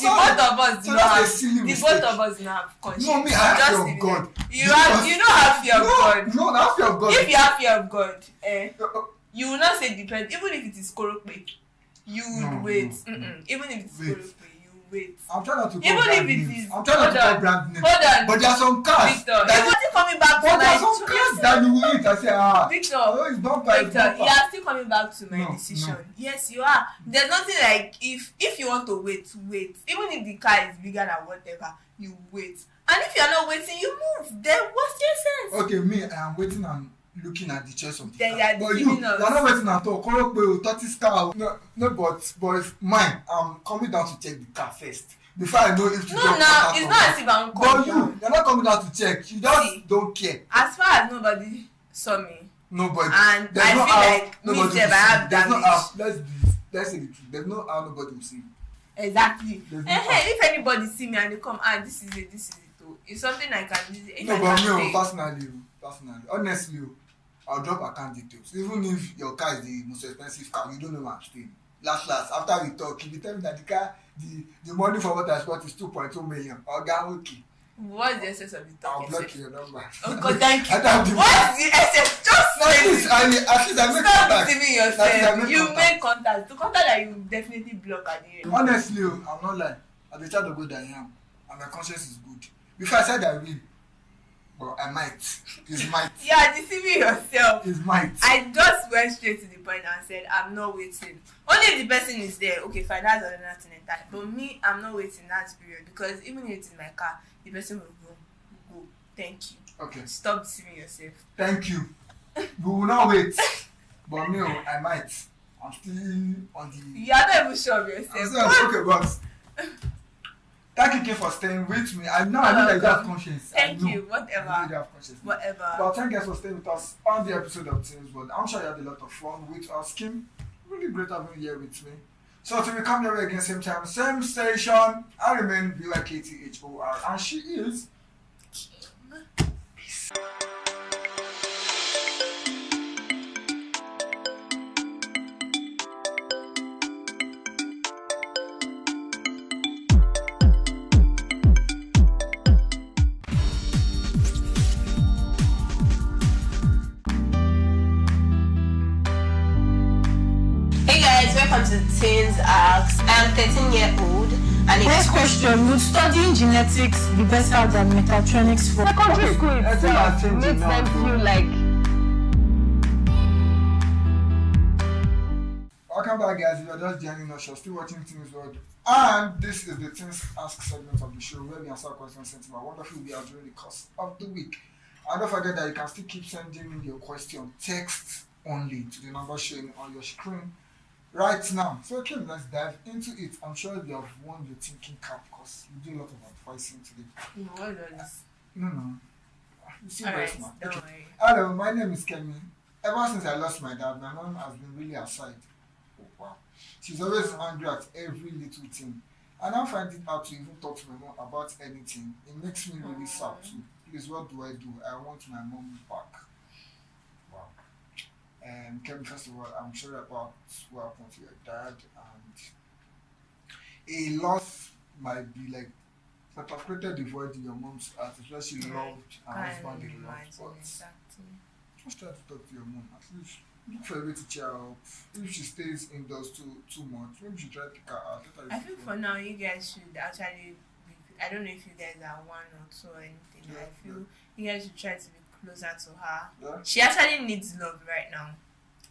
the both of us do not have. The both of us do not have conscience. No, me, I have fear of God. You don't have fear of God. No, I have fear of God. If you have fear of God, you will not say depend. Even if it is Korope, you would wait. Even if it's Korope, you wait. I'm trying not to call brand names. I'm trying not to call brand names. Hold on. But there are some cars. Victor, you're still coming back to my. But there are some cars that you will eat. I say, Victor, you are still coming back to my decision. No. Yes, you are. There's nothing like if you want to wait. Even if the car is bigger than whatever, you wait. And if you are not waiting, you move. Then what's your sense? Okay, me, I am waiting and looking at the choice of the then car. But you're not waiting at all. Korope, tortoise car. No, but if mine, I'm coming down to check the car first. Before I know if you don't it's not as if I'm coming down. You're not coming down to check. You just don't care. As far as nobody saw me. Nobody. And I feel like me, I have damage. Let's say the truth. There's no how nobody will see you. Exactly. If anybody see me and they come, this is it. It's something I can do. No, but me, personally, honestly, I'll drop account details. Even if your car is the most expensive car, you don't know where I'm staying. Last, after we talk, if you tell me that the car, the money for what I spent is 2.2 million, I'll get okay. What's the essence of the talk? I'll block your number. Oh God, thank you. What's the essence? Just at least I make contact. Stop deceiving yourself. You make contact. The contact that you definitely block at the end. Honestly, I'm not lying. At the child of God I am, and my conscience is good. Before I said I will, but I might. It's might. You are deceiving yourself. It's might. I just went straight to the point and said, I'm not waiting. Only if the person is there, okay, fine, that's another thing entirely. But me, I'm not waiting that period because even if it's in my car, the person will go. Thank you. Okay. Stop deceiving yourself. Thank you. We will not wait. But me, I might. I'm still on the. You are not even sure of yourself. Okay, but. Thank you for staying with me. I know that you have conscience. Thank you. Whatever. I know you have conscience. Whatever. But thank you for staying with us on the episode of Teens World. I'm sure you had a lot of fun with us. Kim, really great having you here with me. So till we come here again, same time, same station. I remain BYKTHOR, and she is Kim. Peace. Welcome to Teens Ask. I am 13-year-old. And next question: would studying genetics be better than mechatronics for secondary school itself? Makes them feel like. Welcome back, guys. If you're just joining us, you're still watching Teens World, and this is the Teens Ask segment of the show where we answer questions sent to my wonderful viewers during the course of the week. And don't forget that you can still keep sending in your question text only to the number showing on your screen right now. So okay, let's dive into it. I'm sure you have won your thinking cap because you do a lot of advising today. No. You seem very smart. Okay. Hello, my name is Kemi. Ever since I lost my dad, my mom has been really aside. Oh, wow. She's always angry at every little thing. I now find it hard to even talk to my mom about anything. It makes me really sad too. Please, what do? I want my mom back. Wow. Kevin, first of all, I'm sure about what happened to your dad, and a loss might be like that have created the void in your mom's heart. It's where she loved and husband they loved. But just try to talk to your mom. At least look for a way to cheer her up. If she stays indoors too much, maybe you try to pick her out. I think for now, you guys should actually. I don't know if you guys are one or two or anything. Yeah, I feel you guys should try to be closer to her. Yeah. She actually needs love right now.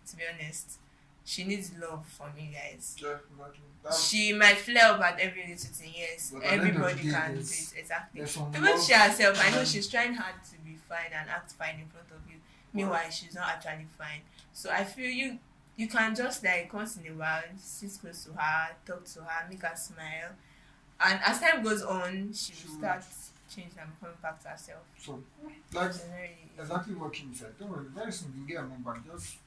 To be honest, she needs love from you guys. Yeah, she might flare up at every little thing. Yes, everybody can do it. Exactly. Even she herself, I know she's trying hard to be fine and act fine in front of you. Meanwhile, she's not actually fine. So I feel you can just like once in a while sit close to her, talk to her, make her smile, and as time goes on, she will start changing and coming back to herself. So, like exactly what Kim said. Don't worry, very soon you get a number. Just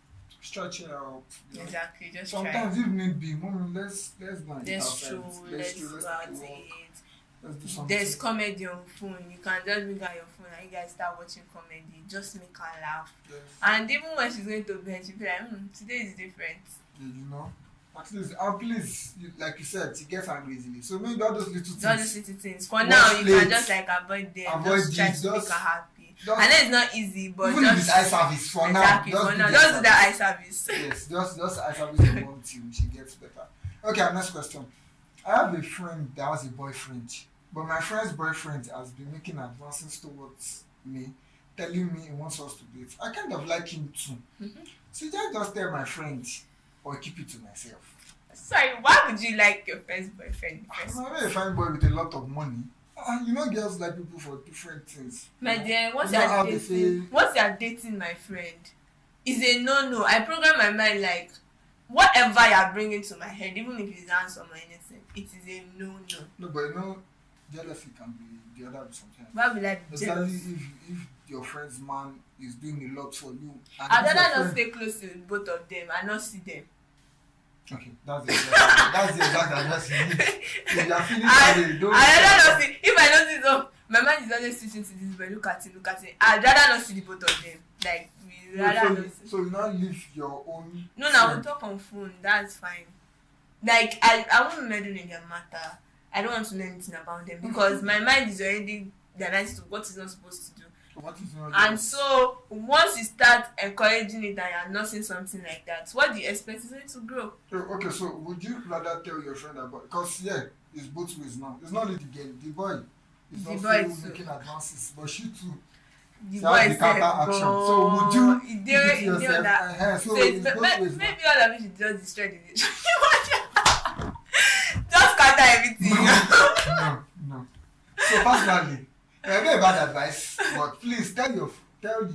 stretch it out. Exactly, just sometimes try. If need be, Mommy, let's go and eat Let's outside. let's go out to eat. Let's do something. There's comedy on phone. You can just bring out your phone and you guys start watching comedy. Just make her laugh. Yes. And even when she's going to bed, she'll be like, today is different. Yeah, you know. At least, please, like you said, she gets angry easily. So maybe all those little things. All those little things. For now, you can just like avoid them. Just try to make her happy. I know it's not easy, but even just, if it's eye service for exactly, now. For now, just do that eye service. Yes, just eye service for 1 till she gets better. Okay, our next question. I have a friend that has a boyfriend, but my friend's boyfriend has been making advances towards me, telling me he wants us to date. I kind of like him too. Mm-hmm. So just tell my friend or keep it to myself. Sorry, why would you like your friend's boyfriend? I'm not a fine boy with a lot of money. You know, girls like people for different things. My dear, once you're dating my friend, it's a no. I program my mind like, whatever you're bringing to my head, even if it's handsome or anything, it is a no. No, but you know, jealousy can be the other way sometimes. Why would I be jealous? Especially if your friend's man is doing a lot for you. I'd rather not stay close to both of them and not see them. Okay, that's the exact address you need. If you are feeling sorry, don't. I'd rather not see. If I notice, my mind is always switching to this, but look at it. I'd rather not see the both of them. Like, so you now leave your own. No, we'll talk on phone. That's fine. Like, I won't meddle in their matter. I don't want to know anything about them because my mind is already directed to what is not supposed to do. And so once you start encouraging it and you're not saying something like that, what do you expect is it to grow? Okay, so would you rather tell your friend about, because it's both ways now. It's not only the girl, the boy is also making advances, but she too. The boy is counter action. So would you keep it to yourself? So it's both ways. Maybe all of it should just destroy the relationship. Just scatter everything. No. So personally, I gave bad advice, but please tell your friend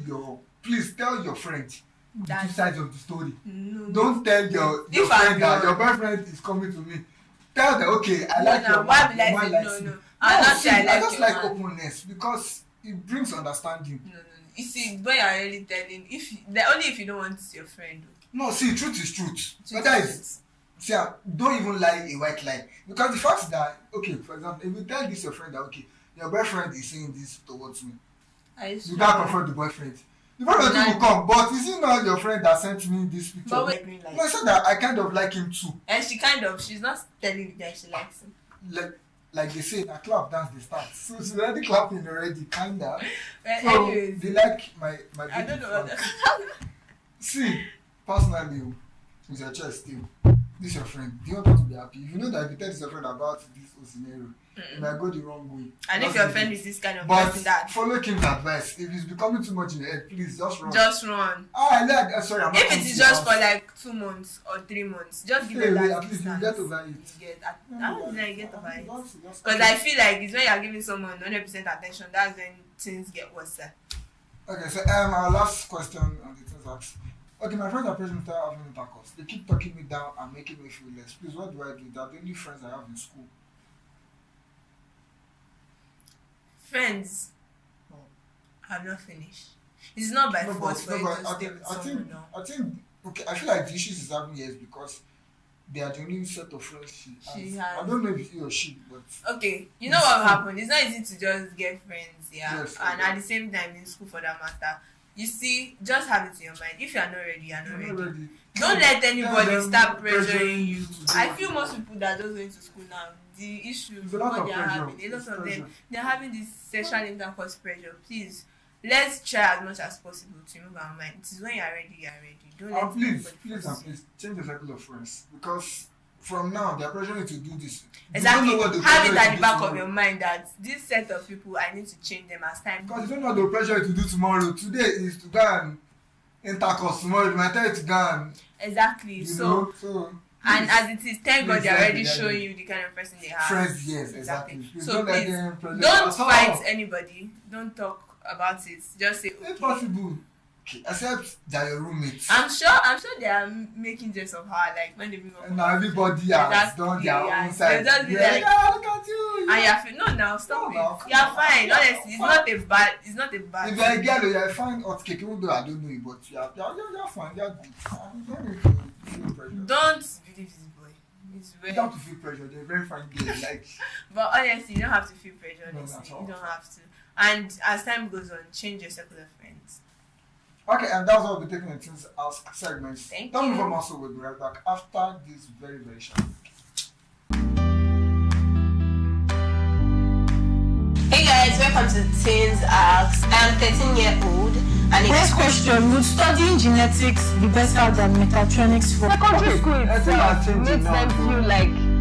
the two sides of the story. No. Don't tell your friend that your boyfriend is coming to me. Tell them, okay, I like your man. No. I just like openness because it brings understanding. No. You see, when you're already telling, only if you don't want your friend. No, see, truth is truth. Don't even lie a white lie. Because the fact that, okay, for example, if you tell this your friend that, okay, your boyfriend is saying this towards me, you can't confront the boyfriend. The boyfriend will come, but is it not your friend that sent me this picture? No, I said that I kind of like him too. And she's not telling you that she likes him. Like they say, a clap dance they start. So she's already clapping already, kinda. Well, so anyways, they like my I don't know what See, personally, with your choice still, this is your friend. Do you want her to be happy? If you know that if you tell this your friend about this whole scenario, it might go the wrong way. And if your friend is this kind of person that follow Kim's advice. If it's becoming too much in your head, please just run. Sorry, I'm not. If it is just for like 2 months or 3 months, just give it that. At least you get over it. I don't think I get over it. Because I feel like it's when you're giving someone 100% attention, that's when things get worse. Okay, so our last question on the things asked. Okay, my friends are present without having intercourse. They keep talking me down and making me feel less. Please, what do I do? They're the only friends I have in school. Friends have not finished. It's not by force for you to stay with someone now. I think, okay, I feel like the issues is having years because they are the only set of friends she has. I don't know if it's he or she, but... Okay, you know what will happen? It's not easy to just get friends, Yes, and at the same time in school for that matter. You see, just have it in your mind. If you are not ready, you are not ready. Don't let anybody start pressuring you. I feel most people that are just going to school now, the issues what they are having, a lot of them, they are having this sexual intercourse pressure. Please, let's try as much as possible to remove our mind. It is when you are ready, you are ready. Don't let please change the circle of friends, because from now they are pressuring you to do this. Exactly. Have it at the back of your mind that this set of people, I need to change them as time. Because you don't know what the pressure to do tomorrow. Today is to go and intercourse. Tomorrow they might tell you to go and. Exactly. So and as it is, thank God they're already showing you the kind of person they have. Friends, yes, exactly. So please, don't fight anybody. Don't talk about it. Just say okay. If possible. Okay, except that your roommates. I'm sure they are making jokes of her, like when they bring up. Now everybody has done their own side. They'll just be like, look at you. And now stop it. You're fine. Honestly, it's not a bad. If you're a girl, you're fine hot cake, even though I don't know you, but you're fine. You're good. Don't believe this boy. It's you don't have to feel pressure. They're very fine girls. Like. But honestly, you don't have to feel pressure. Honestly, No, you don't have to. And as time goes on, change your circle of friends. Okay, and that's all we'll be taking in things as segments. Don't move on, also. We'll be right back after this very, very short. Hey guys, welcome to Teens Ask. I'm 13-year-old and Next question, would studying genetics be better than mechatronics for secondary school itself? Makes them feel like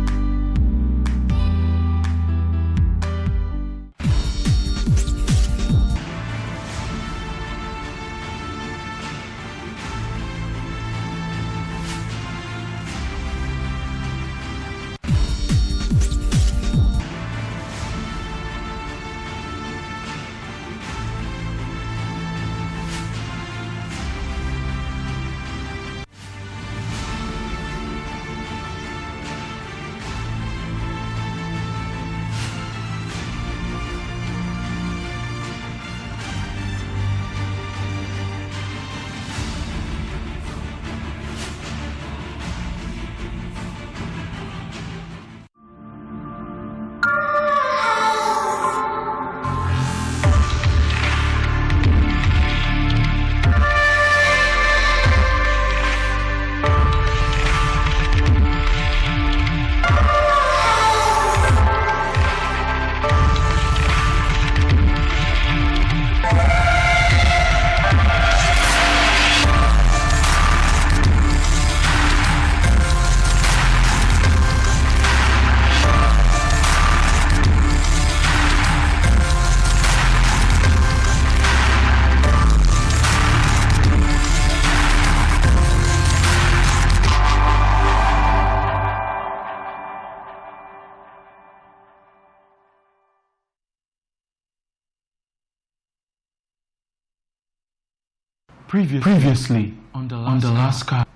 Previously on the last car.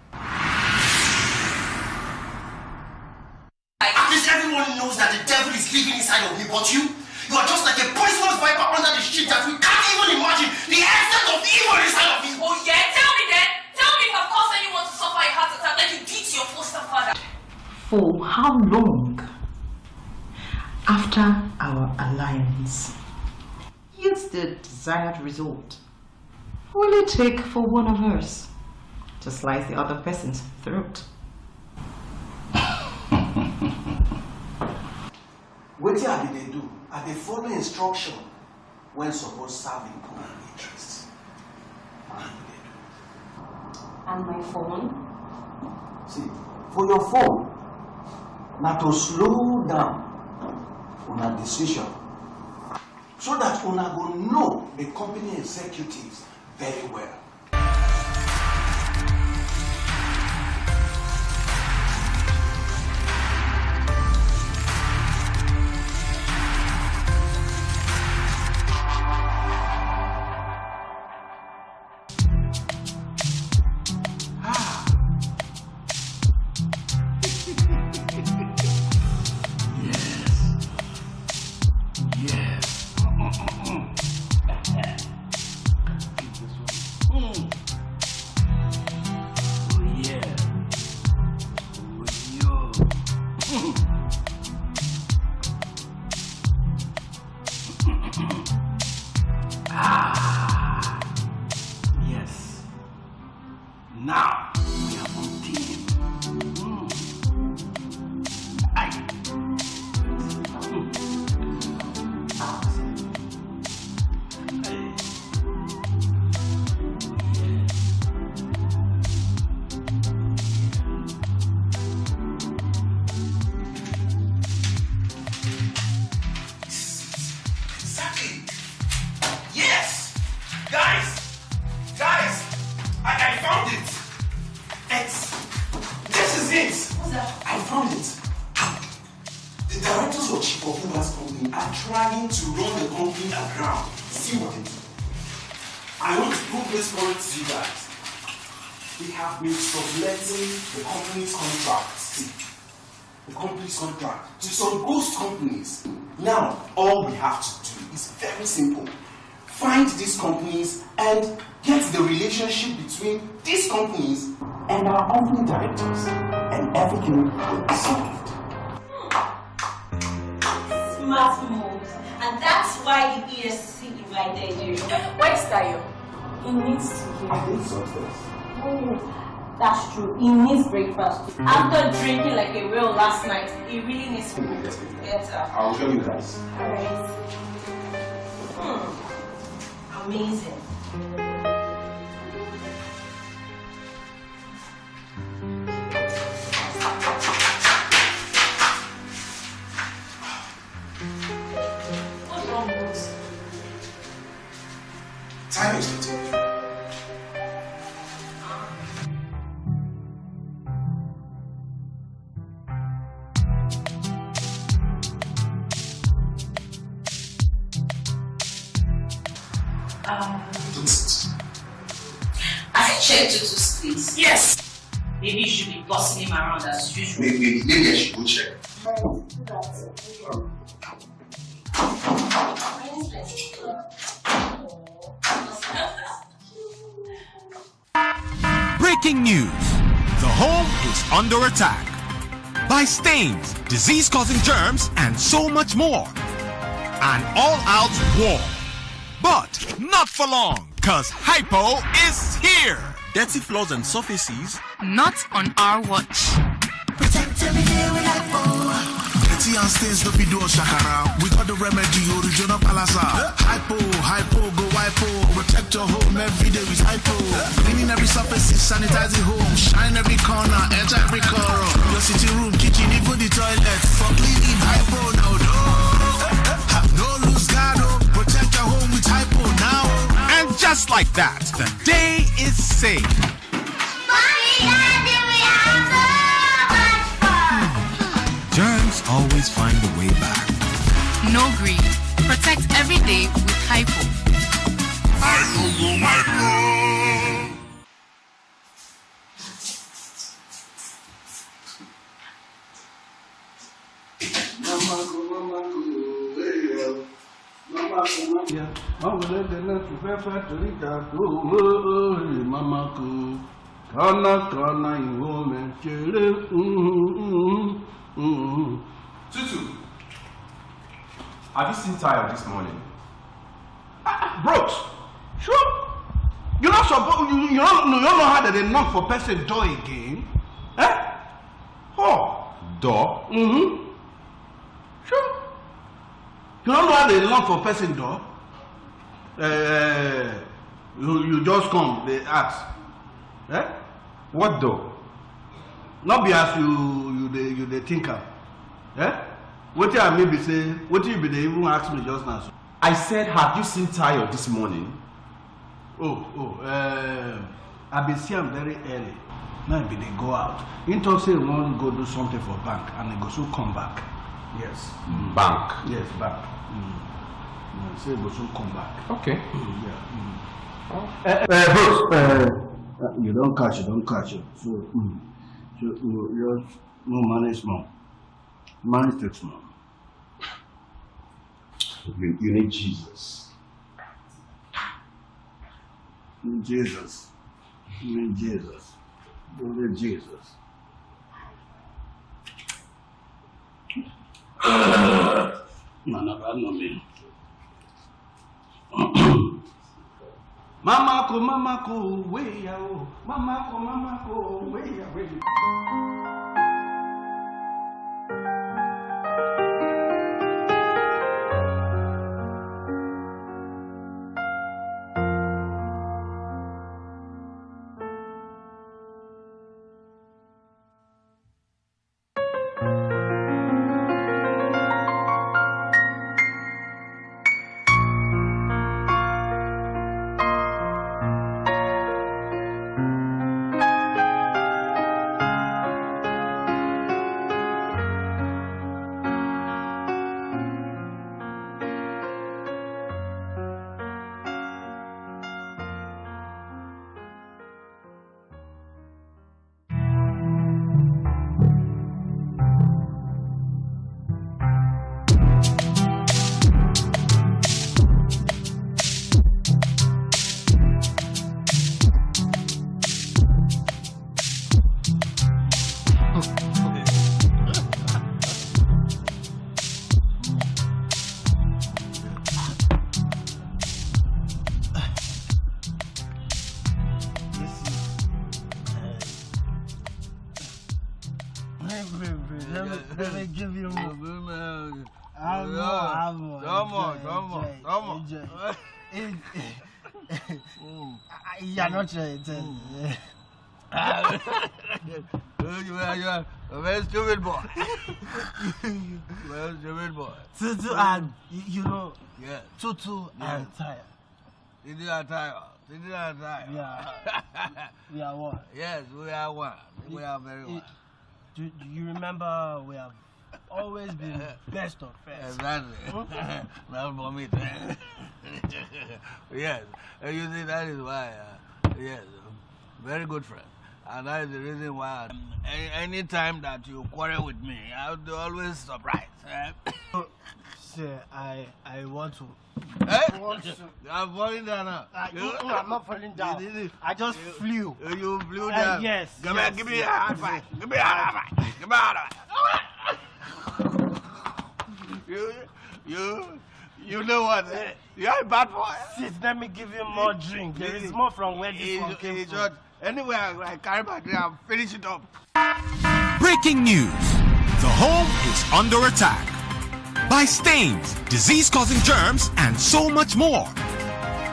At least everyone knows that the devil is living inside of me, but you are just like a poisonous viper under the sheet that we can't even imagine the extent of evil inside of you. Oh yeah, tell me then. Tell me if I've caused anyone to suffer a heart attack like you did to your foster father. For how long? After our alliance, yields the desired result. Will it take for one of us to slice the other person's throat? What did they do? Are they following instruction when supposed serving common interests? And my phone? See, for your phone, not to slow down on a decision so that una go know the company executives very well. Yes. Now we are on team. Exactly. Yes, guys, I found it. This is it. What's that? I found it. The directors of Chief of Uber's company are trying to run the company aground. See what it is. I want to prove this point to you guys. They have been subletting the company's contract. See, the company's contract to some ghost companies. Now, all we have to do is very simple. Find these companies and get the relationship between these companies and our company directors, and everything will be solved. Smart moves. And that's why the ESC invited you. Where's Tayo? He needs to hear. I think so first. Oh, that's true. He needs breakfast. After drinking like a whale last night, he really needs to get up. I'll show you guys. Alright. Amazing. What's wrong with this? Time is to take. Don't sit. I think check Tutu's place. Yes! Maybe you should be bossing him around as usual. Maybe I should go check. Breaking news. The home is under attack by stains, disease-causing germs, and so much more. An all-out war. But not for long, cause Hypo is here. Dirty floors and surfaces. Not on our watch. Protect every day with Hypo. Dirty and stains no be do shakara. We got the remedy, original palasa. Hypo, go Hypo. Protect your home every day with Hypo. Cleaning every surface, sanitizing home. Shine every corner, enter every corner. Your sitting room, kitchen, even the toilet. For cleaning Hypo now, no lose guard, protect your home with Hypo now. And just like that, the day is saved. Germs always find a way back. No greed. Protect every day with Hypo. Hypo. Tutu, have you seen Tayo this morning? Brooks, sure. You're not supposed. You don't know how that they knock for person door again, eh? Oh, door. Sure. You don't know how they knock for person door. You just come. They ask, eh? What door? Not be as you they think of. Eh? What I may be say, what you be they even ask me just now. I said, have you seen Tayo this morning? I've been seeing him very early. Now be they go out. He talk say he want go do something for bank and he go soon come back. Yes. Bank? Yes, bank. Say he go soon come back. Okay. Bruce, you don't catch it. So you just no manage small. Manage takes small. You need Jesus. You need Jesus. You need Jesus. You need Jesus. Man, I know me. Mama ko, way out. Mama ko, way out. Let me give you more. Come on. You're not trying to You are a very stupid boy. Very stupid boy. Tutu and you know. Yeah. Tutu and Tire. Tutu and Tire. Yeah. We are one. Yes, we are one. We are very one. Do you remember we have always been best of friends? Exactly. Not for me. Yes. And you see, that is why, yes, very good friend. And that is the reason why any time that you quarrel with me, I'm always surprised. Sir, I want to. I'm falling down now. I'm not falling down. I just flew. You flew down? Yes. Give me a high five. Give me a high five. Give me a high five. You know what? You're a bad boy. Sit, let me give you more drink. There is more from where this one came from. Anyway, I carry my drink, I'll finish it up. Breaking news. The home is under attack by stains, disease-causing germs, and so much more.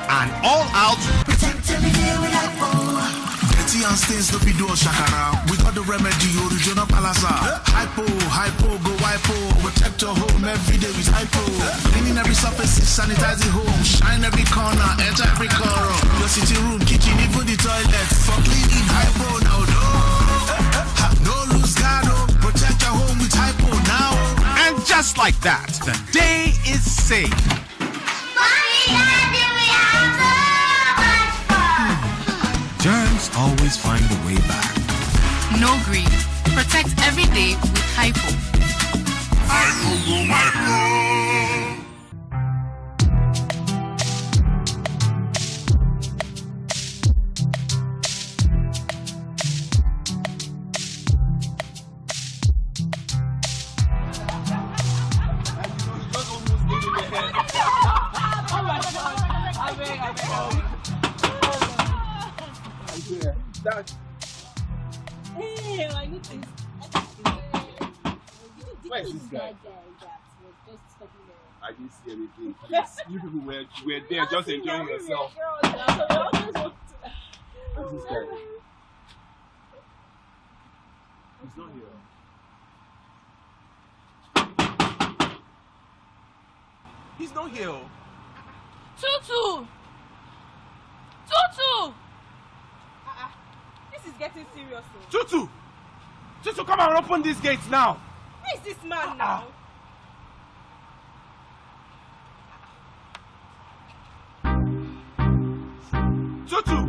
An all-out Protect every day with hypo. Dirty and stains no be do shakara. We got the remedy, original palasa. Hypo, go hypo. Protect your home every day with hypo. Cleaning every surface, sanitize the home. Shine every corner, enter every corner. Your sitting room, kitchen, even the toilet. For cleaning hypo now, no lose guard. Protect your home with hypo now. And just like that, the day is saved. Germs always find a way back. No grief. Protect every day with Hypo. Hey, I need to. Where is this guy? I didn't see anything. Please, you people were there just enjoying yourself. Where's this guy? He's not here. He's not here. Tutu! This is getting serious. Tutu, come and open these gates now. Who is this man now? Tutu!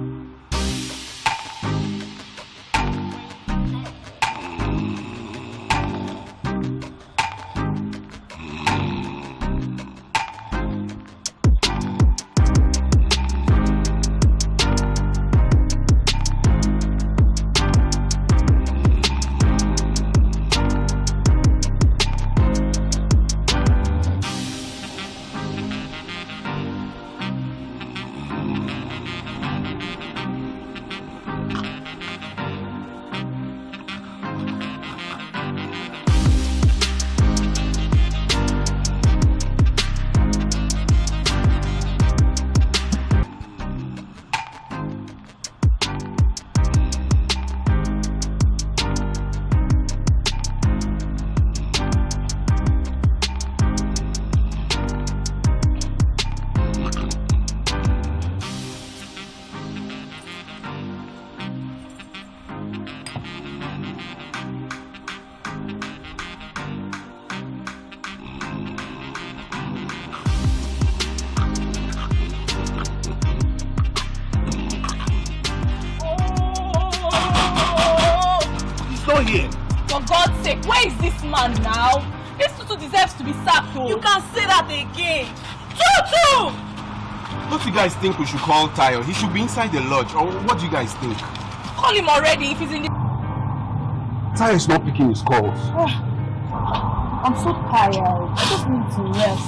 Here. For God's sake, where is this man now? This Tutu deserves to be sacked. You can say that again. Tutu! What do you guys think we should call Tayo? He should be inside the lodge. Or what do you guys think? Call him already if he's in the... Tayo is not picking his calls. I'm so tired. I just need to rest.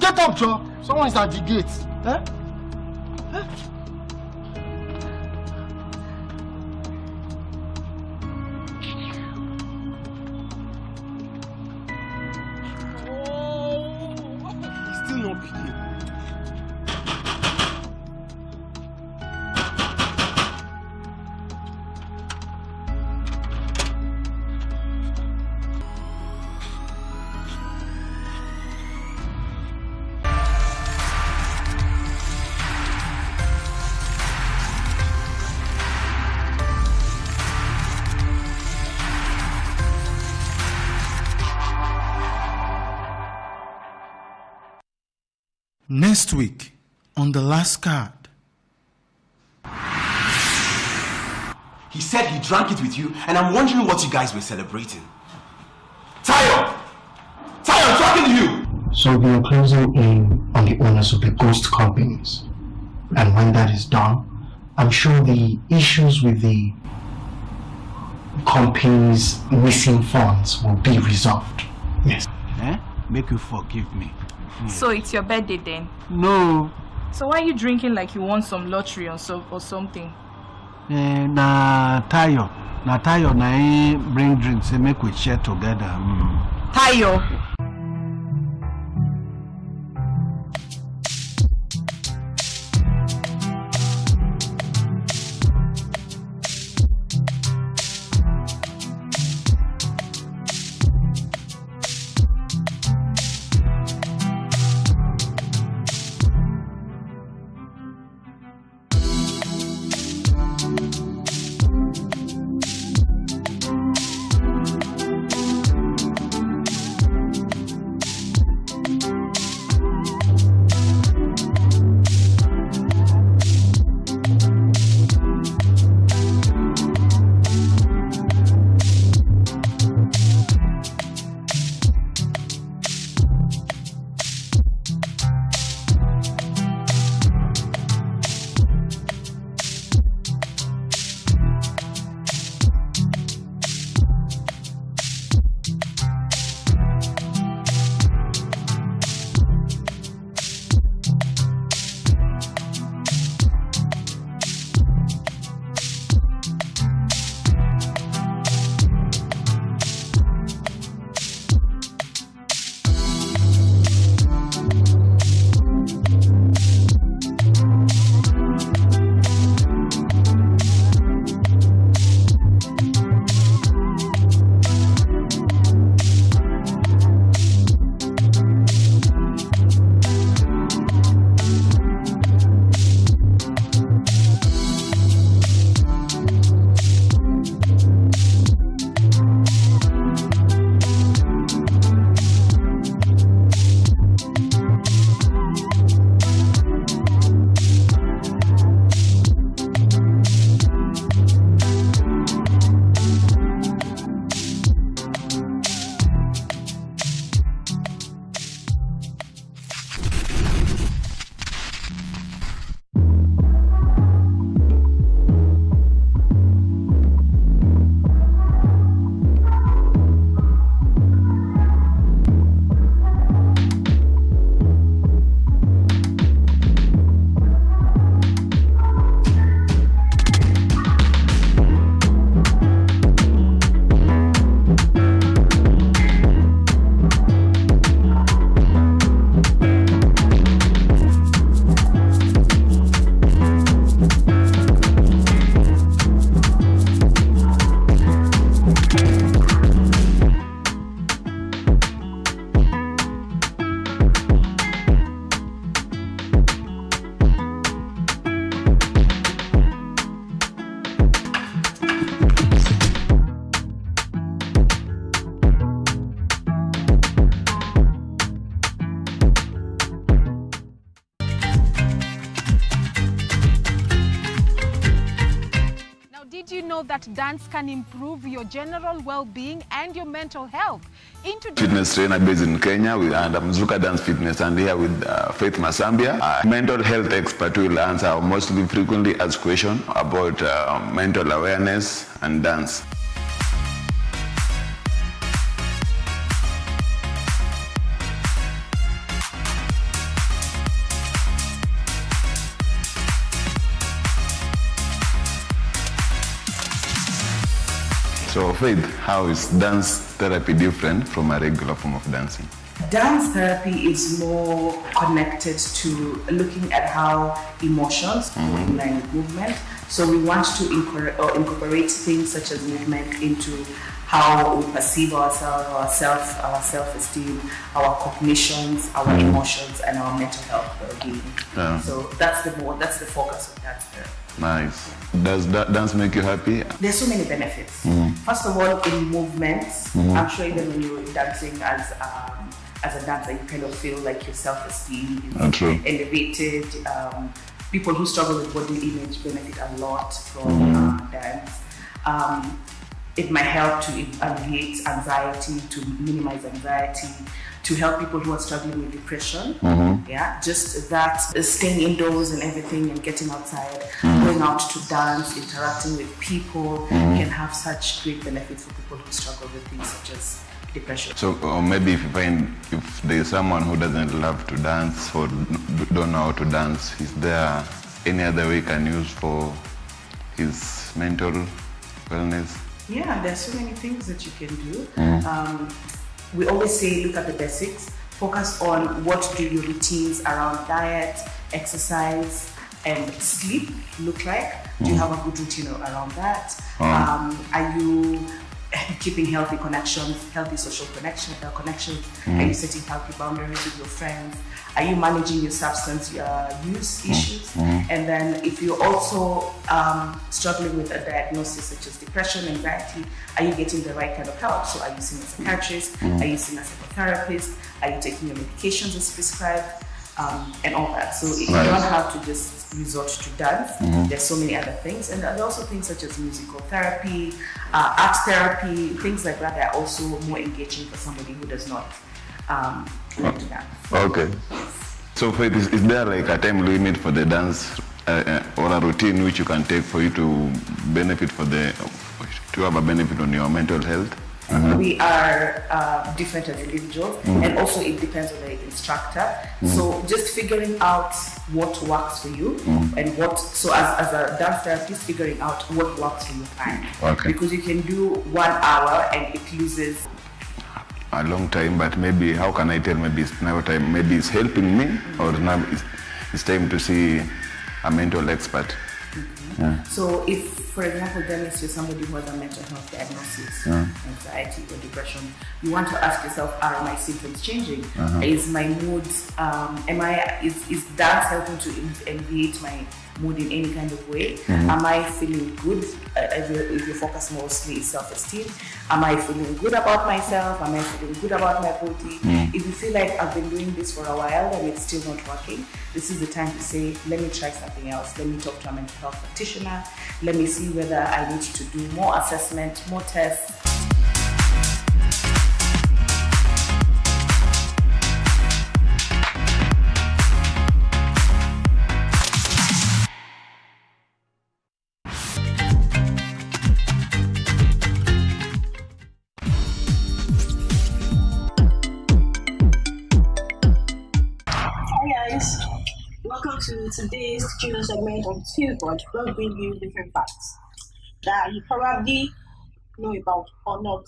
Get up, Joe. Someone is at the gate. Eh? Eh? He's still not picking. Next week, on the last card. He said he drank it with you, and I'm wondering what you guys were celebrating. Tayo! Tayo, I'm talking to you! So we are closing in on the owners of the ghost companies. And when that is done, I'm sure the issues with the companies' missing funds will be resolved. Yes. Make you forgive me. So it's your birthday then? No. So why are you drinking like you won some lottery or something? Na Tayo. Na Tayo na bring drinks and make we share together. Tayo. know that dance can improve your general well-being and your mental health. Fitness trainer based in Kenya, and I'm Zuka Dance Fitness, and here with Faith Masambia, a mental health expert who will answer our mostly frequently asked questions about mental awareness and dance. So Faith, how is dance therapy different from a regular form of dancing? Dance therapy is more connected to looking at how emotions go in line with movement. So we want to incorporate things such as movement into how we perceive ourselves, our self-esteem, our cognitions, our emotions, and our mental health well-being. Yeah. So that's the focus of dance therapy. Nice. Does that dance make you happy? There's so many benefits. First of all, in movements, I'm sure even when you're dancing as a dancer, you kind of feel like your self-esteem is elevated. People who struggle with body image benefit a lot from dance. It might help to alleviate anxiety, to minimize anxiety, to help people who are struggling with depression. Yeah, just that staying indoors and everything and getting outside, going out to dance, interacting with people can have such great benefits for people who struggle with things such as depression. So maybe if there is someone who doesn't love to dance or don't know how to dance, is there any other way he can use for his mental wellness? Yeah, there's so many things that you can do. We always say look at the basics, focus on what do your routines around diet, exercise, and sleep look like. Do you have a good routine around that? Are you keeping healthy connections, healthy social connections? Are you setting healthy boundaries with your friends? Are you managing your substance use issues? And then if you're also struggling with a diagnosis such as depression, anxiety, are you getting the right kind of help? So are you seeing a psychiatrist? Are you seeing a psychotherapist? Are you taking your medications as prescribed? And all that. So you don't have to just resort to dance. There's so many other things. And there are also things such as musical therapy, art therapy, things like that are also more engaging for somebody who does not like to dance. Okay. So Faith, is there like a time limit for the dance or a routine which you can take for you to benefit to have a benefit on your mental health? We are different as individuals, and also it depends on the instructor. So just figuring out what works for you and so as a dance therapist, figuring out what works for your client. Because you can do 1 hour and it loses a long time, but maybe how can I tell maybe it's now time, maybe it's helping me, or now it's time to see a mental expert? So if, for example, Dennis, you're somebody who has a mental health diagnosis, anxiety or depression, you want to ask yourself, are my symptoms changing? Is my mood, is dance helping to alleviate my mood in any kind of way? Am I feeling good? If your focus mostly is self-esteem, am I feeling good about myself? Am I feeling good about my body? If you feel like I've been doing this for a while and it's still not working, this is the time to say, let me try something else. Let me talk to a mental health practitioner. Let me see whether I need to do more assessment, more tests. Welcome to today's junior segment of Fieldboard, where we bring you different facts that you probably know about or not.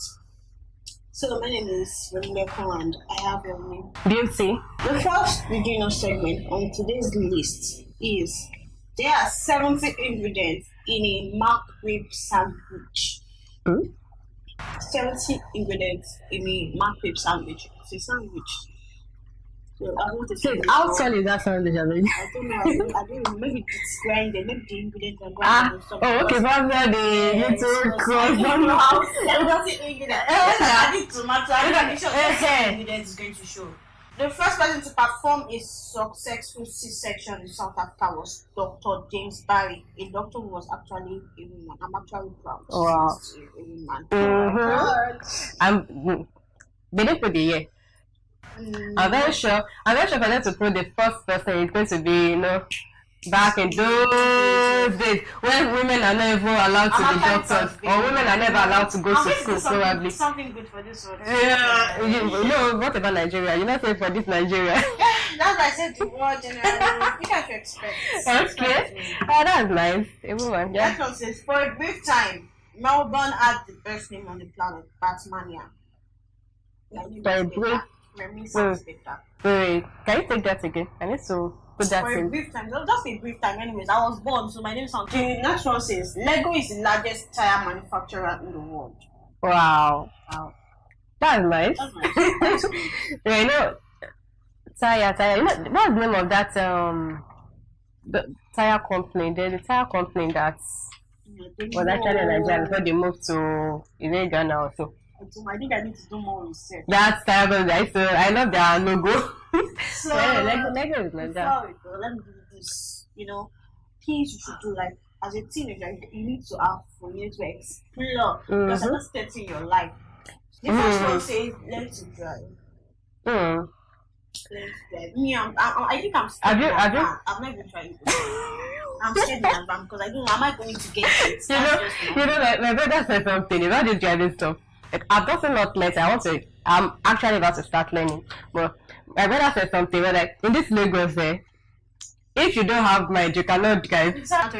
So my name is Rebecca and I have your name. Beauty. The first junior segment on today's list is there are 70 ingredients in a mac rib sandwich. 70 ingredients in a mac rib sandwich. It's a sandwich. How tall is that sandwich? I don't know. I don't know. Maybe it's grinded. Maybe the ingredients are grinded. Okay. Probably the little cross. I don't know how. 70 ingredients. I need tomato. I'm sure ingredients is going to show. The first person to perform a successful C-section in South Africa was Dr. James Barry, a doctor who was actually a woman. I'm actually proud. Wow. A woman. They didn't put the year. I'm very sure for them to put the first person is going to be, back in those days when women are not even allowed to be doctors or women are never allowed to go to school, probably. Something good for this one. Yeah, what about Nigeria? You're not saying for this Nigeria. That's why I said the word generally. You have to expect. Okay. Oh, that's nice. A woman, yeah. That one says, for a brief time, Melbourne had the best name on the planet, Batmania. Wait, can you take that again? I need to put that For in. a brief time, just a brief time. Anyways, I was born, so my name sounds. The next one says Lego is the largest tire manufacturer in the world. Wow. That's nice. That's Yeah, you know, tire. You know, what's the name of that the tire company? There's a tire company that's was actually in Nigeria before they moved to Ghana or so. I think I need to do more research. That's tire company. So I love their logo. So Lego is like that. Let me do this. You know, things you should do like as a teenager. You need to have fun. You need to explore because you're not starting your life. The first one says learn to drive. Learn to drive. Me, I think I'm scared. Have you? I've not even tried it. I'm scared in advance because I don't know. Am I going to get it? You know, my brother said something about this driving stuff. Like, I've also not learned. I'm actually about to start learning. But my brother said something where, like, in this Lagos, if you don't have mind, you cannot drive. Explore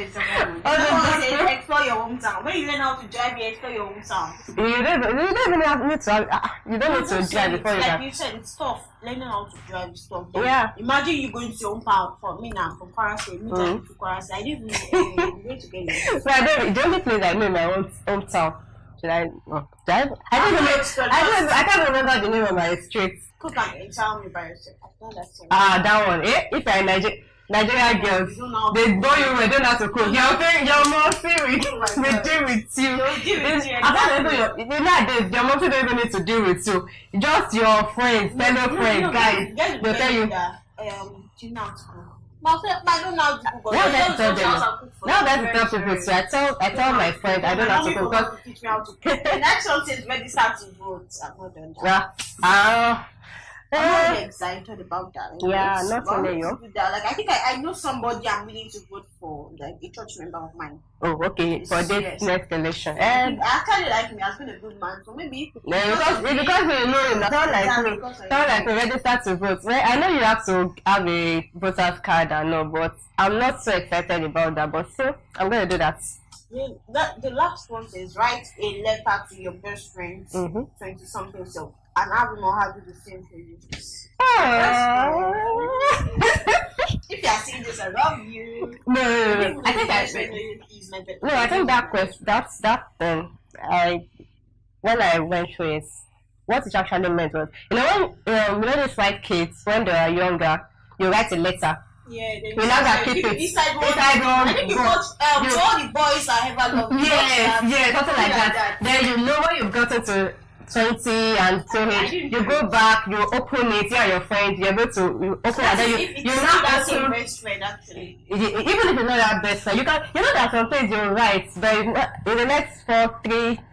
your hometown. When you learn how to drive, you explore your hometown. You don't even need to drive before you like can. you said, it's tough. Learning how to drive is tough. Yeah. Imagine you going to your hometown. For me now, from Kwara, me going to Kwara. I didn't even going to get it. So the only place I know in my own hometown. Should I drive? I can't remember the name of my street. Cook and tell me by yourself. That one. If you're in Nigerian girls, they know you well, don't have to cook. Your mom will deal with you. Your mom don't even need to deal with you. Just your friends, fellow friends, guys. They'll tell you. Do you know how to cook? I don't know how to cook. Now that's tell them. Now that's tell people. So I tell my friend I don't know how to cook because teach me how to cook. The next one says register to vote. I've not done that. I'm not excited about that. Yeah, not only you. Like I think I know somebody I'm willing to vote for, like a church member of mine. Oh, okay. For this next election. I actually like me. I've been a good man, so maybe. Because you know, not like me register to vote. Well, I know you have to have a voter's card and all, but I'm not so excited about that. But still, I'm going to do that. The last one says write a letter to your best friend, 20-something self. And I will know how to do the same for you. If you are seeing this, I love you. No. I think that question, that when I went through it, what it actually meant was, you know, when these white kids, when they are younger, you write a letter. Yeah, you know that keep it inside one. I think you watch all the boys I ever loved. Yes, something like that. Then you know when you've gotten to 20 and so you go back, you open it, you and your friends, you're able to open it, and then you now open best friend actually. Even if you're not that best friend, you know that some things you write, but in the next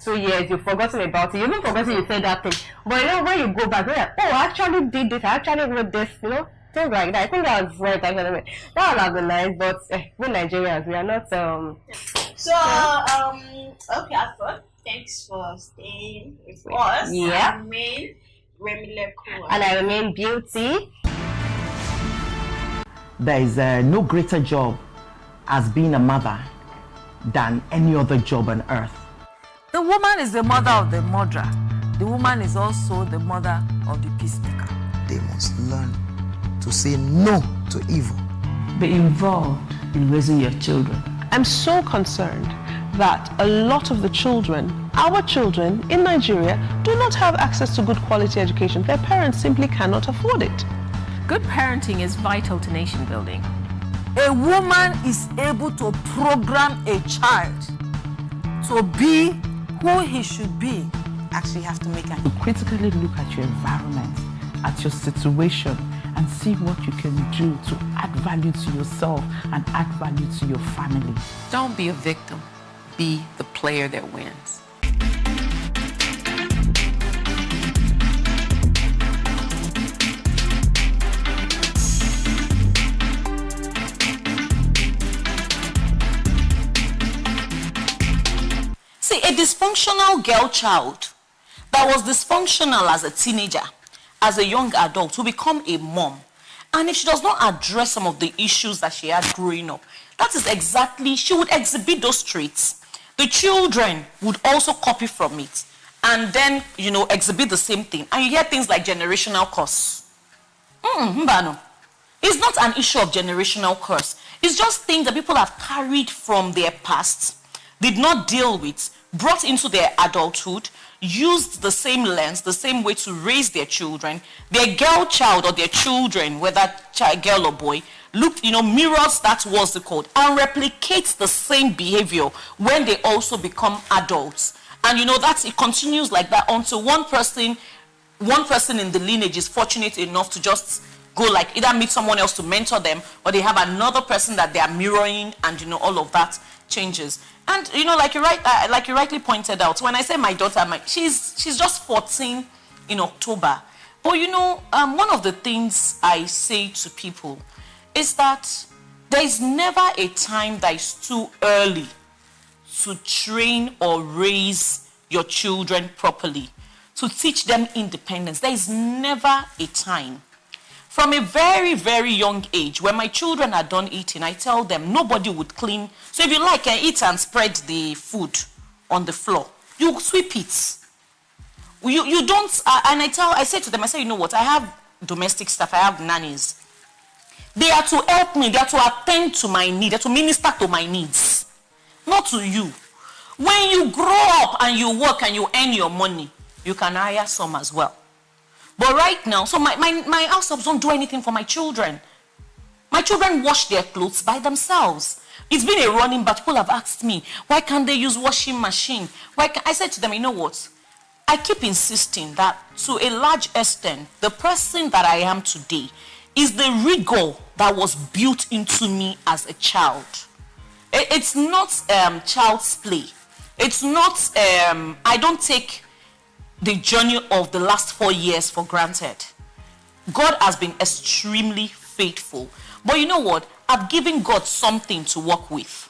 2 years you've forgotten about it. You've even forgotten you said that thing. But you know when you go back, you're like, oh, I actually did this, I actually wrote this, you know, things like that. I think that was right actually. That would have been nice, but we Nigerians, we are not okay, I thought. Thanks for staying with us. Yeah. I remain Remileko. And I remain Beauty. There is no greater job as being a mother than any other job on earth. The woman is the mother of the murderer. The woman is also the mother of the peacemaker. They must learn to say no to evil. Be involved in raising your children. I'm so concerned that a lot of the children, our children in Nigeria, do not have access to good quality education. Their parents simply cannot afford it. Good parenting is vital to nation building. A woman is able to program a child to be who he should be. Actually, you have to make a critically look at your environment, at your situation, and see what you can do to add value to yourself and add value to your family. Don't be a victim. Be the player that wins. See, a dysfunctional girl child that was dysfunctional as a teenager, as a young adult, will become a mom. And if she does not address some of the issues that she had growing up, that is exactly, she would exhibit those traits. the children would also copy from it and then, exhibit the same thing. And you hear things like generational curse. Mbano. It's not an issue of generational curse. It's just things that people have carried from their past, did not deal with, brought into their adulthood, used the same lens, the same way to raise their children. Their girl child or their children, whether girl or boy, mirrors that was the code and replicates the same behavior when they also become adults. And that it continues like that until one person in the lineage is fortunate enough to just go like either meet someone else to mentor them, or they have another person that they are mirroring, and all of that changes. And like you rightly pointed out, when I say my daughter, she's just 14 in October. But one of the things I say to people is that there is never a time that is too early to train or raise your children properly, to teach them independence. There is never a time. From a very, very young age, when my children are done eating, I tell them nobody would clean. So if you like, eat and spread the food on the floor. You sweep it. You don't, and I say to them, I say, you know what, I have domestic staff, I have nannies. They are to help me, they are to attend to my needs, they are to minister to my needs, not to you. When you grow up and you work and you earn your money, you can hire some as well. But right now, so my house helps don't do anything for my children. My children wash their clothes by themselves. It's been a running, but people have asked me, why can't they use washing machine? I said to them, you know what? I keep insisting that to a large extent, the person that I am today is the rigor that was built into me as a child. It's not child's play. It's not, I don't take the journey of the last 4 years for granted. God has been extremely faithful. But you know what? I've given God something to work with.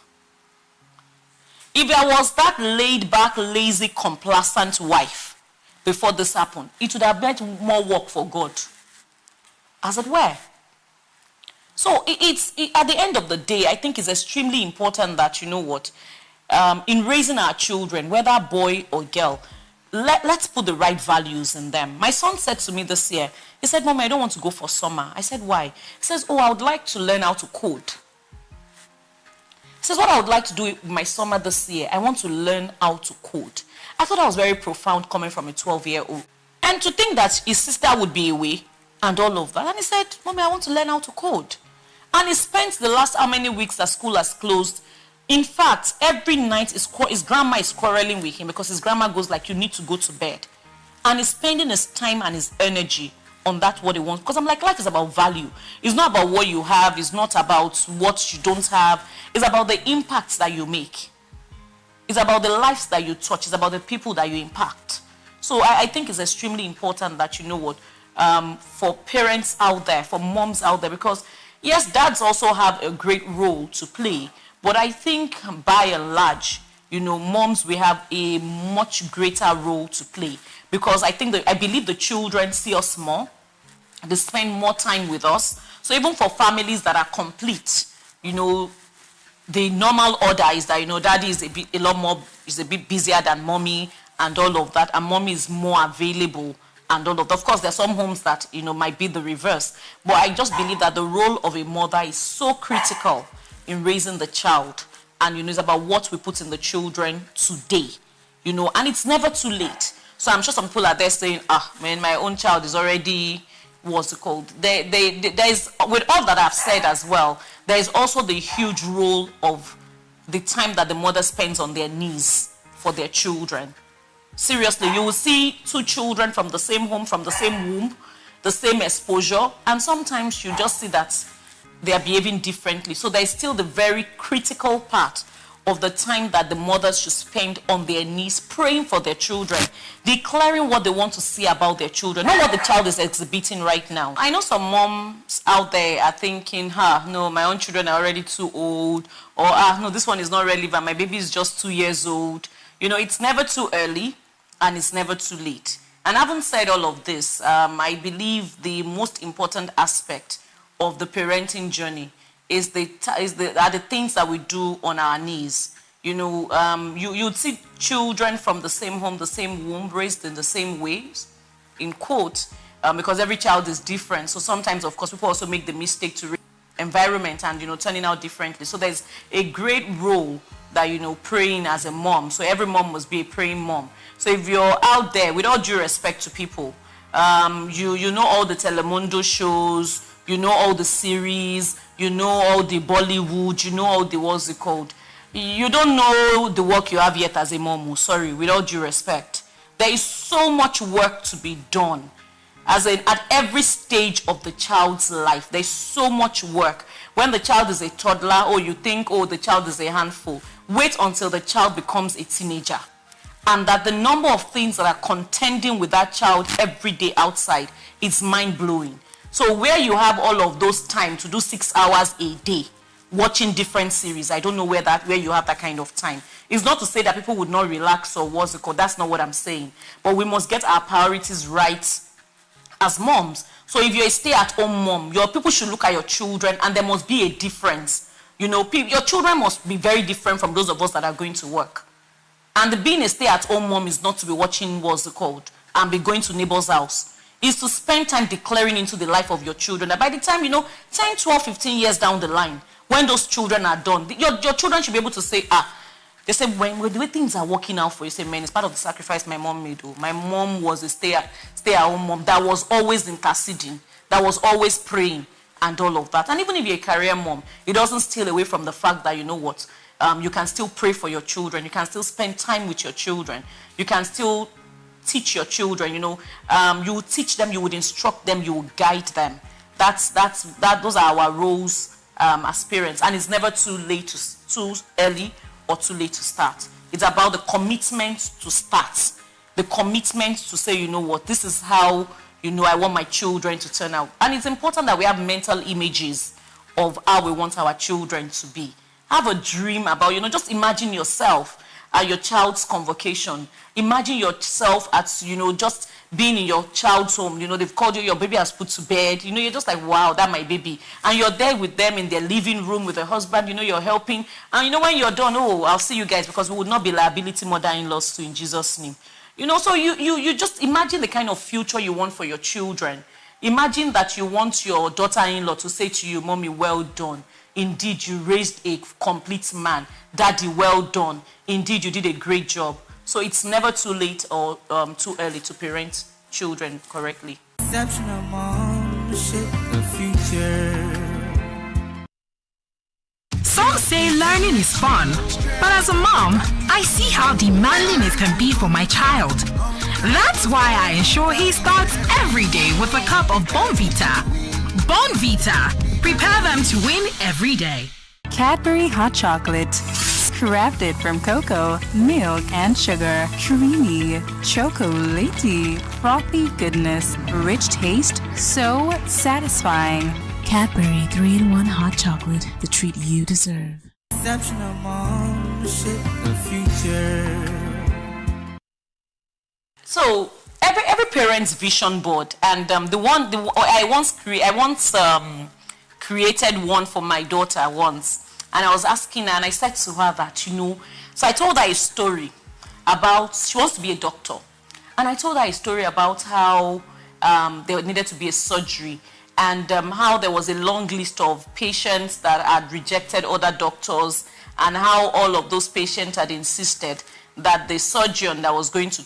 If I was that laid back, lazy, complacent wife before this happened, it would have meant more work for God, as it were. So at the end of the day, I think it's extremely important that, you know what, in raising our children, whether boy or girl, let's put the right values in them. My son said to me this year, he said, Mommy, I don't want to go for summer. I said, why? He says, oh, I would like to learn how to code. He says, what I would like to do with my summer this year, I want to learn how to code. I thought that was very profound coming from a 12-year-old. And to think that his sister would be away and all of that. And he said, Mommy, I want to learn how to code. And he spent the last how many weeks that school has closed. In fact, every night his grandma is quarreling with him because his grandma goes like, you need to go to bed. And he's spending his time and his energy on that what he wants. Because I'm like, life is about value. It's not about what you have. It's not about what you don't have. It's about the impacts that you make. It's about the lives that you touch. It's about the people that you impact. So I think it's extremely important that, you know what, for parents out there, for moms out there, because yes, dads also have a great role to play. But I think by and large, you know, moms, we have a much greater role to play. Because I believe the children see us more. They spend more time with us. So even for families that are complete, you know, the normal order is that, you know, daddy is a bit busier than mommy and all of that. And mommy is more available and all of that. Of course, there are some homes that, you know, might be the reverse. But I just believe that the role of a mother is so critical in raising the child. And, you know, it's about what we put in the children today, you know, and it's never too late. So I'm sure some people are there saying, man, my own child is already, what's it called? There's, with all that I've said as well, there is also the huge role of the time that the mother spends on their knees for their children. Seriously, you will see two children from the same home, from the same womb, the same exposure, and sometimes you just see that they are behaving differently. So there is still the very critical part of the time that the mothers should spend on their knees praying for their children, declaring what they want to see about their children, not what the child is exhibiting right now. I know some moms out there are thinking, no, my own children are already too old, or no, this one is not relevant, my baby is just 2 years old. You know, it's never too early and it's never too late. And having said all of this, I believe the most important aspect of the parenting journey are the things that we do on our knees. You'd see children from the same home, the same womb, raised in the same ways, in quote, because every child is different. So sometimes, of course, people also make the mistake to environment and, turning out differently. So there's a great role that, praying as a mom. So every mom must be a praying mom. So if you're out there, with all due respect to people, you know all the Telemundo shows, you know all the series, you know all the Bollywood, you know all the, what's it called? You don't know the work you have yet as a mom. Sorry, with all due respect. There is so much work to be done. At every stage of the child's life, there's so much work. When the child is a toddler, you think, the child is a handful. Wait until the child becomes a teenager. And that the number of things that are contending with that child every day outside is mind-blowing. So where you have all of those time to do 6 hours a day, watching different series, I don't know where you have that kind of time. It's not to say that people would not relax or what's it called. That's not what I'm saying. But we must get our priorities right as moms. So if you're a stay-at-home mom, your people should look at your children, and there must be a difference. Your children must be very different from those of us that are going to work. And being a stay-at-home mom is not to be watching what's it called and be going to neighbor's house. It's to spend time declaring into the life of your children that by the time, 10, 12, 15 years down the line, when those children are done, your children should be able to say, they say, when the way things are working out for you, say, man, it's part of the sacrifice my mom made. My mom was a stay-at-home mom that was always interceding, that was always praying, and all of that. And even if you're a career mom, it doesn't steal away from the fact that, you can still pray for your children. You can still spend time with your children. You can still teach your children, you would teach them, you would instruct them, you would guide them. Those are our roles as parents. And it's never too early or too late to start. It's about the commitment to start. The commitment to say, this is how, I want my children to turn out. And it's important that we have mental images of how we want our children to be. Have a dream about, just imagine yourself at your child's convocation. Imagine yourself at, just being in your child's home. They've called you, your baby has put to bed. You're just like, wow, that's my baby. And you're there with them in their living room with the husband. You're helping. And when you're done, I'll see you guys, because we would not be liability mother-in-laws to, in Jesus' name. So you just imagine the kind of future you want for your children. Imagine that you want your daughter-in-law to say to you, Mommy, well done. Indeed, you raised a complete man. Daddy, well done. Indeed, you did a great job. So it's never too late or too early to parent children correctly. Exceptional mom, shape the future. Some say learning is fun, but as a mom, I see how demanding it can be for my child. That's why I ensure he starts every day with a cup of Bonvita. Bonvita. Prepare them to win every day. Cadbury Hot Chocolate. Crafted from cocoa, milk, and sugar. Creamy, chocolatey, frothy goodness. Rich taste, so satisfying. Cadbury 3-in-1 Hot Chocolate. The treat you deserve. Exceptional mom, shape the future. So every parent's vision board, and I once created one for my daughter once, and I was asking her, and I said to her that so I told her a story about, she wants to be a doctor, and I told her a story about how there needed to be a surgery, and how there was a long list of patients that had rejected other doctors, and how all of those patients had insisted that the surgeon that was going to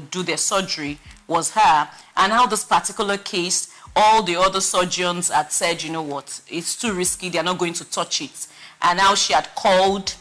do their surgery was her, and how this particular case, all the other surgeons had said, it's too risky, they're not going to touch it. And now she had called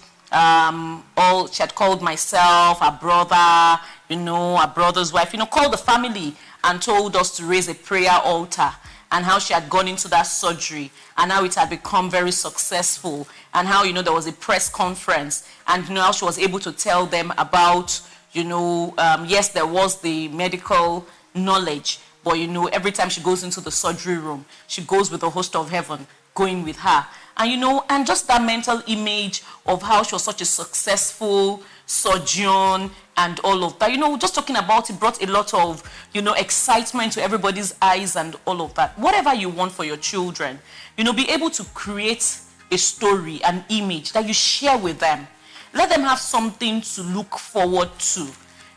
myself, her brother, her brother's wife, called the family and told us to raise a prayer altar, and how she had gone into that surgery, and how it had become very successful, and how, there was a press conference, and how she was able to tell them about, yes, there was the medical knowledge, but every time she goes into the surgery room, she goes with the host of heaven going with her. And and just that mental image of how she was such a successful surgeon and all of that, just talking about it brought a lot of, excitement to everybody's eyes and all of that. Whatever you want for your children, be able to create a story, an image that you share with them. let them have something to look forward to.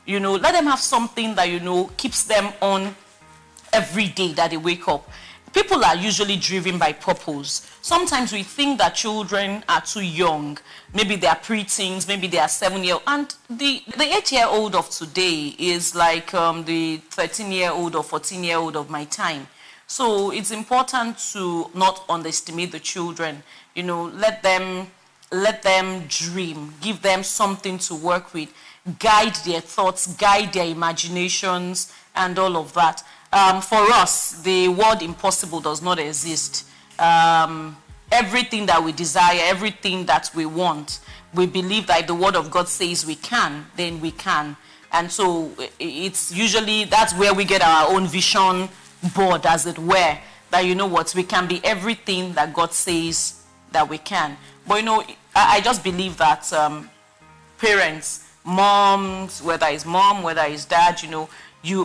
Let them have something that, keeps them on every day that they wake up. People are usually driven by purpose. Sometimes we think that children are too young. Maybe they are preteens, maybe they are 7-year-old. And the 8-year-old of today is like the 13-year-old or 14-year-old of my time. So it's important to not underestimate the children. Let them dream, give them something to work with, guide their thoughts, guide their imaginations, and all of that. For us, the word impossible does not exist. Everything that we desire, everything that we want, we believe that if the word of God says we can, then we can. And so it's usually, that's where we get our own vision board, as it were, that we can be everything that God says that we can. But I just believe that parents, moms, whether it's mom, whether it's dad,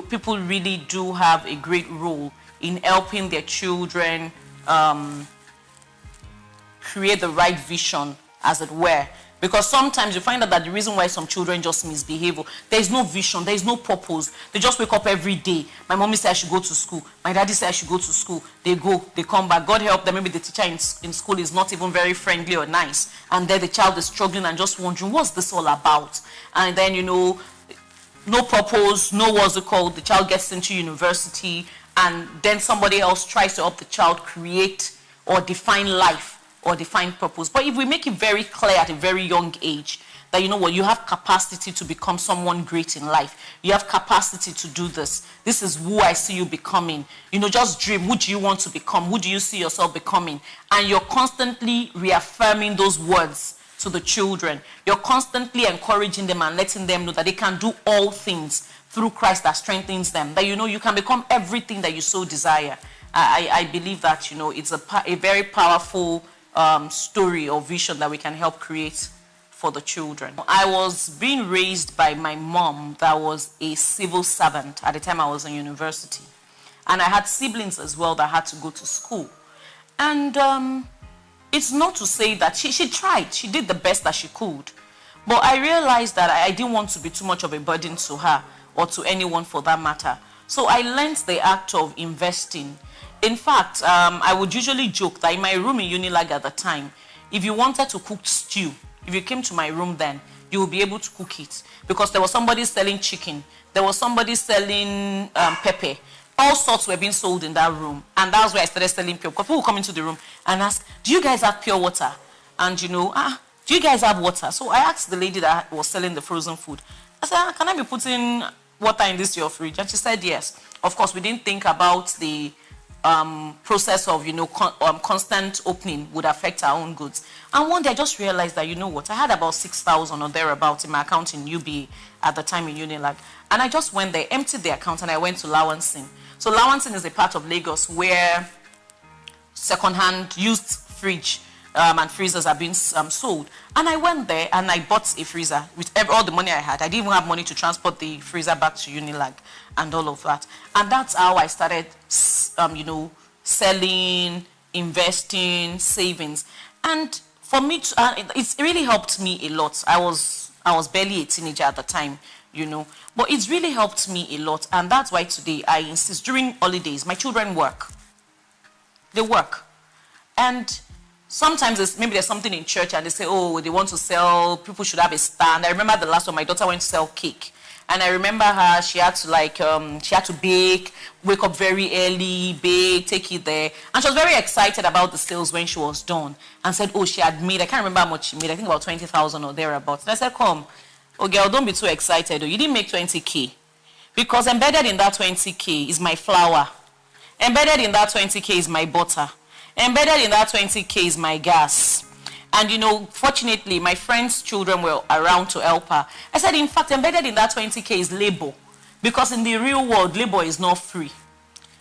people really do have a great role in helping their children create the right vision, as it were. Because sometimes you find out that the reason why some children just misbehave, there is no vision, there is no purpose. They just wake up every day. My mommy said I should go to school. My daddy said I should go to school. They go, they come back. God help them. Maybe the teacher in school is not even very friendly or nice. And then the child is struggling and just wondering, what's this all about? And then, no purpose, the child gets into university, and then somebody else tries to help the child create or define life or define purpose. But if we make it very clear at a very young age that you have capacity to become someone great in life, you have capacity to do this is who I see you becoming, just dream, who do you want to become, who do you see yourself becoming, and you're constantly reaffirming those words to the children. You're constantly encouraging them and letting them know that they can do all things through Christ that strengthens them, that you can become everything that you so desire. I believe that it's a very powerful story or vision that we can help create for the children. I was being raised by my mom that was a civil servant at the time I was in university, and I had siblings as well that had to go to school. And it's not to say that she tried, she did the best that she could, but I realized that I didn't want to be too much of a burden to her or to anyone for that matter. So I learned the act of investing. In fact, I would usually joke that in my room in Unilag at the time, if you wanted to cook stew, if you came to my room then, you will be able to cook it. Because there was somebody selling chicken, there was somebody selling pepper. All sorts were being sold in that room. And that's where I started selling pure. Because people would come into the room and ask, do you guys have pure water? And do you guys have water? So I asked the lady that was selling the frozen food, I said, can I be putting water in this your fridge? And she said yes. Of course, we didn't think about the process of constant opening would affect our own goods. And one day I just realized that I had about 6,000 or thereabouts in my account in UBA at the time in Unilag, and I just went there, emptied the account, and I went to Lawansin. So Lawansin is a part of Lagos where second-hand used fridge and freezers are being sold. And I went there and I bought a freezer with all the money I had. I didn't even have money to transport the freezer back to Unilag and all of that. And that's how I started, selling, investing, savings. And for me, it's really helped me a lot. I was barely a teenager at the time, but it's really helped me a lot. And that's why today I insist, during holidays, my children work. They work. And sometimes maybe there's something in church and they say, oh, they want to sell, people should have a stand. I remember the last one, my daughter went to sell cake. And I remember her, she had to bake, wake up very early, bake, take it there. And she was very excited about the sales when she was done. And said, oh, she had made, I can't remember how much she made, I think about 20,000 or thereabouts. And I said, come, oh girl, don't be too excited. You didn't make 20K. Because embedded in that 20K is my flour. Embedded in that 20K is my butter. Embedded in that 20K is my gas. And fortunately, my friend's children were around to help her. I said, in fact, embedded in that 20K is labor. Because in the real world, labor is not free.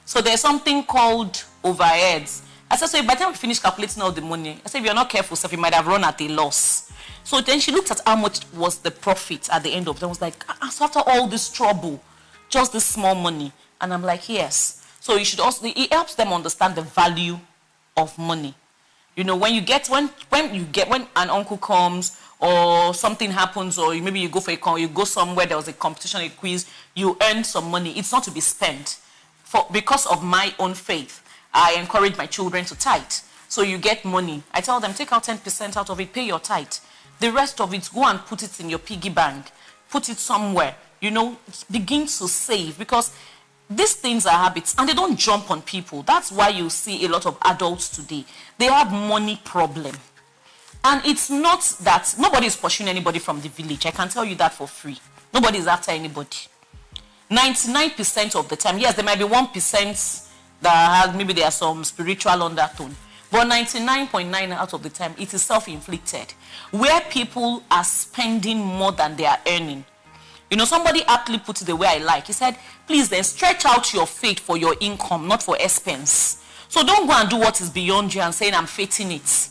So there's something called overheads. I said, so by the time we finish calculating all the money, I said, if you're not careful, so you might have run at a loss. So then she looked at how much was the profit at the end of it. I was like, so after all this trouble, just this small money. And I'm like, yes. So it helps them understand the value of money. When an uncle comes or something happens, or maybe you go for you go somewhere, there was a competition, a quiz, you earn some money. It's not to be spent. Because of my own faith, I encourage my children to tithe. So you get money. I tell them, take out 10% out of it, pay your tithe. The rest of it, go and put it in your piggy bank. Put it somewhere. Begin to save, because these things are habits and they don't jump on people. That's why you see a lot of adults today. They have money problem. And it's not that nobody is pursuing anybody from the village. I can tell you that for free. Nobody is after anybody. 99% of the time, yes, there might be 1% that has, maybe there are some spiritual undertone. But 99.9% out of the time, it is self-inflicted. Where people are spending more than they are earning. Somebody aptly put it the way I like. He said, please then stretch out your faith for your income, not for expense. So don't go and do what is beyond you and saying, I'm faithing it.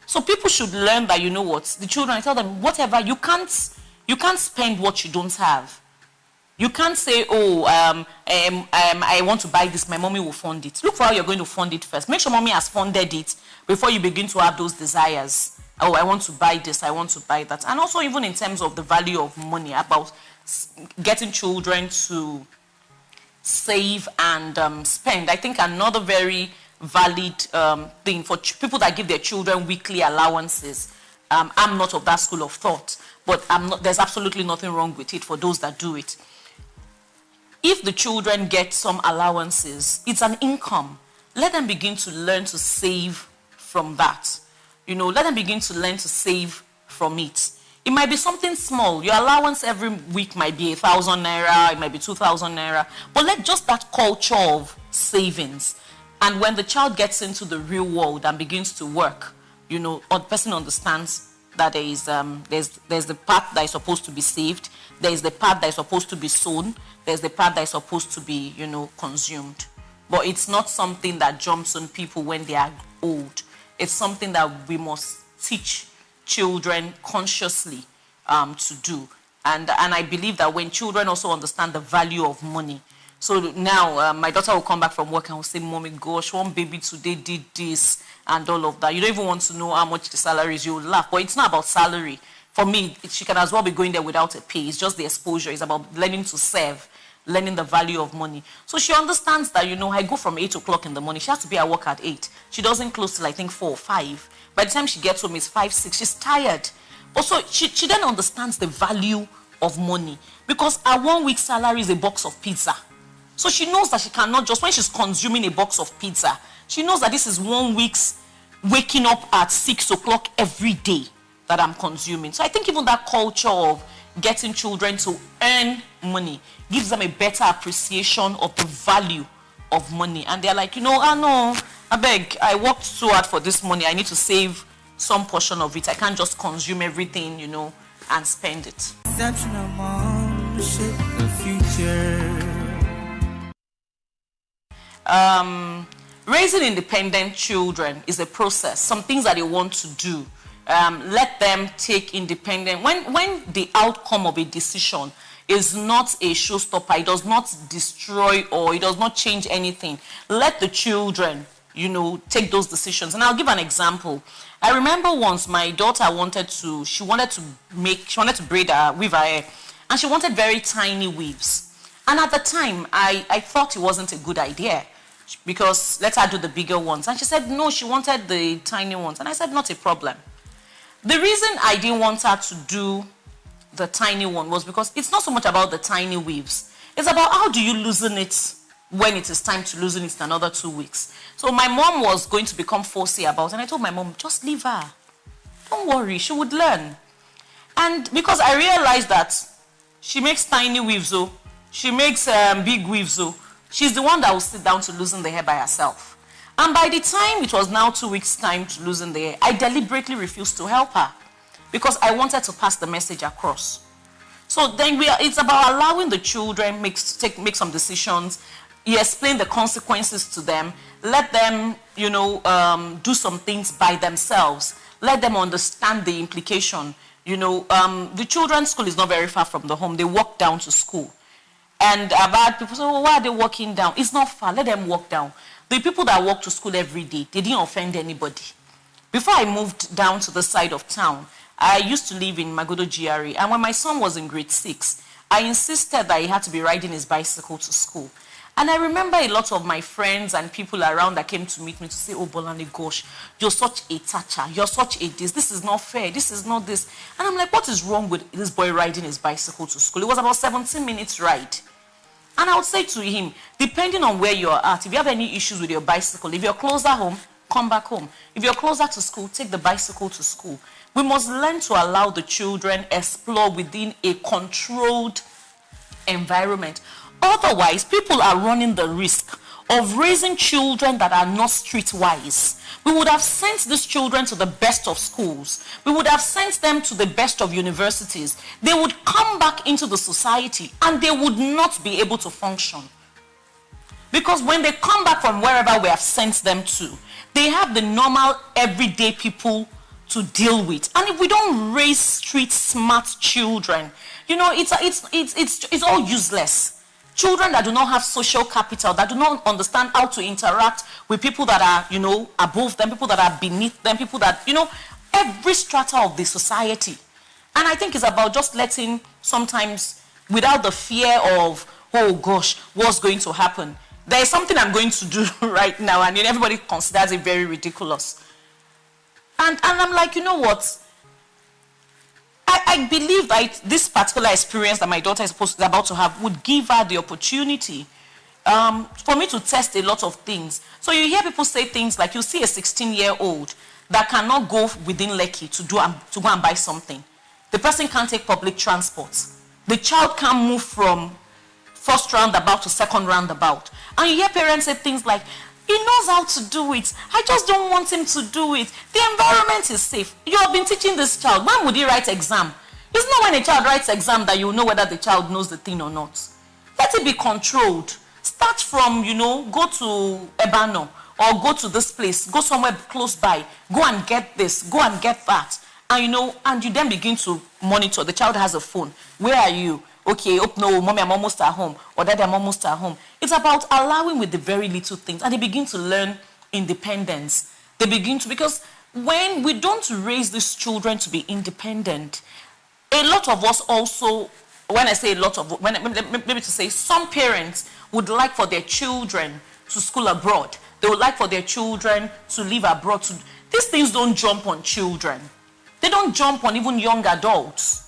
So people should learn that, the children, I tell them, whatever, you can't spend what you don't have. You can't say, I want to buy this, my mommy will fund it. Look for how you're going to fund it first. Make sure mommy has funded it before you begin to have those desires. Oh, I want to buy this, I want to buy that. And also even in terms of the value of money, about getting children to save and spend. I think another very valid thing for people that give their children weekly allowances. I'm not of that school of thought, but there's absolutely nothing wrong with it for those that do it. If the children get some allowances, it's an income. Let them begin to learn to save from that. Let them begin to learn to save from it. It might be something small. Your allowance every week might be 1,000 naira, it might be 2,000 naira. But let just that culture of savings. And when the child gets into the real world and begins to work, the person understands that there's the part that is supposed to be saved, there's the part that is supposed to be sown, there's the part that is supposed to be, consumed. But it's not something that jumps on people when they are old. It's something that we must teach children consciously to do. And I believe that when children also understand the value of money. So now my daughter will come back from work and will say, Mommy, gosh, one baby today did this and all of that. You don't even want to know how much the salary is. You will laugh. But it's not about salary. For me, she can as well be going there without a pay. It's just the exposure. It's about learning to serve, learning the value of money. So she understands that, I go from 8 o'clock in the morning. She has to be at work at 8. She doesn't close till, I think, 4 or 5. By the time she gets home, it's 5, 6. She's tired. Also, she then understands the value of money. Because her 1 week's salary is a box of pizza. So she knows that she cannot just, when she's consuming a box of pizza, she knows that this is 1 week's waking up at 6 o'clock every day that I'm consuming. So I think even that culture of getting children to earn money gives them a better appreciation of the value of money. And they're like, I beg, I worked so hard for this money. I need to save some portion of it. I can't just consume everything, and spend it. Exceptional mom, shape the future. Raising independent children is a process. Some things that they want to do. Let them take independent. When the outcome of a decision is not a showstopper, it does not destroy or it does not change anything, let the children, take those decisions. And I'll give an example. I remember once my daughter wanted to braid her, weave her hair, and she wanted very tiny weaves. And at the time, I thought it wasn't a good idea, because let her do the bigger ones. And she said, no, she wanted the tiny ones. And I said, not a problem. The reason I didn't want her to do the tiny one was because it's not so much about the tiny weaves. It's about how do you loosen it when it is time to loosen it in another 2 weeks. So my mom was going to become fussy about it. And I told my mom, just leave her. Don't worry, she would learn. And because I realized that she makes tiny weaves, she makes big weaves, she's the one that will sit down to loosen the hair by herself. And by the time it was now 2 weeks' time to loosen the hair, I deliberately refused to help her because I wanted to pass the message across. So then it's about allowing the children make some decisions. You explain the consequences to them. Let them, do some things by themselves. Let them understand the implication. The children's school is not very far from the home. They walk down to school. And I've had people say, why are they walking down? It's not far. Let them walk down. The people that walk to school every day, they didn't offend anybody. Before I moved down to the side of town, I used to live in Magodo GRA, and when my son was in grade 6, I insisted that he had to be riding his bicycle to school. And I remember a lot of my friends and people around that came to meet me to say, oh, Bolani, gosh, you're such a tacha, you're such a this is not fair, this is not this. And I'm like, what is wrong with this boy riding his bicycle to school? It was about 17 minutes ride. And I would say to him, depending on where you're at, if you have any issues with your bicycle, if you're closer home, come back home. If you're closer to school, take the bicycle to school. We must learn to allow the children explore within a controlled environment. Otherwise, people are running the risk of raising children that are not streetwise. We would have sent these children to the best of schools. We would have sent them to the best of universities. They would come back into the society and they would not be able to function. Because when they come back from wherever we have sent them to, they have the normal everyday people to deal with. And if we don't raise street smart children, you know, it's all useless. Children that do not have social capital, that do not understand how to interact with people that are, you know, above them, people that are beneath them, people that, you know, every strata of the society. And I think it's about just letting, sometimes, without the fear of, oh gosh, what's going to happen? There is something I'm going to do right now, and everybody considers it very ridiculous. And I'm like, you know what? I believe that this particular experience that my daughter is about to have would give her the opportunity for me to test a lot of things. So you hear people say things like, you see a 16-year-old that cannot go within Lekki to go and buy something. The person can't take public transport. The child can't move from first roundabout to second roundabout. And you hear parents say things like, he knows how to do it. I just don't want him to do it. The environment is safe. You have been teaching this child. When would he write exam? It's not when a child writes exam that you know whether the child knows the thing or not. Let it be controlled. Start from, you know, go to Ebano or go to this place. Go somewhere close by. Go and get this. Go and get that. And, you know, and you then begin to monitor. The child has a phone. Where are you? Okay, oh no, mommy, I'm almost at home, or daddy, I'm almost at home. It's about allowing with the very little things, and they begin to learn independence. They begin to, because when we don't raise these children to be independent, a lot of us also, when I say a lot of, maybe to say some parents would like for their children to school abroad. They would like for their children to live abroad. These things don't jump on children. They don't jump on even young adults.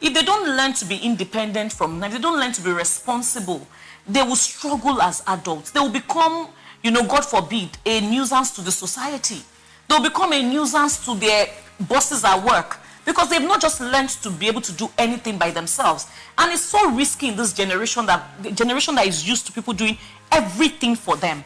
If they don't learn to be independent from them, if they don't learn to be responsible, they will struggle as adults. They will become, you know, God forbid, a nuisance to the society. They will become a nuisance to their bosses at work because they've not just learned to be able to do anything by themselves. And it's so risky in this generation, that the generation that is used to people doing everything for them.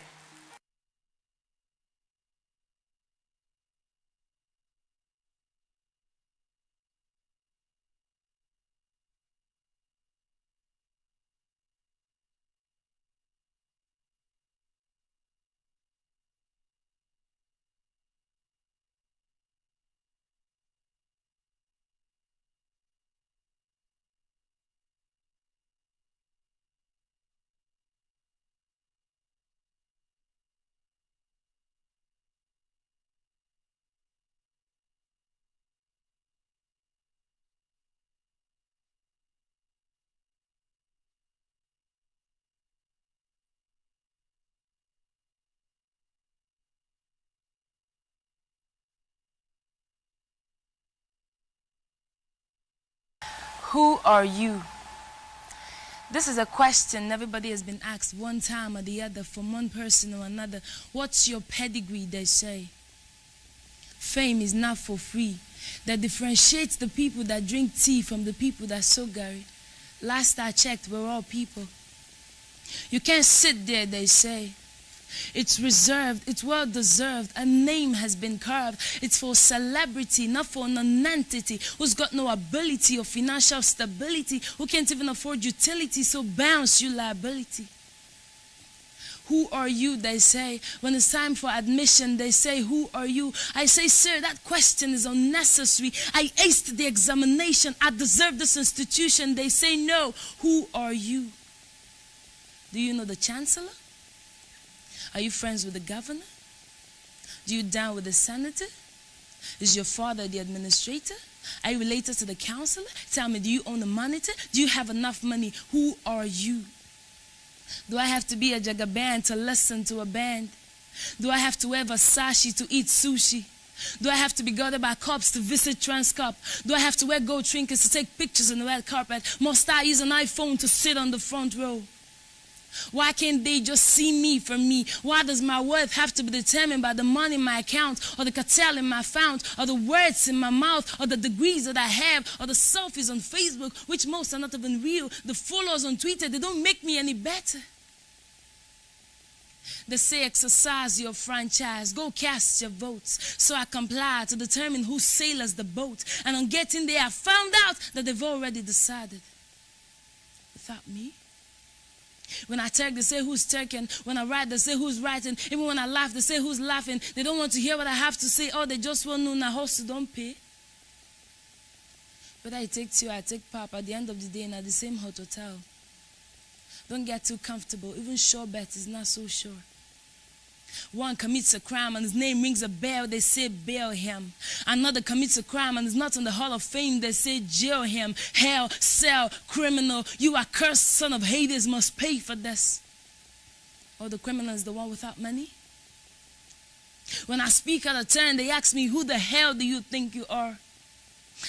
Who are you? This is a question everybody has been asked one time or the other from one person or another. What's your pedigree, they say. Fame is not for free. That differentiates the people that drink tea from the people that sow gari. Last I checked, we're all people. You can't sit there, they say. It's reserved, it's well deserved. A name has been carved. It's for celebrity, not for non-entity who's got no ability or financial stability, who can't even afford utility, so bounce you liability. Who are you, they say. When it's time for admission, they say, who are you? I say, sir, that question is unnecessary. I aced the examination. I deserve this institution. They say, no. Who are you? Do you know the chancellor? Are you friends with the governor? Do you down with the senator? Is your father the administrator? Are you related to the counselor? Tell me, do you own a monitor? Do you have enough money? Who are you? Do I have to be a jagaban to listen to a band? Do I have to wear Versace to eat sushi? Do I have to be guarded by cops to visit Transcorp? Do I have to wear gold trinkets to take pictures on the red carpet? Must I use an iPhone to sit on the front row? Why can't they just see me for me? Why does my worth have to be determined by the money in my account, or the cartel in my fount, or the words in my mouth, or the degrees that I have, or the selfies on Facebook, which most are not even real, the followers on Twitter, they don't make me any better. They say exercise your franchise, go cast your votes. So I comply to determine who sails the boat. And on getting there, I found out that they've already decided. Without me. When I talk, they say who's talking. When I write, they say who's writing. Even when I laugh, they say who's laughing. They don't want to hear what I have to say. Oh, they just want to know now hustle don't pay. But I take two, I take pop at the end of the day in at the same hot hotel. Don't get too comfortable. Even sure bet is not so sure. One commits a crime and his name rings a bell, they say bail him. Another commits a crime and is not in the Hall of Fame, they say jail him. Hell, cell, criminal, you are cursed son of Hades, must pay for this. Or the criminal is the one without money? When I speak out of turn, they ask me, who the hell do you think you are?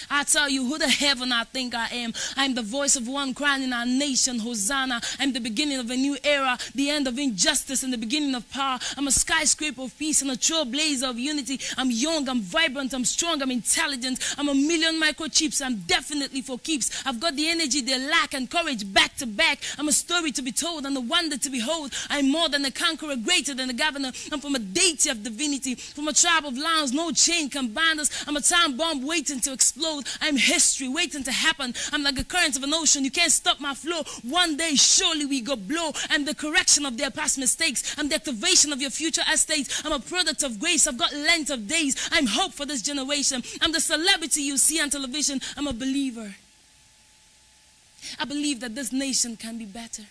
I tell you who the heaven I think I am. I'm the voice of one crying in our nation, Hosanna. I'm the beginning of a new era, the end of injustice and the beginning of power. I'm a skyscraper of peace and a trailblazer of unity. I'm young, I'm vibrant, I'm strong, I'm intelligent. I'm 1,000,000 microchips, I'm definitely for keeps. I've got the energy they lack and courage back to back. I'm a story to be told and a wonder to behold. I'm more than a conqueror, greater than a governor. I'm from a deity of divinity, from a tribe of lions, no chain can bind us. I'm a time bomb waiting to explode. I'm history waiting to happen. I'm like a current of an ocean. You can't stop my flow. One day surely we go blow. I'm the correction of their past mistakes. I'm the activation of your future estates. I'm a product of grace. I've got length of days. I'm hope for this generation. I'm the celebrity you see on television. I'm a believer. I believe that this nation can be better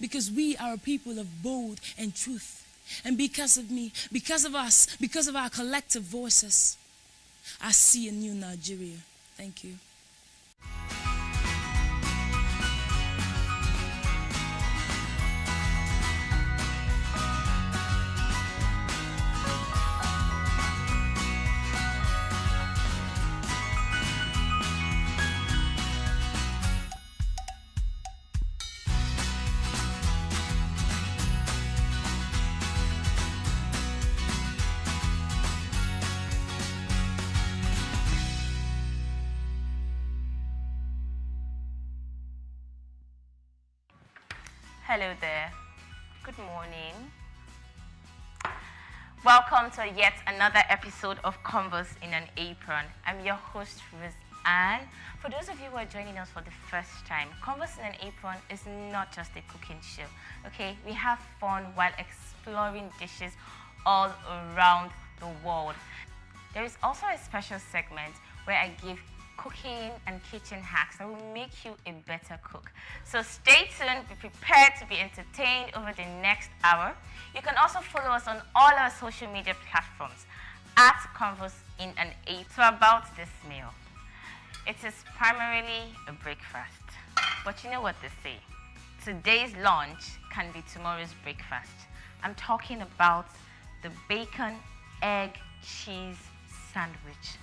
because we are a people of bold and truth. And because of me, because of us, because of our collective voices, I see a new Nigeria. Thank you. Hello there. Good morning. Welcome to yet another episode of Converse in an Apron. I'm your host, Rose Ann. For those of you who are joining us for the first time, Converse in an Apron is not just a cooking show, okay? We have fun while exploring dishes all around the world. There is also a special segment where I give cooking and kitchen hacks that will make you a better cook. So stay tuned, be prepared to be entertained over the next hour. You can also follow us on all our social media platforms at Converse in an Apron. So about this meal, it is primarily a breakfast, but you know what they say, today's lunch can be tomorrow's breakfast. I'm talking about the bacon, egg, cheese sandwich.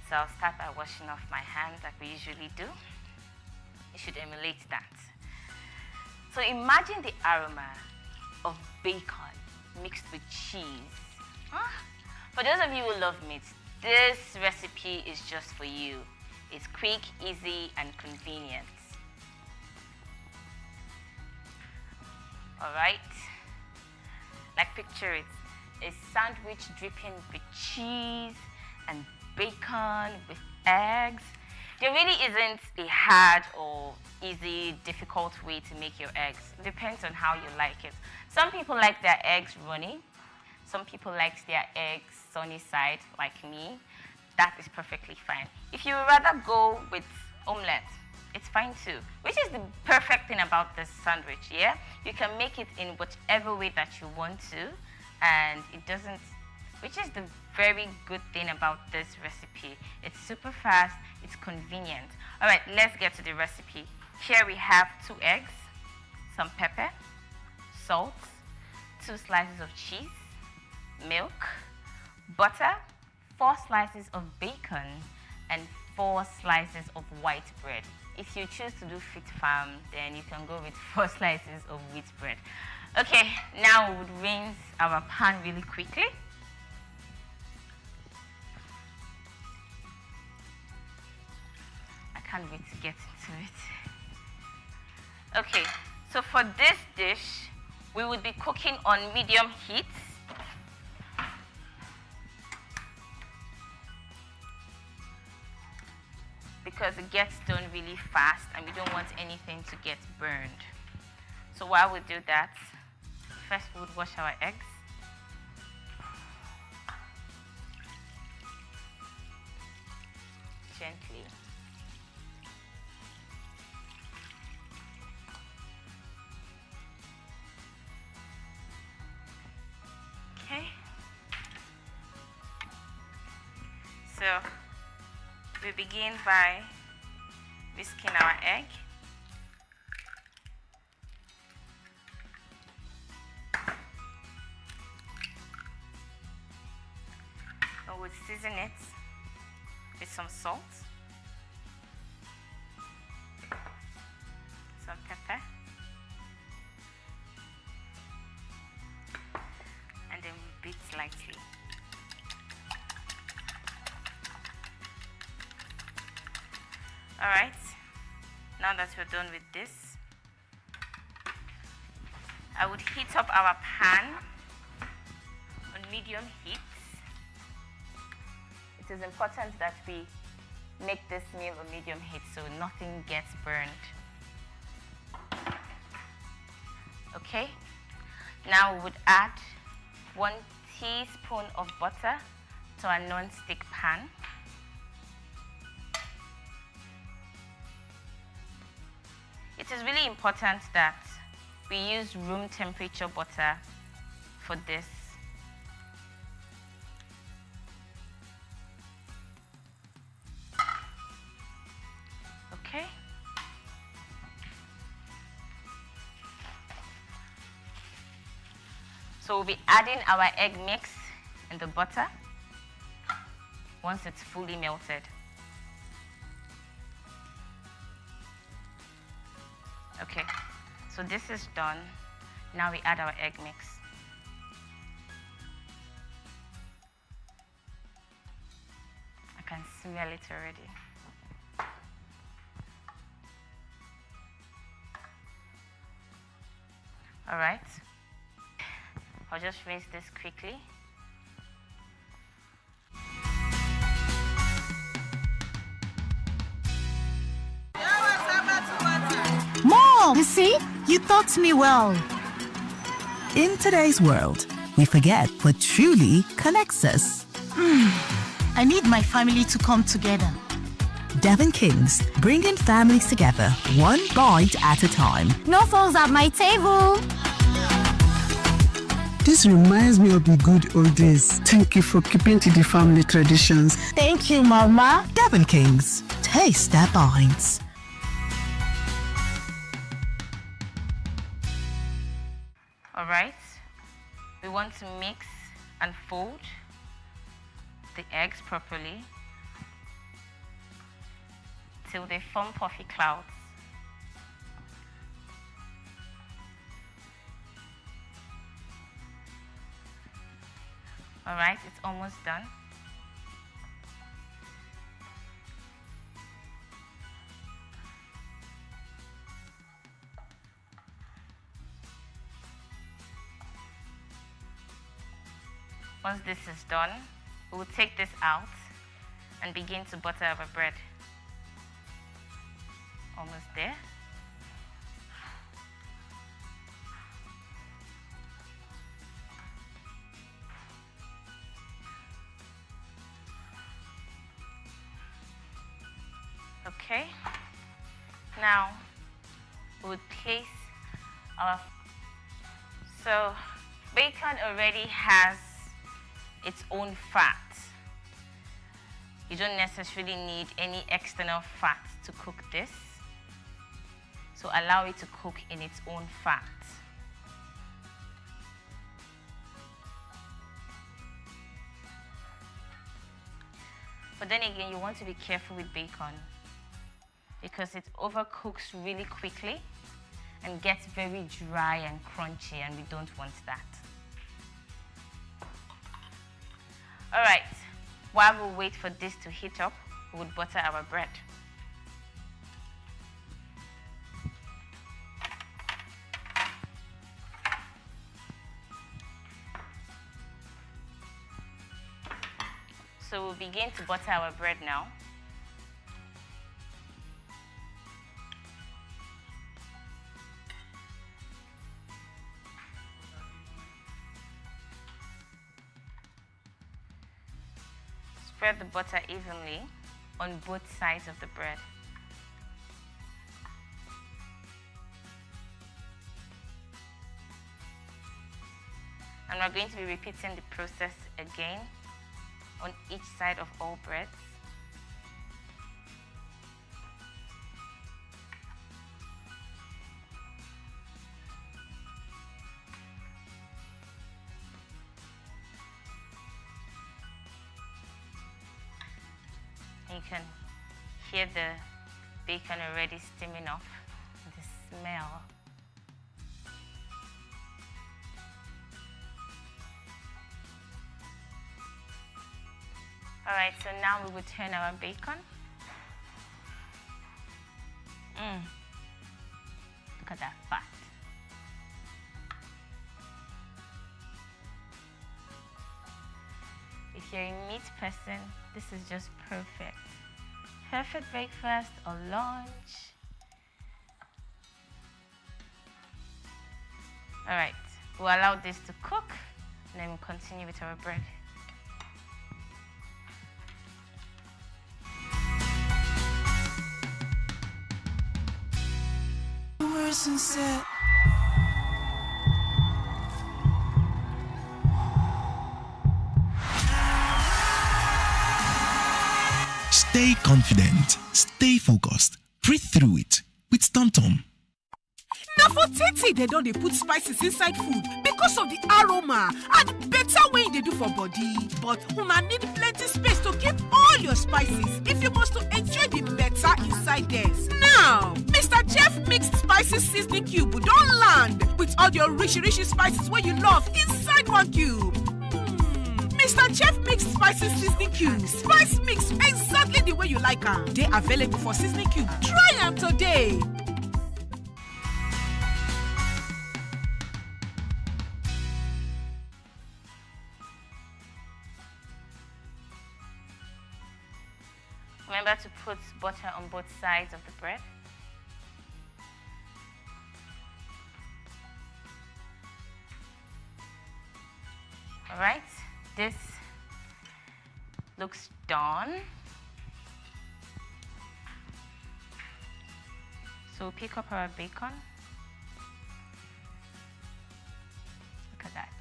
So I'll start by washing off my hands like we usually do. You should emulate that. So imagine the aroma of bacon mixed with cheese. For those of you who love meat, this recipe is just for you. It's quick, easy, and convenient. All right? Like picture it, a sandwich dripping with cheese and bacon with eggs. There really isn't a hard or easy, difficult way to make your eggs. It depends on how you like it. Some people like their eggs runny. Some people like their eggs sunny side, like me. That is perfectly fine. If you would rather go with omelette, it's fine too. Which is the perfect thing about this sandwich, yeah? You can make it in whichever way that you want to, and it doesn't which is the very good thing about this recipe. It's super fast, it's convenient. All right, let's get to the recipe. Here we have 2 eggs, some pepper, salt, 2 slices of cheese, milk, butter, 4 slices of bacon, and 4 slices of white bread. If you choose to do fit farm, then you can go with 4 slices of wheat bread. Okay, now we would rinse our pan really quickly. I can't wait to get into it. Okay, so for this dish, we would be cooking on medium heat. Because it gets done really fast and we don't want anything to get burned. So while we do that, first we would wash our eggs. Gently. Okay. So we begin by whisking our egg. And we'll season it with some salt, some pepper, and then we beat slightly. All right, now that we're done with this, I would heat up our pan on medium heat. It is important that we make this meal on medium heat so nothing gets burned. Okay, now we would add 1 teaspoon of butter to our non-stick pan. It is really important that we use room temperature butter for this. Okay. So we'll be adding our egg mix in the butter once it's fully melted. Okay, so this is done. Now we add our egg mix. I can smell it already. All right, I'll just rinse this quickly. Mom, you see, you taught me well. In today's world, we forget what truly connects us. I need my family to come together. Devon Kings, bringing families together, one bite at a time. No phones at my table. This reminds me of the good old days. Thank you for keeping to the family traditions. Thank you, Mama. Devon Kings, taste that binds. All right, we want to mix and fold the eggs properly till they form puffy clouds. All right, it's almost done. Once this is done, we will take this out and begin to butter our bread. Almost there. Okay, now we would place our, so bacon already has its own fat. You don't necessarily need any external fat to cook this. So allow it to cook in its own fat. But then again, you want to be careful with bacon because it overcooks really quickly and gets very dry and crunchy, and we don't want that. All right, while we wait for this to heat up, we would butter our bread. So we'll begin to butter our bread now. Spread the butter evenly on both sides of the bread. And we're going to be repeating the process again on each side of all breads. You can hear the bacon already steaming off, the smell. All right, so now we will turn our bacon. Look at that fat. If you're a meat person, this is just perfect. Perfect breakfast or lunch. All right, we'll allow this to cook, and then we'll continue with our bread. Sunset. Stay confident, stay focused, breathe through it with TomTom. Now for Tete, they don't put spices inside food because of the aroma and better way they do for body. But una need plenty space to keep all your spices if you must to enjoy the better inside there. Now, Mr. Chef Mixed Spices Seasoning Cube don't land with all your rich spices where you love inside one cube. Mr. Chef Mixed Spices Seasoning Cube. Spice mix exactly the way you like them. They available for Seasoning Cube. Try them today. Remember to put butter on both sides of the bread. All right, this looks done. So we'll pick up our bacon. Look at that.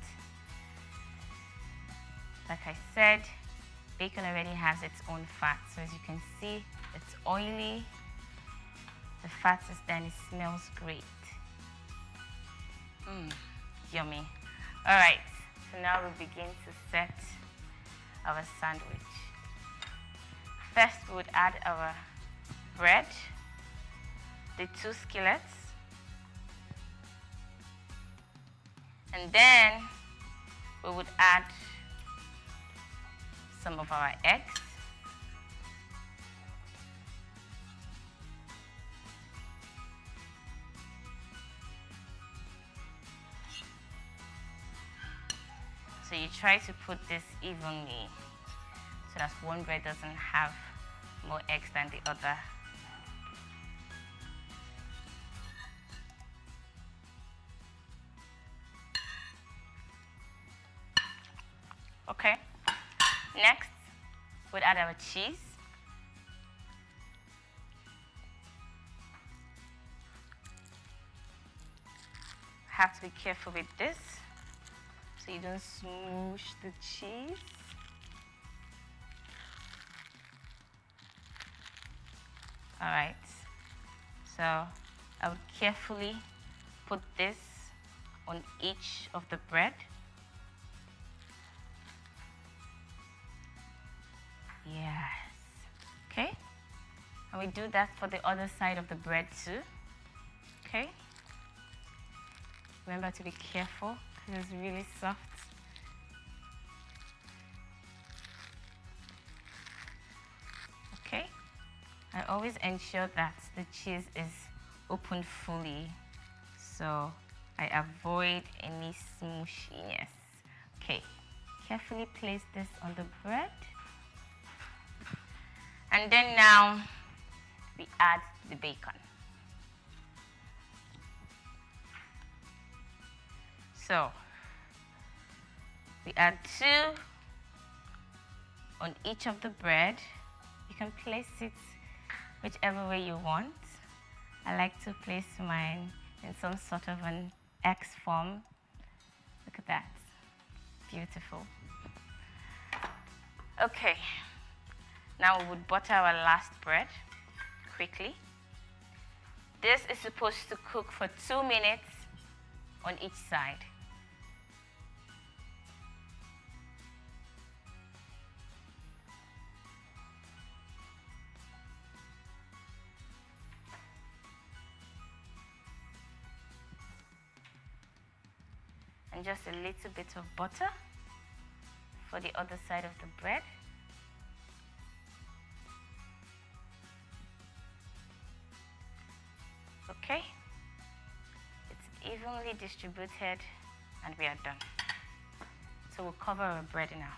Like I said, bacon already has its own fat. So as you can see, it's oily. The fat is there and it smells great. Yummy. All right, so now we'll begin to set our sandwich. First, we would add our bread, the 2 skillets, and then we would add some of our eggs. So you try to put this evenly so that one bread doesn't have more eggs than the other. Okay. Next, we'll add our cheese. Have to be careful with this. So so you don't smoosh the cheese. All right, so I would carefully put this on each of the bread. Yes. Okay. And we do that for the other side of the bread too. Okay. Remember to be careful because it's really soft. Okay. I always ensure that the cheese is opened fully, so I avoid any smooshiness. Okay. Carefully place this on the bread. And then now we add the bacon. So we add 2 on each of the bread. You can place it whichever way you want. I like to place mine in some sort of an X form. Look at that. Beautiful. Okay. Now we would butter our last bread quickly. This is supposed to cook for 2 minutes on each side. And just a little bit of butter for the other side of the bread. Okay, it's evenly distributed and we are done. So we'll cover our bread now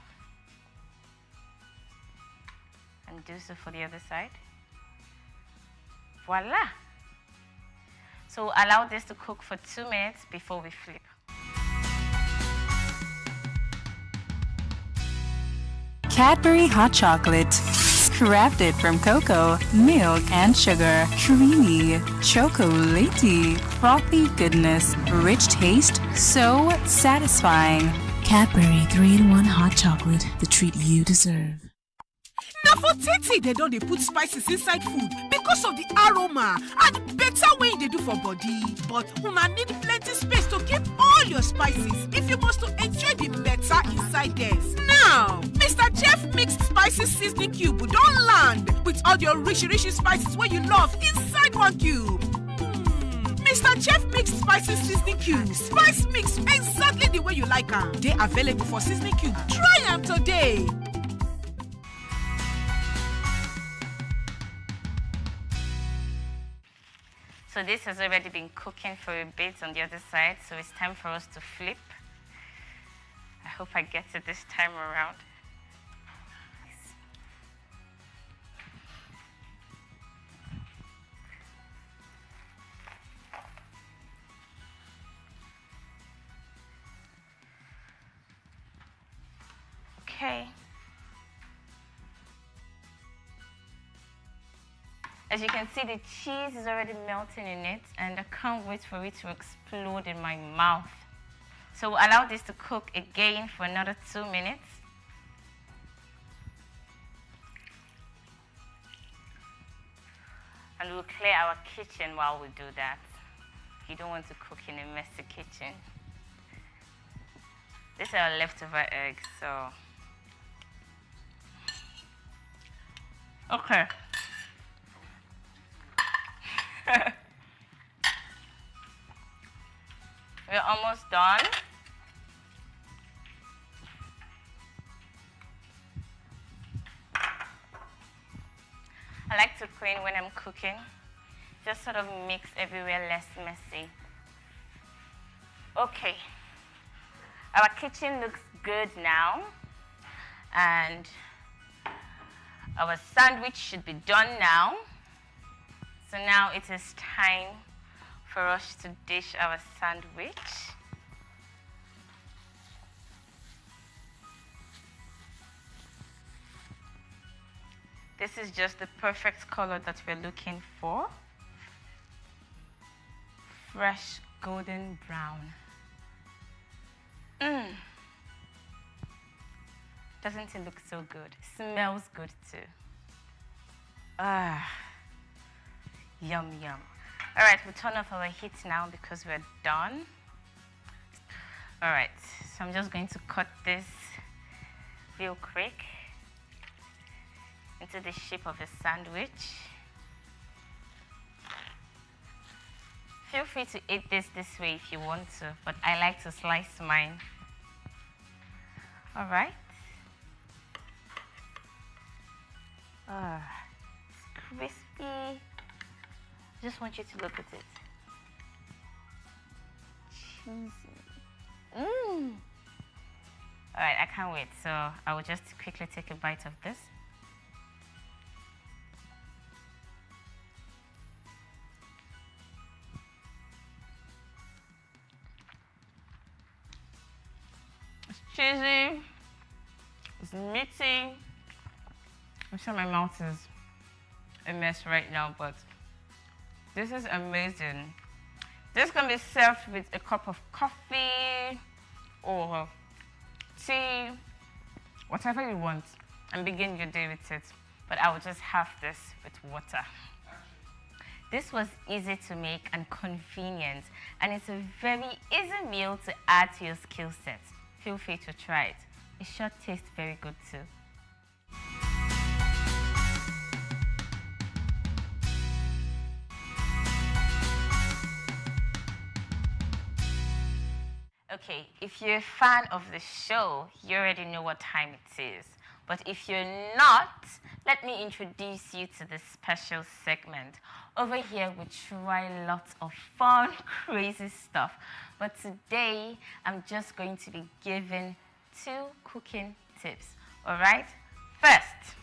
and do so for the other side. Voila! So we'll allow this to cook for 2 minutes before we flip. Cadbury hot chocolate. Crafted from cocoa, milk, and sugar. Creamy, chocolatey, frothy goodness, rich taste, so satisfying. Cadbury 3-in-1 hot chocolate, the treat you deserve. Now for Titi, they don't put spices inside food because of the aroma and better way they do for body. But una need plenty space to keep all your spices if you must to enjoy the better inside theirs. Now, Mr. Chef Mixed Spices Seasoning Cube don't land with all your rich spices where you love inside one cube. Mr. Chef Mixed Spices Seasoning Cube. Spice mix exactly the way you like them. They available for seasoning cube. Try them today. So this has already been cooking for a bit on the other side, so it's time for us to flip. I hope I get it this time around. Okay. As you can see, the cheese is already melting in it, and I can't wait for it to explode in my mouth. So we'll allow this to cook again for another 2 minutes. And we'll clear our kitchen while we do that. You don't want to cook in a messy kitchen. These are our leftover eggs, so. Okay. We're almost done. I like to clean when I'm cooking. Just sort of mix everywhere less messy. Okay. Our kitchen looks good now. And our sandwich should be done now. So now it is time for us to dish our sandwich. This is just the perfect color that we're looking for. Fresh golden brown. Doesn't it look so good? Smells good too. Ah, yum, yum. All right, we'll turn off our heat now because we're done. All right, so I'm just going to cut this real quick into the shape of a sandwich. Feel free to eat this way if you want to, but I like to slice mine. All right. It's crispy. Just want you to look at it. Cheesy. Mmm. All right, I can't wait. So I will just quickly take a bite of this. It's cheesy. It's meaty. I'm sure my mouth is a mess right now, but this is amazing. This can be served with a cup of coffee or tea, whatever you want, and begin your day with it. But I will just have this with water. This was easy to make and convenient, and it's a very easy meal to add to your skill set. Feel free to try it. It sure tastes very good too. Okay, if you're a fan of the show, you already know what time it is. But if you're not, let me introduce you to this special segment. Over here, we try lots of fun, crazy stuff. But today, I'm just going to be giving 2 cooking tips, all right? First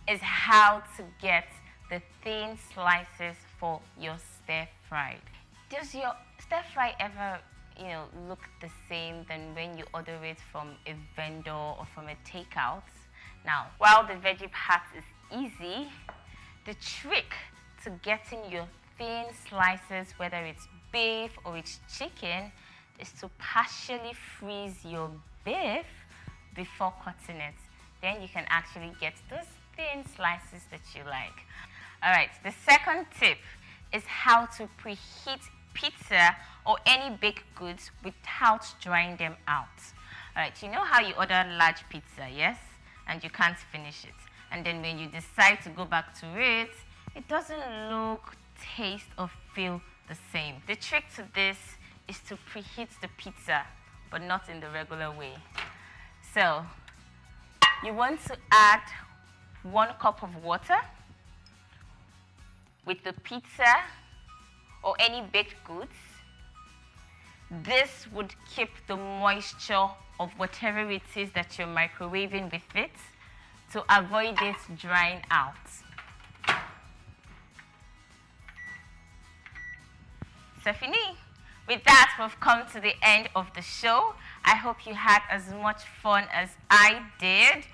is how to get the thin slices for your stir-fried. Does your stir-fry ever, look the same than when you order it from a vendor or from a takeout? Now, while the veggie part is easy, the trick to getting your thin slices, whether it's beef or it's chicken, is to partially freeze your beef before cutting it. Then you can actually get those thin slices that you like. All right, the second tip is how to preheat pizza or any baked goods without drying them out. All right, you know how you order large pizza, yes? And you can't finish it. And then when you decide to go back to it, it doesn't look, taste, or feel the same. The trick to this is to preheat the pizza, but not in the regular way. So, you want to add 1 cup of water with the pizza or any baked goods. This would keep the moisture of whatever it is that you're microwaving with it to avoid it drying out. C'est fini. With that, we've come to the end of the show. I hope you had as much fun as I did.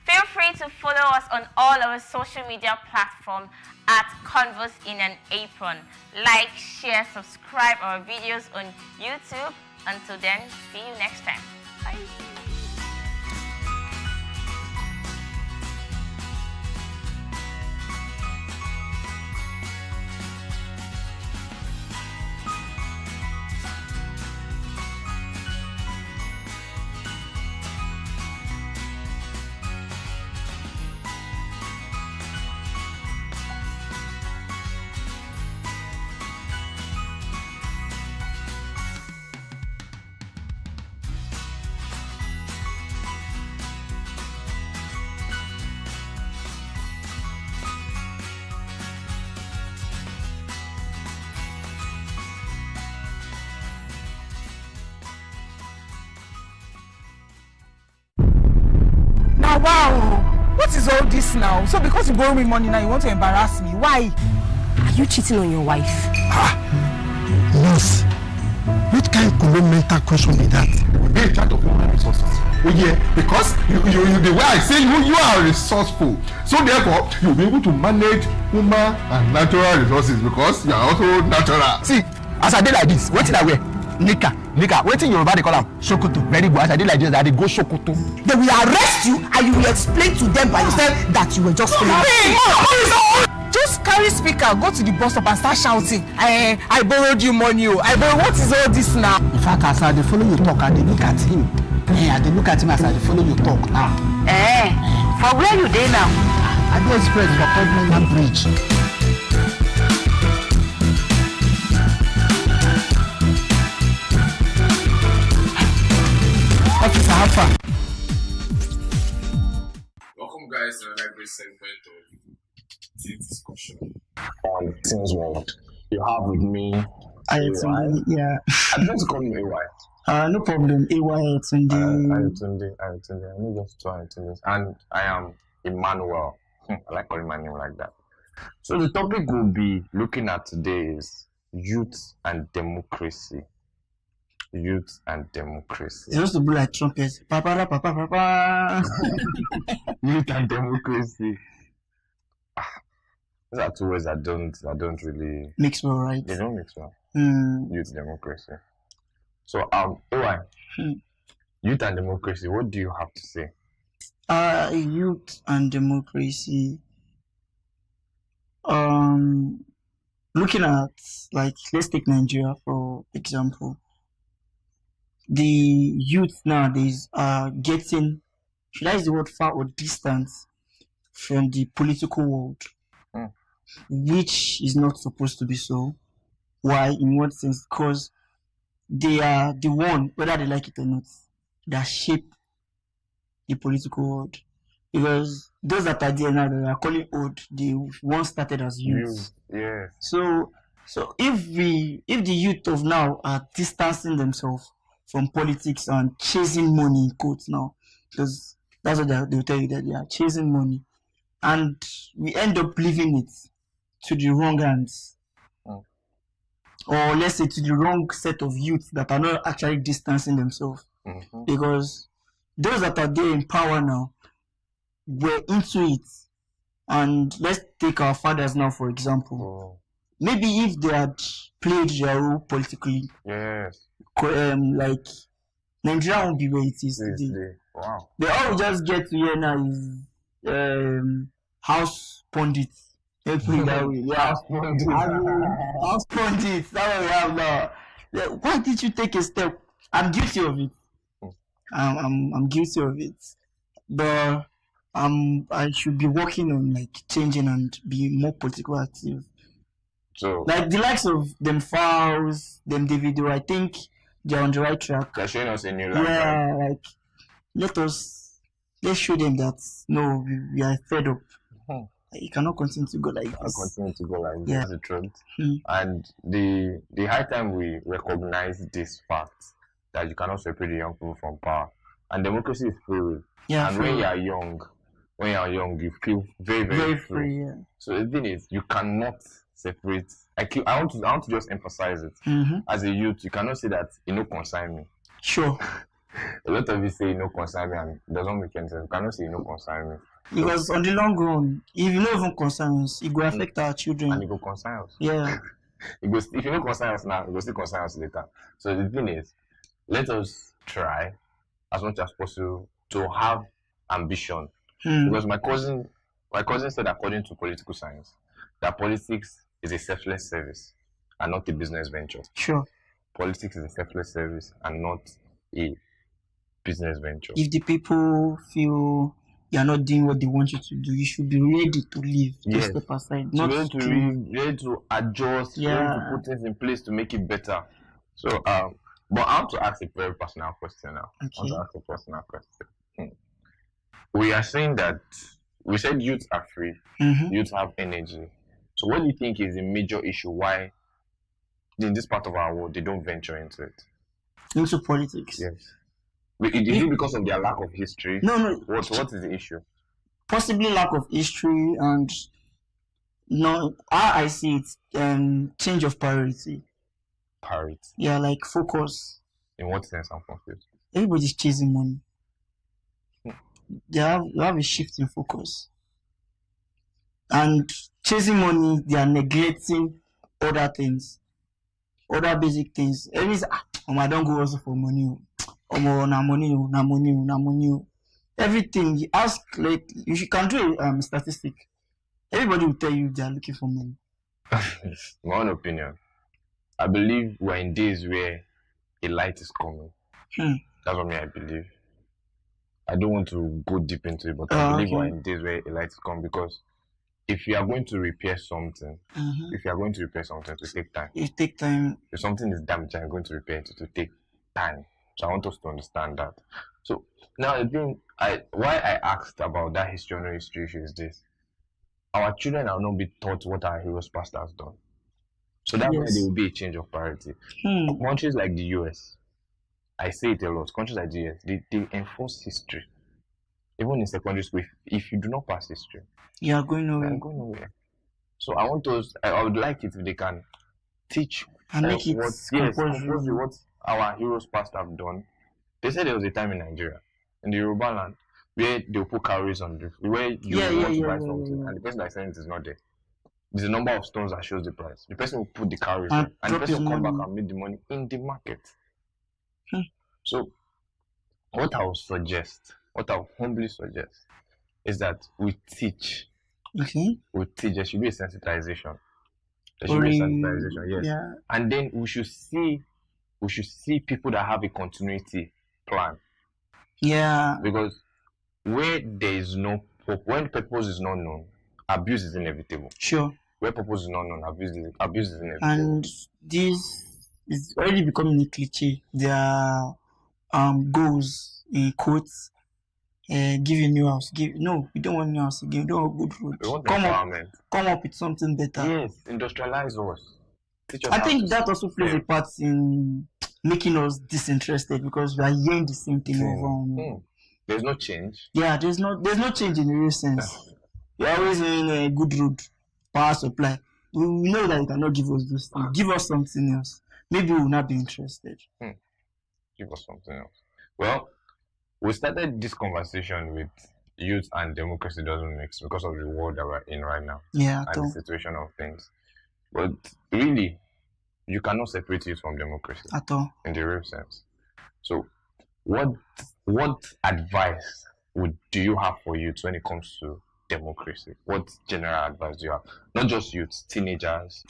Feel free to follow us on all our social media platforms at Converse in an Apron. Like, share, subscribe our videos on YouTube. Until then, see you next time. Bye. Wow, what is all this now? So because you borrow me money now, you want to embarrass me? Why? Are you cheating on your wife? Yes. What kind of mental question be that? Be in charge of human resources. Oh yeah, because you the way I say you are resourceful. So therefore, you'll be able to manage human and natural resources because you are also natural. See, as I did like this, what did I wear? Nika. Nika, waiting Yoruba they call them Sokoto. Very good. As I did like this, I did go Sokoto. They will arrest you and you will explain to them by yourself that you were just Just carry speaker, go to the bus stop and start shouting. I borrowed you money. What is all this now? In fact, as I dey follow you talk, I dey look at him. I dey look at him as I dey follow you talk now. For where you dey now? I go express for Government Bridge. Officer, how far? Welcome, guys, to another great segment of Team Discussion on Team's World. You have with me Ayatunde, yeah. I'm going to call him AY. No problem. AY Ayatunde. Ayatunde. I know just two Ayatundes. And I am Emmanuel. I like calling my name like that. So the topic we'll be looking at today is youth and democracy. Youth and democracy. It used to be like trumpets. Papa, papa, papa. Youth and democracy. These are two words that don't really mix well, right? They don't mix well. Youth democracy. So AY, youth and democracy, what do you have to say? Youth and democracy. Looking at, like, let's take Nigeria for example. The youth nowadays are getting, should I use the word far or distant from the political world, which is not supposed to be so. Why? In what sense? Because they are the one, whether they like it or not, that shape the political world. Because those that are there now, they are calling old, they once started as youth. Yeah. So if the youth of now are distancing themselves from politics and chasing money in quotes now, because that's what they'll tell you, that they are chasing money, and we end up leaving it to the wrong hands, or let's say to the wrong set of youth that are not actually distancing themselves, because those that are there in power now were into it. And let's take our fathers now for example. Maybe if they had played their role politically, like Nigeria won't be where it is today. Wow. They all just get to here now is house pundits. Let's put it that way. Yeah. House pundits. That's what we have now. Yeah. Why did you take a step? I'm guilty of it. I'm guilty of it. But I should be working on like changing and be more politically active. So like the likes of them Fowls, them Davido, I think they're on the right track. They're showing us a new life. Yeah, like let's show them that no, we are fed up. It cannot continue to go like this. That's the truth. And the high time we recognize this fact that you cannot separate the young people from power. And democracy is free will. Yeah, and when you are young, you feel very, very free. Yeah. So the thing is, you cannot separate. I want to just emphasize it. As a youth, you cannot say that it no concern me. Sure. A lot of you say it no concern me, and it doesn't make any sense. You cannot say it no concern me. Because on the long run, if you not even concern us, it will affect our children. And it will concern us. Yeah. If you don't concern us now, it will still concern us later. So the thing is, let us try as much as possible to have ambition. Because my cousin said, according to political science, that politics is a selfless service and not a business venture. Sure. Politics is a selfless service and not a business venture. If the people feel you're not doing what they want you to do, you should be ready to leave. Yes. Step aside. So Not ready to adjust, ready to put things in place to make it better. So, but I want to ask a very personal question now. Okay. I want to ask a personal question. We are saying that we said youth are free, youth have energy. So what do you think is the major issue why in this part of our world they don't venture into it? Into politics? Yes. Is it because of their lack of history? No. What is the issue? Possibly lack of history and I see it change of priority. Priority? Yeah, like focus. In what sense? I'm confused. Everybody's chasing money. They have a shift in focus. And chasing money, they are neglecting other things, other basic things. I don't go also for money. Na money. Everything you ask, like you can do a statistic. Everybody will tell you they are looking for money. My own opinion. I believe we're in days where a light is coming. That's what I believe. I don't want to go deep into it, but I believe we're in days where a light is coming, because if you are going to repair something, it will take time. It take time. If something is damaged and you're going to repair it, it will take time. So I want us to understand that. So now again, why I asked about that history or no history issue is this. Our children are not being taught what our heroes past has done. So that's why there will be a change of priority. Countries like the US, I say it a lot, countries like the US, they enforce history. Even in secondary school, if you do not pass history, you are going nowhere. So I would like it if they can teach and make it compulsory what our heroes past have done. They said there was a time in Nigeria, in the Yoruba land, where they'll put calories on the where you want to buy something and the person that's selling it is not there. There's a number of stones that shows the price. The person will put the calories on, and the person will come back and make the money in the market. So what I would humbly suggest is that we teach. We teach. There should be a sensitization. Yes. Yeah. And then we should see people that have a continuity plan. Yeah. Because when purpose is not known, abuse is inevitable. Sure. Where purpose is not known, abuse is inevitable. And this is already becoming a cliche. There are goals in quotes. Give a new house. We don't want new house again. We don't want good road. We want empowerment. Come up with something better. Yes, industrialize us. Teach us I think that also plays a part in making us disinterested, because we are hearing the same thing over. There's no change. Yeah, there's no change in the real sense. You're always in a good road, power supply. We know that you cannot give us those things. Give us something else. Maybe we will not be interested. Give us something else. Well, we started this conversation with youth and democracy doesn't mix because of the world that we're in right now. Yeah, and the situation of things. But really, you cannot separate youth from democracy at all, in the real sense. So, what advice do you have for youth when it comes to democracy? What general advice do you have? Not just youth, teenagers,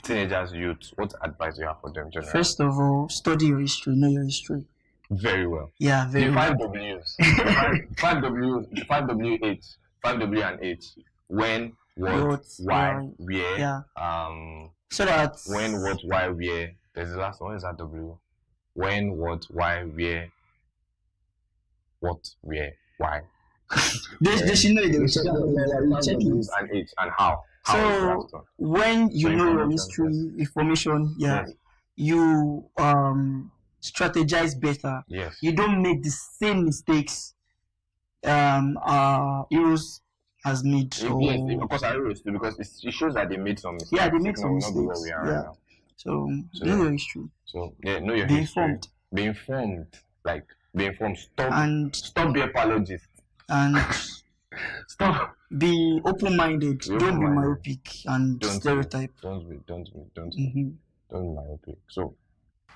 youth. What advice do you have for them generally? First of all, study your history, know your history. Very well. Yeah, very the well. 5 W's. The 5 W8. 5 W and H. When, what, why, where. So that when, what, why, where. There's the last one. What is that W? When, what, why, where. What, where, why. They should know it. Check it. And H and how. So when you know your history, information, you strategize better. Yes. You don't make the same mistakes heroes has made. Yes, of course, because it shows that they made some mistakes. Yeah, they made some mistakes. Not where we are right now. So know your history. So know your Be history. informed. Be informed. Be informed. Stop being apologist. And stop. Be open-minded. Don't be myopic and stereotype. Don't be myopic. So,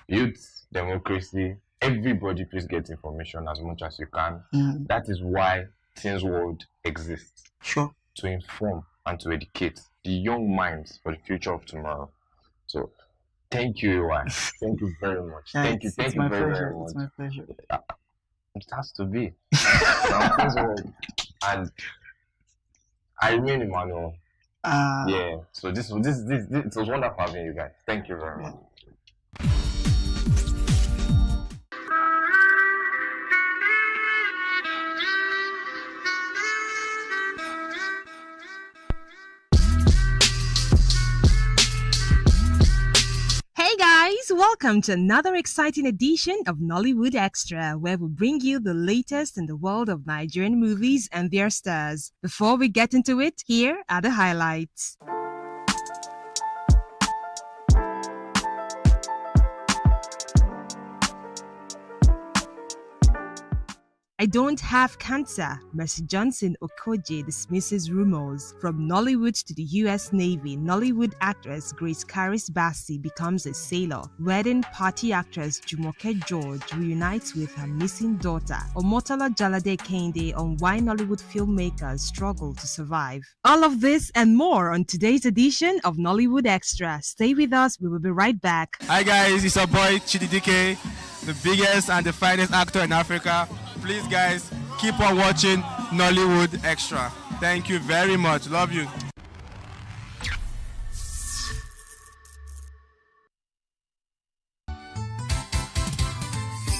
youth, democracy, everybody please get information as much as you can. That is why Teens World exists. Sure. To inform and to educate the young minds for the future of tomorrow. So, thank you, EY. Thank you very much. Thank you very much. It's my pleasure. It has to be. And I remain Emmanuel. Yeah. So this it was wonderful having you guys. Thank you very much. Hey guys, welcome to another exciting edition of Nollywood Extra, where we bring you the latest in the world of Nigerian movies and their stars. Before we get into it, here are the highlights. I don't have cancer. Mercy Johnson Okoje dismisses rumors. From Nollywood to the US Navy, Nollywood actress Grace Karis Bassey becomes a sailor. Wedding party actress Jumoke George reunites with her missing daughter. Omotola Jalade Kende on why Nollywood filmmakers struggle to survive. All of this and more on today's edition of Nollywood Extra. Stay with us, we will be right back. Hi guys, it's your boy Chididike, the biggest and the finest actor in Africa. Please guys, keep on watching Nollywood Extra. Thank you very much. Love you.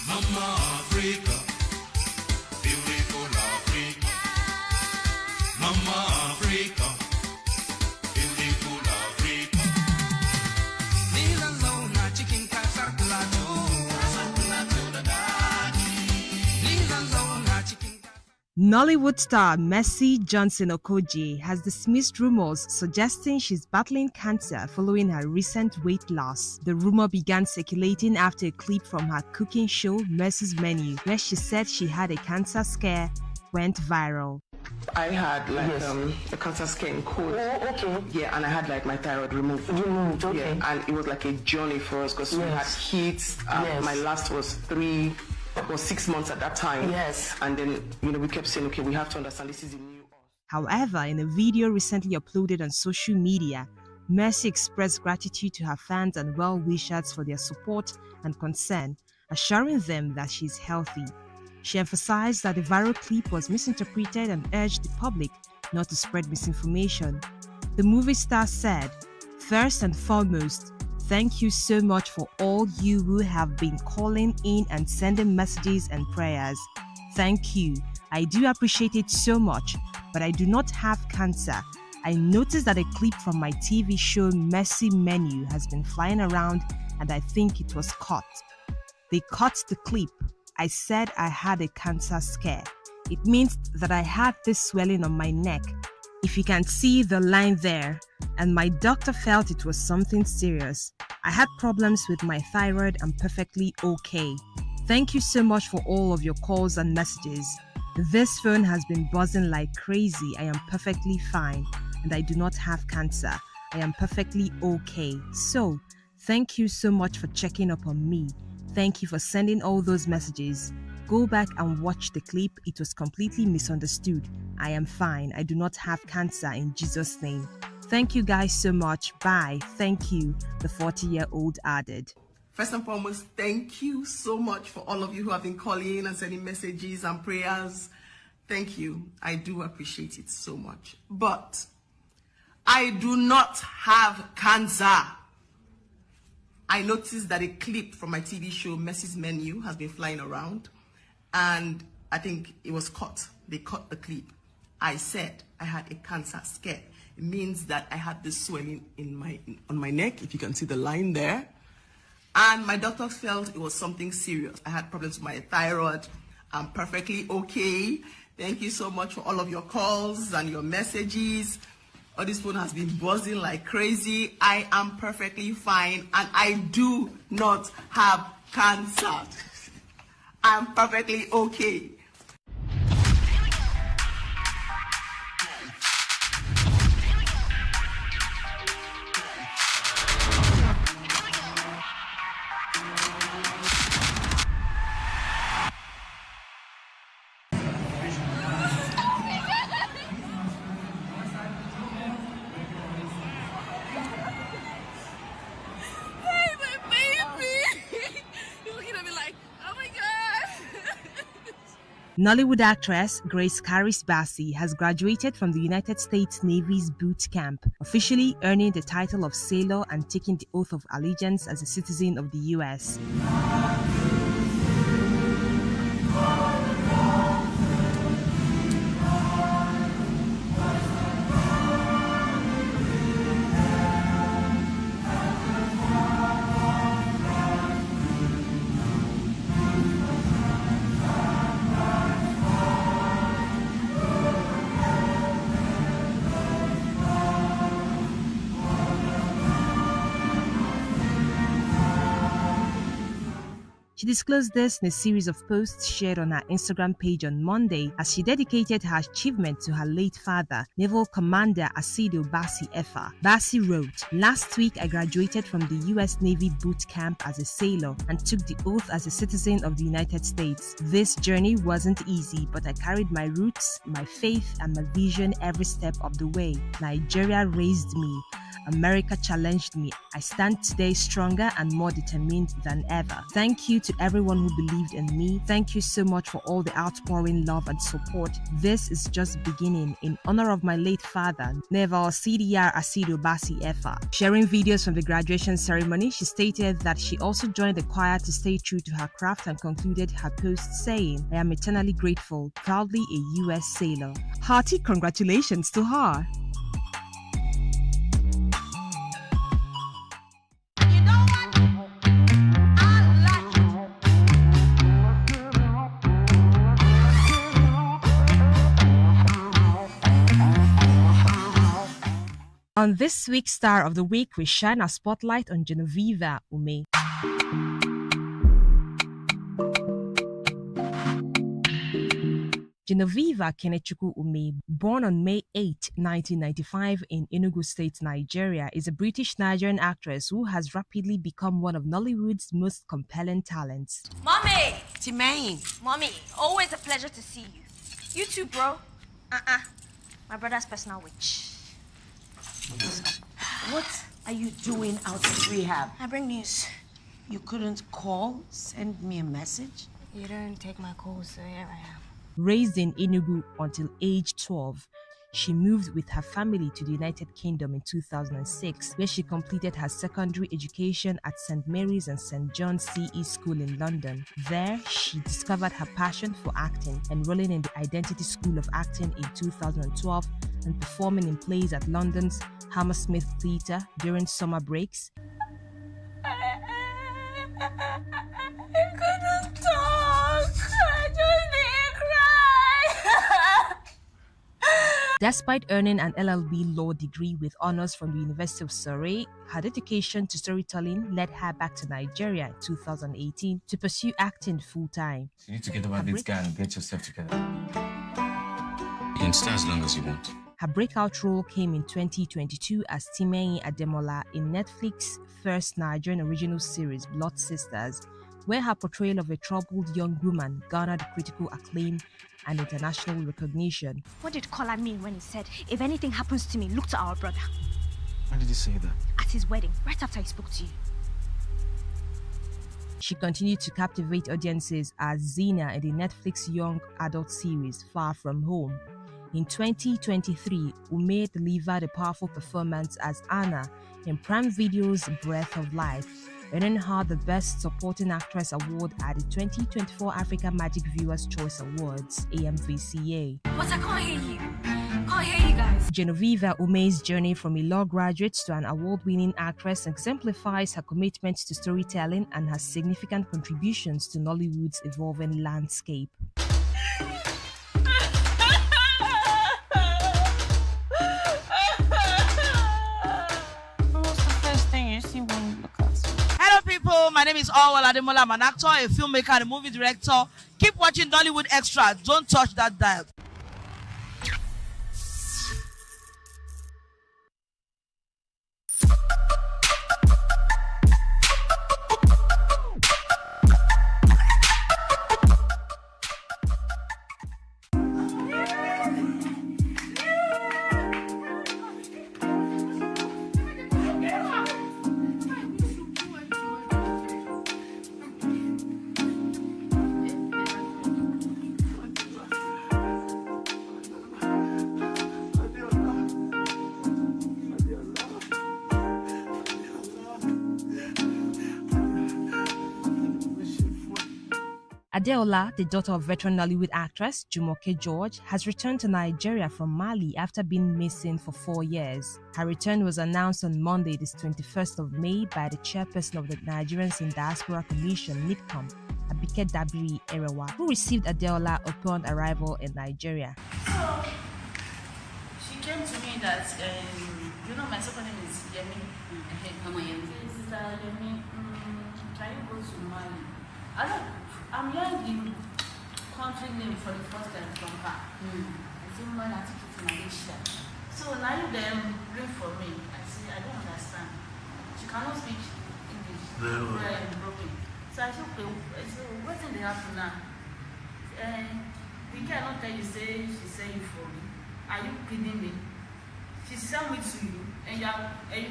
Mama Africa, beautiful Africa. Mama Africa, beautiful Africa. Lila Lona, chicken casar plato, casar plato da daddy. Lila Lona, chicken. Nollywood star Mercy Johnson Okoje has dismissed rumors suggesting she's battling cancer following her recent weight loss. The rumor began circulating after a clip from her cooking show Mercy's Menu, where she said she had a cancer scare, went viral. I had like a cancer scare in cold. Oh, okay. Yeah, and I had like my thyroid removed. Removed, okay. Yeah, and it was like a journey for us because we had kids. My last was 6 months at that time. Yes. And then, we kept saying, okay, we have to understand this is a new. However, in a video recently uploaded on social media, Mercy expressed gratitude to her fans and well-wishers for their support and concern, assuring them that she's healthy. She emphasized that the viral clip was misinterpreted and urged the public not to spread misinformation. The movie star said, "First and foremost, thank you so much for all you who have been calling in and sending messages and prayers. Thank you. I do appreciate it so much, but I do not have cancer. I noticed that a clip from my TV show Mercy Menu has been flying around and I think it was cut. They cut the clip. I said I had a cancer scare. It means that I had this swelling on my neck. If you can see the line there, and my doctor felt it was something serious. I had problems with my thyroid. I'm perfectly okay. Thank you so much for all of your calls and messages. This phone has been buzzing like crazy. I am perfectly fine and I do not have cancer. I am perfectly okay. So, thank you so much for checking up on me. Thank you for sending all those messages. Go back and watch the clip. It was completely misunderstood. I am fine. I do not have cancer in Jesus' name. Thank you guys so much. Bye. Thank you," the 40-year-old added. First and foremost, thank you so much for all of you who have been calling and sending messages and prayers. Thank you. I do appreciate it so much. But I do not have cancer. I noticed that a clip from my TV show Mercy's Menu has been flying around, and I think it was cut. They cut the clip. I said I had a cancer scare. It means that I had this swelling on my neck, if you can see the line there. And my doctor felt it was something serious. I had problems with my thyroid. I'm perfectly okay. Thank you so much for all of your calls and your messages. Oh, this phone has been buzzing like crazy. I am perfectly fine and I do not have cancer. I'm perfectly okay. Nollywood actress Grace Karis Bassey has graduated from the United States Navy's boot camp, officially earning the title of sailor and taking the oath of allegiance as a citizen of the U.S. She disclosed this in a series of posts shared on her Instagram page on Monday as she dedicated her achievement to her late father, Naval Commander Asido Bassi Efa. Bassi wrote, "Last week I graduated from the US Navy boot camp as a sailor and took the oath as a citizen of the United States. This journey wasn't easy, but I carried my roots, my faith, and my vision every step of the way. Nigeria raised me. America challenged me. I stand today stronger and more determined than ever. Thank you to everyone who believed in me. Thank you so much for all the outpouring love and support. This is just beginning. In honor of my late father, Naval CDR Asido Bassi Efa." Sharing videos from the graduation ceremony, she stated that she also joined the choir to stay true to her craft and concluded her post saying, "I am eternally grateful, proudly a US sailor." Hearty congratulations to her. On this week's Star of the Week, we shine a spotlight on Genoveva Ume. Genoveva Kenechukwu Ume, born on May 8, 1995 in Enugu State, Nigeria, is a British-Nigerian actress who has rapidly become one of Nollywood's most compelling talents. Mommy! Timaine! Mommy, always a pleasure to see you. You too, bro. My brother's personal witch. What are you doing out of rehab? I bring news. You couldn't call, send me a message? You don't take my calls, so here I am. Raised in Enugu until age 12, she moved with her family to the United Kingdom in 2006, where she completed her secondary education at St. Mary's and St. John's CE School in London. There, she discovered her passion for acting, enrolling in the Identity School of Acting in 2012 and performing in plays at London's Hammersmith Theatre during summer breaks. I couldn't talk. I just didn't cry. Despite earning an LLB law degree with honors from the University of Surrey, her dedication to storytelling led her back to Nigeria in 2018 to pursue acting full-time. You need to get over this guy and get yourself together. You can stay as long as you want. Her breakout role came in 2022 as Timaine Ademola in Netflix's first Nigerian original series, Blood Sisters, where her portrayal of a troubled young woman garnered critical acclaim and international recognition. What did Kola mean when he said, "If anything happens to me, look to our brother"? Why did he say that? At his wedding, right after he spoke to you. She continued to captivate audiences as Zena in the Netflix young adult series Far From Home. In 2023, Ume delivered a powerful performance as Anna in Prime Video's Breath of Life, earning her the Best Supporting Actress Award at the 2024 Africa Magic Viewers' Choice Awards, AMVCA. But I can't hear you. Can't hear you guys. Genoveva Ume's journey from a law graduate to an award-winning actress exemplifies her commitment to storytelling and her significant contributions to Nollywood's evolving landscape. Hello people, my name is Orwell Ademola. I'm an actor, a filmmaker, and a movie director. Keep watching Nollywood Extra. Don't touch that dial. Adeola, the daughter of veteran Nollywood actress Jumoke George, has returned to Nigeria from Mali after being missing for 4 years. Her return was announced on Monday, this 21st of May, by the chairperson of the Nigerians in Diaspora Commission, NIDCOM, Abike Dabiri Erewa, who received Adeola upon arrival in Nigeria. So, she came to me that, my second name is Yemi. Sister Yemi, can you go to Mali? I'm hearing the country name for the first time from her. It's in Malaysia. So now you them bring for me. I say I don't understand. She cannot speak English. Very broken. So I said, okay, what's in the happen now? We cannot tell you say she say you for me. Are you kidding me? She sent me to you, and you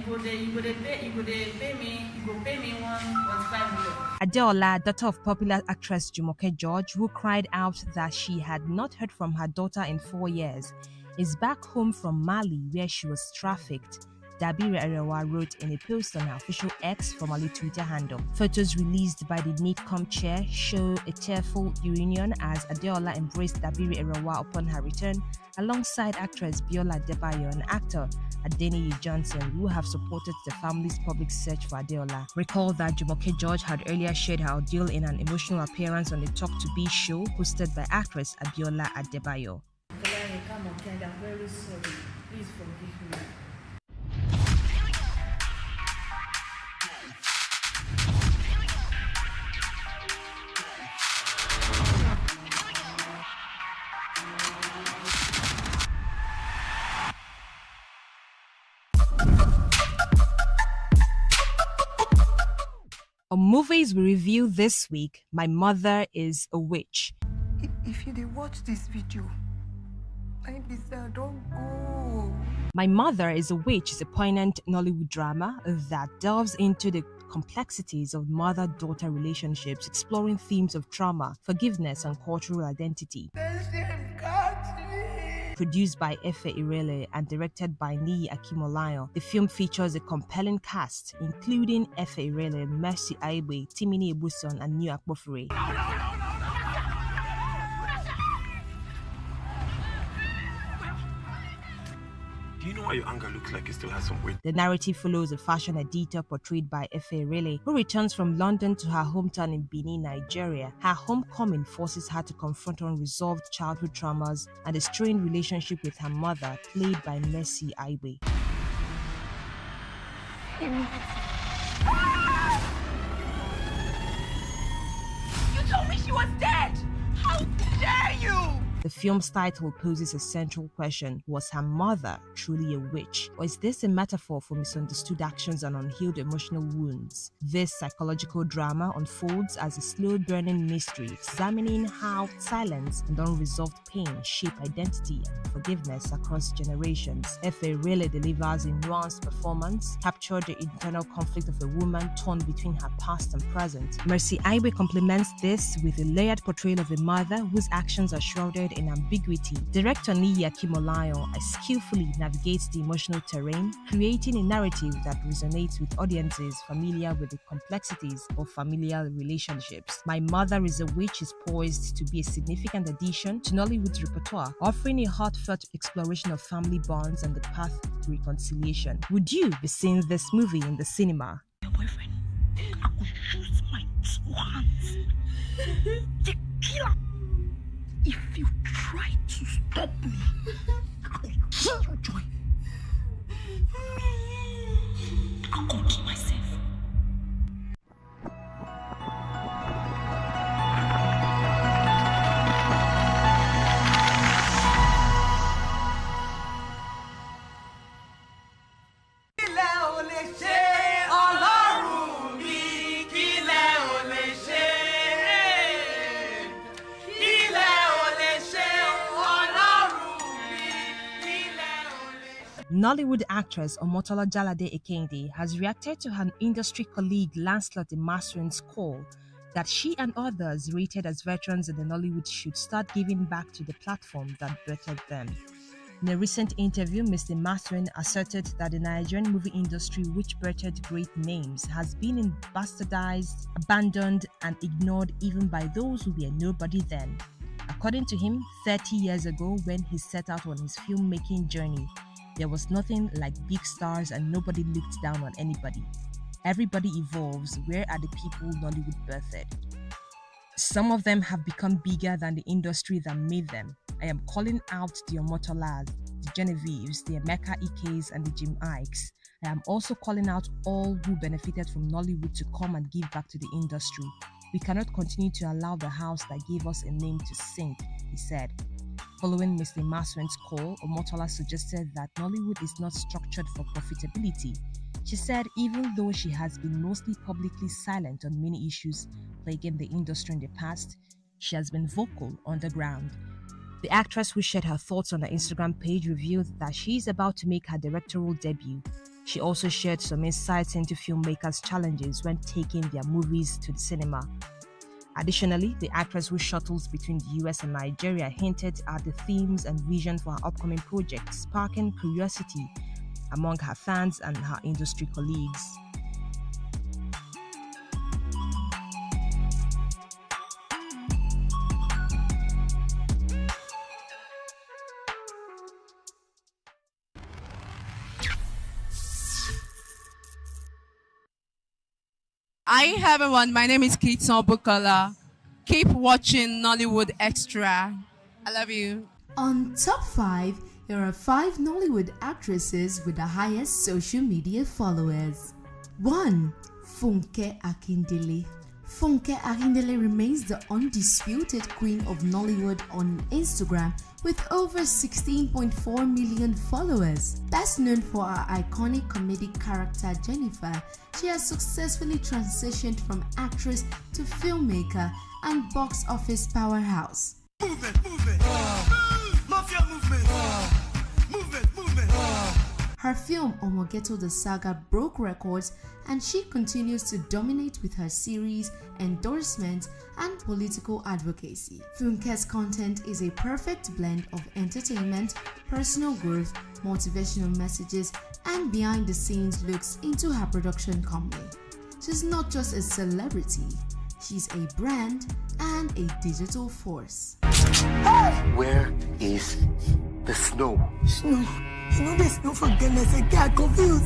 go pay me 1.5 million. Adeola, daughter of popular actress Jumoke George, who cried out that she had not heard from her daughter in 4 years, is back home from Mali where she was trafficked. Dabiri Arewa wrote in a post on her official X, formerly Twitter handle. Photos released by the NIDCOM chair show a tearful reunion as Adeola embraced Dabiri Arewa upon her return, alongside actress Biola Adebayo and actor Adeniyi Johnson, who have supported the family's public search for Adeola. Recall that Jumoke George had earlier shared her ordeal in an emotional appearance on the Talk to Be show hosted by actress Abiola Adebayo. Come on, Ken, I'm very sorry. Please forgive me. On movies we review this week, My Mother is a Witch. If you did watch this video, I don't go. My Mother is a Witch is a poignant Nollywood drama that delves into the complexities of mother-daughter relationships, exploring themes of trauma, forgiveness, and cultural identity. Produced by Efe Irele and directed by Niyi Akimolayo, the film features a compelling cast, including Efe Irele, Mercy Aigbe, Timini Ebuson, and New Akpofure. Do you know why your anger looks like it still has some weight? The narrative follows a fashion editor portrayed by Efe Irele, who returns from London to her hometown in Benin, Nigeria. Her homecoming forces her to confront unresolved childhood traumas and a strained relationship with her mother, played by Mercy Aigbe. You told me she was dead! How dare you! The film's title poses a central question: was her mother truly a witch? Or is this a metaphor for misunderstood actions and unhealed emotional wounds? This psychological drama unfolds as a slow-burning mystery, examining how silence and unresolved pain shape identity and forgiveness across generations. Efe really delivers a nuanced performance, captured the internal conflict of a woman torn between her past and present. Mercy Aigbe complements this with a layered portrayal of a mother whose actions are shrouded in ambiguity. Director Niyi Akimolayo skillfully navigates the emotional terrain, creating a narrative that resonates with audiences familiar with the complexities of familial relationships. My Mother is a Witch is poised to be a significant addition to Nollywood's repertoire, offering a heartfelt exploration of family bonds and the path to reconciliation. Would you be seeing this movie in the cinema? Your boyfriend, I could shoot my 2 hands. The killer. If you try to stop me, I will kill you, Joy. I'll go kill myself. Nollywood actress Omotola Jalade Ekende has reacted to her industry colleague Lancelot Emasrin's call that she and others rated as veterans in the Nollywood should start giving back to the platform that birthed them. In a recent interview, Mr. Emasrin asserted that the Nigerian movie industry, which birthed great names, has been bastardized, abandoned, and ignored even by those who were nobody then. According to him, 30 years ago, when he set out on his filmmaking journey, there was nothing like big stars and nobody looked down on anybody. Everybody evolves. Where are the people Nollywood birthed? Some of them have become bigger than the industry that made them. I am calling out the Omotolas, the Genevieves, the Emeka Ikes, and the Jim Ikes. I am also calling out all who benefited from Nollywood to come and give back to the industry. "We cannot continue to allow the house that gave us a name to sink," he said. Following Mr. Maswen's call, Omotola suggested that Nollywood is not structured for profitability. She said even though she has been mostly publicly silent on many issues plaguing the industry in the past, she has been vocal on the ground. The actress, who shared her thoughts on her Instagram page, revealed that she is about to make her directorial debut. She also shared some insights into filmmakers' challenges when taking their movies to the cinema. Additionally, the actress, who shuttles between the US and Nigeria, hinted at the themes and vision for her upcoming project, sparking curiosity among her fans and her industry colleagues. Hi everyone, my name is Kiton Bukola. Keep watching Nollywood Extra. I love you. On Top 5, there are 5 Nollywood actresses with the highest social media followers. 1. Funke Akindele. Funke Akindele remains the undisputed queen of Nollywood on Instagram with over 16.4 million followers. Best known for her iconic comedic character Jennifer, she has successfully transitioned from actress to filmmaker and box office powerhouse. Mafia movement. Movement. Her film Omogeto the Saga broke records, and she continues to dominate with her series, endorsements, and political advocacy. Funke's content is a perfect blend of entertainment, personal growth, motivational messages, and behind-the-scenes looks into her production company. She's not just a celebrity, she's a brand and a digital force. Where is the snow? Snow. You know there's no forgiveness. I get confused.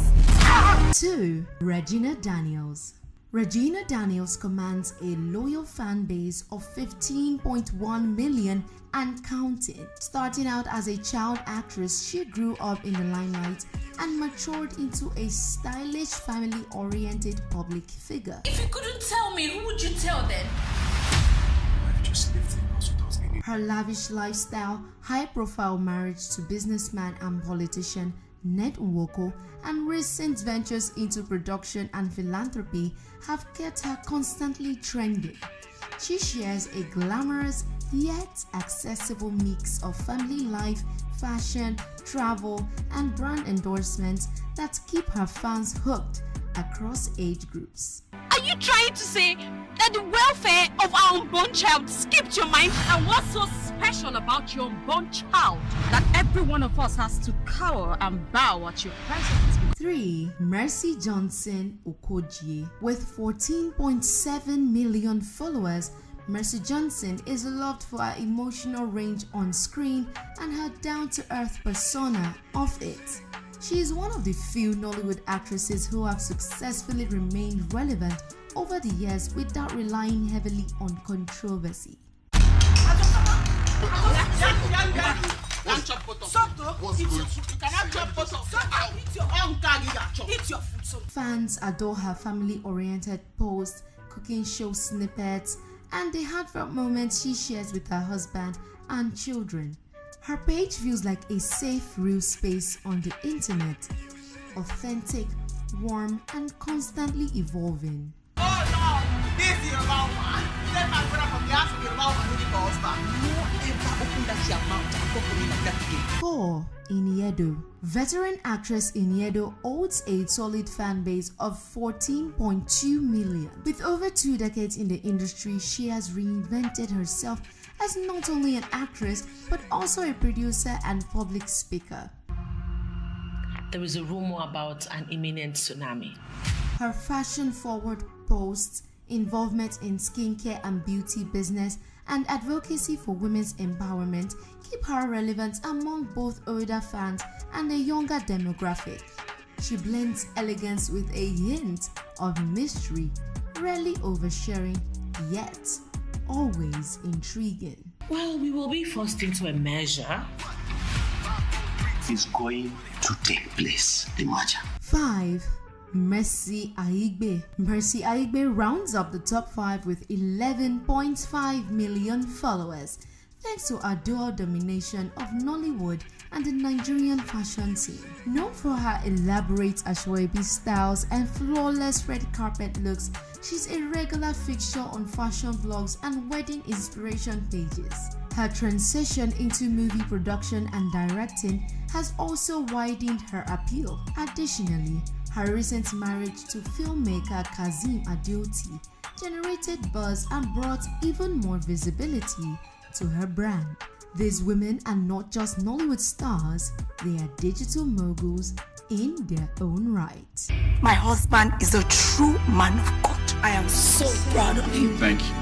2. Regina Daniels. Regina Daniels commands a loyal fan base of 15.1 million and counting. Starting out as a child actress, she grew up in the limelight and matured into a stylish, family-oriented public figure. If you couldn't tell me, who would you tell then? I've just lived in house without any. Her lavish lifestyle, high-profile marriage to businessman and politician Ned Nwoko, and recent ventures into production and philanthropy have kept her constantly trending. She shares a glamorous yet accessible mix of family life, fashion, travel, and brand endorsements that keep her fans hooked across age groups. Are you trying to say that the welfare of our unborn child skipped your mind? And what's so special about your unborn child that every one of us has to cower and bow at your presence? 3. Mercy Johnson Okojie. With 14.7 million followers, Mercy Johnson is loved for her emotional range on screen and her down-to-earth persona off it. She is one of the few Nollywood actresses who have successfully remained relevant over the years without relying heavily on controversy. Fans adore her family-oriented posts, cooking show snippets, and the heartfelt moments she shares with her husband and children. Her page feels like a safe, real space on the internet. Authentic, warm, and constantly evolving. Oh no! This is your mouth, man. Let my brother from the house with your mouth and do the husband. No ever open that your mouth and talk to me like that again. 4. Iniedo. Veteran actress Iniedo holds a solid fan base of 14.2 million. With over 2 decades in the industry, she has reinvented herself as not only an actress but also a producer and public speaker. There is a rumor about an imminent tsunami. Her fashion-forward posts, involvement in skincare and beauty business, and advocacy for women's empowerment keep her relevant among both older fans and a younger demographic. She blends elegance with a hint of mystery, rarely oversharing, yet always intriguing. Well, we will be forced into a measure. Is going to take place, the merger. 5. Mercy Aigbe. Mercy Aigbe rounds up the top 5 with 11.5 million followers, thanks to her dual domination of Nollywood and the Nigerian fashion scene. Known for her elaborate Ashwebi styles and flawless red carpet looks, she's a regular fixture on fashion blogs and wedding inspiration pages. Her transition into movie production and directing has also widened her appeal. Additionally, her recent marriage to filmmaker Kazeem Adeoti generated buzz and brought even more visibility to her brand. These women are not just Nollywood stars, they are digital moguls in their own right. My husband is a true man of God. I am so proud of you. Thank you.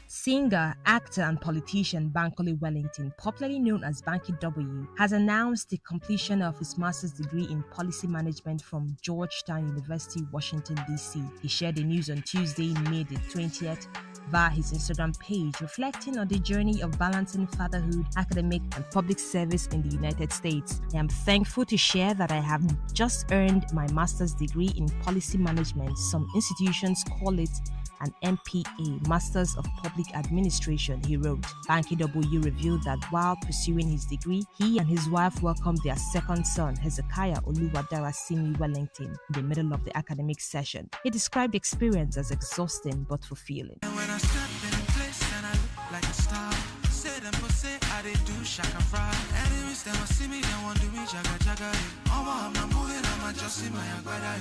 Singer, actor and politician Bankole Wellington, popularly known as Banky W, has announced the completion of his master's degree in policy management from Georgetown University, Washington, D.C. He shared the news on Tuesday, May the 20th, via his Instagram page, reflecting on the journey of balancing fatherhood, academic and public service in the United States. I am thankful to share that I have just earned my master's degree in policy management. Some institutions call it an MPA, Masters of Public Administration, he wrote. Banky W revealed that while pursuing his degree, he and his wife welcomed their second son, Hezekiah Oluwadarasimi Wellington, in the middle of the academic session. He described the experience as exhausting but fulfilling. When I step in a place and I look like a star, say them for say I did do shaka fry. Enemies them see me, they want to do me jaga jaga. I'm not moving, I'm just in my agbada.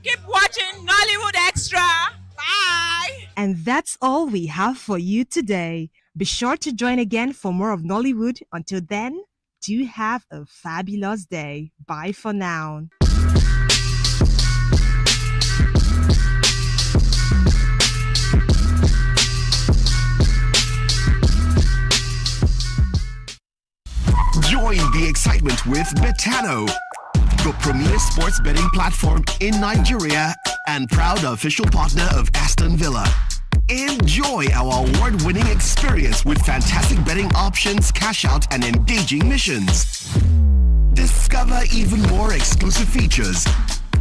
Keep watching Nollywood Extra. Bye. And that's all we have for you today. Be sure to join again for more of Nollywood. Until then, do have a fabulous day. Bye for now. Join the excitement with Betano, the premier sports betting platform in Nigeria and proud official partner of Aston Villa. Enjoy our award-winning experience with fantastic betting options, cash out, and engaging missions. Discover even more exclusive features.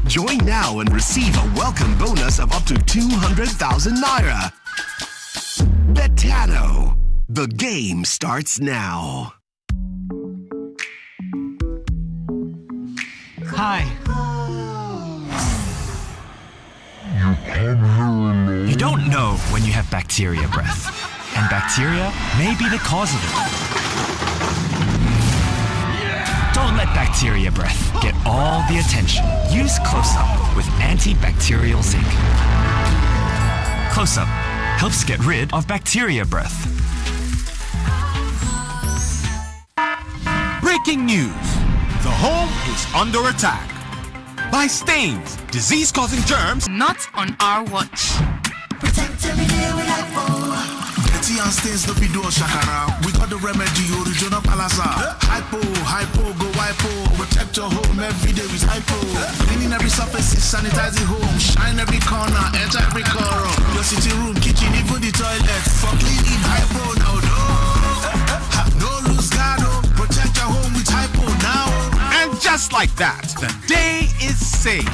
Join now and receive a welcome bonus of up to 200,000 naira. Betano. The game starts now. Hi. You don't know when you have bacteria breath. And bacteria may be the cause of it. Don't let bacteria breath get all the attention. Use Close-Up with antibacterial zinc. Close-Up helps get rid of bacteria breath. Breaking news. The home is under attack by stains, disease-causing germs. Not on our watch. Protect every day with Betty and stains no video shakara. We got the remedy, original palazar. Hypo, go hypo. Protect your home every day with hypo. Cleaning every surface, sanitizing home. Shine every corner, enter every corner. Your sitting room, kitchen, even the toilet. For cleaning hypo now, no lose guard. Protect your home with hypo now. And just like that, the day is saved.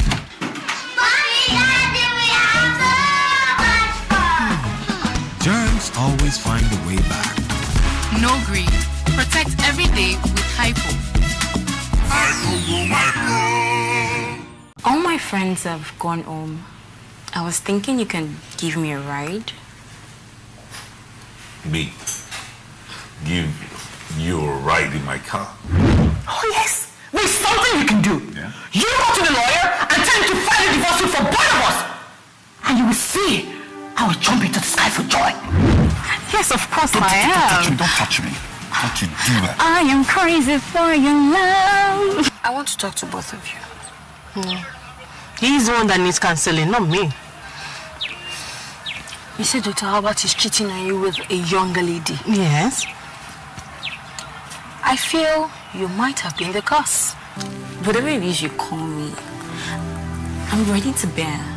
Germs always find a way back. No green. Protect every day with Hypo. All my friends have gone home. I was thinking you can give me a ride. Me? Give you a ride in my car? Oh, yes. There's something you can do. Yeah? You go to the lawyer and tell him to file a divorce suit for both of us. And you will see I will jump into the sky for joy. Yes, of course I am. Don't touch me. Don't you do that. I am crazy for your love. I want to talk to both of you. He's the one that needs counseling, not me. You said Dr. Albert is cheating on you with a younger lady. Yes. I feel you might have been the cause. Whatever it is you call me, I'm ready to bear.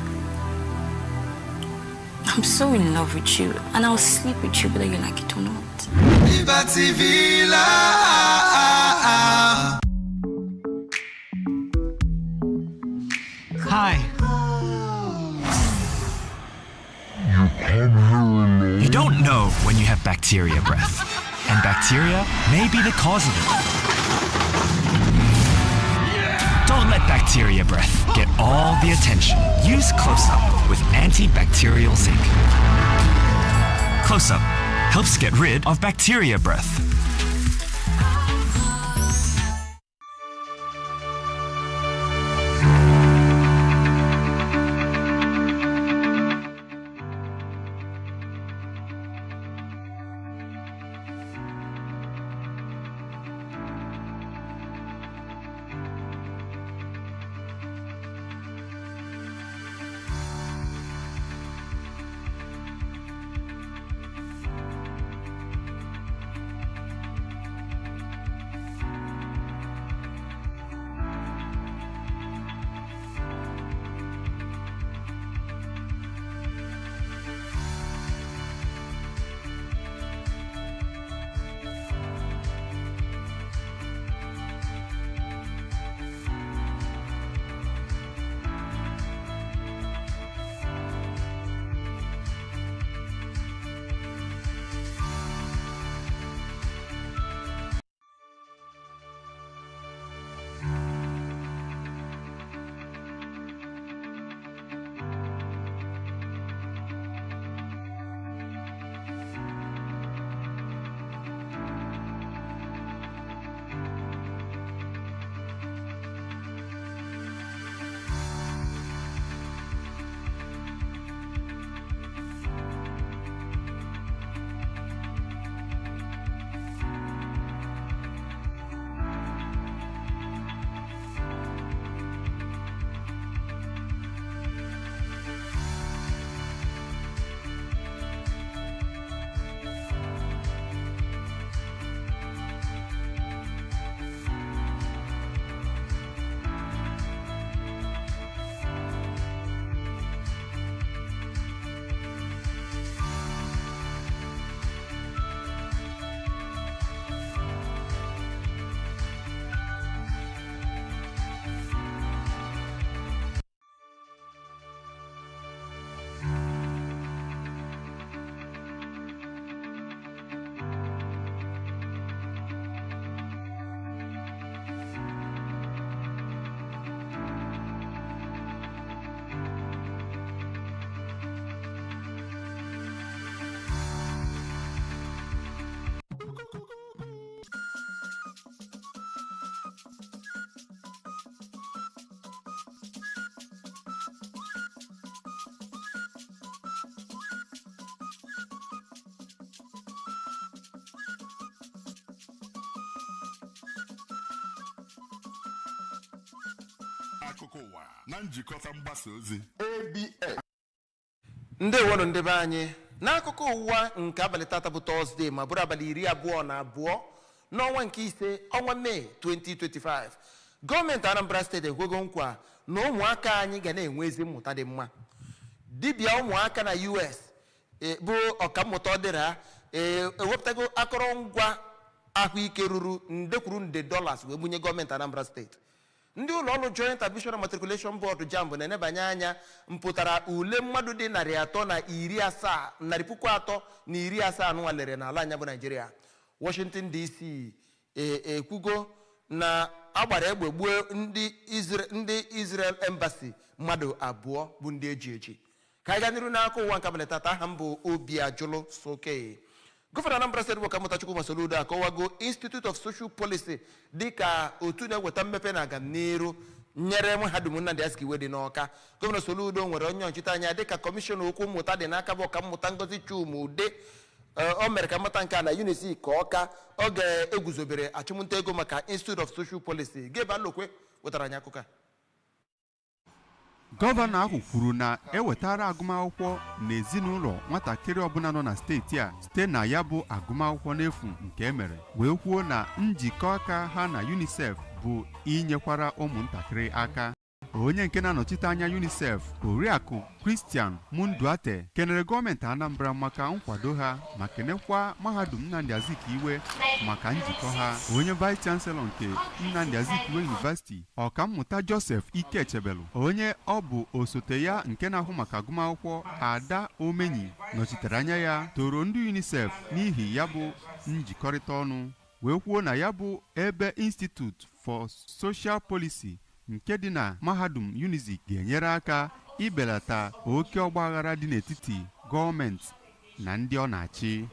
I'm so in love with you, and I'll sleep with you whether you like it or not. Liberty Villa. Hi. You don't know when you have bacteria breath. And bacteria may be the cause of it. Don't let bacteria breath get all the attention. Use Close-Up with antibacterial zinc. Close-Up helps get rid of bacteria breath. akụkọ ụwa na njikọta mgbasa ozi ABS. Ndewonu ndị be anyị n'akụkọ ụwa nke abalị tata bụ Tọzdee ma bụrụ abalị 22 n'ọnwa nke ise ọnwa Mee 2025. Gọọmenti Anambra steeti ekwego nkwa na ụmụaka anyị ga na-enwe ezi mmụta dị mma. Dibịa ụmụaka na US bụ ọkammụta ọdịra ewepụtago akụrụngwa ahụike ruru nde dollars wee bunye gọọmenti Anambra steeti. Ndị ụlọ ọrụ Joint Admission Matriculation Board JAMB na-enebanye anya mpụtara ule mmadụ dị 370,000 nwalere n'ala anya bụ Nigeria. Washington DC ekwugo na agbara egbe gbuo ndị Israel Embassy mmadụ 2 bụ ndị eji. Ka anyị gaa n'iru n'aka ụwa nke abalị tata, aha m bụ Obiajulu Soke. Gọvanọ Anambra steeti bụ Ọkammụta Chukwuma Soludo akọwago Institute of Social Policy dịka otu na-eweta mmepe na agamniru nyere mahadum Nnamdi Azikiwe dị n'Awka. Gọvanọ Soludo nwere onye ọchịchị anya dịka kọmishọna okwu mmụta dị n'aka bụ Ọkammụta Ngozi Chumude. O mere ka mmata nke a na Unisi ka Awka ọ ga-eguzobere achụmnta ego maka Institute of Social Policy. Gebe Alokwe wetara anyị akụkọ a. Gọvanọ ahụ kwuru na ewetara agụmakwụkwọ n'ezinụlọ nwatakịrị ọbụla nọ na steeti a site na ya bụ agụmakwụkwọ n'efu nke emere, wee kwuo na njikọ aka ha na UNICEF bụ inyekwara ụmụntakịrị aka. Onye nke na-anọchite anya UNICEF, Oriakụ Christian Munduate, kenere gọọmenti Anambra maka nkwado ha ma kenekwa mahadum Nnamdi Azikiwe maka njikọ ha. Onye Vice Chancellor nke Nnamdi Azikiwe University, Ọkammụta Joseph Ikechebelu, onye ọ bụ osote ya nke na-ahụ maka agụmakwụkwọ Ada Omenyi nọchitere anya ya, toro ndị UNICEF n'ihi ya bụ njikọrịta ọnụ, wee kwuo na ya bụ ebe Institute for Social Policy nke dị na mahadum Unizik ga-enyere aka ibelata oke ọgbaghara dị n'etiti gọọmenti na ndị ọ na-achị.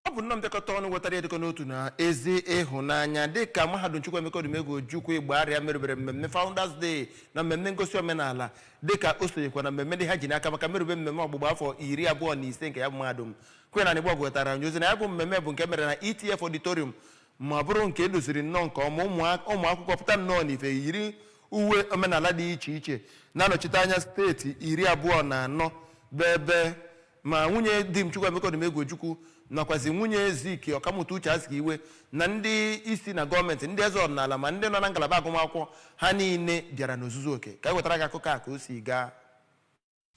Ọ bụ nnọọ ndekọta ọnụ wetara edekọ n'otu na ezi ịhụnanya dịka mahadum Chukwuemeka Odumegwu Ojukwu Igbarịa merụbere mmemme Founders Day na mmemme ngosi omenala dịka o sonyekwa na mmemme ndị ha ji n'aka maka merụbe mmemme ọgbụgba afọ 25 nke ya bụ mahadum. Kwenanị Igbo wetara anyị ozi na ya bụ mmemme bụ nke mere na ETF Auditorium ma bụrụ nke edoziri nnọọ nke ọma. ụmụ akwụkwọ pụta nnọọ n'ife yiri uwe omenala dị iche iche na-anọchite anya steeti 24 bụ ebe ma nwunye di m Chukwuemeka Odumegwu Ojukwu nakwazi nwunye Zik Ọkammụta Uche Azikiwe na ndị isi na gọọmenti, ndị eze ọdịnala ma ndị nọ na ngalaba agụmakwụkwọ ha niile bịara n'ozuzu oke. Ka anyị wetara gị akụkọ a ka o si gaa.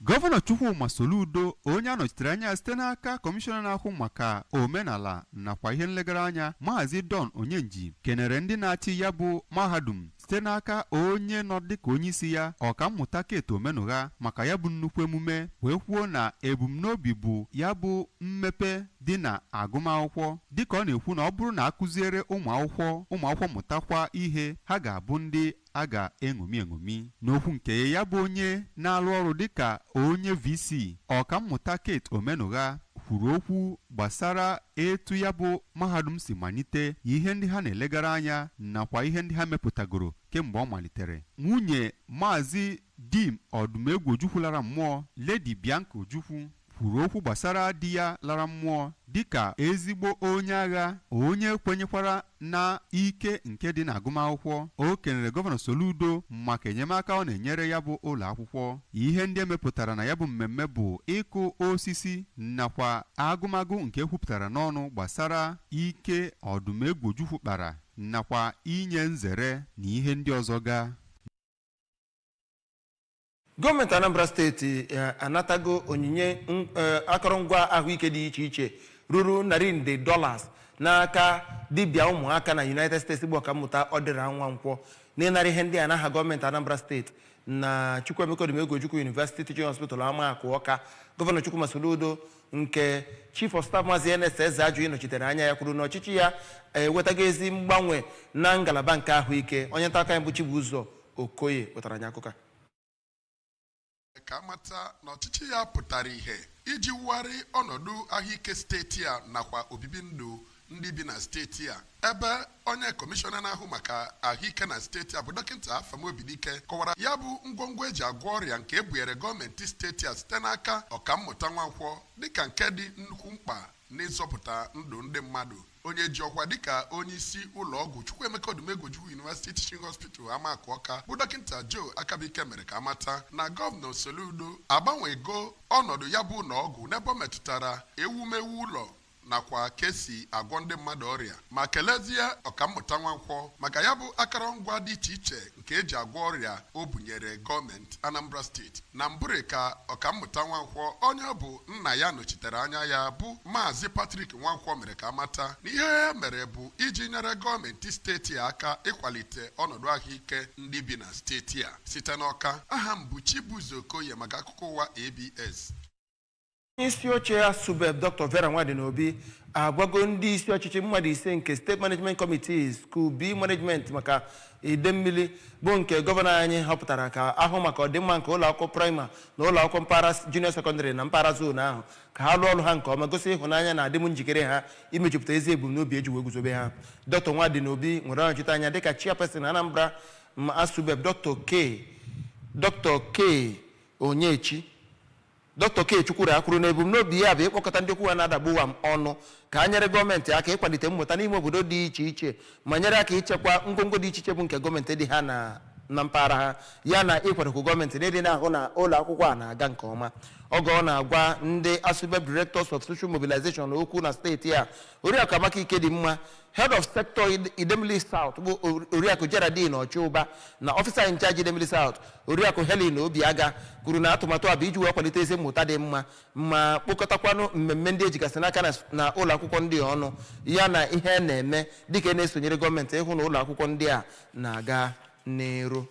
Gọvanọ Chukwuma Soludo, onye anọchitere anya site n'aka kọmishọna na-ahụ maka omenala nakwa ihe nlegara anya Maazị Don Onyenji, kenere ndị na-achị ya bụ mahadum site n'aka onye nọ dịka onye isi ya Ọkammụta Kate Omenugha maka ya bụ nnukwu emume, wee kwuo na ebumnobi bụ ya bụ mmepe dị na agụmakwụkwọ, dịka ọ na-ekwu na ọ bụrụ na akụziere ụmụ akwụkwọ mụtakwa ihe, ha ga-abụ ndị a ga-eṅomi. N'okwu nke ya bụ onye na-arụ ọrụ dịka onye VC, Ọkammụta Kate Omenugha kwuru okwu gbasara etu ya bụ mahadum si malite, ihe ndị ha na-elegara anya nakwa ihe ndị ha mepụtagoro kemgbe ọ malitere. Nwunye Maazị Dim Odumegwu Ojukwu lara mmụọ, Lady Bianca Ojukwu, kwuru okwu gbasara di ya lara mmụọ dịka ezigbo onye agha, onye kwenyekwara na ike nke dị n'agụmakwụkwọ. O kenere Gọvanọ Soludo maka enyemaka ọ na-enyere ya bụ ụlọ akwụkwọ. Ihe ndị emepụtara na ya bụ mmemme bụ ịkụ osisi nakwa agụmagụ nke ekwupụtara n'ọnụ gbasara ike Odumegwu Ojukwu kpara nakwa inye nzere na ihe ndị ọzọ ga. Gọọmenti Anambra steeti anatago onyinye akụrụngwa ahụike dị iche iche ruru $100 n'aka dibịa ụmụaka na United States bụ Ọkammụta Ọdịra Nwankwọ n'ịnara ihe ndị a n'aha gọọmenti Anambra steeti na Chukwuemeka Odumegwu Ojukwu University Teaching Hospital Amaakụ Awka. Gọvanọ Chukwuma Soludo nke Chief of Staff Maazị NS Ezeajụ nọchitere anya ya kwuru na ọchịchị ya ewetago ezi mgbanwe na ngalaba nke ahụike. Onye nta aka ya bụ Chibuzo Okoye wetara anyị akụkọ. Ka amata na ọchịchị ya pụtara ihe iji wugharị ọnọdụ ahụike steeti a nakwa obibi ndụ ndị bi na steeti a ebe onye kọmishọna na-ahụ maka ahụike na steeti a bụ dọkịta Afamobidike kọwara ya bụ ngwongwo eji agwọ ọrịa nke ebunyere gọọmenti steeti a site n'aka ọkammụta Nwankwọ dịka nke dị nnukwu mkpa n'ịzọpụta ndụ ndị mmadụ. Onye ji ọkwa dịka onye isi ụlọ ọgwụ Chukwuemeka Odumegwu University Teaching Hospital Amaku Ọka bụ dọkịta Joe Akabike mere ka amata na gọvanọ Soludo agbanwego ọnọdụ ya bụ ụlọ ọgwụ n'ebe ọ metụtara ewumewu ụlọ nakwa kesi agwọ ndị mmadụ ọrịa ma kelezie ọkammụta Nwankwọ maka ya bụ akụrụngwa dị iche iche nke eji agwọ ọrịa o bunyere gọọmenti Anambra steeti. Na mbụre ka ọkammụta Nwankwọ onye ọ bụ nna ya nọchitere anya ya bụ Maazị Patrick Nwankwọ mere ka amata na ihe ya mere bụ iji nyere gọọmenti steeti aka ịkwalite ọnọdụ ahụike ndị bi na steeti a. Site n'Ọka, aha m bụ Chibuzo Okoye maka akụkọ ụwa ABS. isi oche ya Subeb Dr. Vera Nwadinobi agwago ndị isi ọchịchị mmadụ ise nke State Management Committees Kubi Management maka ide mmiri bụ nke gọvanọ anyị họpụtara ka ahụ maka ọdịmma nke ụlọakwụkwọ praịma na ụlọakwụkwọ mpaghara junior secondary na mpaghara zone ahụ ka ha rụọ ọrụ ha nke ọma gosi ịhụnanya na adịm njikere ha imejupụta ezi ebumnobi eji wee guzobe ha. Dr. Nwadinobi nwere ọnọchite anya dịka chairperson Anambra Subeb Dr. K Onyechi Dr. K Chukwuru akwuru na ebumnobi ya bụ ịkpọkọta ndị okwu ha na-adagbu ụwa ọnụ ka ha nyere gọọmenti aka ịkwalite mmụta n'ime obodo dị iche iche ma nyere aka ichekwa ngwongwo dị iche iche bụ nke gọọmenti dị ha na mpaghara ha ya na ịkwadokwu gọọmenti n'ịdị na-ahụ na ụlọ akwụkwọ a na-aga nke ọma. Oge ọ na-agwa ndị Subeb Directors of Social Mobilization okwu na steeti a, Oriakụ Amaka Ikedimma Head of Sector Idemili South bụ Oriakụ Geraldine Ọchụba na Officer in Charge Idemili South Oriakụ Helen Obiaga kwuru na atụmatụ a bụ iji wee kwalite ezi mmụta dị mma ma kpokọtakwanụ mmemme ndị ejigasị n'aka na ụlọ akwụkwọ ndị ọnụ ya na ihe na-eme dịka na-esonyere gọọmenti ịhụ na ụlọ akwụkwọ ndị a na-aga n'ero.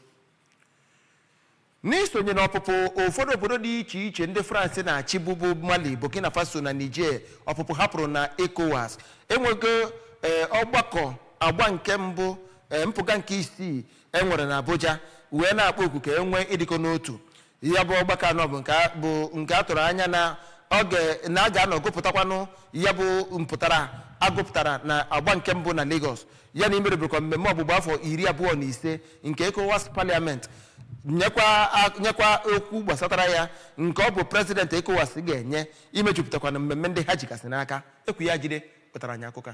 N'isonye n'ọpụpụ ụfọdụ obodo dị iche iche ndị France na-achị bụbu Mali, Burkina Faso na Niger ọpụpụ hapụrụ na ECOWAS enwego ọgbakọ agba nke mbụ mpụga nke isii enwere na Abuja wee na-akpọ oku ka enwee ịdịkọ n'otu. Ya bụ ọgbakọ anọ bụ nke a tụrụ anya na a ga-anọ gụpụtakwanụ ya bụ mpụtara agụpụtara na agba nke mbụ na Lagos ya na imerụbụrụkwa mmemme ọgbụgba afọ 25 nke ECOWAS Parliament nyekwa okwu gbasatara ya nke ọ bụ President ECOWAS ga-enye imejupụtakwa na mmemme ndị ha jigasị n'aka. Ekwu ya jide pụtara anyị akụkọ.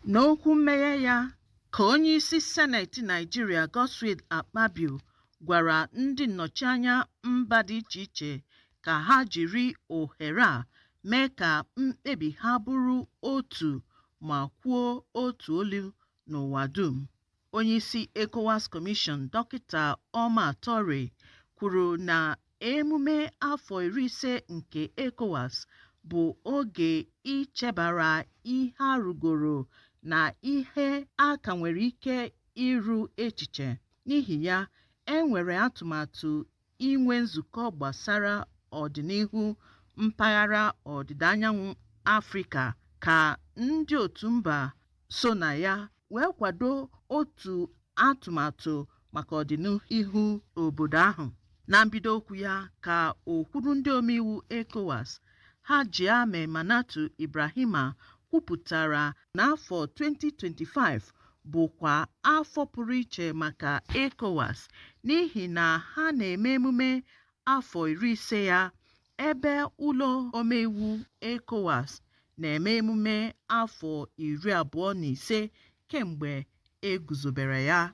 N'okwu mmeghe ya ka onye isi Senate Nigeria Godswill Akpabio gwara ndị nnọchianya mba dị iche iche ka ha jiri ohere a mee ka mkpebi ha bụrụ otu ma kwuo otu olu n'ụwa dum. Onye isi ECOWAS Commission Dr. Omar Torre kwuru na emume afọ 50 nke ECOWAS bụ oge ichebara ihe arụgoro na ihe a ka nwere ike iru echiche. N'ihi ya, enwere atụmatụ inwe nzukọ gbasara ọdịnihu mpaghara ọdịda anyanwụ Afrịka ka ndị otu mba so na ya wee kwado otu atụmatụ maka ọdịnihu obodo ahụ. Na mbido okwu ya ka okwuru ndị omeiwu ECOWAS Hajiame Manatu Ibrahima kwupụtara n'afọ 2025 bụkwa afọ pụrụ iche maka ECOWAS n'ihi na ha na-eme emume afọ 50 ya ebe ụlọ omeiwu ECOWAS na-eme emume afọ 25 kemgbe eguzobere ya.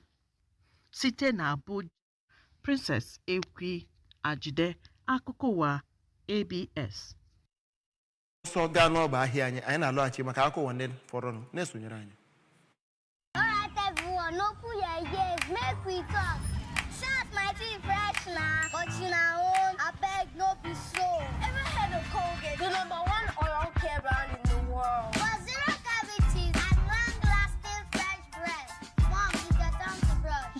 Site na Abuja, Princess Ekwi Ajide, akụkọ ụwa ABS. Ọsọ gaa n'ọba ahịa anyị na-alọghachi maka akụkọ ụwa ndị fọrọnụ na-esonyere anyị. Alright everyone, no pull your ears, make we talk. Shout my teeth fresh now, but you know, I beg no be so. Ever heard of Colgate, the #1 oral care brand in the world? For zero cavities and long-lasting fresh breath. Mom, you get time to brush.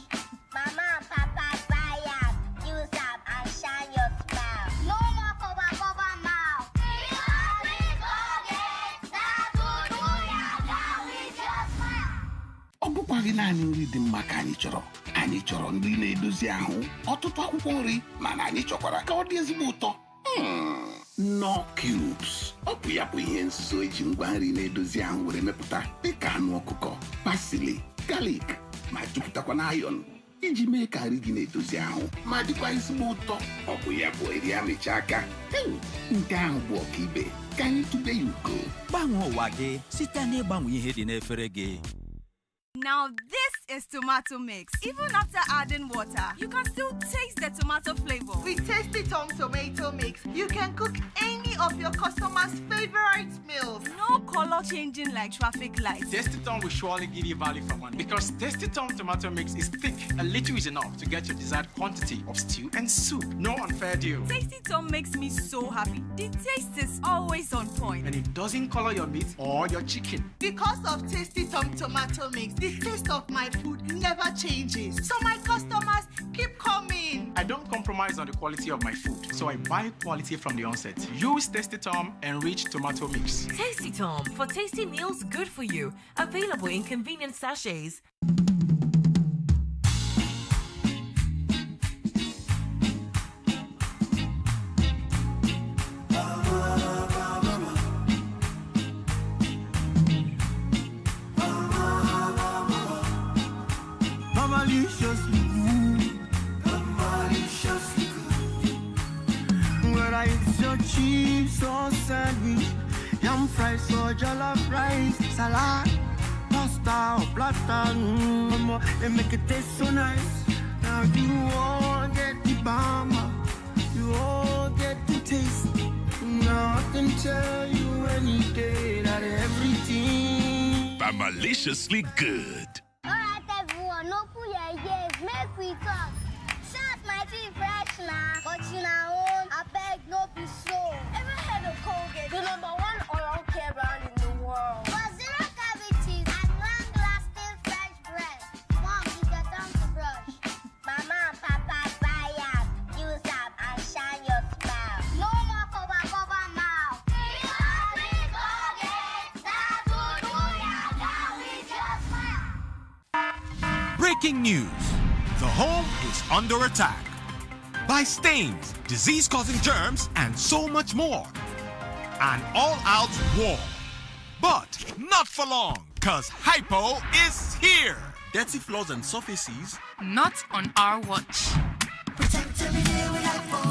Mama and Papa buy up, use up and shine your smile. No more cover mouth. Because with Colgate, that's what do ya now with your smile. Ọ bụkwaghị naanị nri dị mma ka anyị chọrọ nri na-edozi ahụ ọtụtụ akwụkwọ nri mana anyị chọkwara ka ọ dị ezigbo ụtọ no cubes. Ọ bụ ya bụ ihe nso eji ngwa nri na-edozi ahụ were mepụta dịka anụ ọkụkọ, parsley, garlic ma jupụtakwa na iron iji mee ka nri gị na-edozi ahụ ma dịkwa ezigbo ụtọ. Ọ bụ ya bụ eri amịcha aka nke ahụ bụ ọkaibe ka anyị tụbe ya ugo. Gbanwee ụwa gị site n'ịgbanwe ihe dị n'efere gị. Now this is tomato mix. Even after adding water, you can still taste the tomato flavor. With Tasty Tom tomato mix, you can cook any of your customers' favorite meals. No color changing like traffic lights. Tasty Tom will surely give you value for money because Tasty Tom tomato mix is thick. A little is enough to get your desired quantity of stew and soup. No unfair deal. Tasty Tom makes me so happy. The taste is always on point. And it doesn't color your meat or your chicken. Because of Tasty Tom tomato mix, the taste of my food never changes. So my customers keep coming. I don't compromise on the quality of my food, so I buy quality from the onset. Use Tasty Tom enriched tomato mix. Tasty Tom, for tasty meals good for you. Available in convenient sachets. Maliciously good. Whether it's your chips or sandwich, yam fries or jollof rice, salad, pasta or platter, they make it taste so nice. Now you all get the bomber, you all get the taste. Now I can tell you any day that everything Maliciously good. No put your ears, make we talk. Shout my teeth fresh now, but you know, I beg no be so. Ever had a Colgate, the #1 oral care brand in the world? For zero cavities and long-lasting fresh breath. Mom, you get time to brush. Mama and Papa buy up, use up and shine your smile. No more cover mouth. Because we Colgate, that's what we are down with your smile. Breaking news. The home is under attack by stains, disease-causing germs, and so much more. An all-out war. But not for long, because Hypo is here. Dirty floors and surfaces. Not on our watch. Protect every day with Hypo.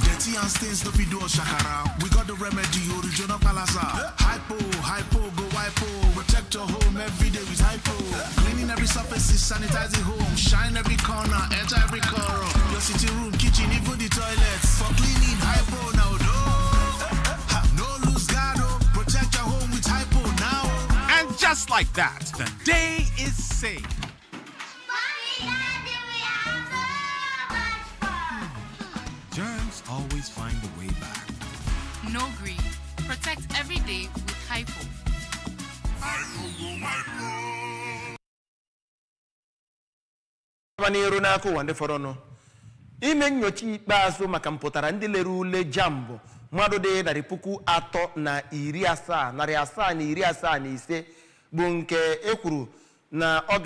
Dirty and stains no be do shakara. We got the remedy, original palasa. Hypo, go Hypo. Protect your home every day with Hypo. Cleaning every surface, sanitizing home. Shine every corner, enter every corner. Your sitting room, kitchen, even the toilets. For cleaning, Hypo now. No lose guard. Protect your home with Hypo now. And just like that, the day is saved. Germs always find a way back. No green. Protect every day with Hypo. N'iru n'aka ụwa ndị fọrọ nọ ime nyocha ikpeazụ maka mpụtara ndị lere ule jambo mmadụ dị 3,775 bụ nke ekwuru na ọ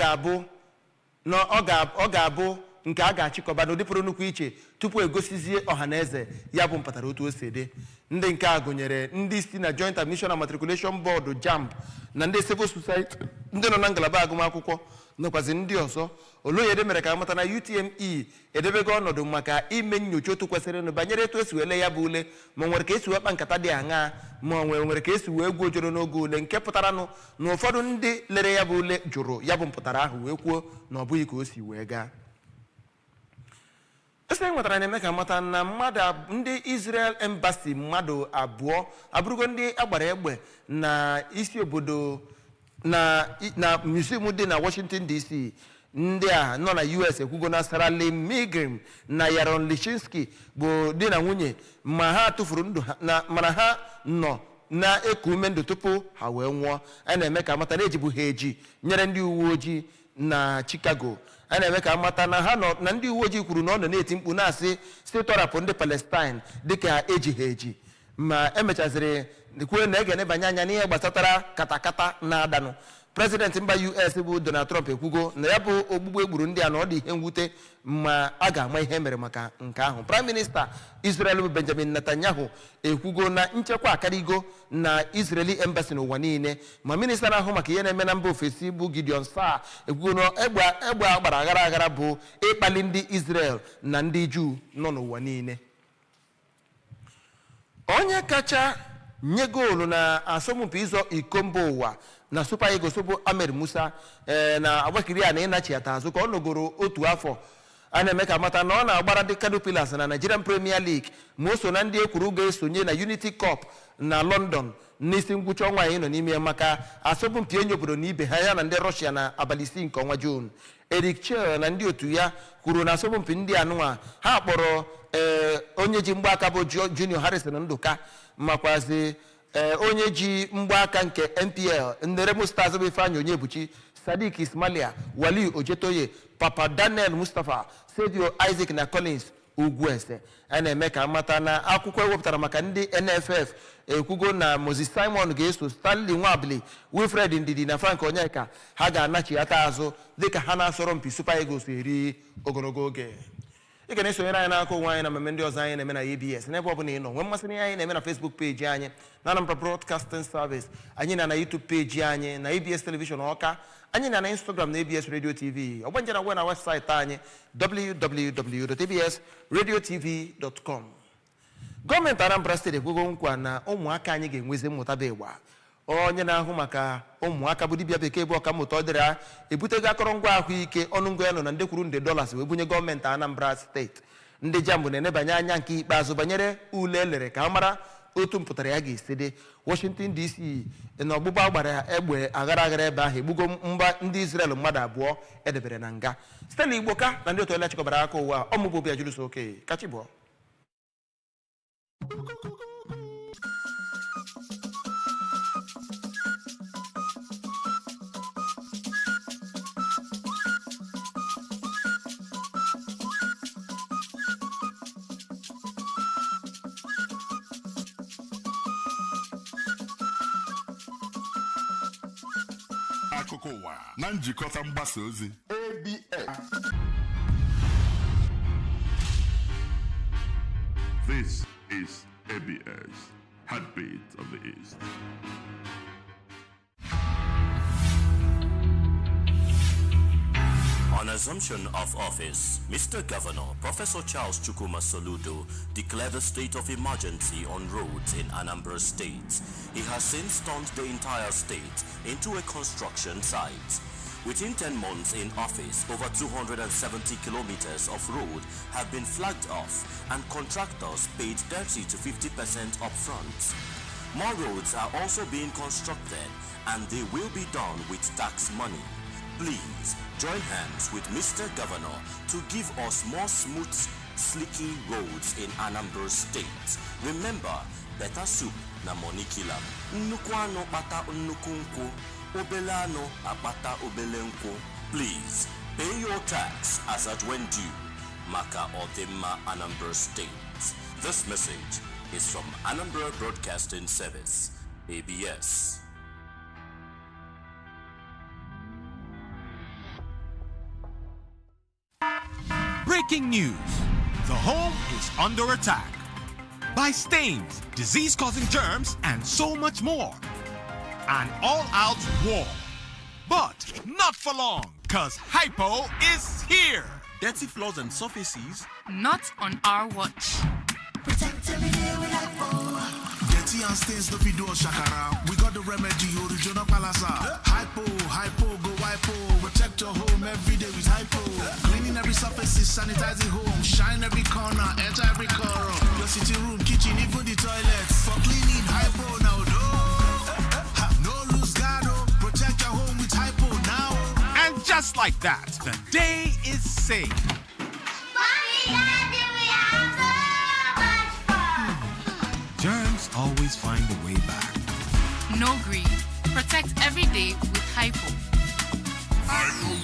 ga-abụ nke a ga-achịkọba n'ụdị pụrụ nnukwu iche tupu egosizie ọhaneze ya bụ mpụtara otu o si dị. Ndị nke a gụnyere ndị si na Joint Admission and Matriculation Board JAMB na ndị civil society ndị nọ na ngalaba agụmakwụkwọ nakwazi ndị ọzọ. Oloyede mere ka amata na UTME edebego ọnọdụ maka ime nnyocha otu kwesịrị banyere etu esi wele ya bụ ule ma nwere ka esi wekpa nkata dị aṅaa ma nwere ka esi wee gwuo ojoro n'oge ule nke pụtara na ụfọdụ ndị lere ya bụ ule jụrụ ya bụ mpụtara ahụ wee kwuo na ọ bụghị ka o si wee gaa. Ese nwetara na-eme ka amata na ndị Israel Embassy mmadụ abụọ abụrụgo ndị agbara egbe na isi obodo na museum dị na Washington DC. Ndị a nọ na US ekwugo na Sarah Lee Milgram na Yaron Lishinsky bụ di na nwunye ma ha tụfuru ndụ ha mana ha nọ na-eku ume ndụ tupu ha wee nwụọ. A na-eme ka amata na ejibu ha eji nyere ndị uwe ojii na Chicago. A na-eme ka amata na ha nọ na ndị uwe ojii kwuru na ọ nọ na-eti mkpu na-asị site tọrapụ ndị Palestine dịka eji ha eji ma emechaziri kwuo na ga-enebanye anya n'ihe gbasatara katakata na-adanụ President mba US bụ Donald Trump ekwugo na ya bụ ogbugbu egburu ndị a na ọ dị ihe mwute ma a ga-ama ihe mere maka nke ahụ. Prime Minister Israel bụ Benjamin Netanyahu ekwugo na nchekwa akarigo na Israeli embassy n'ụwa niile, ma minista na-ahụ maka ihe na-eme na mba ofesi bụ Gideon Saar ekwugo na egbe agbara aghara aghara bụ ịkpali ndị Israel na ndị Juu nọ n'ụwa niile. Onye kacha nye goolu na asọmpi ịzọ iko mba ụwa na Super Eagles bụ Ahmed Musa na agbakiri a na ịnachi ata azụ ka ọ nọgoro otu afọ. A na-eme ka mata na ọ na-agbara ndị Kano Pillars na Nigerian Premier League ma o so na ndị ekwuru ga-esonye na Unity Cup na London n'isi ngwụcha ọnwa anyị nọ n'ime maka asọmpi enyi obodo na ibe ha ya na ndị Russia na abalị 6 nke ọnwa June. Eric Chell na ndị otu ya kwuru na asọmpi ndị anụnwa ha kpọrọ onye ji mgbaaka bụ Junior Harrison Nduka makwazi onye ji mgbaaka nke NPL Nneremo Stars bụ Ifeanyi Onyebuchi, Sadiq Ismailia, Wali Ojetoye, Papa Daniel Mustafa, Sadio Isaac na Collins Ugwuese. A na-eme ka mata na akwụkwọ ewepụtara maka ndị NFF ekwugo na Moses Simon ga-eso Stanley Nwabili, Wilfred Ndidi na Frank Onyeka ha ga-anachighata azụ dịka ha na-asọrọ mpi Super Eagles eri ogologo oge. Ị ga na-esonyere anyị n'aka onwe anyị na mmemme ndị ọzọ anyị na-eme na ABS n'ebe ọ bụla ị nọ. Nwee mmasị n'ihe anyị na-eme na Facebook page anyị na Anambra Broadcasting Service, anyị na YouTube page anyị na ABS Television Ọka, anyị na Instagram na ABS Radio TV, ọgbanje na na webụsaịtị anyị www.absradiotv.com. Gọọmenti Anambra steeti ekwego nkwa na ụmụaka anyị ga-enwezi mmụta bụ ịgba. Onye na-ahụ maka ụmụaka bụ dibịa bekee bụ ọkammụta Ọdịra ebutego akọrọngwa ahụike ọnụngụ ya nọ na nde kwuru nde dollars wee bunye gọọmenti Anambra steeti. Ndị jambụ na-enebanye anya nke ikpeazụ banyere ule elere ka ha mara otu mpụtara ya ga-esi dị. Washington DC na ọgbụgba gbara egbe aghara aghara ebe ahụ egbugo mba ndị Israel mmadụ abụọ edebere na nga. Site na Igbo ka na ndị otu ele chịkọbara aka ụwa ọmụbụ obi ajụlụso oke kachi bụọ. Akụkọ ụwa na njikọta mgbasa ozi ABS. This is ABS, Heartbeat of the East. On assumption of office, Mr. Governor Professor Charles Chukwuma Soludo declared a state of emergency on roads in Anambra State. He has since turned the entire state into a construction site. Within 10 months in office, over 270 kilometers of road have been flagged off and contractors paid 30 to 50% upfront. More roads are also being constructed and they will be done with tax money. Please join hands with Mr. Governor to give us more smooth, slicky roads in Anambra State. Remember, better soup na money killer. Nnukwu ano kpata nnukwu nkwu, obele ano akpata obele nkwu. Please pay your tax as at when due. Maka Odemma Anambra State. This message is from Anambra Broadcasting Service, ABS. Breaking news. The home is under attack by stains, disease-causing germs, and so much more. An all-out war. But not for long, because Hypo is here. Dirty floors and surfaces. Not on our watch. Protect every day with Hypo. Dirty and stains no be do shakara. We got the remedy, original palasa. Hypo, go Hypo. Protect your home every day with Hypo. Cleaning every surface, sanitizing home. Shine every corner, enter every corner. Your sitting room, kitchen, even the toilets. For cleaning, Hypo now, no lose guard, protect your home with Hypo now. And just like that, the day is saved. Germs always find a way back. No greed. Protect every day with Hypo. Hypo.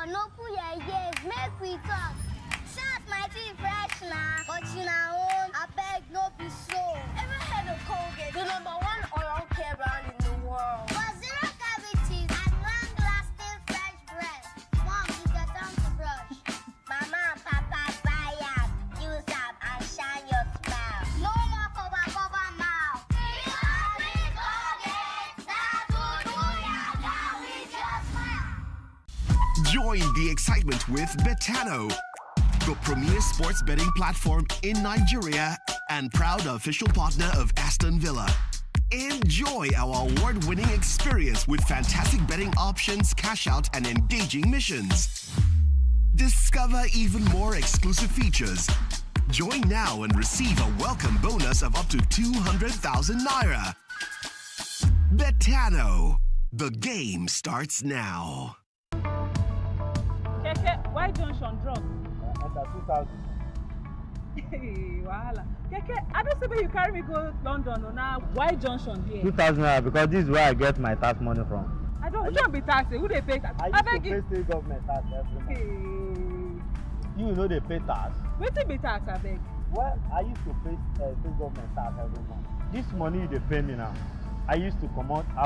no put your ears, make we talk. Shout my teeth fresh now, but you know, I beg no be slow. Ever heard of Colgate, the #1 oral care brand in the world? For zero cavities and long-lasting fresh breath. Mom, it's your time to brush. Mama and Papa buy up, use up and shine your smile. No more cover mouth. Because with Colgate, that will do ya down with your smile. Join the excitement with Betano, the premier sports betting platform in Nigeria and proud official partner of Aston Villa. Enjoy our award-winning experience with fantastic betting options, cash out, and engaging missions. Discover even more exclusive features. Join now and receive a welcome bonus of up to 200,000 naira. Betano. The game starts now. Keke, why junction drop? Under 2,000. Hey, wahala. Keke, I don't see where you carry me go London or now. Why junction here? 2,000 naira because this is where I get my tax money from. I don't. Who don't be taxed? Who they pay tax? I beg you. Pay state government tax every month. Hey. You know they pay tax. Wetin be tax, I beg? Well, I used to pay state government tax every month. This money they pay me now. I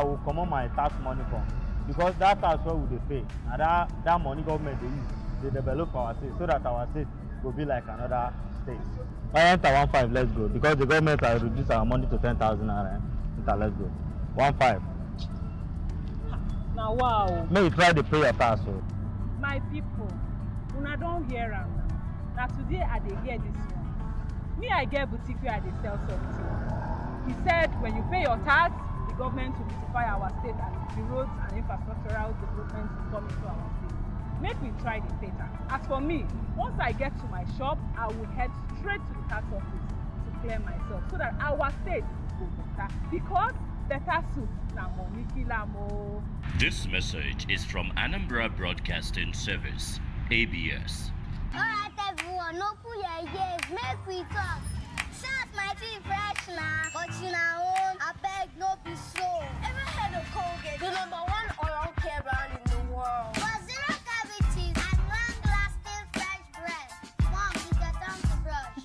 will come on my tax money from because that tax what would they pay and that money government they use they develop our state so that our state will be like another state. I enter 1.5, let's go because the government has reduced our money to 10,000 naira. Let's go 1.5. Now wow. May you try to pay your tax. So. My people, when I don't hear am now. Now today I dey hear this one. Me I get boutique where I dey sell something. He said when you pay your tax, the government will beautify our state and the roads and infrastructural development will come into our state. Make we try the pay tax. As for me, once I get to my shop, I will head straight to the tax office to clear myself so that our state will better. Because better suit na money kilamo. This message is from Anambra Broadcasting Service, ABS. Alright everyone, no put your ears, make we talk. Shout my teeth fresh now, but you know, I beg no be slow. Ever heard of Colgate, the #1 oral care brand in the world? For zero cavities and long-lasting fresh breath. Mom, it's your time to brush.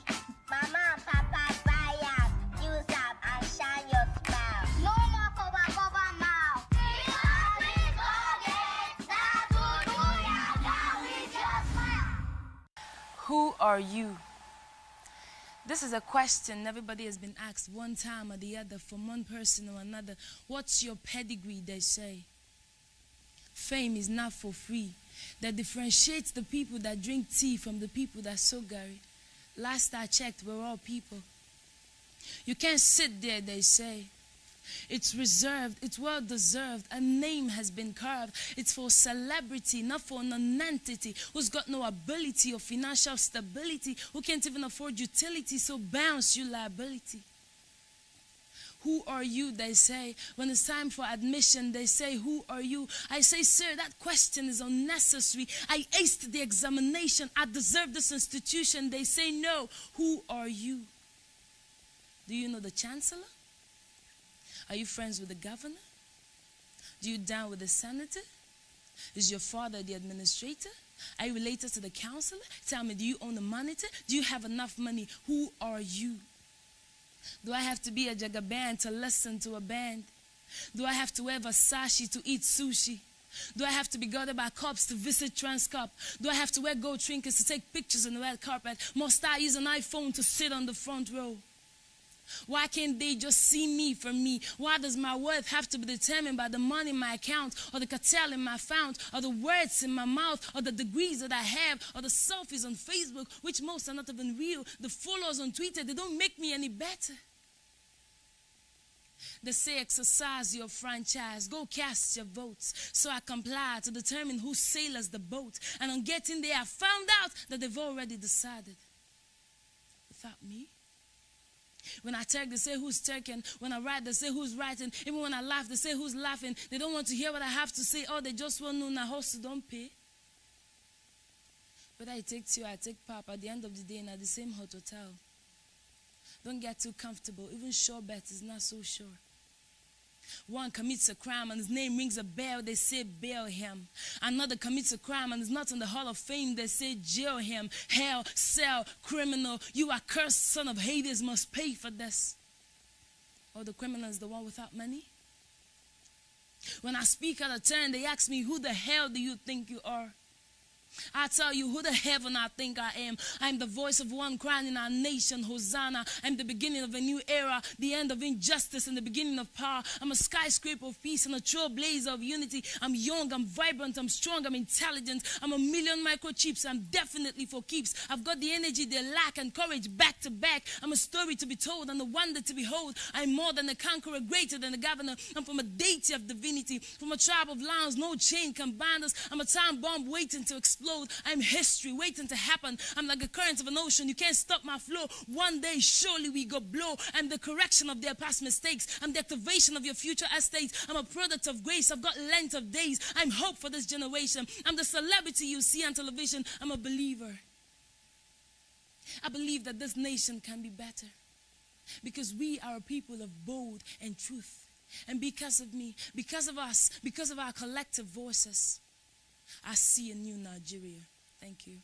Mama and Papa buy up, use up and shine your smile. No more cover mouth. Because with Colgate, that will do ya down with your smile. Who are you? This is a question everybody has been asked one time or the other from one person or another. What's your pedigree, they say. Fame is not for free. That differentiates the people that drink tea from the people that sow gari. Last I checked, we're all people. You can't sit there, they say. It's reserved, it's well deserved. A name has been carved. It's for celebrity, not for non-entity who's got no ability or financial stability, who can't even afford utility, so bounce you liability. Who are you, they say. When it's time for admission, they say, who are you? I say, sir, that question is unnecessary. I aced the examination. I deserve this institution. They say, no. Who are you? Do you know the chancellor? Are you friends with the governor? Do you down with the senator? Is your father the administrator? Are you related to the counselor? Tell me, do you own a monitor? Do you have enough money? Who are you? Do I have to be a jagaban to listen to a band? Do I have to wear Versace to eat sushi? Do I have to be guarded by cops to visit Transcorp? Do I have to wear gold trinkets to take pictures on the red carpet? Must I use an iPhone to sit on the front row? Why can't they just see me for me? Why does my worth have to be determined by the money in my account, or the cartel in my fount, or the words in my mouth, or the degrees that I have, or the selfies on Facebook, which most are not even real, the followers on Twitter, they don't make me any better. They say exercise your franchise, go cast your votes. So I comply to determine who sailors the boat. And on getting there, I found out that they've already decided. Without me. When I talk, they say who's talking. When I write, they say who's writing. Even when I laugh, they say who's laughing. They don't want to hear what I have to say. Oh, they just want to know now hustle don't pay. But I take you, I take Pap. At the end of the day, in at the same hot hotel. Don't get too comfortable. Even sure bet is not so sure. One commits a crime and his name rings a bell, they say bail him. Another commits a crime and is not in the Hall of Fame, they say jail him. Hell, cell, criminal, you accursed son of Hades must pay for this. Oh, the criminal is the one without money? When I speak out of turn, they ask me, who the hell do you think you are? I tell you who the heaven I think I am. I'm the voice of one crying in our nation, Hosanna. I'm the beginning of a new era, the end of injustice and the beginning of power. I'm a skyscraper of peace and a trailblazer of unity. I'm young, I'm vibrant, I'm strong, I'm intelligent. I'm a million microchips, I'm definitely for keeps. I've got the energy they lack and courage back to back. I'm a story to be told and a wonder to behold. I'm more than a conqueror, greater than a governor. I'm from a deity of divinity, from a tribe of lions, no chain can bind us. I'm a time bomb waiting to explode. I'm history waiting to happen. I'm like a current of an ocean. You can't stop my flow. One day surely we go blow. I'm the correction of their past mistakes. I'm the activation of your future estates. I'm a product of grace. I've got length of days. I'm hope for this generation. I'm the celebrity you see on television. I'm a believer. I believe that this nation can be better because we are a people of bold and truth. And because of me, because of us, because of our collective voices, I see a new Nigeria. Thank you.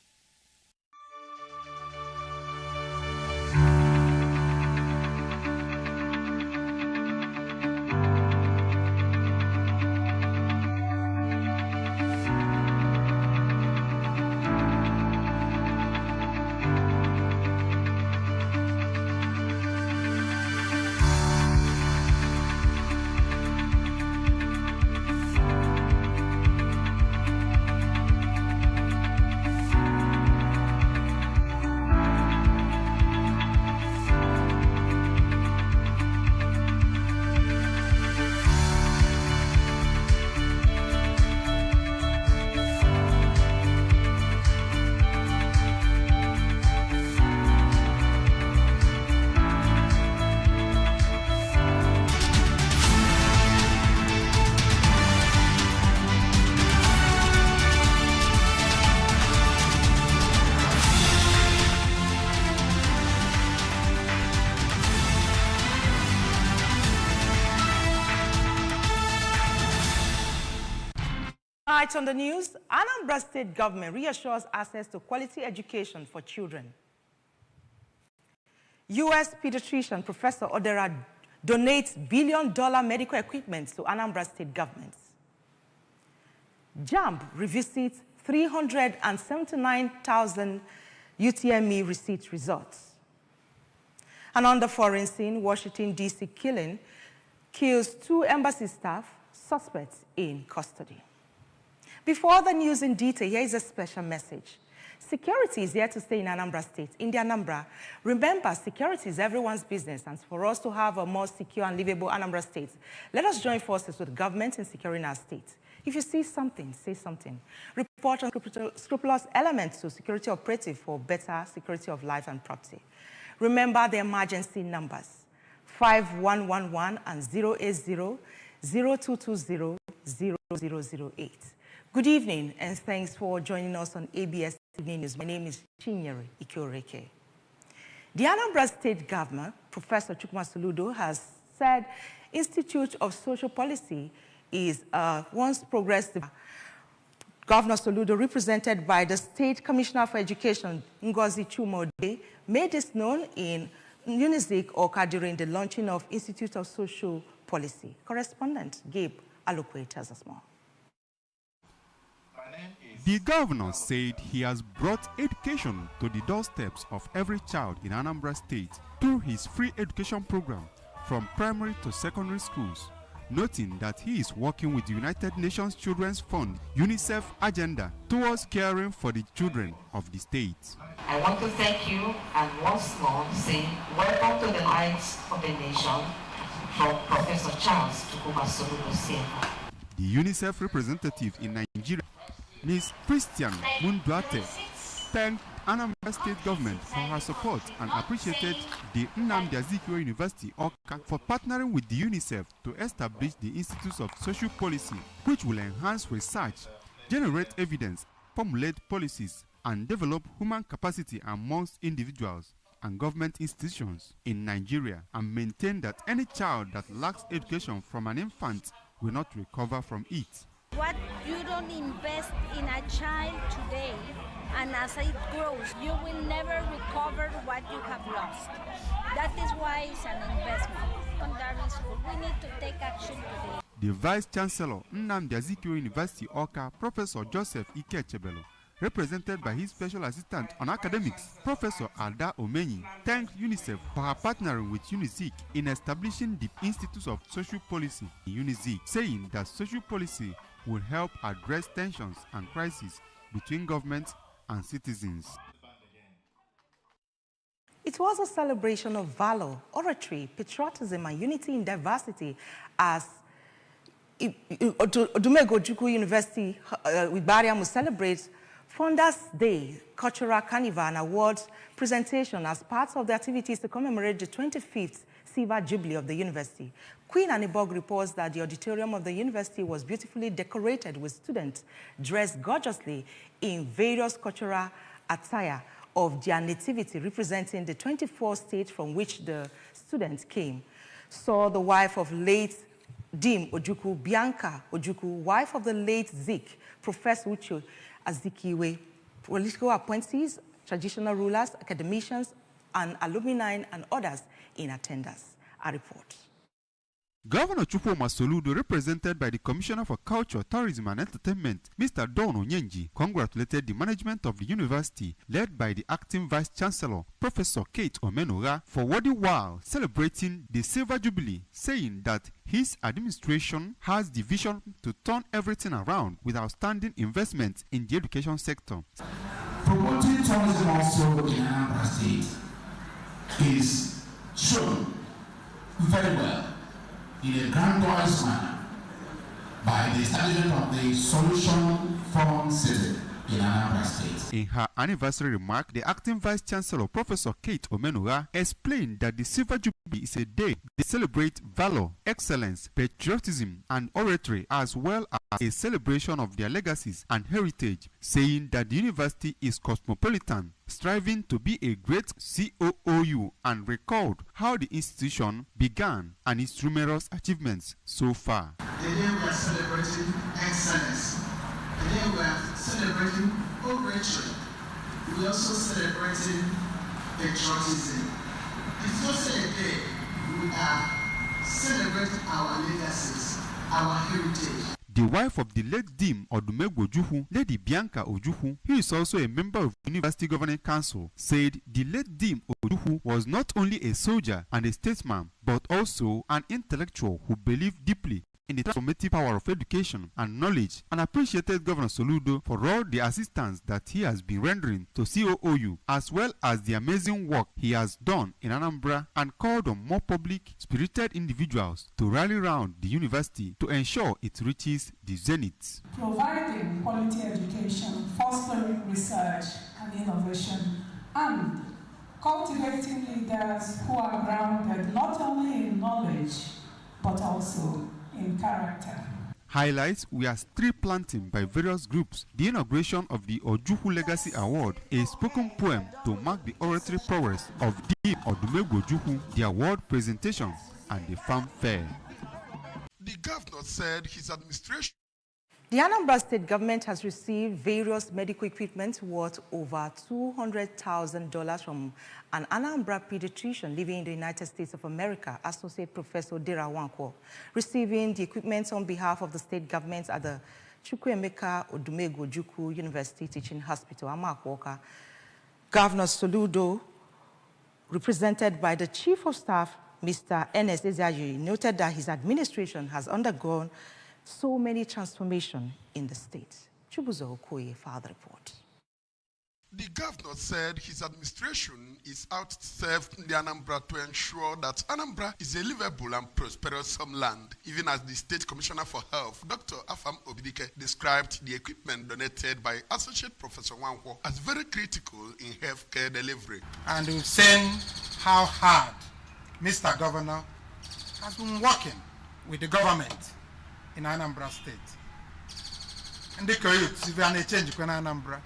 Tonight on the news, Anambra State government reassures access to quality education for children. U.S. pediatrician Professor Odera donates billion-dollar medical equipment to Anambra State government. JAMB revisits 379,000 UTME receipt results. And on the foreign scene, Washington, D.C. killing kills 2 embassy staff, suspects in custody. Before the news in detail, here is a special message. Security is here to stay in Anambra State. In the Anambra, remember, security is everyone's business, and for us to have a more secure and livable Anambra State, let us join forces with the government in securing our state. If you see something, say something. Report on scrupulous elements to security operative for better security of life and property. Remember the emergency numbers, 5111 and 080-0220-0008. Good evening, and thanks for joining us on ABS Evening News. My name is Chinyere Ikioreke. The Anambra State Governor, Professor Chukwu Masoludo, has said Institute of Social Policy is once progressive. Governor Soludo, represented by the State Commissioner for Education, Ngozi Chumode, made this known in Unizik Oka during the launching of Institute of Social Policy. Correspondent Gabe Alokwe tells us more. The governor said he has brought education to the doorsteps of every child in Anambra State through his free education program from primary to secondary schools, noting that he is working with the United Nations Children's Fund UNICEF agenda towards caring for the children of the state. I want to thank you and once more say welcome to the Lights of the Nation from Professor Charles Chukwu Masoludo. The UNICEF representative in Nigeria, Ms. Christian Munduate, thanked Anambra State government for her support and appreciated the Nnamdi Azikiwe University Awka for partnering with the UNICEF to establish the Institute of Social Policy, which will enhance research, generate evidence, formulate policies, and develop human capacity amongst individuals and government institutions in Nigeria and maintained that any child that lacks education from an infant will not recover from it. What you don't invest in a child today, and as it grows, you will never recover what you have lost. That is why it's an investment. Secondary school, we need to take action today. The Vice Chancellor, Anambra University, Awka, Professor Joseph Ikechebelo, represented by his special assistant on academics, Professor Ada Omenyi, thanked UNICEF for her partnering with UNIZIK in establishing the Institute of Social Policy in UNIZIK, saying that social policy will help address tensions and crises between government and citizens. It was a celebration of valor, oratory, patriotism, and unity in diversity as Odumegwu Ojukwu University Igbariam will celebrate Founders Day, Cultural Carnival, and Awards presentation as part of the activities to commemorate the 25th Silver Jubilee of the university. Queen Anibog reports that the auditorium of the university was beautifully decorated with students dressed gorgeously in various cultural attire of their nativity, representing the 24 states from which the students came. So the wife of late Dim Ojukwu, Bianca Ojukwu, wife of the late Zik, Professor Uche Azikiwe, political appointees, traditional rulers, academicians, and alumni and others in attendance. A report. Governor Chukwuma Soludo, represented by the Commissioner for Culture, Tourism and Entertainment, Mr. Don Onyenji, congratulated the management of the university, led by the acting Vice Chancellor, Professor Kate Omenora, for worthy while celebrating the Silver Jubilee, saying that his administration has the vision to turn everything around with outstanding investment in the education sector. Promoting tourism also in Anambra State is shown very well in a grandiose manner by the establishment of the Solution Fund City in Anambra State. In her anniversary remark, the acting Vice Chancellor, Professor Kate Omenora, explained that the Silver Jubilee is a day to celebrate valor, excellence, patriotism, and oratory, as well as a celebration of their legacies and heritage, saying that the university is cosmopolitan, striving to be a great COOU, and recalled how the institution began and its numerous achievements so far. The day we are celebrating excellence, the day we are celebrating oratory, we are also celebrating patriotism. It's also a day we are celebrating our legacies, our heritage. The wife of the late Dim Odumegwu Ojukwu, Lady Bianca Ojukwu, who is also a member of the University Governing Council, said the late Dim Ojukwu was not only a soldier and a statesman, but also an intellectual who believed deeply in the transformative power of education and knowledge, and appreciated Governor Soludo for all the assistance that he has been rendering to COOU, as well as the amazing work he has done in Anambra, and called on more public, spirited individuals to rally around the university to ensure it reaches the zenith. Providing quality education, fostering research and innovation, and cultivating leaders who are grounded not only in knowledge, but also in character. Highlights were tree planting by various groups, the inauguration of the Ojukwu Legacy Award, a spoken poem to mark the oratory prowess of Dim Odumegwu Ojukwu, the award presentation, and the farm fair. The governor said his administration. The Anambra State government has received various medical equipment worth over $200,000 from an Anambra pediatrician living in the United States of America, Associate Professor Dera Wankwo, receiving the equipment on behalf of the state government at the Chukwuemeka Odumegwu Ojukwu University Teaching Hospital, Amakwaka. Governor Soludo, represented by the Chief of Staff, Mr. Ernest Ezeaji, noted that his administration has undergone so many transformations in the state. Chubuzo Okoye for the report. The governor said his administration is out to serve the Anambra to ensure that Anambra is a livable and prosperous homeland, even as the State Commissioner for Health, Dr. Afam Obidike, described the equipment donated by Associate Professor Wankwo as very critical in healthcare delivery. And we've seen how hard Mr. Governor has been working with the government in Anambra State. And the youth, if you want to change Anambra,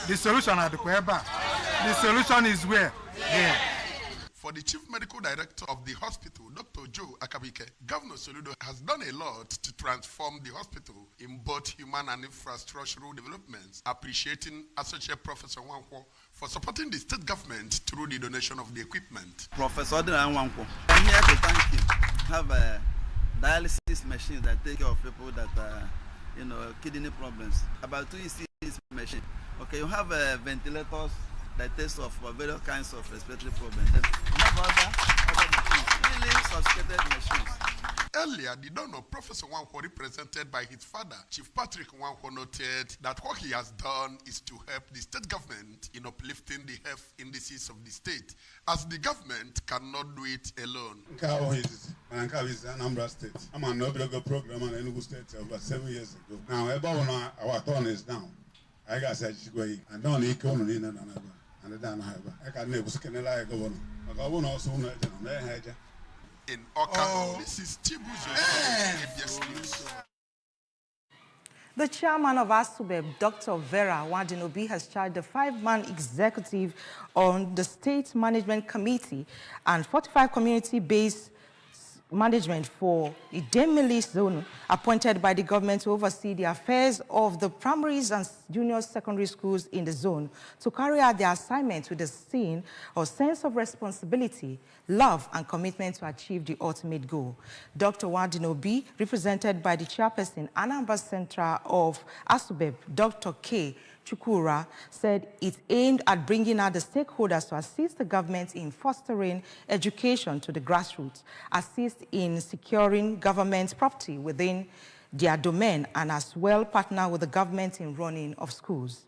the solution at the Kweba. The solution is where? Yes. For the Chief Medical Director of the hospital, Dr. Joe Akabike, Governor Soludo has done a lot to transform the hospital in both human and infrastructural developments, appreciating Associate Professor Nwankwo for supporting the state government through the donation of the equipment. Professor Nwankwo, I'm here to thank him. Have a dialysis machine that take care of people that kidney problems. About 2 ECG machine. Okay, you have ventilators that test of various kinds of respiratory problems. You have other really sophisticated machines. Earlier, the donor, Professor Nwankwo, represented by his father, Chief Patrick Nwankwo, noted that what he has done is to help the state government in uplifting the health indices of the state, as the government cannot do it alone. Is Anambra State. I'm on a program in Enugu State over 7 years ago. Now, our turn is down. I got said, I don't need to go in and I don't have I got neighbors can lie governor. I won't also know in Oka, Mrs. Chibuzo. The chairman of ASUBEB, Dr. Vera Wadinobi, has charged the 5-man executive on the State Management Committee and 45 community-based management for Idemili zone appointed by the government to oversee the affairs of the primaries and junior secondary schools in the zone to carry out their assignment with a sense of responsibility, love, and commitment to achieve the ultimate goal. Dr. Wadinobi, represented by the chairperson, Anambra Central of ASUBEB, Dr. K. Chukura, said it aimed at bringing out the stakeholders to assist the government in fostering education to the grassroots, assist in securing government property within their domain, and as well partner with the government in running of schools.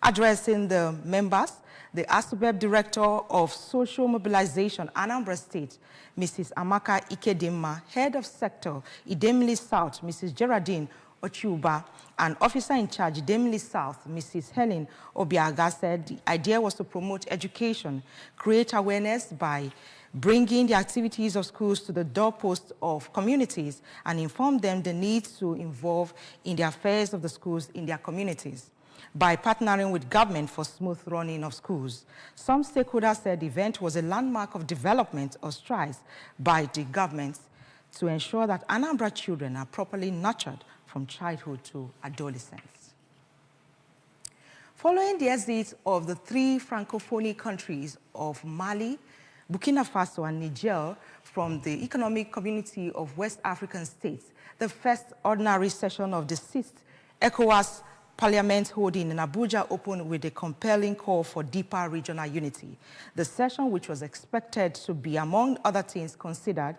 Addressing the members, the ASUBEB Director of Social Mobilization, Anambra State, Mrs. Amaka Ikedimma, Head of Sector, Idemili South, Mrs. Geraldine Ochuba, and Officer in Charge, Idemili South, Mrs. Helen Obiaga, said the idea was to promote education, create awareness by bringing the activities of schools to the doorposts of communities, and inform them the need to involve in the affairs of the schools in their communities by partnering with government for smooth running of schools. Some stakeholders said the event was a landmark of development or strides by the government to ensure that Anambra children are properly nurtured from childhood to adolescence. Following the exit of the 3 Francophone countries of Mali, Burkina Faso, and Niger from the Economic Community of West African States, the first ordinary session of the 6th ECOWAS Parliament holding in Abuja opened with a compelling call for deeper regional unity. The session, which was expected to be, among other things considered,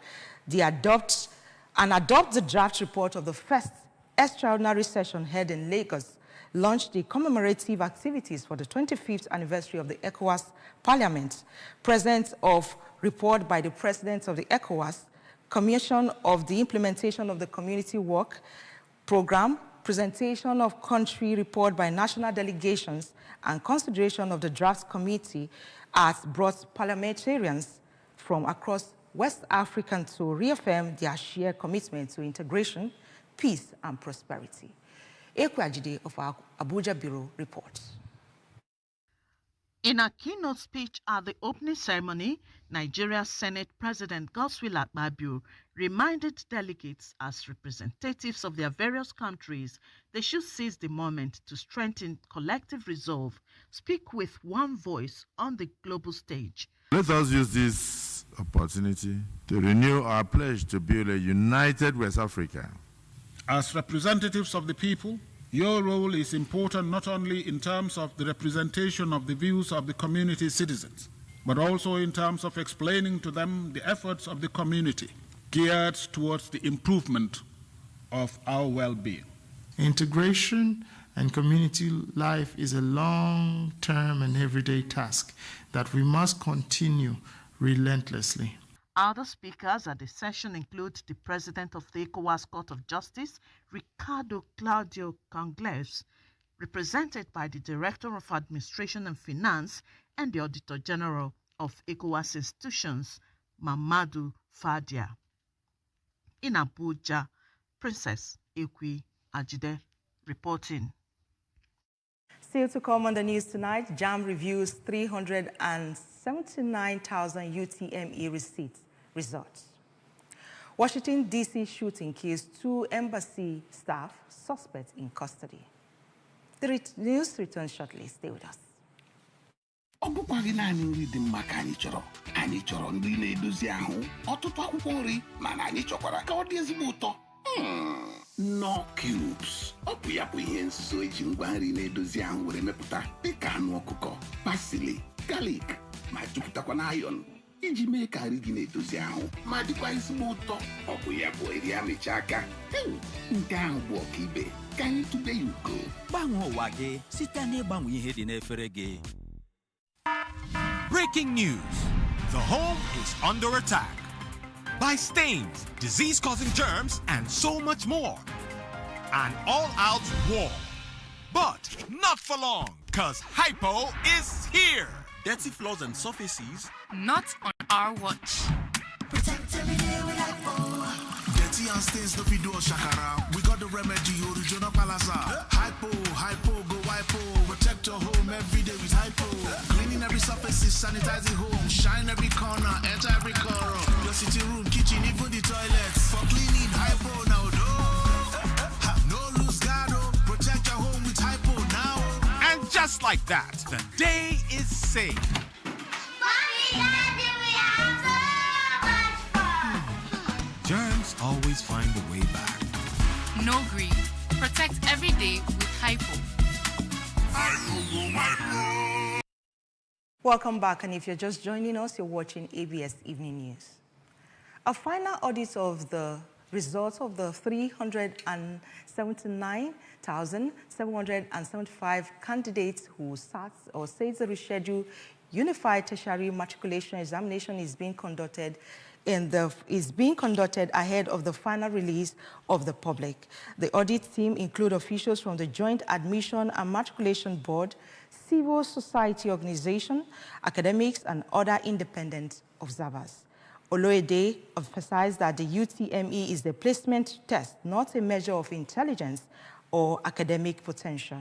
adopt the draft report of the first extraordinary session held in Lagos, launched the commemorative activities for the 25th anniversary of the ECOWAS Parliament, presence of report by the President of the ECOWAS, commission of the implementation of the community work program, presentation of country report by national delegations, and consideration of the draft committee as brought parliamentarians from across West Africa to reaffirm their shared commitment to integration, peace, and prosperity. Ekwajide of our Abuja Bureau reports. In a keynote speech at the opening ceremony, Nigeria's Senate President Godswill Akpabio reminded delegates as representatives of their various countries they should seize the moment to strengthen collective resolve, speak with one voice on the global stage. Let us use this opportunity to renew our pledge to build a united West Africa. As representatives of the people, your role is important not only in terms of the representation of the views of the community citizens, but also in terms of explaining to them the efforts of the community geared towards the improvement of our well-being. Integration and community life is a long-term and everyday task that we must continue relentlessly. Other speakers at the session include the President of the ECOWAS Court of Justice, Ricardo Claudio Congles, represented by the Director of Administration and Finance and the Auditor General of ECOWAS institutions, Mamadou Fadia. In Abuja, Princess Ekwi Ajide reporting. Still to come on the news tonight, JAMB reviews 300 79,000 UTME results. Washington, D.C. shooting kills 2 embassy staff, suspects in custody. The news returns shortly. Stay with us. Ọ bụkwaghị naanị nri dị mma ka anyị chọrọ nri na-edozi ahụ ọtụtụ akwụkwọ nri mana anyị chọkwara ka ọ dị ezigbo ụtọ Knorr Cubes ọ bụ ya bụ ihe nso eji ngwa nri na-edozi ahụ were mepụta dịka anụ ọkụkọ pasili galik ma jupụtakwa na iron iji mee ka nri gị na-edozi ahụ ma dịkwa ezigbo ụtọ ọ bụ ya bụ eri amịcha aka nke ahụ bụ ọkaibe ka anyị tụbe ya ugo gbanwee ụwa gị site n'ịgbanwe ihe dị n'efere gị. Breaking news. The home is under attack by stains, disease-causing germs, and so much more. An all-out war. But not for long, because Hypo is here. Dirty floors and surfaces. Not on our watch. Protect every day with Hypo. Dirty and stains no fit do us shakara. We got the remedy, original palazar. Hypo, go Hypo. Protect your home every day with Hypo. Cleaning every surface, sanitizing home. Shine every corner, enter every corner. Your sitting room, kitchen, even the toilets. For cleaning, Hypo now. No lose guard, protect your home with Hypo now. And just like that, the day is saved. Germs always find a way back. No greed. Protect every day with Hypo. Welcome back, and if you're just joining us, you're watching ABS Evening News. A final audit of the results of the 379,775 candidates who sat or says the rescheduled Unified Tertiary Matriculation Examination is being conducted ahead of the final release of the public. The audit team include officials from the Joint Admission and Matriculation Board, civil society organization, academics, and other independent observers. Oloyede emphasized that the UTME is the placement test, not a measure of intelligence or academic potential.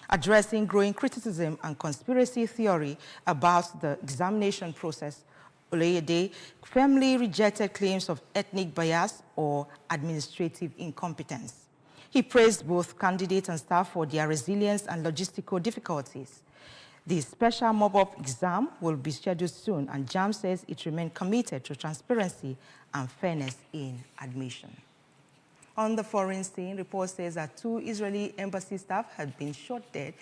Addressing growing criticism and conspiracy theory about the examination process, Oloyede firmly rejected claims of ethnic bias or administrative incompetence. He praised both candidates and staff for their resilience and logistical difficulties. The special mop-up exam will be scheduled soon, and JAM says it remains committed to transparency and fairness in admission. On the foreign scene, report says that 2 Israeli embassy staff had been shot dead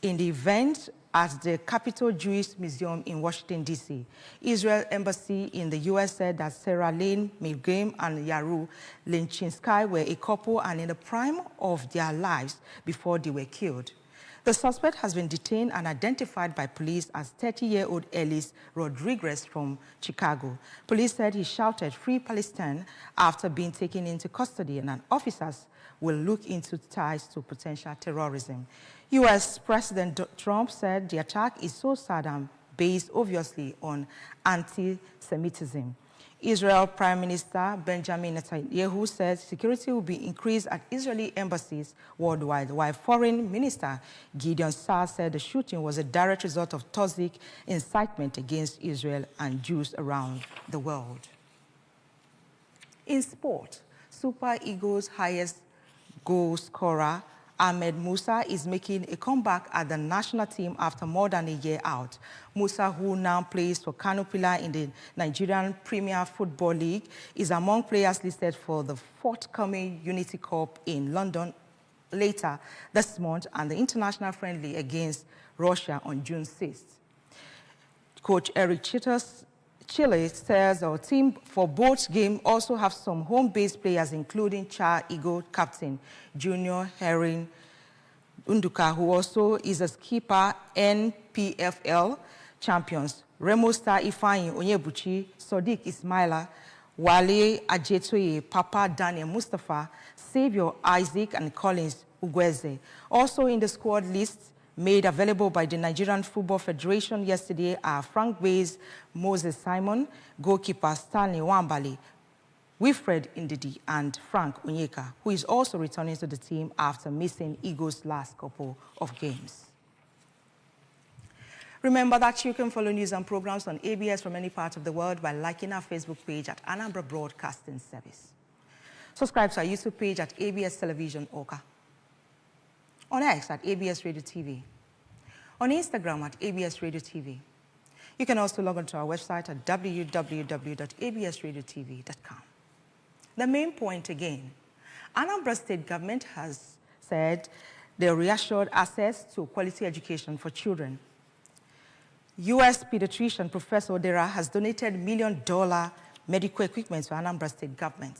in the event at the Capitol Jewish Museum in Washington, D.C. Israel Embassy in the U.S. said that Sarah Lane Milgram and Yaru Lenchinsky were a couple and in the prime of their lives before they were killed. The suspect has been detained and identified by police as 30-year-old Ellis Rodriguez from Chicago. Police said he shouted "Free Palestine" after being taken into custody, and officers will look into ties to potential terrorism. U.S. President Trump said the attack is so sad and based obviously on anti-Semitism. Israel Prime Minister Benjamin Netanyahu said security will be increased at Israeli embassies worldwide, while Foreign Minister Gideon Saar said the shooting was a direct result of toxic incitement against Israel and Jews around the world. In sport, Super Eagles' highest goal scorer Ahmed Musa is making a comeback at the national team after more than a year out. Musa, who now plays for Kano Pillar in the Nigerian Premier Football League, is among players listed for the forthcoming Unity Cup in London later this month and the international friendly against Russia on June 6th. Coach Eric Chile says our team for both games also have some home-based players, including Char Eagle captain Junior Herring Unduka, who also is a skipper NPFL champions. Remo star Ifeanyi Onyebuchi, Sodiq Ismaila, Wale Ajetoye, Papa Daniel Mustafa, Xavier Isaac, and Collins Ugweze. Also in the squad list made available by the Nigerian Football Federation yesterday are Frank Bays, Moses Simon, goalkeeper Stanley Wambali, Wilfred Ndidi, and Frank Onyeka, who is also returning to the team after missing Eagles' last couple of games. Remember that you can follow news and programs on ABS from any part of the world by liking our Facebook page at Anambra Broadcasting Service. Subscribe to our YouTube page at ABS Television Oka. On X at ABS Radio TV. On Instagram at ABS Radio TV. You can also log on to our website at www.absradiotv.com. The main point again, Anambra State government has said they reassured access to quality education for children. U.S. pediatrician Professor Odera has donated $1 million medical equipment to Anambra State government.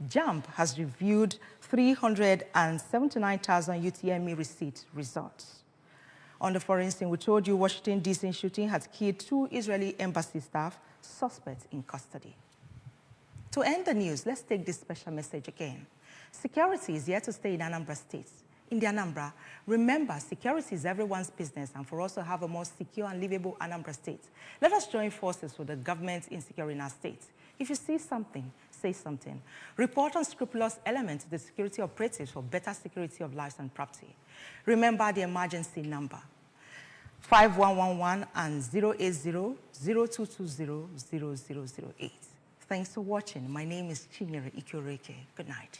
JAMB has reviewed 379,000 UTME receipt results. On the foreign scene, we told you Washington, D.C. shooting has killed 2 Israeli embassy staff, suspects in custody. To end the news, let's take this special message again. Security is here to stay in Anambra State. In the Anambra, remember, security is everyone's business, and for us to have a more secure and livable Anambra State, let us join forces with the government in securing our state. If you see something, say something. Report unscrupulous elements to the security operatives for better security of lives and property. Remember the emergency number, 5111 and 080-0220-0008. Thanks for watching. My name is Chinyere Ikoreke. Good night.